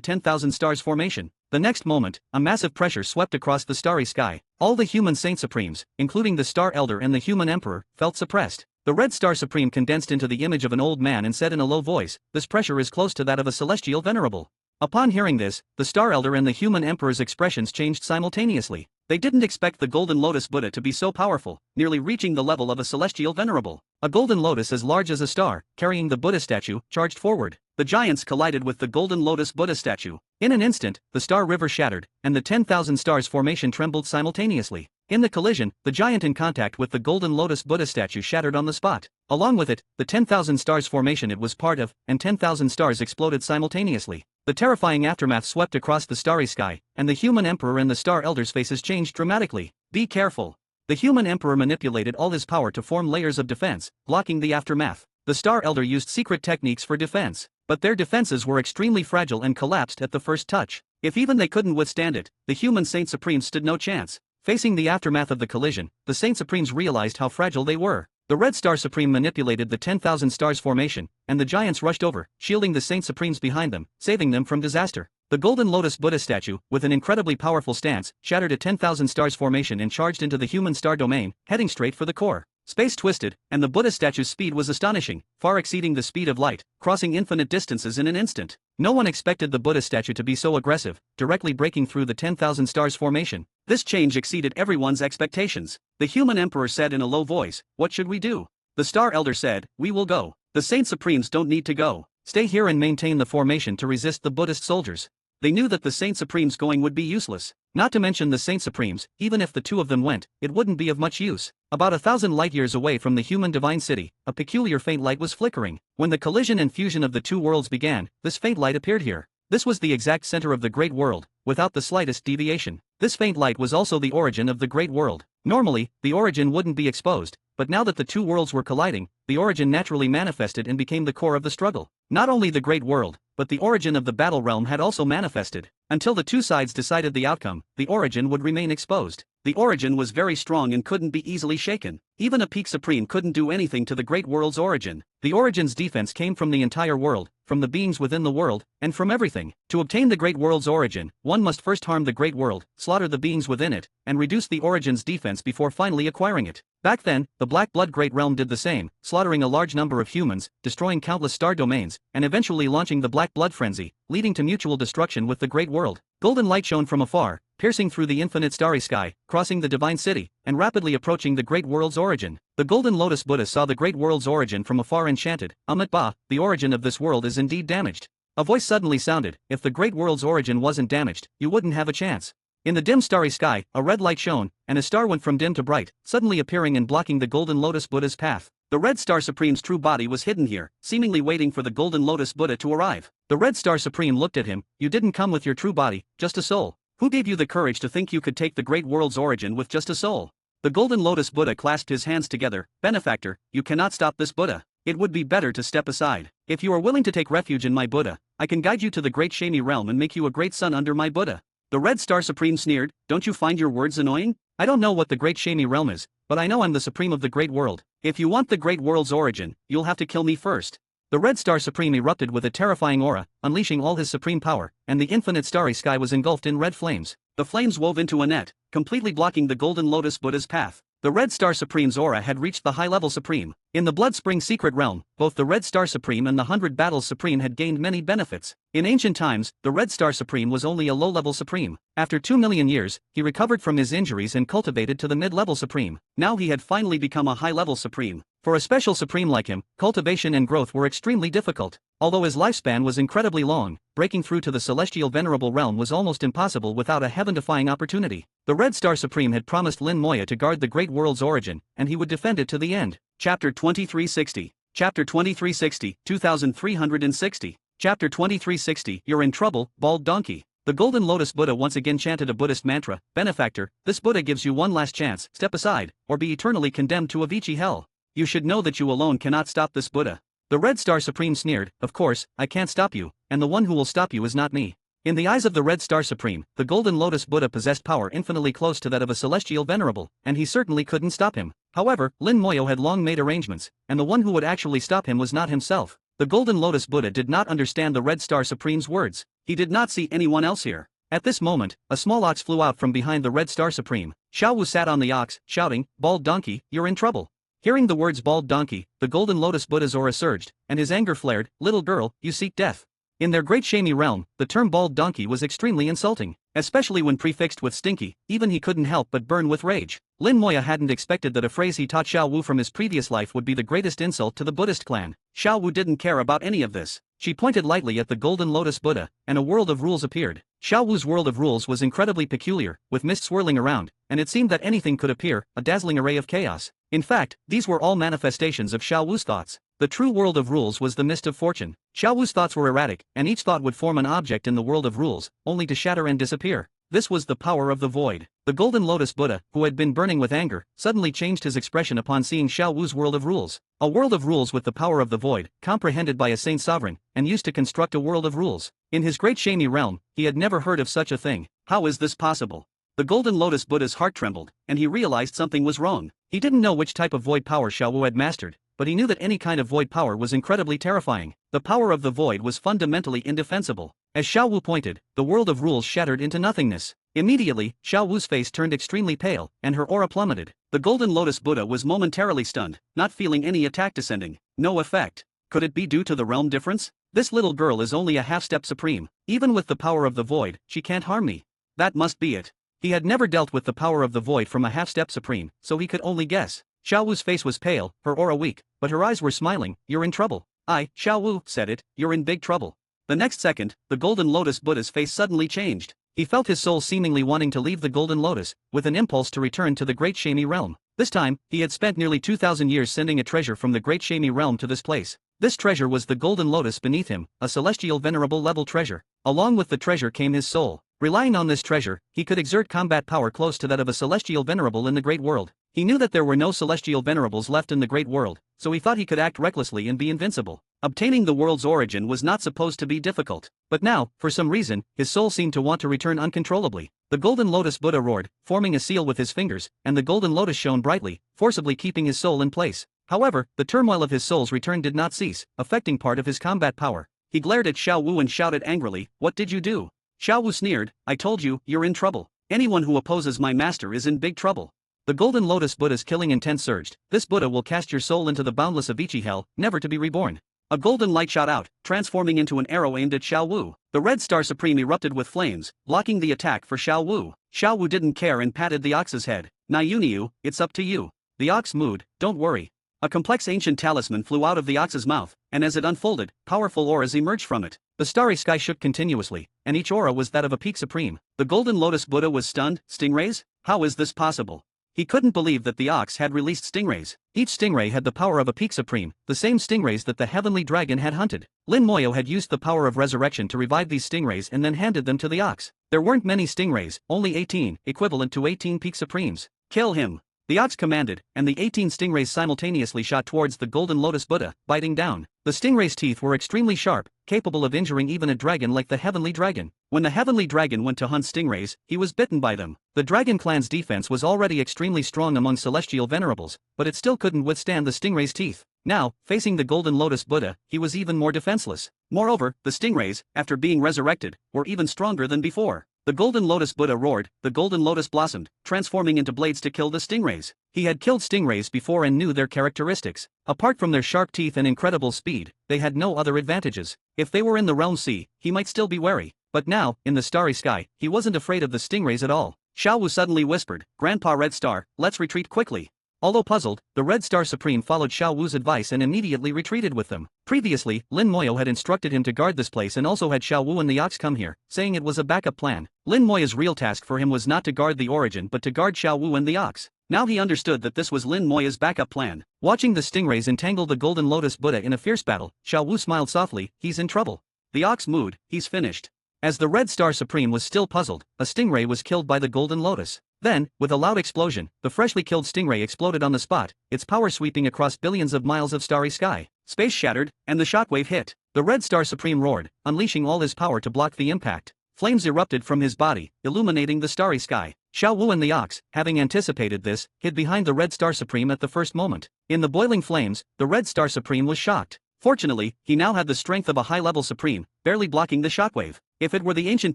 10,000 stars formation. The next moment, a massive pressure swept across the starry sky. All the human saint supremes, including the Star Elder and the human emperor, felt suppressed. The red star supreme condensed into the image of an old man and said in a low voice, this pressure is close to that of a celestial venerable. Upon hearing this, the Star Elder and the human emperor's expressions changed simultaneously. They didn't expect the golden lotus Buddha to be so powerful, nearly reaching the level of a celestial venerable. A golden lotus as large as a star, carrying the Buddha statue, charged forward. The giants collided with the golden lotus Buddha statue. In an instant, the star river shattered, and the 10,000 stars formation trembled simultaneously. In the collision, the giant in contact with the golden lotus Buddha statue shattered on the spot. Along with it, the 10,000 stars formation it was part of, and 10,000 stars exploded simultaneously. The terrifying aftermath swept across the starry sky, and the human emperor and the Star Elder's faces changed dramatically. Be careful. The human emperor manipulated all his power to form layers of defense, blocking the aftermath. The Star Elder used secret techniques for defense, but their defenses were extremely fragile and collapsed at the first touch. If even they couldn't withstand it, the human Saint Supremes stood no chance. Facing the aftermath of the collision, the Saint Supremes realized how fragile they were. The Red Star Supreme manipulated the 10,000 stars formation, and the giants rushed over, shielding the Saint Supremes behind them, saving them from disaster. The Golden Lotus Buddha statue, with an incredibly powerful stance, shattered a 10,000 stars formation and charged into the human star domain, heading straight for the core. Space twisted, and the Buddha statue's speed was astonishing, far exceeding the speed of light, crossing infinite distances in an instant. No one expected the Buddha statue to be so aggressive, directly breaking through the 10,000 stars formation. This change exceeded everyone's expectations. The human emperor said in a low voice, "What should we do?" The Star Elder said, "We will go. The Saint Supremes don't need to go. Stay here and maintain the formation to resist the Buddhist soldiers." They knew that the Saint Supremes going would be useless. Not to mention the Saint Supremes, even if the two of them went, it wouldn't be of much use. About 1,000 light-years away from the human divine city, a peculiar faint light was flickering. When the collision and fusion of the two worlds began, this faint light appeared here. This was the exact center of the Great World, without the slightest deviation. This faint light was also the origin of the Great World. Normally, the origin wouldn't be exposed, but now that the two worlds were colliding, the origin naturally manifested and became the core of the struggle. Not only the Great World, but the origin of the battle realm had also manifested. Until the two sides decided the outcome, the origin would remain exposed. The origin was very strong and couldn't be easily shaken. Even a peak supreme couldn't do anything to the Great World's origin. The origin's defense came from the entire world, from the beings within the world, and from everything. To obtain the Great World's origin, one must first harm the Great World, slaughter the beings within it, and reduce the origin's defense before finally acquiring it. Back then, the Black Blood Great Realm did the same, slaughtering a large number of humans, destroying countless star domains, and eventually launching the Black Blood Frenzy, leading to mutual destruction with the Great World. Golden light shone from afar, piercing through the infinite starry sky, crossing the divine city, and rapidly approaching the Great World's origin. The Golden Lotus Buddha saw the Great World's origin from afar and chanted, "Amit Ba, the origin of this world is indeed damaged." A voice suddenly sounded, "If the Great World's origin wasn't damaged, you wouldn't have a chance." In the dim starry sky, a red light shone, and a star went from dim to bright, suddenly appearing and blocking the Golden Lotus Buddha's path. The Red Star Supreme's true body was hidden here, seemingly waiting for the Golden Lotus Buddha to arrive. The Red Star Supreme looked at him, "You didn't come with your true body, just a soul. Who gave you the courage to think you could take the Great World's origin with just a soul?" The Golden Lotus Buddha clasped his hands together. Benefactor, you cannot stop this Buddha. It would be better to step aside. If you are willing to take refuge in my Buddha, I can guide you to the great Shami realm and make you a great son under my Buddha. The Red Star Supreme sneered, don't you find your words annoying? I don't know what the great Shami realm is, but I know I'm the supreme of the great world. If you want the great world's origin, you'll have to kill me first. The Red Star Supreme erupted with a terrifying aura, unleashing all his supreme power, and the infinite starry sky was engulfed in red flames. The flames wove into a net, completely blocking the Golden Lotus Buddha's path. The Red Star Supreme's aura had reached the high-level Supreme. In the Blood Spring Secret Realm, both the Red Star Supreme and the 100 Battles Supreme had gained many benefits. In ancient times, the Red Star Supreme was only a low-level Supreme. After 2 million years, he recovered from his injuries and cultivated to the mid-level Supreme. Now he had finally become a high-level Supreme. For a special Supreme like him, cultivation and growth were extremely difficult. Although his lifespan was incredibly long, breaking through to the Celestial Venerable Realm was almost impossible without a heaven-defying opportunity. The Red Star Supreme had promised Lin Moya to guard the great world's origin, and he would defend it to the end. Chapter 2360. Chapter 2360, 2360. Chapter 2360, You're in trouble, bald donkey. The Golden Lotus Buddha once again chanted a Buddhist mantra, Benefactor, this Buddha gives you one last chance, step aside, or be eternally condemned to Avicii hell. You should know that you alone cannot stop this Buddha. The Red Star Supreme sneered, of course, I can't stop you, and the one who will stop you is not me. In the eyes of the Red Star Supreme, the Golden Lotus Buddha possessed power infinitely close to that of a celestial venerable, and he certainly couldn't stop him. However, Lin Moyo had long made arrangements, and the one who would actually stop him was not himself. The Golden Lotus Buddha did not understand the Red Star Supreme's words. He did not see anyone else here. At this moment, a small ox flew out from behind the Red Star Supreme. Xiao Wu sat on the ox, shouting, Bald donkey, you're in trouble. Hearing the words bald donkey, the Golden Lotus Buddha's aura surged, and his anger flared, little girl, you seek death. In their great Shami realm, the term bald donkey was extremely insulting, especially when prefixed with stinky, even he couldn't help but burn with rage. Lin Moya hadn't expected that a phrase he taught Xiao Wu from his previous life would be the greatest insult to the Buddhist clan. Xiao Wu didn't care about any of this. She pointed lightly at the Golden Lotus Buddha, and a world of rules appeared. Xiao Wu's world of rules was incredibly peculiar, with mist swirling around, and it seemed that anything could appear, a dazzling array of chaos. In fact, these were all manifestations of Xiao Wu's thoughts. The true world of rules was the mist of fortune. Xiao Wu's thoughts were erratic, and each thought would form an object in the world of rules, only to shatter and disappear. This was the power of the void. The Golden Lotus Buddha, who had been burning with anger, suddenly changed his expression upon seeing Xiao Wu's world of rules. A world of rules with the power of the void, comprehended by a saint sovereign, and used to construct a world of rules. In his great Shami realm, he had never heard of such a thing. How is this possible? The Golden Lotus Buddha's heart trembled, and he realized something was wrong. He didn't know which type of void power Xiao Wu had mastered, but he knew that any kind of void power was incredibly terrifying. The power of the void was fundamentally indefensible. As Xiao Wu pointed, the world of rules shattered into nothingness. Immediately, Xiao Wu's face turned extremely pale, and her aura plummeted. The Golden Lotus Buddha was momentarily stunned, not feeling any attack descending. No effect. Could it be due to the realm difference? This little girl is only a half-step supreme. Even with the power of the void, she can't harm me. That must be it. He had never dealt with the power of the void from a half-step supreme, so he could only guess. Xiao Wu's face was pale, her aura weak, but her eyes were smiling. You're in trouble. Xiao Wu, said it, you're in big trouble. The next second, the Golden Lotus Buddha's face suddenly changed. He felt his soul seemingly wanting to leave the Golden Lotus, with an impulse to return to the Great Shami realm. This time, he had spent nearly 2,000 years sending a treasure from the Great Shami realm to this place. This treasure was the Golden Lotus beneath him, a celestial venerable level treasure. Along with the treasure came his soul. Relying on this treasure, he could exert combat power close to that of a celestial venerable in the great world. He knew that there were no celestial venerables left in the great world, so he thought he could act recklessly and be invincible. Obtaining the world's origin was not supposed to be difficult. But now, for some reason, his soul seemed to want to return uncontrollably. The Golden Lotus Buddha roared, forming a seal with his fingers, and the Golden Lotus shone brightly, forcibly keeping his soul in place. However, the turmoil of his soul's return did not cease, affecting part of his combat power. He glared at Xiao Wu and shouted angrily, "What did you do?" Xiao Wu sneered, "I told you, you're in trouble. Anyone who opposes my master is in big trouble." The Golden Lotus Buddha's killing intent surged. This Buddha will cast your soul into the boundless Avicii hell, never to be reborn. A golden light shot out, transforming into an arrow aimed at Xiao Wu. The Red Star Supreme erupted with flames, blocking the attack for Xiao Wu. Xiao Wu didn't care and patted the ox's head. "Niu, it's up to you." The ox mooed, "Don't worry." A complex ancient talisman flew out of the ox's mouth, and as it unfolded, powerful auras emerged from it. The starry sky shook continuously, and each aura was that of a peak supreme. The Golden Lotus Buddha was stunned. Stingrays? How is this possible? He couldn't believe that the ox had released stingrays. Each stingray had the power of a peak supreme, the same stingrays that the heavenly dragon had hunted. Lin Moyo had used the power of resurrection to revive these stingrays and then handed them to the ox. There weren't many stingrays, only 18, equivalent to 18 peak supremes. "Kill him." The ox commanded, and the 18 stingrays simultaneously shot towards the Golden Lotus Buddha, biting down. The stingray's teeth were extremely sharp, capable of injuring even a dragon like the Heavenly Dragon. When the Heavenly Dragon went to hunt stingrays, he was bitten by them. The Dragon clan's defense was already extremely strong among celestial venerables, but it still couldn't withstand the stingray's teeth. Now, facing the Golden Lotus Buddha, he was even more defenseless. Moreover, the stingrays, after being resurrected, were even stronger than before. The Golden Lotus Buddha roared, the Golden Lotus blossomed, transforming into blades to kill the stingrays. He had killed stingrays before and knew their characteristics. Apart from their sharp teeth and incredible speed, they had no other advantages. If they were in the realm sea, he might still be wary. But now, in the starry sky, he wasn't afraid of the stingrays at all. Xiao Wu suddenly whispered, Grandpa Red Star, let's retreat quickly. Although puzzled, the Red Star Supreme followed Xiao Wu's advice and immediately retreated with them. Previously, Lin Moyo had instructed him to guard this place and also had Xiao Wu and the ox come here, saying it was a backup plan. Lin Moyo's real task for him was not to guard the origin but to guard Xiao Wu and the ox. Now he understood that this was Lin Moyo's backup plan. Watching the stingrays entangle the Golden Lotus Buddha in a fierce battle, Xiao Wu smiled softly, he's in trouble. The ox mooed, he's finished. As the Red Star Supreme was still puzzled, a stingray was killed by the Golden Lotus. Then, with a loud explosion, the freshly killed stingray exploded on the spot, its power sweeping across billions of miles of starry sky. Space shattered, and the shockwave hit. The Red Star Supreme roared, unleashing all his power to block the impact. Flames erupted from his body, illuminating the starry sky. Xiao Wu and the ox, having anticipated this, hid behind the Red Star Supreme at the first moment. In the boiling flames, the Red Star Supreme was shocked. Fortunately, he now had the strength of a high-level Supreme, barely blocking the shockwave. If it were the ancient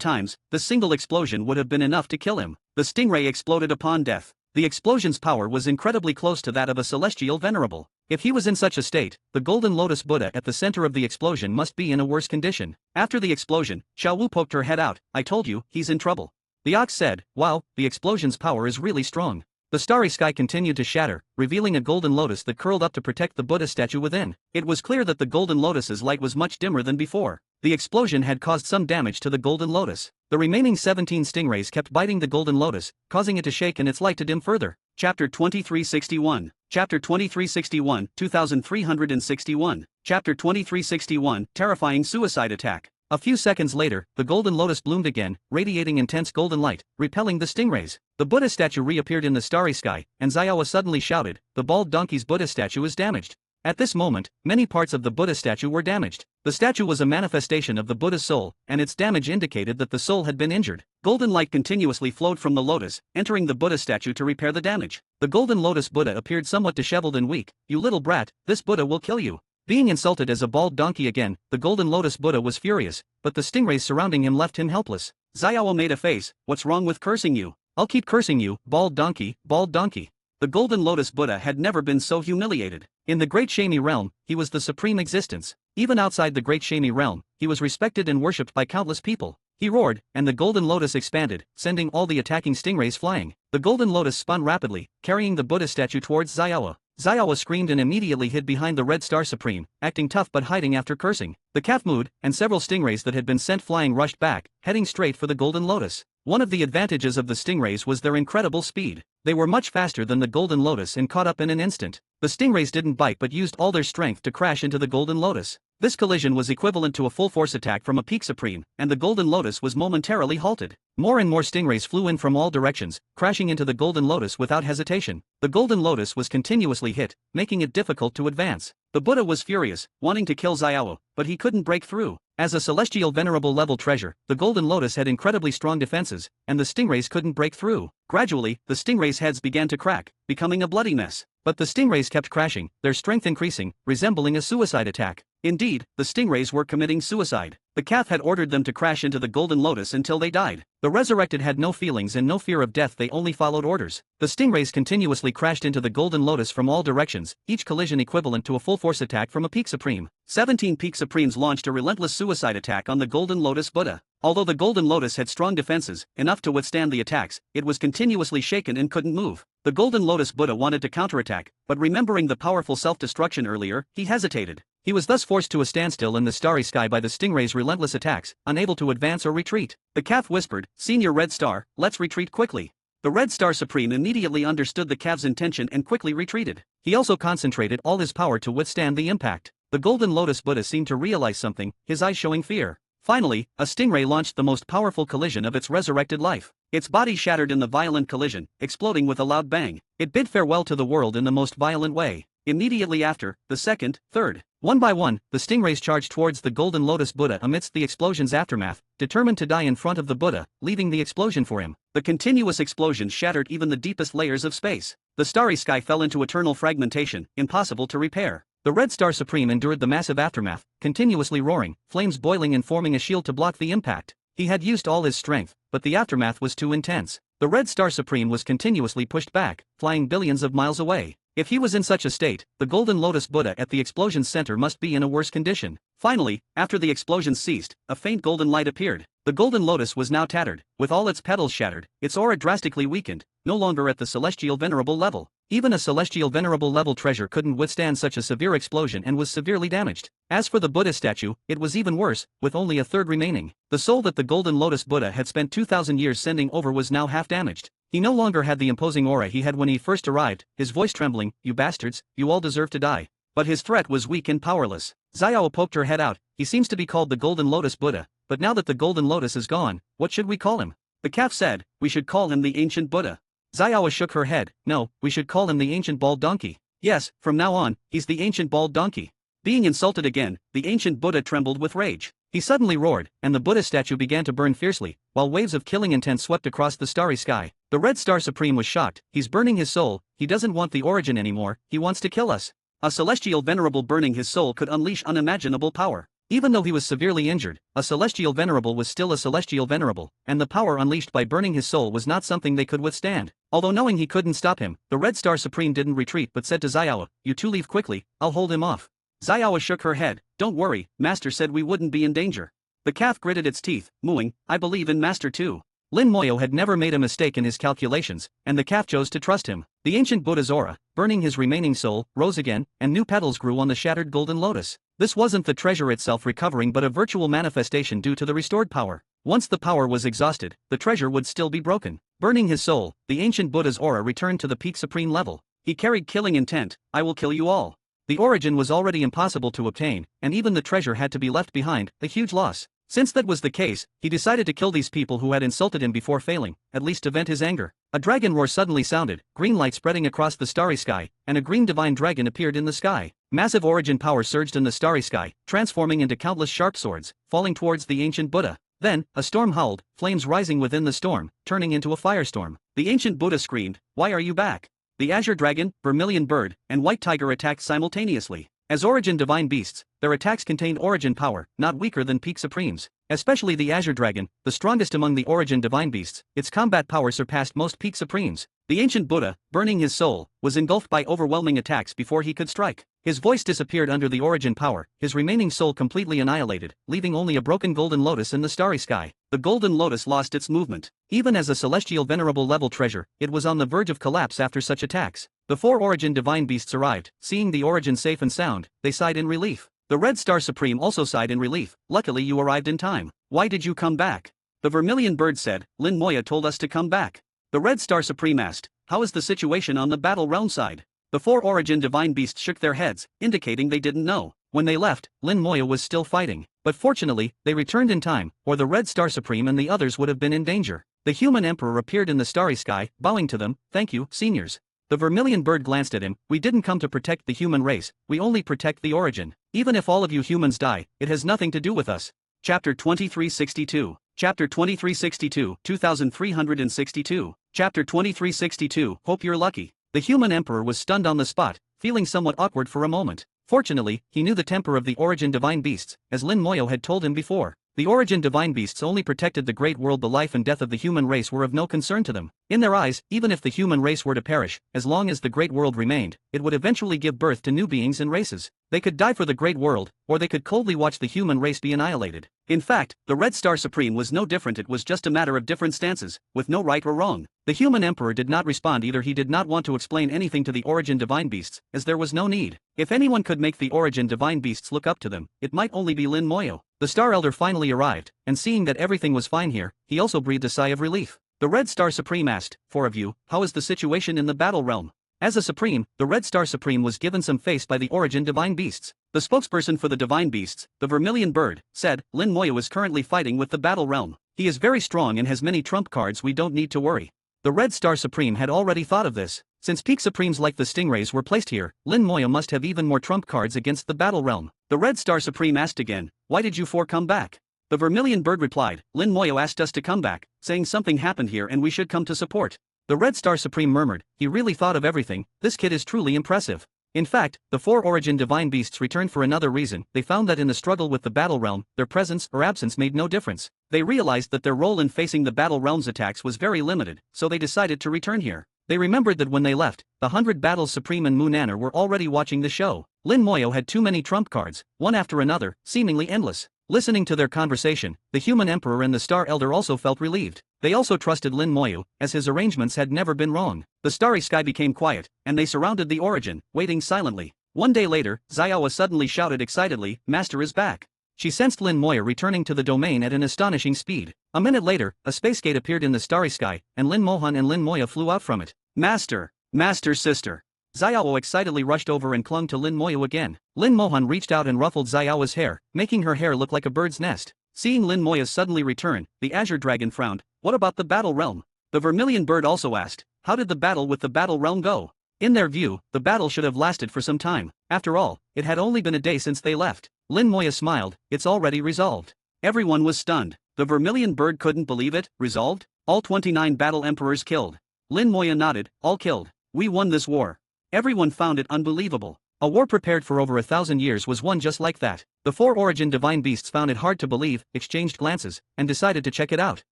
times, the single explosion would have been enough to kill him. The stingray exploded upon death. The explosion's power was incredibly close to that of a celestial venerable. If he was in such a state, the Golden Lotus Buddha at the center of the explosion must be in a worse condition. After the explosion, Xiao Wu poked her head out. I told you, he's in trouble. The ox said, wow, the explosion's power is really strong. The starry sky continued to shatter, revealing a golden lotus that curled up to protect the Buddha statue within. It was clear that the golden lotus's light was much dimmer than before. The explosion had caused some damage to the golden lotus. The remaining 17 stingrays kept biting the golden lotus, causing it to shake and its light to dim further. Chapter 2361. Chapter 2361, 2361. Chapter 2361, Terrifying Suicide Attack. A few seconds later, the golden lotus bloomed again, radiating intense golden light, repelling the stingrays. The Buddha statue reappeared in the starry sky, and Xiaowa suddenly shouted, the bald donkey's Buddha statue is damaged. At this moment, many parts of the Buddha statue were damaged. The statue was a manifestation of the Buddha's soul, and its damage indicated that the soul had been injured. Golden light continuously flowed from the lotus, entering the Buddha statue to repair the damage. The golden lotus Buddha appeared somewhat disheveled and weak. You little brat, this Buddha will kill you. Being insulted as a bald donkey again, the Golden Lotus Buddha was furious, but the stingrays surrounding him left him helpless. Xiaowa made a face, what's wrong with cursing you? I'll keep cursing you, bald donkey, bald donkey. The Golden Lotus Buddha had never been so humiliated. In the Great Shami realm, he was the supreme existence. Even outside the Great Shami realm, he was respected and worshipped by countless people. He roared, and the Golden Lotus expanded, sending all the attacking stingrays flying. The Golden Lotus spun rapidly, carrying the Buddha statue towards Xiaowa. Xiaowa screamed and immediately hid behind the Red Star Supreme, acting tough but hiding after cursing. The calf mooed, and several stingrays that had been sent flying rushed back, heading straight for the Golden Lotus. One of the advantages of the stingrays was their incredible speed. They were much faster than the Golden Lotus and caught up in an instant. The stingrays didn't bite but used all their strength to crash into the Golden Lotus. This collision was equivalent to a full-force attack from a peak Supreme, and the Golden Lotus was momentarily halted. More and more stingrays flew in from all directions, crashing into the Golden Lotus without hesitation. The Golden Lotus was continuously hit, making it difficult to advance. The Buddha was furious, wanting to kill Xiaowa, but he couldn't break through. As a celestial venerable level treasure, the Golden Lotus had incredibly strong defenses, and the stingrays couldn't break through. Gradually, the stingrays' heads began to crack, becoming a bloody mess. But the stingrays kept crashing, their strength increasing, resembling a suicide attack. Indeed, the stingrays were committing suicide. The calf had ordered them to crash into the Golden Lotus until they died. The resurrected had no feelings and no fear of death, they only followed orders. The stingrays continuously crashed into the Golden Lotus from all directions, each collision equivalent to a full-force attack from a Peak Supreme. 17 Peak Supremes launched a relentless suicide attack on the Golden Lotus Buddha. Although the Golden Lotus had strong defenses, enough to withstand the attacks, it was continuously shaken and couldn't move. The Golden Lotus Buddha wanted to counterattack, but remembering the powerful self-destruction earlier, he hesitated. He was thus forced to a standstill in the starry sky by the stingray's relentless attacks, unable to advance or retreat. The calf whispered, Senior Red Star, let's retreat quickly. The Red Star Supreme immediately understood the calf's intention and quickly retreated. He also concentrated all his power to withstand the impact. The Golden Lotus Buddha seemed to realize something, his eyes showing fear. Finally, a stingray launched the most powerful collision of its resurrected life. Its body shattered in the violent collision, exploding with a loud bang. It bid farewell to the world in the most violent way. Immediately after, the second, third. One by one, the stingrays charged towards the Golden Lotus Buddha amidst the explosion's aftermath, determined to die in front of the Buddha, leaving the explosion for him. The continuous explosion shattered even the deepest layers of space. The starry sky fell into eternal fragmentation, impossible to repair. The Red Star Supreme endured the massive aftermath, continuously roaring, flames boiling and forming a shield to block the impact. He had used all his strength, but the aftermath was too intense. The Red Star Supreme was continuously pushed back, flying billions of miles away. If he was in such a state, the Golden Lotus Buddha at the explosion's center must be in a worse condition. Finally, after the explosion ceased, a faint golden light appeared. The Golden Lotus was now tattered, with all its petals shattered, its aura drastically weakened, no longer at the celestial venerable level. Even a celestial venerable level treasure couldn't withstand such a severe explosion and was severely damaged. As for the Buddha statue, it was even worse, with only a third remaining. The soul that the Golden Lotus Buddha had spent 2,000 years sending over was now half damaged. He no longer had the imposing aura he had when he first arrived, his voice trembling, "You bastards, you all deserve to die." But his threat was weak and powerless. Xiao poked her head out. He seems to be called the Golden Lotus Buddha, but now that the Golden Lotus is gone, what should we call him? The calf said, "We should call him the Ancient Buddha." Xiao shook her head. "No, we should call him the Ancient Bald Donkey." "Yes, from now on, he's the Ancient Bald Donkey." Being insulted again, the Ancient Buddha trembled with rage. He suddenly roared, and the Buddha statue began to burn fiercely, while waves of killing intent swept across the starry sky. The Red Star Supreme was shocked. "He's burning his soul, he doesn't want the origin anymore, he wants to kill us." A celestial venerable burning his soul could unleash unimaginable power. Even though he was severely injured, a celestial venerable was still a celestial venerable, and the power unleashed by burning his soul was not something they could withstand. Although knowing he couldn't stop him, the Red Star Supreme didn't retreat but said to Xiao, "You two leave quickly, I'll hold him off." Xiao shook her head. "Don't worry, Master said we wouldn't be in danger." The calf gritted its teeth, mooing, "I believe in Master too." Lin Moyo had never made a mistake in his calculations, and the calf chose to trust him. The ancient Buddha's aura, burning his remaining soul, rose again, and new petals grew on the shattered golden lotus. This wasn't the treasure itself recovering but a virtual manifestation due to the restored power. Once the power was exhausted, the treasure would still be broken. Burning his soul, the ancient Buddha's aura returned to the peak supreme level. He carried killing intent, "I will kill you all." The origin was already impossible to obtain, and even the treasure had to be left behind, a huge loss. Since that was the case, he decided to kill these people who had insulted him before failing, at least to vent his anger. A dragon roar suddenly sounded, green light spreading across the starry sky, and a green divine dragon appeared in the sky. Massive origin power surged in the starry sky, transforming into countless sharp swords, falling towards the ancient Buddha. Then, a storm howled, flames rising within the storm, turning into a firestorm. The ancient Buddha screamed, "Why are you back?" The azure dragon, vermilion bird, and white tiger attacked simultaneously. As origin divine beasts, their attacks contained origin power, not weaker than peak supremes. Especially the azure dragon, the strongest among the origin divine beasts, its combat power surpassed most peak supremes. The ancient Buddha, burning his soul, was engulfed by overwhelming attacks before he could strike. His voice disappeared under the origin power, his remaining soul completely annihilated, leaving only a broken golden lotus in the starry sky. The golden lotus lost its movement. Even as a celestial venerable level treasure, it was on the verge of collapse after such attacks. The four origin divine beasts arrived. Seeing the origin safe and sound, they sighed in relief. The Red Star Supreme also sighed in relief. "Luckily you arrived in time. Why did you come back?" The vermilion bird said, "Lin Moya told us to come back." The Red Star Supreme asked, "How is the situation on the battle realm side?" The four origin divine beasts shook their heads, indicating they didn't know. When they left, Lin Moya was still fighting. But fortunately, they returned in time, or the Red Star Supreme and the others would have been in danger. The human emperor appeared in the starry sky, bowing to them, "Thank you, seniors." The vermilion bird glanced at him, "We didn't come to protect the human race, we only protect the origin. Even if all of you humans die, it has nothing to do with us." Chapter 2362. Chapter 2362, 2362. Chapter 2362, Hope you're lucky. The human emperor was stunned on the spot, feeling somewhat awkward for a moment. Fortunately, he knew the temper of the origin divine beasts, as Lin Moyo had told him before. The origin divine beasts only protected the great world. The life and death of the human race were of no concern to them. In their eyes, even if the human race were to perish, as long as the great world remained, it would eventually give birth to new beings and races. They could die for the great world, or they could coldly watch the human race be annihilated. In fact, the Red Star Supreme was no different. It was just a matter of different stances, with no right or wrong. The human emperor did not respond either. He did not want to explain anything to the origin divine beasts, as there was no need. If anyone could make the origin divine beasts look up to them, it might only be Lin Moyo. The Star Elder finally arrived, and seeing that everything was fine here, he also breathed a sigh of relief. The Red Star Supreme asked, "Four of you, how is the situation in the battle realm?" As a Supreme, the Red Star Supreme was given some face by the origin divine beasts. The spokesperson for the divine beasts, the Vermilion Bird, said, Lin Moya is currently fighting with the Battle Realm. He is very strong and has many trump cards, we don't need to worry. The Red Star Supreme had already thought of this. Since peak supremes like the Stingrays were placed here, Lin Moya must have even more trump cards against the Battle Realm. The Red Star Supreme asked again, why did you four come back? The Vermilion Bird replied, Lin Moya asked us to come back, saying something happened here and we should come to support. The Red Star Supreme murmured, he really thought of everything, this kid is truly impressive. In fact, the four origin divine beasts returned for another reason. They found that in the struggle with the Battle Realm, their presence or absence made no difference. They realized that their role in facing the Battle Realm's attacks was very limited, so they decided to return here. They remembered that when they left, the 100 Battles Supreme and Moon Nanner were already watching the show. Lin Moya had too many trump cards, one after another, seemingly endless. Listening to their conversation, the Human Emperor and the Star Elder also felt relieved. They also trusted Lin Moya, as his arrangements had never been wrong. The starry sky became quiet, and they surrounded the origin, waiting silently. One day later, Xiaowa suddenly shouted excitedly, Master is back. She sensed Lin Moya returning to the domain at an astonishing speed. A minute later, a space gate appeared in the starry sky, and Lin Mohan and Lin Moya flew out from it. Master! Master sister! Xiaowa excitedly rushed over and clung to Lin Moya again. Lin Mohan reached out and ruffled Xiaowa's hair, making her hair look like a bird's nest. Seeing Lin Moya suddenly return, the Azure Dragon frowned. What about the Battle Realm? The Vermilion Bird also asked, how did the battle with the Battle Realm go? In their view, the battle should have lasted for some time. After all, it had only been a day since they left. Lin Moya smiled, it's already resolved. Everyone was stunned. The Vermilion Bird couldn't believe it. Resolved? All 29 Battle Emperors killed. Lin Moya nodded, all killed. We won this war. Everyone found it unbelievable. A war prepared for over 1,000 years was won just like that. The four origin divine beasts found it hard to believe, exchanged glances, and decided to check it out.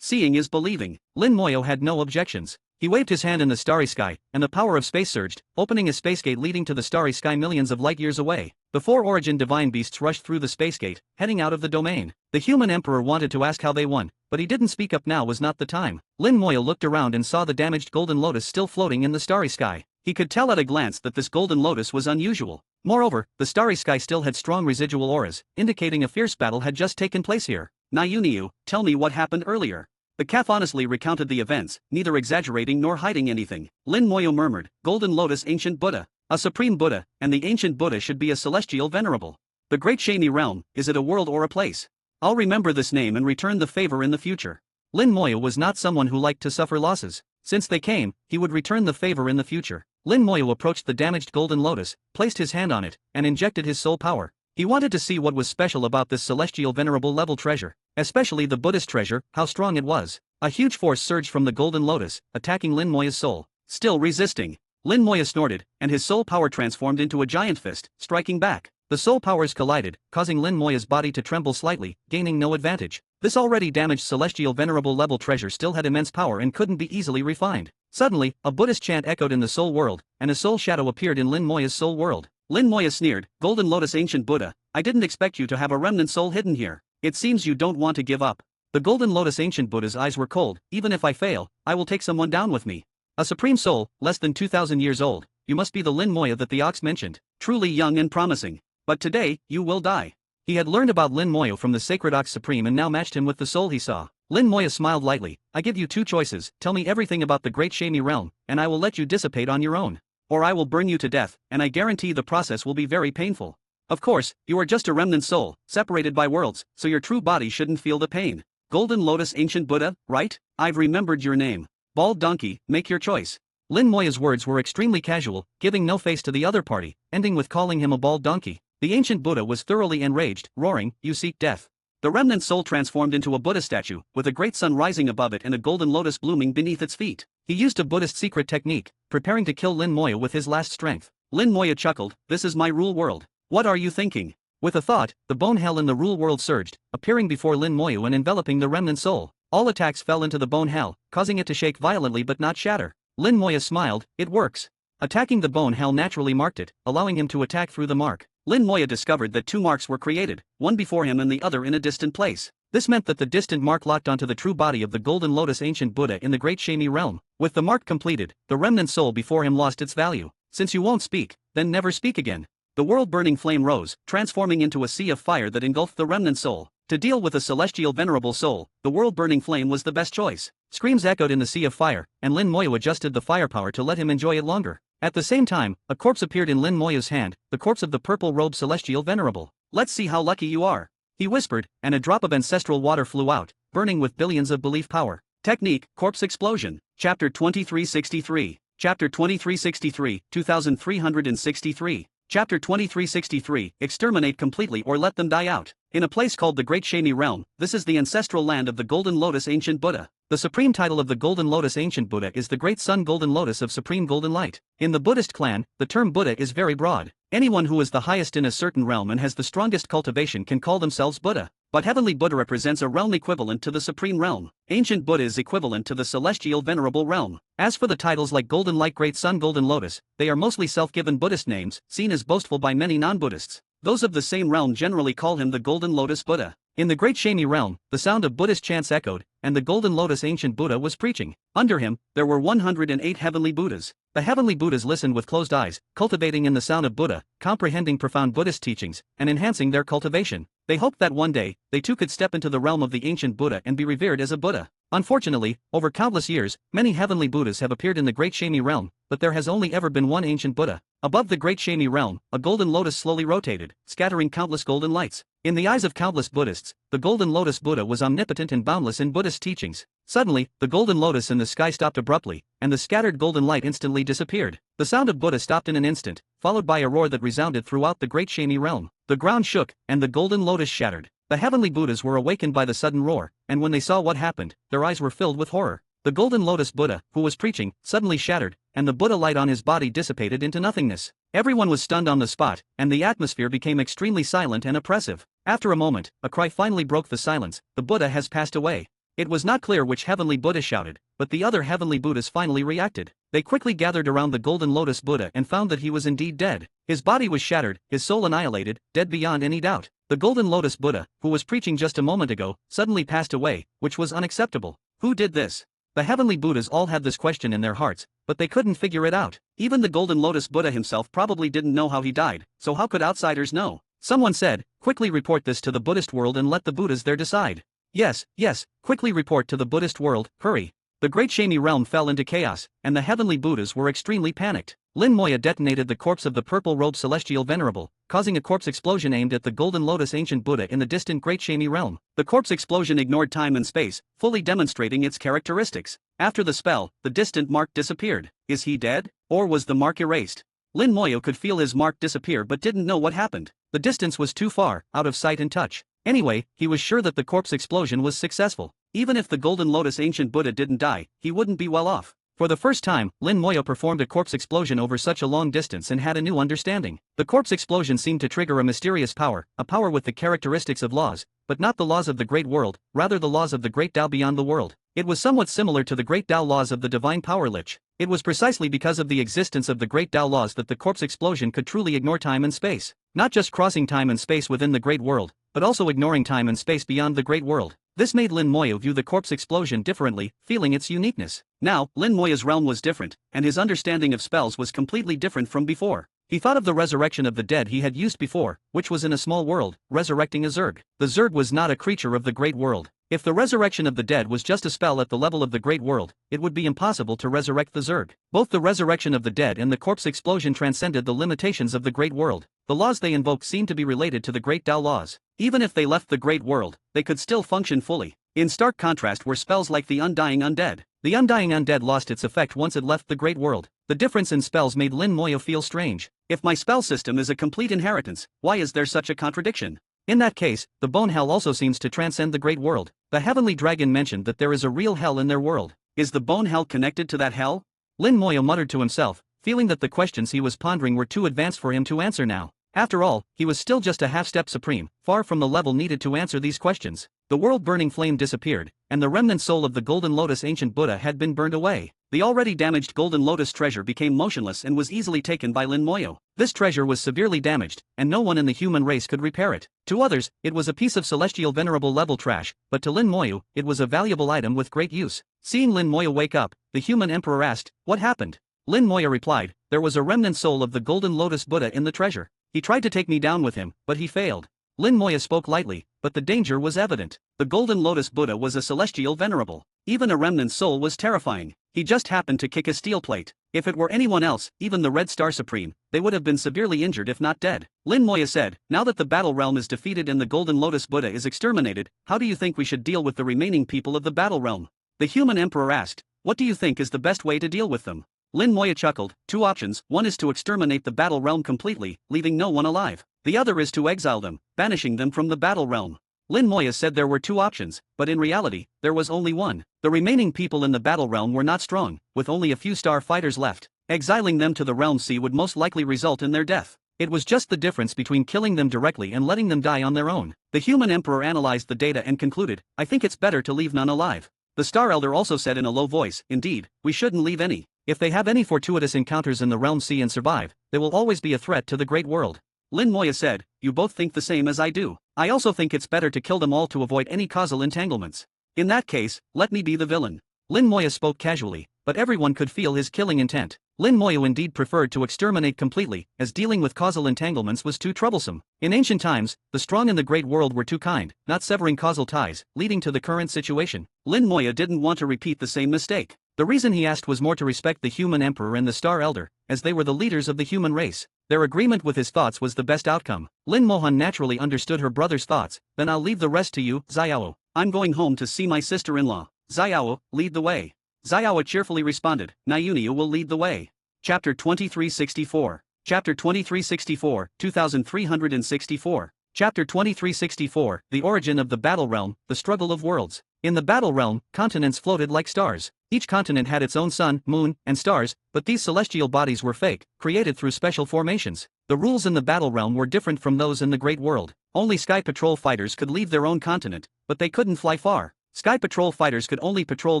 Seeing is believing. Lin Moya had no objections. He waved his hand in the starry sky, and the power of space surged, opening a space gate leading to the starry sky millions of light years away. The four origin divine beasts rushed through the space gate, heading out of the domain. The Human Emperor wanted to ask how they won, but he didn't speak up. Now was not the time. Lin Moya looked around and saw the damaged golden lotus still floating in the starry sky. He could tell at a glance that this golden lotus was unusual. Moreover, the starry sky still had strong residual auras, indicating a fierce battle had just taken place here. Niu, tell me what happened earlier. The calf honestly recounted the events, neither exaggerating nor hiding anything. Lin Moya murmured, Golden Lotus Ancient Buddha. A Supreme Buddha, and the Ancient Buddha should be a celestial venerable. The Great Shami Realm, is it a world or a place? I'll remember this name and return the favor in the future. Lin Moya was not someone who liked to suffer losses. Since they came, he would return the favor in the future. Lin Moya approached the damaged golden lotus, placed his hand on it, and injected his soul power. He wanted to see what was special about this celestial venerable level treasure, especially the Buddhist treasure, how strong it was. A huge force surged from the golden lotus, attacking Lin Moya's soul. Still resisting, Lin Moya snorted, and his soul power transformed into a giant fist, striking back. The soul powers collided, causing Lin Moya's body to tremble slightly, gaining no advantage. This already damaged celestial venerable level treasure still had immense power and couldn't be easily refined. Suddenly, a Buddhist chant echoed in the soul world, and a soul shadow appeared in Lin Moya's soul world. Lin Moya sneered, Golden Lotus Ancient Buddha, I didn't expect you to have a remnant soul hidden here. It seems you don't want to give up. The Golden Lotus Ancient Buddha's eyes were cold. Even if I fail, I will take someone down with me. A supreme soul, less than 2,000 years old, you must be the Lin Moya that the ox mentioned. Truly young and promising. But today, you will die. He had learned about Lin Moya from the Sacred Ox Supreme and now matched him with the soul he saw. Lin Moya smiled lightly, I give you two choices, tell me everything about the Great Shami Realm, and I will let you dissipate on your own. Or I will burn you to death, and I guarantee the process will be very painful. Of course, you are just a remnant soul, separated by worlds, so your true body shouldn't feel the pain. Golden Lotus Ancient Buddha, right? I've remembered your name. Bald Donkey, make your choice. Lin Moya's words were extremely casual, giving no face to the other party, ending with calling him a bald donkey. The ancient Buddha was thoroughly enraged, roaring, you seek death. The remnant soul transformed into a Buddha statue, with a great sun rising above it and a golden lotus blooming beneath its feet. He used a Buddhist secret technique, preparing to kill Lin Moya with his last strength. Lin Moya chuckled, this is my rule world. What are you thinking? With a thought, the bone hell in the rule world surged, appearing before Lin Moya and enveloping the remnant soul. All attacks fell into the bone hell, causing it to shake violently but not shatter. Lin Moya smiled, it works. Attacking the bone hell naturally marked it, allowing him to attack through the mark. Lin Moya discovered that two marks were created, one before him and the other in a distant place. This meant that the distant mark locked onto the true body of the Golden Lotus Ancient Buddha in the Great Shami Realm. With the mark completed, the remnant soul before him lost its value. Since you won't speak, then never speak again. The world-burning flame rose, transforming into a sea of fire that engulfed the remnant soul. To deal with a celestial venerable soul, the world-burning flame was the best choice. Screams echoed in the sea of fire, and Lin Moya adjusted the firepower to let him enjoy it longer. At the same time, a corpse appeared in Lin Moya's hand, the corpse of the purple-robed celestial venerable. "Let's see how lucky you are," he whispered, and a drop of ancestral water flew out, burning with billions of belief power. Technique, Corpse Explosion. Chapter 2363. Chapter 2363, 2363. Chapter 2363, Exterminate completely or let them die out. In a place called the Great Shami Realm, this is the ancestral land of the Golden Lotus Ancient Buddha. The supreme title of the Golden Lotus Ancient Buddha is the Great Sun Golden Lotus of Supreme Golden Light. In the Buddhist clan, the term Buddha is very broad. Anyone who is the highest in a certain realm and has the strongest cultivation can call themselves Buddha. But Heavenly Buddha represents a realm equivalent to the Supreme Realm. Ancient Buddha is equivalent to the Celestial Venerable Realm. As for the titles like Golden Light, Great Sun, Golden Lotus, they are mostly self-given Buddhist names, seen as boastful by many non-Buddhists. Those of the same realm generally call him the Golden Lotus Buddha. In the Great Shami Realm, the sound of Buddhist chants echoed, and the Golden Lotus Ancient Buddha was preaching. Under him, there were 108 Heavenly Buddhas. The Heavenly Buddhas listened with closed eyes, cultivating in the sound of Buddha, comprehending profound Buddhist teachings, and enhancing their cultivation. They hoped that one day, they too could step into the realm of the ancient Buddha and be revered as a Buddha. Unfortunately, over countless years, many Heavenly Buddhas have appeared in the Great Shami Realm, but there has only ever been one ancient Buddha. Above the Great Shami Realm, a golden lotus slowly rotated, scattering countless golden lights. In the eyes of countless Buddhists, the Golden Lotus Buddha was omnipotent and boundless in Buddhist teachings. Suddenly, the golden lotus in the sky stopped abruptly, and the scattered golden light instantly disappeared. The sound of Buddha stopped in an instant, followed by a roar that resounded throughout the Great Shami Realm. The ground shook, and the golden lotus shattered. The Heavenly Buddhas were awakened by the sudden roar, and when they saw what happened, their eyes were filled with horror. The Golden Lotus Buddha, who was preaching, suddenly shattered, and the Buddha light on his body dissipated into nothingness. Everyone was stunned on the spot, and the atmosphere became extremely silent and oppressive. After a moment, a cry finally broke the silence: "The Buddha has passed away." It was not clear which Heavenly Buddha shouted, but the other Heavenly Buddhas finally reacted. They quickly gathered around the Golden Lotus Buddha and found that he was indeed dead. His body was shattered, his soul annihilated, dead beyond any doubt. The Golden Lotus Buddha, who was preaching just a moment ago, suddenly passed away, which was unacceptable. Who did this? The Heavenly Buddhas all had this question in their hearts, but they couldn't figure it out. Even the Golden Lotus Buddha himself probably didn't know how he died, so how could outsiders know? Someone said, "Quickly report this to the Buddhist world and let the Buddhas there decide." Yes, quickly report to the Buddhist world, hurry. The Great Shami Realm fell into chaos, and the Heavenly Buddhas were extremely panicked. Lin Moya detonated the corpse of the purple-robed celestial venerable, causing a corpse explosion aimed at the Golden Lotus Ancient Buddha in the distant Great Shami Realm. The corpse explosion ignored time and space, fully demonstrating its characteristics. After the spell, the distant mark disappeared. Is he dead? Or was the mark erased? Lin Moya could feel his mark disappear but didn't know what happened. The distance was too far, out of sight and touch. Anyway, he was sure that the corpse explosion was successful. Even if the Golden Lotus Ancient Buddha didn't die, he wouldn't be well off. For the first time, Lin Moya performed a corpse explosion over such a long distance and had a new understanding. The corpse explosion seemed to trigger a mysterious power, a power with the characteristics of laws, but not the laws of the Great World, rather the laws of the Great Tao beyond the world. It was somewhat similar to the Great Tao laws of the Divine Power Lich. It was precisely because of the existence of the Great Tao laws that the corpse explosion could truly ignore time and space. Not just crossing time and space within the Great World, but also ignoring time and space beyond the Great World. This made Lin Moya view the corpse explosion differently, feeling its uniqueness. Now, Lin Moya's realm was different, and his understanding of spells was completely different from before. He thought of the resurrection of the dead he had used before, which was in a small world, resurrecting a Zerg. The Zerg was not a creature of the Great World. If the resurrection of the dead was just a spell at the level of the Great World, it would be impossible to resurrect the Zerg. Both the resurrection of the dead and the corpse explosion transcended the limitations of the Great World. The laws they invoked seemed to be related to the Great Tao laws. Even if they left the Great World, they could still function fully. In stark contrast were spells like the Undying Undead. The Undying Undead lost its effect once it left the Great World. The difference in spells made Lin Moya feel strange. If my spell system is a complete inheritance, why is there such a contradiction? In that case, the Bone Hell also seems to transcend the Great World. The Heavenly Dragon mentioned that there is a real hell in their world. Is the Bone Hell connected to that hell? Lin Moya muttered to himself, feeling that the questions he was pondering were too advanced for him to answer now. After all, he was still just a half-step supreme, far from the level needed to answer these questions. The world-burning flame disappeared, and the remnant soul of the Golden Lotus Ancient Buddha had been burned away. The already damaged Golden Lotus treasure became motionless and was easily taken by Lin Moya. This treasure was severely damaged, and no one in the human race could repair it. To others, it was a piece of celestial venerable level trash, but to Lin Moya, it was a valuable item with great use. Seeing Lin Moya wake up, the human emperor asked, "What happened?" Lin Moya replied, "There was a remnant soul of the Golden Lotus Buddha in the treasure. He tried to take me down with him, but he failed." Lin Moya spoke lightly, but the danger was evident. The Golden Lotus Buddha was a celestial venerable. Even a remnant soul was terrifying. He just happened to kick a steel plate. If it were anyone else, even the Red Star Supreme, they would have been severely injured if not dead. Lin Moya said, now that the Battle Realm is defeated and the Golden Lotus Buddha is exterminated, how do you think we should deal with the remaining people of the Battle Realm? The human emperor asked, what do you think is the best way to deal with them? Lin Moya chuckled, two options, one is to exterminate the Battle Realm completely, leaving no one alive. The other is to exile them, banishing them from the Battle Realm. Lin Moya said there were two options, but in reality, there was only one. The remaining people in the Battle Realm were not strong, with only a few star fighters left. Exiling them to the Realm Sea would most likely result in their death. It was just the difference between killing them directly and letting them die on their own. The human emperor analyzed the data and concluded, I think it's better to leave none alive. The Star Elder also said in a low voice, indeed, we shouldn't leave any. If they have any fortuitous encounters in the Realm Sea and survive, they will always be a threat to the great world. Lin Moya said, you both think the same as I do. I also think it's better to kill them all to avoid any causal entanglements. In that case, let me be the villain. Lin Moya spoke casually, but everyone could feel his killing intent. Lin Moya indeed preferred to exterminate completely, as dealing with causal entanglements was too troublesome. In ancient times, the strong in the great world were too kind, not severing causal ties, leading to the current situation. Lin Moya didn't want to repeat the same mistake. The reason he asked was more to respect the human emperor and the Star Elder, as they were the leaders of the human race. Their agreement with his thoughts was the best outcome. Lin Mohan naturally understood her brother's thoughts, then I'll leave the rest to you, Xiao. I'm going home to see my sister-in-law. Xiao, lead the way. Xiao cheerfully responded, Nyuniu will lead the way. Chapter 2364. Chapter 2364, 2364. Chapter 2364, The Origin of the Battle Realm, The Struggle of Worlds. In the Battle Realm, continents floated like stars. Each continent had its own sun, moon, and stars, but these celestial bodies were fake, created through special formations. The rules in the Battle Realm were different from those in the Great World. Only Sky Patrol fighters could leave their own continent, but they couldn't fly far. Sky Patrol fighters could only patrol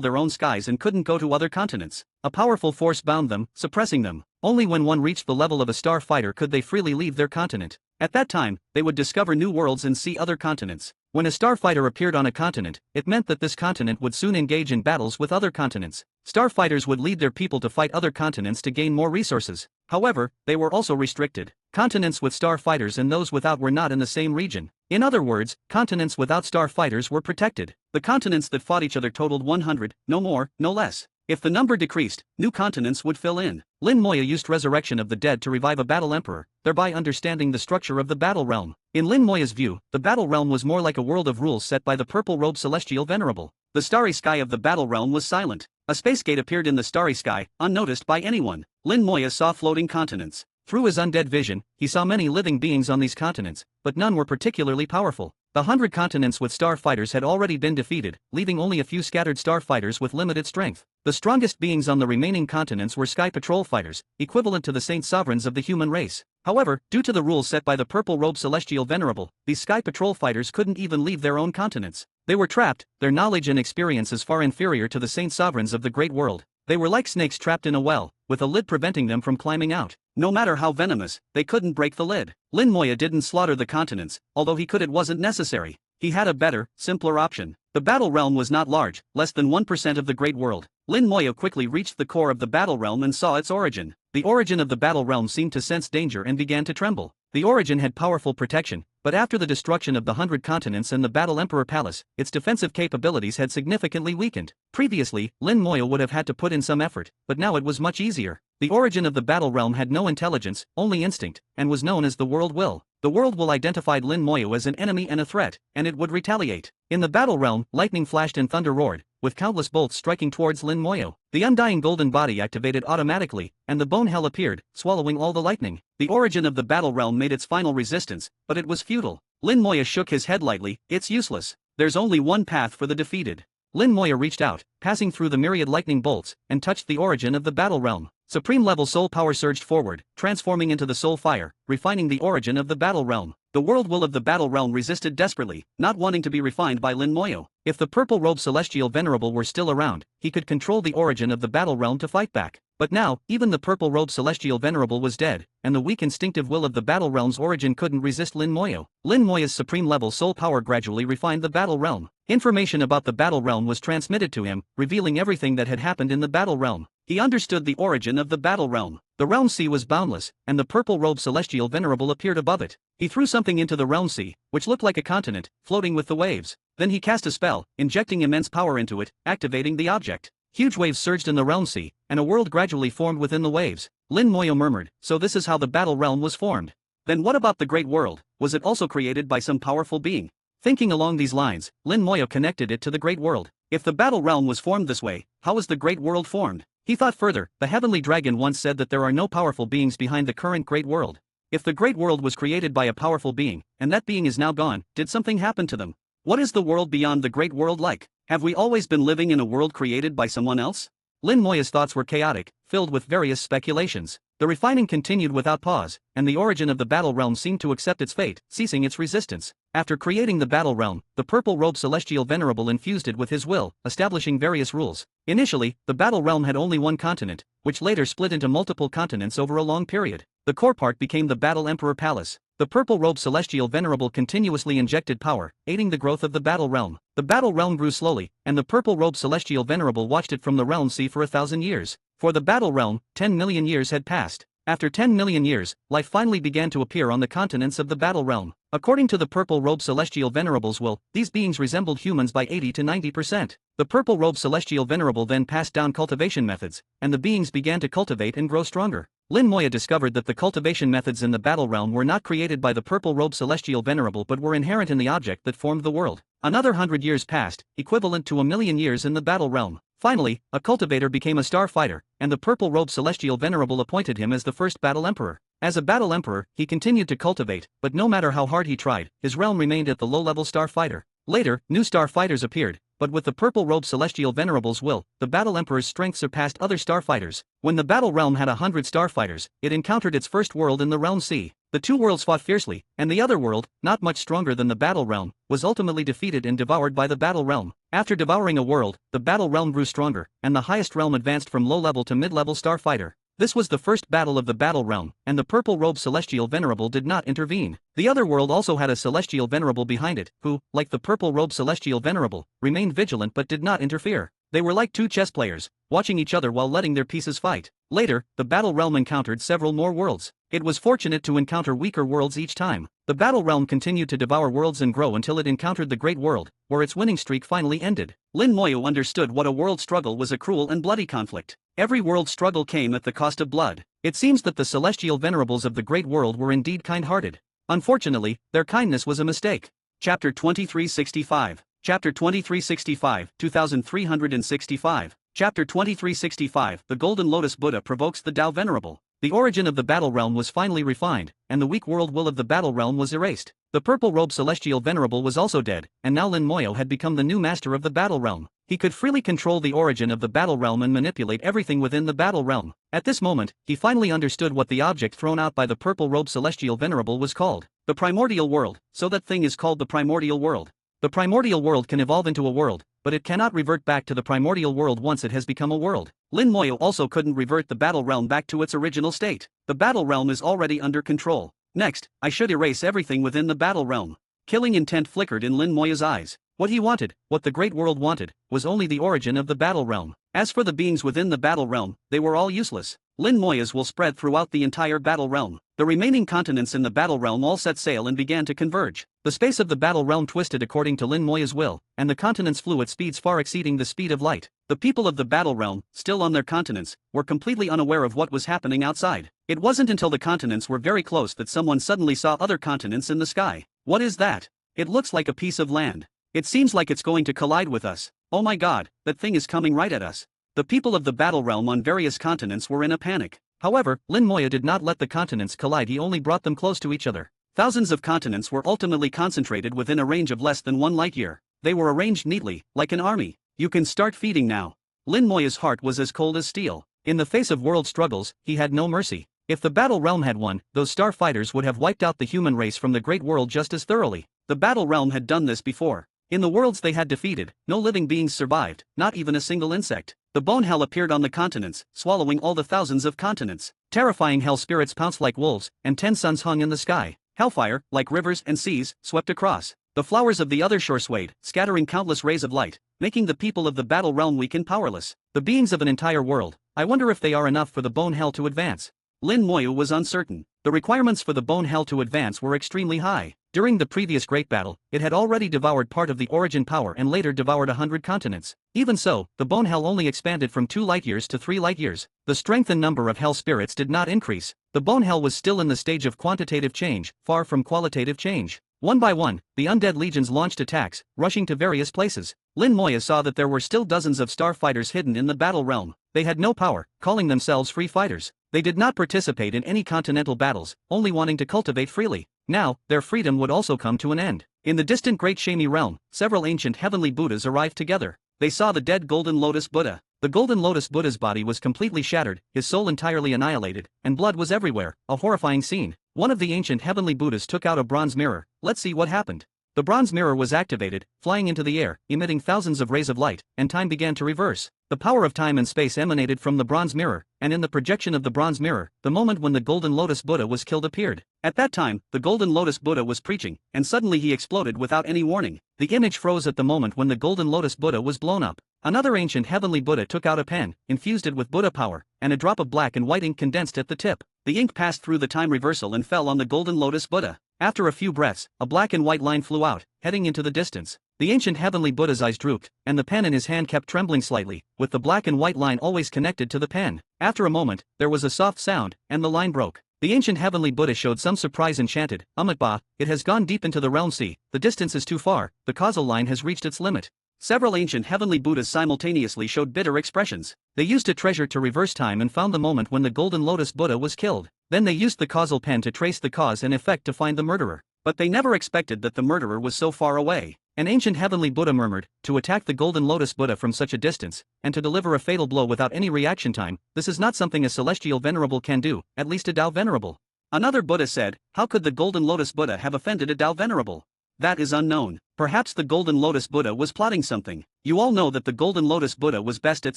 their own skies and couldn't go to other continents. A powerful force bound them, suppressing them. Only when one reached the level of a star fighter could they freely leave their continent. At that time, they would discover new worlds and see other continents. When a starfighter appeared on a continent, it meant that this continent would soon engage in battles with other continents. Starfighters would lead their people to fight other continents to gain more resources. However, they were also restricted. Continents with starfighters and those without were not in the same region. In other words, continents without starfighters were protected. The continents that fought each other totaled 100, no more, no less. If the number decreased, new continents would fill in. Lin Moya used Resurrection of the Dead to revive a battle emperor, thereby understanding the structure of the battle realm. In Lin Moya's view, the battle realm was more like a world of rules set by the purple-robed celestial venerable. The starry sky of the battle realm was silent. A space gate appeared in the starry sky, unnoticed by anyone. Lin Moya saw floating continents. Through his undead vision, he saw many living beings on these continents, but none were particularly powerful. The 100 continents with starfighters had already been defeated, leaving only a few scattered starfighters with limited strength. The strongest beings on the remaining continents were Sky Patrol fighters, equivalent to the Saint Sovereigns of the human race. However, due to the rules set by the purple-robed celestial venerable, these Sky Patrol fighters couldn't even leave their own continents. They were trapped, their knowledge and experiences far inferior to the Saint Sovereigns of the great world. They were like snakes trapped in a well, with a lid preventing them from climbing out. No matter how venomous, they couldn't break the lid. Lin Moya didn't slaughter the continents, although he could. It wasn't necessary. He had a better, simpler option. The battle realm was not large, less than 1% of the great world. Lin Moya quickly reached the core of the battle realm and saw its origin. The origin of the battle realm seemed to sense danger and began to tremble. The origin had powerful protection, but after the destruction of the 100 continents and the Battle Emperor Palace, its defensive capabilities had significantly weakened. Previously, Lin Moya would have had to put in some effort, but now it was much easier. The origin of the battle realm had no intelligence, only instinct, and was known as the World Will. The World Will identified Lin Moya as an enemy and a threat, and it would retaliate. In the battle realm, lightning flashed and thunder roared, with countless bolts striking towards Lin Moya. The undying golden body activated automatically, and the bone hell appeared, swallowing all the lightning. The origin of the battle realm made its final resistance, but it was futile. Lin Moya shook his head lightly. It's useless. There's only one path for the defeated. Lin Moya reached out, passing through the myriad lightning bolts, and touched the origin of the battle realm. Supreme-level soul power surged forward, transforming into the soul fire, refining the origin of the battle realm. The world will of the battle realm resisted desperately, not wanting to be refined by Lin Moya. If the purple-robed celestial venerable were still around, he could control the origin of the battle realm to fight back. But now, even the purple-robed celestial venerable was dead, and the weak instinctive will of the battle realm's origin couldn't resist Lin Moya. Lin Moya's supreme-level soul power gradually refined the battle realm. Information about the battle realm was transmitted to him, revealing everything that had happened in the battle realm. He understood the origin of the battle realm. The realm sea was boundless, and the purple-robed celestial venerable appeared above it. He threw something into the realm sea, which looked like a continent, floating with the waves. Then he cast a spell, injecting immense power into it, activating the object. Huge waves surged in the realm sea, and a world gradually formed within the waves. Lin Moyo murmured, "So this is how the battle realm was formed. Then what about the great world? Was it also created by some powerful being?" Thinking along these lines, Lin Moyo connected it to the great world. If the battle realm was formed this way, how was the great world formed? He thought further. The heavenly dragon once said that there are no powerful beings behind the current great world. If the great world was created by a powerful being, and that being is now gone, did something happen to them? What is the world beyond the great world like? Have we always been living in a world created by someone else? Lin Moya's thoughts were chaotic, filled with various speculations. The refining continued without pause, and the origin of the battle realm seemed to accept its fate, ceasing its resistance. After creating the battle realm, the purple-robed celestial venerable infused it with his will, establishing various rules. Initially, the battle realm had only one continent, which later split into multiple continents over a long period. The core part became the Battle Emperor Palace. The purple-robed celestial venerable continuously injected power, aiding the growth of the battle realm. The battle realm grew slowly, and the purple-robed celestial venerable watched it from the realm sea for 1,000 years. For the battle realm, 10 million years had passed. After 10 million years, life finally began to appear on the continents of the battle realm. According to the purple-robed celestial venerable's will, these beings resembled humans by 80 to 90%. The purple-robed celestial venerable then passed down cultivation methods, and the beings began to cultivate and grow stronger. Lin Moya discovered that the cultivation methods in the battle realm were not created by the purple-robed celestial venerable but were inherent in the object that formed the world. Another 100 years passed, equivalent to 1,000,000 years in the battle realm. Finally, a cultivator became a starfighter, and the purple-robed celestial venerable appointed him as the first battle emperor. As a battle emperor, he continued to cultivate, but no matter how hard he tried, his realm remained at the low-level starfighter. Later, new starfighters appeared, but with the purple-robed celestial venerable's will, the battle emperor's strength surpassed other starfighters. When the battle realm had 100 starfighters, it encountered its first world in the realm sea. The two worlds fought fiercely, and the other world, not much stronger than the battle realm, was ultimately defeated and devoured by the battle realm. After devouring a world, the battle realm grew stronger, and the highest realm advanced from low-level to mid-level starfighter. This was the first battle of the battle realm, and the purple-robed celestial venerable did not intervene. The other world also had a celestial venerable behind it, who, like the purple-robed celestial venerable, remained vigilant but did not interfere. They were like two chess players, watching each other while letting their pieces fight. Later, the battle realm encountered several more worlds. It was fortunate to encounter weaker worlds each time. The battle realm continued to devour worlds and grow until it encountered the great world, where its winning streak finally ended. Lin Moyo understood what a world struggle was: a cruel and bloody conflict. Every world struggle came at the cost of blood. It seems that the celestial venerables of the great world were indeed kind-hearted. Unfortunately, their kindness was a mistake. Chapter 2365. Chapter 2365, 2365. Chapter 2365. The Golden Lotus Buddha provokes the Tao Venerable. The origin of the battle realm was finally refined, and the weak world will of the battle realm was erased. The purple-robed celestial venerable was also dead, and now Lin Moyo had become the new master of the battle realm. He could freely control the origin of the battle realm and manipulate everything within the battle realm. At this moment, he finally understood what the object thrown out by the purple-robed celestial venerable was called: the primordial world. So that thing is called the primordial world. The primordial world can evolve into a world, but it cannot revert back to the primordial world once it has become a world. Lin Moyo also couldn't revert the battle realm back to its original state. The battle realm is already under control. Next, I should erase everything within the battle realm. Killing intent flickered in Lin Moya's eyes. What he wanted, what the great world wanted, was only the origin of the battle realm. As for the beings within the battle realm, they were all useless. Lin Moya's will spread throughout the entire battle realm. The remaining continents in the battle realm all set sail and began to converge. The space of the battle realm twisted according to Lin Moya's will, and the continents flew at speeds far exceeding the speed of light. The people of the battle realm, still on their continents, were completely unaware of what was happening outside. It wasn't until the continents were very close that someone suddenly saw other continents in the sky. What is that? It looks like a piece of land. It seems like it's going to collide with us. Oh my god, that thing is coming right at us. The people of the battle realm on various continents were in a panic. However, Lin Moya did not let the continents collide, he only brought them close to each other. Thousands of continents were ultimately concentrated within a range of less than 1 light year. They were arranged neatly, like an army. You can start feeding now. Lin Moya's heart was as cold as steel. In the face of world struggles, he had no mercy. If the battle realm had won, those star fighters would have wiped out the human race from the great world just as thoroughly. The battle realm had done this before. In the worlds they had defeated, no living beings survived, not even a single insect. The bone hell appeared on the continents, swallowing all the thousands of continents. Terrifying hell spirits pounced like wolves, and 10 suns hung in the sky. Hellfire, like rivers and seas, swept across. The flowers of the other shore swayed, scattering countless rays of light, making the people of the battle realm weak and powerless. The beings of an entire world. I wonder if they are enough for the bone hell to advance. Lin Moya was uncertain. The requirements for the Bone Hell to advance were extremely high. During the previous Great Battle, it had already devoured part of the origin power and later devoured 100 continents. Even so, the Bone Hell only expanded from 2 light-years to 3 light-years. The strength and number of Hell spirits did not increase. The Bone Hell was still in the stage of quantitative change, far from qualitative change. One by one, the undead legions launched attacks, rushing to various places. Lin Moya saw that there were still dozens of starfighters hidden in the battle realm. They had no power, calling themselves free fighters. They did not participate in any continental battles, only wanting to cultivate freely. Now, their freedom would also come to an end. In the distant Great Shami realm, several ancient heavenly Buddhas arrived together. They saw the dead Golden Lotus Buddha. The Golden Lotus Buddha's body was completely shattered, his soul entirely annihilated, and blood was everywhere, a horrifying scene. One of the ancient heavenly Buddhas took out a bronze mirror. Let's see what happened. The bronze mirror was activated, flying into the air, emitting thousands of rays of light, and time began to reverse. The power of time and space emanated from the bronze mirror, and in the projection of the bronze mirror, the moment when the Golden Lotus Buddha was killed appeared. At that time, the Golden Lotus Buddha was preaching, and suddenly he exploded without any warning. The image froze at the moment when the Golden Lotus Buddha was blown up. Another ancient heavenly Buddha took out a pen, infused it with Buddha power, and a drop of black and white ink condensed at the tip. The ink passed through the time reversal and fell on the Golden Lotus Buddha. After a few breaths, a black and white line flew out, heading into the distance. The ancient heavenly Buddha's eyes drooped, and the pen in his hand kept trembling slightly, with the black and white line always connected to the pen. After a moment, there was a soft sound, and the line broke. The ancient heavenly Buddha showed some surprise and chanted, Amitba, it has gone deep into the realm sea, the distance is too far, the causal line has reached its limit. Several ancient heavenly Buddhas simultaneously showed bitter expressions. They used a treasure to reverse time and found the moment when the Golden Lotus Buddha was killed. Then they used the causal pen to trace the cause and effect to find the murderer. But they never expected that the murderer was so far away. An ancient heavenly Buddha murmured, to attack the Golden Lotus Buddha from such a distance, and to deliver a fatal blow without any reaction time, this is not something a celestial venerable can do, at least a Tao venerable. Another Buddha said, how could the Golden Lotus Buddha have offended a Tao venerable? That is unknown. Perhaps the Golden Lotus Buddha was plotting something. You all know that the Golden Lotus Buddha was best at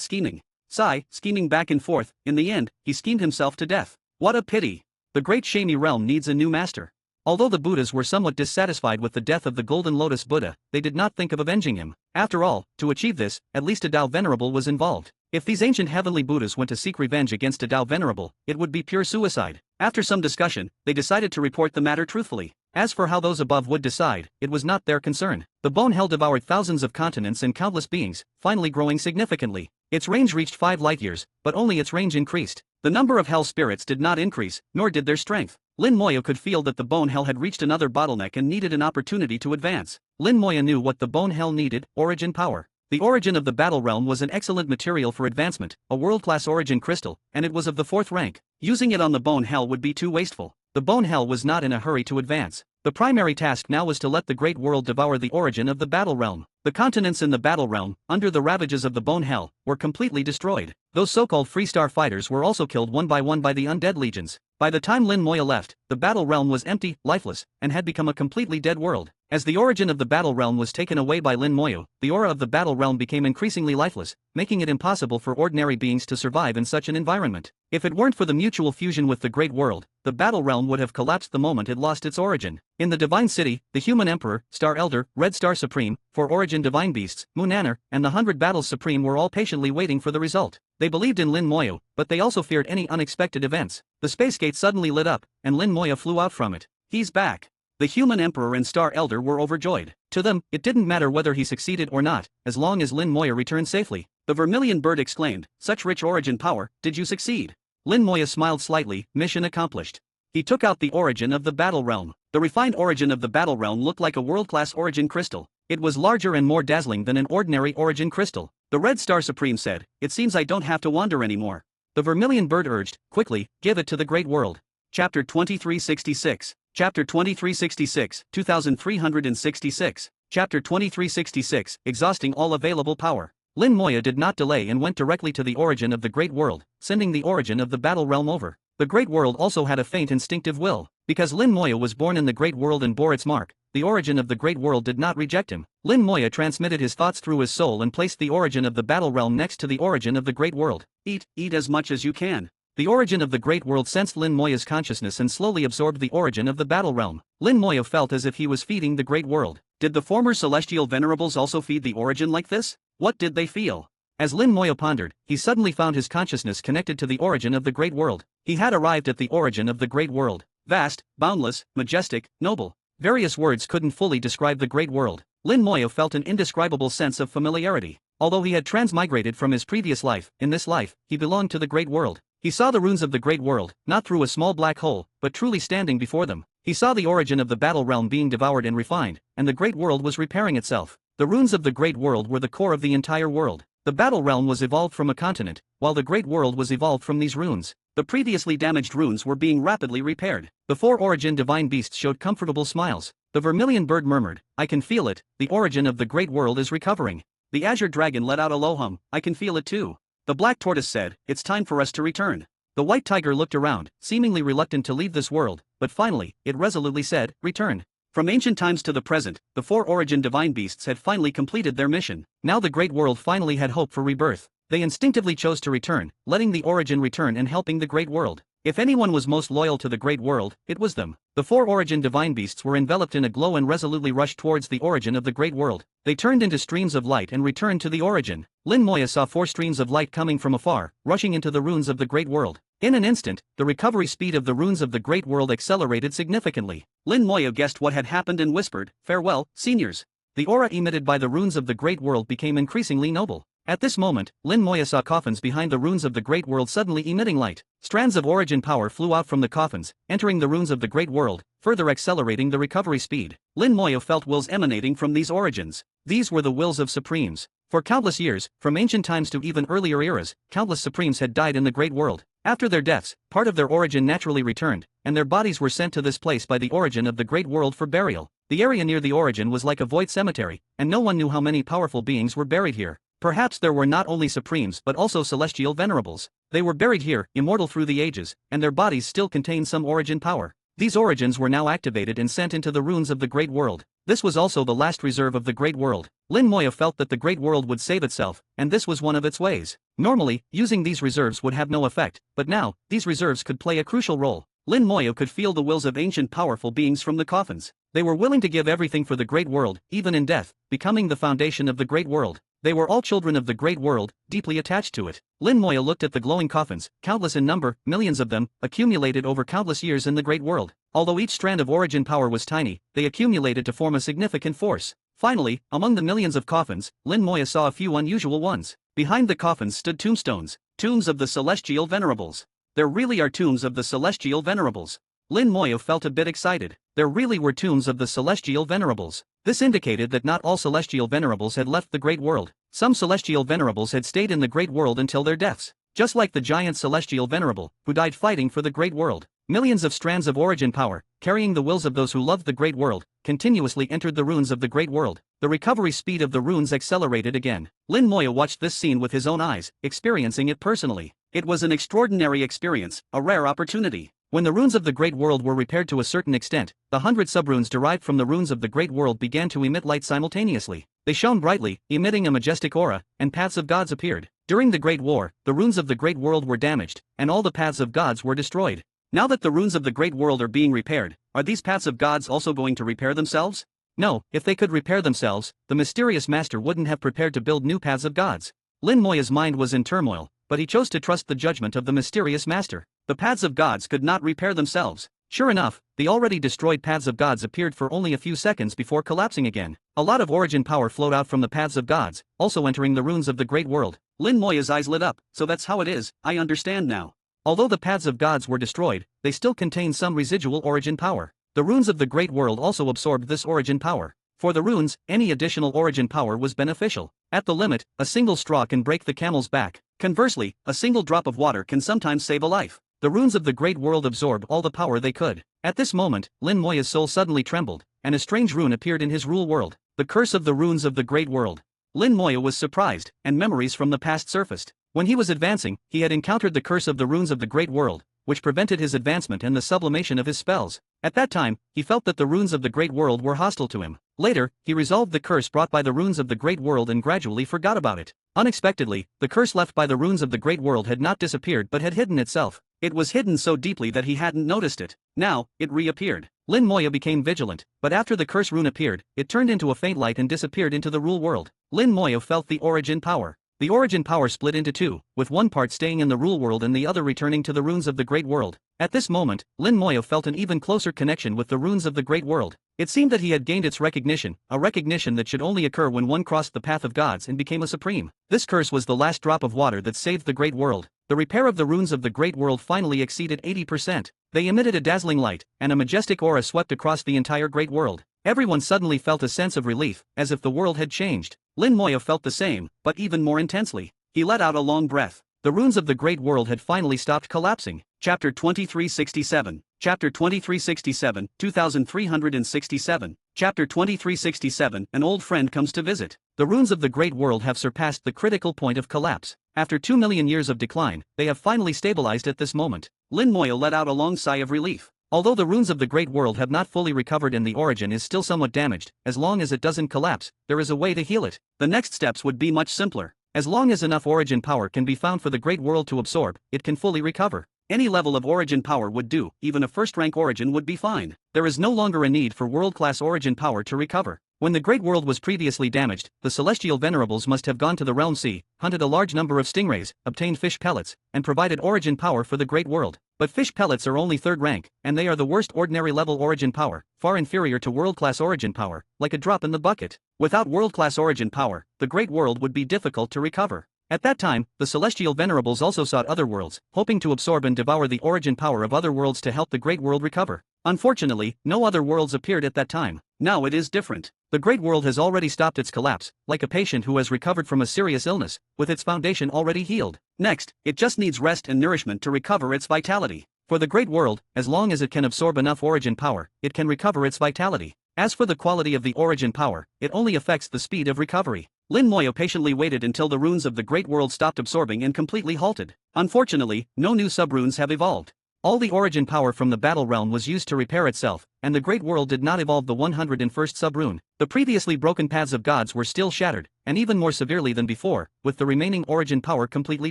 scheming. Scheming back and forth, in the end, he schemed himself to death. What a pity. The Great Shami realm needs a new master. Although the Buddhas were somewhat dissatisfied with the death of the Golden Lotus Buddha, they did not think of avenging him. After all, to achieve this, at least a Tao venerable was involved. If these ancient heavenly Buddhas went to seek revenge against a Tao venerable, it would be pure suicide. After some discussion, they decided to report the matter truthfully. As for how those above would decide, it was not their concern. The Bone Hell devoured thousands of continents and countless beings, finally growing significantly. Its range reached 5 light-years, but only its range increased. The number of Hell spirits did not increase, nor did their strength. Lin Moya could feel that the Bone Hell had reached another bottleneck and needed an opportunity to advance. Lin Moya knew what the Bone Hell needed, origin power. The origin of the battle realm was an excellent material for advancement, a world-class origin crystal, and it was of the 4th rank. Using it on the Bone Hell would be too wasteful. The Bone Hell was not in a hurry to advance. The primary task now was to let the Great World devour the origin of the battle realm. The continents in the battle realm, under the ravages of the Bone Hell, were completely destroyed. Those so-called Freestar fighters were also killed one by the undead legions. By the time Lin Moya left, the battle realm was empty, lifeless, and had become a completely dead world. As the origin of the battle realm was taken away by Lin Moya, the aura of the battle realm became increasingly lifeless, making it impossible for ordinary beings to survive in such an environment. If it weren't for the mutual fusion with the Great World, the battle realm would have collapsed the moment it lost its origin. In the Divine City, the Human Emperor, Star Elder, Red Star Supreme, For Origin Divine Beasts, Munanar, and the 100 Battles Supreme were all patiently waiting for the result. They believed in Lin Moya, but they also feared any unexpected events. The space gate suddenly lit up, and Lin Moya flew out from it. He's back. The Human Emperor and Star Elder were overjoyed. To them, it didn't matter whether he succeeded or not, as long as Lin Moya returned safely. The Vermilion Bird exclaimed, such rich origin power, did you succeed? Lin Moya smiled slightly, mission accomplished. He took out the origin of the battle realm. The refined origin of the battle realm looked like a world-class origin crystal. It was larger and more dazzling than an ordinary origin crystal. The Red Star Supreme said, it seems I don't have to wander anymore. The Vermilion Bird urged, quickly, give it to the Great World. Chapter 2366. Chapter 2366, 2366. Chapter 2366, exhausting all available power. Lin Moya did not delay and went directly to the origin of the Great World, sending the origin of the battle realm over. The Great World also had a faint instinctive will. Because Lin Moya was born in the Great World and bore its mark, the origin of the Great World did not reject him. Lin Moya transmitted his thoughts through his soul and placed the origin of the battle realm next to the origin of the Great World. Eat as much as you can. The origin of the Great World sensed Lin Moya's consciousness and slowly absorbed the origin of the battle realm. Lin Moya felt as if he was feeding the Great World. Did the former celestial venerables also feed the origin like this? What did they feel? As Lin Moya pondered, he suddenly found his consciousness connected to the origin of the Great World. He had arrived at the origin of the Great World. Vast, boundless, majestic, noble. Various words couldn't fully describe the great world. Lin Moyo felt an indescribable sense of familiarity. Although he had transmigrated from his previous life, in this life, he belonged to the great world. He saw the runes of the great world, not through a small black hole, but truly standing before them. He saw the origin of the battle realm being devoured and refined, and the great world was repairing itself. The runes of the great world were the core of the entire world. The battle realm was evolved from a continent, while the great world was evolved from these runes. The previously damaged runes were being rapidly repaired. The four origin divine beasts showed comfortable smiles. The vermilion bird murmured, "I can feel it, the origin of the great world is recovering." The azure dragon let out a low hum, "I can feel it too." The black tortoise said, "It's time for us to return." The white tiger looked around, seemingly reluctant to leave this world, but finally, it resolutely said, "Return." From ancient times to the present, the four origin divine beasts had finally completed their mission. Now the great world finally had hope for rebirth. They instinctively chose to return, letting the origin return and helping the great world. If anyone was most loyal to the great world, it was them. The four origin divine beasts were enveloped in a glow and resolutely rushed towards the origin of the great world. They turned into streams of light and returned to the origin. Lin Moya saw four streams of light coming from afar, rushing into the runes of the great world. In an instant, the recovery speed of the runes of the great world accelerated significantly. Lin Moya guessed what had happened and whispered, "Farewell, seniors." The aura emitted by the runes of the great world became increasingly noble. At this moment, Lin Moya saw coffins behind the runes of the great world suddenly emitting light. Strands of origin power flew out from the coffins, entering the runes of the great world, further accelerating the recovery speed. Lin Moya felt wills emanating from these origins. These were the wills of supremes. For countless years, from ancient times to even earlier eras, countless supremes had died in the great world. After their deaths, part of their origin naturally returned, and their bodies were sent to this place by the origin of the great world for burial. The area near the origin was like a void cemetery, and no one knew how many powerful beings were buried here. Perhaps there were not only supremes but also celestial venerables. They were buried here, immortal through the ages, and their bodies still contained some origin power. These origins were now activated and sent into the runes of the great world. This was also the last reserve of the great world. Lin Moya felt that the great world would save itself, and this was one of its ways. Normally, using these reserves would have no effect, but now, these reserves could play a crucial role. Lin Moya could feel the wills of ancient powerful beings from the coffins. They were willing to give everything for the great world, even in death, becoming the foundation of the great world. They were all children of the great world, deeply attached to it. Lin Moya looked at the glowing coffins, countless in number, millions of them, accumulated over countless years in the great world. Although each strand of origin power was tiny, they accumulated to form a significant force. Finally, among the millions of coffins, Lin Moya saw a few unusual ones. Behind the coffins stood tombstones, tombs of the celestial venerables. There really are tombs of the celestial venerables. Lin Moya felt a bit excited. There really were tombs of the celestial venerables. This indicated that not all celestial venerables had left the great world. Some celestial venerables had stayed in the great world until their deaths. Just like the giant celestial venerable, who died fighting for the great world. Millions of strands of origin power, carrying the wills of those who loved the great world, continuously entered the runes of the great world. The recovery speed of the runes accelerated again. Lin Moya watched this scene with his own eyes, experiencing it personally. It was an extraordinary experience, a rare opportunity. When the runes of the great world were repaired to a certain extent, the 100 subrunes derived from the runes of the great world began to emit light simultaneously. They shone brightly, emitting a majestic aura, and paths of gods appeared. During the Great War, the runes of the great world were damaged, and all the paths of gods were destroyed. Now that the runes of the great world are being repaired, are these paths of gods also going to repair themselves? No, if they could repair themselves, the mysterious master wouldn't have prepared to build new paths of gods. Lin Moya's mind was in turmoil, but he chose to trust the judgment of the mysterious master. The paths of gods could not repair themselves. Sure enough, the already destroyed paths of gods appeared for only a few seconds before collapsing again. A lot of origin power flowed out from the paths of gods, also entering the runes of the great world. Lin Moya's eyes lit up. So that's how it is, I understand now. Although the paths of gods were destroyed, they still contain some residual origin power. The runes of the great world also absorbed this origin power. For the runes, any additional origin power was beneficial. At the limit, a single straw can break the camel's back. Conversely, a single drop of water can sometimes save a life. The runes of the great world absorbed all the power they could. At this moment, Lin Moya's soul suddenly trembled, and a strange rune appeared in his rule world. The curse of the runes of the great world. Lin Moya was surprised, and memories from the past surfaced. When he was advancing, he had encountered the curse of the runes of the great world, which prevented his advancement and the sublimation of his spells. At that time, he felt that the runes of the great world were hostile to him. Later, he resolved the curse brought by the runes of the great world and gradually forgot about it. Unexpectedly, the curse left by the runes of the great world had not disappeared but had hidden itself. It was hidden so deeply that he hadn't noticed it. Now, it reappeared. Lin Moya became vigilant, but after the curse rune appeared, it turned into a faint light and disappeared into the rule world. Lin Moya felt the origin power. The origin power split into two, with one part staying in the rule world and the other returning to the runes of the great world. At this moment, Lin Moyo felt an even closer connection with the runes of the Great World. It seemed that he had gained its recognition, a recognition that should only occur when one crossed the path of gods and became a supreme. This curse was the last drop of water that saved the Great World. The repair of the runes of the Great World finally exceeded 80%. They emitted a dazzling light, and a majestic aura swept across the entire Great World. Everyone suddenly felt a sense of relief, as if the world had changed. Lin Moyo felt the same, but even more intensely. He let out a long breath. The runes of the Great World had finally stopped collapsing. Chapter 2367. Chapter 2367, 2367. Chapter 2367. An old friend comes to visit. The runes of the Great World have surpassed the critical point of collapse. After 2 million years of decline, they have finally stabilized at this moment. Lin Moyo let out a long sigh of relief. Although the runes of the Great World have not fully recovered and the origin is still somewhat damaged, as long as it doesn't collapse, there is a way to heal it. The next steps would be much simpler. As long as enough origin power can be found for the Great World to absorb, it can fully recover. Any level of origin power would do, even a first-rank origin would be fine. There is no longer a need for world-class origin power to recover. When the Great World was previously damaged, the celestial venerables must have gone to the Realm Sea, hunted a large number of stingrays, obtained fish pellets, and provided origin power for the Great World. But fish pellets are only third rank, and they are the worst ordinary level origin power, far inferior to world-class origin power, like a drop in the bucket. Without world-class origin power, the Great World would be difficult to recover. At that time, the celestial venerables also sought other worlds, hoping to absorb and devour the origin power of other worlds to help the Great World recover. Unfortunately, no other worlds appeared at that time. Now it is different. The Great World has already stopped its collapse, like a patient who has recovered from a serious illness, with its foundation already healed. Next, it just needs rest and nourishment to recover its vitality. For the Great World, as long as it can absorb enough origin power, it can recover its vitality. As for the quality of the origin power, it only affects the speed of recovery. Lin Moyo patiently waited until the runes of the Great World stopped absorbing and completely halted. Unfortunately, no new sub-runes have evolved. All the origin power from the Battle Realm was used to repair itself, and the Great World did not evolve the 101st sub-rune. The previously broken paths of gods were still shattered, and even more severely than before, with the remaining origin power completely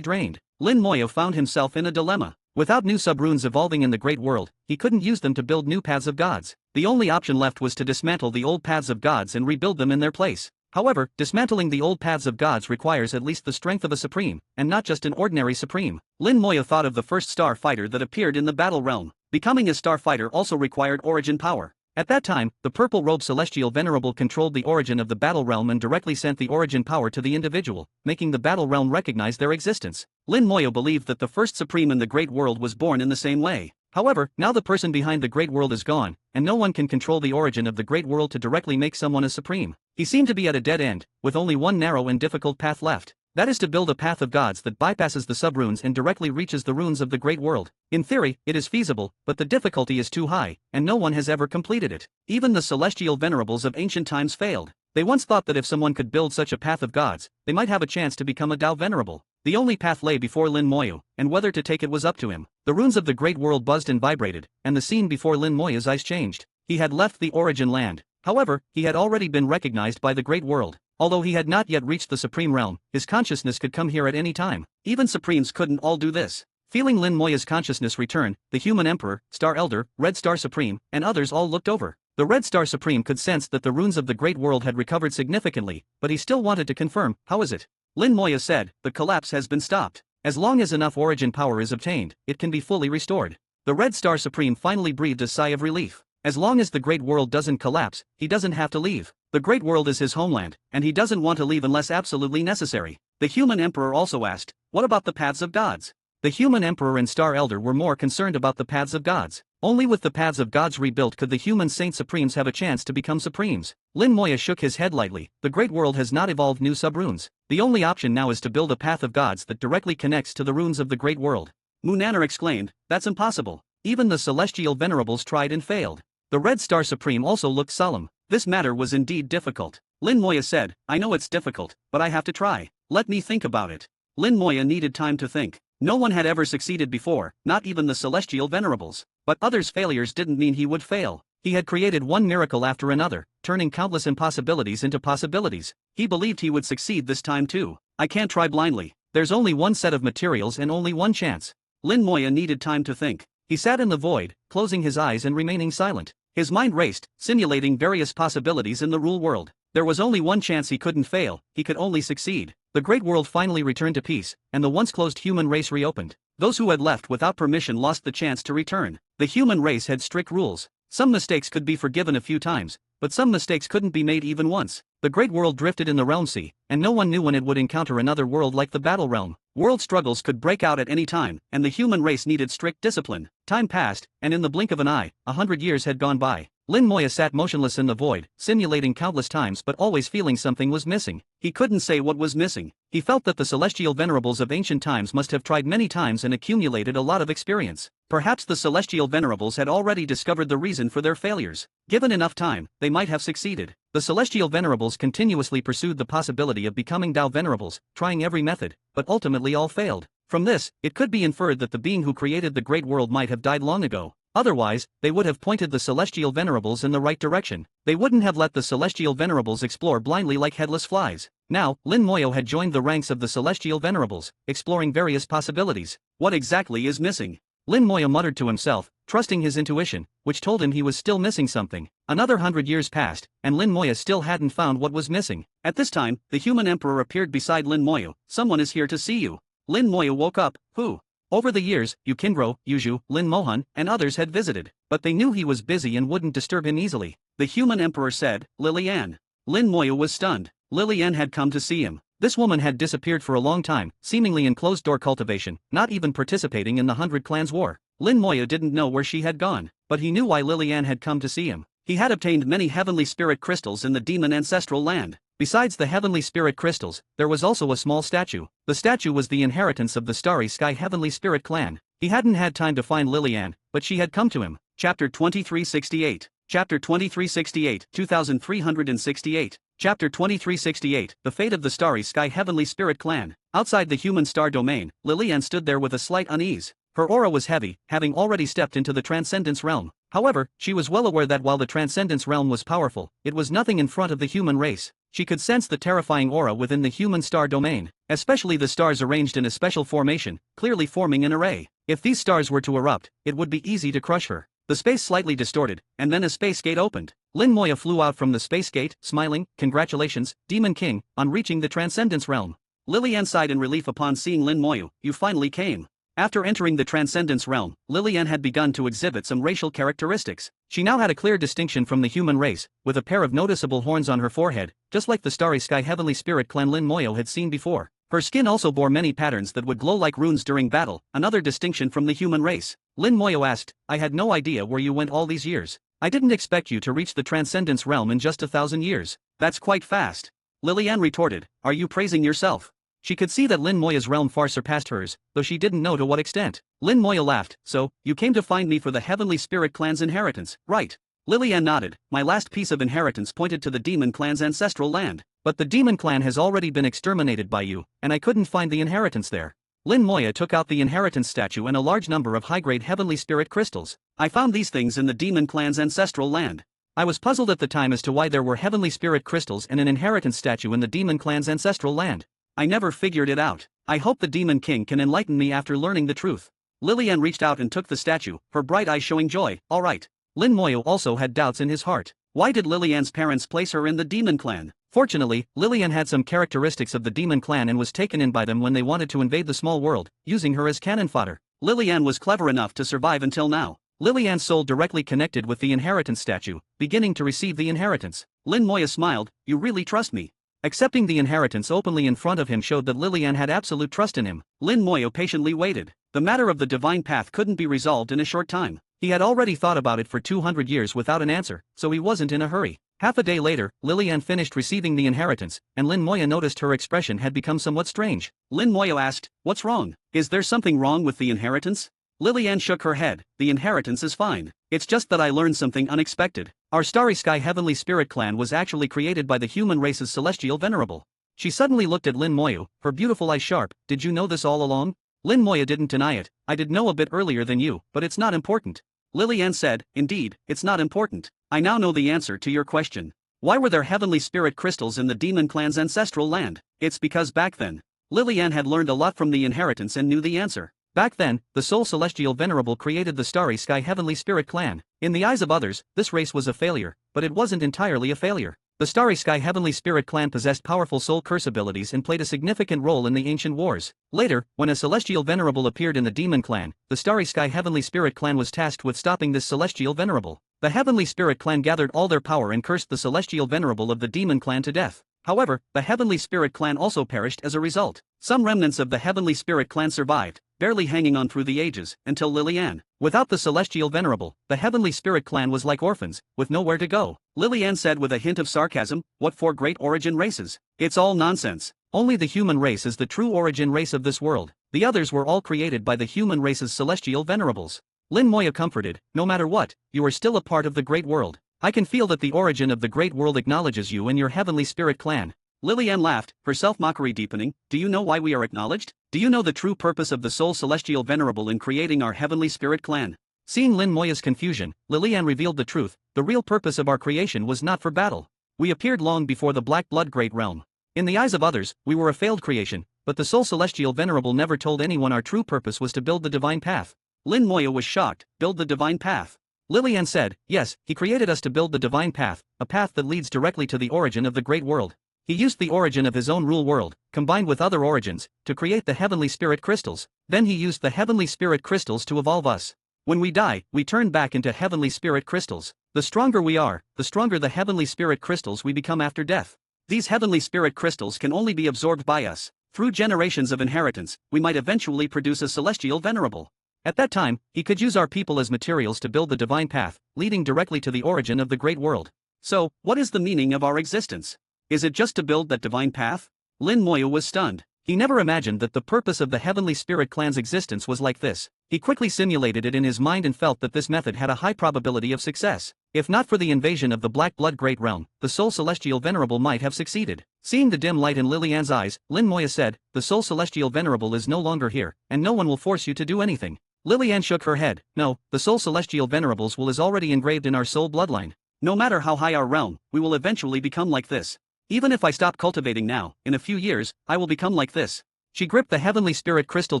drained. Lin Moyo found himself in a dilemma. Without new sub-runes evolving in the Great World, he couldn't use them to build new paths of gods. The only option left was to dismantle the old paths of gods and rebuild them in their place. However, dismantling the old paths of gods requires at least the strength of a supreme, and not just an ordinary supreme. Lin Moyo thought of the first star fighter that appeared in the battle realm. Becoming a star fighter also required origin power. At that time, the purple-robed celestial venerable controlled the origin of the battle realm and directly sent the origin power to the individual, making the battle realm recognize their existence. Lin Moyo believed that the first supreme in the Great World was born in the same way. However, now the person behind the Great World is gone, and no one can control the origin of the Great World to directly make someone a supreme. He seemed to be at a dead end, with only one narrow and difficult path left. That is to build a path of gods that bypasses the sub-runes and directly reaches the runes of the Great World. In theory, it is feasible, but the difficulty is too high, and no one has ever completed it. Even the celestial venerables of ancient times failed. They once thought that if someone could build such a path of gods, they might have a chance to become a Tao venerable. The only path lay before Lin Moyo, and whether to take it was up to him. The runes of the Great World buzzed and vibrated, and the scene before Lin Moyo's eyes changed. He had left the origin land. However, he had already been recognized by the Great World. Although he had not yet reached the Supreme Realm, his consciousness could come here at any time. Even Supremes couldn't all do this. Feeling Lin Moyo's consciousness return, the Human Emperor, Star Elder, Red Star Supreme, and others all looked over. The Red Star Supreme could sense that the runes of the Great World had recovered significantly, but he still wanted to confirm. How is it? Lin Moyo said, the collapse has been stopped. As long as enough origin power is obtained, it can be fully restored. The Red Star Supreme finally breathed a sigh of relief. As long as the Great World doesn't collapse, he doesn't have to leave. The Great World is his homeland, and he doesn't want to leave unless absolutely necessary. The Human Emperor also asked, what about the paths of gods? The Human Emperor and Star Elder were more concerned about the paths of gods. Only with the paths of gods rebuilt could the human Saint Supremes have a chance to become supremes. Lin Moyo shook his head lightly. The Great World has not evolved new sub-runes. The only option now is to build a path of gods that directly connects to the runes of the Great World. Munanar exclaimed, that's impossible. Even the celestial venerables tried and failed. The Red Star Supreme also looked solemn. This matter was indeed difficult. Lin Moyo said, I know it's difficult, but I have to try. Let me think about it. Lin Moyo needed time to think. No one had ever succeeded before, not even the celestial venerables. But others' failures didn't mean he would fail. He had created one miracle after another, turning countless impossibilities into possibilities. He believed he would succeed this time too. I can't try blindly. There's only one set of materials and only one chance. Lin Moyo needed time to think. He sat in the void, closing his eyes and remaining silent. His mind raced, simulating various possibilities in the rule world. There was only one chance he couldn't fail, he could only succeed. The Great World finally returned to peace, and the once closed human race reopened. Those who had left without permission lost the chance to return. The human race had strict rules. Some mistakes could be forgiven a few times, but some mistakes couldn't be made even once. The great world drifted in the realm sea, and no one knew when it would encounter another world like the battle realm. World struggles could break out at any time, and the human race needed strict discipline. Time passed, and in the blink of an eye, 100 years had gone by. Lin Moya sat motionless in the void, simulating countless times but always feeling something was missing. He couldn't say what was missing. He felt that the celestial venerables of ancient times must have tried many times and accumulated a lot of experience. Perhaps the celestial venerables had already discovered the reason for their failures. Given enough time, they might have succeeded. The celestial venerables continuously pursued the possibility of becoming Tao venerables, trying every method, but ultimately all failed. From this, it could be inferred that the being who created the great world might have died long ago. Otherwise, they would have pointed the celestial venerables in the right direction. They wouldn't have let the celestial venerables explore blindly like headless flies. Now, Lin Moyo had joined the ranks of the celestial venerables, exploring various possibilities. What exactly is missing? Lin Moyo muttered to himself, trusting his intuition, which told him he was still missing something. Another 100 years passed, and Lin Moyo still hadn't found what was missing. At this time, the human emperor appeared beside Lin Moyo. Someone is here to see you. Lin Moyo woke up. Who? Over the years, Yukindro, Yuju, Lin Mohan, and others had visited, but they knew he was busy and wouldn't disturb him easily. The human emperor said, Lilian. Lin Moyo was stunned. Lilian had come to see him. This woman had disappeared for a long time, seemingly in closed-door cultivation, not even participating in the 100 Clans War. Lin Moyo didn't know where she had gone, but he knew why Lilian had come to see him. He had obtained many heavenly spirit crystals in the demon ancestral land. Besides the heavenly spirit crystals, there was also a small statue. The statue was the inheritance of the Starry Sky Heavenly Spirit Clan. He hadn't had time to find Lilian, but she had come to him. Chapter 2368. Chapter 2368, 2368. Chapter 2368, The Fate of the Starry Sky Heavenly Spirit Clan. Outside the human star domain, Lilian stood there with a slight unease. Her aura was heavy, having already stepped into the Transcendence Realm. However, she was well aware that while the Transcendence Realm was powerful, it was nothing in front of the human race. She could sense the terrifying aura within the human star domain, especially the stars arranged in a special formation, clearly forming an array. If these stars were to erupt, it would be easy to crush her. The space slightly distorted, and then a space gate opened. Lin Moya flew out from the space gate, smiling, "Congratulations, Demon King, on reaching the Transcendence Realm." Lilian sighed in relief upon seeing Lin Moya. "You finally came." After entering the Transcendence Realm, Lilian had begun to exhibit some racial characteristics. She now had a clear distinction from the human race, with a pair of noticeable horns on her forehead, just like the Starry Sky Heavenly Spirit Clan Lin Moyo had seen before. Her skin also bore many patterns that would glow like runes during battle, another distinction from the human race. Lin Moyo asked, "I had no idea where you went all these years. I didn't expect you to reach the Transcendence Realm in just 1,000 years. That's quite fast." Lilian retorted, "Are you praising yourself?" She could see that Lin Moya's realm far surpassed hers, though she didn't know to what extent. Lin Moya laughed, "So, you came to find me for the Heavenly Spirit Clan's inheritance, right?" Lilian nodded. "My last piece of inheritance pointed to the Demon Clan's ancestral land. But the Demon Clan has already been exterminated by you, and I couldn't find the inheritance there." Lin Moya took out the inheritance statue and a large number of high-grade heavenly spirit crystals. "I found these things in the Demon Clan's ancestral land." I was puzzled at the time as to why there were heavenly spirit crystals and an inheritance statue in the Demon Clan's ancestral land. I never figured it out. I hope the Demon King can enlighten me after learning the truth. Lilian reached out and took the statue, her bright eyes showing joy. "All right." Lin Moyo also had doubts in his heart. Why did Lilian's parents place her in the Demon Clan? Fortunately, Lilian had some characteristics of the Demon Clan and was taken in by them when they wanted to invade the small world, using her as cannon fodder. Lilian was clever enough to survive until now. Lilian's soul directly connected with the inheritance statue, beginning to receive the inheritance. Lin Moya smiled, "You really trust me?" Accepting the inheritance openly in front of him showed that Lilian had absolute trust in him. Lin Moyo patiently waited. The matter of the divine path couldn't be resolved in a short time. He had already thought about it for 200 years without an answer, so he wasn't in a hurry. Half a day later, Lilian finished receiving the inheritance, and Lin Moya noticed her expression had become somewhat strange. Lin Moyo asked, "What's wrong? Is there something wrong with the inheritance?" Lilian shook her head. "The inheritance is fine. It's just that I learned something unexpected. Our Starry Sky Heavenly Spirit Clan was actually created by the human race's celestial venerable." She suddenly looked at Lin Moyo, her beautiful eyes sharp. "Did you know this all along?" Lin Moya didn't deny it. "I did know a bit earlier than you, but it's not important." Lilian said, "Indeed, it's not important. I now know the answer to your question. Why were there heavenly spirit crystals in the Demon Clan's ancestral land? It's because back then, Lilian had learned a lot from the inheritance and knew the answer. Back then, the sole celestial venerable created the Starry Sky Heavenly Spirit Clan. In the eyes of others, this race was a failure, but it wasn't entirely a failure. The Starry Sky Heavenly Spirit clan possessed powerful soul curse abilities and played a significant role in the ancient wars. Later, when a celestial venerable appeared in the demon clan, the Starry Sky Heavenly Spirit clan was tasked with stopping this celestial venerable. The Heavenly Spirit clan gathered all their power and cursed the celestial venerable of the demon clan to death. However, the Heavenly Spirit clan also perished as a result. Some remnants of the Heavenly Spirit clan survived, barely hanging on through the ages, until Lilianne. Without the celestial venerable, the Heavenly Spirit clan was like orphans, with nowhere to go. Lilianne said with a hint of sarcasm, "What for great origin races? It's all nonsense. Only the human race is the true origin race of this world. The others were all created by the human race's celestial venerables." Lin Moya comforted, "No matter what, you are still a part of the great world. I can feel that the origin of the great world acknowledges you and your Heavenly Spirit clan." Lilianne laughed, her self-mockery deepening. "Do you know why we are acknowledged? Do you know the true purpose of the Soul Celestial Venerable in creating our Heavenly Spirit clan?" Seeing Lin Moya's confusion, Lilianne revealed the truth. "The real purpose of our creation was not for battle. We appeared long before the Black Blood Great Realm. In the eyes of others, we were a failed creation, but the Soul Celestial Venerable never told anyone our true purpose was to build the divine path." Lin Moya was shocked. "Build the divine path?" Lilianne said, "Yes, he created us to build the divine path, a path that leads directly to the origin of the great world. He used the origin of his own rule world, combined with other origins, to create the Heavenly Spirit crystals. Then he used the Heavenly Spirit crystals to evolve us. When we die, we turn back into Heavenly Spirit crystals. The stronger we are, the stronger the Heavenly Spirit crystals we become after death. These Heavenly Spirit crystals can only be absorbed by us. Through generations of inheritance, we might eventually produce a celestial venerable. At that time, he could use our people as materials to build the divine path, leading directly to the origin of the great world. So, what is the meaning of our existence? Is it just to build that divine path?" Lin Moya was stunned. He never imagined that the purpose of the Heavenly Spirit clan's existence was like this. He quickly simulated it in his mind and felt that this method had a high probability of success. If not for the invasion of the Black Blood Great Realm, the Soul Celestial Venerable might have succeeded. Seeing the dim light in Lilianne's eyes, Lin Moya said, "The Soul Celestial Venerable is no longer here, and no one will force you to do anything." Lilianne shook her head. "No, the Soul Celestial Venerables will is already engraved in our soul bloodline. No matter how high our realm, we will eventually become like this. Even if I stop cultivating now, in a few years, I will become like this." She gripped the Heavenly Spirit crystal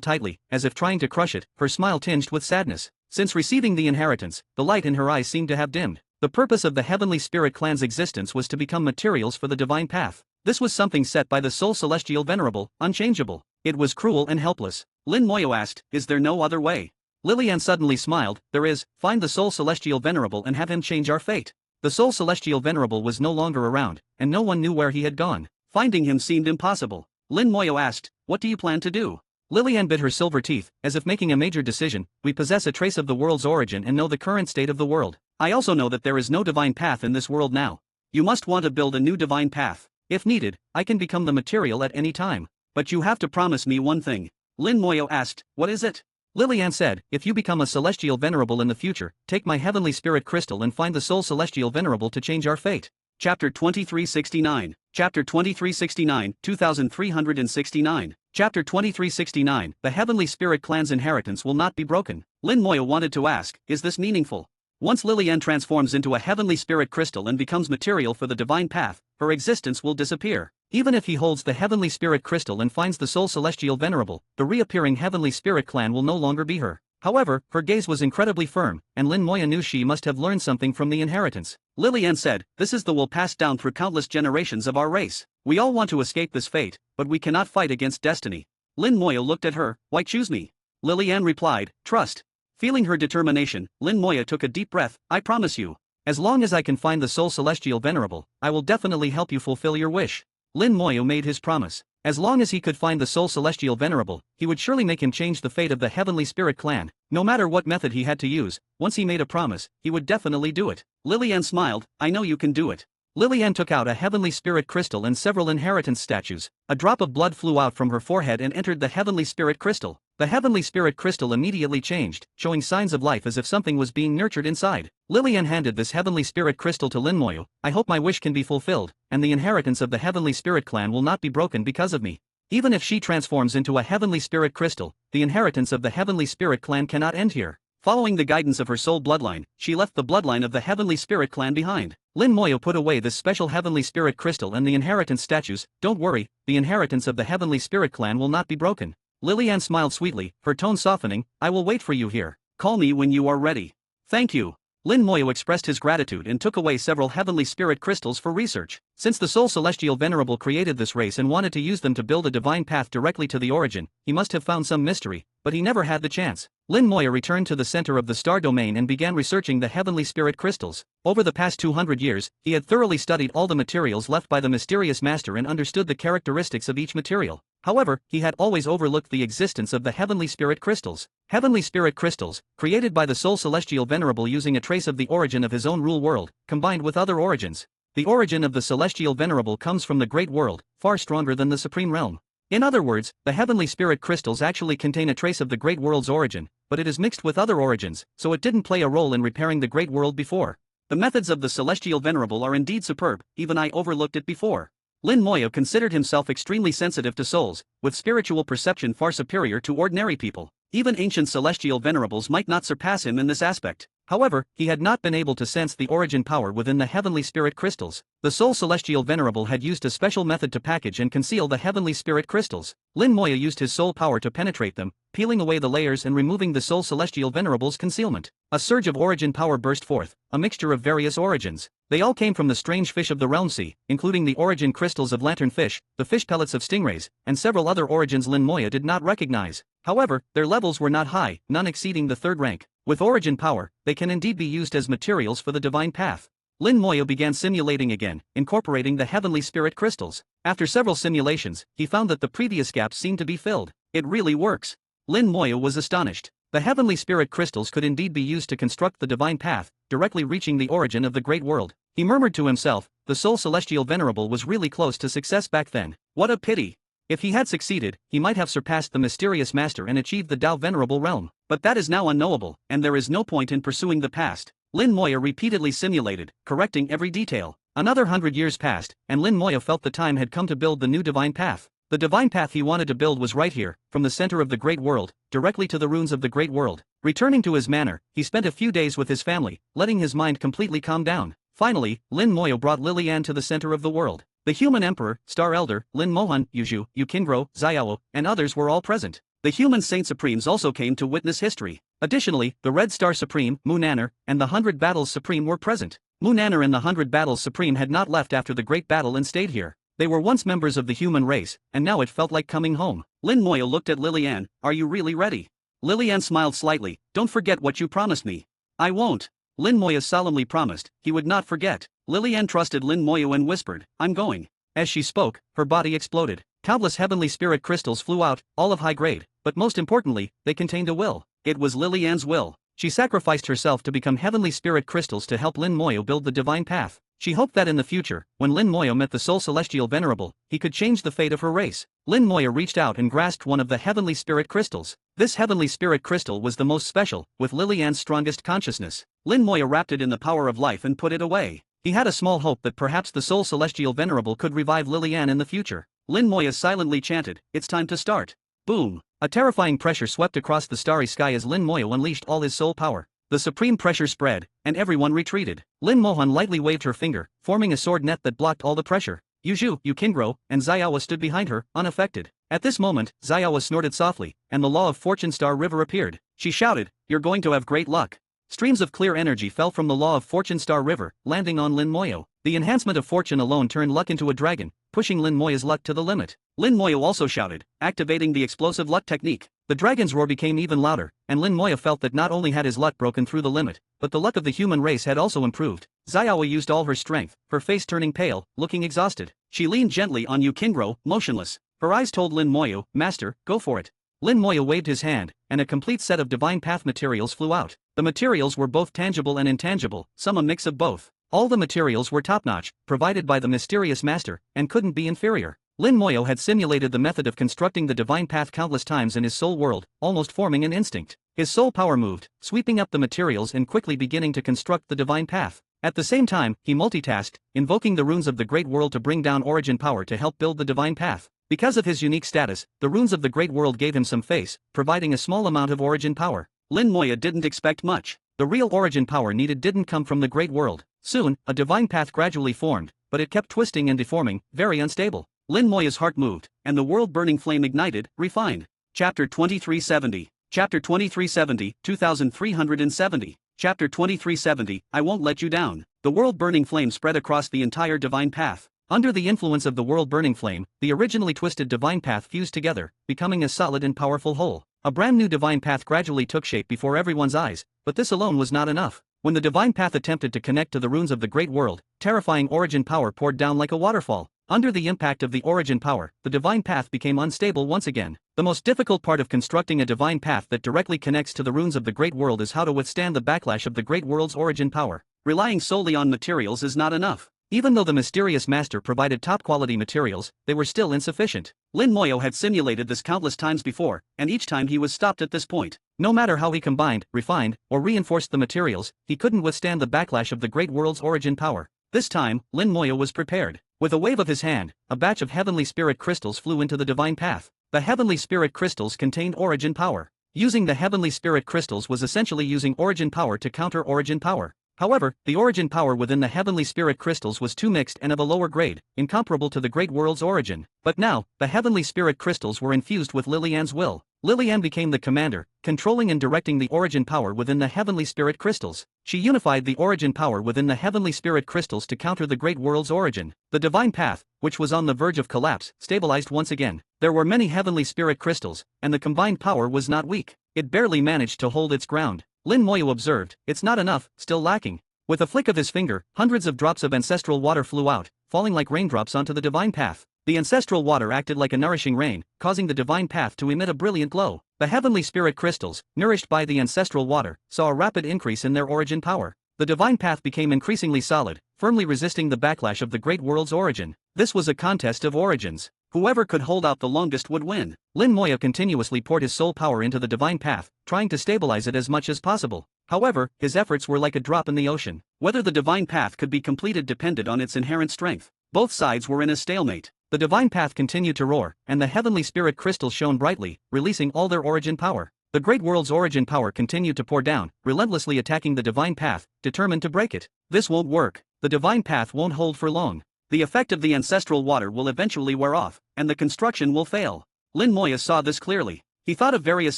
tightly, as if trying to crush it, her smile tinged with sadness. Since receiving the inheritance, the light in her eyes seemed to have dimmed. The purpose of the Heavenly Spirit clan's existence was to become materials for the divine path. This was something set by the Soul Celestial Venerable, unchangeable. It was cruel and helpless. Lin Moyo asked, "Is there no other way?" Lilianne suddenly smiled. "There is. Find the Soul Celestial Venerable and have him change our fate." The Soul Celestial Venerable was no longer around, and no one knew where he had gone. Finding him seemed impossible. Lin Moyo asked, "What do you plan to do?" Lilianne bit her silver teeth, as if making a major decision. "We possess a trace of the world's origin and know the current state of the world. I also know that there is no divine path in this world now. You must want to build a new divine path. If needed, I can become the material at any time. But you have to promise me one thing." Lin Moyo asked, "What is it?" Lilianne said, "If you become a celestial venerable in the future, take my Heavenly Spirit crystal and find the Soul Celestial Venerable to change our fate." Chapter 2369. Chapter 2369, 2369. Chapter 2369. The Heavenly Spirit clan's inheritance will not be broken. Lin Moyo wanted to ask, "Is this meaningful?" Once Lilianne transforms into a Heavenly Spirit crystal and becomes material for the divine path, her existence will disappear. Even if he holds the Heavenly Spirit crystal and finds the Soul Celestial Venerable, the reappearing Heavenly Spirit clan will no longer be her. However, her gaze was incredibly firm, and Lin Moya knew she must have learned something from the inheritance. Lilianne said, "This is the will passed down through countless generations of our race. We all want to escape this fate, but we cannot fight against destiny." Lin Moya looked at her. "Why choose me?" Lilianne replied, "Trust." Feeling her determination, Lin Moya took a deep breath. "I promise you. As long as I can find the Soul Celestial Venerable, I will definitely help you fulfill your wish." Lin Moyo made his promise. As long as he could find the Soul Celestial Venerable, he would surely make him change the fate of the Heavenly Spirit clan. No matter what method he had to use, once he made a promise, he would definitely do it. Lilianne smiled, "I know you can do it." Lilianne took out a Heavenly Spirit crystal and several inheritance statues. A drop of blood flew out from her forehead and entered the Heavenly Spirit crystal. The Heavenly Spirit crystal immediately changed, showing signs of life as if something was being nurtured inside. Lilianne handed this Heavenly Spirit crystal to Lin Moyo. "I hope my wish can be fulfilled, and the inheritance of the Heavenly Spirit clan will not be broken because of me." Even if she transforms into a Heavenly Spirit crystal, the inheritance of the Heavenly Spirit clan cannot end here. Following the guidance of her soul bloodline, she left the bloodline of the Heavenly Spirit clan behind. Lin Moyo put away this special Heavenly Spirit crystal and the inheritance statues. "Don't worry, the inheritance of the Heavenly Spirit clan will not be broken." Lilianne smiled sweetly, her tone softening. "I will wait for you here. Call me when you are ready." "Thank you." Lin Moyo expressed his gratitude and took away several heavenly spirit crystals for research. Since the Soul Celestial Venerable created this race and wanted to use them to build a divine path directly to the origin, he must have found some mystery, but he never had the chance. Lin Moyo returned to the center of the star domain and began researching the heavenly spirit crystals. Over the past 200 years, he had thoroughly studied all the materials left by the mysterious master and understood the characteristics of each material. However, he had always overlooked the existence of the heavenly spirit crystals. Heavenly spirit crystals, created by the Soul Celestial Venerable using a trace of the origin of his own rule world, combined with other origins. The origin of the Celestial Venerable comes from the Great World, far stronger than the Supreme Realm. In other words, the heavenly spirit crystals actually contain a trace of the Great World's origin, but it is mixed with other origins, so it didn't play a role in repairing the Great World before. The methods of the Celestial Venerable are indeed superb, even I overlooked it before. Lin Moyo considered himself extremely sensitive to souls, with spiritual perception far superior to ordinary people. Even ancient celestial venerables might not surpass him in this aspect. However, he had not been able to sense the origin power within the heavenly spirit crystals. The Soul Celestial Venerable had used a special method to package and conceal the heavenly spirit crystals. Lin Moyo used his soul power to penetrate them, peeling away the layers and removing the Soul Celestial Venerable's concealment. A surge of origin power burst forth, a mixture of various origins. They all came from the strange fish of the realm sea, including the origin crystals of lanternfish, the fish pellets of stingrays, and several other origins Lin Moyo did not recognize. However, their levels were not high, none exceeding the 3rd rank. With origin power, they can indeed be used as materials for the divine path. Lin Moyo began simulating again, incorporating the heavenly spirit crystals. After several simulations, he found that the previous gaps seemed to be filled. It really works. Lin Moyo was astonished. The heavenly spirit crystals could indeed be used to construct the divine path, directly reaching the origin of the great world. He murmured to himself, the Soul Celestial Venerable was really close to success back then. What a pity. If he had succeeded, he might have surpassed the mysterious master and achieved the Tao Venerable realm. But that is now unknowable, and there is no point in pursuing the past. Lin Moyo repeatedly simulated, correcting every detail. Another 100 years passed, and Lin Moyo felt the time had come to build the new divine path. The divine path he wanted to build was right here, from the center of the great world, directly to the ruins of the great world. Returning to his manor, he spent a few days with his family, letting his mind completely calm down. Finally, Lin Moyo brought Lilian to the center of the world. The human emperor, Star Elder, Lin Mohan, Yuju, Yukingro, Xiao, and others were all present. The human Saint Supremes also came to witness history. Additionally, the Red Star Supreme, Munanar, and the 100 Battles Supreme were present. Munanar and the 100 Battles Supreme had not left after the Great Battle and stayed here. They were once members of the human race, and now it felt like coming home. Lin Moyo looked at Lilian. Are you really ready? Lilian smiled slightly. Don't forget what you promised me. I won't. Lin Moyo solemnly promised he would not forget. Lilian trusted Lin Moyo and whispered, I'm going. As she spoke, her body exploded. Countless heavenly spirit crystals flew out, all of high grade, but most importantly, they contained a will. It was Lilian's will. She sacrificed herself to become heavenly spirit crystals to help Lin Moyo build the divine path. She hoped that in the future, when Lin Moyo met the Soul Celestial Venerable, he could change the fate of her race. Lin Moyo reached out and grasped one of the heavenly spirit crystals. This heavenly spirit crystal was the most special, with Lilian's strongest consciousness. Lin Moyo wrapped it in the power of life and put it away. He had a small hope that perhaps the Soul Celestial Venerable could revive Lilian in the future. Lin Moyo silently chanted, it's time to start. Boom! A terrifying pressure swept across the starry sky as Lin Moyo unleashed all his soul power. The supreme pressure spread, and everyone retreated. Lin Mohan lightly waved her finger, forming a sword net that blocked all the pressure. Yuju, Yukingro, and Xiaowa stood behind her, unaffected. At this moment, Xiaowa snorted softly, and the Law of Fortune Star River appeared. She shouted, you're going to have great luck. Streams of clear energy fell from the Law of Fortune Star River, landing on Lin Moyo. The enhancement of fortune alone turned luck into a dragon, pushing Lin Moyo's luck to the limit. Lin Moyo also shouted, activating the explosive luck technique. The dragon's roar became even louder, and Lin Moyo felt that not only had his luck broken through the limit, but the luck of the human race had also improved. Xiaowa used all her strength, her face turning pale, looking exhausted. She leaned gently on Yukingro, motionless. Her eyes told Lin Moyo, Master, go for it. Lin Moyo waved his hand, and a complete set of divine path materials flew out. The materials were both tangible and intangible, some a mix of both. All the materials were top-notch, provided by the mysterious master, and couldn't be inferior. Lin Moyo had simulated the method of constructing the divine path countless times in his soul world, almost forming an instinct. His soul power moved, sweeping up the materials and quickly beginning to construct the divine path. At the same time, he multitasked, invoking the runes of the great world to bring down origin power to help build the divine path. Because of his unique status, the runes of the great world gave him some face, providing a small amount of origin power. Lin Moyo didn't expect much. The real origin power needed didn't come from the great world. Soon, a divine path gradually formed, but it kept twisting and deforming, very unstable. Lin Moyo's heart moved, and the world-burning flame ignited, refined. Chapter 2370. Chapter 2370, 2370. Chapter 2370, I Won't Let You Down. The world-burning flame spread across the entire divine path. Under the influence of the world-burning flame, the originally twisted divine path fused together, becoming a solid and powerful whole. A brand new divine path gradually took shape before everyone's eyes, but this alone was not enough. When the divine path attempted to connect to the runes of the great world, terrifying origin power poured down like a waterfall. Under the impact of the origin power, the divine path became unstable once again. The most difficult part of constructing a divine path that directly connects to the runes of the great world is how to withstand the backlash of the great world's origin power. Relying solely on materials is not enough. Even though the mysterious master provided top-quality materials, they were still insufficient. Lin Moyo had simulated this countless times before, and each time he was stopped at this point. No matter how he combined, refined, or reinforced the materials, he couldn't withstand the backlash of the great world's origin power. This time, Lin Moyo was prepared. With a wave of his hand, a batch of heavenly spirit crystals flew into the divine path. The heavenly spirit crystals contained origin power. Using the heavenly spirit crystals was essentially using origin power to counter origin power. However, the origin power within the heavenly spirit crystals was too mixed and of a lower grade, incomparable to the great world's origin. But now, the heavenly spirit crystals were infused with Lilian's will. Lilian became the commander, controlling and directing the origin power within the heavenly spirit crystals. She unified the origin power within the heavenly spirit crystals to counter the great world's origin. The divine path, which was on the verge of collapse, stabilized once again. There were many heavenly spirit crystals, and the combined power was not weak. It barely managed to hold its ground. Lin Moyo observed, it's not enough, still lacking. With a flick of his finger, hundreds of drops of ancestral water flew out, falling like raindrops onto the divine path. The ancestral water acted like a nourishing rain, causing the divine path to emit a brilliant glow. The heavenly spirit crystals, nourished by the ancestral water, saw a rapid increase in their origin power. The divine path became increasingly solid, firmly resisting the backlash of the great world's origin. This was a contest of origins. Whoever could hold out the longest would win. Lin Moyo continuously poured his soul power into the divine path, trying to stabilize it as much as possible. However, his efforts were like a drop in the ocean. Whether the divine path could be completed depended on its inherent strength. Both sides were in a stalemate. The divine path continued to roar, and the heavenly spirit crystals shone brightly, releasing all their origin power. The great world's origin power continued to pour down, relentlessly attacking the divine path, determined to break it. This won't work. The divine path won't hold for long. The effect of the ancestral water will eventually wear off, and the construction will fail. Lin Moyo saw this clearly. He thought of various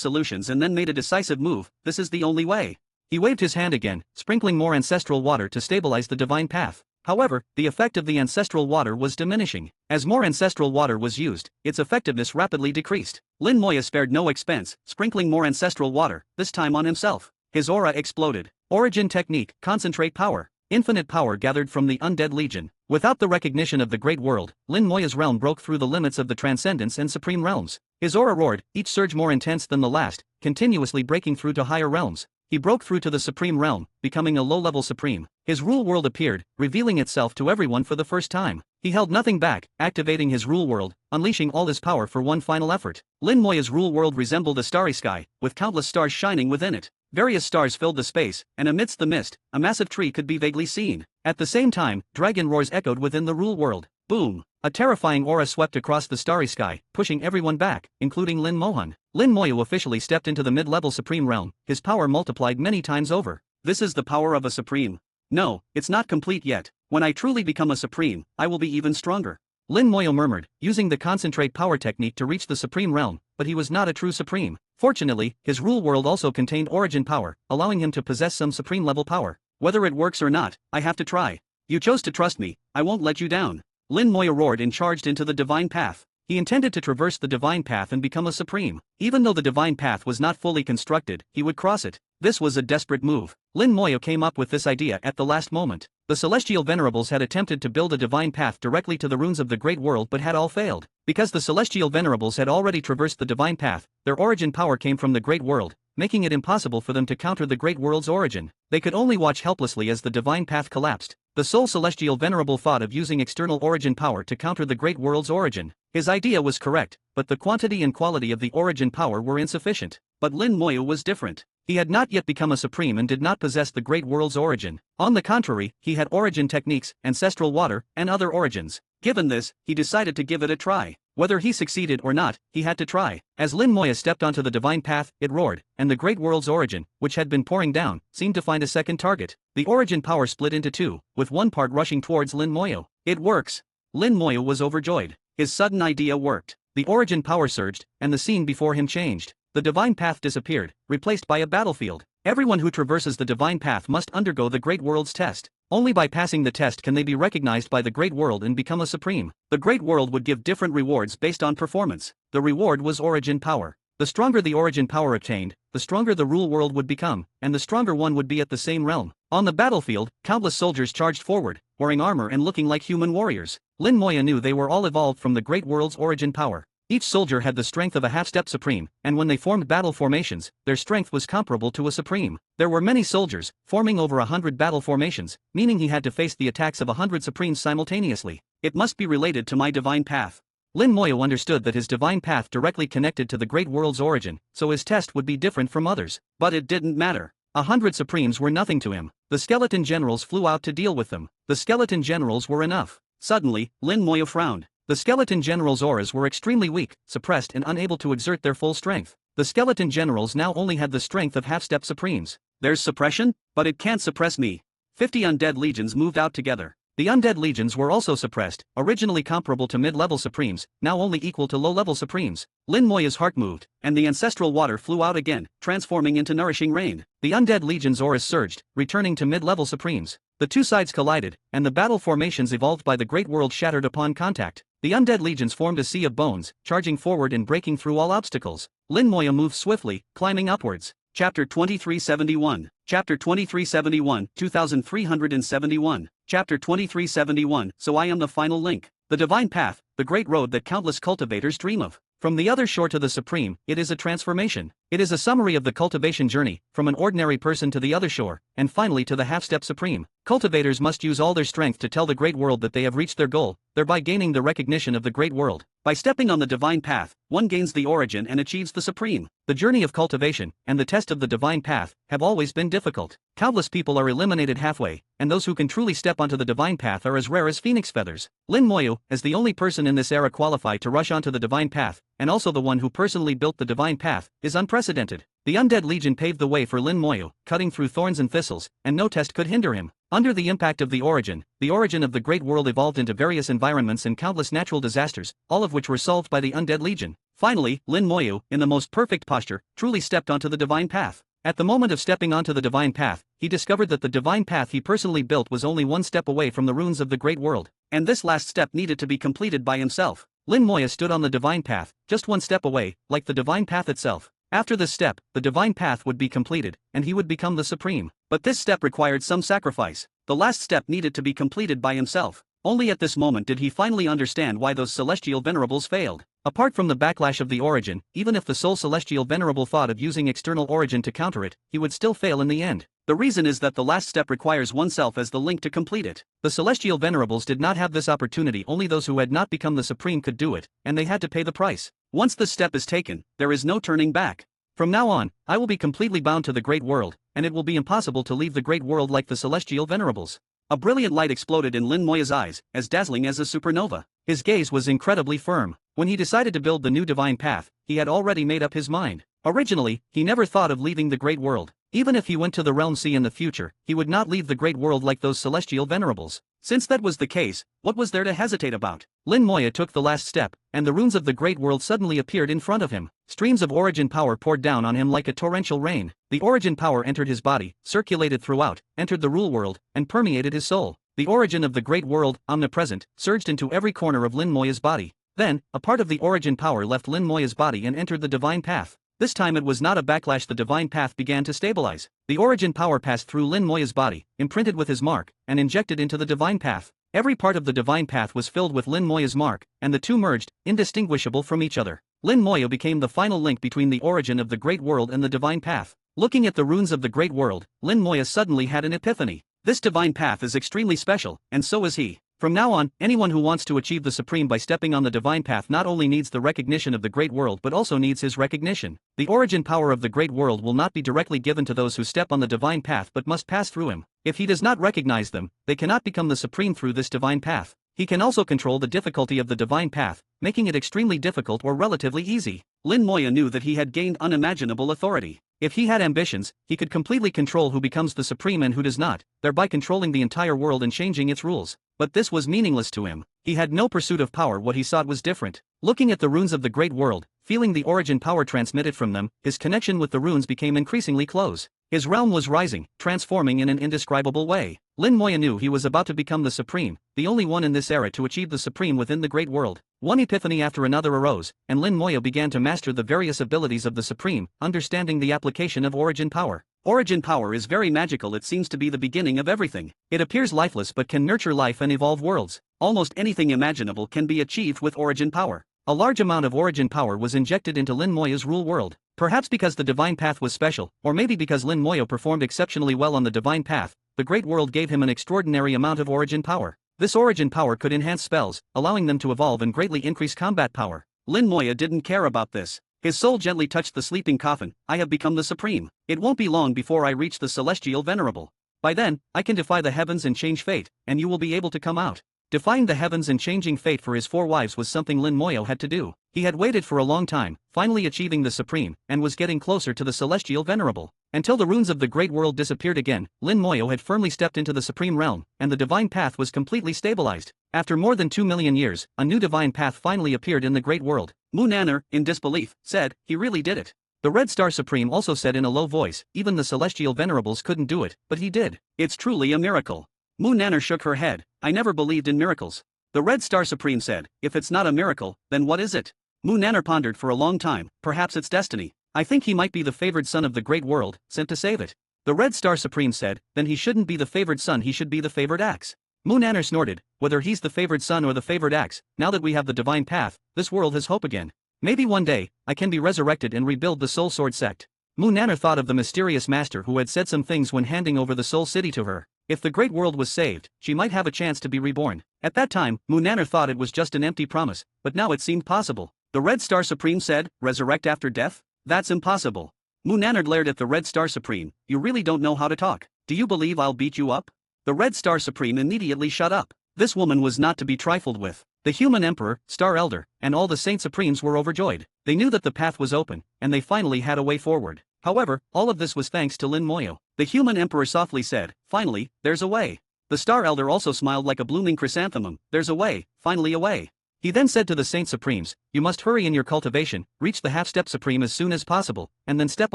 solutions and then made a decisive move. This is the only way. He waved his hand again, sprinkling more ancestral water to stabilize the divine path. However, the effect of the ancestral water was diminishing. As more ancestral water was used, its effectiveness rapidly decreased. Lin Moyo spared no expense, sprinkling more ancestral water, this time on himself. His aura exploded. Origin technique, concentrate power. Infinite power gathered from the undead legion. Without the recognition of the great world, Lin Moyo's realm broke through the limits of the transcendence and supreme realms. His aura roared, each surge more intense than the last, continuously breaking through to higher realms. He broke through to the supreme realm, becoming a low-level supreme. His rule world appeared, revealing itself to everyone for the first time. He held nothing back, activating his rule world, unleashing all his power for one final effort. Lin Moyo's rule world resembled a starry sky, with countless stars shining within it. Various stars filled the space, and amidst the mist, a massive tree could be vaguely seen. At the same time, dragon roars echoed within the rule world. Boom! A terrifying aura swept across the starry sky, pushing everyone back, including Lin Mohan. Lin Moyo officially stepped into the mid-level supreme realm, his power multiplied many times over. This is the power of a supreme. No, it's not complete yet. When I truly become a supreme, I will be even stronger. Lin Moyo murmured, using the concentrate power technique to reach the supreme realm, but he was not a true supreme. Fortunately, his rule world also contained origin power, allowing him to possess some supreme level power. Whether it works or not, I have to try. You chose to trust me, I won't let you down. Lin Moyo roared and charged into the divine path. He intended to traverse the divine path and become a supreme. Even though the divine path was not fully constructed, he would cross it. This was a desperate move. Lin Moyo came up with this idea at the last moment. The celestial venerables had attempted to build a divine path directly to the runes of the great world but had all failed. Because the celestial venerables had already traversed the divine path, their origin power came from the great world, making it impossible for them to counter the great world's origin. They could only watch helplessly as the divine path collapsed. The sole celestial venerable thought of using external origin power to counter the great world's origin. His idea was correct, but the quantity and quality of the origin power were insufficient. But Lin Moyo was different. He had not yet become a supreme and did not possess the great world's origin. On the contrary, he had origin techniques, ancestral water, and other origins. Given this, he decided to give it a try. Whether he succeeded or not, he had to try. As Lin Moyo stepped onto the divine path, it roared, and the great world's origin, which had been pouring down, seemed to find a second target. The origin power split into two, with one part rushing towards Lin Moyo. It works! Lin Moyo was overjoyed. His sudden idea worked. The origin power surged, and the scene before him changed. The divine path disappeared, replaced by a battlefield. Everyone who traverses the divine path must undergo the Great World's test. Only by passing the test can they be recognized by the Great World and become a supreme. The Great World would give different rewards based on performance. The reward was origin power. The stronger the origin power obtained, the stronger the rule world would become, and the stronger one would be at the same realm. On the battlefield, countless soldiers charged forward, wearing armor and looking like human warriors. Lin Moya knew they were all evolved from the Great World's origin power. Each soldier had the strength of a half-step supreme, and when they formed battle formations, their strength was comparable to a supreme. There were many soldiers, forming over 100 battle formations, meaning he had to face the attacks of 100 supremes simultaneously. It must be related to my divine path. Lin Moya understood that his divine path directly connected to the Great World's origin, so his test would be different from others. But it didn't matter. 100 supremes were nothing to him. The skeleton generals flew out to deal with them. The skeleton generals were enough. Suddenly, Lin Moya frowned. The skeleton generals' auras were extremely weak, suppressed and unable to exert their full strength. The skeleton generals now only had the strength of half-step supremes. There's suppression? But it can't suppress me. 50 undead legions moved out together. The undead legions were also suppressed, originally comparable to mid-level supremes, now only equal to low-level supremes. Lin Moya's heart moved, and the ancestral water flew out again, transforming into nourishing rain. The undead legion's auras surged, returning to mid-level supremes. The two sides collided, and the battle formations evolved by the Great World shattered upon contact. The undead legions formed a sea of bones, charging forward and breaking through all obstacles. Lin Moya moved swiftly, climbing upwards. Chapter 2371. Chapter 2371, 2371. Chapter 2371, So I am the final link. The divine path, the great road that countless cultivators dream of. From the other shore to the supreme, it is a transformation. It is a summary of the cultivation journey, from an ordinary person to the other shore, and finally to the half-step supreme. Cultivators must use all their strength to tell the great world that they have reached their goal, thereby gaining the recognition of the great world. By stepping on the divine path, one gains the origin and achieves the supreme. The journey of cultivation, and the test of the divine path, have always been difficult. Countless people are eliminated halfway, and those who can truly step onto the divine path are as rare as phoenix feathers. Lin Moya, as the only person in this era qualified to rush onto the divine path, and also the one who personally built the divine path, is unprecedented. The undead legion paved the way for Lin Moya, cutting through thorns and thistles, and no test could hinder him. Under the impact of the origin of the great world evolved into various environments and countless natural disasters, all of which were solved by the undead legion. Finally, Lin Moya, in the most perfect posture, truly stepped onto the divine path. At the moment of stepping onto the divine path, he discovered that the divine path he personally built was only one step away from the ruins of the great world, and this last step needed to be completed by himself. Lin Moya stood on the divine path, just one step away, like the divine path itself. After this step, the divine path would be completed, and he would become the supreme. But this step required some sacrifice. The last step needed to be completed by himself. Only at this moment did he finally understand why those celestial venerables failed. Apart from the backlash of the origin, even if the sole celestial venerable thought of using external origin to counter it, he would still fail in the end. The reason is that the last step requires oneself as the link to complete it. The celestial venerables did not have this opportunity, only those who had not become the supreme could do it, and they had to pay the price. Once the step is taken, there is no turning back. From now on, I will be completely bound to the great world, and it will be impossible to leave the great world like the celestial venerables. A brilliant light exploded in Lin Moya's eyes, as dazzling as a supernova. His gaze was incredibly firm. When he decided to build the new divine path, he had already made up his mind. Originally, he never thought of leaving the great world. Even if he went to the realm sea in the future, he would not leave the great world like those celestial venerables. Since that was the case, what was there to hesitate about? Lin Moya took the last step, and the runes of the great world suddenly appeared in front of him. Streams of origin power poured down on him like a torrential rain. The origin power entered his body, circulated throughout, entered the rule world, and permeated his soul. The origin of the great world, omnipresent, surged into every corner of Lin Moya's body. Then, a part of the origin power left Lin Moya's body and entered the divine path. This time it was not a backlash, the divine path began to stabilize. The origin power passed through Lin Moya's body, imprinted with his mark, and injected into the divine path. Every part of the divine path was filled with Lin Moya's mark, and the two merged, indistinguishable from each other. Lin Moya became the final link between the origin of the great world and the divine path. Looking at the runes of the great world, Lin Moya suddenly had an epiphany. This divine path is extremely special, and so is he. From now on, anyone who wants to achieve the supreme by stepping on the divine path not only needs the recognition of the great world but also needs his recognition. The origin power of the great world will not be directly given to those who step on the divine path but must pass through him. If he does not recognize them, they cannot become the supreme through this divine path. He can also control the difficulty of the divine path, making it extremely difficult or relatively easy. Lin Moya knew that he had gained unimaginable authority. If he had ambitions, he could completely control who becomes the supreme and who does not, thereby controlling the entire world and changing its rules. But this was meaningless to him. He had no pursuit of power, what he sought was different. Looking at the runes of the great world, feeling the origin power transmitted from them, his connection with the runes became increasingly close. His realm was rising, transforming in an indescribable way. Lin Moya knew he was about to become the Supreme, the only one in this era to achieve the Supreme within the great world. One epiphany after another arose, and Lin Moya began to master the various abilities of the Supreme, understanding the application of origin power. Origin power is very magical. It seems to be the beginning of everything. It appears lifeless but can nurture life and evolve worlds. Almost anything imaginable can be achieved with origin power. A large amount of origin power was injected into Lin Moya's rule world. Perhaps because the divine path was special, or maybe because Lin Moya performed exceptionally well on the divine path, the great world gave him an extraordinary amount of origin power. This origin power could enhance spells, allowing them to evolve and greatly increase combat power. Lin Moya didn't care about this. His soul gently touched the sleeping coffin. I have become the Supreme. It won't be long before I reach the celestial venerable. By then, I can defy the heavens and change fate, and you will be able to come out. Defying the heavens and changing fate for his 4 wives was something Lin Moya had to do. He had waited for a long time, finally achieving the Supreme, and was getting closer to the celestial venerable. Until the runes of the great world disappeared again, Lin Moya had firmly stepped into the Supreme realm, and the divine path was completely stabilized. After more than 2 million years, a new divine path finally appeared in the great world. Mu Nanar, in disbelief, said, he really did it. The Red Star Supreme also said in a low voice, even the celestial venerables couldn't do it, but he did. It's truly a miracle. Mu Nanar shook her head. I never believed in miracles. The Red Star Supreme said, if it's not a miracle, then what is it? Mu Nanar pondered for a long time. Perhaps it's destiny. I think he might be the favored son of the great world, sent to save it. The Red Star Supreme said, then he shouldn't be the favored son, he should be the favored axe. Mu Nanar snorted, whether he's the favored son or the favored axe, now that we have the divine path, this world has hope again. Maybe one day, I can be resurrected and rebuild the Soul Sword sect. Mu Nanar thought of the mysterious master who had said some things when handing over the Soul City to her. If the great world was saved, she might have a chance to be reborn. At that time, Mu Nanar thought it was just an empty promise, but now it seemed possible. The Red Star Supreme said, resurrect after death? That's impossible. Mu Nanar glared at the Red Star Supreme. You really don't know how to talk. Do you believe I'll beat you up? The Red Star Supreme immediately shut up. This woman was not to be trifled with. The human emperor, Star Elder, and all the Saint Supremes were overjoyed. They knew that the path was open, and they finally had a way forward. However, all of this was thanks to Lin Moya. The human emperor softly said, finally, there's a way. The Star Elder also smiled like a blooming chrysanthemum. There's a way, finally a way. He then said to the Saint Supremes, you must hurry in your cultivation, reach the half-step Supreme as soon as possible, and then step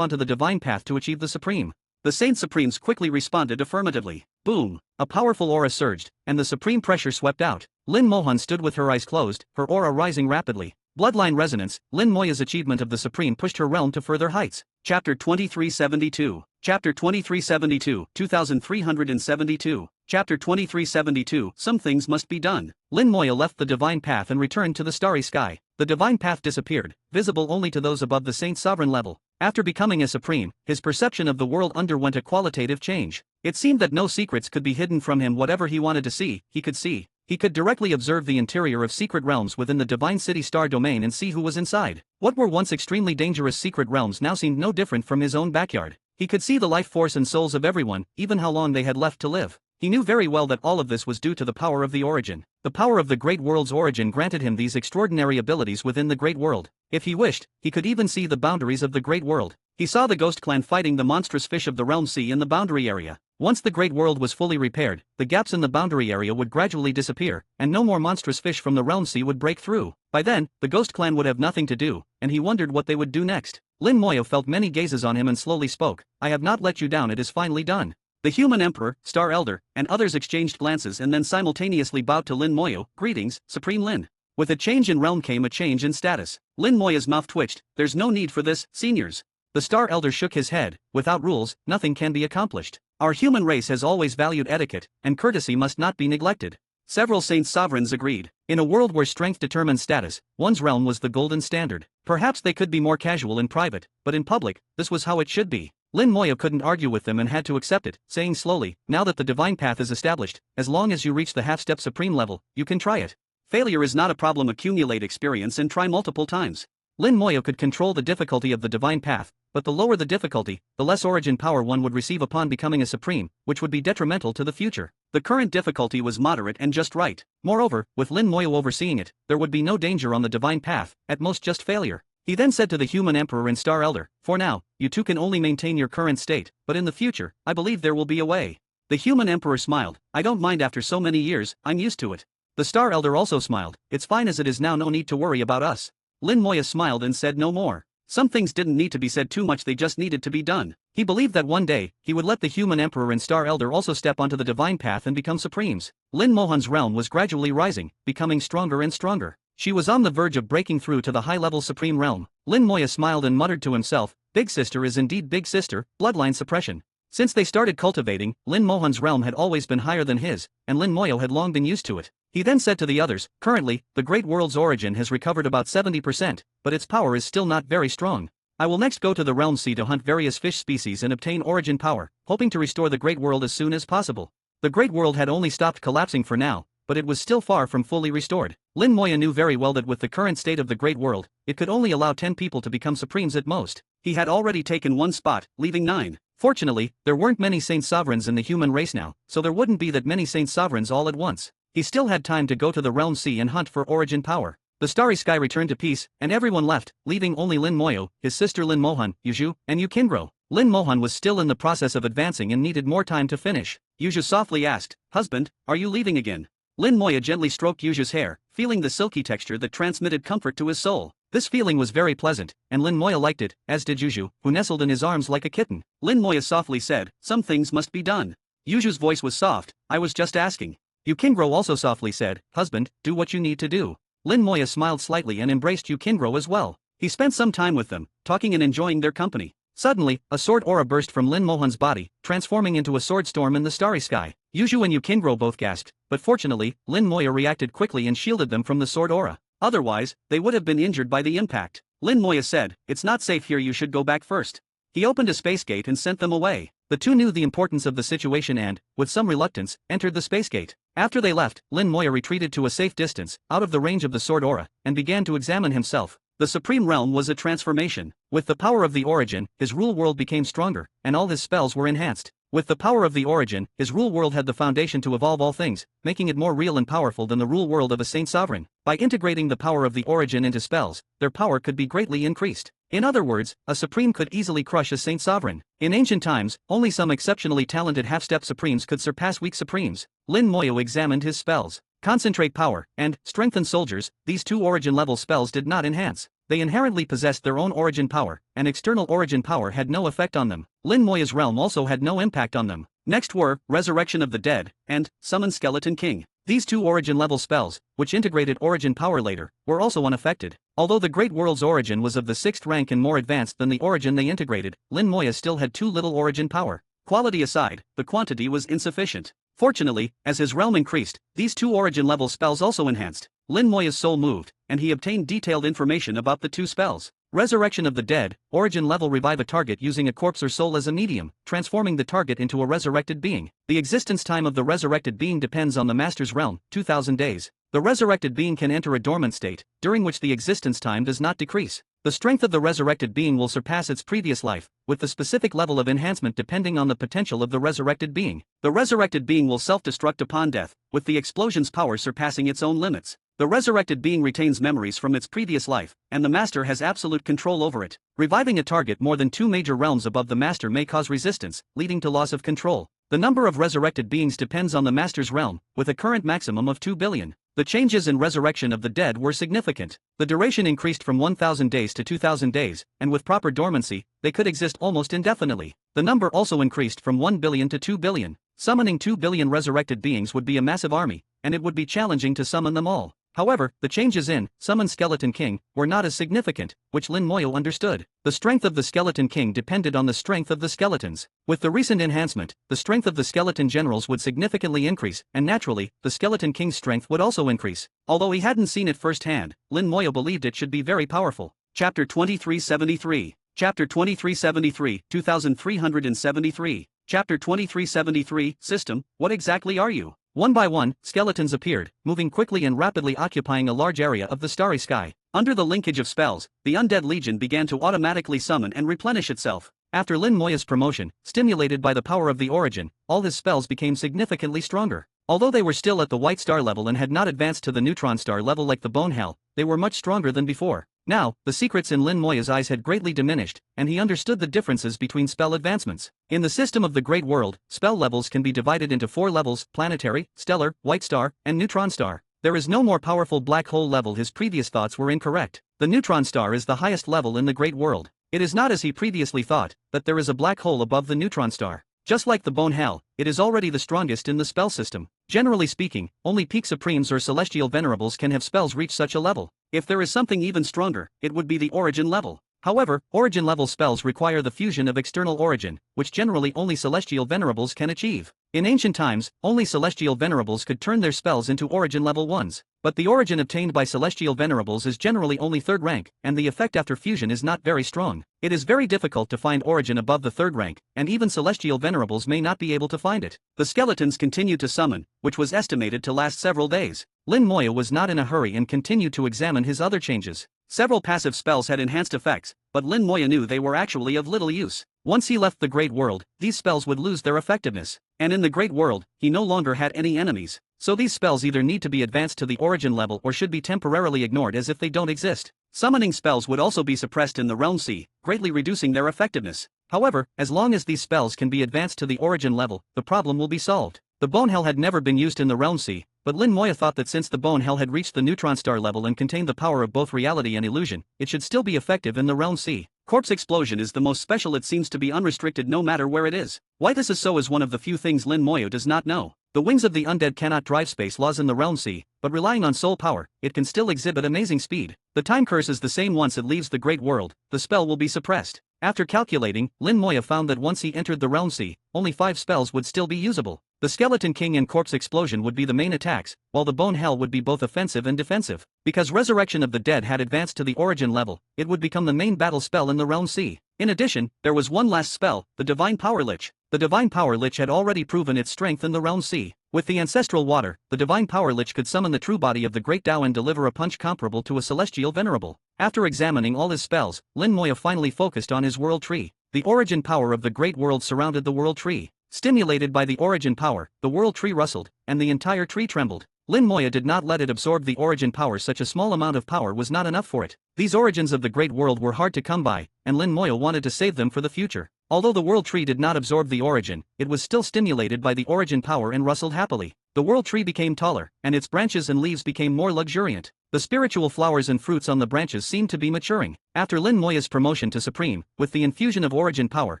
onto the divine path to achieve the Supreme. The Saint Supremes quickly responded affirmatively. Boom! A powerful aura surged, and the supreme pressure swept out. Lin Mohan stood with her eyes closed, her aura rising rapidly. Bloodline resonance, Lin Moya's achievement of the Supreme pushed her realm to further heights. Chapter 2372. Chapter 2372, 2372. Chapter 2372, some things must be done. Lin Moya left the divine path and returned to the starry sky. The divine path disappeared, visible only to those above the Saint Sovereign level. After becoming a Supreme, his perception of the world underwent a qualitative change. It seemed that no secrets could be hidden from him. Whatever he wanted to see, he could see. He could directly observe the interior of secret realms within the Divine City Star domain and see who was inside. What were once extremely dangerous secret realms now seemed no different from his own backyard. He could see the life force and souls of everyone, even how long they had left to live. He knew very well that all of this was due to the power of the origin. The power of the great world's origin granted him these extraordinary abilities within the great world. If he wished, he could even see the boundaries of the great world. He saw the Ghost Clan fighting the monstrous fish of the Realm Sea in the boundary area. Once the great world was fully repaired, the gaps in the boundary area would gradually disappear, and no more monstrous fish from the Realm Sea would break through. By then, the Ghost Clan would have nothing to do, and he wondered what they would do next. Lin Moya felt many gazes on him and slowly spoke. I have not let you down, it is finally done. The human emperor, Star Elder, and others exchanged glances and then simultaneously bowed to Lin Moya. Greetings, Supreme Lin. With a change in realm came a change in status. Lin Moya's mouth twitched. There's no need for this, seniors. The Star Elder shook his head. Without rules, nothing can be accomplished. Our human race has always valued etiquette, and courtesy must not be neglected. Several Saint Sovereigns agreed. In a world where strength determined status, one's realm was the golden standard. Perhaps they could be more casual in private, but in public, this was how it should be. Lin Moya couldn't argue with them and had to accept it, saying slowly, now that the divine path is established, as long as you reach the half-step Supreme level, you can try it. Failure is not a problem. Accumulate experience and try multiple times. Lin Moya could control the difficulty of the divine path, but the lower the difficulty, the less origin power one would receive upon becoming a Supreme, which would be detrimental to the future. The current difficulty was moderate and just right. Moreover, with Lin Moya overseeing it, there would be no danger on the divine path, at most just failure. He then said to the human emperor and Star Elder, for now, you two can only maintain your current state, but in the future, I believe there will be a way. The human emperor smiled. I don't mind after so many years, I'm used to it. The Star Elder also smiled. It's fine as it is now, no need to worry about us. Lin Moya smiled and said no more. Some things didn't need to be said too much, they just needed to be done. He believed that one day, he would let the human emperor and star elder also step onto the divine path and become supremes. Lin Mohan's realm was gradually rising, becoming stronger and stronger. She was on the verge of breaking through to the high-level supreme realm. Lin Moya smiled and muttered to himself, "Big sister is indeed big sister, bloodline suppression." Since they started cultivating, Lin Mohan's realm had always been higher than his, and Lin Moyo had long been used to it. He then said to the others, "Currently, the great world's origin has recovered about 70%, but its power is still not very strong. I will next go to the realm sea to hunt various fish species and obtain origin power, hoping to restore the great world as soon as possible." The great world had only stopped collapsing for now, but it was still far from fully restored. Lin Moya knew very well that with the current state of the great world, it could only allow 10 people to become supremes at most. He had already taken one spot, leaving 9. Fortunately, there weren't many saint sovereigns in the human race now, so there wouldn't be that many saint sovereigns all at once. He still had time to go to the realm sea and hunt for origin power. The starry sky returned to peace, and everyone left, leaving only Lin Moyo, his sister Lin Mohan, Yuju, and Yukindro. Lin Mohan was still in the process of advancing and needed more time to finish. Yuju softly asked, "Husband, are you leaving again?" Lin Moya gently stroked Yuju's hair, feeling the silky texture that transmitted comfort to his soul. This feeling was very pleasant, and Lin Moya liked it, as did Yuju, who nestled in his arms like a kitten. Lin Moya softly said, "Some things must be done." Yuju's voice was soft, "I was just asking." Yukindro also softly said, "Husband, do what you need to do." Lin Moya smiled slightly and embraced Yukindro as well. He spent some time with them, talking and enjoying their company. Suddenly, a sword aura burst from Lin Mohan's body, transforming into a sword storm in the starry sky. Yuju and Yukindro both gasped, but fortunately, Lin Moya reacted quickly and shielded them from the sword aura. Otherwise, they would have been injured by the impact. Lin Moya said, "It's not safe here, you should go back first." He opened a space gate and sent them away. The two knew the importance of the situation and, with some reluctance, entered the space gate. After they left, Lin Moya retreated to a safe distance, out of the range of the sword aura, and began to examine himself. The supreme realm was a transformation. With the power of the origin, his rule world became stronger, and all his spells were enhanced. With the power of the origin, his rule world had the foundation to evolve all things, making it more real and powerful than the rule world of a saint sovereign. By integrating the power of the origin into spells, their power could be greatly increased. In other words, a supreme could easily crush a saint sovereign. In ancient times, only some exceptionally talented half-step supremes could surpass weak supremes. Lin Moyo examined his spells. Concentrate power, and strengthen soldiers. These two origin-level spells did not enhance. They inherently possessed their own origin power, and external origin power had no effect on them. Lin Moya's realm also had no impact on them. Next were Resurrection of the Dead and Summon Skeleton King. These two origin-level spells, which integrated origin power later, were also unaffected. Although the Great World's origin was of the 6th rank and more advanced than the origin they integrated, Lin Moya still had too little origin power. Quality aside, the quantity was insufficient. Fortunately, as his realm increased, these two origin-level spells also enhanced. Lin Moya's soul moved, and he obtained detailed information about the two spells. Resurrection of the Dead, origin level, revive a target using a corpse or soul as a medium, transforming the target into a resurrected being. The existence time of the resurrected being depends on the master's realm, 2000 days. The resurrected being can enter a dormant state, during which the existence time does not decrease. The strength of the resurrected being will surpass its previous life, with the specific level of enhancement depending on the potential of the resurrected being. The resurrected being will self-destruct upon death, with the explosion's power surpassing its own limits. The resurrected being retains memories from its previous life, and the master has absolute control over it. Reviving a target more than 2 major realms above the master may cause resistance, leading to loss of control. The number of resurrected beings depends on the master's realm, with a current maximum of 2 billion. The changes in Resurrection of the Dead were significant. The duration increased from 1000 days to 2000 days, and with proper dormancy, they could exist almost indefinitely. The number also increased from 1 billion to 2 billion. Summoning 2 billion resurrected beings would be a massive army, and it would be challenging to summon them all. However, the changes in Summon Skeleton King were not as significant, which Lin Moyo understood. The strength of the Skeleton King depended on the strength of the skeletons. With the recent enhancement, the strength of the skeleton generals would significantly increase, and naturally, the Skeleton King's strength would also increase. Although he hadn't seen it firsthand, Lin Moyo believed it should be very powerful. Chapter 2373. Chapter 2373, 2373. Chapter 2373, System, what exactly are you? One by one, skeletons appeared, moving quickly and rapidly, occupying a large area of the starry sky. Under the linkage of spells, the Undead Legion began to automatically summon and replenish itself. After Lin Moya's promotion, stimulated by the power of the origin, all his spells became significantly stronger. Although they were still at the White Star level and had not advanced to the Neutron Star level like the Bone Hell, they were much stronger than before. Now, the secrets in Lin Moya's eyes had greatly diminished, and he understood the differences between spell advancements. In the system of the Great World, spell levels can be divided into 4 levels: planetary, stellar, white star, and neutron star. There is no more powerful black hole level. His previous thoughts were incorrect. The neutron star is the highest level in the great world. It is not as he previously thought, that there is a black hole above the neutron star. Just like the bone hell, it is already the strongest in the spell system. Generally speaking, only peak supremes or celestial venerables can have spells reach such a level. If there is something even stronger, it would be the origin level. However, origin level spells require the fusion of external origin, which generally only celestial venerables can achieve. In ancient times, only celestial venerables could turn their spells into origin level ones. But the origin obtained by celestial venerables is generally only 3rd rank, and the effect after fusion is not very strong. It is very difficult to find origin above the 3rd rank, and even celestial venerables may not be able to find it. The skeletons continued to summon, which was estimated to last several days. Lin Moya was not in a hurry and continued to examine his other changes. Several passive spells had enhanced effects, but Lin Moya knew they were actually of little use. Once he left the Great World, these spells would lose their effectiveness. And in the Great World, he no longer had any enemies. So these spells either need to be advanced to the origin level or should be temporarily ignored as if they don't exist. Summoning spells would also be suppressed in the Realm Sea, greatly reducing their effectiveness. However, as long as these spells can be advanced to the origin level, the problem will be solved. The Bone Hell had never been used in the Realm Sea, but Lin Moya thought that since the Bone Hell had reached the neutron star level and contained the power of both reality and illusion, it should still be effective in the Realm Sea. Corpse explosion is the most special. It seems to be unrestricted no matter where it is. Why this is so is one of the few things Lin Moya does not know. The wings of the undead cannot drive space laws in the Realm Sea, but relying on soul power, it can still exhibit amazing speed. The time curse is the same. Once it leaves the Great World, the spell will be suppressed. After calculating, Lin Moya found that once he entered the Realm Sea, only 5 spells would still be usable. The Skeleton King and Corpse Explosion would be the main attacks, while the Bone Hell would be both offensive and defensive. Because Resurrection of the Dead had advanced to the origin level, it would become the main battle spell in the Realm Sea. In addition, there was one last spell, the Divine Power Lich. The Divine Power Lich had already proven its strength in the Realm Sea. With the Ancestral Water, the Divine Power Lich could summon the true body of the Great Tao and deliver a punch comparable to a Celestial Venerable. After examining all his spells, Lin Moya finally focused on his World Tree. The origin power of the Great World surrounded the World Tree. Stimulated by the origin power, the World Tree rustled, and the entire tree trembled. Lin Moya did not let it absorb the origin power. Such a small amount of power was not enough for it. These origins of the Great World were hard to come by, and Lin Moya wanted to save them for the future. Although the World Tree did not absorb the origin, it was still stimulated by the origin power and rustled happily. The World Tree became taller, and its branches and leaves became more luxuriant. The spiritual flowers and fruits on the branches seemed to be maturing. After Lin Moya's promotion to Supreme, with the infusion of origin power,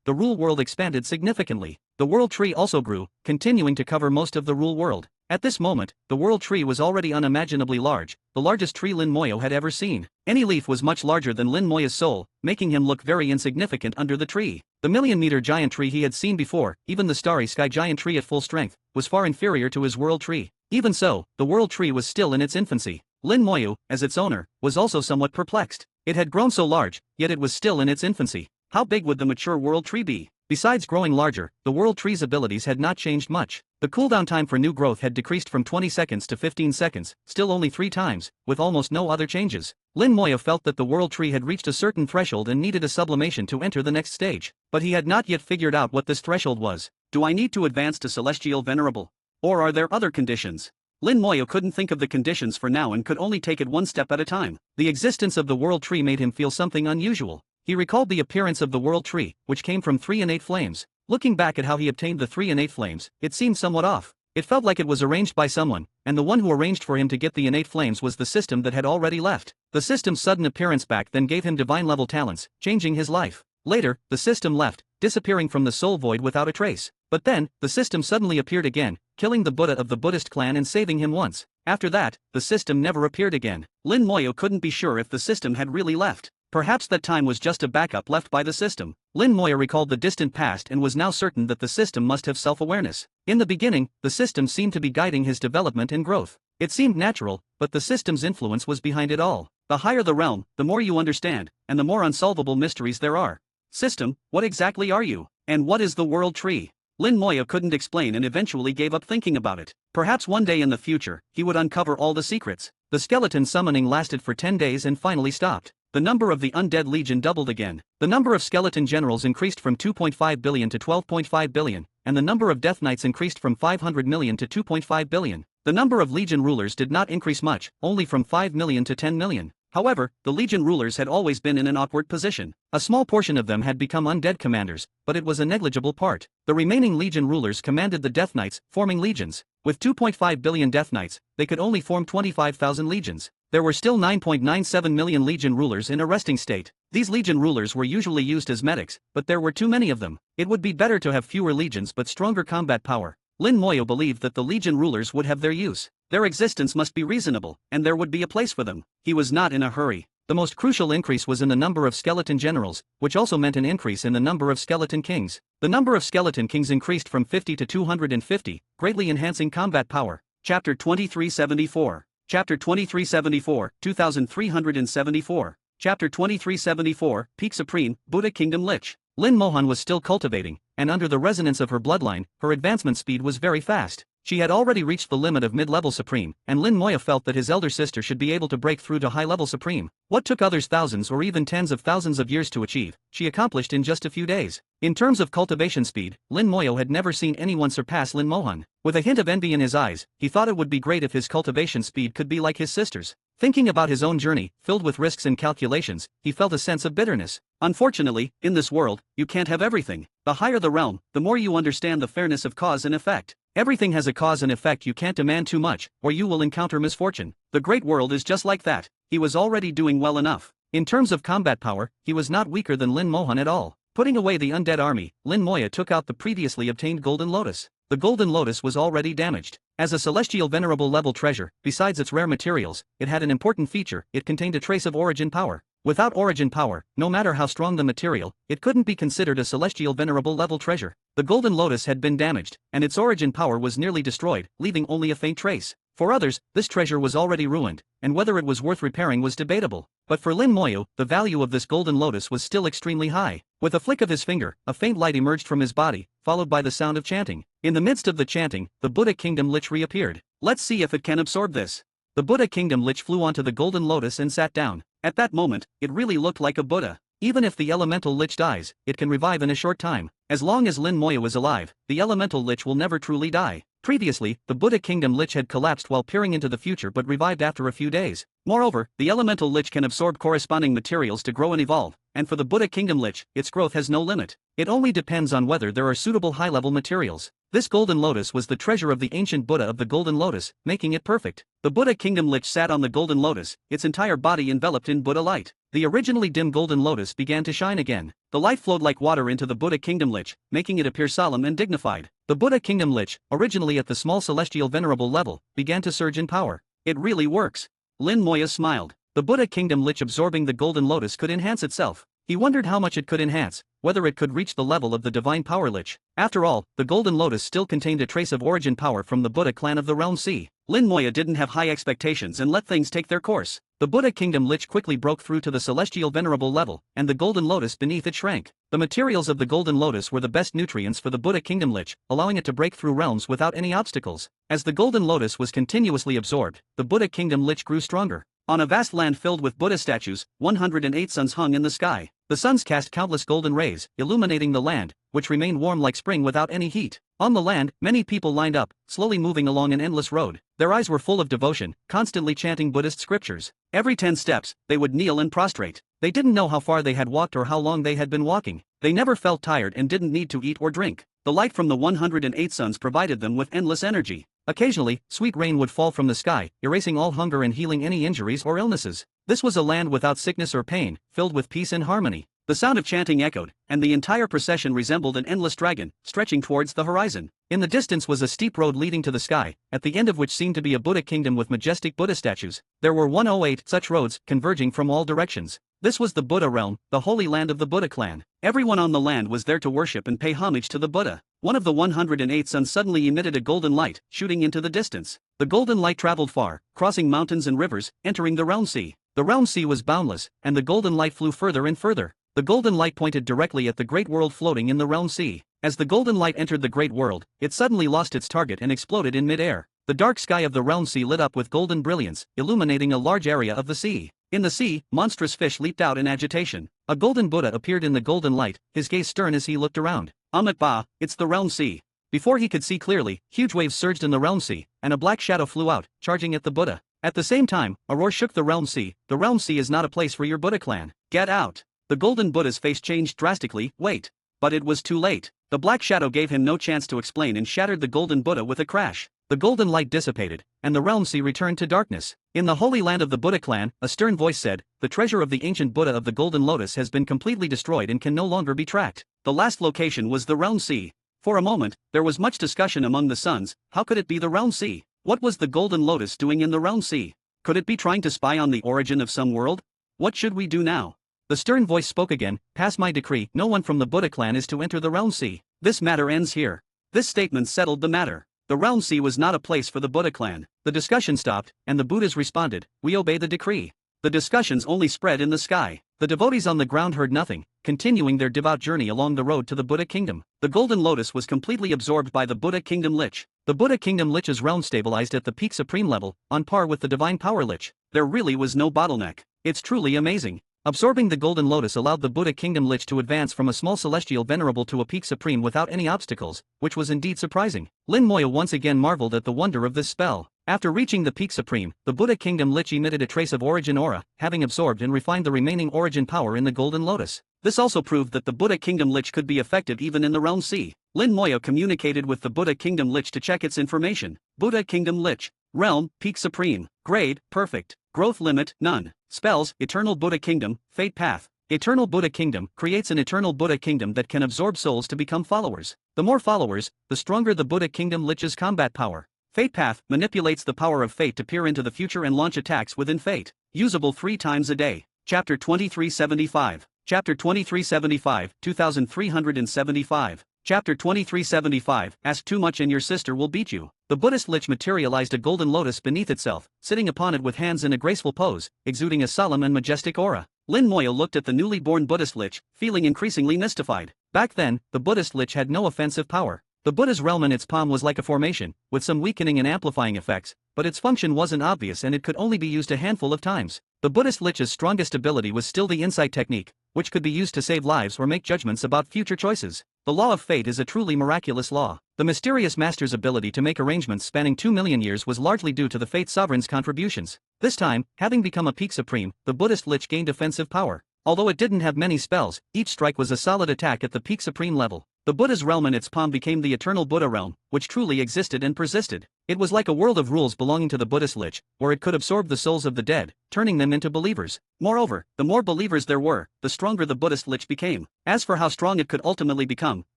the Rule World expanded significantly. The World Tree also grew, continuing to cover most of the Rule World. At this moment, the World Tree was already unimaginably large, the largest tree Lin Moya had ever seen. Any leaf was much larger than Lin Moya's soul, making him look very insignificant under the tree. The million-meter giant tree he had seen before, even the starry sky giant tree at full strength, was far inferior to his World Tree. Even so, the World Tree was still in its infancy. Lin Moya, as its owner, was also somewhat perplexed. It had grown so large, yet it was still in its infancy. How big would the mature World Tree be? Besides growing larger, the World Tree's abilities had not changed much. The cooldown time for new growth had decreased from 20 seconds to 15 seconds, still only 3 times, with almost no other changes. Lin Moya felt that the World Tree had reached a certain threshold and needed a sublimation to enter the next stage. But he had not yet figured out what this threshold was. Do I need to advance to Celestial Venerable? Or are there other conditions? Lin Moya couldn't think of the conditions for now and could only take it one step at a time. The existence of the World Tree made him feel something unusual. He recalled the appearance of the World Tree, which came from 3 innate flames. Looking back at how he obtained the 3 innate flames, it seemed somewhat off. It felt like it was arranged by someone, and the one who arranged for him to get the innate flames was the system that had already left. The system's sudden appearance back then gave him divine-level talents, changing his life. Later, the system left, disappearing from the soul void without a trace. But then, the system suddenly appeared again, killing the Buddha of the Buddhist clan and saving him once. After that, the system never appeared again. Lin Moya couldn't be sure if the system had really left. Perhaps that time was just a backup left by the system. Lin Moya recalled the distant past and was now certain that the system must have self-awareness. In the beginning, the system seemed to be guiding his development and growth. It seemed natural, but the system's influence was behind it all. The higher the realm, the more you understand, and the more unsolvable mysteries there are. System, what exactly are you? And what is the World Tree? Lin Moya couldn't explain and eventually gave up thinking about it. Perhaps one day in the future, he would uncover all the secrets. The skeleton summoning lasted for 10 days and finally stopped. The number of the Undead Legion doubled again. The number of skeleton generals increased from 2.5 billion to 12.5 billion, and the number of Death Knights increased from 500 million to 2.5 billion. The number of Legion rulers did not increase much, only from 5 million to 10 million. However, the Legion rulers had always been in an awkward position. A small portion of them had become undead commanders, but it was a negligible part. The remaining Legion rulers commanded the Death Knights, forming legions. With 2.5 billion Death Knights, they could only form 25,000 legions. There were still 9.97 million legion rulers in a resting state. These legion rulers were usually used as medics, but there were too many of them. It would be better to have fewer legions but stronger combat power. Lin Moyo believed that the legion rulers would have their use. Their existence must be reasonable, and there would be a place for them. He was not in a hurry. The most crucial increase was in the number of skeleton generals, which also meant an increase in the number of skeleton kings. The number of skeleton kings increased from 50 to 250, greatly enhancing combat power. Chapter 2374. Chapter 2374, 2374. Chapter 2374, Peak Supreme, Buddha Kingdom Lich. Lin Mohan was still cultivating, and under the resonance of her bloodline, her advancement speed was very fast. She had already reached the limit of mid-level Supreme, and Lin Moya felt that his elder sister should be able to break through to high-level Supreme. What took others thousands or even tens of thousands of years to achieve, she accomplished in just a few days. In terms of cultivation speed, Lin Moyo had never seen anyone surpass Lin Mohan. With a hint of envy in his eyes, he thought it would be great if his cultivation speed could be like his sister's. Thinking about his own journey, filled with risks and calculations, he felt a sense of bitterness. Unfortunately, in this world, you can't have everything. The higher the realm, the more you understand the fairness of cause and effect. Everything has a cause and effect. You can't demand too much, or you will encounter misfortune. The great world is just like that. He was already doing well enough. In terms of combat power, he was not weaker than Lin Mohan at all. Putting away the undead army, Lin Moya took out the previously obtained Golden Lotus. The Golden Lotus was already damaged. As a celestial venerable level treasure, besides its rare materials, it had an important feature: it contained a trace of origin power. Without origin power, no matter how strong the material, it couldn't be considered a celestial venerable level treasure. The Golden Lotus had been damaged, and its origin power was nearly destroyed, leaving only a faint trace. For others, this treasure was already ruined, and whether it was worth repairing was debatable. But for Lin Moyo, the value of this Golden Lotus was still extremely high. With a flick of his finger, a faint light emerged from his body, followed by the sound of chanting. In the midst of the chanting, the Buddha Kingdom Lich reappeared. Let's see if it can absorb this. The Buddha Kingdom Lich flew onto the Golden Lotus and sat down. At that moment, it really looked like a Buddha. Even if the elemental lich dies, it can revive in a short time. As long as Lin Moya is alive, the elemental lich will never truly die. Previously, the Buddha Kingdom Lich had collapsed while peering into the future but revived after a few days. Moreover, the elemental lich can absorb corresponding materials to grow and evolve, and for the Buddha Kingdom Lich, its growth has no limit. It only depends on whether there are suitable high-level materials. This Golden Lotus was the treasure of the ancient Buddha of the Golden Lotus, making it perfect. The Buddha Kingdom Lich sat on the Golden Lotus, its entire body enveloped in Buddha light. The originally dim Golden Lotus began to shine again. The light flowed like water into the Buddha Kingdom Lich, making it appear solemn and dignified. The Buddha Kingdom Lich, originally at the small celestial venerable level, began to surge in power. It really works. Lin Moya smiled. The Buddha Kingdom Lich absorbing the Golden Lotus could enhance itself. He wondered how much it could enhance, whether it could reach the level of the Divine Power Lich. After all, the Golden Lotus still contained a trace of origin power from the Buddha clan of the Realm Sea. Lin Moya didn't have high expectations and let things take their course. The Buddha Kingdom Lich quickly broke through to the celestial venerable level, and the Golden Lotus beneath it shrank. The materials of the Golden Lotus were the best nutrients for the Buddha Kingdom Lich, allowing it to break through realms without any obstacles. As the Golden Lotus was continuously absorbed, the Buddha Kingdom Lich grew stronger. On a vast land filled with Buddha statues, 108 suns hung in the sky. The suns cast countless golden rays, illuminating the land, which remained warm like spring without any heat. On the land, many people lined up, slowly moving along an endless road. Their eyes were full of devotion, constantly chanting Buddhist scriptures. Every 10 steps, they would kneel and prostrate. They didn't know how far they had walked or how long they had been walking. They never felt tired and didn't need to eat or drink. The light from the 108 suns provided them with endless energy. Occasionally, sweet rain would fall from the sky, erasing all hunger and healing any injuries or illnesses. This was a land without sickness or pain, filled with peace and harmony. The sound of chanting echoed, and the entire procession resembled an endless dragon, stretching towards the horizon. In the distance was a steep road leading to the sky, at the end of which seemed to be a Buddha kingdom with majestic Buddha statues. There were 108 such roads, converging from all directions. This was the Buddha realm, the holy land of the Buddha clan. Everyone on the land was there to worship and pay homage to the Buddha. One of the 108 suns suddenly emitted a golden light, shooting into the distance. The golden light traveled far, crossing mountains and rivers, entering the realm sea. The realm sea was boundless, and the golden light flew further and further. The golden light pointed directly at the great world floating in the realm sea. As the golden light entered the great world, it suddenly lost its target and exploded in mid-air. The dark sky of the realm sea lit up with golden brilliance, illuminating a large area of the sea. In the sea, monstrous fish leaped out in agitation. A golden Buddha appeared in the golden light, his gaze stern as he looked around. Amit Ba, it's the realm sea. Before he could see clearly, huge waves surged in the realm sea, and a black shadow flew out, charging at the Buddha. At the same time, a roar shook the realm sea. The realm sea is not a place for your Buddha clan. Get out. The golden Buddha's face changed drastically. Wait. But it was too late. The black shadow gave him no chance to explain and shattered the golden Buddha with a crash. the golden light dissipated, and the realm sea returned to darkness. In the holy land of the Buddha clan, a stern voice said, "The treasure of the ancient Buddha of the Golden Lotus has been completely destroyed and can no longer be tracked." The last location was the realm sea. For a moment, there was much discussion among the sons. How could it be the realm sea? What was the Golden Lotus doing in the realm sea? Could it be trying to spy on the origin of some world? What should we do now? The stern voice spoke again, "Pass my decree, no one from the Buddha clan is to enter the realm sea. This matter ends here." This statement settled the matter. The realm sea was not a place for the Buddha clan. The discussion stopped, and the Buddhas responded, "We obey the decree." The discussions only spread in the sky. The devotees on the ground heard nothing, continuing their devout journey along the road to the Buddha kingdom. The Golden Lotus was completely absorbed by the Buddha kingdom lich. The Buddha kingdom lich's realm stabilized at the peak supreme level, on par with the divine power lich. There really was no bottleneck. It's truly amazing. Absorbing the Golden Lotus allowed the Buddha kingdom lich to advance from a small celestial venerable to a peak supreme without any obstacles, which was indeed surprising. Lin Moya once again marveled at the wonder of this spell. After reaching the peak supreme, the Buddha kingdom lich emitted a trace of origin aura, having absorbed and refined the remaining origin power in the Golden Lotus. This also proved that the Buddha kingdom lich could be effective even in the realm sea. Lin Moya communicated with the Buddha kingdom lich to check its information. Buddha kingdom lich. Realm, peak supreme. Grade, perfect. Growth limit, none. Spells, Eternal Buddha Kingdom, Fate Path. Eternal Buddha Kingdom creates an eternal Buddha Kingdom that can absorb souls to become followers. The more followers, the stronger the Buddha Kingdom lich's combat power. Fate Path manipulates the power of fate to peer into the future and launch attacks within fate. Usable 3 times a day. Chapter 2375. Chapter 2375, 2375. Chapter 2375, Ask too much and your sister will beat you. The Buddhist lich materialized a golden lotus beneath itself, sitting upon it with hands in a graceful pose, exuding a solemn and majestic aura. Lin Moya looked at the newly born Buddhist lich, feeling increasingly mystified. Back then, the Buddhist lich had no offensive power. The Buddha's realm in its palm was like a formation, with some weakening and amplifying effects, but its function wasn't obvious and it could only be used a handful of times. The Buddhist lich's strongest ability was still the insight technique, which could be used to save lives or make judgments about future choices. The law of fate is a truly miraculous law. The mysterious master's ability to make arrangements spanning 2 million years was largely due to the Fate Sovereign's contributions. This time, having become a peak supreme, the Buddhist lich gained offensive power. Although it didn't have many spells, each strike was a solid attack at the peak supreme level. The Buddha's realm in its palm became the eternal Buddha realm, which truly existed and persisted. It was like a world of rules belonging to the Buddhist lich, where it could absorb the souls of the dead, turning them into believers. Moreover, the more believers there were, the stronger the Buddhist lich became. As for how strong it could ultimately become,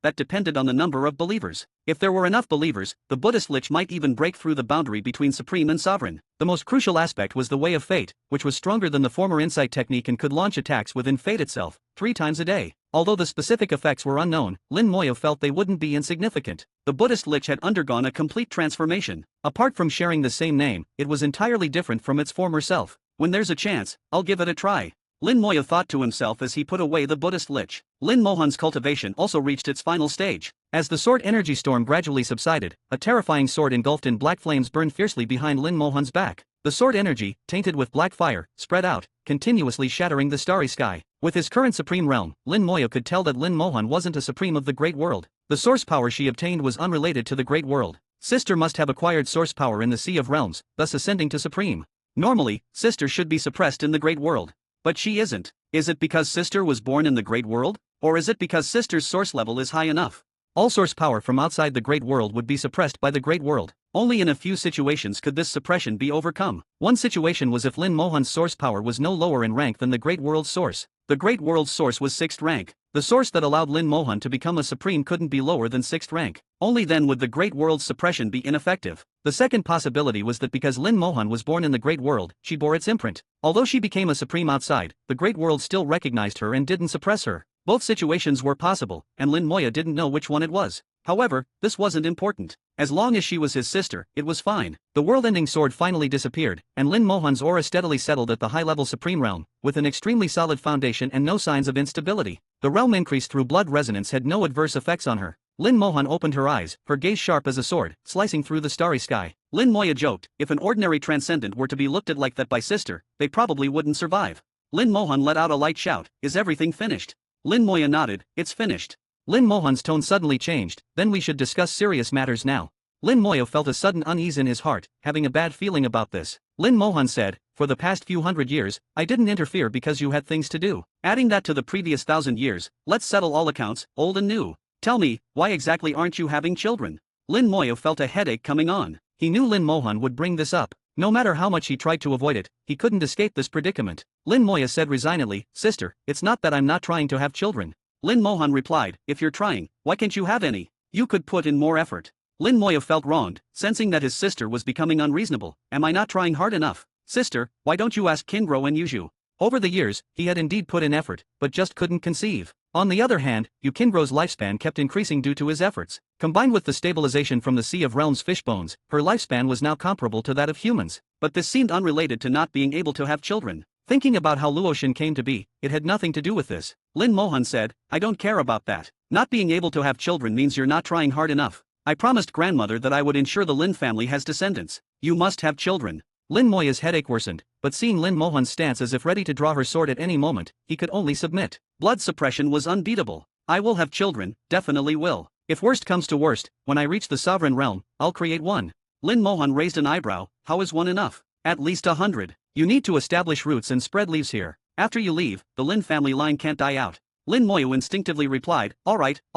that depended on the number of believers. If there were enough believers, the Buddhist lich might even break through the boundary between supreme and sovereign. The most crucial aspect was the way of fate, which was stronger than the former insight technique and could launch attacks within fate itself, 3 times a day. Although the specific effects were unknown, Lin Moya felt they wouldn't be insignificant. The Buddhist lich had undergone a complete transformation. Apart from sharing the same name, it was entirely different from its former self. When there's a chance, I'll give it a try. Lin Moya thought to himself as he put away the Buddhist lich. Lin Mohan's cultivation also reached its final stage. As the sword energy storm gradually subsided, a terrifying sword engulfed in black flames burned fiercely behind Lin Mohan's back. The sword energy, tainted with black fire, spread out, continuously shattering the starry sky. With his current supreme realm, Lin Moya could tell that Lin Mohan wasn't a supreme of the great world. The source power she obtained was unrelated to the great world. Sister must have acquired source power in the Sea of Realms, thus ascending to supreme. Normally, Sister should be suppressed in the great world. But she isn't. Is it because Sister was born in the great world? Or is it because Sister's source level is high enough? All source power from outside the great world would be suppressed by the great world. Only in a few situations could this suppression be overcome. One situation was if Lin Mohan's source power was no lower in rank than the great world's source. The great world's source was 6th rank. The source that allowed Lin Mohan to become a supreme couldn't be lower than 6th rank. Only then would the great world's suppression be ineffective. The second possibility was that because Lin Mohan was born in the great world, she bore its imprint. Although she became a supreme outside, the great world still recognized her and didn't suppress her. Both situations were possible, and Lin Moya didn't know which one it was. However, this wasn't important. As long as she was his sister, it was fine. The world-ending sword finally disappeared, and Lin Mohan's aura steadily settled at the high-level supreme realm, with an extremely solid foundation and no signs of instability. The realm increase through blood resonance had no adverse effects on her. Lin Mohan opened her eyes, her gaze sharp as a sword, slicing through the starry sky. Lin Moya joked, if an ordinary transcendent were to be looked at like that by Sister, they probably wouldn't survive. Lin Mohan let out a light shout, is everything finished? Lin Moya nodded, it's finished. Lin Mohan's tone suddenly changed, then we should discuss serious matters now. Lin Moya felt a sudden unease in his heart, having a bad feeling about this. Lin Mohan said, for the past few hundred years, I didn't interfere because you had things to do. Adding that to the previous 1,000 years, let's settle all accounts, old and new. Tell me, why exactly aren't you having children? Lin Moya felt a headache coming on. He knew Lin Mohan would bring this up. No matter how much he tried to avoid it, he couldn't escape this predicament. Lin Moya said resignedly, "Sister, it's not that I'm not trying to have children." Lin Mohan replied, "If you're trying, why can't you have any? You could put in more effort." Lin Moya felt wronged, sensing that his sister was becoming unreasonable. "Am I not trying hard enough? Sister, why don't you ask Kingro and Yuju?" Over the years, he had indeed put in effort, but just couldn't conceive. On the other hand, Kingro's lifespan kept increasing due to his efforts. Combined with the stabilization from the Sea of Realms fish bones, her lifespan was now comparable to that of humans. But this seemed unrelated to not being able to have children. Thinking about how Luoshin came to be, it had nothing to do with this. Lin Mohan said, "I don't care about that. Not being able to have children means you're not trying hard enough. I promised grandmother that I would ensure the Lin family has descendants. You must have children." Lin Moya's headache worsened, but seeing Lin Mohan's stance as if ready to draw her sword at any moment, he could only submit. Blood suppression was unbeatable. "I will have children, definitely will. If worst comes to worst, when I reach the sovereign realm, I'll create one." Lin Mohan raised an eyebrow. "How is one enough? At least 100. You need to establish roots and spread leaves here. After you leave, the Lin family line can't die out." Lin Moya instinctively replied, all right,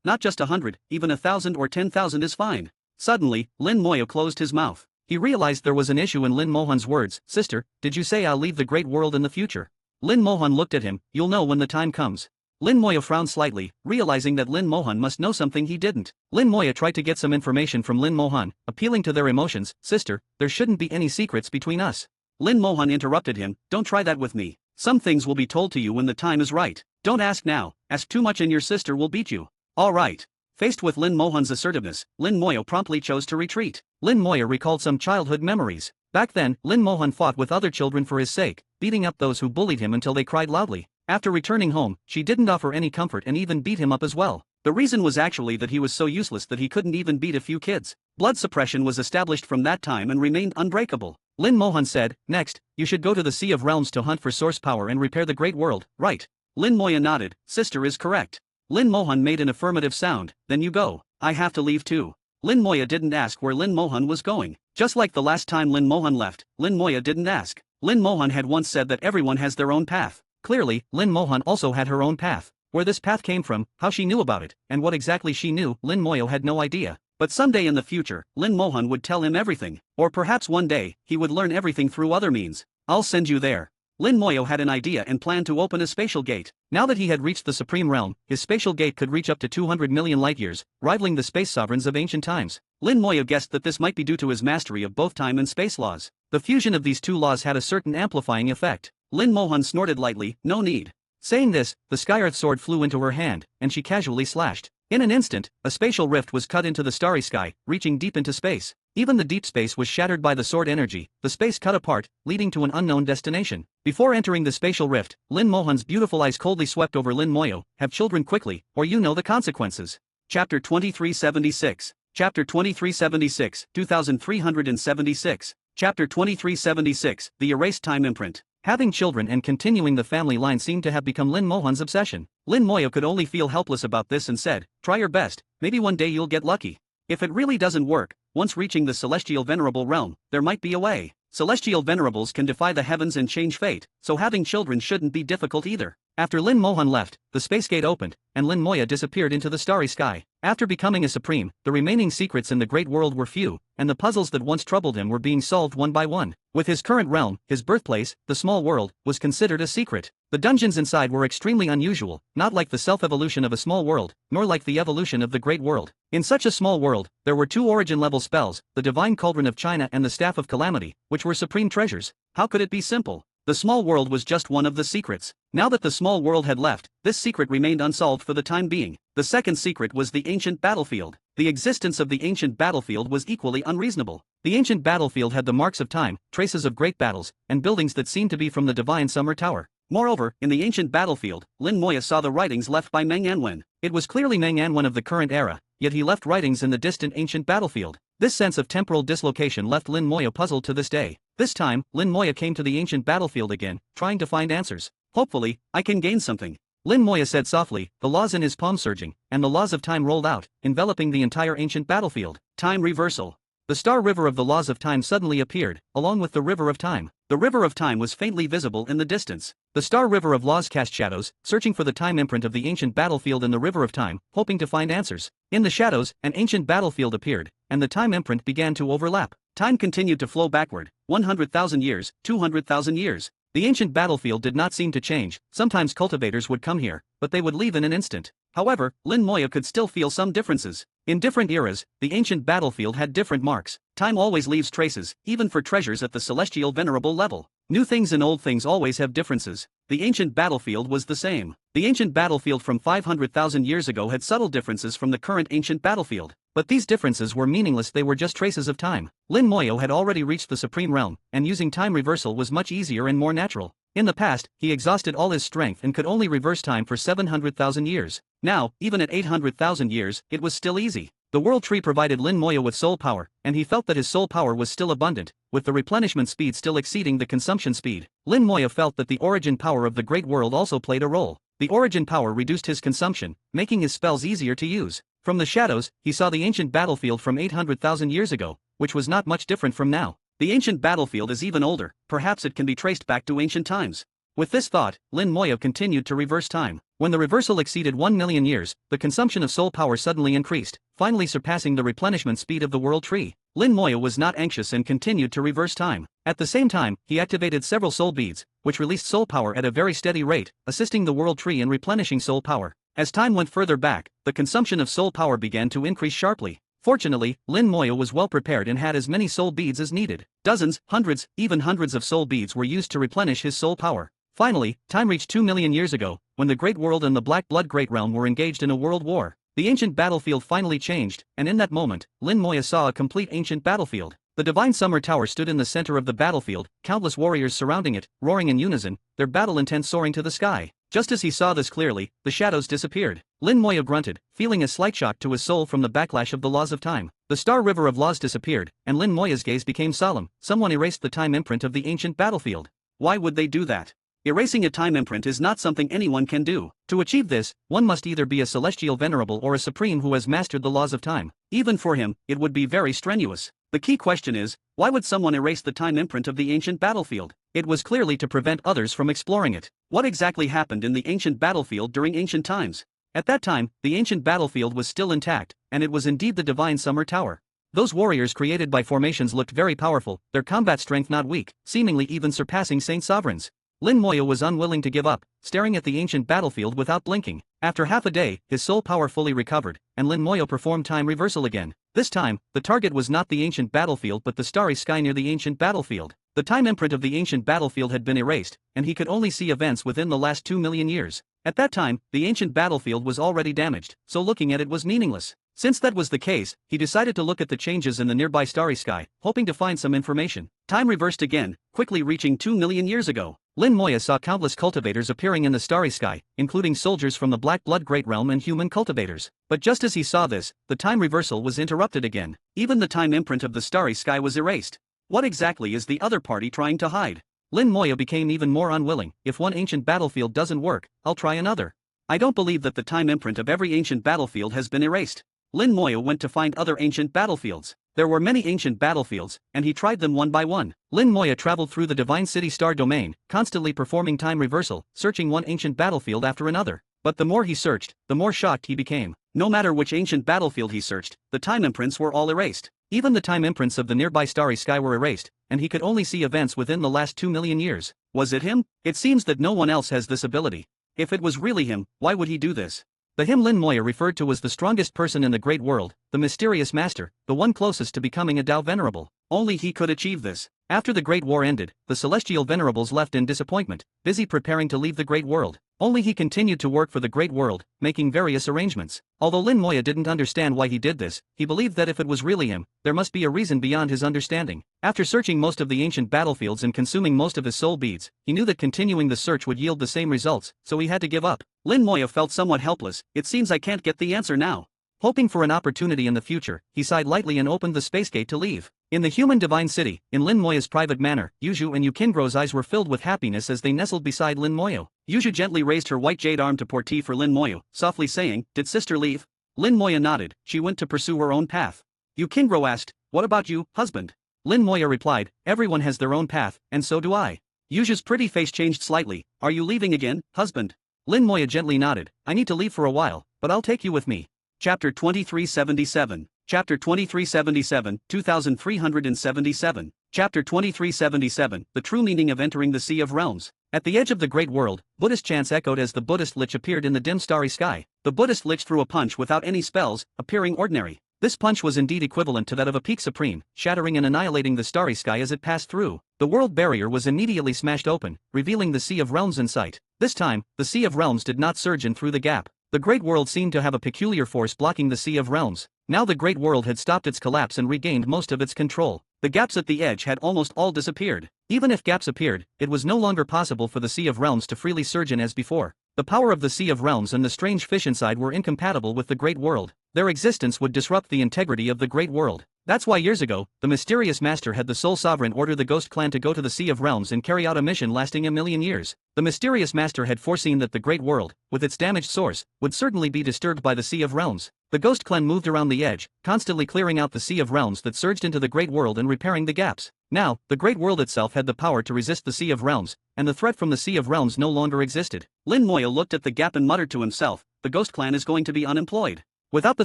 not just 100, even 1,000 or 10,000 is fine." Suddenly, Lin Moya closed his mouth. He realized there was an issue in Lin Mohan's words. "Sister, did you say I'll leave the great world in the future?" Lin Mohan looked at him. "You'll know when the time comes." Lin Moya frowned slightly, realizing that Lin Mohan must know something he didn't. Lin Moya tried to get some information from Lin Mohan, appealing to their emotions. "Sister, there shouldn't be any secrets between us." Lin Mohan interrupted him. "Don't try that with me. Some things will be told to you when the time is right. Don't ask now. Ask too much and your sister will beat you." "All right." Faced with Lin Mohan's assertiveness, Lin Moya promptly chose to retreat. Lin Moya recalled some childhood memories. Back then, Lin Mohan fought with other children for his sake, beating up those who bullied him until they cried loudly. After returning home, she didn't offer any comfort and even beat him up as well. The reason was actually that he was so useless that he couldn't even beat a few kids. Blood suppression was established from that time and remained unbreakable. Lin Mohan said, "Next, you should go to the Sea of Realms to hunt for source power and repair the Great World, right?" Lin Moya nodded. "Sister is correct." Lin Mohan made an affirmative sound. "Then you go. I have to leave too." Lin Moya didn't ask where Lin Mohan was going. Just like the last time Lin Mohan left, Lin Moya didn't ask. Lin Mohan had once said that everyone has their own path. Clearly, Lin Mohan also had her own path. Where this path came from, how she knew about it, and what exactly she knew, Lin Moya had no idea. But someday in the future, Lin Mohan would tell him everything. Or perhaps one day, he would learn everything through other means. "I'll send you there." Lin Moyo had an idea and planned to open a spatial gate. Now that he had reached the Supreme Realm, his spatial gate could reach up to 200 million light-years, rivaling the space sovereigns of ancient times. Lin Moyo guessed that this might be due to his mastery of both time and space laws. The fusion of these two laws had a certain amplifying effect. Lin Mohan snorted lightly, "No need." Saying this, the Sky-Earth sword flew into her hand, and she casually slashed. In an instant, a spatial rift was cut into the starry sky, reaching deep into space. Even the deep space was shattered by the sword energy, the space cut apart, leading to an unknown destination. Before entering the spatial rift, Lin Mohan's beautiful eyes coldly swept over Lin Moyo. "Have children quickly, or you know the consequences." Chapter 2376. Chapter 2376, 2376. Chapter 2376, The Erased Time Imprint. Having children and continuing the family line seemed to have become Lin Mohan's obsession. Lin Moyo could only feel helpless about this and said, "Try your best, maybe one day you'll get lucky. If it really doesn't work, once reaching the Celestial Venerable Realm, there might be a way. Celestial Venerables can defy the heavens and change fate, so having children shouldn't be difficult either." After Lin Mohan left, the space gate opened, and Lin Moya disappeared into the starry sky. After becoming a supreme, the remaining secrets in the great world were few, and the puzzles that once troubled him were being solved one by one. With his current realm, his birthplace, the small world, was considered a secret. The dungeons inside were extremely unusual, not like the self-evolution of a small world, nor like the evolution of the great world. In such a small world, there were two origin-level spells, the Divine Cauldron of China and the Staff of Calamity, which were supreme treasures. How could it be simple? The small world was just one of the secrets. Now that the small world had left, this secret remained unsolved for the time being. The second secret was the ancient battlefield. The existence of the ancient battlefield was equally unreasonable. The ancient battlefield had the marks of time, traces of great battles, and buildings that seemed to be from the Divine Summer Tower. Moreover, in the ancient battlefield, Lin Moya saw the writings left by Meng Anwen. It was clearly Meng Anwen of the current era, yet he left writings in the distant ancient battlefield. This sense of temporal dislocation left Lin Moya puzzled to this day. This time, Lin Moya came to the ancient battlefield again, trying to find answers. "Hopefully, I can gain something." Lin Moya said softly, the laws in his palm surging, and the laws of time rolled out, enveloping the entire ancient battlefield. Time reversal. the star river of the laws of time suddenly appeared, along with the river of time. The river of time was faintly visible in the distance. The star river of laws cast shadows, searching for the time imprint of the ancient battlefield in the river of time, hoping to find answers. In the shadows, an ancient battlefield appeared, and the time imprint began to overlap. Time continued to flow backward, 100,000 years, 200,000 years. The ancient battlefield did not seem to change. Sometimes cultivators would come here, but they would leave in an instant. However, Lin Moya could still feel some differences. In different eras, the ancient battlefield had different marks. Time always leaves traces, even for treasures at the celestial venerable level. New things and old things always have differences. The ancient battlefield was the same. The ancient battlefield from 500,000 years ago had subtle differences from the current ancient battlefield. But these differences were meaningless, they were just traces of time. Lin Moyo had already reached the supreme realm, and using time reversal was much easier and more natural. In the past, he exhausted all his strength and could only reverse time for 700,000 years. Now, even at 800,000 years, it was still easy. The World Tree provided Lin Moyo with soul power, and he felt that his soul power was still abundant, with the replenishment speed still exceeding the consumption speed. Lin Moyo felt that the origin power of the Great World also played a role. The origin power reduced his consumption, making his spells easier to use. From the shadows, he saw the ancient battlefield from 800,000 years ago, which was not much different from now. The ancient battlefield is even older, perhaps it can be traced back to ancient times. With this thought, Lin Moyo continued to reverse time. When the reversal exceeded 1 million years, the consumption of soul power suddenly increased, finally surpassing the replenishment speed of the World Tree. Lin Moyo was not anxious and continued to reverse time. At the same time, he activated several soul beads, which released soul power at a very steady rate, assisting the World Tree in replenishing soul power. As time went further back, the consumption of soul power began to increase sharply. Fortunately, Lin Moyo was well prepared and had as many soul beads as needed. Dozens, hundreds, even hundreds of soul beads were used to replenish his soul power. Finally, time reached 2 million years ago, when the Great World and the Black Blood Great Realm were engaged in a world war. The ancient battlefield finally changed, and in that moment, Lin Moya saw a complete ancient battlefield. The Divine Summer Tower stood in the center of the battlefield, countless warriors surrounding it, roaring in unison, their battle intent soaring to the sky. Just as he saw this clearly, the shadows disappeared. Lin Moya grunted, feeling a slight shock to his soul from the backlash of the laws of time. The star river of laws disappeared, and Lin Moya's gaze became solemn. Someone erased the time imprint of the ancient battlefield. Why would they do that? Erasing a time imprint is not something anyone can do. To achieve this, one must either be a celestial venerable or a supreme who has mastered the laws of time. Even for him, it would be very strenuous. The key question is, why would someone erase the time imprint of the ancient battlefield? It was clearly to prevent others from exploring it. What exactly happened in the ancient battlefield during ancient times? At that time, the ancient battlefield was still intact, and it was indeed the Divine Summer Tower. Those warriors created by formations looked very powerful, their combat strength not weak, seemingly even surpassing saint sovereigns. Lin Moya was unwilling to give up, staring at the ancient battlefield without blinking. After half a day, his soul power fully recovered, and Lin Moya performed time reversal again. This time, the target was not the ancient battlefield but the starry sky near the ancient battlefield. The time imprint of the ancient battlefield had been erased, and he could only see events within the last 2 million years. At that time, the ancient battlefield was already damaged, so looking at it was meaningless. Since that was the case, he decided to look at the changes in the nearby starry sky, hoping to find some information. Time reversed again, quickly reaching 2 million years ago. Lin Moya saw countless cultivators appearing in the starry sky, including soldiers from the Black Blood Great Realm and human cultivators. But just as he saw this, the time reversal was interrupted again. Even the time imprint of the starry sky was erased. What exactly is the other party trying to hide? Lin Moya became even more unwilling. If one ancient battlefield doesn't work, I'll try another. I don't believe that the time imprint of every ancient battlefield has been erased. Lin Moya went to find other ancient battlefields. There were many ancient battlefields, and he tried them one by one. Lin Moya traveled through the Divine City Star Domain, constantly performing time reversal, searching one ancient battlefield after another. But the more he searched, the more shocked he became. No matter which ancient battlefield he searched, the time imprints were all erased. Even the time imprints of the nearby starry sky were erased, and he could only see events within the last 2 million years. Was it him? It seems that no one else has this ability. If it was really him, why would he do this? The him Lin Moya referred to was the strongest person in the great world, the mysterious master, the one closest to becoming a Tao Venerable. Only he could achieve this. After the Great War ended, the celestial venerables left in disappointment, busy preparing to leave the great world. Only he continued to work for the great world, making various arrangements. Although Lin Moya didn't understand why he did this, he believed that if it was really him, there must be a reason beyond his understanding. After searching most of the ancient battlefields and consuming most of his soul beads, he knew that continuing the search would yield the same results, so he had to give up. Lin Moya felt somewhat helpless. It seems I can't get the answer now. Hoping for an opportunity in the future, he sighed lightly and opened the space gate to leave. In the human divine city, in Lin Moya's private manor, Yuju and Yukingro's eyes were filled with happiness as they nestled beside Lin Moyo. Yuju gently raised her white jade arm to pour tea for Lin Moyo, softly saying, "Did sister leave?" Lin Moya nodded. She went to pursue her own path. Yukingro asked, What about you, husband? Lin Moya replied, everyone has their own path, and so do I. Yuju's pretty face changed slightly. Are you leaving again, husband? Lin Moya gently nodded. I need to leave for a while, but I'll take you with me. Chapter 2377. Chapter 2377, 2377. Chapter 2377, The True Meaning of Entering the Sea of Realms. At the edge of the great world, Buddhist chants echoed as the Buddhist lich appeared in the dim starry sky. The Buddhist lich threw a punch without any spells, appearing ordinary. This punch was indeed equivalent to that of a peak supreme, shattering and annihilating the starry sky as it passed through. The world barrier was immediately smashed open, revealing the Sea of Realms in sight. This time, the Sea of Realms did not surge in through the gap. The great world seemed to have a peculiar force blocking the Sea of Realms. Now the great world had stopped its collapse and regained most of its control. The gaps at the edge had almost all disappeared. Even if gaps appeared, it was no longer possible for the Sea of Realms to freely surge in as before. The power of the Sea of Realms and the strange fish inside were incompatible with the great world. Their existence would disrupt the integrity of the great world. That's why years ago, the mysterious master had the sole sovereign order the Ghost Clan to go to the Sea of Realms and carry out a mission lasting a million years. The mysterious master had foreseen that the great world, with its damaged source, would certainly be disturbed by the Sea of Realms. The Ghost Clan moved around the edge, constantly clearing out the Sea of Realms that surged into the great world and repairing the gaps. Now, the great world itself had the power to resist the Sea of Realms, and the threat from the Sea of Realms no longer existed. Lin Moya looked at the gap and muttered to himself, the Ghost Clan is going to be unemployed. Without the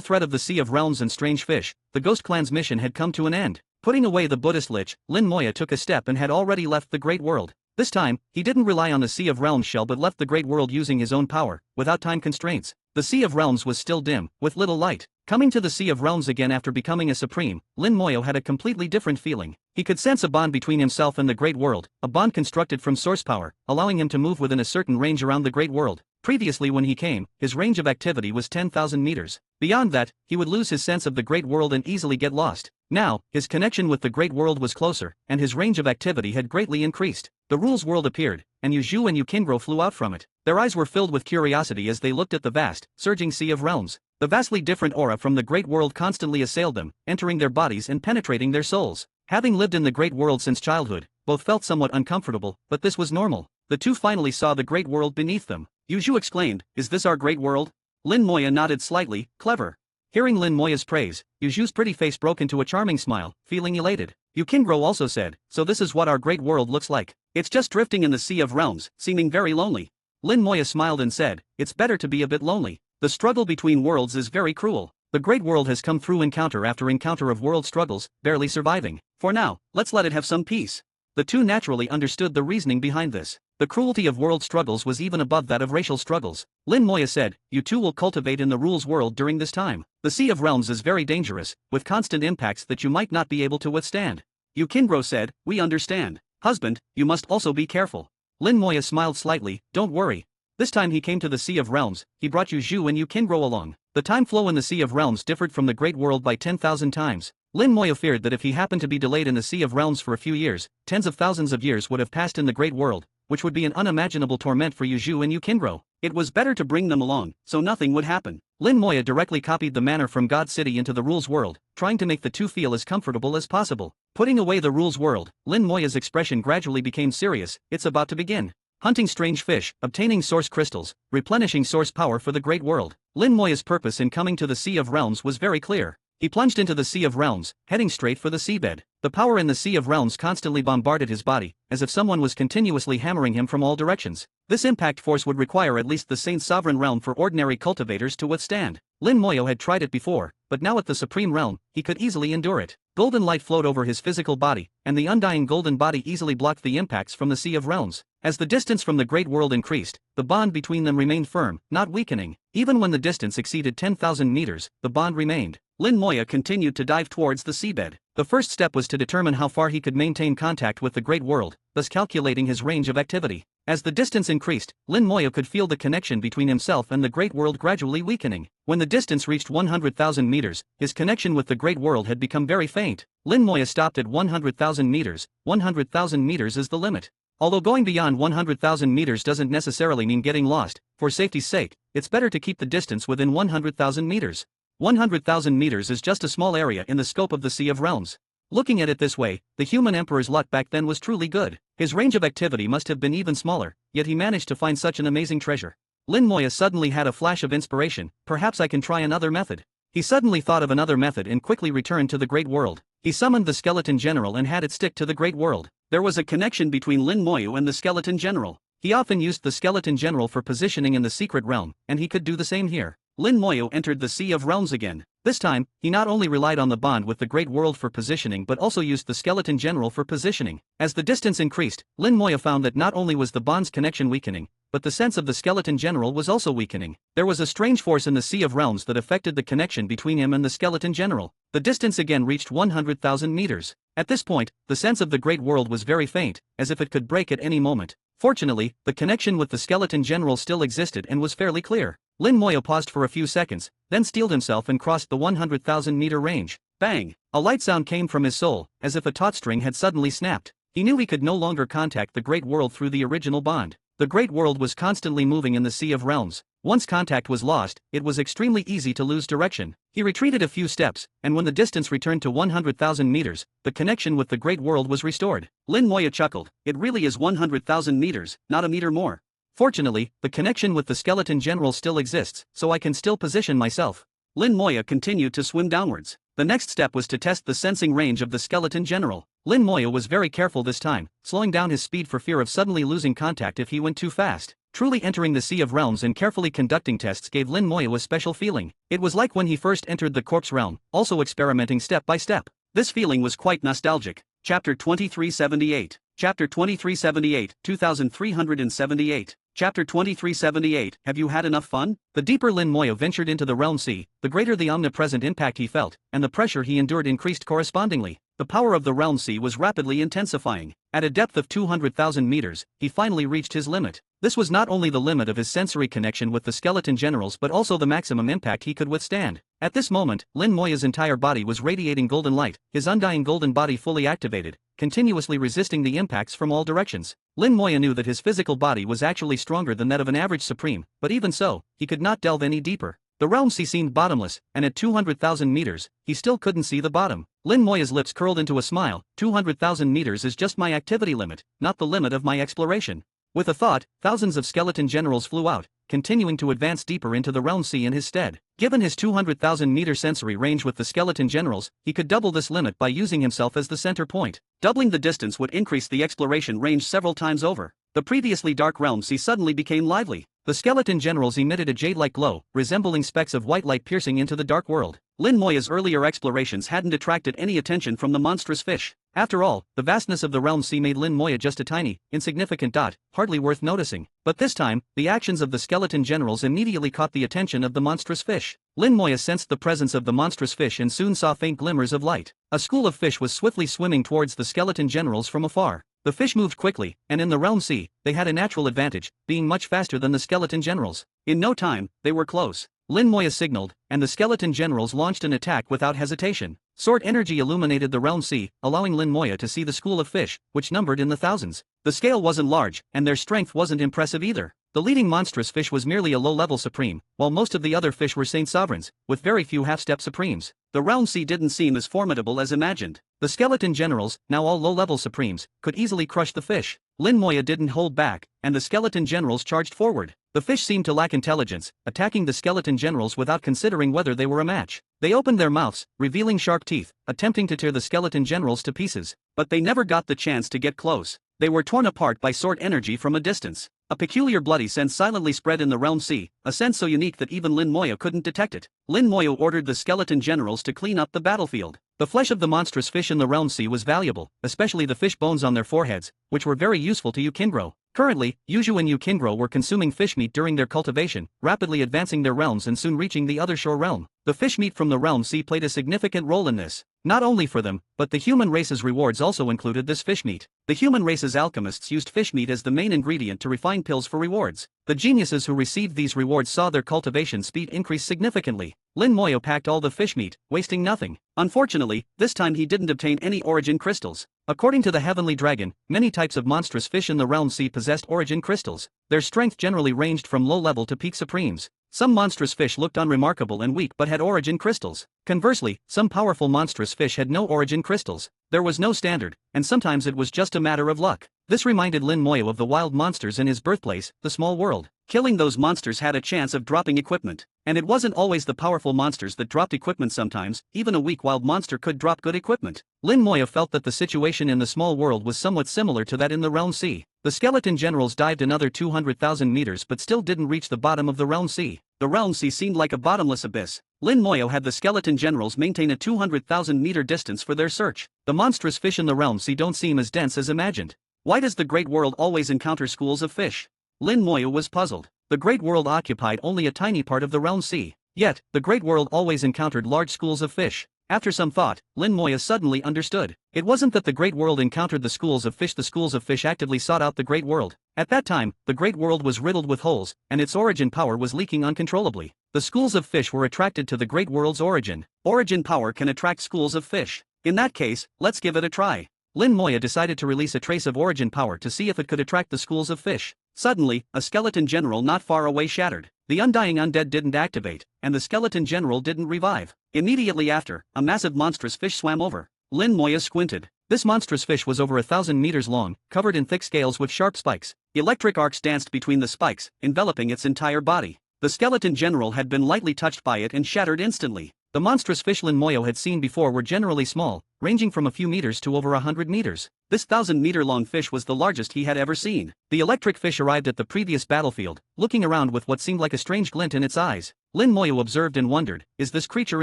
threat of the Sea of Realms and strange fish, the Ghost Clan's mission had come to an end. Putting away the Buddhist lich, Lin Moya took a step and had already left the great world. This time, he didn't rely on the Sea of Realms shell but left the great world using his own power, without time constraints. The Sea of Realms was still dim, with little light. Coming to the Sea of Realms again after becoming a supreme, Lin Moya had a completely different feeling. He could sense a bond between himself and the great world, a bond constructed from source power, allowing him to move within a certain range around the great world. Previously when he came, his range of activity was 10,000 meters. Beyond that, he would lose his sense of the great world and easily get lost. Now, his connection with the great world was closer, and his range of activity had greatly increased. The rules world appeared, and Yuju and Yukingro flew out from it. Their eyes were filled with curiosity as they looked at the vast, surging Sea of Realms. The vastly different aura from the great world constantly assailed them, entering their bodies and penetrating their souls. Having lived in the great world since childhood, both felt somewhat uncomfortable, but this was normal. The two finally saw the great world beneath them. Yuju exclaimed, is this our great world? Lin Moya nodded slightly, clever. Hearing Lin Moya's praise, Yuju's pretty face broke into a charming smile, feeling elated. Yukingro also said, so this is what our great world looks like. It's just drifting in the Sea of Realms, seeming very lonely. Lin Moya smiled and said, it's better to be a bit lonely. The struggle between worlds is very cruel. The great world has come through encounter after encounter of world struggles, barely surviving. For now, let's let it have some peace. The two naturally understood the reasoning behind this. The cruelty of world struggles was even above that of racial struggles. Lin Moya said, you two will cultivate in the rules world during this time. The Sea of Realms is very dangerous, with constant impacts that you might not be able to withstand. Yukingro said, we understand. Husband, you must also be careful. Lin Moya smiled slightly, don't worry. This time he came to the Sea of Realms, he brought Yuju and Yukingro along. The time flow in the Sea of Realms differed from the great world by 10,000 times. Lin Moya feared that if he happened to be delayed in the Sea of Realms for a few years, tens of thousands of years would have passed in the great world, which would be an unimaginable torment for Yuju and Yukingro. It was better to bring them along, so nothing would happen. Lin Moya directly copied the manner from God City into the rules world, trying to make the two feel as comfortable as possible. Putting away the rules world, Lin Moya's expression gradually became serious, it's about to begin. Hunting strange fish, obtaining source crystals, replenishing source power for the great world. Lin Moya's purpose in coming to the Sea of Realms was very clear. He plunged into the Sea of Realms, heading straight for the seabed. The power in the Sea of Realms constantly bombarded his body, as if someone was continuously hammering him from all directions. This impact force would require at least the Saint Sovereign realm for ordinary cultivators to withstand. Lin Moya had tried it before, but now at the Supreme Realm, he could easily endure it. Golden light flowed over his physical body, and the undying golden body easily blocked the impacts from the Sea of Realms. As the distance from the great world increased, the bond between them remained firm, not weakening. Even when the distance exceeded 10,000 meters, the bond remained. Lin Moya continued to dive towards the seabed. The first step was to determine how far he could maintain contact with the great world, thus calculating his range of activity. As the distance increased, Lin Moya could feel the connection between himself and the great world gradually weakening. When the distance reached 100,000 meters, his connection with the great world had become very faint. Lin Moya stopped at 100,000 meters. 100,000 meters is the limit. Although going beyond 100,000 meters doesn't necessarily mean getting lost, for safety's sake, it's better to keep the distance within 100,000 meters. 100,000 meters is just a small area in the scope of the Sea of Realms. Looking at it this way, the human emperor's luck back then was truly good. His range of activity must have been even smaller, yet he managed to find such an amazing treasure. Lin Moya suddenly had a flash of inspiration, perhaps I can try another method. He suddenly thought of another method and quickly returned to the great world. He summoned the skeleton general and had it stick to the great world. There was a connection between Lin Moyu and the skeleton general. He often used the skeleton general for positioning in the secret realm, and he could do the same here. Lin Moyu entered the Sea of Realms again. This time, he not only relied on the bond with the Great World for positioning but also used the skeleton general for positioning. As the distance increased, Lin Moyu found that not only was the bond's connection weakening, but the sense of the skeleton general was also weakening. There was a strange force in the Sea of Realms that affected the connection between him and the skeleton general. The distance again reached 100,000 meters. At this point, the sense of the Great World was very faint, as if it could break at any moment. Fortunately, the connection with the skeleton general still existed and was fairly clear. Lin Moyu paused for a few seconds, then steeled himself and crossed the 100,000-meter range. Bang! A light sound came from his soul, as if a taut string had suddenly snapped. He knew he could no longer contact the Great World through the original bond. The Great World was constantly moving in the Sea of Realms. Once contact was lost, it was extremely easy to lose direction. He retreated a few steps, and when the distance returned to 100,000 meters, the connection with the Great World was restored. Lin Moyu chuckled. It really is 100,000 meters, not a meter more. Fortunately, the connection with the skeleton general still exists, so I can still position myself. Lin Moyu continued to swim downwards. The next step was to test the sensing range of the skeleton general. Lin Moyu was very careful this time, slowing down his speed for fear of suddenly losing contact if he went too fast. Truly entering the Sea of Realms and carefully conducting tests gave Lin Moyu a special feeling. It was like when he first entered the corpse realm, also experimenting step by step. This feeling was quite nostalgic. Chapter 2378. Chapter 2378, 2378. Chapter 2378, Have you had enough fun? The deeper Lin Moyu ventured into the realm sea, the greater the omnipresent impact he felt, and the pressure he endured increased correspondingly. The power of the realm sea was rapidly intensifying. At a depth of 200,000 meters, he finally reached his limit. This was not only the limit of his sensory connection with the skeleton generals but also the maximum impact he could withstand. At this moment, Lin Moyu's entire body was radiating golden light, his undying golden body fully activated, continuously resisting the impacts from all directions. Lin Moyu knew that his physical body was actually stronger than that of an average supreme, but even so, he could not delve any deeper. The realm sea seemed bottomless, and at 200,000 meters, he still couldn't see the bottom. Lin Moyu's lips curled into a smile. 200,000 meters is just my activity limit, not the limit of my exploration. With a thought, thousands of skeleton generals flew out, continuing to advance deeper into the realm sea in his stead. Given his 200,000-meter sensory range with the skeleton generals, he could double this limit by using himself as the center point. Doubling the distance would increase the exploration range several times over. The previously dark realm sea suddenly became lively. The skeleton generals emitted a jade-like glow, resembling specks of white light piercing into the dark world. Lin Moyu's earlier explorations hadn't attracted any attention from the monstrous fish. After all, the vastness of the realm sea made Lin Moyu just a tiny, insignificant dot, hardly worth noticing. But this time, the actions of the skeleton generals immediately caught the attention of the monstrous fish. Lin Moyu sensed the presence of the monstrous fish and soon saw faint glimmers of light. A school of fish was swiftly swimming towards the skeleton generals from afar. The fish moved quickly, and in the realm sea, they had a natural advantage, being much faster than the skeleton generals. In no time, they were close. Lin Moyu signaled, and the skeleton generals launched an attack without hesitation. Sword energy illuminated the realm sea, allowing Lin Moyu to see the school of fish, which numbered in the thousands. The scale wasn't large, and their strength wasn't impressive either. The leading monstrous fish was merely a low-level supreme, while most of the other fish were Saint Sovereigns, with very few half-step supremes. The realm sea didn't seem as formidable as imagined. The skeleton generals, now all low-level supremes, could easily crush the fish. Lin Moyu didn't hold back, and the skeleton generals charged forward. The fish seemed to lack intelligence, attacking the skeleton generals without considering whether they were a match. They opened their mouths, revealing sharp teeth, attempting to tear the skeleton generals to pieces. But they never got the chance to get close. They were torn apart by sword energy from a distance. A peculiar bloody scent silently spread in the realm sea, a scent so unique that even Lin Moyu couldn't detect it. Lin Moyu ordered the skeleton generals to clean up the battlefield. The flesh of the monstrous fish in the realm sea was valuable, especially the fish bones on their foreheads, which were very useful to Yukingro. Currently, Yuju and Yukingro were consuming fish meat during their cultivation, rapidly advancing their realms and soon reaching the other shore realm. The fish meat from the realm sea played a significant role in this. Not only for them, but the human race's rewards also included this fish meat. The human race's alchemists used fish meat as the main ingredient to refine pills for rewards. The geniuses who received these rewards saw their cultivation speed increase significantly. Lin Moyu packed all the fish meat, wasting nothing. Unfortunately, this time he didn't obtain any origin crystals. According to the Heavenly Dragon, many types of monstrous fish in the realm sea possessed origin crystals. Their strength generally ranged from low level to peak supremes. Some monstrous fish looked unremarkable and weak but had origin crystals. Conversely, some powerful monstrous fish had no origin crystals. There was no standard, and sometimes it was just a matter of luck. This reminded Lin Moyu of the wild monsters in his birthplace, the small world. Killing those monsters had a chance of dropping equipment. And it wasn't always the powerful monsters that dropped equipment sometimes, even a weak wild monster could drop good equipment. Lin Moya felt that the situation in the small world was somewhat similar to that in the Realm Sea. The skeleton generals dived another 200,000 meters but still didn't reach the bottom of the Realm Sea. The Realm Sea seemed like a bottomless abyss. Lin Moyo had the skeleton generals maintain a 200,000 meter distance for their search. The monstrous fish in the Realm Sea don't seem as dense as imagined. Why does the Great World always encounter schools of fish? Lin Moyo was puzzled. The Great World occupied only a tiny part of the Realm Sea. Yet, the Great World always encountered large schools of fish. After some thought, Lin Moya suddenly understood. It wasn't that the Great World encountered the schools of fish actively sought out the Great World. At that time, the Great World was riddled with holes, and its origin power was leaking uncontrollably. The schools of fish were attracted to the Great World's origin. Origin power can attract schools of fish. In that case, let's give it a try. Lin Moya decided to release a trace of origin power to see if it could attract the schools of fish. Suddenly, a skeleton general not far away shattered. The undying undead didn't activate, and the skeleton general didn't revive. Immediately after, a massive monstrous fish swam over. Lin Moya squinted. This monstrous fish was over 1,000 meters long, covered in thick scales with sharp spikes. Electric arcs danced between the spikes, enveloping its entire body. The skeleton general had been lightly touched by it and shattered instantly. The monstrous fish Lin Moyo had seen before were generally small, ranging from a few meters to over 100 meters. This 1,000-meter-long fish was the largest he had ever seen. The electric fish arrived at the previous battlefield, looking around with what seemed like a strange glint in its eyes. Lin Moyo observed and wondered, is this creature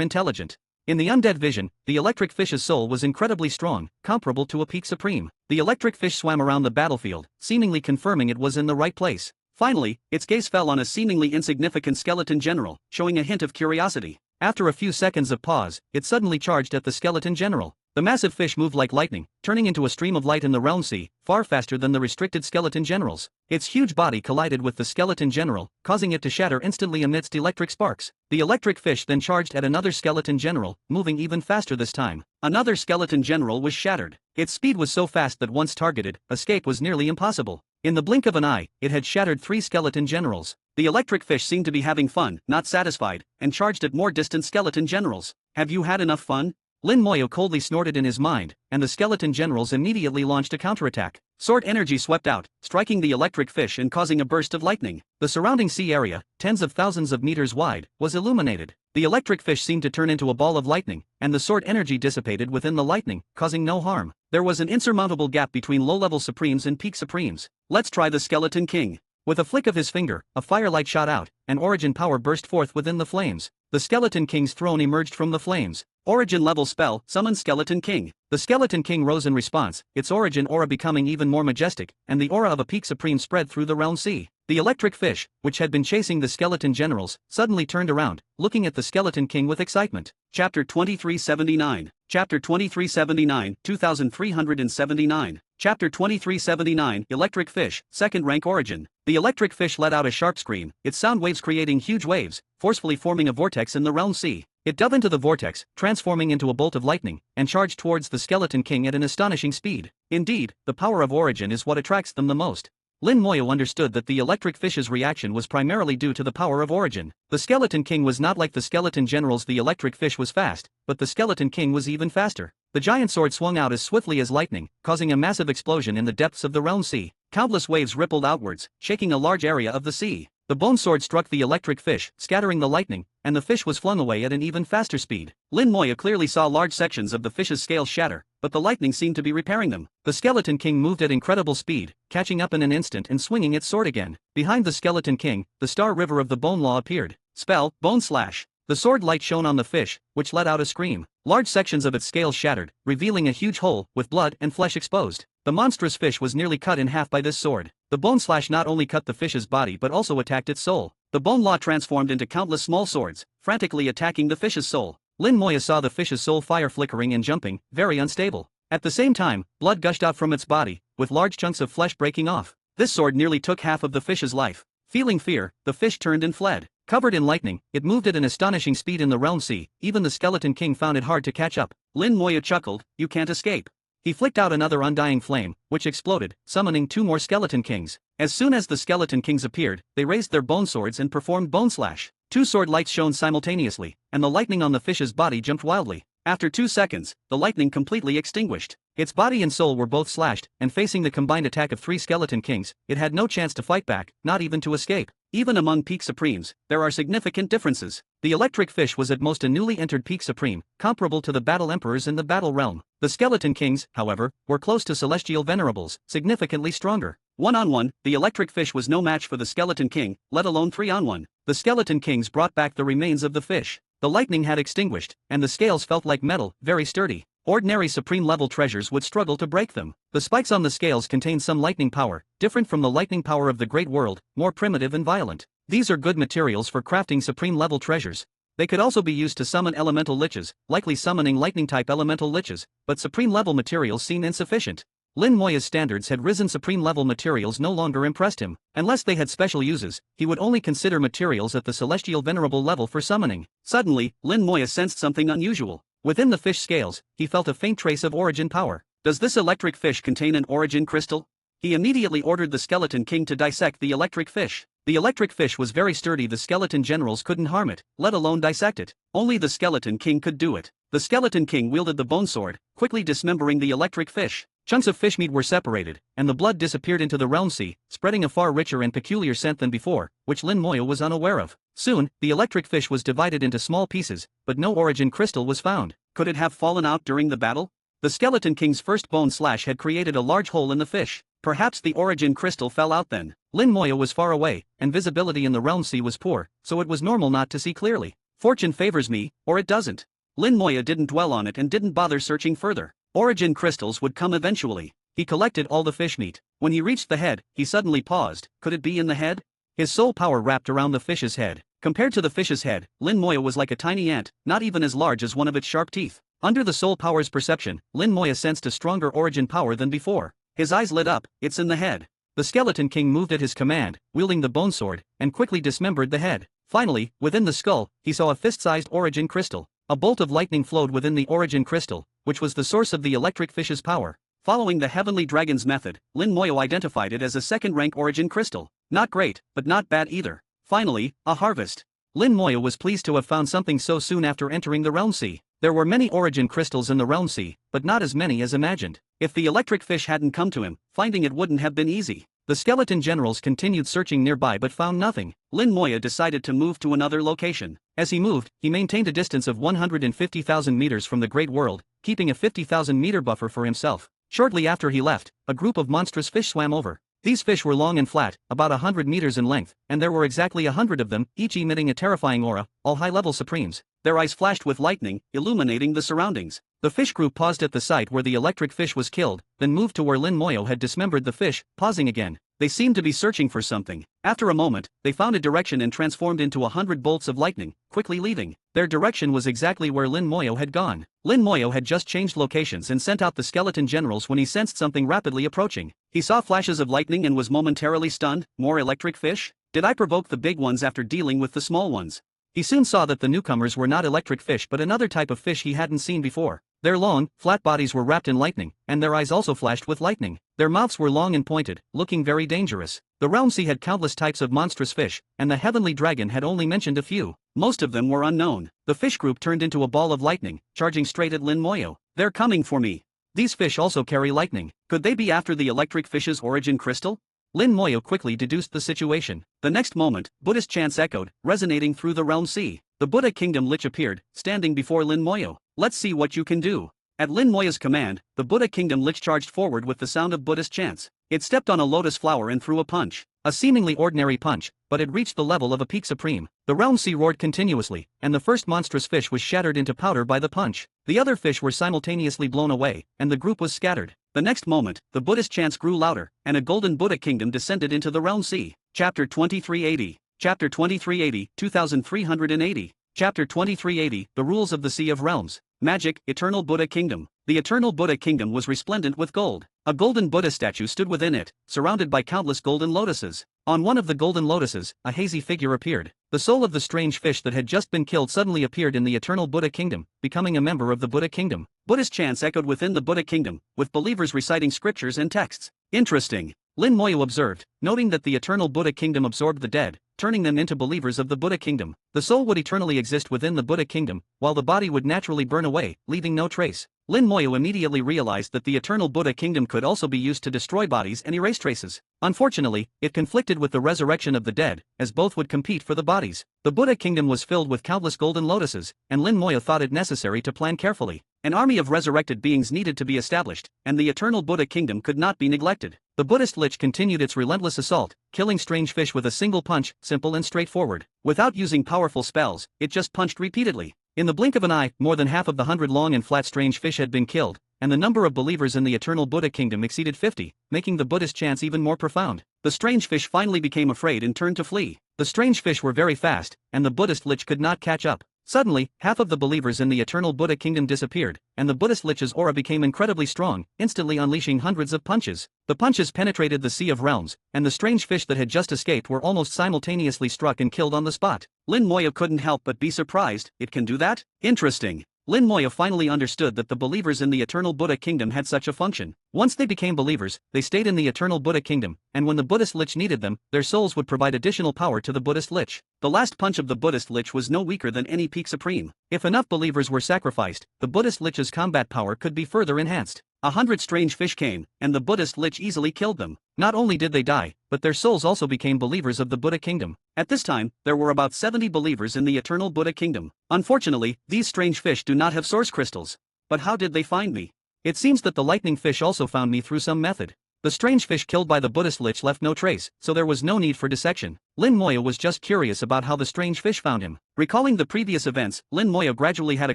intelligent? In the undead vision, the electric fish's soul was incredibly strong, comparable to a peak supreme. The electric fish swam around the battlefield, seemingly confirming it was in the right place. Finally, its gaze fell on a seemingly insignificant skeleton general, showing a hint of curiosity. After a few seconds of pause, it suddenly charged at the skeleton general. The massive fish moved like lightning, turning into a stream of light in the Realm Sea, far faster than the restricted skeleton generals. Its huge body collided with the skeleton general, causing it to shatter instantly amidst electric sparks. The electric fish then charged at another skeleton general, moving even faster this time. Another skeleton general was shattered. Its speed was so fast that once targeted, escape was nearly impossible. In the blink of an eye, it had shattered 3 skeleton generals. The electric fish seemed to be having fun, not satisfied, and charged at more distant skeleton generals. Have you had enough fun? Lin Moyo coldly snorted in his mind, and the skeleton generals immediately launched a counterattack. Sword energy swept out, striking the electric fish and causing a burst of lightning. The surrounding sea area, tens of thousands of meters wide, was illuminated. The electric fish seemed to turn into a ball of lightning, and the sword energy dissipated within the lightning, causing no harm. There was an insurmountable gap between low-level supremes and peak supremes. Let's try the Skeleton King. With a flick of his finger, a firelight shot out, and origin power burst forth within the flames. The Skeleton King's throne emerged from the flames. Origin level spell, summon Skeleton King. The Skeleton King rose in response, its origin aura becoming even more majestic, and the aura of a peak supreme spread through the Realm Sea. The electric fish, which had been chasing the skeleton generals, suddenly turned around, looking at the Skeleton King with excitement. Chapter 2379. Chapter 2379, 2379. Chapter 2379, Electric Fish, Second Rank Origin. The electric fish let out a sharp scream, its sound waves creating huge waves, forcefully forming a vortex in the Realm Sea. It dove into the vortex, transforming into a bolt of lightning, and charged towards the Skeleton King at an astonishing speed. Indeed, the power of origin is what attracts them the most. Lin Moyo understood that the electric fish's reaction was primarily due to the power of origin. The Skeleton King was not like the skeleton generals. The electric fish was fast, but the Skeleton King was even faster. The giant sword swung out as swiftly as lightning, causing a massive explosion in the depths of the Realm Sea. Countless waves rippled outwards, shaking a large area of the sea. The bone sword struck the electric fish, scattering the lightning, and the fish was flung away at an even faster speed. Lin Moya clearly saw large sections of the fish's scales shatter, but the lightning seemed to be repairing them. The Skeleton King moved at incredible speed, catching up in an instant and swinging its sword again. Behind the Skeleton King, the Star River of the Bone Law appeared. Spell, Bone Slash. The sword light shone on the fish, which let out a scream. Large sections of its scales shattered, revealing a huge hole, with blood and flesh exposed. The monstrous fish was nearly cut in half by this sword. The Bone Slash not only cut the fish's body but also attacked its soul. The Bone Law transformed into countless small swords, frantically attacking the fish's soul. Lin Moya saw the fish's soul fire flickering and jumping, very unstable. At the same time, blood gushed out from its body, with large chunks of flesh breaking off. This sword nearly took half of the fish's life. Feeling fear, the fish turned and fled. Covered in lightning, it moved at an astonishing speed in the Realm Sea. Even the Skeleton King found it hard to catch up. Lin Moya chuckled, "You can't escape." He flicked out another undying flame, which exploded, summoning 2 more Skeleton Kings. As soon as the Skeleton Kings appeared, they raised their bone swords and performed Bone Slash. 2 sword lights shone simultaneously, and the lightning on the fish's body jumped wildly. After 2 seconds, the lightning completely extinguished. Its body and soul were both slashed, and facing the combined attack of 3 Skeleton Kings, it had no chance to fight back, not even to escape. Even among peak supremes, there are significant differences. The electric fish was at most a newly entered peak supreme, comparable to the battle emperors in the battle realm. The skeleton kings, however, were close to celestial venerables, significantly stronger. One-on-one, the electric fish was no match for the skeleton king, let alone three-on-one. The skeleton kings brought back the remains of the fish. The lightning had extinguished, and the scales felt like metal, very sturdy. Ordinary supreme-level treasures would struggle to break them. The spikes on the scales contain some lightning power, different from the lightning power of the great world, more primitive and violent. These are good materials for crafting supreme-level treasures. They could also be used to summon elemental liches, likely summoning lightning-type elemental liches, but supreme-level materials seem insufficient. Lin Moya's standards had risen. Supreme-level materials no longer impressed him. Unless they had special uses, he would only consider materials at the celestial venerable level for summoning. Suddenly, Lin Moya sensed something unusual. Within the fish scales, he felt a faint trace of origin power. Does this electric fish contain an origin crystal? He immediately ordered the skeleton king to dissect the electric fish. The electric fish was very sturdy. The skeleton generals couldn't harm it, let alone dissect it. Only the skeleton king could do it. The skeleton king wielded the bone sword, quickly dismembering the electric fish. Chunks of fish meat were separated, and the blood disappeared into the realm sea, spreading a far richer and peculiar scent than before, which Lin Moya was unaware of. Soon, the electric fish was divided into small pieces, but no origin crystal was found. Could it have fallen out during the battle? The skeleton king's first bone slash had created a large hole in the fish. Perhaps the origin crystal fell out then. Lin Moya was far away, and visibility in the realm sea was poor, so it was normal not to see clearly. Fortune favors me, or it doesn't. Lin Moya didn't dwell on it and didn't bother searching further. Origin crystals would come eventually. He collected all the fish meat. When he reached the head, he suddenly paused. Could it be in the head? His soul power wrapped around the fish's head. Compared to the fish's head, Lin Moya was like a tiny ant, not even as large as one of its sharp teeth. Under the soul power's perception, Lin Moya sensed a stronger origin power than before. His eyes lit up. It's in the head. The skeleton king moved at his command, wielding the bone sword, and quickly dismembered the head. Finally, within the skull, he saw a fist-sized origin crystal. A bolt of lightning flowed within the origin crystal, which was the source of the electric fish's power. Following the heavenly dragon's method, Lin Moya identified it as a second-rank origin crystal. Not great, but not bad either. Finally, a harvest. Lin Moya was pleased to have found something so soon after entering the realm sea. There were many origin crystals in the realm sea, but not as many as imagined. If the electric fish hadn't come to him, finding it wouldn't have been easy. The skeleton generals continued searching nearby but found nothing. Lin Moya decided to move to another location. As he moved, he maintained a distance of 150,000 meters from the Great World, keeping a 50,000 meter buffer for himself. Shortly after he left, a group of monstrous fish swam over. These fish were long and flat, about 100 meters in length, and there were exactly 100 of them, each emitting a terrifying aura, all high-level supremes. Their eyes flashed with lightning, illuminating the surroundings. The fish group paused at the site where the electric fish was killed, then moved to where Lin Moya had dismembered the fish, pausing again. They seemed to be searching for something. After a moment, they found a direction and transformed into 100 bolts of lightning, quickly leaving. Their direction was exactly where Lin Moya had gone. Lin Moya had just changed locations and sent out the skeleton generals when he sensed something rapidly approaching. He saw flashes of lightning and was momentarily stunned. More electric fish? Did I provoke the big ones after dealing with the small ones? He soon saw that the newcomers were not electric fish but another type of fish he hadn't seen before. Their long, flat bodies were wrapped in lightning, and their eyes also flashed with lightning. Their mouths were long and pointed, looking very dangerous. The realm sea had countless types of monstrous fish, and the heavenly dragon had only mentioned a few. Most of them were unknown. The fish group turned into a ball of lightning, charging straight at Lin Moya. They're coming for me. These fish also carry lightning. Could they be after the electric fish's origin crystal? Lin Moya quickly deduced the situation. The next moment, Buddhist chants echoed, resonating through the realm sea. The Buddha Kingdom Lich appeared, standing before Lin Moya. Let's see what you can do. At Lin Moya's command, the Buddha Kingdom Lich charged forward with the sound of Buddhist chants. It stepped on a lotus flower and threw a punch. A seemingly ordinary punch, but it reached the level of a peak supreme. The realm sea roared continuously, and the first monstrous fish was shattered into powder by the punch. The other fish were simultaneously blown away, and the group was scattered. The next moment, the Buddhist chants grew louder, and a golden Buddha kingdom descended into the realm sea. Chapter 2380. Chapter 2380, 2380. Chapter 2380, The Rules of the Sea of Realms. Magic, Eternal Buddha Kingdom. The Eternal Buddha Kingdom was resplendent with gold. A golden Buddha statue stood within it, surrounded by countless golden lotuses. On one of the golden lotuses, a hazy figure appeared. The soul of the strange fish that had just been killed suddenly appeared in the Eternal Buddha Kingdom, becoming a member of the Buddha Kingdom. Buddhist chants echoed within the Buddha Kingdom, with believers reciting scriptures and texts. Interesting. Lin Moya observed, noting that the Eternal Buddha Kingdom absorbed the dead, turning them into believers of the Buddha kingdom. The soul would eternally exist within the Buddha kingdom, while the body would naturally burn away, leaving no trace. Lin Moyo immediately realized that the eternal Buddha kingdom could also be used to destroy bodies and erase traces. Unfortunately, it conflicted with the resurrection of the dead, as both would compete for the bodies. The Buddha kingdom was filled with countless golden lotuses, and Lin Moyo thought it necessary to plan carefully. An army of resurrected beings needed to be established, and the eternal Buddha kingdom could not be neglected. The Buddhist lich continued its relentless assault, killing strange fish with a single punch, simple and straightforward. Without using powerful spells, it just punched repeatedly. In the blink of an eye, more than half of the 100 long and flat strange fish had been killed, and the number of believers in the eternal Buddha kingdom exceeded 50, making the Buddhist chants even more profound. The strange fish finally became afraid and turned to flee. The strange fish were very fast, and the Buddhist lich could not catch up. Suddenly, half of the believers in the eternal Buddha kingdom disappeared, and the Buddhist lich's aura became incredibly strong, instantly unleashing hundreds of punches. The punches penetrated the Sea of Realms, and the strange fish that had just escaped were almost simultaneously struck and killed on the spot. Lin Moyo couldn't help but be surprised. It can do that? Interesting. Lin Moyo finally understood that the believers in the eternal Buddha kingdom had such a function. Once they became believers, they stayed in the eternal Buddha kingdom, and when the Buddhist lich needed them, their souls would provide additional power to the Buddhist lich. The last punch of the Buddhist lich was no weaker than any peak supreme. If enough believers were sacrificed, the Buddhist lich's combat power could be further enhanced. 100 strange fish came, and the Buddhist lich easily killed them. Not only did they die, but their souls also became believers of the Buddha kingdom. At this time, there were about 70 believers in the eternal Buddha kingdom. Unfortunately, these strange fish do not have source crystals. But how did they find me? It seems that the lightning fish also found me through some method. The strange fish killed by the Buddhist lich left no trace, so there was no need for dissection. Lin Moyo was just curious about how the strange fish found him. Recalling the previous events, Lin Moyo gradually had a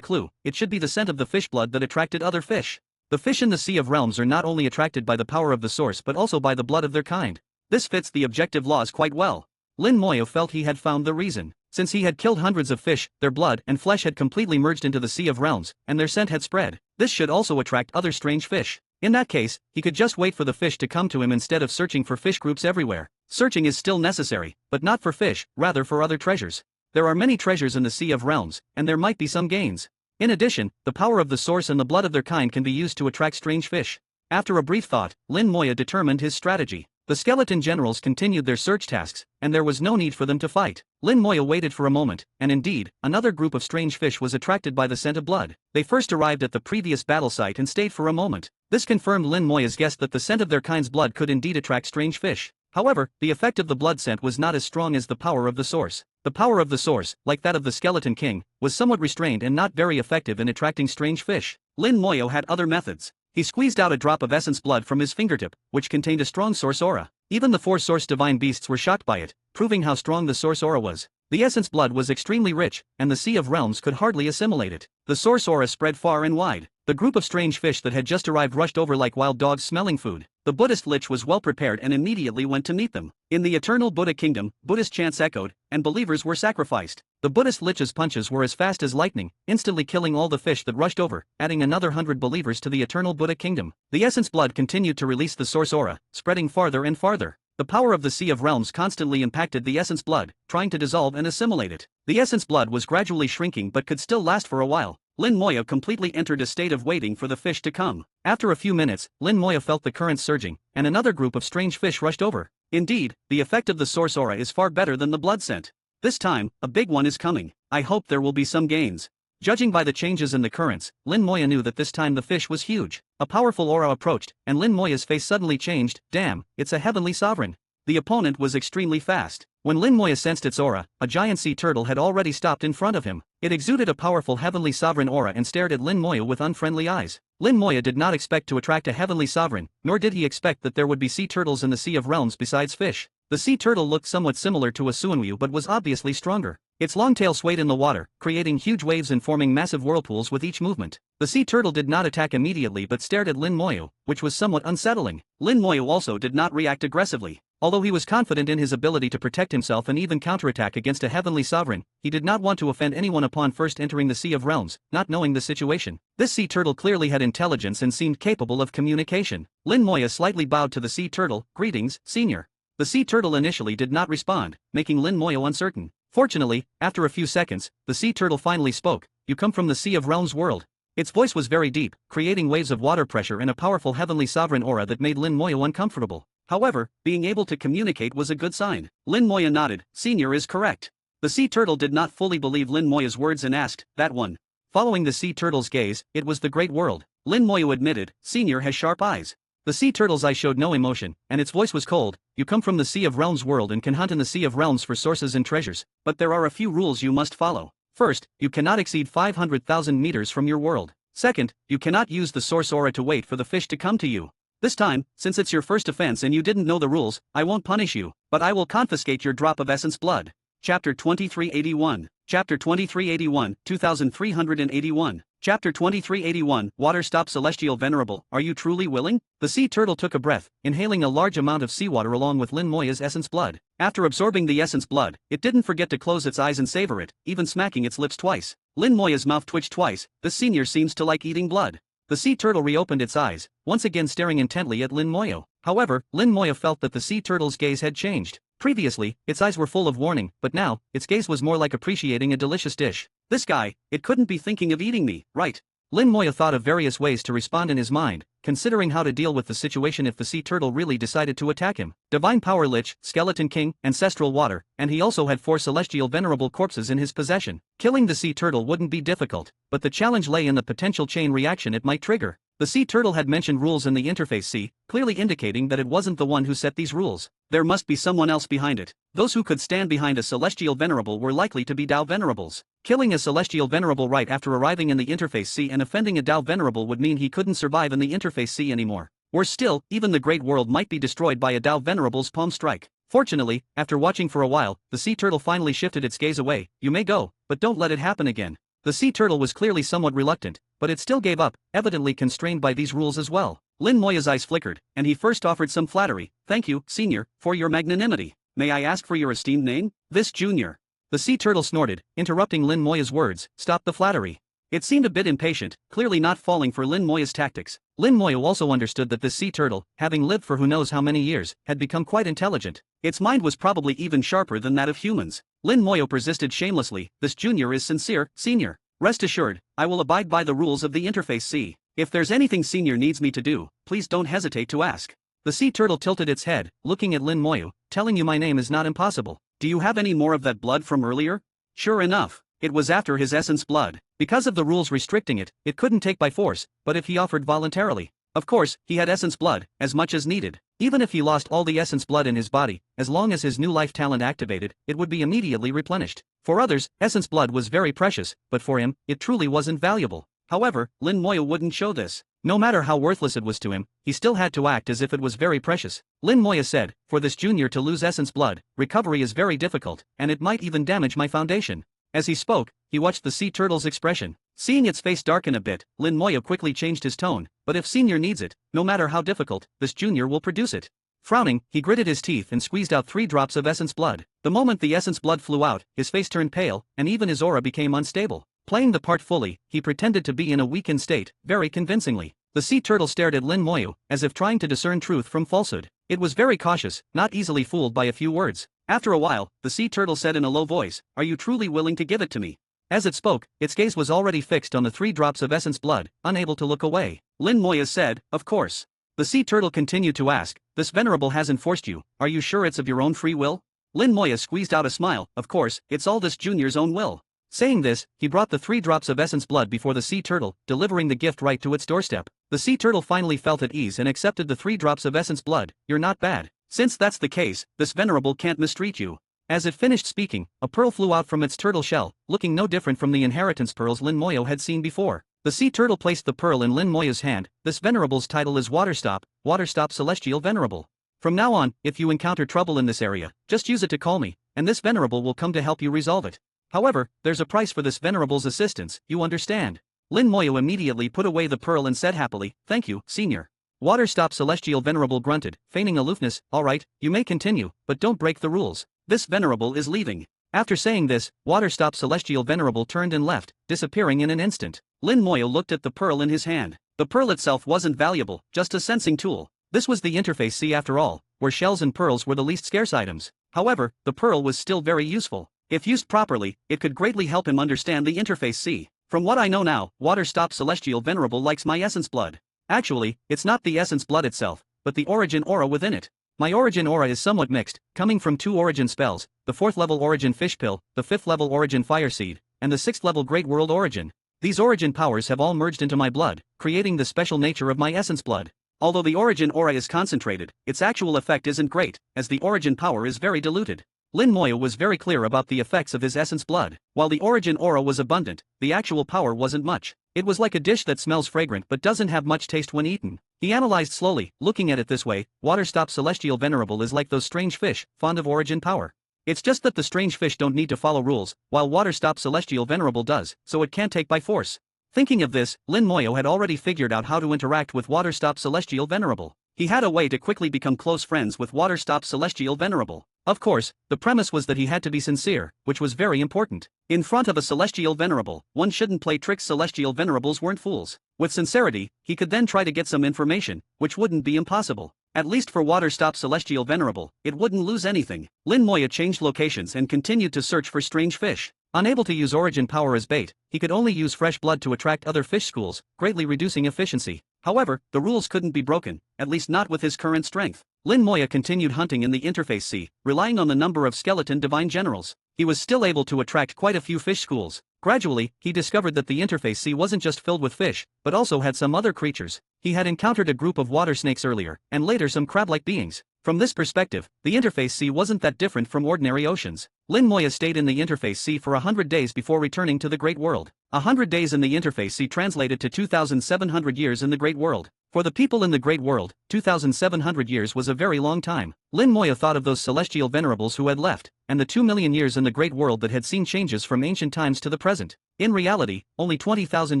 clue. It should be the scent of the fish blood that attracted other fish. The fish in the Sea of Realms are not only attracted by the power of the source but also by the blood of their kind. This fits the objective laws quite well. Lin Moyo felt he had found the reason. Since he had killed hundreds of fish, their blood and flesh had completely merged into the Sea of Realms, and their scent had spread. This should also attract other strange fish. In that case, he could just wait for the fish to come to him instead of searching for fish groups everywhere. Searching is still necessary, but not for fish, rather for other treasures. There are many treasures in the Sea of Realms, and there might be some gains. In addition, the power of the source and the blood of their kind can be used to attract strange fish. After a brief thought, Lin Moyo determined his strategy. The skeleton generals continued their search tasks, and there was no need for them to fight. Lin Moyo waited for a moment, and indeed, another group of strange fish was attracted by the scent of blood. They first arrived at the previous battle site and stayed for a moment. This confirmed Lin Moyo's guess that the scent of their kind's blood could indeed attract strange fish. However, the effect of the blood scent was not as strong as the power of the source. The power of the source, like that of the Skeleton King, was somewhat restrained and not very effective in attracting strange fish. Lin Moyo had other methods. He squeezed out a drop of essence blood from his fingertip, which contained a strong source aura. Even the 4 source divine beasts were shocked by it, proving how strong the source aura was. The essence blood was extremely rich, and the Sea of Realms could hardly assimilate it. The source aura spread far and wide. The group of strange fish that had just arrived rushed over like wild dogs smelling food. The Buddhist lich was well prepared and immediately went to meet them. In the eternal Buddha kingdom, Buddhist chants echoed, and believers were sacrificed. The Buddhist lich's punches were as fast as lightning, instantly killing all the fish that rushed over, adding another 100 believers to the eternal Buddha kingdom. The essence blood continued to release the source aura, spreading farther and farther. The power of the Sea of Realms constantly impacted the essence blood, trying to dissolve and assimilate it. The essence blood was gradually shrinking but could still last for a while. Lin Moyo completely entered a state of waiting for the fish to come. After a few minutes, Lin Moyo felt the currents surging, and another group of strange fish rushed over. Indeed, the effect of the source aura is far better than the blood scent. This time, a big one is coming. I hope there will be some gains. Judging by the changes in the currents, Lin Moyo knew that this time the fish was huge. A powerful aura approached, and Lin Moyo's face suddenly changed. Damn, it's a heavenly sovereign. The opponent was extremely fast. When Lin Moyo sensed its aura, a giant sea turtle had already stopped in front of him. It exuded a powerful heavenly sovereign aura and stared at Lin Moyo with unfriendly eyes. Lin Moyo did not expect to attract a heavenly sovereign, nor did he expect that there would be sea turtles in the Sea of Realms besides fish. The sea turtle looked somewhat similar to a suanwu but was obviously stronger. Its long tail swayed in the water, creating huge waves and forming massive whirlpools with each movement. The sea turtle did not attack immediately but stared at Lin Moyo, which was somewhat unsettling. Lin Moyo also did not react aggressively. Although he was confident in his ability to protect himself and even counterattack against a heavenly sovereign, he did not want to offend anyone upon first entering the Sea of Realms, not knowing the situation. This sea turtle clearly had intelligence and seemed capable of communication. Lin Moyo slightly bowed to the sea turtle. "Greetings, senior." The sea turtle initially did not respond, making Lin Moyo uncertain. Fortunately, after a few seconds, the sea turtle finally spoke. "You come from the Sea of Realms world." Its voice was very deep, creating waves of water pressure and a powerful heavenly sovereign aura that made Lin Moyo uncomfortable. However, being able to communicate was a good sign. Lin Moya nodded. Senior is correct. The sea turtle did not fully believe Lin Moya's words and asked, that one. Following the sea turtle's gaze, it was the great world. Lin Moya admitted, Senior has sharp eyes. The sea turtle's eye showed no emotion, and its voice was cold. You come from the Sea of Realms world and can hunt in the Sea of Realms for sources and treasures, but there are a few rules you must follow. First, you cannot exceed 500,000 meters from your world. Second, you cannot use the source aura to wait for the fish to come to you. This time, since it's your first offense and you didn't know the rules, I won't punish you, but I will confiscate your drop of essence blood. Chapter 2381. Chapter 2381, 2381. Chapter 2381, Water Stop Celestial Venerable, are you truly willing? The sea turtle took a breath, inhaling a large amount of seawater along with Lin Moya's essence blood. After absorbing the essence blood, it didn't forget to close its eyes and savor it, even smacking its lips twice. Lin Moya's mouth twitched twice. The senior seems to like eating blood. The sea turtle reopened its eyes, once again staring intently at Lin Moya. However, Lin Moya felt that the sea turtle's gaze had changed. Previously, its eyes were full of warning, but now, its gaze was more like appreciating a delicious dish. This guy, it couldn't be thinking of eating me, right? Lin Moya thought of various ways to respond in his mind, considering how to deal with the situation if the sea turtle really decided to attack him. Divine Power Lich, Skeleton King, Ancestral Water, and he also had 4 celestial venerable corpses in his possession. Killing the sea turtle wouldn't be difficult, but the challenge lay in the potential chain reaction it might trigger. The sea turtle had mentioned rules in the interface C, clearly indicating that it wasn't the one who set these rules. There must be someone else behind it. Those who could stand behind a celestial venerable were likely to be Dao venerables. Killing a celestial venerable right after arriving in the interface C and offending a Dao venerable would mean he couldn't survive in the interface C anymore. Worse still, even the great world might be destroyed by a Dao venerable's palm strike. Fortunately, after watching for a while, the sea turtle finally shifted its gaze away. You may go, but don't let it happen again. The sea turtle was clearly somewhat reluctant, but it still gave up, evidently constrained by these rules as well. Lin Moya's eyes flickered, and he first offered some flattery. Thank you, Senior, for your magnanimity. May I ask for your esteemed name? This Junior. The sea turtle snorted, interrupting Lin Moya's words. Stop the flattery. It seemed a bit impatient, clearly not falling for Lin Moya's tactics. Lin Moya also understood that this sea turtle, having lived for who knows how many years, had become quite intelligent. Its mind was probably even sharper than that of humans. Lin Moya persisted shamelessly. This Junior is sincere, Senior. Rest assured, I will abide by the rules of the interface C. If there's anything Senior needs me to do, please don't hesitate to ask. The sea turtle tilted its head, looking at Lin Moya. Telling you my name is not impossible. Do you have any more of that blood from earlier? Sure enough, it was after his essence blood. Because of the rules restricting it, it couldn't take by force, but if he offered voluntarily. Of course, he had essence blood, as much as needed. Even if he lost all the essence blood in his body, as long as his new life talent activated, it would be immediately replenished. For others, essence blood was very precious, but for him, it truly wasn't valuable. However, Lin Moya wouldn't show this. No matter how worthless it was to him, he still had to act as if it was very precious. Lin Moya said, for this Junior to lose essence blood, recovery is very difficult, and it might even damage my foundation. As he spoke, he watched the sea turtle's expression. Seeing its face darken a bit, Lin Moya quickly changed his tone. But if Senior needs it, no matter how difficult, this Junior will produce it. Frowning, he gritted his teeth and squeezed out 3 drops of essence blood. The moment the essence blood flew out, his face turned pale, and even his aura became unstable. Playing the part fully, he pretended to be in a weakened state, very convincingly. The sea turtle stared at Lin Moya, as if trying to discern truth from falsehood. It was very cautious, not easily fooled by a few words. After a while, the sea turtle said in a low voice, "Are you truly willing to give it to me?" As it spoke, its gaze was already fixed on the 3 drops of essence blood, unable to look away. Lin Moya said, "Of course." The sea turtle continued to ask, "This venerable hasn't forced you, are you sure it's of your own free will?" Lin Moya squeezed out a smile. "Of course, it's all this Junior's own will." Saying this, he brought the 3 drops of essence blood before the sea turtle, delivering the gift right to its doorstep. The sea turtle finally felt at ease and accepted the 3 drops of essence blood. "You're not bad. Since that's the case, this venerable can't mistreat you." As it finished speaking, a pearl flew out from its turtle shell, looking no different from the inheritance pearls Lin Moya had seen before. The sea turtle placed the pearl in Lin Moya's hand. "This venerable's title is Water Stop Celestial Venerable. From now on, if you encounter trouble in this area, just use it to call me, and this venerable will come to help you resolve it. However, there's a price for this venerable's assistance, you understand?" Lin Moya immediately put away the pearl and said happily, "Thank you, Senior." Water Stop Celestial Venerable grunted, feigning aloofness. "All right, you may continue, but don't break the rules. This venerable is leaving." After saying this, Water Stop Celestial Venerable turned and left, disappearing in an instant. Lin Moya looked at the pearl in his hand. The pearl itself wasn't valuable, just a sensing tool. This was the interface C after all, where shells and pearls were the least scarce items. However, the pearl was still very useful. If used properly, it could greatly help him understand the interface C. From what I know now, Water Stop Celestial Venerable likes my essence blood. Actually, it's not the essence blood itself, but the origin aura within it. My origin aura is somewhat mixed, coming from 2 origin spells, the 4th level origin Fish Pill, the 5th level origin Fire Seed, and the 6th level Great World origin. These origin powers have all merged into my blood, creating the special nature of my essence blood. Although the origin aura is concentrated, its actual effect isn't great, as the origin power is very diluted. Lin Moya was very clear about the effects of his essence blood. While the origin aura was abundant, the actual power wasn't much. It was like a dish that smells fragrant but doesn't have much taste when eaten. He analyzed slowly, looking at it this way: Waterstop Celestial Venerable is like those strange fish, fond of origin power. It's just that the strange fish don't need to follow rules, while Waterstop Celestial Venerable does, so it can't take by force. Thinking of this, Lin Moyo had already figured out how to interact with Waterstop Celestial Venerable. He had a way to quickly become close friends with Waterstop Celestial Venerable. Of course, the premise was that he had to be sincere, which was very important. In front of a Celestial Venerable, one shouldn't play tricks. Celestial Venerables weren't fools. With sincerity, he could then try to get some information, which wouldn't be impossible. At least for Waterstop Celestial Venerable, it wouldn't lose anything. Lin Moya changed locations and continued to search for strange fish. Unable to use origin power as bait, he could only use fresh blood to attract other fish schools, greatly reducing efficiency. However, the rules couldn't be broken, at least not with his current strength. Lin Moya continued hunting in the Interface Sea, relying on the number of skeleton divine generals. He was still able to attract quite a few fish schools. Gradually, he discovered that the Interface Sea wasn't just filled with fish, but also had some other creatures. He had encountered a group of water snakes earlier, and later some crab-like beings. From this perspective, the Interface Sea wasn't that different from ordinary oceans. Lin Moya stayed in the Interface Sea for 100 days before returning to the Great World. 100 days in the Interface Sea translated to 2,700 years in the Great World. For the people in the Great World, 2,700 years was a very long time. Lin Moya thought of those celestial venerables who had left, and the 2 million years in the Great World that had seen changes from ancient times to the present. In reality, only 20,000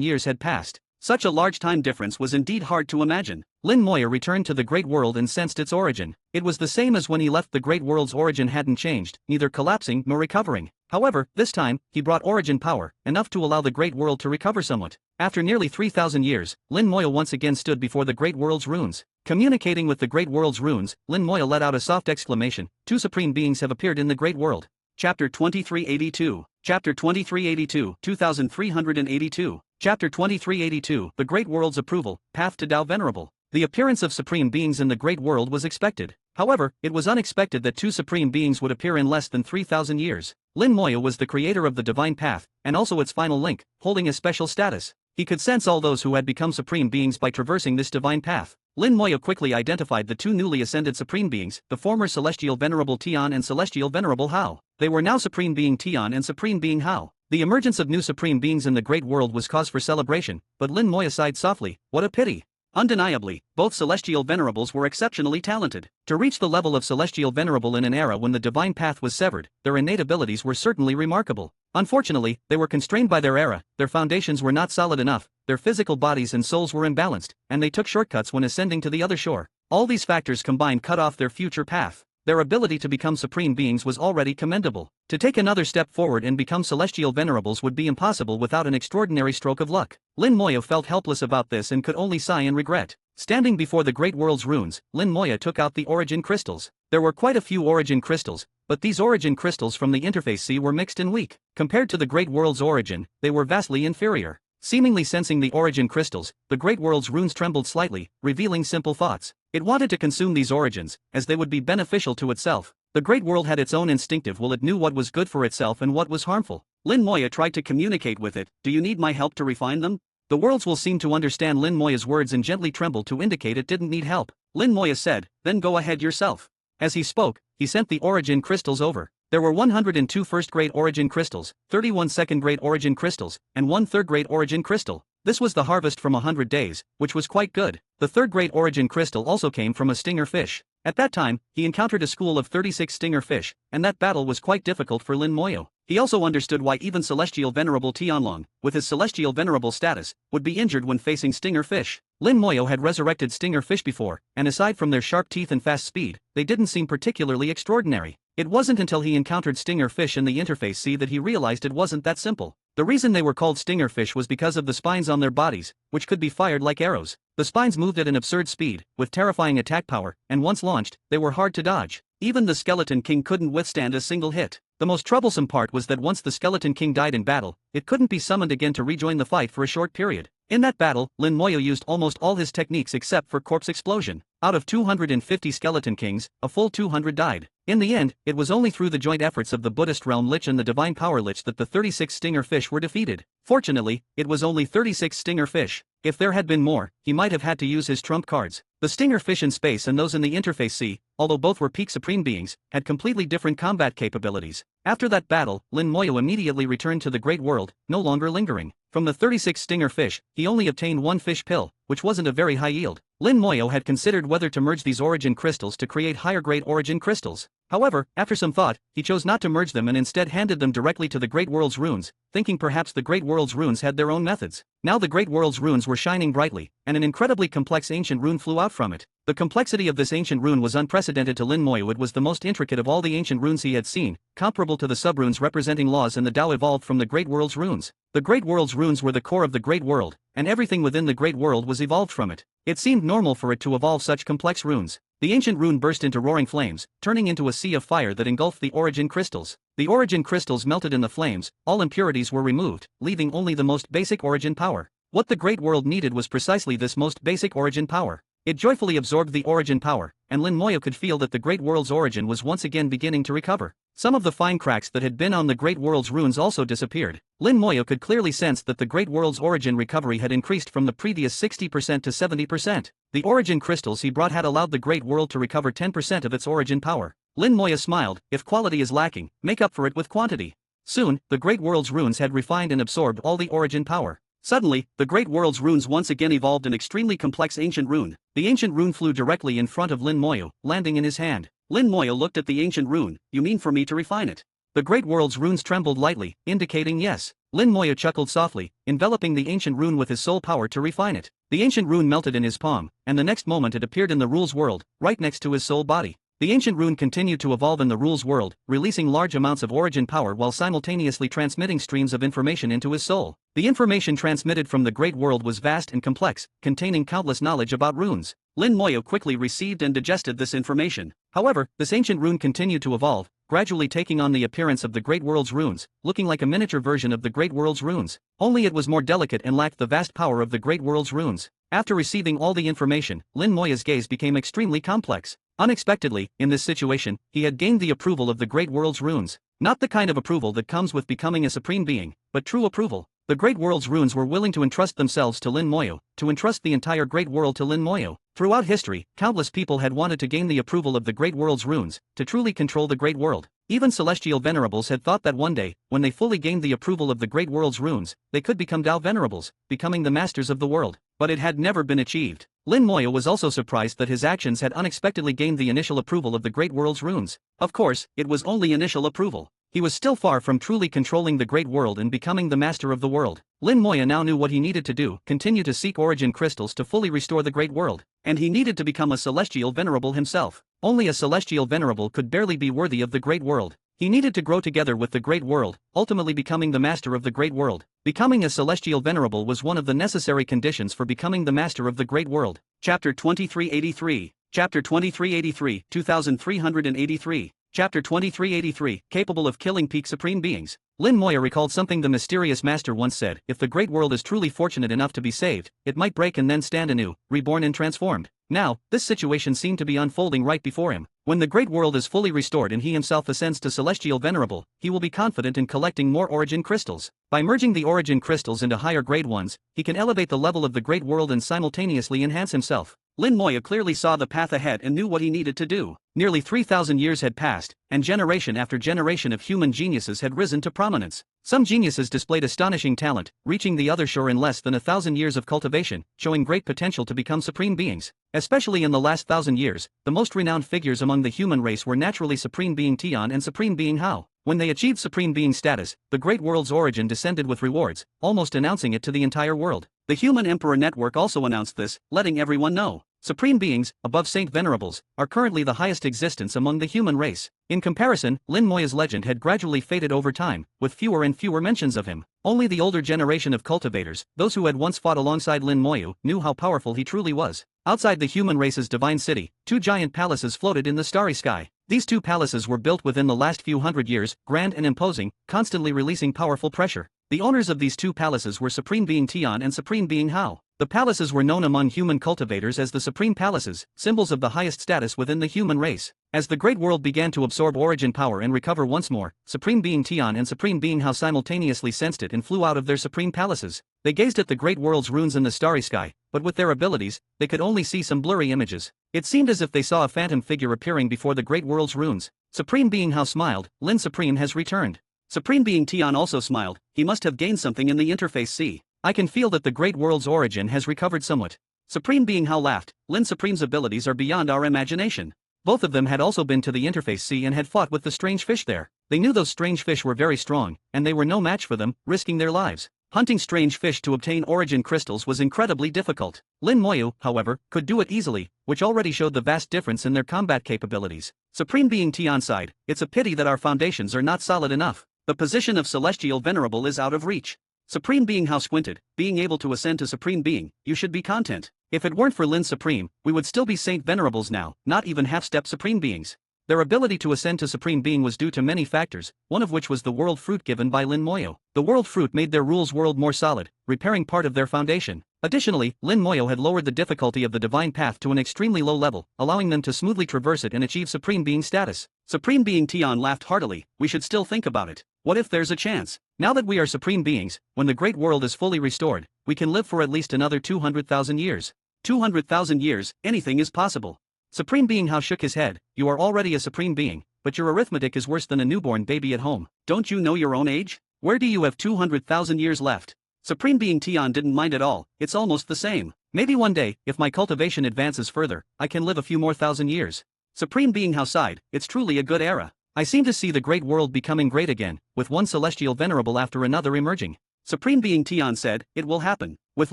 years had passed. Such a large time difference was indeed hard to imagine. Lin Moya returned to the Great World and sensed its origin. It was the same as when he left. The Great World's origin hadn't changed, neither collapsing nor recovering. However, this time, he brought origin power, enough to allow the Great World to recover somewhat. After nearly 3,000 years, Lin Moya once again stood before the Great World's runes. Communicating with the Great World's runes, Lin Moya let out a soft exclamation: 2 supreme beings have appeared in the Great World. Chapter 2382. Chapter 2382, 2382. Chapter 2382, The Great World's Approval, Path to Tao Venerable. The appearance of supreme beings in the Great World was expected. However, it was unexpected that 2 supreme beings would appear in less than 3,000 years. Lin Moya was the creator of the Divine Path, and also its final link, holding a special status. He could sense all those who had become supreme beings by traversing this divine path. Lin Moya quickly identified the 2 newly ascended supreme beings, the former Celestial Venerable Tian and Celestial Venerable Hao. They were now Supreme Being Tian and Supreme Being Hao. The emergence of new supreme beings in the Great World was cause for celebration, but Lin Moya sighed softly. What a pity. Undeniably, both Celestial Venerables were exceptionally talented. To reach the level of Celestial Venerable in an era when the divine path was severed, their innate abilities were certainly remarkable. Unfortunately, they were constrained by their era, their foundations were not solid enough, their physical bodies and souls were imbalanced, and they took shortcuts when ascending to the other shore. All these factors combined cut off their future path. Their ability to become supreme beings was already commendable. To take another step forward and become celestial venerables would be impossible without an extraordinary stroke of luck. Lin Moya felt helpless about this and could only sigh in regret. Standing before the Great World's runes, Lin Moya took out the origin crystals. There were quite a few origin crystals, but these origin crystals from the Interface Sea were mixed and weak. Compared to the Great World's origin, they were vastly inferior. Seemingly sensing the origin crystals, the Great World's runes trembled slightly, revealing simple thoughts. It wanted to consume these origins, as they would be beneficial to itself. The Great World had its own instinctive will. It knew what was good for itself and what was harmful. Lin Moya tried to communicate with it. Do you need my help to refine them? The worlds will seem to understand Lin Moya's words and gently trembled to indicate it didn't need help. Lin Moya said, then go ahead yourself. As he spoke, he sent the origin crystals over. There were 102 first-grade origin crystals, 31 second-grade origin crystals, and 1 third-grade origin crystal. This was the harvest from 100 days, which was quite good. The third-grade origin crystal also came from a stinger fish. At that time, he encountered a school of 36 stinger fish, and that battle was quite difficult for Lin Moyo. He also understood why even Celestial Venerable Tianlong, with his Celestial Venerable status, would be injured when facing stinger fish. Lin Moyo had resurrected stinger fish before, and aside from their sharp teeth and fast speed, they didn't seem particularly extraordinary. It wasn't until he encountered stinger fish in the Interface Sea that he realized it wasn't that simple. The reason they were called stinger fish was because of the spines on their bodies, which could be fired like arrows. The spines moved at an absurd speed, with terrifying attack power, and once launched, they were hard to dodge. Even the Skeleton King couldn't withstand a single hit. The most troublesome part was that once the Skeleton King died in battle, it couldn't be summoned again to rejoin the fight for a short period. In that battle, Lin Moyo used almost all his techniques except for corpse explosion. Out of 250 skeleton kings, a full 200 died. In the end, it was only through the joint efforts of the Buddhist realm lich and the divine power lich that the 36 stinger fish were defeated. Fortunately, it was only 36 stinger fish. If there had been more, he might have had to use his trump cards. The stinger fish in space and those in the interface sea, although both were peak supreme beings, had completely different combat capabilities. After that battle, Lin Moyo immediately returned to the great world, no longer lingering. From the 36 stinger fish, he only obtained one fish pill, which wasn't a very high yield. Lin Moyo had considered whether to merge these origin crystals to create higher grade origin crystals. However, after some thought, he chose not to merge them and instead handed them directly to the Great World's runes, thinking perhaps the Great World's runes had their own methods. Now the Great World's runes were shining brightly, and an incredibly complex ancient rune flew out from it. The complexity of this ancient rune was unprecedented to Lin Moyo. It was the most intricate of all the ancient runes he had seen, comparable to the subrunes representing laws and the Tao evolved from the Great World's runes. The Great World's runes were the core of the Great World, and everything within the Great World was evolved from it. It seemed normal for it to evolve such complex runes. The ancient rune burst into roaring flames, turning into a sea of fire that engulfed the origin crystals. The origin crystals melted in the flames, all impurities were removed, leaving only the most basic origin power. What the Great World needed was precisely this most basic origin power. It joyfully absorbed the origin power, and Lin Moyo could feel that the Great World's origin was once again beginning to recover. Some of the fine cracks that had been on the Great World's runes also disappeared. Lin Moyo could clearly sense that the Great World's origin recovery had increased from the previous 60% to 70%. The origin crystals he brought had allowed the Great World to recover 10% of its origin power. Lin Moyo smiled. If quality is lacking, make up for it with quantity. Soon, the Great World's runes had refined and absorbed all the origin power. Suddenly, the Great World's runes once again evolved an extremely complex ancient rune. The ancient rune flew directly in front of Lin Moyo, landing in his hand. Lin Moyo looked at the ancient rune. You mean for me to refine it? The Great World's runes trembled lightly, indicating yes. Lin Moyo chuckled softly, enveloping the ancient rune with his soul power to refine it. The ancient rune melted in his palm, and the next moment it appeared in the rule's world, right next to his soul body. The ancient rune continued to evolve in the rule's world, releasing large amounts of origin power while simultaneously transmitting streams of information into his soul. The information transmitted from the Great World was vast and complex, containing countless knowledge about runes. Lin Moyo quickly received and digested this information. However, this ancient rune continued to evolve, gradually taking on the appearance of the Great World's runes, looking like a miniature version of the Great World's runes. Only it was more delicate and lacked the vast power of the Great World's runes. After receiving all the information, Lin Moyo's gaze became extremely complex. Unexpectedly, in this situation, he had gained the approval of the Great World's runes. Not the kind of approval that comes with becoming a supreme being, but true approval. The Great World's runes were willing to entrust themselves to Lin Moyo, to entrust the entire Great World to Lin Moyo. Throughout history, countless people had wanted to gain the approval of the Great World's runes, to truly control the Great World. Even celestial venerables had thought that one day, when they fully gained the approval of the Great World's runes, they could become Tao venerables, becoming the masters of the world. But it had never been achieved. Lin Moyo was also surprised that his actions had unexpectedly gained the initial approval of the Great World's runes. Of course, it was only initial approval. He was still far from truly controlling the Great World and becoming the master of the world. Lin Moyo now knew what he needed to do: continue to seek origin crystals to fully restore the Great World. And he needed to become a celestial venerable himself. Only a celestial venerable could barely be worthy of the Great World. He needed to grow together with the Great World, ultimately becoming the master of the Great World. Becoming a celestial venerable was one of the necessary conditions for becoming the master of the Great World. Chapter 2383. Chapter 2383, 2383. Chapter 2383, capable of killing peak supreme beings. Lin Moyo recalled something the mysterious master once said: if the Great World is truly fortunate enough to be saved, it might break and then stand anew, reborn and transformed. Now, this situation seemed to be unfolding right before him. When the Great World is fully restored and he himself ascends to Celestial Venerable, he will be confident in collecting more origin crystals. By merging the origin crystals into higher grade ones, he can elevate the level of the Great World and simultaneously enhance himself. Lin Moyo clearly saw the path ahead and knew what he needed to do. Nearly 3,000 years had passed, and generation after generation of human geniuses had risen to prominence. Some geniuses displayed astonishing talent, reaching the other shore in less than 1,000 years of cultivation, showing great potential to become supreme beings. Especially in the last 1,000 years, the most renowned figures among the human race were naturally Supreme Being Tian and Supreme Being Hao. When they achieved Supreme Being status, the Great World's origin descended with rewards, almost announcing it to the entire world. The Human Emperor Network also announced this, letting everyone know. Supreme beings, above Saint Venerables, are currently the highest existence among the human race. In comparison, Lin Moyo's legend had gradually faded over time, with fewer and fewer mentions of him. Only the older generation of cultivators, those who had once fought alongside Lin Moyo, knew how powerful he truly was. Outside the human race's divine city, two giant palaces floated in the starry sky. These two palaces were built within the last few hundred years, grand and imposing, constantly releasing powerful pressure. The owners of these two palaces were Supreme Being Tian and Supreme Being Hao. The palaces were known among human cultivators as the Supreme Palaces, symbols of the highest status within the human race. As the Great World began to absorb origin power and recover once more, Supreme Being Tian and Supreme Being Hao simultaneously sensed it and flew out of their Supreme Palaces. They gazed at the Great World's runes in the starry sky, but with their abilities, they could only see some blurry images. It seemed as if they saw a phantom figure appearing before the Great World's runes. Supreme Being Hao smiled. Lin Supreme has returned. Supreme Being Tian also smiled. He must have gained something in the interface C. I can feel that the Great World's origin has recovered somewhat. Supreme Being Hao laughed. Lin Supreme's abilities are beyond our imagination. Both of them had also been to the interface C and had fought with the strange fish there. They knew those strange fish were very strong, and they were no match for them, risking their lives. Hunting strange fish to obtain origin crystals was incredibly difficult. Lin Moyu, however, could do it easily, which already showed the vast difference in their combat capabilities. Supreme Being Tian sighed. It's a pity that our foundations are not solid enough. The position of Celestial Venerable is out of reach. Supreme Being Hao squinted. Being able to ascend to Supreme Being, you should be content. If it weren't for Lin Supreme, we would still be Saint Venerables now, not even half-step Supreme Beings. Their ability to ascend to Supreme Being was due to many factors, one of which was the World Fruit given by Lin Moyo. The World Fruit made their rules world more solid, repairing part of their foundation. Additionally, Lin Moyo had lowered the difficulty of the Divine Path to an extremely low level, allowing them to smoothly traverse it and achieve Supreme Being status. Supreme Being Tian laughed heartily. We should still think about it. What if there's a chance? Now that we are Supreme Beings, when the Great World is fully restored, we can live for at least another 200,000 years. 200,000 years, anything is possible. Supreme Being Hao shook his head. You are already a Supreme Being, but your arithmetic is worse than a newborn baby at home. Don't you know your own age? Where do you have 200,000 years left? Supreme Being Tian didn't mind at all. It's almost the same. Maybe one day, if my cultivation advances further, I can live a few more thousand years. Supreme Being Hao sighed. It's truly a good era. I seem to see the Great World becoming great again, with one celestial venerable after another emerging. Supreme Being Tian said, it will happen. With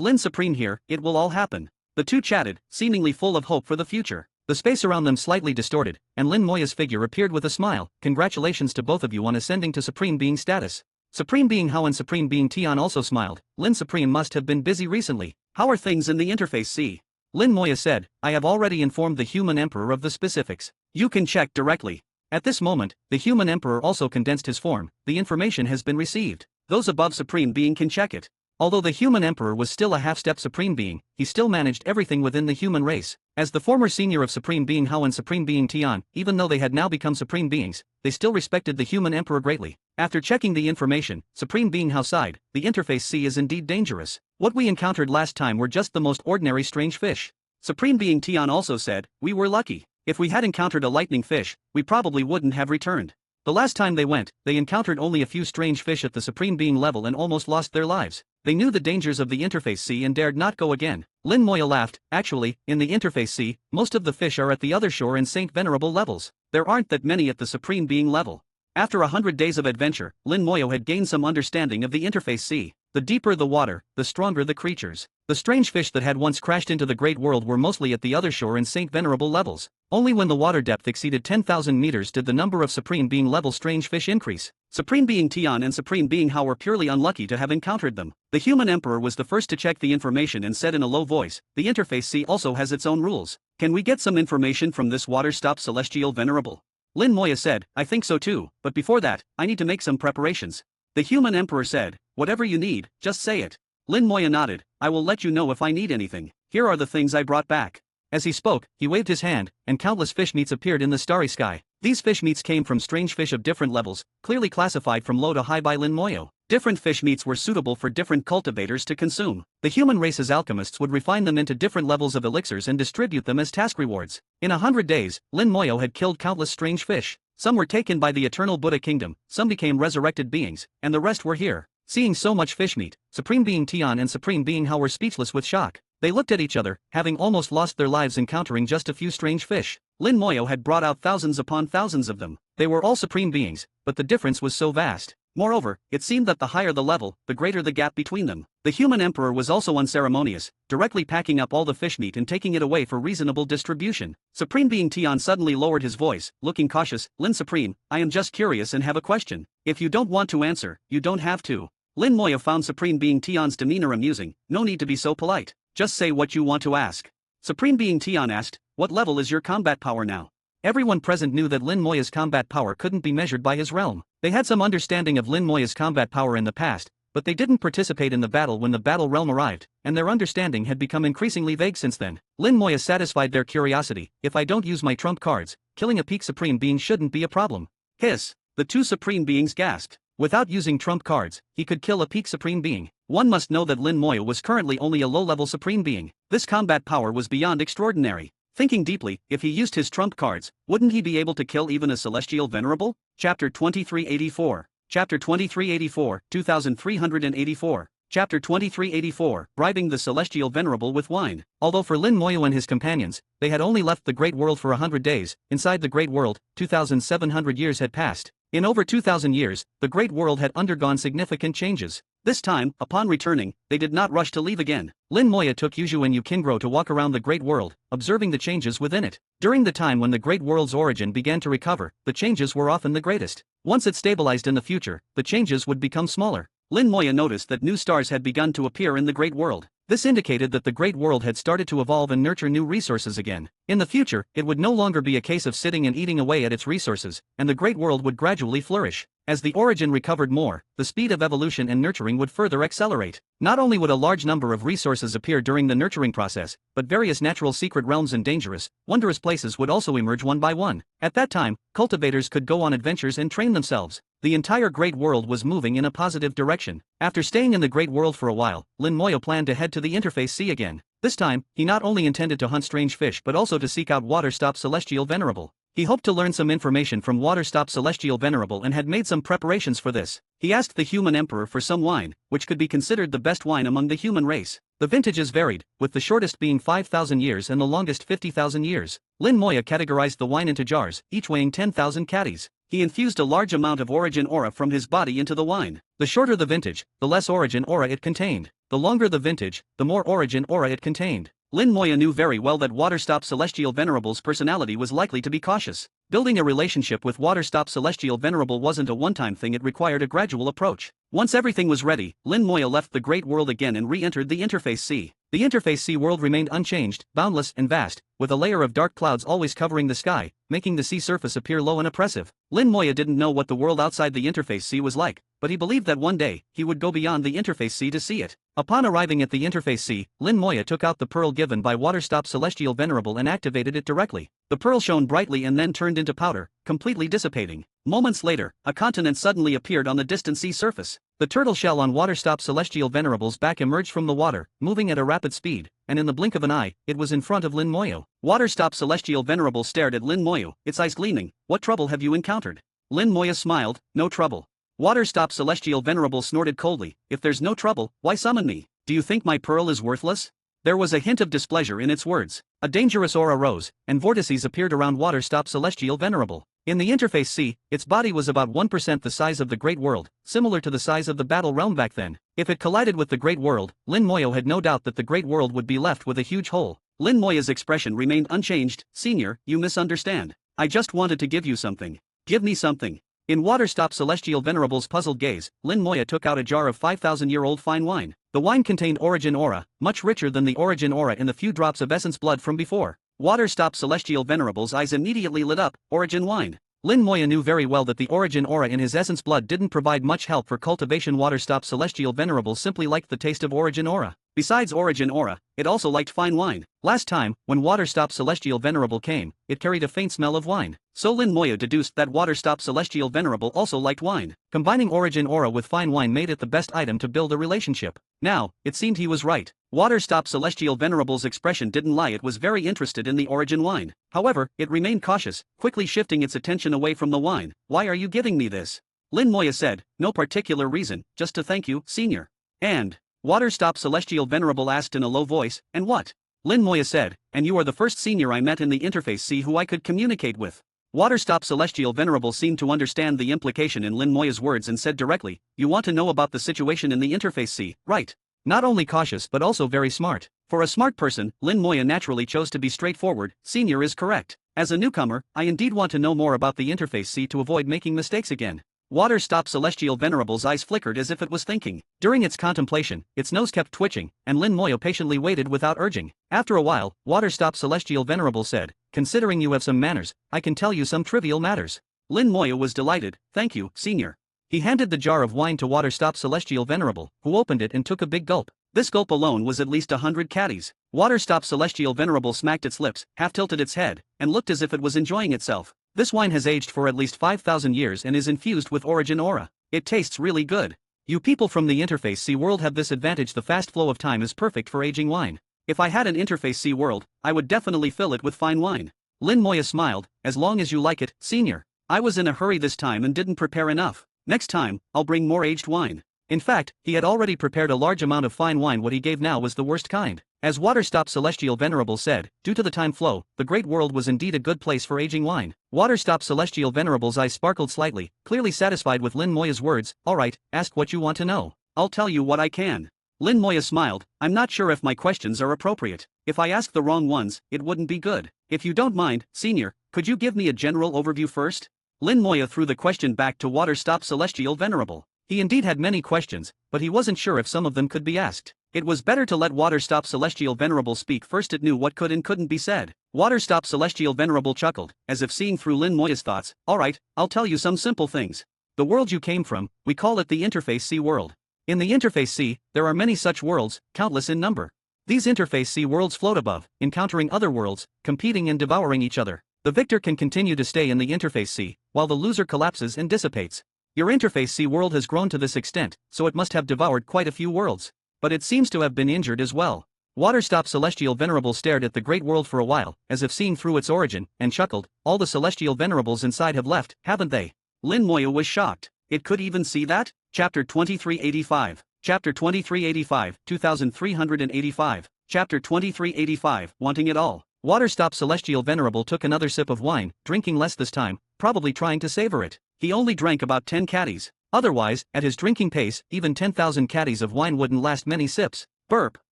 Lin Supreme here, it will all happen. The two chatted, seemingly full of hope for the future. The space around them slightly distorted, and Lin Moya's figure appeared with a smile. Congratulations to both of you on ascending to Supreme Being status. Supreme Being Hao and Supreme Being Tian also smiled. Lin Supreme must have been busy recently. How are things in the interface C? Lin Moya said, I have already informed the human emperor of the specifics. You can check directly. At this moment, the human emperor also condensed his form. The information has been received. Those above Supreme Being can check it. Although the human emperor was still a half-step Supreme Being, he still managed everything within the human race. As the former senior of Supreme Being Hao and Supreme Being Tian, even though they had now become Supreme Beings, they still respected the human emperor greatly. After checking the information, Supreme Being Hao sighed. The interface C is indeed dangerous. What we encountered last time were just the most ordinary strange fish. Supreme Being Tian also said, we were lucky. If we had encountered a lightning fish, we probably wouldn't have returned. The last time they went, they encountered only a few strange fish at the Supreme Being level and almost lost their lives. They knew the dangers of the interface C and dared not go again. Lin Moya laughed. Actually, in the interface C, most of the fish are at the other shore and Saint Venerable levels. There aren't that many at the Supreme Being level. After 100 days of adventure, Lin Moyo had gained some understanding of the interface C. The deeper the water, the stronger the creatures. The strange fish that had once crashed into the Great World were mostly at the other shore and Saint Venerable levels. Only when the water depth exceeded 10,000 meters did the number of Supreme Being level strange fish increase. Supreme Being Tian and Supreme Being Hao were purely unlucky to have encountered them. The human emperor was the first to check the information and said in a low voice, the interface C also has its own rules. Can we get some information from this water-stop celestial venerable? Lin Moya said, I think so too, but before that, I need to make some preparations. The human emperor said, whatever you need, just say it. Lin Moya nodded, I will let you know if I need anything. Here are the things I brought back. As he spoke, he waved his hand, and countless fish meats appeared in the starry sky. These fish meats came from strange fish of different levels, clearly classified from low to high by Lin Moyo. Different fish meats were suitable for different cultivators to consume. The human race's alchemists would refine them into different levels of elixirs and distribute them as task rewards. In 100 days, Lin Moyo had killed countless strange fish. Some were taken by the eternal Buddha kingdom, some became resurrected beings, and the rest were here. Seeing so much fish meat, Supreme Being Tian and Supreme Being Hao were speechless with shock. They looked at each other, having almost lost their lives encountering just a few strange fish. Lin Moyo had brought out thousands upon thousands of them. They were all Supreme Beings, but the difference was so vast. Moreover, it seemed that the higher the level, the greater the gap between them. The human emperor was also unceremonious, directly packing up all the fish meat and taking it away for reasonable distribution. Supreme Being Tian suddenly lowered his voice, looking cautious. Lin Supreme, I am just curious and have a question. If you don't want to answer, you don't have to. Lin Moya found Supreme Being Tian's demeanor amusing. No need to be so polite. Just say what you want to ask. Supreme Being Tian asked, what level is your combat power now? Everyone present knew that Lin Moya's combat power couldn't be measured by his realm. They had some understanding of Lin Moya's combat power in the past, but they didn't participate in the battle when the battle realm arrived, and their understanding had become increasingly vague since then. Lin Moya satisfied their curiosity. If I don't use my trump cards, killing a peak supreme being shouldn't be a problem. Hiss. The two supreme beings gasped. Without using trump cards, he could kill a peak supreme being. One must know that Lin Moya was currently only a low-level supreme being. This combat power was beyond extraordinary. Thinking deeply, if he used his trump cards, wouldn't he be able to kill even a celestial venerable? Chapter 2384. Chapter 2384, 2384. Chapter 2384, Bribing the Celestial Venerable with Wine. Although for Lin Moya and his companions, they had only left the Great World for 100 days, inside the Great World, 2,700 years had passed. In over 2,000 years, the Great World had undergone significant changes. This time, upon returning, they did not rush to leave again. Lin Moya took Yuju and Yukingro to walk around the Great World, observing the changes within it. During the time when the Great World's origin began to recover, the changes were often the greatest. Once it stabilized in the future, the changes would become smaller. Lin Moya noticed that new stars had begun to appear in the Great World. This indicated that the Great World had started to evolve and nurture new resources again. In the future, it would no longer be a case of sitting and eating away at its resources, and the Great World would gradually flourish. As the origin recovered more, the speed of evolution and nurturing would further accelerate. Not only would a large number of resources appear during the nurturing process, but various natural secret realms and dangerous, wondrous places would also emerge one by one. At that time, cultivators could go on adventures and train themselves. The entire Great World was moving in a positive direction. After staying in the Great World for a while, Lin Moya planned to head to the Interface Sea again. This time, he not only intended to hunt strange fish but also to seek out Waterstop Celestial Venerable. He hoped to learn some information from Waterstop Celestial Venerable and had made some preparations for this. He asked the human emperor for some wine, which could be considered the best wine among the human race. The vintages varied, with the shortest being 5,000 years and the longest 50,000 years. Lin Moya categorized the wine into jars, each weighing 10,000 catties. He infused a large amount of origin aura from his body into the wine. The shorter the vintage, the less origin aura it contained. The longer the vintage, the more origin aura it contained. Lin Moya knew very well that Waterstop Celestial Venerable's personality was likely to be cautious. Building a relationship with Waterstop Celestial Venerable wasn't a one-time thing, it required a gradual approach. Once everything was ready, Lin Moya left the Great World again and re-entered the Interface Sea. The Interface Sea world remained unchanged, boundless and vast, with a layer of dark clouds always covering the sky, making the sea surface appear low and oppressive. Lin Moya didn't know what the world outside the Interface Sea was like, but he believed that one day, he would go beyond the Interface Sea to see it. Upon arriving at the Interface Sea, Lin Moya took out the pearl given by Waterstop Celestial Venerable and activated it directly. The pearl shone brightly and then turned into powder, completely dissipating. Moments later, a continent suddenly appeared on the distant sea surface. The turtle shell on Waterstop Celestial Venerable's back emerged from the water, moving at a rapid speed, and in the blink of an eye, it was in front of Lin Moya. Waterstop Celestial Venerable stared at Lin Moya, its eyes gleaming. "What trouble have you encountered?" Lin Moya smiled. "No trouble." Waterstop Celestial Venerable snorted coldly. "If there's no trouble, why summon me? Do you think my pearl is worthless?" There was a hint of displeasure in its words. A dangerous aura rose, and vortices appeared around Waterstop Celestial Venerable. In the Interface Sea, its body was about 1% the size of the Great World, similar to the size of the Battle Realm back then. If it collided with the Great World, Lin Moya had no doubt that the Great World would be left with a huge hole. Lin Moya's expression remained unchanged. "Senior, you misunderstand. I just wanted to give you something." "Give me something." In Waterstop Celestial Venerable's puzzled gaze, Lin Moya took out a jar of 5,000-year-old fine wine. The wine contained origin aura, much richer than the origin aura in the few drops of essence blood from before. Waterstop Celestial Venerable's eyes immediately lit up. Origin wine. Lin Moya knew very well that the origin aura in his essence blood didn't provide much help for cultivation. Waterstop Celestial Venerable simply liked the taste of origin aura. Besides origin aura, it also liked fine wine. Last time, when Waterstop Celestial Venerable came, it carried a faint smell of wine. So Lin Moya deduced that Waterstop Celestial Venerable also liked wine. Combining origin aura with fine wine made it the best item to build a relationship. Now, it seemed he was right. Waterstop Celestial Venerable's expression didn't lie, it was very interested in the origin wine. However, it remained cautious, quickly shifting its attention away from the wine. "Why are you giving me this?" Lin Moya said. "No particular reason, just to thank you, senior." "And?" Waterstop Celestial Venerable asked in a low voice. "And what?" Lin Moya said. "And you are the first senior I met in the Interface Sea who I could communicate with." Waterstop Celestial Venerable seemed to understand the implication in Lin Moya's words and said directly, "You want to know about the situation in the Interface Sea, right?" Not only cautious but also very smart. For a smart person, Lin Moya naturally chose to be straightforward. "Senior is correct. As a newcomer, I indeed want to know more about the Interface Sea to avoid making mistakes again." Waterstop Celestial Venerable's eyes flickered as if it was thinking. During its contemplation, its nose kept twitching, and Lin Moya patiently waited without urging. After a while, Waterstop Celestial Venerable said, "Considering you have some manners, I can tell you some trivial matters." Lin Moya was delighted. "Thank you, senior." He handed the jar of wine to Waterstop Celestial Venerable, who opened it and took a big gulp. This gulp alone was at least 100 caddies. Waterstop Celestial Venerable smacked its lips, half-tilted its head, and looked as if it was enjoying itself. This wine has aged for at least 5,000 years and is infused with origin aura. It tastes really good. You people from the Interface C world have this advantage: the fast flow of time is perfect for aging wine. If I had an Interface C world, I would definitely fill it with fine wine. Lin Moya smiled. As long as you like it, senior. I was in a hurry this time and didn't prepare enough. Next time, I'll bring more aged wine. In fact, he had already prepared a large amount of fine wine. What he gave now was the worst kind. As Waterstop Celestial Venerable said, due to the time flow, the Great World was indeed a good place for aging wine. Waterstop Celestial Venerable's eyes sparkled slightly, clearly satisfied with Lin Moya's words. Alright, ask what you want to know. I'll tell you what I can. Lin Moya smiled. I'm not sure if my questions are appropriate. If I ask the wrong ones, it wouldn't be good. If you don't mind, senior, could you give me a general overview first? Lin Moya threw the question back to Waterstop Celestial Venerable. He indeed had many questions, but he wasn't sure if some of them could be asked. It was better to let Waterstop Celestial Venerable speak first. It knew what could and couldn't be said. Waterstop Celestial Venerable chuckled, as if seeing through Lin Moya's thoughts. Alright, I'll tell you some simple things. The world you came from, we call it the Interface C world. In the Interface C, there are many such worlds, countless in number. These Interface C worlds float above, encountering other worlds, competing and devouring each other. The victor can continue to stay in the Interface C, while the loser collapses and dissipates. Your Interface C world has grown to this extent, so it must have devoured quite a few worlds. But it seems to have been injured as well. Waterstop Celestial Venerable stared at the Great World for a while, as if seeing through its origin, and chuckled. All the Celestial Venerables inside have left, haven't they? Lin Moya was shocked. It could even see that? Chapter 2385. Chapter 2385, 2385. Chapter 2385, wanting it all. Waterstop Celestial Venerable took another sip of wine, drinking less this time, probably trying to savor it. He only drank about 10 caddies. Otherwise, at his drinking pace, even 10,000 caddies of wine wouldn't last many sips. Burp.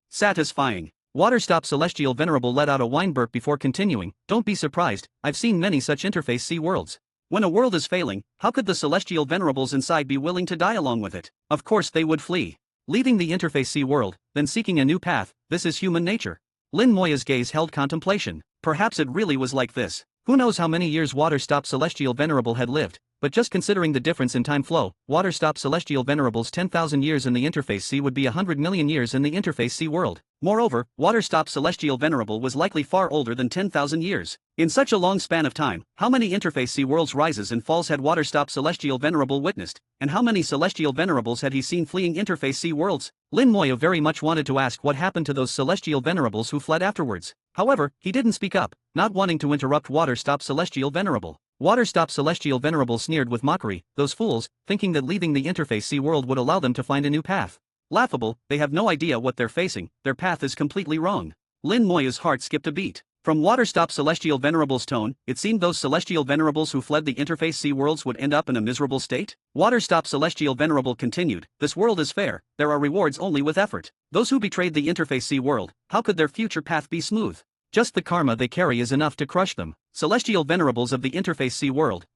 Satisfying. Waterstop Celestial Venerable let out a wine burp before continuing. Don't be surprised, I've seen many such Interface C worlds. When a world is failing, how could the Celestial Venerables inside be willing to die along with it? Of course they would flee. Leaving the Interface C world, then seeking a new path, this is human nature. Lin Moya's gaze held contemplation. Perhaps it really was like this. Who knows how many years Waterstop Celestial Venerable had lived, but just considering the difference in time flow, Waterstop Celestial Venerable's 10,000 years in the Interface C would be 100 million years in the Interface C world. Moreover, Waterstop Celestial Venerable was likely far older than 10,000 years. In such a long span of time, how many Interface C worlds rises and falls had Waterstop Celestial Venerable witnessed, and how many Celestial Venerables had he seen fleeing Interface C worlds? Lin Moya very much wanted to ask what happened to those Celestial Venerables who fled afterwards. However, he didn't speak up, not wanting to interrupt Waterstop Celestial Venerable. Waterstop Celestial Venerable sneered with mockery. Those fools, thinking that leaving the Interface C world would allow them to find a new path. Laughable, they have no idea what they're facing, their path is completely wrong. Lin Moya's heart skipped a beat. From Waterstop Celestial Venerable's tone, it seemed those Celestial Venerables who fled the Interface C worlds would end up in a miserable state. Waterstop Celestial Venerable continued, this world is fair, there are rewards only with effort. Those who betrayed the Interface C world, how could their future path be smooth? Just the karma they carry is enough to crush them. Celestial Venerables of the Interface C world,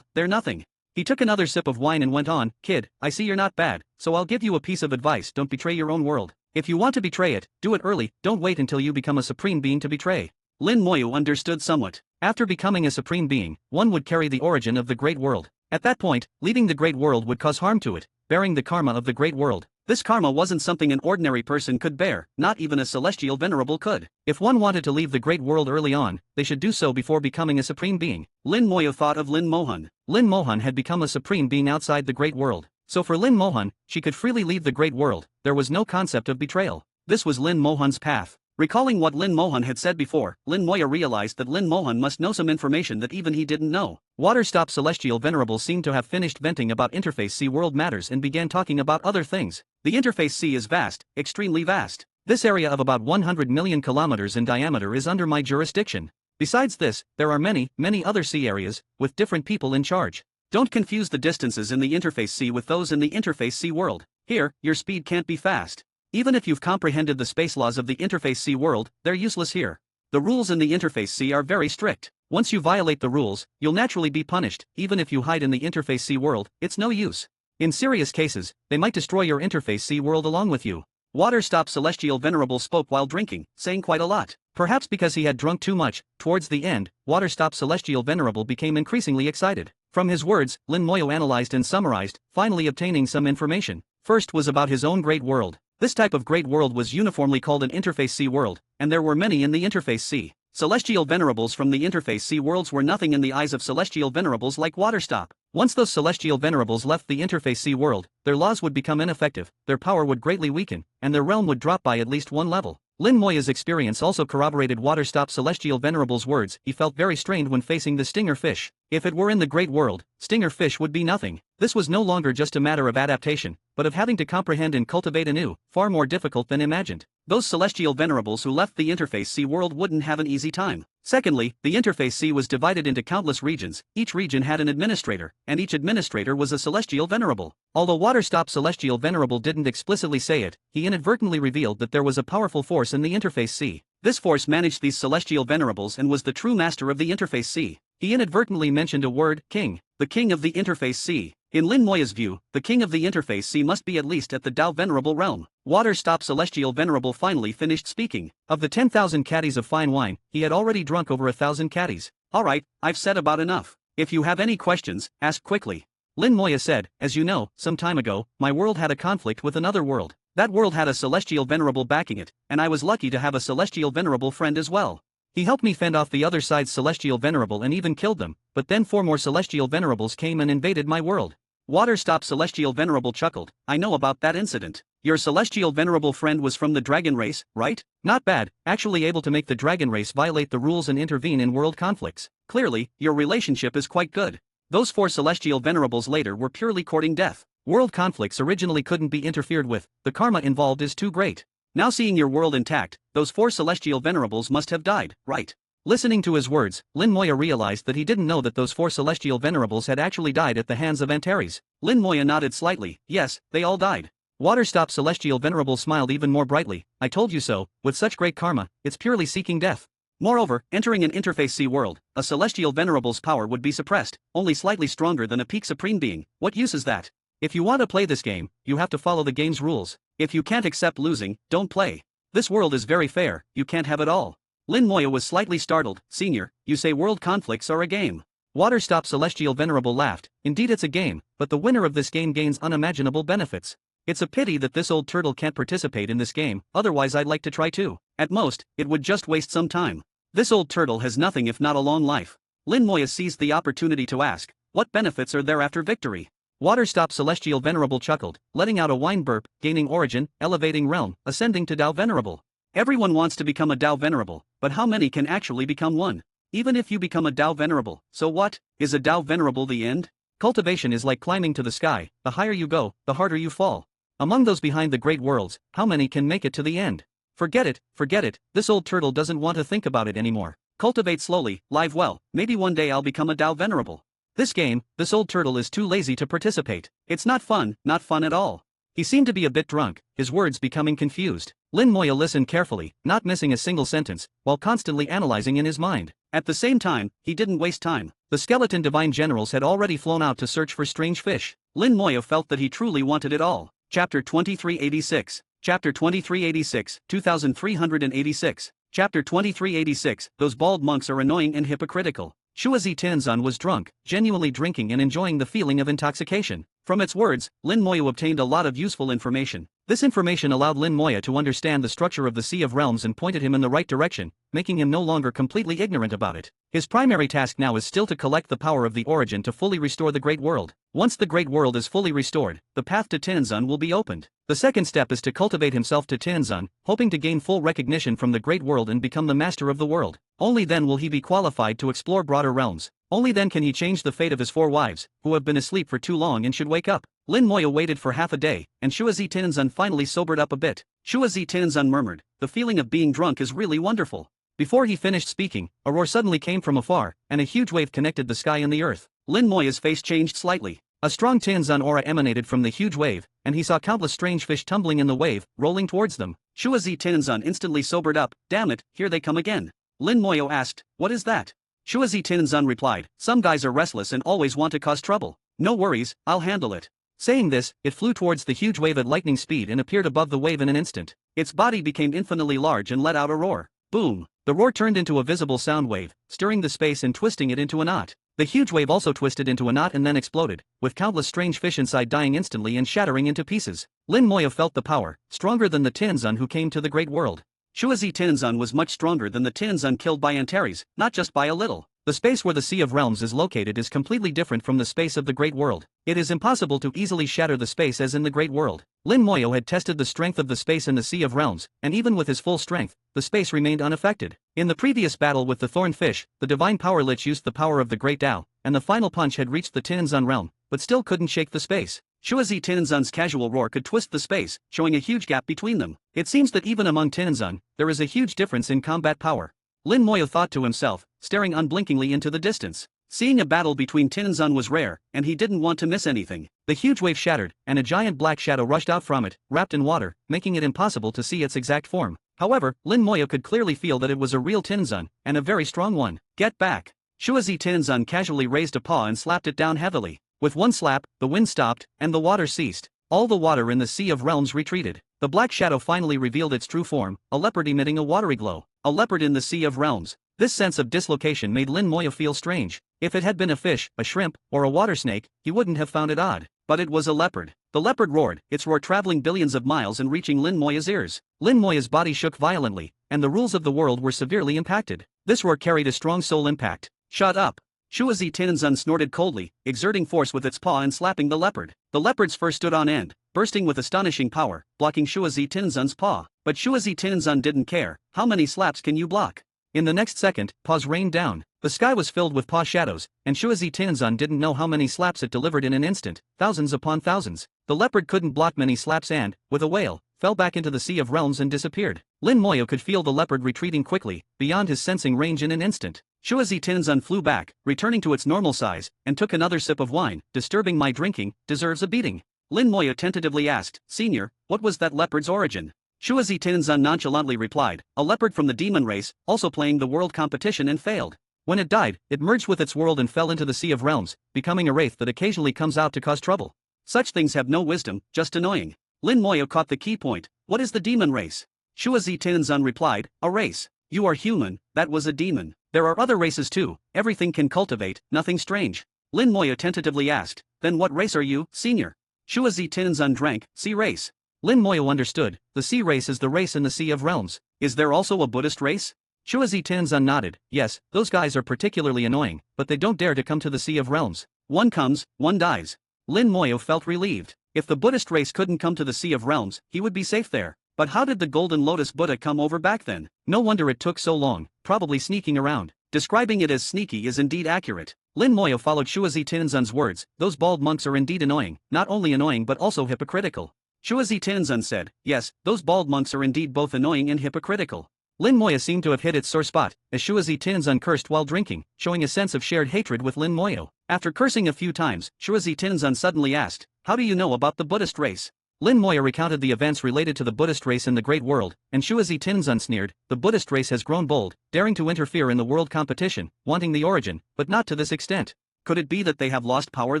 they're nothing. He took another sip of wine and went on, kid, I see you're not bad, so I'll give you a piece of advice: don't betray your own world. If you want to betray it, do it early, don't wait until you become a supreme being to betray. Lin Moya understood somewhat. After becoming a supreme being, one would carry the origin of the Great World. At that point, leaving the Great World would cause harm to it, bearing the karma of the Great World. This karma wasn't something an ordinary person could bear, not even a Celestial Venerable could. If one wanted to leave the Great World early on, they should do so before becoming a supreme being. Lin Moya thought of Lin Mohan. Lin Mohan had become a supreme being outside the Great World. So for Lin Mohan, she could freely leave the Great World. There was no concept of betrayal. This was Lin Mohan's path. Recalling what Lin Mohan had said before, Lin Moya realized that Lin Mohan must know some information that even he didn't know. Waterstop Celestial Venerable seemed to have finished venting about Interface C world matters and began talking about other things. The Interface C is vast, extremely vast. This area of about 100 million kilometers in diameter is under my jurisdiction. Besides this, there are many, many other sea areas, with different people in charge. Don't confuse the distances in the Interface C with those in the Interface C world. Here, your speed can't be fast. Even if you've comprehended the space laws of the Interface C world, they're useless here. The rules in the Interface C are very strict. Once you violate the rules, you'll naturally be punished. Even if you hide in the Interface C world, it's no use. In serious cases, they might destroy your Interface C world along with you. Waterstop Celestial Venerable spoke while drinking, saying quite a lot. Perhaps because he had drunk too much, towards the end, Waterstop Celestial Venerable became increasingly excited. From his words, Lin Moyo analyzed and summarized, finally obtaining some information. First was about his own great world. This type of great world was uniformly called an Interface C world, and there were many in the Interface C. Celestial venerables from the Interface C worlds were nothing in the eyes of celestial venerables like Waterstop. Once those celestial venerables left the Interface C world, their laws would become ineffective, their power would greatly weaken, and their realm would drop by at least one level. Lin Moya's experience also corroborated Waterstop celestial venerable's words. He felt very strained when facing the stinger fish. If it were in the great world, stinger fish would be nothing. This was no longer just a matter of adaptation, but of having to comprehend and cultivate anew, far more difficult than imagined. Those celestial venerables who left the Interface C world wouldn't have an easy time. Secondly, the Interface C was divided into countless regions. Each region had an administrator, and each administrator was a celestial venerable. Although Waterstop celestial venerable didn't explicitly say it, he inadvertently revealed that there was a powerful force in the Interface C. This force managed these celestial venerables and was the true master of the Interface C. He inadvertently mentioned a word, king, the king of the Interface C. In Lin Moya's view, the king of the Interface C must be at least at the Dao Venerable realm. Waterstop Celestial Venerable finally finished speaking. Of the 10,000 caddies of fine wine, he had already drunk over 1,000 caddies. Alright, I've said about enough. If you have any questions, ask quickly. Lin Moya said, as you know, some time ago, my world had a conflict with another world. That world had a Celestial Venerable backing it, and I was lucky to have a Celestial Venerable friend as well. He helped me fend off the other side's Celestial Venerable and even killed them, but then 4 more Celestial Venerables came and invaded my world. Waterstop Celestial Venerable chuckled, I know about that incident. Your Celestial Venerable friend was from the dragon race, right? Not bad, actually able to make the dragon race violate the rules and intervene in world conflicts. Clearly, your relationship is quite good. Those 4 Celestial Venerables later were purely courting death. World conflicts originally couldn't be interfered with, the karma involved is too great. Now seeing your world intact, those 4 Celestial Venerables must have died, right? Listening to his words, Lin Moya realized that he didn't know that those 4 Celestial Venerables had actually died at the hands of Antares. Lin Moya nodded slightly, yes, they all died. Waterstop Celestial Venerable smiled even more brightly, I told you so, with such great karma, it's purely seeking death. Moreover, entering an Interface C world, a Celestial Venerable's power would be suppressed, only slightly stronger than a peak Supreme Being. What use is that? If you want to play this game, you have to follow the game's rules. If you can't accept losing, don't play. This world is very fair, you can't have it all. Lin Moya was slightly startled, Senior, you say world conflicts are a game. Waterstop Celestial Venerable laughed, indeed it's a game, but the winner of this game gains unimaginable benefits. It's a pity that this old turtle can't participate in this game, otherwise I'd like to try too. At most, it would just waste some time. This old turtle has nothing if not a long life. Lin Moya seized the opportunity to ask, what benefits are there after victory? Waterstop Celestial Venerable chuckled, letting out a wine burp, gaining origin, elevating realm, ascending to Dao Venerable. Everyone wants to become a Dao Venerable, but how many can actually become one? Even if you become a Dao Venerable, so what? Is a Dao Venerable the end? Cultivation is like climbing to the sky, the higher you go, the harder you fall. Among those behind the great worlds, how many can make it to the end? Forget it, this old turtle doesn't want to think about it anymore. Cultivate slowly, live well, maybe one day I'll become a Dao Venerable. This game, this old turtle is too lazy to participate. It's not fun at all. He seemed to be a bit drunk, his words becoming confused. Lin Moya listened carefully, not missing a single sentence, while constantly analyzing in his mind. At the same time, he didn't waste time. The skeleton divine generals had already flown out to search for strange fish. Lin Moya felt that he truly wanted it all. Chapter 2386. Chapter 2386, 2386. Chapter 2386, those bald monks are annoying and hypocritical. Shuazi Tianzan was drunk, genuinely drinking and enjoying the feeling of intoxication. From its words, Lin Moya obtained a lot of useful information. This information allowed Lin Moya to understand the structure of the Sea of Realms and pointed him in the right direction, making him no longer completely ignorant about it. His primary task now is still to collect the power of the origin to fully restore the Great World. Once the Great World is fully restored, the path to Tianzan will be opened. The second step is to cultivate himself to Tianzan, hoping to gain full recognition from the Great World and become the master of the world. Only then will he be qualified to explore broader realms. Only then can he change the fate of his 4 wives, who have been asleep for too long and should wake up. Lin Moya waited for half a day, and Shuazi Tianzan finally sobered up a bit. Shuazi Tianzan murmured, the feeling of being drunk is really wonderful. Before he finished speaking, a roar suddenly came from afar, and a huge wave connected the sky and the earth. Lin Moya's face changed slightly. A strong Tianzan aura emanated from the huge wave, and he saw countless strange fish tumbling in the wave, rolling towards them. Shuazi Tianzan instantly sobered up, damn it, here they come again. Lin Moya asked, what is that? Shuazi Tianzan replied, some guys are restless and always want to cause trouble. No worries, I'll handle it. Saying this, it flew towards the huge wave at lightning speed and appeared above the wave in an instant. Its body became infinitely large and let out a roar. Boom! The roar turned into a visible sound wave, stirring the space and twisting it into a knot. The huge wave also twisted into a knot and then exploded, with countless strange fish inside dying instantly and shattering into pieces. Lin Moyo felt the power, stronger than the Tianzun who came to the Great World. Shuazi Tianzun was much stronger than the Tianzun killed by Antares, not just by a little. The space where the Sea of Realms is located is completely different from the space of the Great World. It is impossible to easily shatter the space as in the Great World. Lin Moyo had tested the strength of the space in the Sea of Realms, and even with his full strength, the space remained unaffected. In the previous battle with the Thorn Fish, the Divine Power Lich used the power of the Great Tao, and the final punch had reached the Tianzun realm, but still couldn't shake the space. Shuazi Tianzun's casual roar could twist the space, showing a huge gap between them. It seems that even among Tianzun, there is a huge difference in combat power. Lin Moyo thought to himself, staring unblinkingly into the distance. Seeing a battle between Tianzun was rare, and he didn't want to miss anything. The huge wave shattered, and a giant black shadow rushed out from it, wrapped in water, making it impossible to see its exact form. However, Lin Moyo could clearly feel that it was a real Tianzun, and a very strong one. Get back! Shuazi Tianzun casually raised a paw and slapped it down heavily. With one slap, the wind stopped, and the water ceased. All the water in the Sea of Realms retreated. The black shadow finally revealed its true form, a leopard emitting a watery glow. A leopard in the Sea of Realms. This sense of dislocation made Lin Moyo feel strange. If it had been a fish, a shrimp, or a water snake, he wouldn't have found it odd. But it was a leopard. The leopard roared, its roar traveling billions of miles and reaching Lin Moyo's ears. Lin Moyo's body shook violently, and the rules of the world were severely impacted. This roar carried a strong soul impact. Shut up! Shuazi Tianzun snorted coldly, exerting force with its paw and slapping the leopard. The leopard's fur stood on end, bursting with astonishing power, blocking Shuazi Tianzun's paw. But Shuazi Tianzun didn't care. How many slaps can you block? In the next second, paws rained down. The sky was filled with paw shadows, and Shuazi Tianzun didn't know how many slaps it delivered in an instant, thousands upon thousands. The leopard couldn't block many slaps and, with a wail, fell back into the Sea of Realms and disappeared. Lin Moyo could feel the leopard retreating quickly, beyond his sensing range in an instant. Shuazi Tianzun flew back, returning to its normal size, and took another sip of wine. Disturbing my drinking, deserves a beating. Lin Moyo tentatively asked, Senior, what was that leopard's origin? Shuazi Tianzun nonchalantly replied, a leopard from the demon race, also playing the world competition and failed. When it died, it merged with its world and fell into the Sea of Realms, becoming a wraith that occasionally comes out to cause trouble. Such things have no wisdom, just annoying. Lin Moyo caught the key point. What is the demon race? Shuazi Tianzun replied, a race. You are human, that was a demon. There are other races too, everything can cultivate, nothing strange. Lin Moyo tentatively asked, then what race are you, Senior? Shuazi Tianzun drank, sea race. Lin Moyo understood, the sea race is the race in the Sea of Realms. Is there also a Buddhist race? Shuazi Tianzun nodded, yes, those guys are particularly annoying, but they don't dare to come to the Sea of Realms. One comes, one dies. Lin Moyo felt relieved. If the Buddhist race couldn't come to the Sea of Realms, he would be safe there. But how did the Golden Lotus Buddha come over back then? No wonder it took so long, probably sneaking around. Describing it as sneaky is indeed accurate. Lin Moyo followed Shuazi Tianzun's words, those bald monks are indeed annoying, not only annoying but also hypocritical. Shuazi Tianzun said, yes, those bald monks are indeed both annoying and hypocritical. Lin Moyo seemed to have hit its sore spot, as Shuazi Tianzun cursed while drinking, showing a sense of shared hatred with Lin Moyo. After cursing a few times, Shuazi Tianzun suddenly asked, how do you know about the Buddhist race? Lin Moyo recounted the events related to the Buddhist race in the Great World, and Shuazi Tianzun sneered, the Buddhist race has grown bold, daring to interfere in the world competition, wanting the origin, but not to this extent. Could it be that they have lost power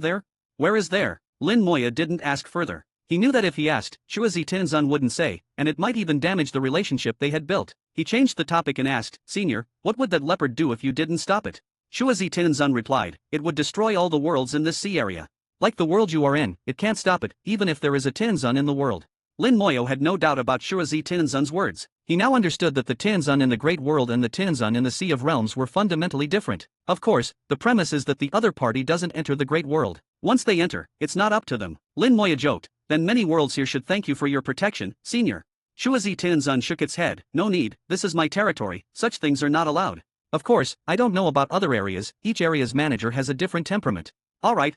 there? Where is there? Lin Moyo didn't ask further. He knew that if he asked, Shuazi Tianzun wouldn't say, and it might even damage the relationship they had built. He changed the topic and asked, Senior, what would that leopard do if you didn't stop it? Shuazi Tianzun replied, it would destroy all the worlds in this sea area. Like the world you are in, it can't stop it, even if there is a Tianzun in the world. Lin Moyo had no doubt about Shuazi Tianzun's words. He now understood that the Tianzun in the Great World and the Tianzun in the Sea of Realms were fundamentally different. Of course, the premise is that the other party doesn't enter the Great World. Once they enter, it's not up to them. Lin Moyo joked, then many worlds here should thank you for your protection, Senior. Shuazi Tianzun shook its head, no need, this is my territory, such things are not allowed. Of course, I don't know about other areas, each area's manager has a different temperament. Alright,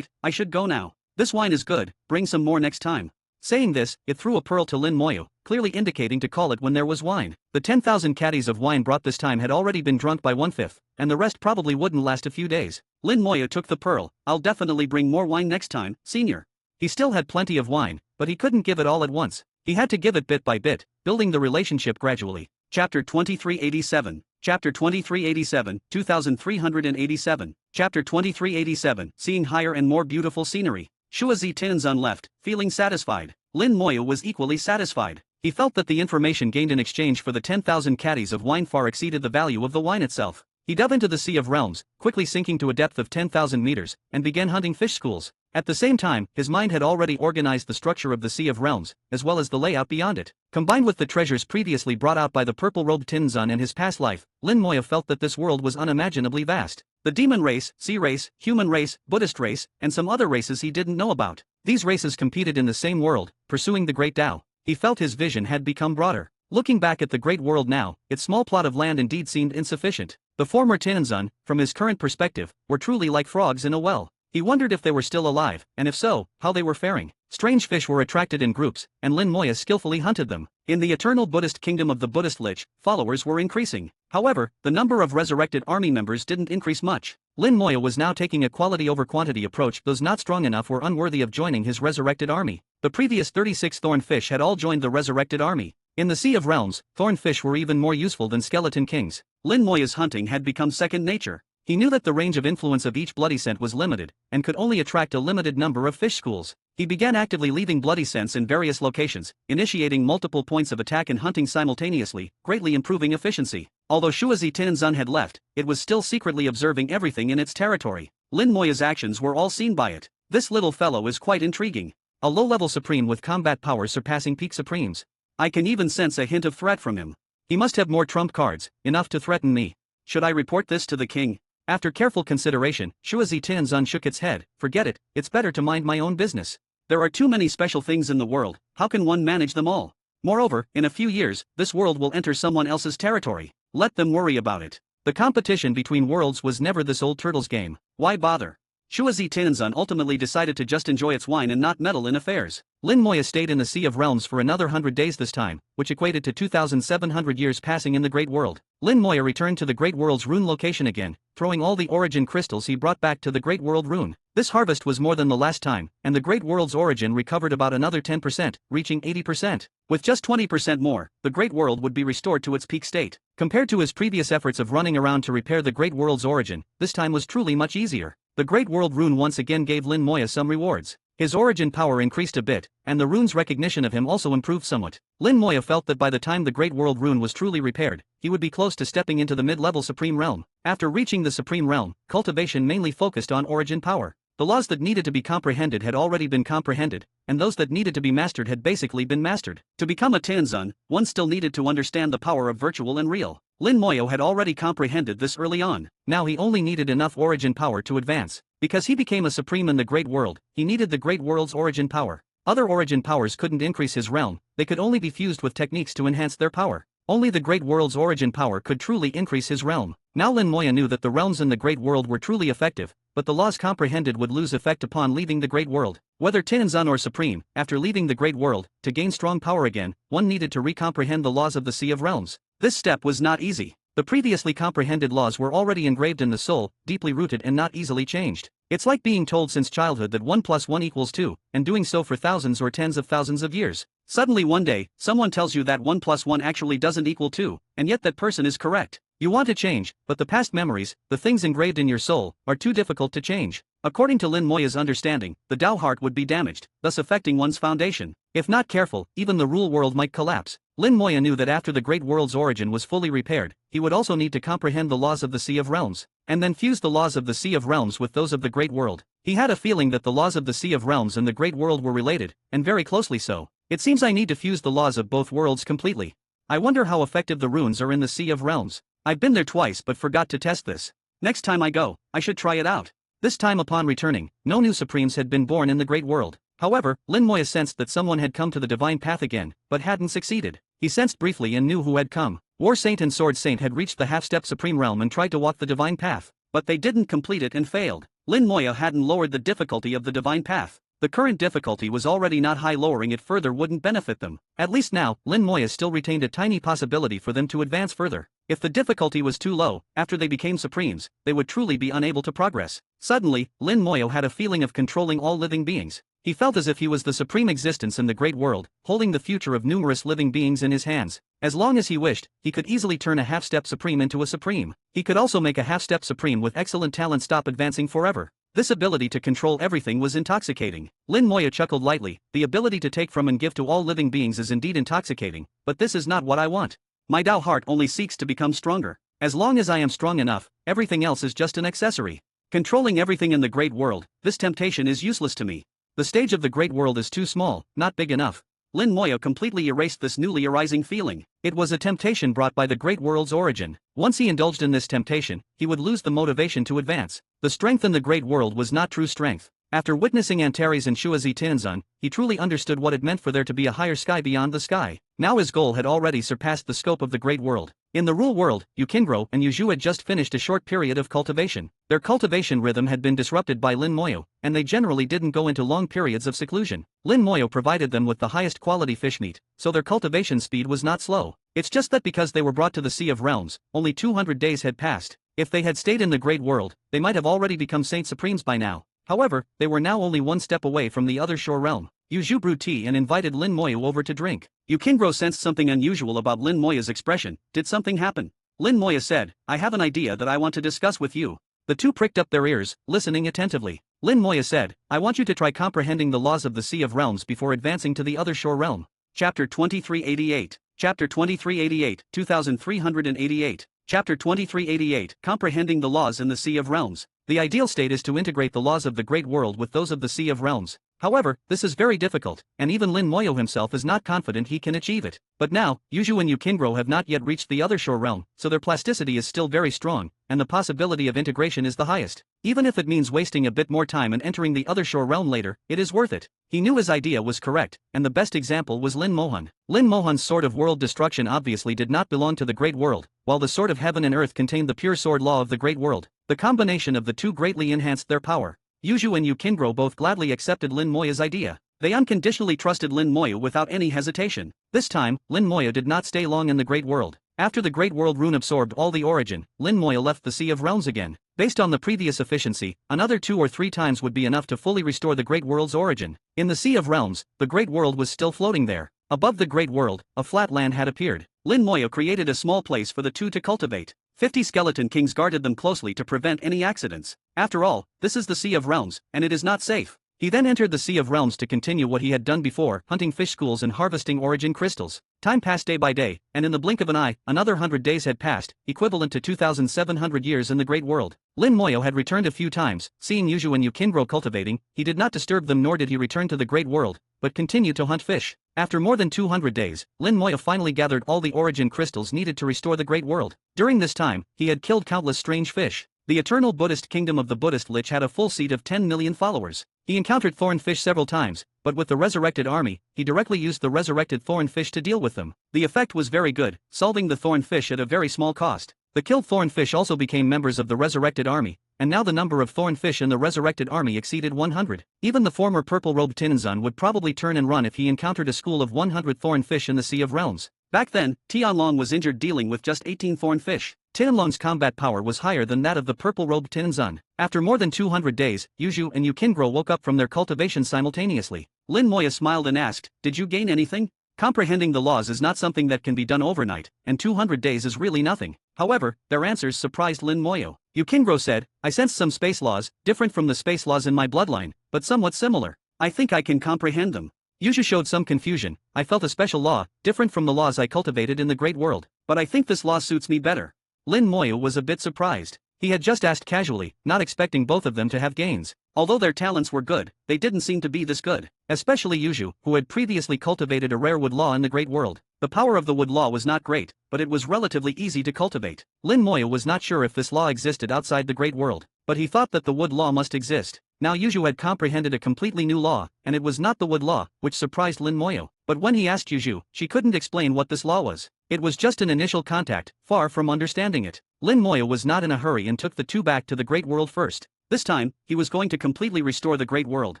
I should go now. This wine is good, bring some more next time. Saying this, it threw a pearl to Lin Moyo, clearly indicating to call it when there was wine. The 10,000 caddies of wine brought this time had already been drunk by 1/5, and the rest probably wouldn't last a few days. Lin Moyo took the pearl, I'll definitely bring more wine next time, Senior. He still had plenty of wine, but he couldn't give it all at once. He had to give it bit by bit, building the relationship gradually. Chapter 2387. Chapter 2387, 2387. Chapter 2387, Seeing Higher and More Beautiful Scenery. Shuazi Tianzun left, feeling satisfied. Lin Moyo was equally satisfied. He felt that the information gained in exchange for the 10,000 caddies of wine far exceeded the value of the wine itself. He dove into the Sea of Realms, quickly sinking to a depth of 10,000 meters, and began hunting fish schools. At the same time, his mind had already organized the structure of the Sea of Realms, as well as the layout beyond it. Combined with the treasures previously brought out by the purple-robed Tinzun in his past life, Lin Moya felt that this world was unimaginably vast. The demon race, sea race, human race, Buddhist race, and some other races he didn't know about. These races competed in the same world, pursuing the Great Tao. He felt his vision had become broader. Looking back at the great world now, its small plot of land indeed seemed insufficient. The former Tinzun, from his current perspective, were truly like frogs in a well. He wondered if they were still alive, and if so, how they were faring. Strange fish were attracted in groups, and Lin Moya skillfully hunted them. In the eternal Buddhist kingdom of the Buddhist Lich, followers were increasing. However, the number of resurrected army members didn't increase much. Lin Moya was now taking a quality over quantity approach. Those not strong enough were unworthy of joining his resurrected army. The previous 36 thorn fish had all joined the resurrected army. In the Sea of Realms, thorn fish were even more useful than skeleton kings. Lin Moya's hunting had become second nature. He knew that the range of influence of each bloody scent was limited, and could only attract a limited number of fish schools. He began actively leaving bloody scents in various locations, initiating multiple points of attack and hunting simultaneously, greatly improving efficiency. Although Shuazi Tinzun had left, it was still secretly observing everything in its territory. Lin Moya's actions were all seen by it. This little fellow is quite intriguing. A low-level supreme with combat power surpassing peak supremes. I can even sense a hint of threat from him. He must have more trump cards, enough to threaten me. Should I report this to the king? After careful consideration, Shuazi Tinzun shook its head. Forget it, it's better to mind my own business. There are too many special things in the world, how can one manage them all? Moreover, in a few years, this world will enter someone else's territory. Let them worry about it. The competition between worlds was never this old turtle's game. Why bother? Shuazi Tinzun ultimately decided to just enjoy its wine and not meddle in affairs. Lin Moya stayed in the Sea of Realms for another 100 days this time, which equated to 2,700 years passing in the Great World. Lin Moya returned to the Great World's rune location again, throwing all the origin crystals he brought back to the Great World rune. This harvest was more than the last time, and the Great World's origin recovered about another 10%, reaching 80%. With just 20% more, the Great World would be restored to its peak state. Compared to his previous efforts of running around to repair the Great World's origin, this time was truly much easier. The Great World rune once again gave Lin Moya some rewards. His origin power increased a bit, and the rune's recognition of him also improved somewhat. Lin Moya felt that by the time the Great World rune was truly repaired, he would be close to stepping into the mid-level Supreme Realm. After reaching the Supreme Realm, cultivation mainly focused on origin power. The laws that needed to be comprehended had already been comprehended, and those that needed to be mastered had basically been mastered. To become a Tinzun, one still needed to understand the power of virtual and real. Lin Moya had already comprehended this early on. Now he only needed enough origin power to advance. Because he became a supreme in the Great World, he needed the Great World's origin power. Other origin powers couldn't increase his realm, they could only be fused with techniques to enhance their power. Only the Great World's origin power could truly increase his realm. Now Lin Moya knew that the realms in the Great World were truly effective, but the laws comprehended would lose effect upon leaving the Great World. Whether Tinzun or Supreme, after leaving the Great World, to gain strong power again, one needed to recomprehend the laws of the Sea of Realms. This step was not easy. The previously comprehended laws were already engraved in the soul, deeply rooted and not easily changed. It's like being told since childhood that 1 + 1 = 2, and doing so for thousands or tens of thousands of years. Suddenly one day, someone tells you that 1 + 1 actually doesn't equal 2, and yet that person is correct. You want to change, but the past memories, the things engraved in your soul, are too difficult to change. According to Lin Moya's understanding, the Tao heart would be damaged, thus affecting one's foundation. If not careful, even the rule world might collapse. Lin Moya knew that after the Great World's origin was fully repaired, he would also need to comprehend the laws of the Sea of Realms, and then fuse the laws of the Sea of Realms with those of the Great World. He had a feeling that the laws of the Sea of Realms and the Great World were related, and very closely so. It seems I need to fuse the laws of both worlds completely. I wonder how effective the runes are in the Sea of Realms. I've been there twice but forgot to test this. Next time I go, I should try it out. This time upon returning, no new Supremes had been born in the Great World. However, Lin Moya sensed that someone had come to the Divine Path again, but hadn't succeeded. He sensed briefly and knew who had come. War Saint and Sword Saint had reached the half-step Supreme Realm and tried to walk the Divine Path, but they didn't complete it and failed. Lin Moya hadn't lowered the difficulty of the Divine Path. The current difficulty was already not high, lowering it further wouldn't benefit them. At least now, Lin Moya still retained a tiny possibility for them to advance further. If the difficulty was too low, after they became Supremes, they would truly be unable to progress. Suddenly, Lin Moya had a feeling of controlling all living beings. He felt as if he was the supreme existence in the Great World, holding the future of numerous living beings in his hands. As long as he wished, he could easily turn a half-step Supreme into a Supreme. He could also make a half-step Supreme with excellent talent stop advancing forever. This ability to control everything was intoxicating. Lin Moya chuckled lightly. The ability to take from and give to all living beings is indeed intoxicating, but this is not what I want. My Tao heart only seeks to become stronger. As long as I am strong enough, everything else is just an accessory. Controlling everything in the great world, this temptation is useless to me. The stage of the great world is too small, not big enough. Lin Moyo completely erased this newly arising feeling. It was a temptation brought by the great world's origin. Once he indulged in this temptation, he would lose the motivation to advance. The strength in the great world was not true strength. After witnessing Antares and Shuazi Tianzun, he truly understood what it meant for there to be a higher sky beyond the sky. Now his goal had already surpassed the scope of the great world. In the real world, Yukingro and Yuzhu had just finished a short period of cultivation. Their cultivation rhythm had been disrupted by Lin Moyo, and they generally didn't go into long periods of seclusion. Lin Moyo provided them with the highest quality fish meat, so their cultivation speed was not slow. It's just that because they were brought to the Sea of Realms, only 200 days had passed. If they had stayed in the great world, they might have already become Saint Supremes by now. However, they were now only one step away from the other shore realm. Yuzhu brewed tea and invited Lin Moyo over to drink. Yukingro sensed something unusual about Lin Moya's expression. Did something happen? Lin Moya said, I have an idea that I want to discuss with you. The two pricked up their ears, listening attentively. Lin Moya said, I want you to try comprehending the laws of the Sea of Realms before advancing to the other shore realm. Chapter 2388. Chapter 2388, 2388. Chapter 2388, Comprehending the Laws in the Sea of Realms. The ideal state is to integrate the laws of the great world with those of the Sea of Realms. However, this is very difficult, and even Lin Moyo himself is not confident he can achieve it. But now, Yuzhu and Yukingro have not yet reached the other shore realm, so their plasticity is still very strong, and the possibility of integration is the highest. Even if it means wasting a bit more time and entering the other shore realm later, it is worth it. He knew his idea was correct, and the best example was Lin Mohan. Lin Mohan's sword of world destruction obviously did not belong to the great world, while the sword of heaven and earth contained the pure sword law of the great world. The combination of the two greatly enhanced their power. Yuzhu and Yukingro both gladly accepted Lin Moya's idea. They unconditionally trusted Lin Moya without any hesitation. This time, Lin Moya did not stay long in the great world. After the great world rune absorbed all the origin, Lin Moya left the Sea of Realms again. Based on the previous efficiency, another 2 or 3 times would be enough to fully restore the great world's origin. In the Sea of Realms, the great world was still floating there. Above the great world, a flat land had appeared. Lin Moya created a small place for the two to cultivate. 50 skeleton kings guarded them closely to prevent any accidents. After all, this is the Sea of Realms, and it is not safe. He then entered the Sea of Realms to continue what he had done before, hunting fish schools and harvesting origin crystals. Time passed day by day, and in the blink of an eye, another 100 days had passed, equivalent to 2,700 years in the Great World. Lin Moyo had returned a few times. Seeing Yuzhu and Yukingro cultivating, he did not disturb them, nor did he return to the Great World, but continued to hunt fish. After more than 200 days, Lin Moyo finally gathered all the origin crystals needed to restore the Great World. During this time, he had killed countless strange fish. The eternal Buddhist kingdom of the Buddhist Lich had a full seat of 10 million followers. He encountered thorn fish several times, but with the resurrected army, he directly used the resurrected thorn fish to deal with them. The effect was very good, solving the thorn fish at a very small cost. The killed thorn fish also became members of the resurrected army, and now the number of thorn fish in the resurrected army exceeded 100. Even the former purple-robed Tianzun would probably turn and run if he encountered a school of 100 thorn fish in the Sea of Realms. Back then, Tianlong was injured dealing with just 18 thorn fish. Tianlong's combat power was higher than that of the purple-robed Tianzun. After more than 200 days, Yuzhu and Yukingro woke up from their cultivation simultaneously. Lin Moya smiled and asked, "Did you gain anything?" Comprehending the laws is not something that can be done overnight, and 200 days is really nothing. However, their answers surprised Lin Moyo. Yukingro said, "I sense some space laws, different from the space laws in my bloodline, but somewhat similar. I think I can comprehend them." Yuzhu showed some confusion. "I felt a special law, different from the laws I cultivated in the great world, but I think this law suits me better." Lin Moyo was a bit surprised. He had just asked casually, not expecting both of them to have gains. Although their talents were good, they didn't seem to be this good. Especially Yuzhu, who had previously cultivated a rare wood law in the great world. The power of the wood law was not great, but it was relatively easy to cultivate. Lin Moyo was not sure if this law existed outside the great world, but he thought that the wood law must exist. Now Yuzhu had comprehended a completely new law, and it was not the wood law, which surprised Lin Moyo. But when he asked Yuzhu, she couldn't explain what this law was. It was just an initial contact, far from understanding it. Lin Moyo was not in a hurry and took the two back to the great world first. This time, he was going to completely restore the great world.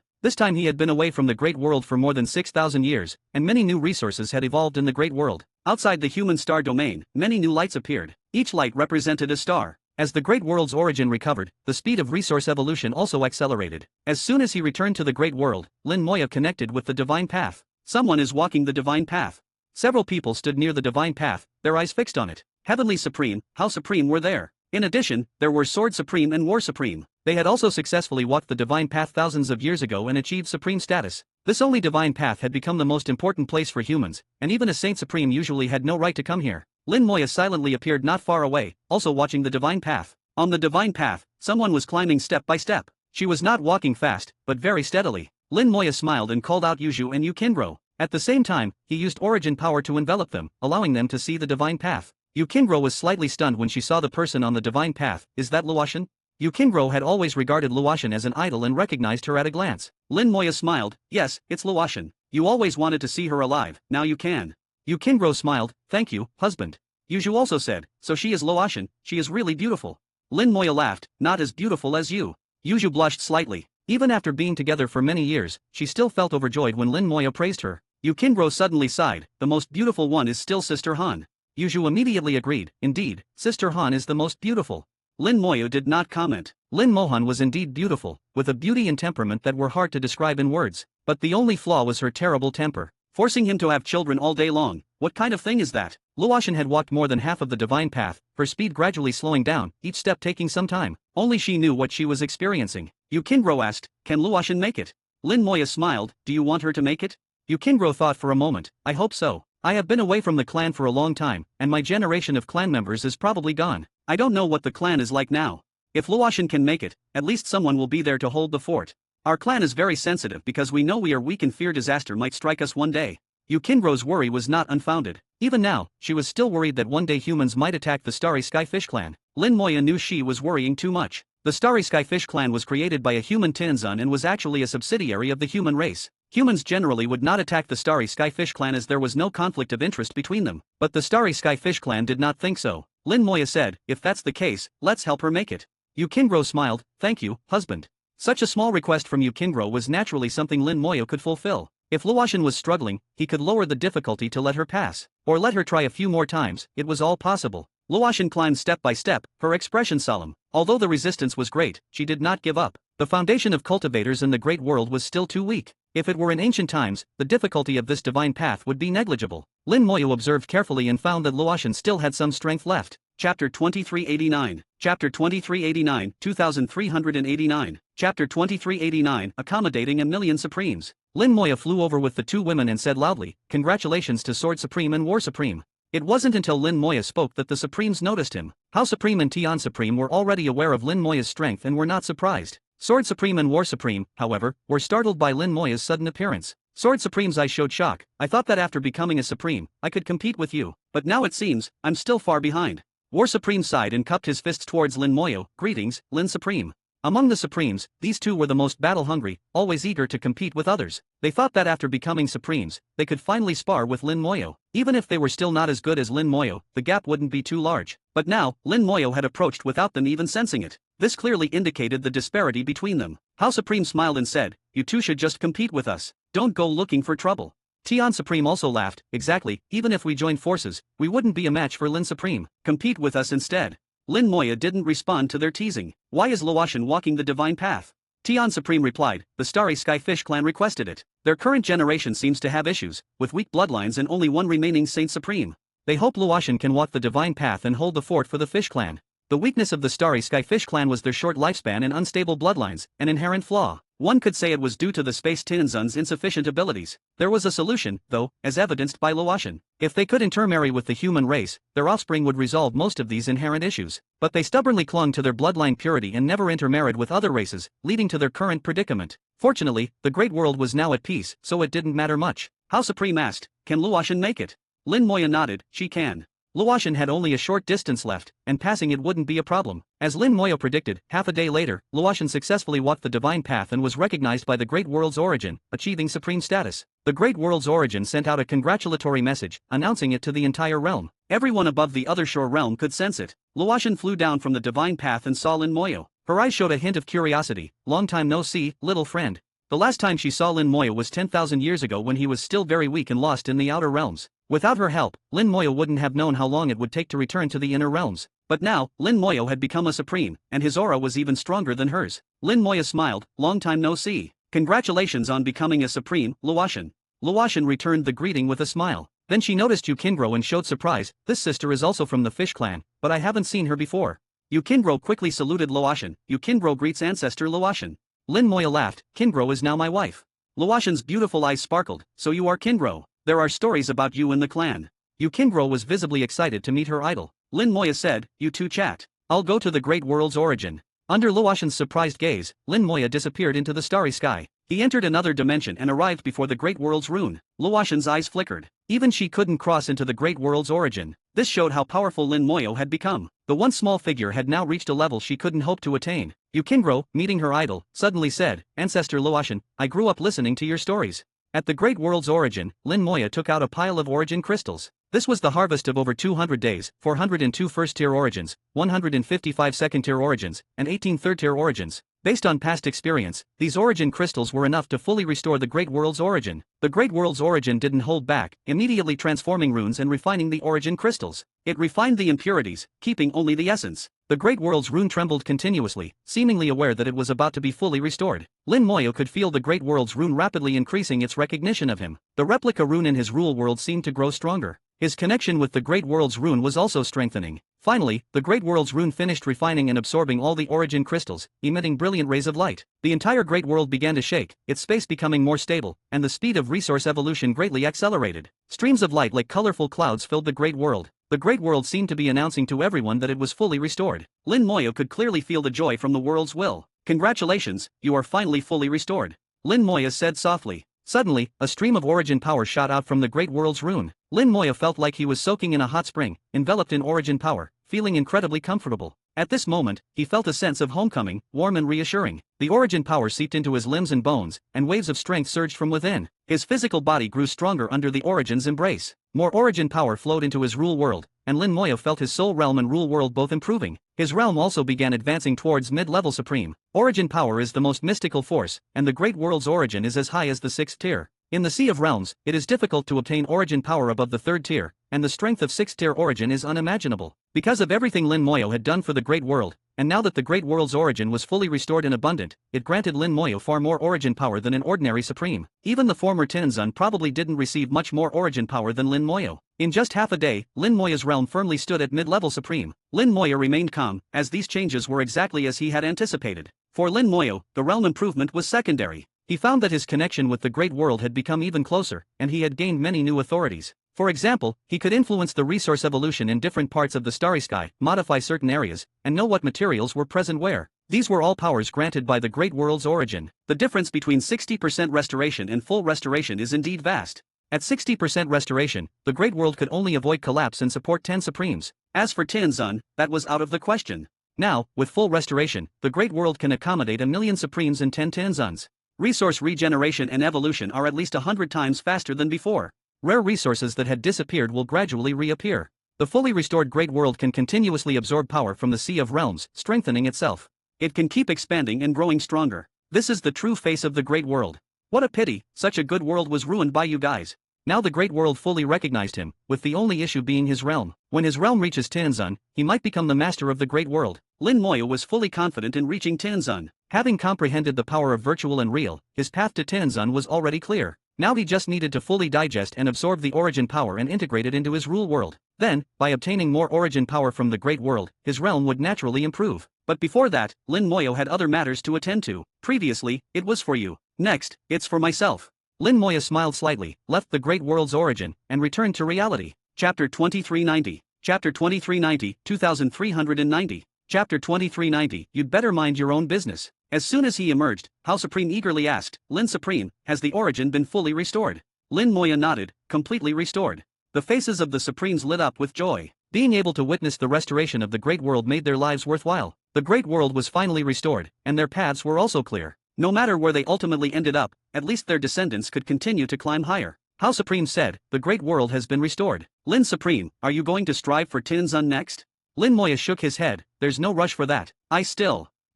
This time he had been away from the great world for more than 6,000 years, and many new resources had evolved in the great world. Outside the human star domain, many new lights appeared. Each light represented a star. As the great world's origin recovered, the speed of resource evolution also accelerated. As soon as he returned to the great world, Lin Moya connected with the divine path. Someone is walking the divine path. Several people stood near the divine path, their eyes fixed on it. Heavenly Supreme, How Supreme were there. In addition, there were Sword Supreme and War Supreme. They had also successfully walked the divine path thousands of years ago and achieved supreme status. This only divine path had become the most important place for humans, and even a Saint Supreme usually had no right to come here. Lin Moya silently appeared not far away, also watching the divine path. On the divine path, someone was climbing step by step. She was not walking fast, but very steadily. Lin Moya smiled and called out Yuju and Yukindro. At the same time, he used origin power to envelop them, allowing them to see the divine path. Yukindro was slightly stunned when she saw the person on the divine path. Is that Luotian? Yukindro had always regarded Luotian as an idol and recognized her at a glance. Lin Moya smiled. Yes, it's Luotian. You always wanted to see her alive, now you can. Yukindro smiled. Thank you, husband. Yuju also said, so she is Luotian, she is really beautiful. Lin Moya laughed, not as beautiful as you. Yuju blushed slightly. Even after being together for many years, she still felt overjoyed when Lin Moya praised her. Yukindro suddenly sighed. The most beautiful one is still Sister Han. Yuju immediately agreed. Indeed, Sister Han is the most beautiful. Lin Moya did not comment. Lin Mohan was indeed beautiful, with a beauty and temperament that were hard to describe in words. But the only flaw was her terrible temper, forcing him to have children all day long. What kind of thing is that? Luotian had walked more than half of the divine path, her speed gradually slowing down, each step taking some time. Only she knew what she was experiencing. Yukindro asked, can Luotian make it? Lin Moya smiled, do you want her to make it? Yukindro thought for a moment, I hope so. I have been away from the clan for a long time, and my generation of clan members is probably gone. I don't know what the clan is like now. If Luotian can make it, at least someone will be there to hold the fort. Our clan is very sensitive because we know we are weak and fear disaster might strike us one day. Yukindro's worry was not unfounded. Even now, she was still worried that one day humans might attack the Starry Sky Fish clan. Lin Moya knew she was worrying too much. The Starry Sky Fish clan was created by a human Tinzun and was actually a subsidiary of the human race. Humans generally would not attack the Starry Sky Fish clan as there was no conflict of interest between them. But the Starry Sky Fish clan did not think so. Lin Moya said, if that's the case, let's help her make it. Yukindro smiled, thank you, husband. Such a small request from Yukindro was naturally something Lin Moya could fulfill. If Luotian was struggling, he could lower the difficulty to let her pass. Or let her try a few more times, it was all possible. Luotian climbed step by step, her expression solemn. Although the resistance was great, she did not give up. The foundation of cultivators in the great world was still too weak. If it were in ancient times, the difficulty of this divine path would be negligible. Lin Moya observed carefully and found that Luotian still had some strength left. Chapter 2389. Chapter 2389, 2389. Chapter 2389, Accommodating a Million Supremes. Lin Moya flew over with the two women and said loudly, congratulations to Sword Supreme and War Supreme. It wasn't until Lin Moya spoke that the Supremes noticed him. How Supreme and Tian Supreme were already aware of Lin Moya's strength and were not surprised. Sword Supreme and War Supreme, however, were startled by Lin Moya's sudden appearance. Sword Supreme's eyes showed shock. I thought that after becoming a Supreme, I could compete with you, but now it seems, I'm still far behind. War Supreme sighed and cupped his fists towards Lin Moya. Greetings, Lin Supreme. Among the Supremes, these two were the most battle-hungry, always eager to compete with others. They thought that after becoming Supremes, they could finally spar with Lin Moya. Even if they were still not as good as Lin Moya, the gap wouldn't be too large. But now, Lin Moya had approached without them even sensing it. This clearly indicated the disparity between them. How Supreme smiled and said, you two should just compete with us. Don't go looking for trouble. Tian Supreme also laughed. Exactly, even if we joined forces, we wouldn't be a match for Lin Supreme. Compete with us instead. Lin Moya didn't respond to their teasing. Why is Luotian walking the divine path? Tian Supreme replied, the Starry Sky Fish clan requested it. Their current generation seems to have issues, with weak bloodlines and only one remaining Saint Supreme. They hope Luotian can walk the divine path and hold the fort for the Fish clan. The weakness of the Starry Sky Fish clan was their short lifespan and unstable bloodlines, an inherent flaw. One could say it was due to the Space Tinzun's insufficient abilities. There was a solution, though, as evidenced by Luotian. If they could intermarry with the human race, their offspring would resolve most of these inherent issues. But they stubbornly clung to their bloodline purity and never intermarried with other races, leading to their current predicament. Fortunately, the great world was now at peace, so it didn't matter much. How Supreme asked, can Luotian make it? Lin Moya nodded, she can. Luotian had only a short distance left, and passing it wouldn't be a problem. As Lin Moya predicted, half a day later, Luotian successfully walked the divine path and was recognized by the Great World's Origin, achieving supreme status. The Great World's Origin sent out a congratulatory message, announcing it to the entire realm. Everyone above the other shore realm could sense it. Luotian flew down from the divine path and saw Lin Moya. Her eyes showed a hint of curiosity. Long time no see, little friend. The last time she saw Lin Moya was 10,000 years ago when he was still very weak and lost in the outer realms. Without her help, Lin Moya wouldn't have known how long it would take to return to the inner realms. But now, Lin Moya had become a Supreme, and his aura was even stronger than hers. Lin Moya smiled, long time no see. Congratulations on becoming a Supreme, Luotian. Luotian returned the greeting with a smile. Then she noticed Yukindro and showed surprise. This sister is also from the Fish clan, but I haven't seen her before. Yukindro quickly saluted Luotian. Yukindro greets ancestor Luotian. Lin Moya laughed. Kindro is now my wife. Luotian's beautiful eyes sparkled. So you are Kindro. There are stories about you in the clan. Yukingro was visibly excited to meet her idol. Lin Moya said, "You two chat. I'll go to the Great World's origin." Under Luoshan's surprised gaze, Lin Moya disappeared into the starry sky. He entered another dimension and arrived before the Great World's rune. Luoshan's eyes flickered. Even she couldn't cross into the Great World's origin. This showed how powerful Lin Moya had become. The once small figure had now reached a level she couldn't hope to attain. Yukingro, meeting her idol, suddenly said, "Ancestor Luoshan, I grew up listening to your stories." At the Great World's origin, Lin Moya took out a pile of origin crystals. This was the harvest of over 200 days, 402 first-tier origins, 155 second-tier origins, and 18 third-tier origins. Based on past experience, these origin crystals were enough to fully restore the Great World's origin. The Great World's origin didn't hold back, immediately transforming runes and refining the origin crystals. It refined the impurities, keeping only the essence. The Great World's rune trembled continuously, seemingly aware that it was about to be fully restored. Lin Moya could feel the Great World's rune rapidly increasing its recognition of him. The replica rune in his rule world seemed to grow stronger. His connection with the Great World's rune was also strengthening. Finally, the Great World's rune finished refining and absorbing all the origin crystals, emitting brilliant rays of light. The entire Great World began to shake, its space becoming more stable, and the speed of resource evolution greatly accelerated. Streams of light like colorful clouds filled the Great World. The Great World seemed to be announcing to everyone that it was fully restored. Lin Moya could clearly feel the joy from the world's will. "Congratulations, you are finally fully restored," Lin Moya said softly. Suddenly, a stream of origin power shot out from the Great World's rune. Lin Moya felt like he was soaking in a hot spring, enveloped in origin power, feeling incredibly comfortable. At this moment, he felt a sense of homecoming, warm and reassuring. The origin power seeped into his limbs and bones, and waves of strength surged from within. His physical body grew stronger under the origin's embrace. More origin power flowed into his rule world, and Lin Moya felt his soul realm and rule world both improving. His realm also began advancing towards mid-level supreme. Origin power is the most mystical force, and the Great World's origin is as high as the 6th tier. In the Sea of Realms, it is difficult to obtain origin power above the 3rd tier, and the strength of 6th tier origin is unimaginable. Because of everything Lin Moya had done for the Great World, and now that the Great World's origin was fully restored and abundant, it granted Lin Moya far more origin power than an ordinary supreme. Even the former Tinzun probably didn't receive much more origin power than Lin Moya. In just half a day, Lin Moya's realm firmly stood at mid-level supreme. Lin Moya remained calm, as these changes were exactly as he had anticipated. For Lin Moya, the realm improvement was secondary. He found that his connection with the Great World had become even closer, and he had gained many new authorities. For example, he could influence the resource evolution in different parts of the starry sky, modify certain areas, and know what materials were present where. These were all powers granted by the Great World's origin. The difference between 60% restoration and full restoration is indeed vast. At 60% restoration, the Great World could only avoid collapse and support 10 supremes. As for Tinzun, that was out of the question. Now, with full restoration, the Great World can accommodate 1,000,000 supremes and 10 Tinzuns. Resource regeneration and evolution are at least 100 times faster than before. Rare resources that had disappeared will gradually reappear. The fully restored Great World can continuously absorb power from the Sea of Realms, strengthening itself. It can keep expanding and growing stronger. This is the true face of the Great World. What a pity, such a good world was ruined by you guys. Now the Great World fully recognized him, with the only issue being his realm. When his realm reaches Tinzun, he might become the master of the Great World. Lin Moya was fully confident in reaching Tinzun. Having comprehended the power of virtual and real, his path to Tinzun was already clear. Now he just needed to fully digest and absorb the origin power and integrate it into his rule world. Then, by obtaining more origin power from the Great World, his realm would naturally improve. But before that, Lin Moya had other matters to attend to. Previously, it was for you. Next, it's for myself. Lin Moya smiled slightly, left the Great World's origin, and returned to reality. Chapter 2390. Chapter 2390, 2390. Chapter 2390, You'd better mind your own business. As soon as he emerged, Hao Supreme eagerly asked, Lin Supreme, has the origin been fully restored? Lin Moya nodded, completely restored. The faces of the Supremes lit up with joy. Being able to witness the restoration of the Great World made their lives worthwhile. The Great World was finally restored, and their paths were also clear. No matter where they ultimately ended up, at least their descendants could continue to climb higher. Hao Supreme said, the Great World has been restored. Lin Supreme, are you going to strive for Tinzun next? Lin Moya shook his head, there's no rush for that.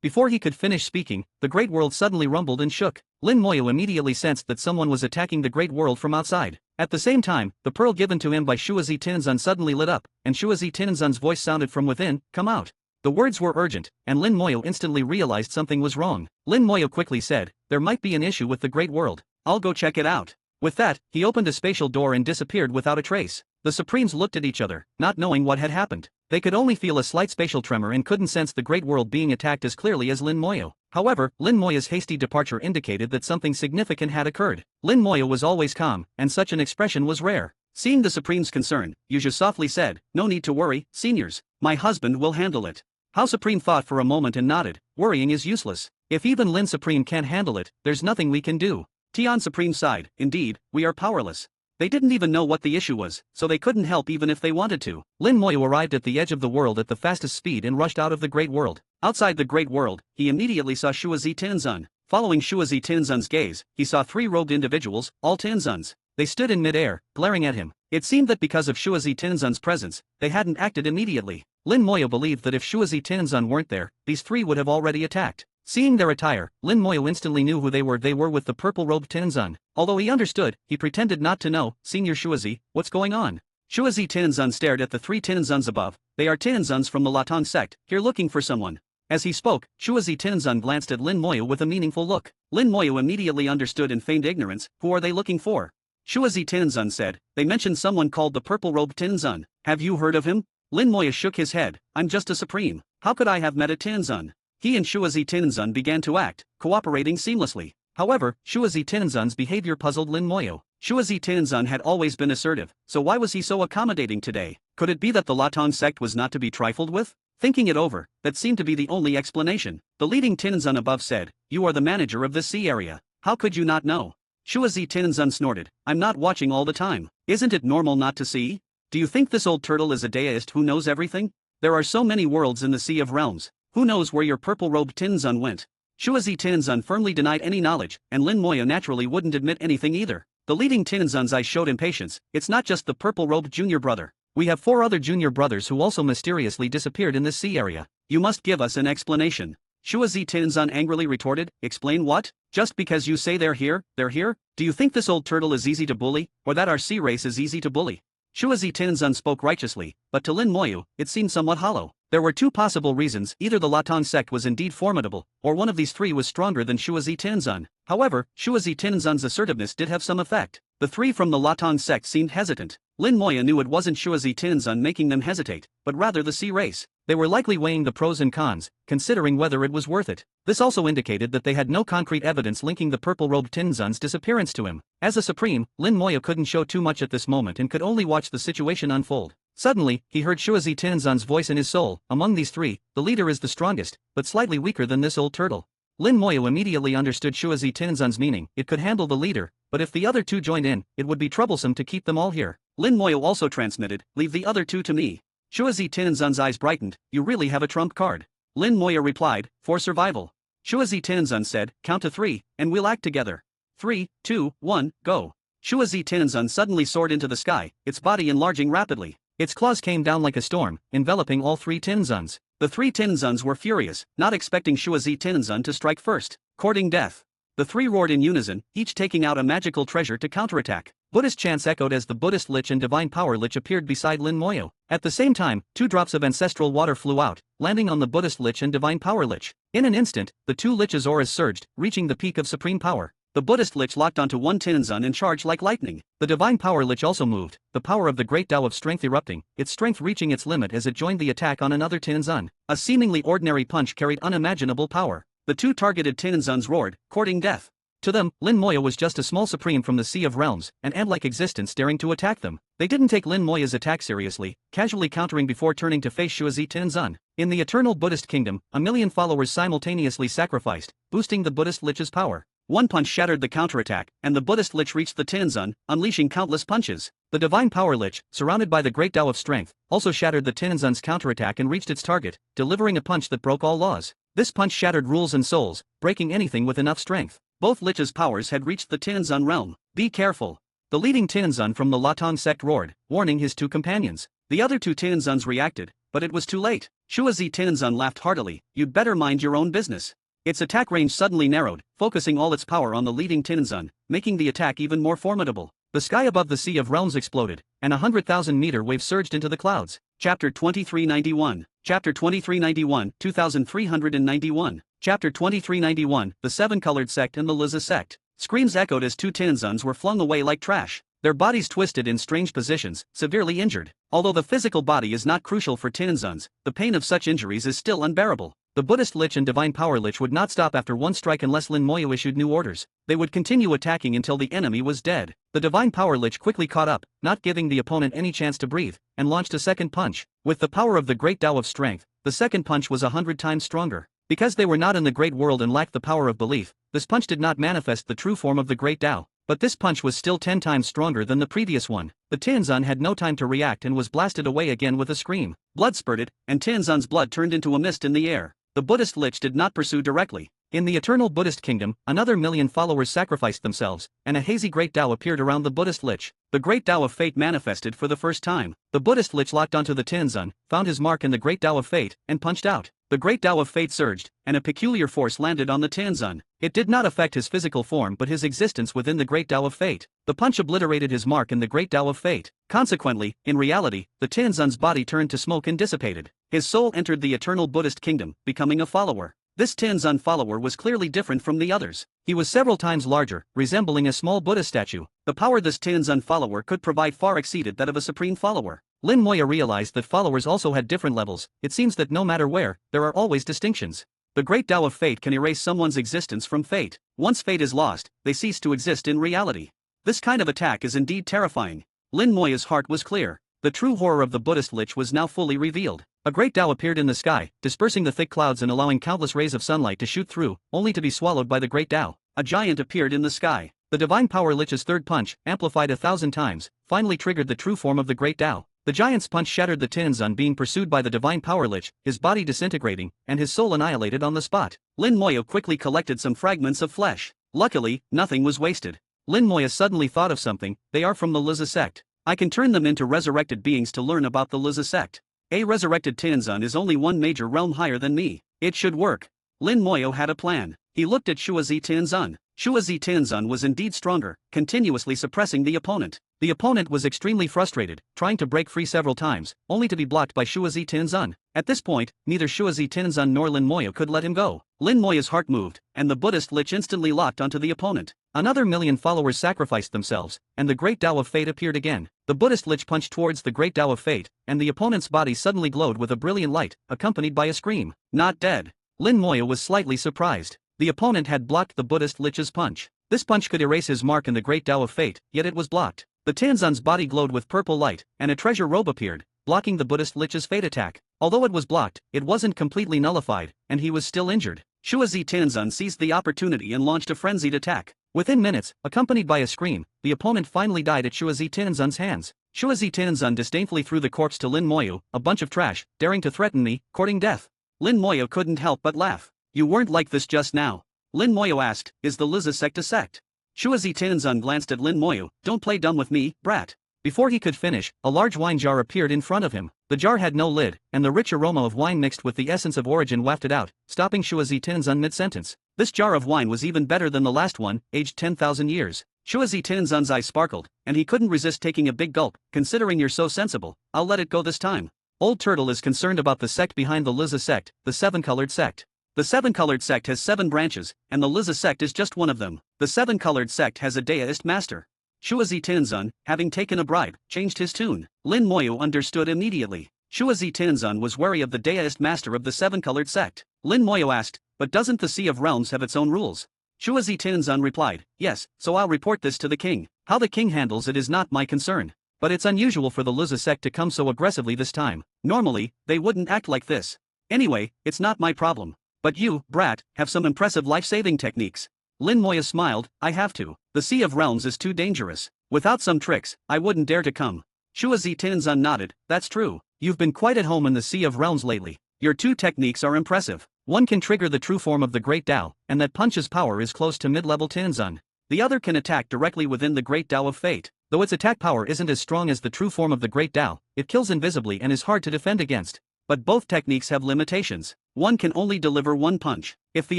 Before he could finish speaking, the Great World suddenly rumbled and shook. Lin Moya immediately sensed that someone was attacking the Great World from outside. At the same time, the pearl given to him by Shuazi Tinzun suddenly lit up, and Shuazi Tinzun's voice sounded from within, come out. The words were urgent, and Lin Moya instantly realized something was wrong. Lin Moya quickly said, there might be an issue with the Great World. I'll go check it out. With that, he opened a spatial door and disappeared without a trace. The Supremes looked at each other, not knowing what had happened. They could only feel a slight spatial tremor and couldn't sense the Great World being attacked as clearly as Lin Moya. However, Lin Moya's hasty departure indicated that something significant had occurred. Lin Moya was always calm, and such an expression was rare. Seeing the Supreme's concern, Yuzha softly said, "No need to worry, seniors. My husband will handle it." Hao Supreme thought for a moment and nodded. Worrying is useless. If even Lin Supreme can't handle it, there's nothing we can do. Tian Supreme sighed. Indeed, we are powerless. They didn't even know what the issue was, so they couldn't help even if they wanted to. Lin Moyo arrived at the edge of the world at the fastest speed and rushed out of the Great World. Outside the Great World, he immediately saw Shuazi Tianzun. Following Shuazi Tianzun's gaze, he saw three robed individuals, all Tianzuns. They stood in mid-air, glaring at him. It seemed that because of Shuazi Tianzun's presence, they hadn't acted immediately. Lin Moyo believed that if Shuazi Tianzun weren't there, these three would have already attacked. Seeing their attire, Lin Moyo instantly knew who they were. They were with the purple-robed Tianzun. Although he understood, he pretended not to know. Senior Shuazi, what's going on? Shuazi Tianzun stared at the three Tianzuns above. They are Tianzuns from the Latong sect, here looking for someone. As he spoke, Shuazi Tianzun glanced at Lin Moyo with a meaningful look. Lin Moyo immediately understood and feigned ignorance. Who are they looking for? Shuazi Tianzun said, they mentioned someone called the purple-robed Tianzun. Have you heard of him? Lin Moyo shook his head. I'm just a supreme. How could I have met a Tianzun? He and Shuazi Tianzun began to act, cooperating seamlessly. However, Shuazi Tianzun's behavior puzzled Lin Moyo. Shuazi Tianzun had always been assertive, so why was he so accommodating today? Could it be that the Latong sect was not to be trifled with? Thinking it over, that seemed to be the only explanation. The leading Tianzun above said, "You are the manager of this sea area. How could you not know?" Shuazi Tianzun snorted, "I'm not watching all the time. Isn't it normal not to see? Do you think this old turtle is a deist who knows everything? There are so many worlds in the Sea of Realms. Who knows where your purple-robed Tianzun went?" Shuazi Tianzun firmly denied any knowledge, and Lin Moyo naturally wouldn't admit anything either. The leading Tianzun's eyes showed impatience. It's not just the purple-robed junior brother. We have 4 other junior brothers who also mysteriously disappeared in this sea area. You must give us an explanation. Shuazi Tianzun angrily retorted, "Explain what? Just because you say they're here? Do you think this old turtle is easy to bully, or that our sea race is easy to bully?" Shuazi Tianzun spoke righteously, but to Lin Moyo, it seemed somewhat hollow. There were 2 possible reasons. Either the Latong sect was indeed formidable, or one of these 3 was stronger than Shuazi Tianzun. However, Shuazi Tianzun's assertiveness did have some effect. The 3 from the Latong sect seemed hesitant. Lin Moyo knew it wasn't Shuazi Tianzun making them hesitate, but rather the sea race. They were likely weighing the pros and cons, considering whether it was worth it. This also indicated that they had no concrete evidence linking the purple-robed Tianzun's disappearance to him. As a supreme, Lin Moyo couldn't show too much at this moment and could only watch the situation unfold. Suddenly, he heard Shuazi Tianzun's voice in his soul. Among these 3, the leader is the strongest, but slightly weaker than this old turtle. Lin Moyo immediately understood Shuazi Tianzun's meaning. It could handle the leader, but if the other 2 joined in, it would be troublesome to keep them all here. Lin Moyo also transmitted, "Leave the other 2 to me." Shuazi Tianzun's eyes brightened. "You really have a trump card." Lin Moyo replied, "For survival." Shuazi Tianzun said, "Count to 3, and we'll act together. 3, 2, 1, go." Shuazi Tianzun suddenly soared into the sky, its body enlarging rapidly. Its claws came down like a storm, enveloping all 3 Tianzuns. The 3 Tianzuns were furious, not expecting Shuazi Tianzun to strike first, courting death. The 3 roared in unison, each taking out a magical treasure to counterattack. Buddhist chants echoed as the Buddhist Lich and Divine Power Lich appeared beside Lin Moyo. At the same time, 2 drops of ancestral water flew out, landing on the Buddhist Lich and Divine Power Lich. In an instant, the 2 Lich's auras surged, reaching the peak of supreme power. The Buddhist Lich locked onto one Tianzun and charged like lightning. The Divine Power Lich also moved, the power of the Great Tao of Strength erupting, its strength reaching its limit as it joined the attack on another Tianzun. A seemingly ordinary punch carried unimaginable power. The 2 targeted Tianzuns roared, courting death. To them, Lin Moyo was just a small supreme from the Sea of Realms, an ant-like existence daring to attack them. They didn't take Lin Moyo's attack seriously, casually countering before turning to face Shuazi Tianzun. In the eternal Buddhist kingdom, 1,000,000 followers simultaneously sacrificed, boosting the Buddhist Lich's power. One punch shattered the counterattack, and the Buddhist Lich reached the Tianzun, unleashing countless punches. The Divine Power Lich, surrounded by the Great Tao of Strength, also shattered the Tianzun's counterattack and reached its target, delivering a punch that broke all laws. This punch shattered rules and souls, breaking anything with enough strength. Both Lich's powers had reached the Tianzun realm. Be careful. The leading Tianzun from the Latong sect roared, warning his 2 companions. The other 2 Tianzuns reacted, but it was too late. Shuazi Tianzun laughed heartily. "You'd better mind your own business." Its attack range suddenly narrowed, focusing all its power on the leading Tianzun, making the attack even more formidable. The sky above the Sea of Realms exploded, and 100,000-meter wave surged into the clouds. Chapter 2391. Chapter 2391, 2391. Chapter 2391, The 7-Colored Sect and the Liza Sect. Screams echoed as 2 Tianzuns were flung away like trash. Their bodies twisted in strange positions, severely injured. Although the physical body is not crucial for Tianzuns, the pain of such injuries is still unbearable. The Buddhist Lich and Divine Power Lich would not stop after one strike unless Lin Moyo issued new orders. They would continue attacking until the enemy was dead. The Divine Power Lich quickly caught up, not giving the opponent any chance to breathe, and launched a second punch. With the power of the Great Tao of Strength, the second punch was 100 times stronger. Because they were not in the Great World and lacked the power of belief, this punch did not manifest the true form of the Great Tao. But this punch was still 10 times stronger than the previous one. The Tianzan had no time to react and was blasted away again with a scream. Blood spurted, and Tianzan's blood turned into a mist in the air. The Buddhist Lich did not pursue directly. In the eternal Buddhist kingdom, another million followers sacrificed themselves, and a hazy Great Tao appeared around the Buddhist Lich. The Great Tao of Fate manifested for the first time. The Buddhist Lich locked onto the Tianzan, found his mark in the Great Tao of Fate, and punched out. The Great Tao of Fate surged, and a peculiar force landed on the Tianzan. It did not affect his physical form but his existence within the Great Tao of Fate. The punch obliterated his mark in the Great Tao of Fate. Consequently, in reality, the Tianzan's body turned to smoke and dissipated. His soul entered the eternal Buddhist kingdom, becoming a follower. This Tianzan follower was clearly different from the others. He was several times larger, resembling a small Buddha statue. The power this Tianzan follower could provide far exceeded that of a supreme follower. Lin Moya realized that followers also had different levels. It seems that no matter where, there are always distinctions. The Great Tao of Fate can erase someone's existence from fate. Once fate is lost, they cease to exist in reality. This kind of attack is indeed terrifying. Lin Moya's heart was clear. The true horror of the Buddhist Lich was now fully revealed. A great Tao appeared in the sky, dispersing the thick clouds and allowing countless rays of sunlight to shoot through, only to be swallowed by the great Tao. A giant appeared in the sky. The Divine Power Lich's third punch, amplified 1,000 times, finally triggered the true form of the great Tao. The giant's punch shattered the Tianzan being pursued by the Divine Power Lich, his body disintegrating, and his soul annihilated on the spot. Lin Moya quickly collected some fragments of flesh. Luckily, nothing was wasted. Lin Moya suddenly thought of something. They are from the Liza sect. I can turn them into resurrected beings to learn about the Liza sect. A resurrected Tianzan is only one major realm higher than me. It should work. Lin Moyo had a plan. He looked at Shuazi Tianzan. Shuazi Tianzan was indeed stronger, continuously suppressing the opponent. The opponent was extremely frustrated, trying to break free several times, only to be blocked by Shuazi Tianzan. At this point, neither Shuazi Tianzan nor Lin Moyo could let him go. Lin Moyo's heart moved, and the Buddhist Lich instantly locked onto the opponent. Another million followers sacrificed themselves, and the Great Tao of Fate appeared again. The Buddhist Lich punched towards the Great Tao of Fate, and the opponent's body suddenly glowed with a brilliant light, accompanied by a scream. Not dead. Lin Moyo was slightly surprised. The opponent had blocked the Buddhist Lich's punch. This punch could erase his mark in the Great Tao of Fate, yet it was blocked. The Tianzan's body glowed with purple light, and a treasure robe appeared, blocking the Buddhist Lich's fate attack. Although it was blocked, it wasn't completely nullified, and he was still injured. Shuazi Tianzan seized the opportunity and launched a frenzied attack. Within minutes, accompanied by a scream, the opponent finally died at Shuazi Tianzan's hands. Shuazi Tianzan disdainfully threw the corpse to Lin Moyo, a bunch of trash, daring to threaten me, courting death. Lin Moyo couldn't help but laugh. You weren't like this just now. Lin Moyo asked, is the Liza sect a sect? Shuazi Tianzan glanced at Lin Moyo. Don't play dumb with me, brat. Before he could finish, a large wine jar appeared in front of him. The jar had no lid, and the rich aroma of wine mixed with the essence of origin wafted out, stopping Shuazi Tianzan mid-sentence. This jar of wine was even better than the last one, aged 10,000 years. Shuazi Tianzan's eyes sparkled, and he couldn't resist taking a big gulp. Considering you're so sensible, I'll let it go this time. Old Turtle is concerned about the sect behind the Liza sect, the Seven-Colored Sect. The Seven-Colored Sect has 7 branches, and the Liza sect is just one of them. The Seven-Colored Sect has a deist master. Shuazi Tianzan, having taken a bribe, changed his tune. Lin Moyo understood immediately. Shuazi Tianzan was wary of the deist master of the Seven-Colored Sect. Lin Moyo asked, but doesn't the Sea of Realms have its own rules? Shuazi Tianzan replied, yes, so I'll report this to the king. How the king handles it is not my concern. But it's unusual for the Liza sect to come so aggressively this time. Normally, they wouldn't act like this. Anyway, it's not my problem. But you, brat, have some impressive life-saving techniques. Lin Moya smiled, I have to. The Sea of Realms is too dangerous. Without some tricks, I wouldn't dare to come. Shuazi Tianzan nodded, that's true. You've been quite at home in the Sea of Realms lately. Your 2 techniques are impressive. One can trigger the true form of the Great Tao, and that punch's power is close to mid-level Tianzan. The other can attack directly within the Great Tao of Fate. Though its attack power isn't as strong as the true form of the Great Tao, it kills invisibly and is hard to defend against. But both techniques have limitations. One can only deliver one punch. If the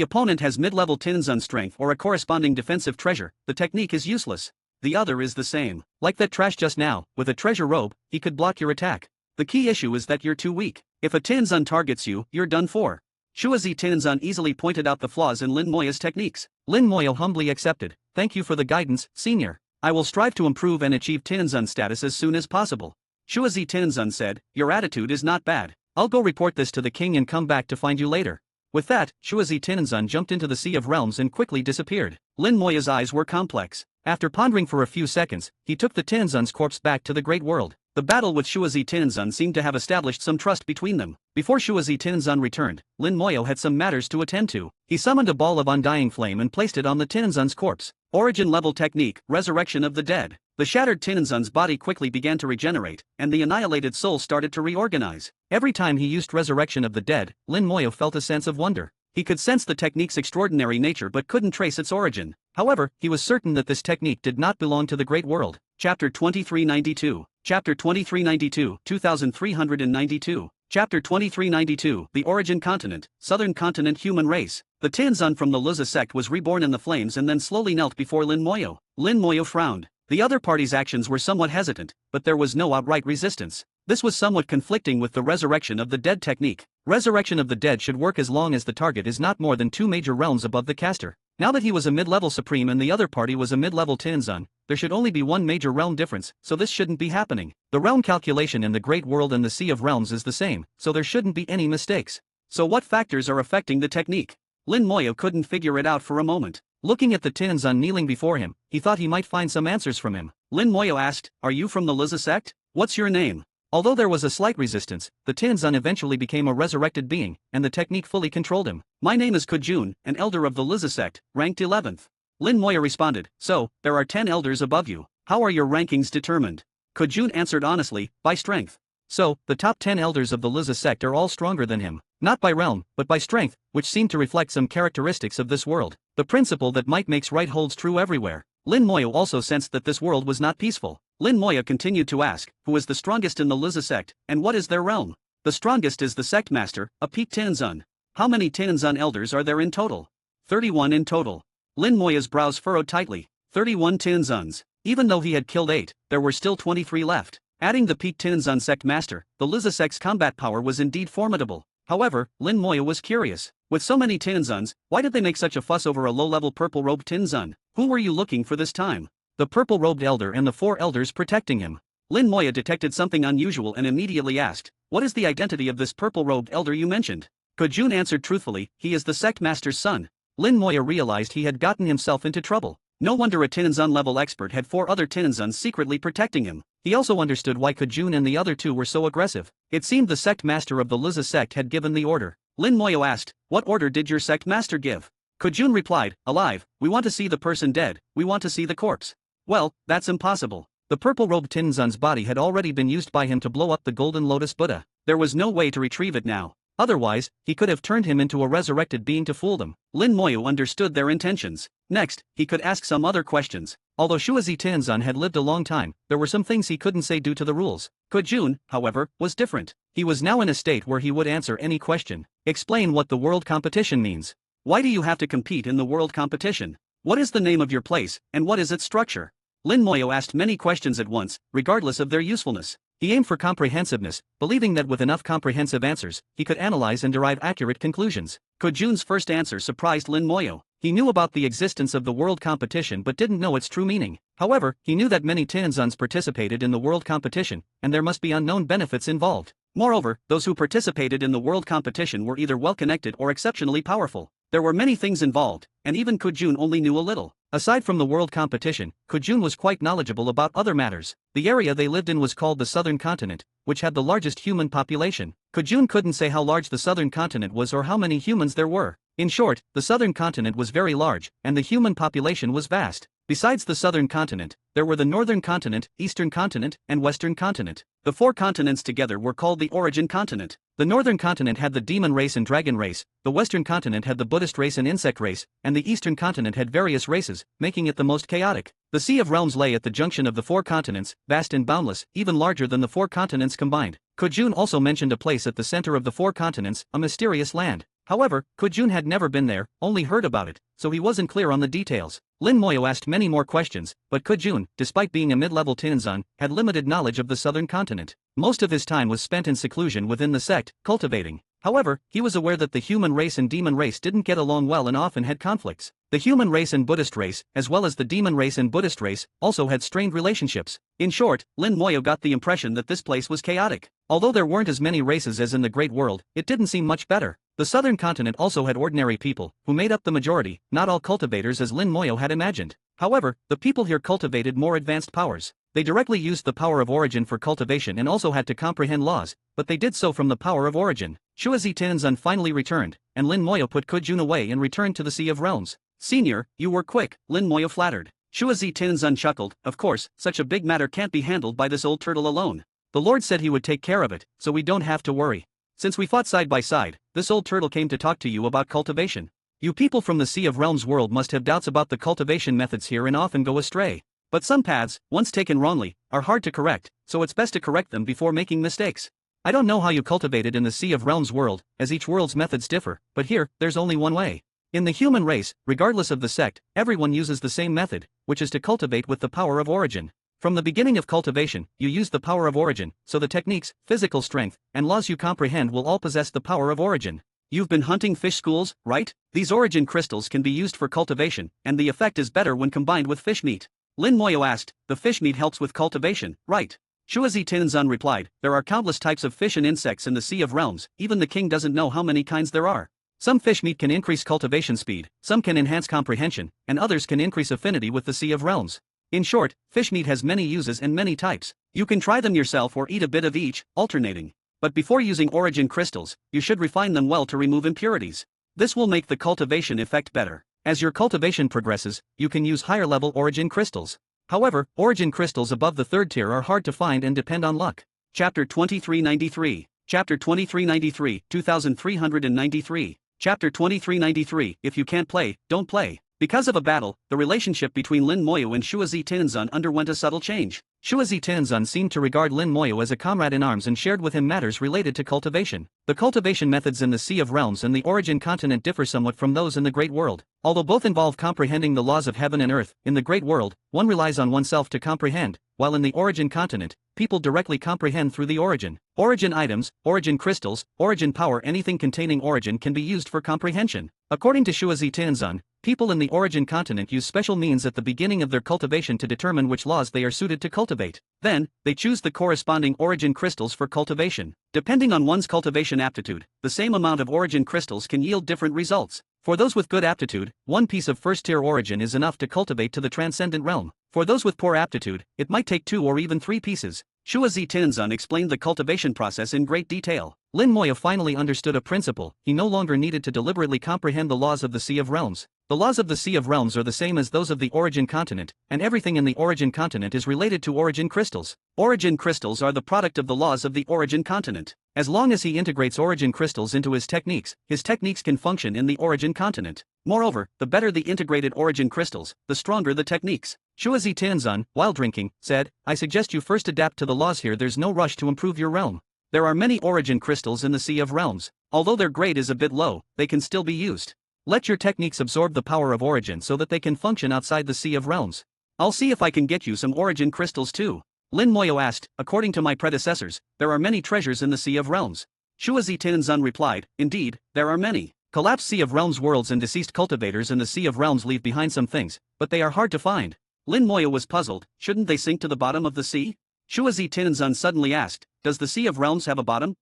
opponent has mid-level Tianzan strength or a corresponding defensive treasure, the technique is useless. The other is the same. Like that trash just now, with a treasure robe, he could block your attack. The key issue is that you're too weak. If a Tianzan targets you, you're done for. Shuazi Tianzan easily pointed out the flaws in Lin Moya's techniques. Lin Moya humbly accepted. Thank you for the guidance, senior. I will strive to improve and achieve Tianzan status as soon as possible. Shuazi Tianzan said, your attitude is not bad. I'll go report this to the king and come back to find you later. With that, Shuazi Tianzan jumped into the Sea of Realms and quickly disappeared. Lin Moya's eyes were complex. After pondering for a few seconds, he took the Tianzan's corpse back to the Great World. The battle with Shuazi Tianzan seemed to have established some trust between them. Before Shuazi Tianzan returned, Lin Moyo had some matters to attend to. He summoned a ball of undying flame and placed it on the Tianzan's corpse. Origin level technique, resurrection of the dead. The shattered Tianzan's body quickly began to regenerate, and the annihilated soul started to reorganize. Every time he used resurrection of the dead, Lin Moyo felt a sense of wonder. He could sense the technique's extraordinary nature but couldn't trace its origin. However, he was certain that this technique did not belong to the Great World. Chapter 2392. Chapter 2392, 2392. Chapter 2392, The Origin Continent, Southern Continent Human Race. The Tianzan from the Luza sect was reborn in the flames and then slowly knelt before Lin Moyo. Lin Moyo frowned. The other party's actions were somewhat hesitant, but there was no outright resistance. This was somewhat conflicting with the resurrection of the dead technique. Resurrection of the dead should work as long as the target is not more than 2 major realms above the caster. Now that he was a mid-level supreme and the other party was a mid-level Tianzan, there should only be 1 major realm difference, so this shouldn't be happening. The realm calculation in the Great World and the Sea of Realms is the same, so there shouldn't be any mistakes. So what factors are affecting the technique? Lin Moyo couldn't figure it out for a moment. Looking at the Tianzan kneeling before him, he thought he might find some answers from him. Lin Moyo asked, "Are you from the Liza sect? What's your name?" Although there was a slight resistance, the Tianzan eventually became a resurrected being, and the technique fully controlled him. "My name is Kujun, an elder of the Liza sect, ranked 11th. Lin Moyo responded, "So, there are 10 elders above you. How are your rankings determined?" Kujun answered honestly, "By strength." So, the top 10 elders of the Liza sect are all stronger than him. Not by realm, but by strength, which seemed to reflect some characteristics of this world. The principle that might makes right holds true everywhere. Lin Moyo also sensed that this world was not peaceful. Lin Moyo continued to ask, "Who is the strongest in the Liza sect, and what is their realm?" "The strongest is the sect master, a peak Tianzan." "How many Tianzan elders are there in total?" 31 in total. Lin Moyo's brows furrowed tightly. 31 Tianzans. Even though he had killed 8, there were still 23 left. Adding the peak Tianzan sect master, the Liza sect's combat power was indeed formidable. However, Lin Moyo was curious. With so many Tianzans, why did they make such a fuss over a low-level purple-robed Tianzan? Who were you looking for this time? The purple-robed elder and the 4 elders protecting him. Lin Moyo detected something unusual and immediately asked, "What is the identity of this purple-robed elder you mentioned?" Kujun answered truthfully, "He is the sect master's son." Lin Moyo realized he had gotten himself into trouble. No wonder a Tianzan-level expert had 4 other Tianzans secretly protecting him. He also understood why Kujun and the other 2 were so aggressive. It seemed the sect master of the Liza sect had given the order. Lin Moyo asked, "What order did your sect master give?" Kujun replied, "Alive, we want to see the person dead, we want to see the corpse." "Well, that's impossible." The purple-robed Tianzan's body had already been used by him to blow up the Golden Lotus Buddha. There was no way to retrieve it now. Otherwise, he could have turned him into a resurrected being to fool them. Lin Moyo understood their intentions. Next, he could ask some other questions. Although Shuazi Tianzan had lived a long time, there were some things he couldn't say due to the rules. Kujun, however, was different. He was now in a state where he would answer any question. "Explain what the world competition means. Why do you have to compete in the world competition? What is the name of your place, and what is its structure?" Lin Moyo asked many questions at once, regardless of their usefulness. He aimed for comprehensiveness, believing that with enough comprehensive answers, he could analyze and derive accurate conclusions. Kujun's first answer surprised Lin Moyo. He knew about the existence of the world competition but didn't know its true meaning. However, he knew that many Tianzans participated in the world competition, and there must be unknown benefits involved. Moreover, those who participated in the world competition were either well-connected or exceptionally powerful. There were many things involved, and even Kujun only knew a little. Aside from the world competition, Kujun was quite knowledgeable about other matters. The area they lived in was called the Southern Continent, which had the largest human population. Kujun couldn't say how large the Southern Continent was or how many humans there were. In short, the Southern Continent was very large, and the human population was vast. Besides the Southern Continent, there were the Northern Continent, Eastern Continent, and Western Continent. The 4 continents together were called the Origin Continent. The Northern Continent had the demon race and dragon race, the Western Continent had the Buddhist race and insect race, and the Eastern Continent had various races, making it the most chaotic. The Sea of Realms lay at the junction of the 4 continents, vast and boundless, even larger than the 4 continents combined. Kujun also mentioned a place at the center of the 4 continents, a mysterious land. However, Kujun had never been there, only heard about it, so he wasn't clear on the details. Lin Moyo asked many more questions, but Kujun, despite being a mid-level Tianzan, had limited knowledge of the Southern Continent. Most of his time was spent in seclusion within the sect, cultivating. However, he was aware that the human race and demon race didn't get along well and often had conflicts. The human race and Buddhist race, as well as the demon race and Buddhist race, also had strained relationships. In short, Lin Moyo got the impression that this place was chaotic. Although there weren't as many races as in the Great World, it didn't seem much better. The southern continent also had ordinary people, who made up the majority, not all cultivators as Lin Moyo had imagined. However, the people here cultivated more advanced powers. They directly used the power of origin for cultivation and also had to comprehend laws, but they did so from the power of origin. Shuazi Tianzun finally returned, and Lin Moyo put Kujun away and returned to the Sea of Realms. "Senior, you were quick," Lin Moyo flattered. Shuazi Tianzun chuckled. "Of course, such a big matter can't be handled by this old turtle alone. The Lord said he would take care of it, so we don't have to worry. Since we fought side by side, this old turtle came to talk to you about cultivation. You people from the Sea of Realms world must have doubts about the cultivation methods here and often go astray. But some paths, once taken wrongly, are hard to correct, so it's best to correct them before making mistakes. I don't know how you cultivated in the Sea of Realms world, as each world's methods differ, but here, there's only one way. In the human race, regardless of the sect, everyone uses the same method, which is to cultivate with the power of origin. From the beginning of cultivation, you use the power of origin, so the techniques, physical strength, and laws you comprehend will all possess the power of origin. You've been hunting fish schools, right? These origin crystals can be used for cultivation, and the effect is better when combined with fish meat. Lin Moyo asked, "The fish meat helps with cultivation, right?" Shuazi Tianzun replied, "There are countless types of fish and insects in the Sea of Realms, even the king doesn't know how many kinds there are. Some fish meat can increase cultivation speed, some can enhance comprehension, and others can increase affinity with the Sea of Realms. In short, fish meat has many uses and many types. You can try them yourself or eat a bit of each, alternating. But before using origin crystals, you should refine them well to remove impurities. This will make the cultivation effect better. As your cultivation progresses, you can use higher level origin crystals. However, origin crystals above the third tier are hard to find and depend on luck." Chapter 2393. Chapter 2393, 2393. Chapter 2393, If you can't play, don't play. Because of a battle, the relationship between Lin Moyo and Shuazi Tianzun underwent a subtle change. Shuazi Tianzun seemed to regard Lin Moyo as a comrade in arms and shared with him matters related to cultivation. The cultivation methods in the Sea of Realms and the origin continent differ somewhat from those in the Great World. Although both involve comprehending the laws of heaven and earth, in the Great World, one relies on oneself to comprehend, while in the origin continent, people directly comprehend through the origin. Origin items, origin crystals, origin power, anything containing origin can be used for comprehension. According to Shuazi Tianzun, people in the origin continent use special means at the beginning of their cultivation to determine which laws they are suited to cultivate. Then, they choose the corresponding origin crystals for cultivation. Depending on one's cultivation aptitude, the same amount of origin crystals can yield different results. For those with good aptitude, one piece of first-tier origin is enough to cultivate to the transcendent realm. For those with poor aptitude, it might take 2 or even 3 pieces. Shuazi Tianzun explained the cultivation process in great detail. Lin Moyo finally understood a principle: he no longer needed to deliberately comprehend the laws of the Sea of Realms. The laws of the Sea of Realms are the same as those of the origin continent, and everything in the origin continent is related to origin crystals. Origin crystals are the product of the laws of the origin continent. As long as he integrates origin crystals into his techniques can function in the origin continent. Moreover, the better the integrated origin crystals, the stronger the techniques. Shuazi Tianzun, while drinking, said, "I suggest you first adapt to the laws here. There's no rush to improve your realm. There are many origin crystals in the Sea of Realms. Although their grade is a bit low, they can still be used. Let your techniques absorb the power of origin so that they can function outside the Sea of Realms. I'll see if I can get you some origin crystals too." Lin Moyo asked, "According to my predecessors, there are many treasures in the Sea of Realms." Shuazi Tianzun replied, "Indeed, there are many. Collapsed Sea of Realms worlds and deceased cultivators in the Sea of Realms leave behind some things, but they are hard to find." Lin Moyo was puzzled. Shouldn't they sink to the bottom of the sea? Shuazi Tianzun suddenly asked, "Does the Sea of Realms have a bottom?"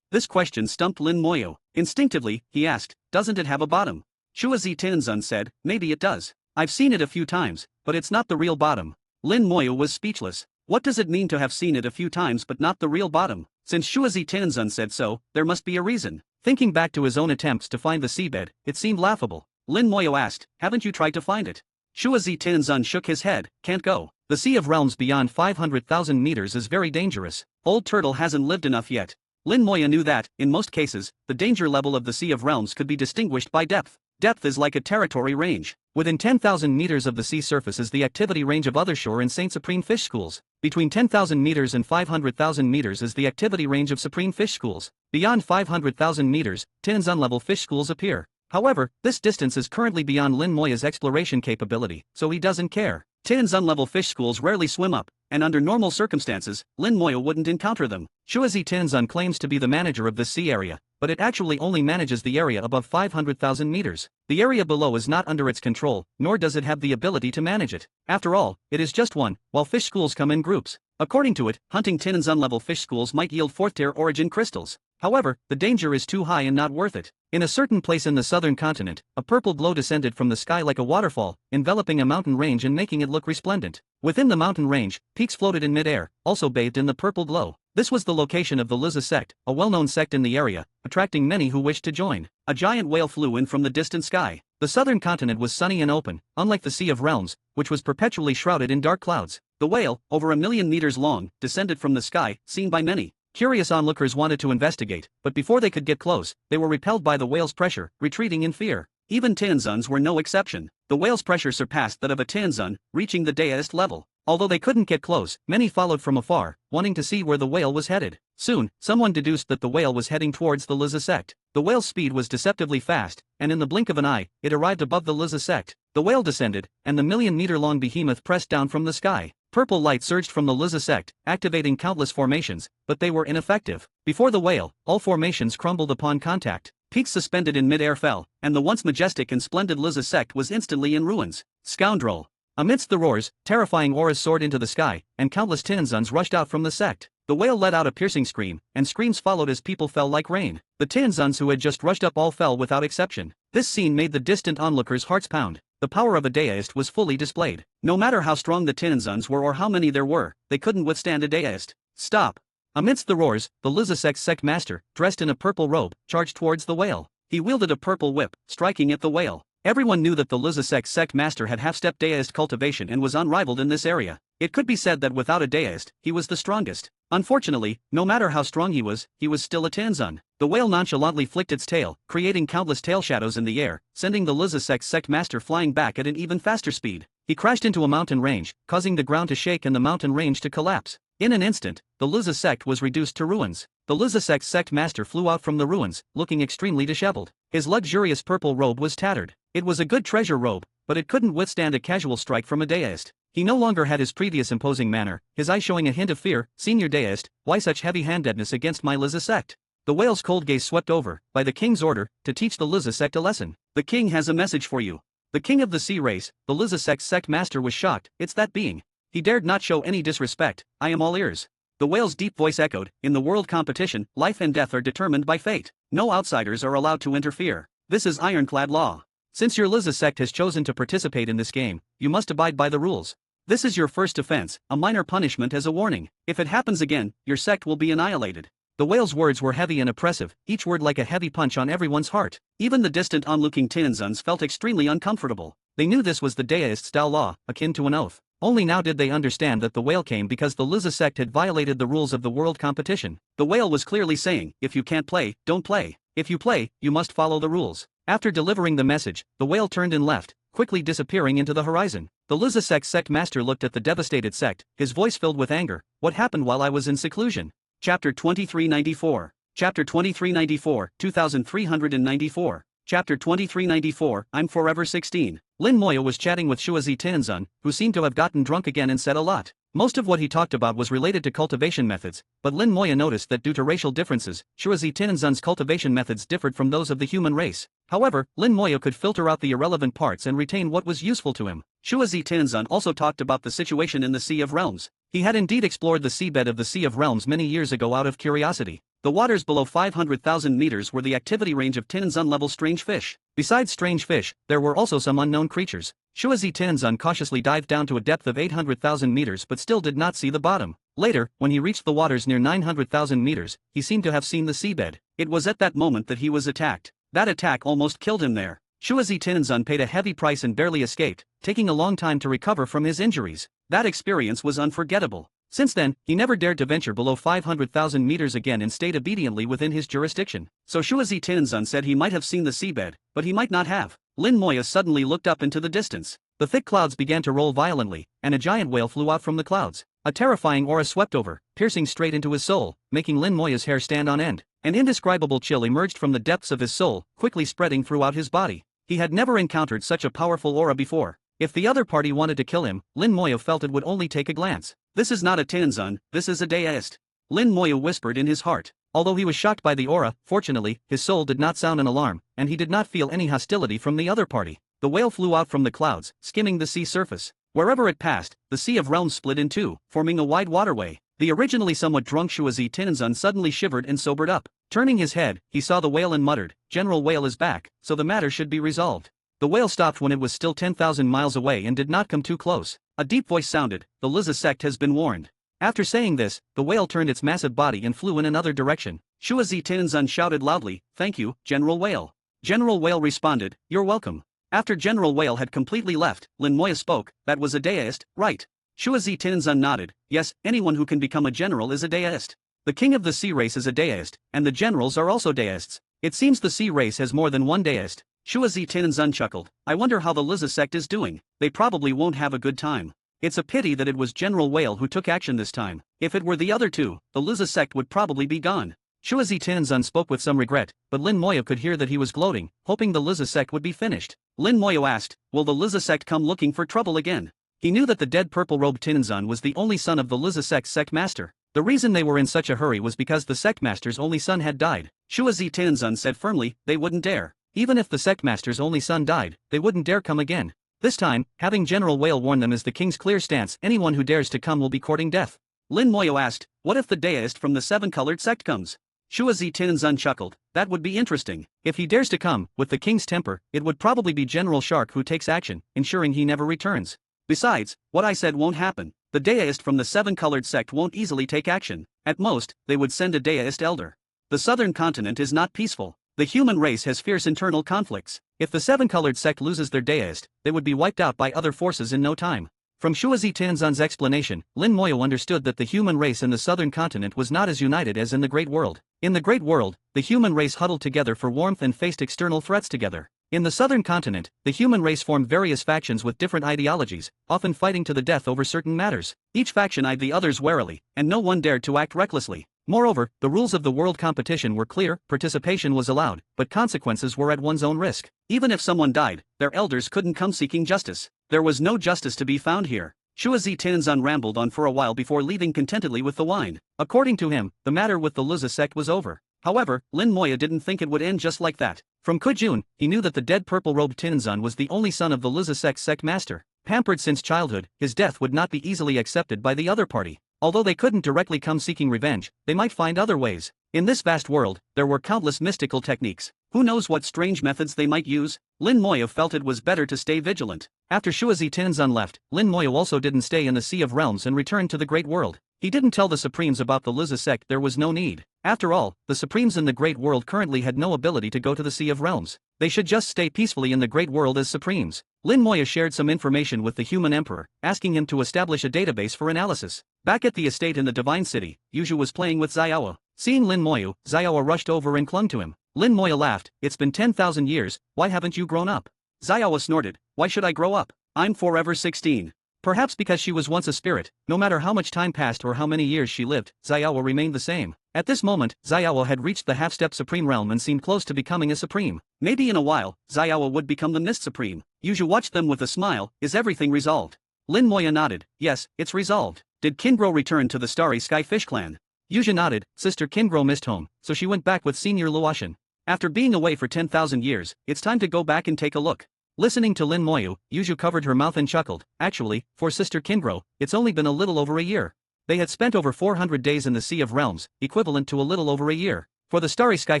This question stumped Lin Moyo. Instinctively, he asked, "Doesn't it have a bottom?" Shuazi Tianzun said, "Maybe it does. I've seen it a few times, but it's not the real bottom." Lin Moyo was speechless. What does it mean to have seen it a few times but not the real bottom? Since Shuazi Tianzun said so, there must be a reason. Thinking back to his own attempts to find the seabed, it seemed laughable. Lin Moyo asked, "Haven't you tried to find it?" Shuazi Tianzun shook his head. "Can't go. The Sea of Realms beyond 500,000 meters is very dangerous. Old Turtle hasn't lived enough yet." Lin Moyo knew that, in most cases, the danger level of the Sea of Realms could be distinguished by depth. Depth is like a territory range. Within 10,000 meters of the sea surface is the activity range of other shore and Saint Supreme fish schools. Between 10,000 meters and 500,000 meters is the activity range of Supreme fish schools. Beyond 500,000 meters, Tianzun level fish schools appear. However, this distance is currently beyond Lin Moyo's exploration capability, so he doesn't care. Tianzun level fish schools rarely swim up, and under normal circumstances, Lin Moyo wouldn't encounter them. Shuazi Tianzun claims to be the manager of this sea area, but it actually only manages the area above 500,000 meters. The area below is not under its control, nor does it have the ability to manage it. After all, it is just one, while fish schools come in groups. According to it, hunting Tianzun level fish schools might yield 4th tier origin crystals. However, the danger is too high and not worth it. In a certain place in the southern continent, a purple glow descended from the sky like a waterfall, enveloping a mountain range and making it look resplendent. Within the mountain range, peaks floated in midair, also bathed in the purple glow. This was the location of the Liza sect, a well-known sect in the area, attracting many who wished to join. A giant whale flew in from the distant sky. The southern continent was sunny and open, unlike the Sea of Realms, which was perpetually shrouded in dark clouds. The whale, over 1,000,000 meters long, descended from the sky, seen by many. Curious onlookers wanted to investigate, but before they could get close, they were repelled by the whale's pressure, retreating in fear. Even Tianzuns were no exception. The whale's pressure surpassed that of a Tianzun, reaching the deist level. Although they couldn't get close, many followed from afar, wanting to see where the whale was headed. Soon, someone deduced that the whale was heading towards the Liza sect. The whale's speed was deceptively fast, and in the blink of an eye, it arrived above the Liza sect. The whale descended, and the 1,000,000-meter-long behemoth pressed down from the sky. Purple light surged from the Liza sect, activating countless formations, but they were ineffective. Before the whale, all formations crumbled upon contact. Peaks suspended in mid-air fell, and the once majestic and splendid Liza sect was instantly in ruins. Scoundrel! Amidst the roars, terrifying auras soared into the sky, and countless Tianzuns rushed out from the sect. The whale let out a piercing scream, and screams followed as people fell like rain. The Tianzuns who had just rushed up all fell without exception. This scene made the distant onlookers' hearts pound. The power of a deist was fully displayed. No matter how strong the Tianzuns were or how many there were, they couldn't withstand a deist. Stop! Amidst the roars, the Liza sect's sect master, dressed in a purple robe, charged towards the whale. He wielded a purple whip, striking at the whale. Everyone knew that the Liza sect's sect master had half-step deist cultivation and was unrivaled in this area. It could be said that without a deist, he was the strongest. Unfortunately, no matter how strong he was still a Tianzun. The whale nonchalantly flicked its tail, creating countless tail shadows in the air, sending the Liza sect's sect master flying back at an even faster speed. He crashed into a mountain range, causing the ground to shake and the mountain range to collapse. In an instant, the Liza sect was reduced to ruins. The Liza sect's sect master flew out from the ruins, looking extremely disheveled. His luxurious purple robe was tattered. It was a good treasure robe, but it couldn't withstand a casual strike from a deist. He no longer had his previous imposing manner, his eyes showing a hint of fear. "Senior deist, why such heavy-handedness against my Liza sect?" The whale's cold gaze swept over, by the king's order, to teach the Liza sect a lesson. "The king has a message for you." The king of the sea race, the Liza sect's sect master was shocked. "It's that being." He dared not show any disrespect. "I am all ears." The whale's deep voice echoed, "In the world competition, life and death are determined by fate. No outsiders are allowed to interfere. This is ironclad law. Since your Liza sect has chosen to participate in this game, you must abide by the rules. This is your first offense, a minor punishment as a warning. If it happens again, your sect will be annihilated." The whale's words were heavy and oppressive, each word like a heavy punch on everyone's heart. Even the distant onlooking Tianzuns felt extremely uncomfortable. They knew this was the deist-style law, akin to an oath. Only now did they understand that the whale came because the Liza sect had violated the rules of the world competition. The whale was clearly saying, "If you can't play, don't play. If you play, you must follow the rules." After delivering the message, the whale turned and left, quickly disappearing into the horizon. The Liza sect's sect master looked at the devastated sect, his voice filled with anger. "What happened while I was in seclusion?" Chapter 2394. Chapter 2394, 2394. Chapter 2394, I'm forever 16. Lin Moya was chatting with Shuazi Tianzun, who seemed to have gotten drunk again and said a lot. Most of what he talked about was related to cultivation methods, but Lin Moya noticed that due to racial differences, Shuazi Tianzun's cultivation methods differed from those of the human race. However, Lin Moya could filter out the irrelevant parts and retain what was useful to him. Shuazi Tianzun also talked about the situation in the Sea of Realms. He had indeed explored the seabed of the Sea of Realms many years ago out of curiosity. The waters below 500,000 meters were the activity range of Tianzun-level strange fish. Besides strange fish, there were also some unknown creatures. Shuazi Tianzun cautiously dived down to a depth of 800,000 meters but still did not see the bottom. Later, when he reached the waters near 900,000 meters, he seemed to have seen the seabed. It was at that moment that he was attacked. That attack almost killed him there. Shuazi Tianzun paid a heavy price and barely escaped, taking a long time to recover from his injuries. That experience was unforgettable. Since then, he never dared to venture below 500,000 meters again and stayed obediently within his jurisdiction. So Shuazi Tianzun said he might have seen the seabed, but he might not have. Lin Moya suddenly looked up into the distance. The thick clouds began to roll violently, and a giant whale flew out from the clouds. A terrifying aura swept over, piercing straight into his soul, making Lin Moya's hair stand on end. An indescribable chill emerged from the depths of his soul, quickly spreading throughout his body. He had never encountered such a powerful aura before. If the other party wanted to kill him, Lin Moya felt it would only take a glance. "This is not a Tianzun, this is a deist," Lin Moya whispered in his heart. Although he was shocked by the aura, fortunately, his soul did not sound an alarm, and he did not feel any hostility from the other party. The whale flew out from the clouds, skimming the sea surface. Wherever it passed, the Sea of Realms split in two, forming a wide waterway. The originally somewhat drunk Shuazi Tianzun suddenly shivered and sobered up. Turning his head, he saw the whale and muttered, "General Whale is back, so the matter should be resolved." The whale stopped when it was still 10,000 miles away and did not come too close. A deep voice sounded, "The Liza sect has been warned." After saying this, the whale turned its massive body and flew in another direction. Shuazi Tinzun shouted loudly, "Thank you, General Whale." General Whale responded, "You're welcome." After General Whale had completely left, Lin Moya spoke, "That was a deist, right?" Shuazi Tinzun nodded, "Yes, anyone who can become a general is a deist. The king of the sea race is a deist, and the generals are also deists. It seems the sea race has more than one deist." Shuazi Tinzun chuckled, "I wonder how the Liza sect is doing. They probably won't have a good time. It's a pity that it was General Whale who took action this time. If it were the other two, the Liza sect would probably be gone." Shuazi Tinzun spoke with some regret, but Lin Moya could hear that he was gloating, hoping the Liza sect would be finished. Lin Moya asked, "Will the Liza sect come looking for trouble again?" He knew that the dead purple-robed Tinzun was the only son of the Liza sect's sect master. The reason they were in such a hurry was because the sect master's only son had died. Shuazi Tinzun said firmly, "They wouldn't dare. Even if the sect master's only son died, they wouldn't dare come again. This time, having General Whale warn them is the king's clear stance. Anyone who dares to come will be courting death." Lin Moyo asked, "What if the deist from the seven-colored sect comes?" Shuazi Tinzun chuckled, "That would be interesting. If he dares to come, with the king's temper, it would probably be General Shark who takes action, ensuring he never returns. Besides, what I said won't happen. The deist from the seven-colored sect won't easily take action. At most, they would send a deist elder. The southern continent is not peaceful. The human race has fierce internal conflicts. If the seven-colored sect loses their deist, they would be wiped out by other forces in no time." From Shuazi Tinzun's explanation, Lin Moyo understood that the human race in the southern continent was not as united as in the Great World. In the Great World, the human race huddled together for warmth and faced external threats together. In the southern continent, the human race formed various factions with different ideologies, often fighting to the death over certain matters. Each faction eyed the others warily, and no one dared to act recklessly. Moreover, the rules of the world competition were clear, participation was allowed, but consequences were at one's own risk. Even if someone died, their elders couldn't come seeking justice. There was no justice to be found here. Shuazi Tinzun rambled on for a while before leaving contentedly with the wine. According to him, the matter with the Liza sect was over. However, Lin Moya didn't think it would end just like that. From Kujun, he knew that the dead purple-robed Tinzun was the only son of the Liza sect's sect master. Pampered since childhood, his death would not be easily accepted by the other party. Although they couldn't directly come seeking revenge, they might find other ways. In this vast world, there were countless mystical techniques. Who knows what strange methods they might use? Lin Moya felt it was better to stay vigilant. After Shuazi Tinzun left, Lin Moya also didn't stay in the Sea of Realms and returned to the Great World. He didn't tell the Supremes about the Liza sect. There was no need. After all, the Supremes in the Great World currently had no ability to go to the Sea of Realms. They should just stay peacefully in the Great World as Supremes. Lin Moya shared some information with the human emperor, asking him to establish a database for analysis. Back at the estate in the Divine City, Yuju was playing with Xiaowa. Seeing Lin Moya, Xiaowa rushed over and clung to him. Lin Moya laughed, "It's been 10,000 years, why haven't you grown up?" Xiaowa snorted, "Why should I grow up? I'm forever 16. Perhaps because she was once a spirit, no matter how much time passed or how many years she lived, Xiaowa remained the same. At this moment, Xiaowa had reached the half-step Supreme realm and seemed close to becoming a Supreme. Maybe in a while, Xiaowa would become the Mist Supreme. Yuju watched them with a smile. "Is everything resolved?" Lin Moya nodded, "Yes, it's resolved." "Did Kinbro return to the Starry Sky Fish Clan?" Yuju nodded. Sister Kinbro missed home, so she went back with Senior Luoshan. After being away for 10,000 years, it's time to go back and take a look. Listening to Lin Moyu, Yuju covered her mouth and chuckled. Actually, for Sister Kinbro, it's only been a little over a year. They had spent over 400 days in the Sea of Realms, equivalent to a little over a year. For the Starry Sky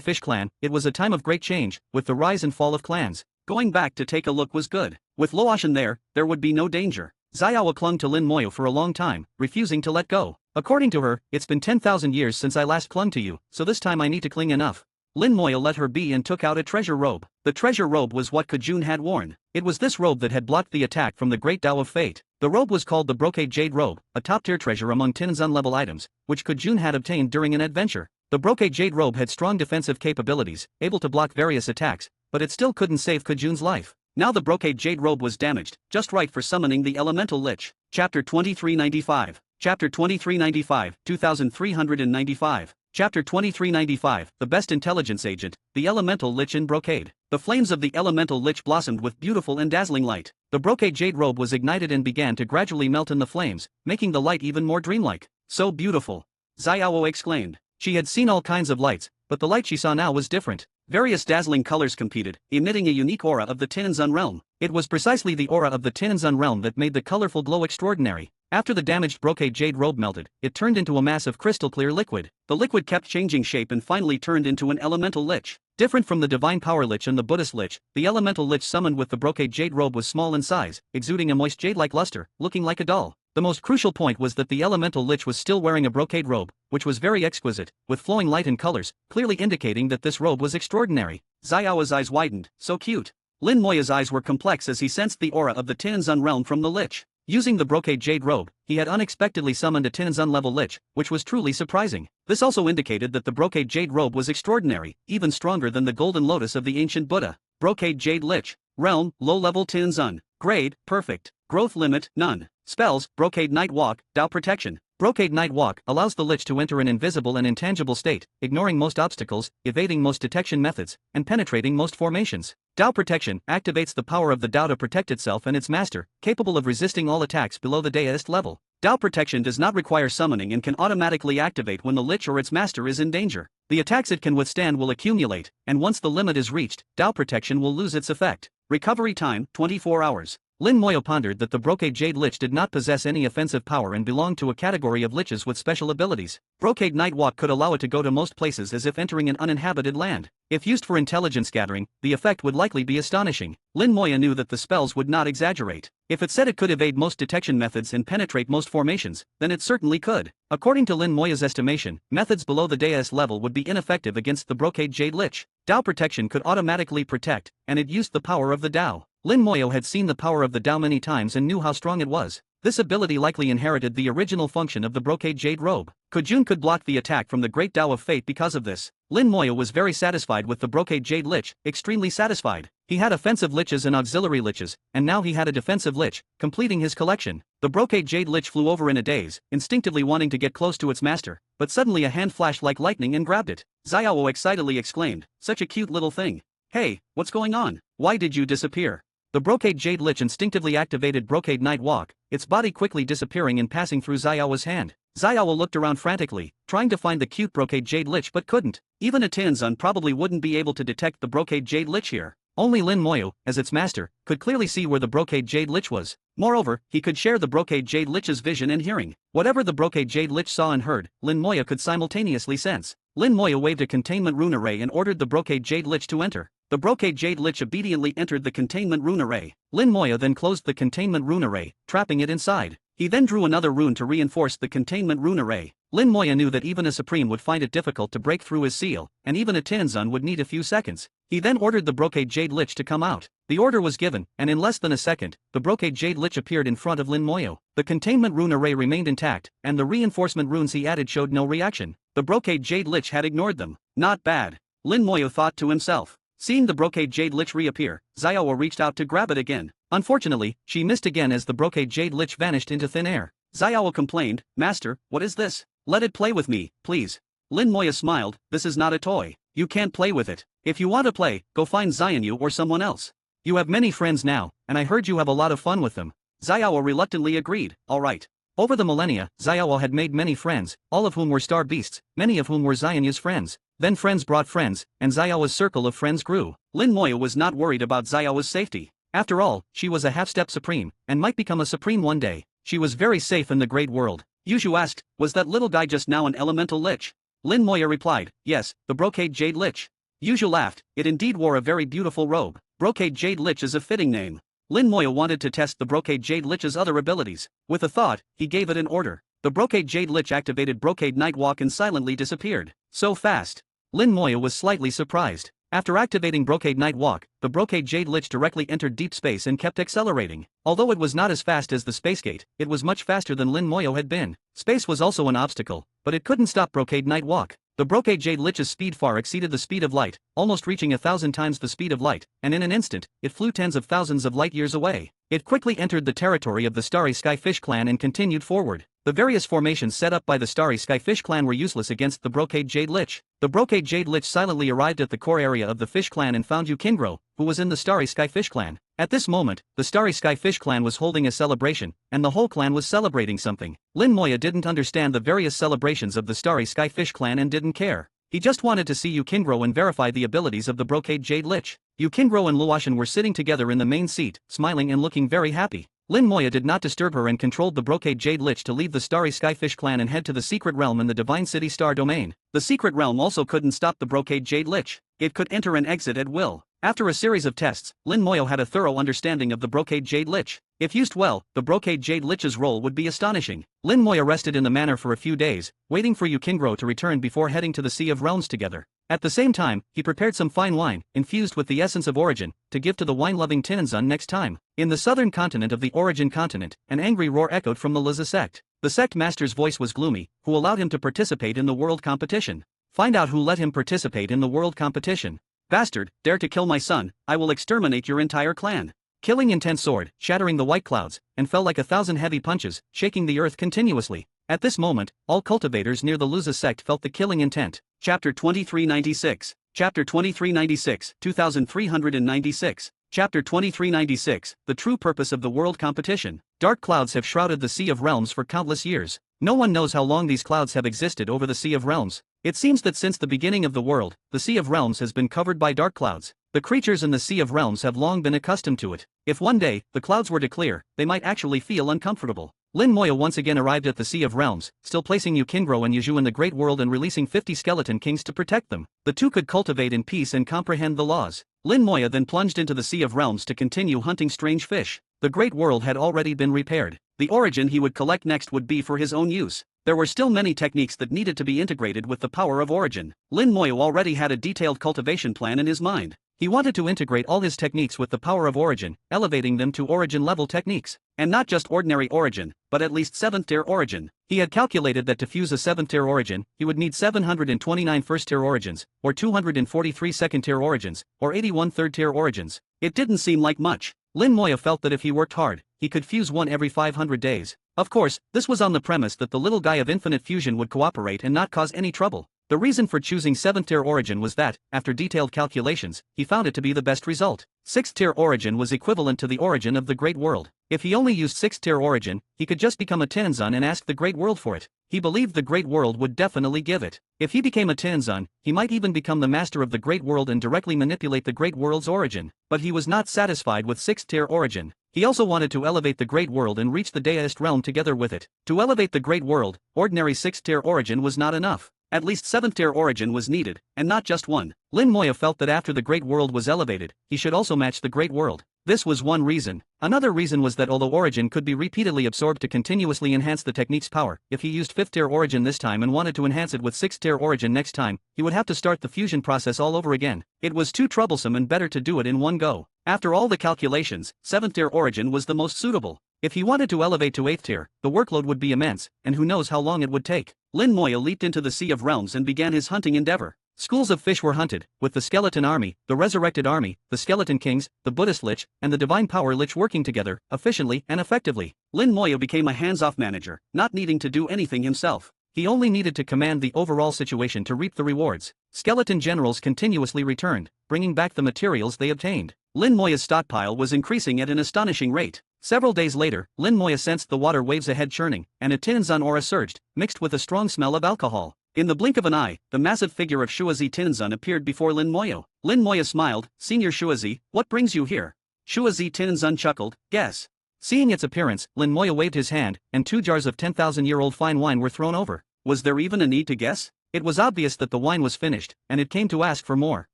Fish Clan, it was a time of great change, with the rise and fall of clans. Going back to take a look was good. With Luoshan there would be no danger. Xiaowa clung to Lin Moyu for a long time, refusing to let go. According to her, it's been 10,000 years since I last clung to you, so this time I need to cling enough. Lin Moya let her be and took out a treasure robe. The treasure robe was what Kujun had worn. It was this robe that had blocked the attack from the Great Tao of Fate. The robe was called the Brocade Jade Robe, a top-tier treasure among Tinzun-level items, which Kujun had obtained during an adventure. The Brocade Jade Robe had strong defensive capabilities, able to block various attacks, but it still couldn't save Kujun's life. Now the Brocade Jade Robe was damaged, just right for summoning the Elemental Lich. Chapter 2395. Chapter 2395, 2395. Chapter 2395, The Best Intelligence Agent, the Elemental Lich in Brocade. The flames of the Elemental Lich blossomed with beautiful and dazzling light. The Brocade Jade Robe was ignited and began to gradually melt in the flames, making the light even more dreamlike. "So beautiful!" Xiaowo exclaimed. She had seen all kinds of lights, but the light she saw now was different. Various dazzling colors competed, emitting a unique aura of the Tinzun realm. It was precisely the aura of the Tinzun realm that made the colorful glow extraordinary. After the damaged brocade jade robe melted, it turned into a mass of crystal-clear liquid. The liquid kept changing shape and finally turned into an elemental lich. Different from the divine power lich and the Buddhist lich, the elemental lich summoned with the brocade jade robe was small in size, exuding a moist jade-like luster, looking like a doll. The most crucial point was that the elemental lich was still wearing a brocade robe, which was very exquisite, with flowing light and colors, clearly indicating that this robe was extraordinary. Xiao's eyes widened. So cute. Lin Moya's eyes were complex as he sensed the aura of the Tianzun realm from the lich. Using the brocade jade robe, he had unexpectedly summoned a Tianzun level lich, which was truly surprising. This also indicated that the brocade jade robe was extraordinary, even stronger than the golden lotus of the ancient Buddha. Brocade jade lich. Realm, low-level Tianzun. Grade, perfect. Growth limit, none. Spells, brocade night walk, Dao protection. Brocade night walk allows the lich to enter an invisible and intangible state, ignoring most obstacles, evading most detection methods, and penetrating most formations. Dao protection activates the power of the Dao to protect itself and its master, capable of resisting all attacks below the Daoist level. Dao protection does not require summoning and can automatically activate when the lich or its master is in danger. The attacks it can withstand will accumulate, and once the limit is reached, Dao protection will lose its effect. Recovery time, 24 hours. Lin Moyo pondered that the brocade jade lich did not possess any offensive power and belonged to a category of liches with special abilities. Brocade night walk could allow it to go to most places as if entering an uninhabited land. If used for intelligence gathering, the effect would likely be astonishing. Lin Moya knew that the spells would not exaggerate. If it said it could evade most detection methods and penetrate most formations, then it certainly could. According to Lin Moya's estimation, methods below the Daoist level would be ineffective against the brocade jade lich. Dao protection could automatically protect, and it used the power of the Dao. Lin Moyo had seen the power of the Dao many times and knew how strong it was. This ability likely inherited the original function of the brocade jade robe. Kujun could block the attack from the great Dao of fate because of this. Lin Moyo was very satisfied with the brocade jade lich, extremely satisfied. He had offensive liches and auxiliary liches, and now he had a defensive lich, completing his collection. The brocade jade lich flew over in a daze, instinctively wanting to get close to its master, but suddenly a hand flashed like lightning and grabbed it. Xiao excitedly exclaimed, "Such a cute little thing. Hey, what's going on? Why did you disappear?" The brocade jade lich instinctively activated brocade night walk, its body quickly disappearing and passing through Xiao's hand. Xiao looked around frantically, trying to find the cute brocade jade lich but couldn't. Even a Tianzun probably wouldn't be able to detect the brocade jade lich here. Only Lin Moyo, as its master, could clearly see where the brocade jade lich was. Moreover, he could share the brocade jade lich's vision and hearing. Whatever the brocade jade lich saw and heard, Lin Moyo could simultaneously sense. Lin Moyo waved a containment rune array and ordered the brocade jade lich to enter. The brocade jade lich obediently entered the containment rune array. Lin Moyo then closed the containment rune array, trapping it inside. He then drew another rune to reinforce the containment rune array. Lin Moyo knew that even a Supreme would find it difficult to break through his seal, and even a Tianzun would need a few seconds. He then ordered the brocade jade lich to come out. The order was given, and in less than a second, the brocade jade lich appeared in front of Lin Moyo. The containment rune array remained intact, and the reinforcement runes he added showed no reaction. The brocade jade lich had ignored them. Not bad. Lin Moyo thought to himself. Seeing the brocade jade lich reappear, Xiao reached out to grab it again. Unfortunately, she missed again as the brocade jade lich vanished into thin air. Xiao complained, "Master, what is this? Let it play with me, please." Lin Moya smiled, "This is not a toy. You can't play with it. If you want to play, go find Xianyu or someone else. You have many friends now, and I heard you have a lot of fun with them." Xiao reluctantly agreed, "All right." Over the millennia, Xiao had made many friends, all of whom were star beasts, many of whom were Xianyu's friends. Then friends brought friends, and Xiao's circle of friends grew. Lin Moya was not worried about Xiao's safety. After all, she was a half-step Supreme, and might become a Supreme one day. She was very safe in the great world. Yushu asked, "Was that little guy just now an elemental lich?" Lin Moya replied, "Yes, the brocade jade lich." Yushu laughed, "It indeed wore a very beautiful robe. Brocade jade lich is a fitting name." Lin Moya wanted to test the brocade jade lich's other abilities. With a thought, he gave it an order. The brocade jade lich activated brocade night walk and silently disappeared. So fast. Lin Moya was slightly surprised. After activating brocade night walk, the brocade jade lich directly entered deep space and kept accelerating. Although it was not as fast as the space gate, it was much faster than Lin Moyo had been. Space was also an obstacle, but it couldn't stop brocade night walk. The brocade jade lich's speed far exceeded the speed of light, almost reaching 1,000 times the speed of light, and in an instant, it flew tens of thousands of light years away. It quickly entered the territory of the Starry Skyfish clan and continued forward. The various formations set up by the Starry Skyfish clan were useless against the brocade jade lich. The brocade jade lich silently arrived at the core area of the fish clan and found Yukingro, who was in the Starry Skyfish clan. At this moment, the Starry Skyfish clan was holding a celebration, and the whole clan was celebrating something. Lin Moya didn't understand the various celebrations of the Starry Skyfish clan and didn't care. He just wanted to see Yukingro and verify the abilities of the brocade jade lich. Yukingro and Luoshan were sitting together in the main seat, smiling and looking very happy. Lin Moya did not disturb her and controlled the Brocade Jade Lich to leave the Starry Skyfish clan and head to the Secret Realm in the Divine City Star Domain. The Secret Realm also couldn't stop the Brocade Jade Lich. It could enter and exit at will. After a series of tests, Lin Moya had a thorough understanding of the Brocade Jade Lich. If used well, the Brocade Jade Lich's role would be astonishing. Lin Moya rested in the manor for a few days, waiting for Yukingro to return before heading to the Sea of Realms together. At the same time, he prepared some fine wine, infused with the essence of origin, to give to the wine-loving Tinzun next time. In the southern continent of the Origin continent, an angry roar echoed from the Liza sect. The sect master's voice was gloomy, who allowed him to participate in the world competition. Find out who let him participate in the world competition. Bastard, dare to kill my son, I will exterminate your entire clan. Killing intense sword, shattering the white clouds, and fell like 1,000 heavy punches, shaking the earth continuously. At this moment, all cultivators near the Luza sect felt the killing intent. Chapter 2396. Chapter 2396, 2396. Chapter 2396, The True Purpose of the World Competition. Dark clouds have shrouded the Sea of Realms for countless years. No one knows how long these clouds have existed over the Sea of Realms. It seems that since the beginning of the world, the Sea of Realms has been covered by dark clouds. The creatures in the Sea of Realms have long been accustomed to it. If one day, the clouds were to clear, they might actually feel uncomfortable. Lin Moya once again arrived at the Sea of Realms, still placing Yukingro and Yuzhu in the Great World and releasing 50 skeleton kings to protect them. The two could cultivate in peace and comprehend the laws. Lin Moya then plunged into the Sea of Realms to continue hunting strange fish. The Great World had already been repaired. The origin he would collect next would be for his own use. There were still many techniques that needed to be integrated with the power of origin. Lin Moya already had a detailed cultivation plan in his mind. He wanted to integrate all his techniques with the power of origin, elevating them to origin-level techniques. And not just ordinary origin, but at least 7th-tier origin. He had calculated that to fuse a 7th-tier origin, he would need 729 1st-tier origins, or 243 2nd-tier origins, or 81 3rd-tier origins. It didn't seem like much. Lin Moya felt that if he worked hard, he could fuse one every 500 days. Of course, this was on the premise that the little guy of infinite fusion would cooperate and not cause any trouble. The reason for choosing 7th-tier origin was that, after detailed calculations, he found it to be the best result. 6th-tier origin was equivalent to the origin of the Great World. If he only used 6th-tier origin, he could just become a Tinzun and ask the Great World for it. He believed the Great World would definitely give it. If he became a Tinzun, he might even become the master of the Great World and directly manipulate the Great World's origin. But he was not satisfied with 6th-tier origin. He also wanted to elevate the Great World and reach the Deist realm together with it. To elevate the Great World, ordinary 6th-tier origin was not enough. At least 7th-tier origin was needed, and not just one. Lin Moya felt that after the Great World was elevated, he should also match the Great World. This was one reason. Another reason was that although origin could be repeatedly absorbed to continuously enhance the technique's power, if he used 5th-tier origin this time and wanted to enhance it with 6th-tier origin next time, he would have to start the fusion process all over again. It was too troublesome and better to do it in one go. After all the calculations, 7th-tier origin was the most suitable. If he wanted to elevate to 8th tier, the workload would be immense, and who knows how long it would take. Lin Moya leaped into the Sea of Realms and began his hunting endeavor. Schools of fish were hunted, with the Skeleton Army, the Resurrected Army, the Skeleton Kings, the Buddhist Lich, and the Divine Power Lich working together, efficiently and effectively. Lin Moya became a hands-off manager, not needing to do anything himself. He only needed to command the overall situation to reap the rewards. Skeleton generals continuously returned, bringing back the materials they obtained. Lin Moya's stockpile was increasing at an astonishing rate. Several days later, Lin Moya sensed the water waves ahead churning, and a Tinzun aura surged, mixed with a strong smell of alcohol. In the blink of an eye, the massive figure of Shuazi Tinzun appeared before Lin Moya. Lin Moya smiled, "Senior Shuazi, what brings you here?" Shuazi Tinzun chuckled, "Guess." Seeing its appearance, Lin Moya waved his hand, and 2 jars of 10,000-year-old fine wine were thrown over. Was there even a need to guess? It was obvious that the wine was finished, and it came to ask for more.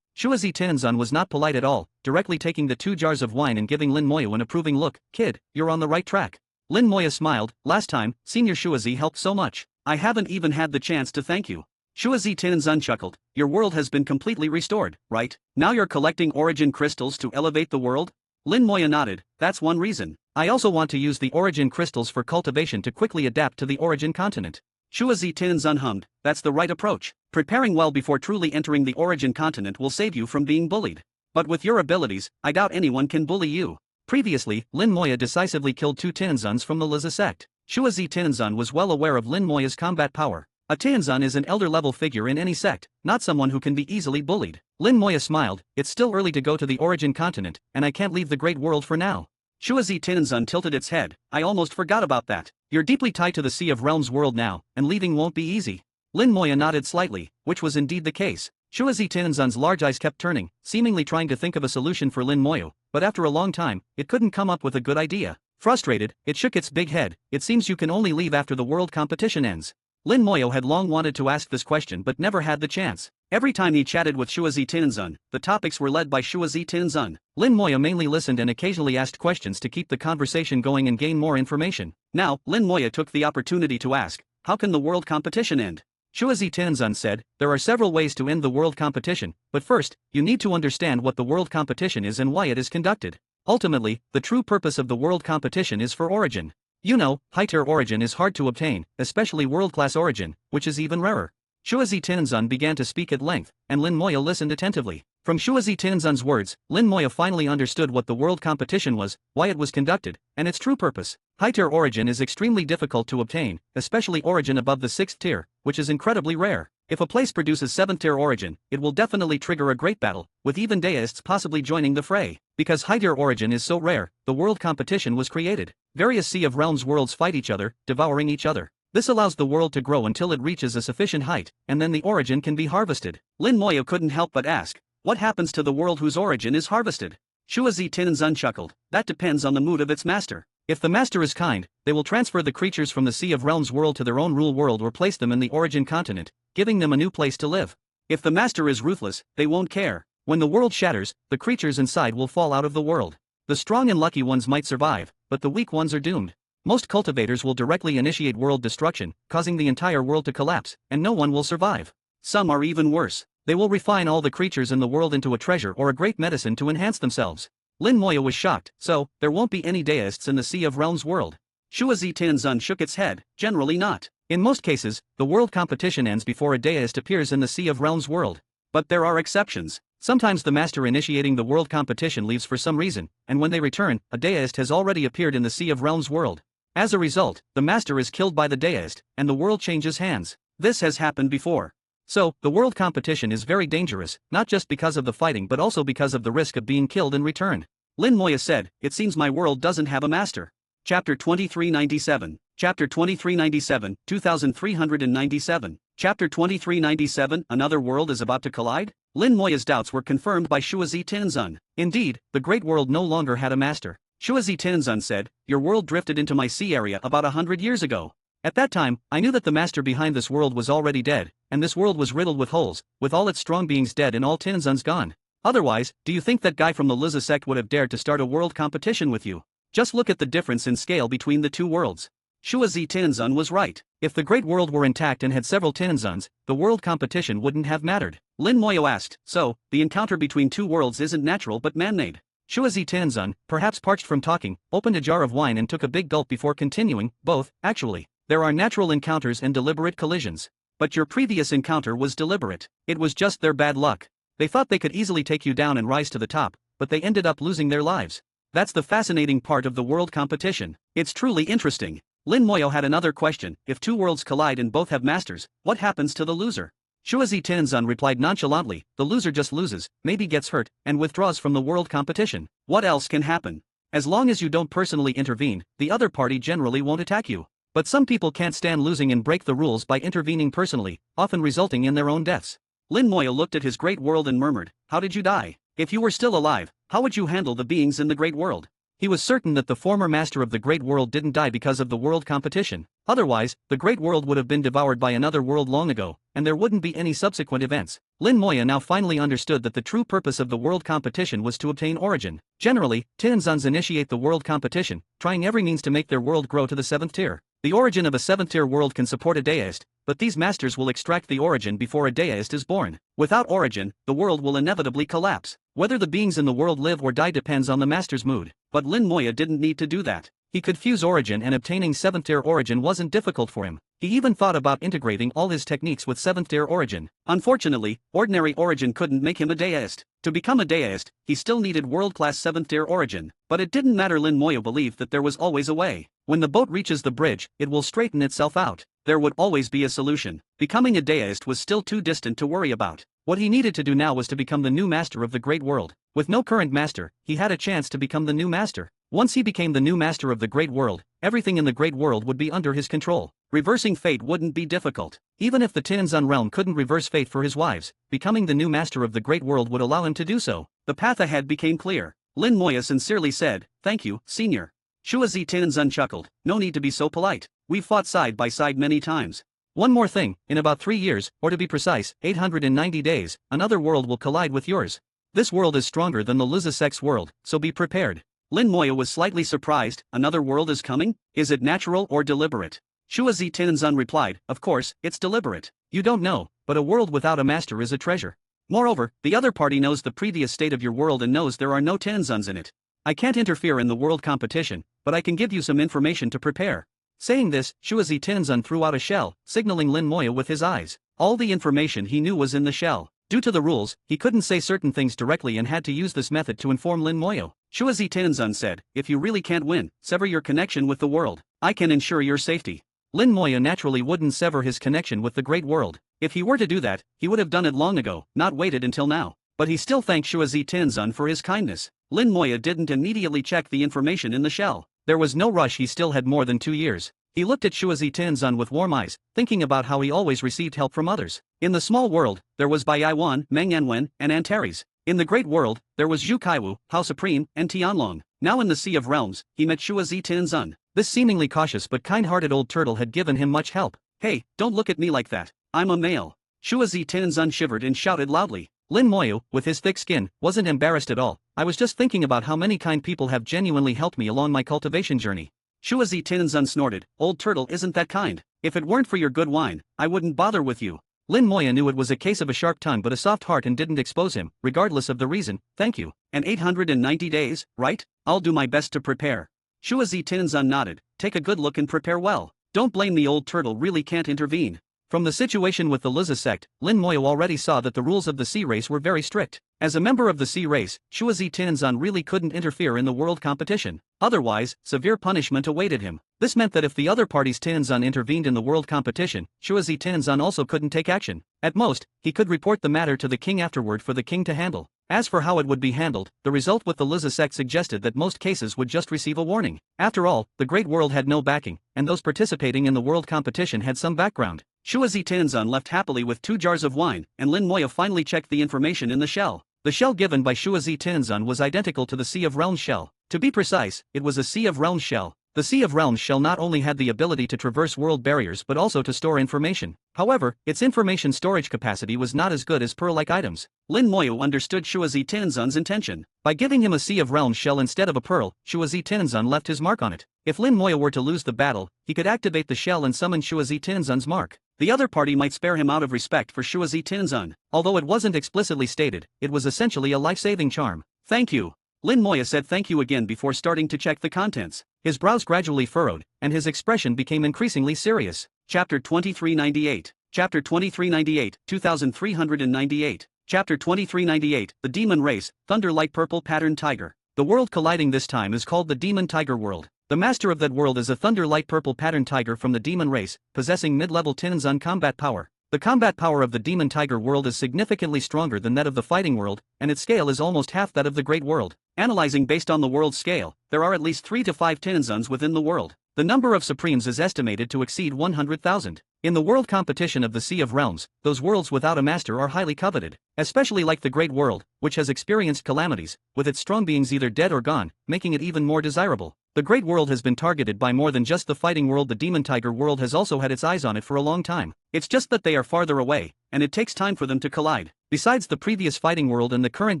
Shuazi Tinzun was not polite at all, directly taking the 2 jars of wine and giving Lin Moya an approving look. "Kid, you're on the right track." Lin Moya smiled, "Last time, Senior Shuazi helped so much. I haven't even had the chance to thank you." Shuazi Tinzun chuckled, "Your world has been completely restored, right? Now you're collecting origin crystals to elevate the world?" Lin Moya nodded, "That's one reason. I also want to use the origin crystals for cultivation to quickly adapt to the origin continent." Shuazi Tinzun hummed, "That's the right approach. Preparing well before truly entering the origin continent will save you from being bullied. But with your abilities, I doubt anyone can bully you." Previously, Lin Moya decisively killed 2 Tinzuns from the Liza sect. Shuazi Tinzun was well aware of Lin Moya's combat power. A Tinzun is an elder-level figure in any sect, not someone who can be easily bullied. Lin Moya smiled, "It's still early to go to the origin continent, and I can't leave the Great World for now." Shuazi Tinzun tilted its head, "I almost forgot about that. You're deeply tied to the Sea of Realms world now, and leaving won't be easy." Lin Moya nodded slightly, which was indeed the case. Shuazi Tinzun's large eyes kept turning, seemingly trying to think of a solution for Lin Moya, but after a long time, it couldn't come up with a good idea. Frustrated, it shook its big head. It seems you can only leave after the world competition ends. Lin Moyo had long wanted to ask this question but never had the chance. Every time he chatted with Shuazi Tianzun, the topics were led by Shuazi Tianzun. Lin Moyo mainly listened and occasionally asked questions to keep the conversation going and gain more information. Now, Lin Moyo took the opportunity to ask, how can the world competition end? Shuazi Tianzun said, there are several ways to end the world competition, but first, you need to understand what the world competition is and why it is conducted. Ultimately, the true purpose of the world competition is for origin. You know, high-tier origin is hard to obtain, especially world-class origin, which is even rarer. Shuazi Tianzun began to speak at length, and Lin Moyo listened attentively. From Shuazi Tianzun's words, Lin Moyo finally understood what the world competition was, why it was conducted, and its true purpose. High-tier origin is extremely difficult to obtain, especially origin above the 6th tier, which is incredibly rare. If a place produces 7th tier origin, it will definitely trigger a great battle, with even deists possibly joining the fray. Because high-tier origin is so rare, the world competition was created. Various Sea of Realms worlds fight each other, devouring each other. This allows the world to grow until it reaches a sufficient height, and then the origin can be harvested. Lin Moyo couldn't help but ask, what happens to the world whose origin is harvested? Shuazi Tianzun chuckled, that depends on the mood of its master. If the master is kind, they will transfer the creatures from the Sea of Realms world to their own rule world or place them in the origin continent, giving them a new place to live. If the master is ruthless, they won't care. When the world shatters, the creatures inside will fall out of the world. The strong and lucky ones might survive, but the weak ones are doomed. Most cultivators will directly initiate world destruction, causing the entire world to collapse, and no one will survive. Some are even worse. They will refine all the creatures in the world into a treasure or a great medicine to enhance themselves. Lin Moyo was shocked, so, there won't be any deists in the Sea of Realms world. Shuazi Tianzun shook its head, generally not. In most cases, the world competition ends before a deist appears in the Sea of Realms world. But there are exceptions. Sometimes the master initiating the world competition leaves for some reason, and when they return, a deist has already appeared in the Sea of Realms world. As a result, the master is killed by the deist, and the world changes hands. This has happened before. So, the world competition is very dangerous, not just because of the fighting but also because of the risk of being killed in return. Lin Moyo said, it seems my world doesn't have a master. Chapter 2397. Chapter 2397, 2397. Chapter 2397, another world is about to collide? Lin Moyo's doubts were confirmed by Shuazi Tianzun. Indeed, the great world no longer had a master. Shuazi Tianzun said, your world drifted into my sea area about 100 years ago. At that time, I knew that the master behind this world was already dead, and this world was riddled with holes, with all its strong beings dead and all Tianzuns gone. Otherwise, do you think that guy from the Liza sect would have dared to start a world competition with you? Just look at the difference in scale between the two worlds. Shuazi Tianzun was right. If the great world were intact and had several Tianzuns, the world competition wouldn't have mattered. Lin Moyo asked, so, the encounter between two worlds isn't natural but man-made. Shuazi Tianzun, perhaps parched from talking, opened a jar of wine and took a big gulp before continuing, both, actually. There are natural encounters and deliberate collisions. But your previous encounter was deliberate. It was just their bad luck. They thought they could easily take you down and rise to the top, but they ended up losing their lives. That's the fascinating part of the world competition. It's truly interesting. Lin Moyo had another question, if two worlds collide and both have masters, what happens to the loser? Shuazi Tianzun replied nonchalantly, the loser just loses, maybe gets hurt, and withdraws from the world competition. What else can happen? As long as you don't personally intervene, the other party generally won't attack you. But some people can't stand losing and break the rules by intervening personally, often resulting in their own deaths. Lin Moyo looked at his great world and murmured, how did you die? If you were still alive, how would you handle the beings in the great world? He was certain that the former master of the great world didn't die because of the world competition. Otherwise, the great world would have been devoured by another world long ago, and there wouldn't be any subsequent events. Lin Moyo now finally understood that the true purpose of the world competition was to obtain origin. Generally, Tianzuns initiate the world competition, trying every means to make their world grow to the 7th tier. The origin of a 7th tier world can support a deist, but these masters will extract the origin before a deist is born. Without origin, the world will inevitably collapse. Whether the beings in the world live or die depends on the master's mood. But Lin Moyo didn't need to do that. He could fuse origin, and obtaining 7th tier origin wasn't difficult for him. He even thought about integrating all his techniques with 7th tier origin. Unfortunately, ordinary origin couldn't make him a deist. To become a deist, he still needed world-class 7th tier origin. But it didn't matter. Lin Moyo believed that there was always a way. When the boat reaches the bridge, it will straighten itself out. There would always be a solution. Becoming a deist was still too distant to worry about. What he needed to do now was to become the new master of the great world. With no current master, he had a chance to become the new master. Once he became the new master of the great world, everything in the great world would be under his control. Reversing fate wouldn't be difficult. Even if the Tianzun realm couldn't reverse fate for his wives, becoming the new master of the great world would allow him to do so. The path ahead became clear. Lin Moyo sincerely said, "Thank you, senior." Shuazi Tianzun chuckled, no need to be so polite, we've fought side by side many times. One more thing, in about 3 years, or to be precise, 890 days, another world will collide with yours. This world is stronger than the Lizasek's world, so be prepared. Lin Moya was slightly surprised, another world is coming? Is it natural or deliberate? Shuazi Tianzun replied, of course, it's deliberate. You don't know, but a world without a master is a treasure. Moreover, the other party knows the previous state of your world and knows there are no Tianzuns in it. I can't interfere in the world competition, but I can give you some information to prepare. Saying this, Shuazi Tianzun threw out a shell, signaling Lin Moya with his eyes. All the information he knew was in the shell. Due to the rules, he couldn't say certain things directly and had to use this method to inform Lin Moya. Shuazi Tianzun said, if you really can't win, sever your connection with the world. I can ensure your safety. Lin Moya naturally wouldn't sever his connection with the great world. If he were to do that, he would have done it long ago, not waited until now. But he still thanked Shuazi Tianzun for his kindness. Lin Moya didn't immediately check the information in the shell. There was no rush, he still had more than 2 years. He looked at Shuazi Tianzun with warm eyes, thinking about how he always received help from others. In the small world, there was Bai Yaiwan, Meng Yanwen, and Antares. In the great world, there was Zhu Kaiwu, Hao Supreme, and Tianlong. Now in the Sea of Realms, he met Shuazi Tianzun. This seemingly cautious but kind-hearted old turtle had given him much help. Hey, don't look at me like that. I'm a male. Shuazi Tianzun shivered and shouted loudly. Lin Moya, with his thick skin, wasn't embarrassed at all. I was just thinking about how many kind people have genuinely helped me along my cultivation journey. Shuazi Tianzun snorted, old turtle isn't that kind. If it weren't for your good wine, I wouldn't bother with you. Lin Moya knew it was a case of a sharp tongue but a soft heart and didn't expose him, regardless of the reason. Thank you. And 890 days, right? I'll do my best to prepare. Shuazi Tianzun nodded, take a good look and prepare well. Don't blame the old turtle, really can't intervene. From the situation with the Liza sect, Lin Moya already saw that the rules of the sea race were very strict. As a member of the sea race, Shuazi Tianzun really couldn't interfere in the world competition. Otherwise, severe punishment awaited him. This meant that if the other party's Tianzun intervened in the world competition, Shuazi Tianzun also couldn't take action. At most, he could report the matter to the king afterward for the king to handle. As for how it would be handled, the result with the Liza sect suggested that most cases would just receive a warning. After all, the great world had no backing, and those participating in the world competition had some background. Shuazi Tianzun left happily with 2 jars of wine, and Lin Moya finally checked the information in the shell. The shell given by Shuazi Tianzun was identical to the Sea of Realms shell. To be precise, it was a Sea of Realms shell. The Sea of Realms shell not only had the ability to traverse world barriers but also to store information. However, its information storage capacity was not as good as pearl-like items. Lin Moya understood Shuazi Tianzun's intention. By giving him a Sea of Realms shell instead of a pearl, Shuazi Tianzun left his mark on it. If Lin Moya were to lose the battle, he could activate the shell and summon Shuazi Tianzun's mark. The other party might spare him out of respect for Shuazi Tianzun. Although it wasn't explicitly stated, it was essentially a life-saving charm. Thank you. Lin Moya said thank you again before starting to check the contents. His brows gradually furrowed, and his expression became increasingly serious. Chapter 2398. Chapter 2398, 2398. Chapter 2398, The Demon Race, Thunder Light Purple Pattern Tiger. The world colliding this time is called the Demon Tiger World. The master of that world is a Thunder Light Purple Pattern Tiger from the Demon Race, possessing mid-level Tianzun combat power. The combat power of the Demon Tiger world is significantly stronger than that of the fighting world, and its scale is almost half that of the Great World. Analyzing based on the world's scale, there are at least 3 to 5 Tianzuns within the world. The number of Supremes is estimated to exceed 100,000. In the world competition of the Sea of Realms, those worlds without a master are highly coveted, especially like the Great World, which has experienced calamities, with its strong beings either dead or gone, making it even more desirable. The Great World has been targeted by more than just the fighting world. The Demon Tiger world has also had its eyes on it for a long time. It's just that they are farther away, and it takes time for them to collide. Besides the previous fighting world and the current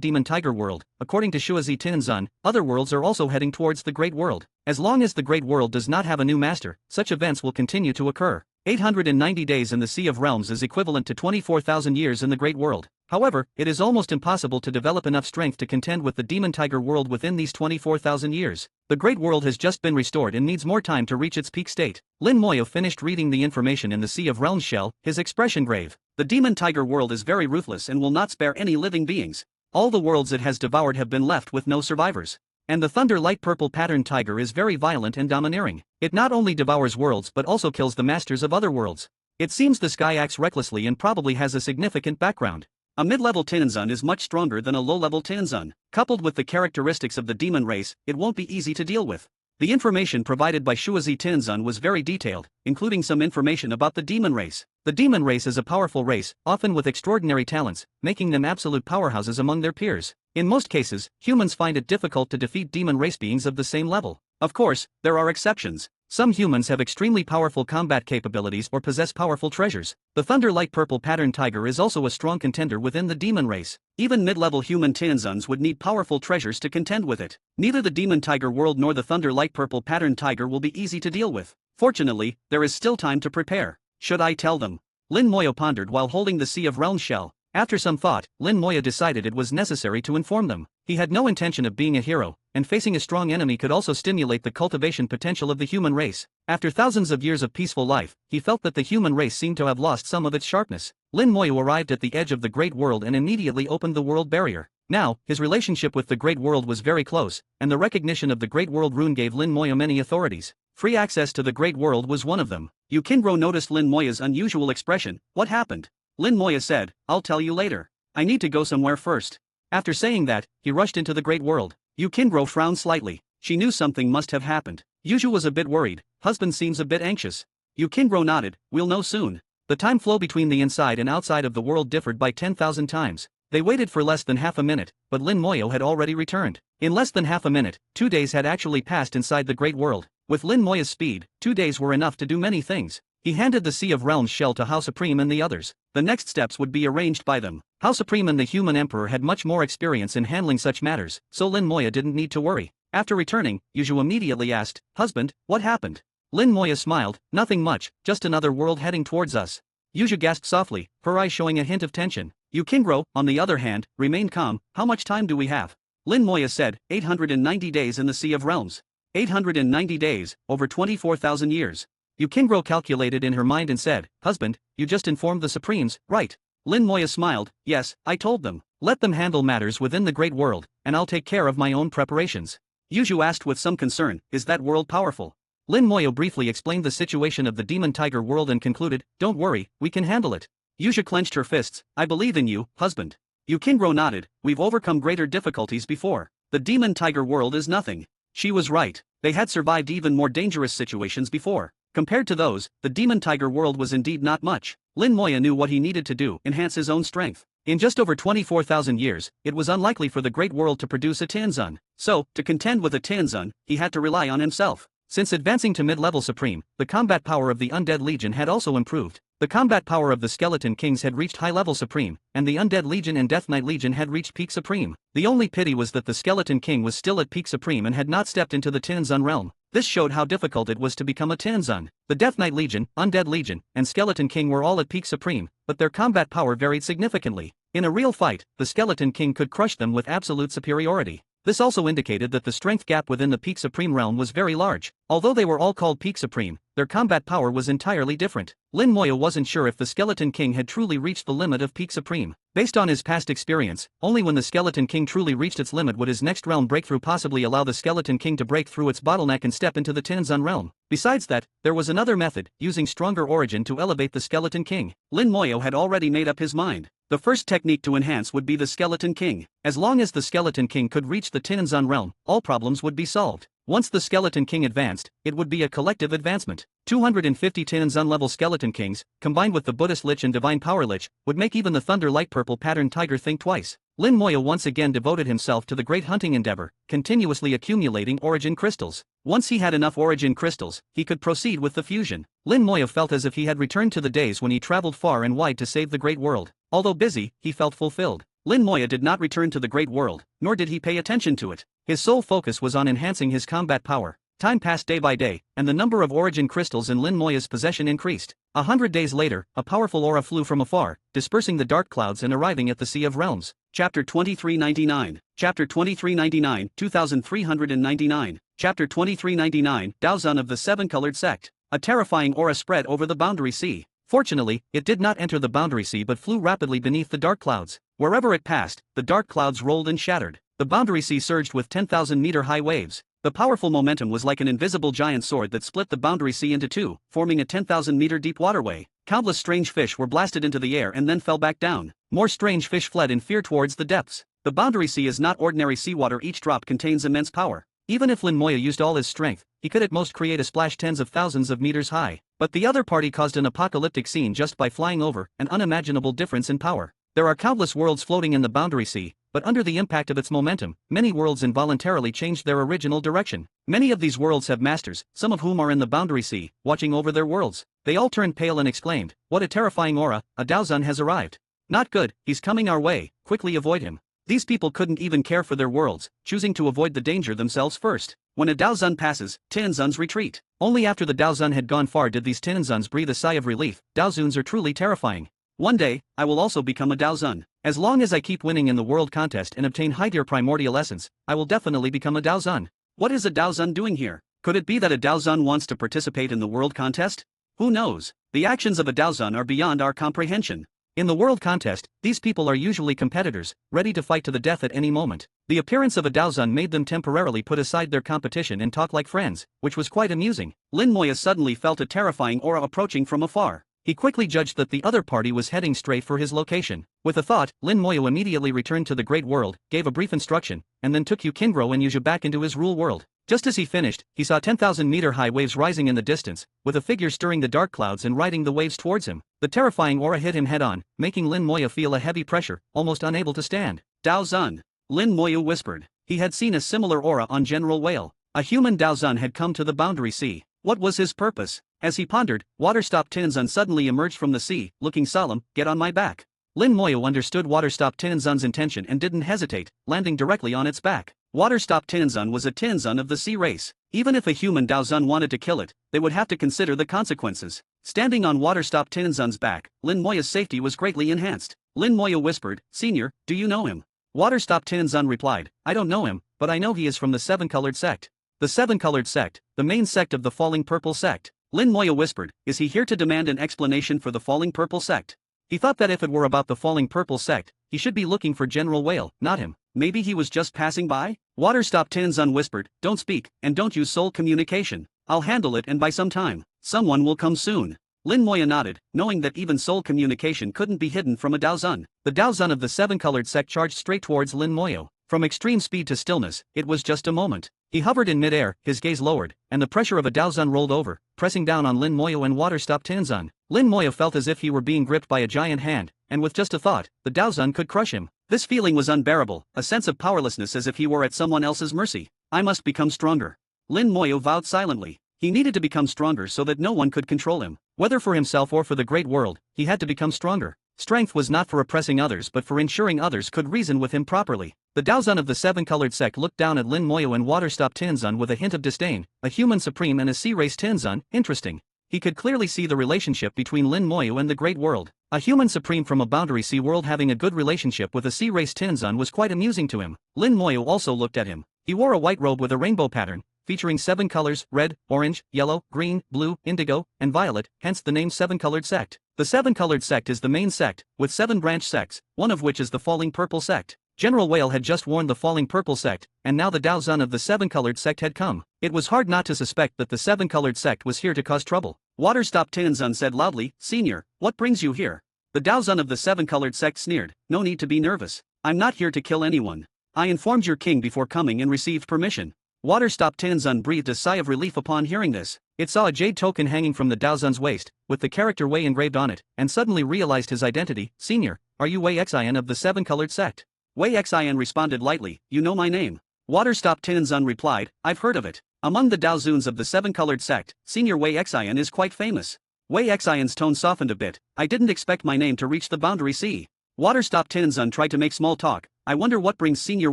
Demon Tiger world, according to Shuazi Tianzun, other worlds are also heading towards the Great World. As long as the Great World does not have a new master, such events will continue to occur. 890 days in the Sea of Realms is equivalent to 24,000 years in the Great World. However, it is almost impossible to develop enough strength to contend with the Demon Tiger world within these 24,000 years. The Great World has just been restored and needs more time to reach its peak state. Lin Moya finished reading the information in the Sea of Realms shell, his expression grave. The Demon Tiger world is very ruthless and will not spare any living beings. All the worlds it has devoured have been left with no survivors. And the Thunder Light Purple Pattern Tiger is very violent and domineering. It not only devours worlds but also kills the masters of other worlds. It seems this guy acts recklessly and probably has a significant background. A mid-level Tianzun is much stronger than a low-level Tianzun. Coupled with the characteristics of the demon race, it won't be easy to deal with. The information provided by Shuazi Tianzun was very detailed, including some information about the demon race. The demon race is a powerful race, often with extraordinary talents, making them absolute powerhouses among their peers. In most cases, humans find it difficult to defeat demon race beings of the same level. Of course, there are exceptions. Some humans have extremely powerful combat capabilities or possess powerful treasures. The Thunder Light Purple Pattern Tiger is also a strong contender within the demon race. Even mid-level human Tianzuns would need powerful treasures to contend with it. Neither the Demon Tiger world nor the Thunder Light Purple Pattern Tiger will be easy to deal with. Fortunately, there is still time to prepare. Should I tell them? Lin Moyo pondered while holding the Sea of Realms shell. After some thought, Lin Moyo decided it was necessary to inform them. He had no intention of being a hero, and facing a strong enemy could also stimulate the cultivation potential of the human race. After thousands of years of peaceful life, he felt that the human race seemed to have lost some of its sharpness. Lin Moyo arrived at the edge of the Great World and immediately opened the world barrier. Now, his relationship with the Great World was very close, and the recognition of the Great World rune gave Lin Moyo many authorities. Free access to the Great World was one of them. Yukindro noticed Lin Moyo's unusual expression. What happened? Lin Moyo said, I'll tell you later. I need to go somewhere first. After saying that, he rushed into the Great World. Yukindro frowned slightly. She knew something must have happened. Yuju was a bit worried. Husband seems a bit anxious. Yukindro nodded. We'll know soon. The time flow between the inside and outside of the world differed by 10,000 times. They waited for less than half a minute, but Lin Moyo had already returned. In less than half a minute, 2 days had actually passed inside the Great World. With Lin Moyo's speed, 2 days were enough to do many things. He handed the Sea of Realms shell to Hao Supreme and the others. The next steps would be arranged by them. Hao Supreme and the human emperor had much more experience in handling such matters, so Lin Moyo didn't need to worry. After returning, Yuju immediately asked, Husband, what happened? Lin Moyo smiled, nothing much, just another world heading towards us. Yuju gasped softly, her eyes showing a hint of tension. Yukindro, on the other hand, remained calm. How much time do we have? Lin Moyo said, 890 days in the Sea of Realms. 890 days, over 24,000 years. Yukindro calculated in her mind and said, Husband, you just informed the Supremes, right? Lin Moyo smiled, yes, I told them. Let them handle matters within the Great World, and I'll take care of my own preparations. Yuju asked with some concern, is that world powerful? Lin Moyo briefly explained the situation of the Demon Tiger world and concluded, don't worry, we can handle it. Yuju clenched her fists, I believe in you, husband. Yukindro nodded, we've overcome greater difficulties before. The Demon Tiger world is nothing. She was right. They had survived even more dangerous situations before. Compared to those, the Demon Tiger world was indeed not much. Lin Moyo knew what he needed to do, enhance his own strength. In just over 24,000 years, it was unlikely for the Great World to produce a Tianzun. So, to contend with a Tianzun, he had to rely on himself. Since advancing to mid-level Supreme, the combat power of the Undead Legion had also improved. The combat power of the Skeleton Kings had reached high-level Supreme, and the Undead Legion and Death Knight Legion had reached peak Supreme. The only pity was that the Skeleton King was still at peak Supreme and had not stepped into the Tianzun realm. This showed how difficult it was to become a Tianzun. The Death Knight Legion, Undead Legion, and Skeleton King were all at peak Supreme, but their combat power varied significantly. In a real fight, the Skeleton King could crush them with absolute superiority. This also indicated that the strength gap within the Peak Supreme realm was very large. Although they were all called Peak Supreme, their combat power was entirely different. Lin Moyo wasn't sure if the Skeleton King had truly reached the limit of Peak Supreme. Based on his past experience, only when the Skeleton King truly reached its limit would his next realm breakthrough possibly allow the Skeleton King to break through its bottleneck and step into the Tianzun realm. Besides that, there was another method, using stronger origin to elevate the Skeleton King. Lin Moyo had already made up his mind. The first technique to enhance would be the Skeleton King. As long as the Skeleton King could reach the Tianzun realm, all problems would be solved. Once the Skeleton King advanced, it would be a collective advancement. 250 Tianzun-level Skeleton Kings, combined with the Buddhist Lich and Divine Power Lich, would make even the Thunder Light Purple Pattern Tiger think twice. Lin Moyo once again devoted himself to the great hunting endeavor, continuously accumulating origin crystals. Once he had enough origin crystals, he could proceed with the fusion. Lin Moyo felt as if he had returned to the days when he traveled far and wide to save the great world. Although busy, he felt fulfilled. Lin Moyo did not return to the great world, nor did he pay attention to it. His sole focus was on enhancing his combat power. Time passed day by day, and the number of origin crystals in Lin Moyo's possession increased. 100 days later, a powerful aura flew from afar, dispersing the dark clouds and arriving at the Sea of Realms. Chapter 2399. Chapter 2399, 2399. Chapter 2399, Daozun of the Seven-Colored Sect. A terrifying aura spread over the Boundary Sea. Fortunately, it did not enter the Boundary Sea but flew rapidly beneath the dark clouds. Wherever it passed, the dark clouds rolled and shattered. The Boundary Sea surged with 10,000-meter-high waves. The powerful momentum was like an invisible giant sword that split the Boundary Sea into two, forming a 10,000-meter deep waterway. Countless strange fish were blasted into the air and then fell back down. More strange fish fled in fear towards the depths. The Boundary Sea is not ordinary seawater. Each drop contains immense power. Even if Lin Moyo used all his strength, he could at most create a splash tens of thousands of meters high. But the other party caused an apocalyptic scene just by flying over, an unimaginable difference in power. There are countless worlds floating in the Boundary Sea, but under the impact of its momentum, many worlds involuntarily changed their original direction. Many of these worlds have masters, some of whom are in the boundary sea, watching over their worlds. They all turned pale and exclaimed, "What a terrifying aura, a Daozun has arrived. Not good, he's coming our way, quickly avoid him." These people couldn't even care for their worlds, choosing to avoid the danger themselves first. When a Daozun passes, Tianzuns retreat. Only after the Daozun had gone far did these Tianzuns breathe a sigh of relief. Daozuns are truly terrifying. One day, I will also become a Daozun. As long as I keep winning in the world contest and obtain high-tier primordial essence, I will definitely become a Daozun. What is a Daozun doing here? Could it be that a Daozun wants to participate in the world contest? Who knows? The actions of a Daozun are beyond our comprehension. In the world contest, these people are usually competitors, ready to fight to the death at any moment. The appearance of a Daozun made them temporarily put aside their competition and talk like friends, which was quite amusing. Lin Moya suddenly felt a terrifying aura approaching from afar. He quickly judged that the other party was heading straight for his location. With a thought, Lin Moya immediately returned to the Great World, gave a brief instruction, and then took Yukingro and Yuja back into his rule world. Just as he finished, he saw 10,000-meter-high waves rising in the distance, with a figure stirring the dark clouds and riding the waves towards him. The terrifying aura hit him head-on, making Lin Moya feel a heavy pressure, almost unable to stand. Daozun, Lin Moya whispered. He had seen a similar aura on General Whale. A human Daozun had come to the boundary sea. What was his purpose? As he pondered, Waterstop Tianzun suddenly emerged from the sea, looking solemn. "Get on my back." Lin Moya understood Waterstop Tianzun's intention and didn't hesitate, landing directly on its back. Waterstop Tianzun was a Tianzun of the sea race. Even if a human Daozun wanted to kill it, they would have to consider the consequences. Standing on Waterstop Tianzun's back, Lin Moya's safety was greatly enhanced. Lin Moya whispered, "Senior, do you know him?" Waterstop Tianzun replied, "I don't know him, but I know he is from the Seven-Colored Sect." The Seven-Colored Sect, the main sect of the Falling Purple Sect. Lin Moya whispered, "Is he here to demand an explanation for the Falling Purple Sect?" He thought that if it were about the Falling Purple Sect, he should be looking for General Whale, not him. Maybe he was just passing by? Waterstop Tianzun whispered, "Don't speak, and don't use soul communication. I'll handle it, and by some time, someone will come soon." Lin Moya nodded, knowing that even soul communication couldn't be hidden from a Daozun. The Daozun of the Seven-Colored Sect charged straight towards Lin Moya. From extreme speed to stillness, it was just a moment. He hovered in midair, his gaze lowered, and the pressure of a Daozun rolled over, pressing down on Lin Moya and Waterstop Tianzun. Lin Moya felt as if he were being gripped by a giant hand, and with just a thought, the Daozun could crush him. This feeling was unbearable, a sense of powerlessness as if he were at someone else's mercy. "I must become stronger." Lin Moya vowed silently. He needed to become stronger so that no one could control him. Whether for himself or for the great world, he had to become stronger. Strength was not for oppressing others but for ensuring others could reason with him properly. The Daozun of the Seven-Colored Sect looked down at Lin Moya and Waterstop Tianzun with a hint of disdain. A human supreme and a sea-race Tianzun, interesting. He could clearly see the relationship between Lin Moya and the great world. A human supreme from a boundary sea world having a good relationship with a sea-race Tianzun was quite amusing to him. Lin Moya also looked at him. He wore a white robe with a rainbow pattern, featuring 7 colors: red, orange, yellow, green, blue, indigo, and violet, hence the name Seven-Colored Sect. The Seven-Colored Sect is the main sect, with 7 branch sects, one of which is the Falling Purple Sect. General Whale had just warned the Falling Purple Sect, and now the Daozun of the Seven-Colored Sect had come. It was hard not to suspect that the Seven-Colored Sect was here to cause trouble. Waterstop Tianzun said loudly, "Senior, what brings you here?" The Daozun of the Seven-Colored Sect sneered, "No need to be nervous. I'm not here to kill anyone. I informed your king before coming and received permission." Waterstop Tianzun breathed a sigh of relief upon hearing this. It saw a jade token hanging from the Daozun's waist, with the character Wei engraved on it, and suddenly realized his identity. "Senior, are you Wei Xian of the Seven-Colored Sect?" Wei Xian responded lightly, "You know my name." Waterstop Tianzun replied, "I've heard of it. Among the Daozuns of the Seven-Colored Sect, Senior Wei Xian is quite famous." Wei Xian's tone softened a bit. "I didn't expect my name to reach the boundary sea." Waterstop Tianzun tried to make small talk. "I wonder what brings Senior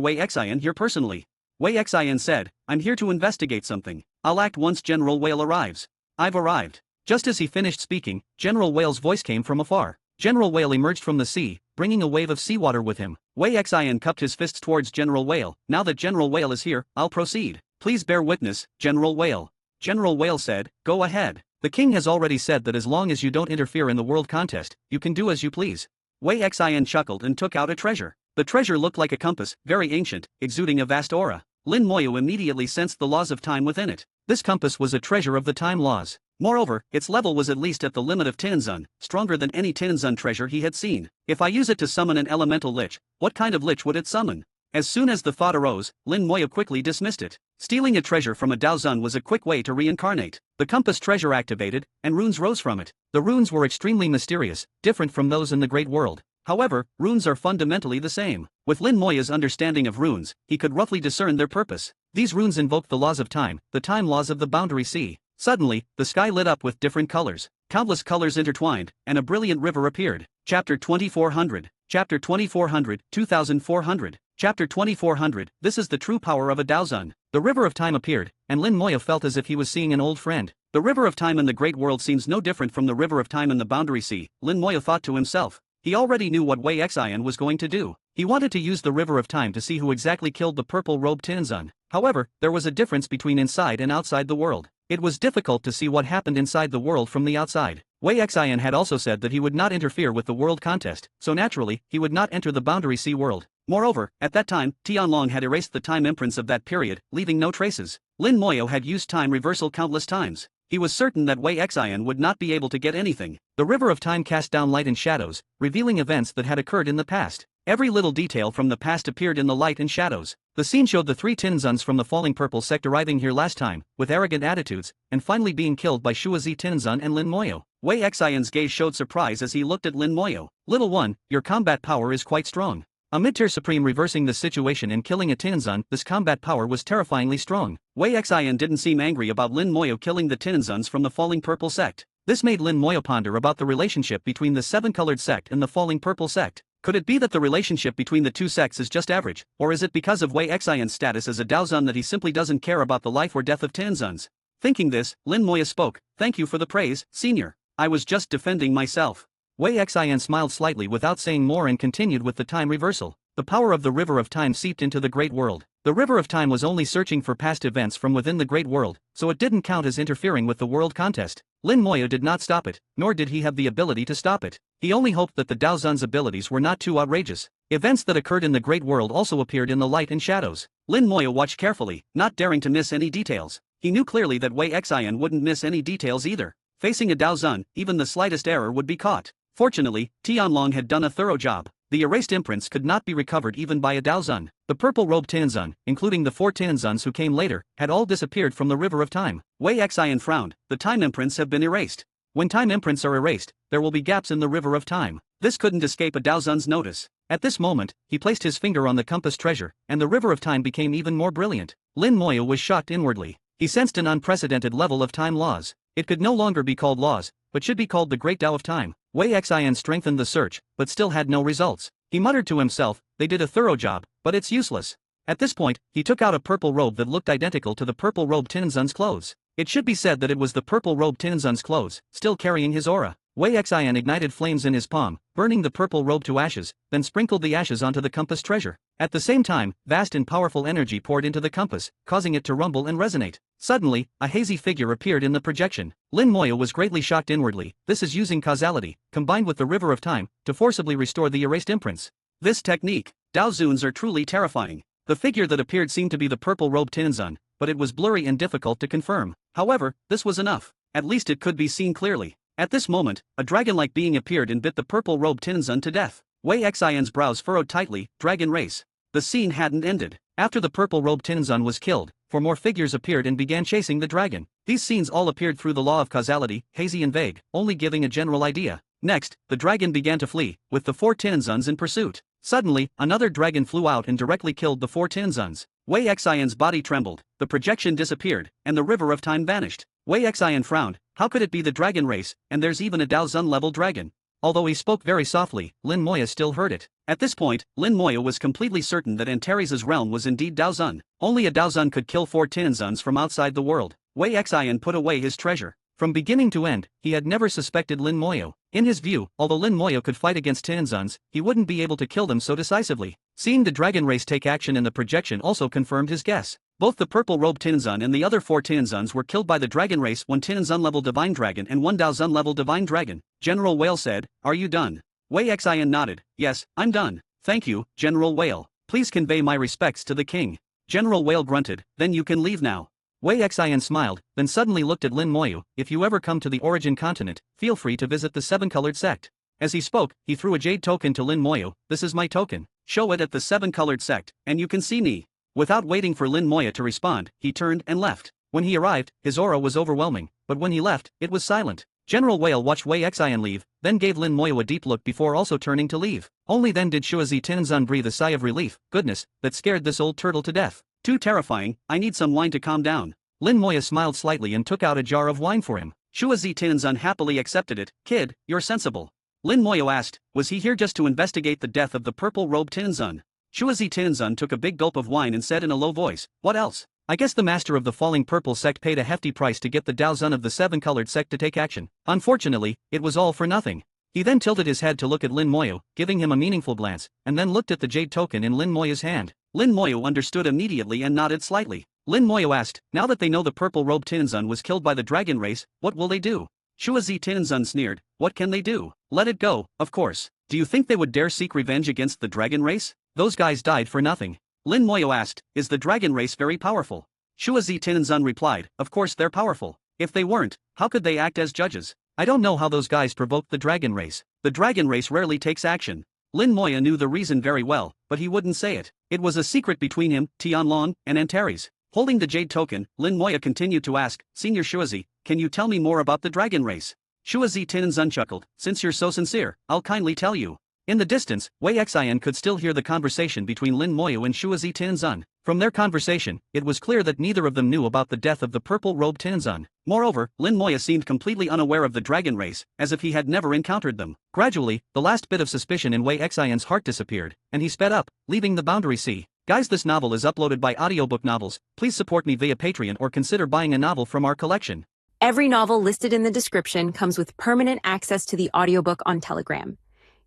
Wei Xian here personally." Wei Xian said, "I'm here to investigate something. I'll act once General Whale arrives." "I've arrived." Just as he finished speaking, General Whale's voice came from afar. General Whale emerged from the sea, bringing a wave of seawater with him. Wei Xian cupped his fists towards General Whale. "Now that General Whale is here, I'll proceed. Please bear witness, General Whale." General Whale said, "Go ahead. The king has already said that as long as you don't interfere in the world contest, you can do as you please." Wei Xian chuckled and took out a treasure. The treasure looked like a compass, very ancient, exuding a vast aura. Lin Moya immediately sensed the laws of time within it. This compass was a treasure of the time laws. Moreover, its level was at least at the limit of Tianzun, stronger than any Tianzun treasure he had seen. If I use it to summon an elemental lich, what kind of lich would it summon? As soon as the thought arose, Lin Moya quickly dismissed it. Stealing a treasure from a Daozun was a quick way to reincarnate. The compass treasure activated, and runes rose from it. The runes were extremely mysterious, different from those in the great world. However, runes are fundamentally the same. With Lin Moya's understanding of runes, he could roughly discern their purpose. These runes invoke the laws of time, the time laws of the boundary sea. Suddenly, the sky lit up with different colors. Countless colors intertwined, and a brilliant river appeared. Chapter 2400. Chapter 2400, 2400. Chapter 2400. This is the true power of a Daozun. The river of time appeared, and Lin Moya felt as if he was seeing an old friend. The river of time in the great world seems no different from the river of time in the boundary sea, Lin Moya thought to himself. He already knew what Wei Xian was going to do. He wanted to use the river of time to see who exactly killed the purple-robed Tinzun. However, there was a difference between inside and outside the world. It was difficult to see what happened inside the world from the outside. Wei Xian had also said that he would not interfere with the world contest, so naturally, he would not enter the boundary sea world. Moreover, at that time, Tianlong had erased the time imprints of that period, leaving no traces. Lin Moyo had used time reversal countless times. He was certain that Wei Xian would not be able to get anything. The river of time cast down light and shadows, revealing events that had occurred in the past. Every little detail from the past appeared in the light and shadows. The scene showed the three Tinzuns from the falling purple sect arriving here last time, with arrogant attitudes, and finally being killed by Shuazi Tinzun and Lin Moyo. Wei Xian's gaze showed surprise as he looked at Lin Moyo. Little one, your combat power is quite strong. A mid-tier supreme reversing the situation and killing a Tinzun, this combat power was terrifyingly strong. Wei Xian didn't seem angry about Lin Moyo killing the Tinzuns from the falling purple sect. This made Lin Moyo ponder about the relationship between the seven-colored sect and the falling purple sect. Could it be that the relationship between the two sects is just average, or is it because of Wei Xian's status as a Daozun that he simply doesn't care about the life or death of Tinzuns? Thinking this, Lin Moyo spoke, "Thank you for the praise, senior. I was just defending myself." Wei Xian smiled slightly without saying more and continued with the time reversal. The power of the river of time seeped into the great world. The river of time was only searching for past events from within the great world, so it didn't count as interfering with the world contest. Lin Moyo did not stop it, nor did he have the ability to stop it. He only hoped that the Daozun's abilities were not too outrageous. Events that occurred in the great world also appeared in the light and shadows. Lin Moyo watched carefully, not daring to miss any details. He knew clearly that Wei Xian wouldn't miss any details either. Facing a Daozun, even the slightest error would be caught. Fortunately, Tianlong had done a thorough job. The erased imprints could not be recovered even by a Daozun. The purple-robed Tinzun, including the four Tinzuns who came later, had all disappeared from the river of time. Wei Xian frowned. The time imprints have been erased. When time imprints are erased, there will be gaps in the river of time. This couldn't escape a Daozun's notice. At this moment, he placed his finger on the compass treasure, and the river of time became even more brilliant. Lin Moyo was shocked inwardly. He sensed an unprecedented level of time laws. It could no longer be called laws, but should be called the Great Tao of Time. Wei Xian strengthened the search, but still had no results. He muttered to himself, "They did a thorough job, but it's useless." At this point, he took out a purple robe that looked identical to the purple-robed Tinzun's clothes. It should be said that it was the purple-robed Tinzun's clothes, still carrying his aura. Wei Xian ignited flames in his palm, burning the purple robe to ashes, then sprinkled the ashes onto the compass treasure. At the same time, vast and powerful energy poured into the compass, causing it to rumble and resonate. Suddenly, a hazy figure appeared in the projection. Lin Moyo was greatly shocked inwardly. This is using causality, combined with the river of time, to forcibly restore the erased imprints. This technique, Daozuns are truly terrifying. The figure that appeared seemed to be the purple-robed Tinzun, but it was blurry and difficult to confirm. However, this was enough. At least it could be seen clearly. At this moment, a dragon-like being appeared and bit the purple-robed Tinzun to death. Wei Xian's brows furrowed tightly. Dragon race. The scene hadn't ended. After the purple-robed Tinzun was killed, four more figures appeared and began chasing the dragon. These scenes all appeared through the law of causality, hazy and vague, only giving a general idea. Next, the dragon began to flee, with the four Tinzuns in pursuit. Suddenly, another dragon flew out and directly killed the four Tinzuns. Wei Xian's body trembled, the projection disappeared, and the river of time vanished. Wei Xian frowned. How could it be the dragon race, and there's even a Daozun-level dragon? Although he spoke very softly, Lin Moya still heard it. At this point, Lin Moya was completely certain that Antares' realm was indeed Daozun. Only a Daozun could kill four Tinzuns from outside the world. Wei Xian put away his treasure. From beginning to end, he had never suspected Lin Moyo. In his view, although Lin Moyo could fight against Tinzuns, he wouldn't be able to kill them so decisively. Seeing the dragon race take action in the projection also confirmed his guess. Both the purple-robed Tinzun and the other four Tinzuns were killed by the dragon race, one Tinzun-level divine dragon and one Daozun-level divine dragon. General Whale said, "Are you done?" Wei Xian nodded. "Yes, I'm done. Thank you, General Whale. Please convey my respects to the king." General Whale grunted, "Then you can leave now." Wei Xian smiled, then suddenly looked at Lin Moyo. "If you ever come to the Origin Continent, feel free to visit the seven-colored sect." As he spoke, he threw a jade token to Lin Moyo. "This is my token. Show it at the seven-colored sect, and you can see me." Without waiting for Lin Moya to respond, he turned and left. When he arrived, his aura was overwhelming, but when he left, it was silent. General Whale watched Wei Xian leave, then gave Lin Moyo a deep look before also turning to leave. Only then did Shuazi Tinzun breathe a sigh of relief. Goodness, that scared this old turtle to death. Too terrifying, I need some wine to calm down. Lin Moya smiled slightly and took out a jar of wine for him. Shuazi Tinzun happily accepted it. Kid, you're sensible. Lin Moyo asked, was he here just to investigate the death of the purple-robed Tinzun? Shuazi Tinzun took a big gulp of wine and said in a low voice, what else? I guess the master of the falling purple sect paid a hefty price to get the Daozun of the seven-colored sect to take action. Unfortunately, it was all for nothing. He then tilted his head to look at Lin Moyo, giving him a meaningful glance, and then looked at the jade token in Lin Moyo's hand. Lin Moyo understood immediately and nodded slightly. Lin Moyo asked, now that they know the purple-robed Tinzun was killed by the dragon race, what will they do? Shuazi Tinzun sneered, what can they do? Let it go, of course. Do you think they would dare seek revenge against the dragon race? Those guys died for nothing. Lin Moyo asked, is the dragon race very powerful? Shuazi Tinzun replied, of course they're powerful. If they weren't, how could they act as judges? I don't know how those guys provoked the dragon race. The dragon race rarely takes action. Lin Moya knew the reason very well, but he wouldn't say it. It was a secret between him, Tianlong, and Antares. Holding the jade token, Lin Moya continued to ask, Senior Shuazi, can you tell me more about the dragon race? Shuazi Tinzun chuckled, since you're so sincere, I'll kindly tell you. In the distance, Wei Xian could still hear the conversation between Lin Moyo and Shuazi Tinzun. From their conversation, it was clear that neither of them knew about the death of the purple-robed Tinzun. Moreover, Lin Moya seemed completely unaware of the dragon race, as if he had never encountered them. Gradually, the last bit of suspicion in Wei Xian's heart disappeared, and he sped up, leaving the boundary sea. Guys, this novel is uploaded by Audiobook Novels. Please support me via Patreon or consider buying a novel from our collection. Every novel listed in the description comes with permanent access to the audiobook on Telegram.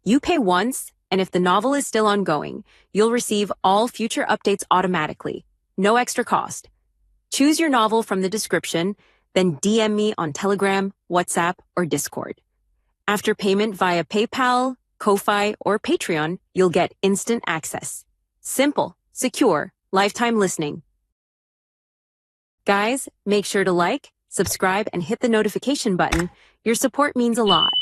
You pay once, and if the novel is still ongoing, you'll receive all future updates automatically. No extra cost. Choose your novel from the description, then DM me on Telegram, WhatsApp, or Discord. After payment via PayPal, Ko-Fi, or Patreon, you'll get instant access. Simple, secure, lifetime listening. Guys, make sure to like, subscribe, and hit the notification button. Your support means a lot.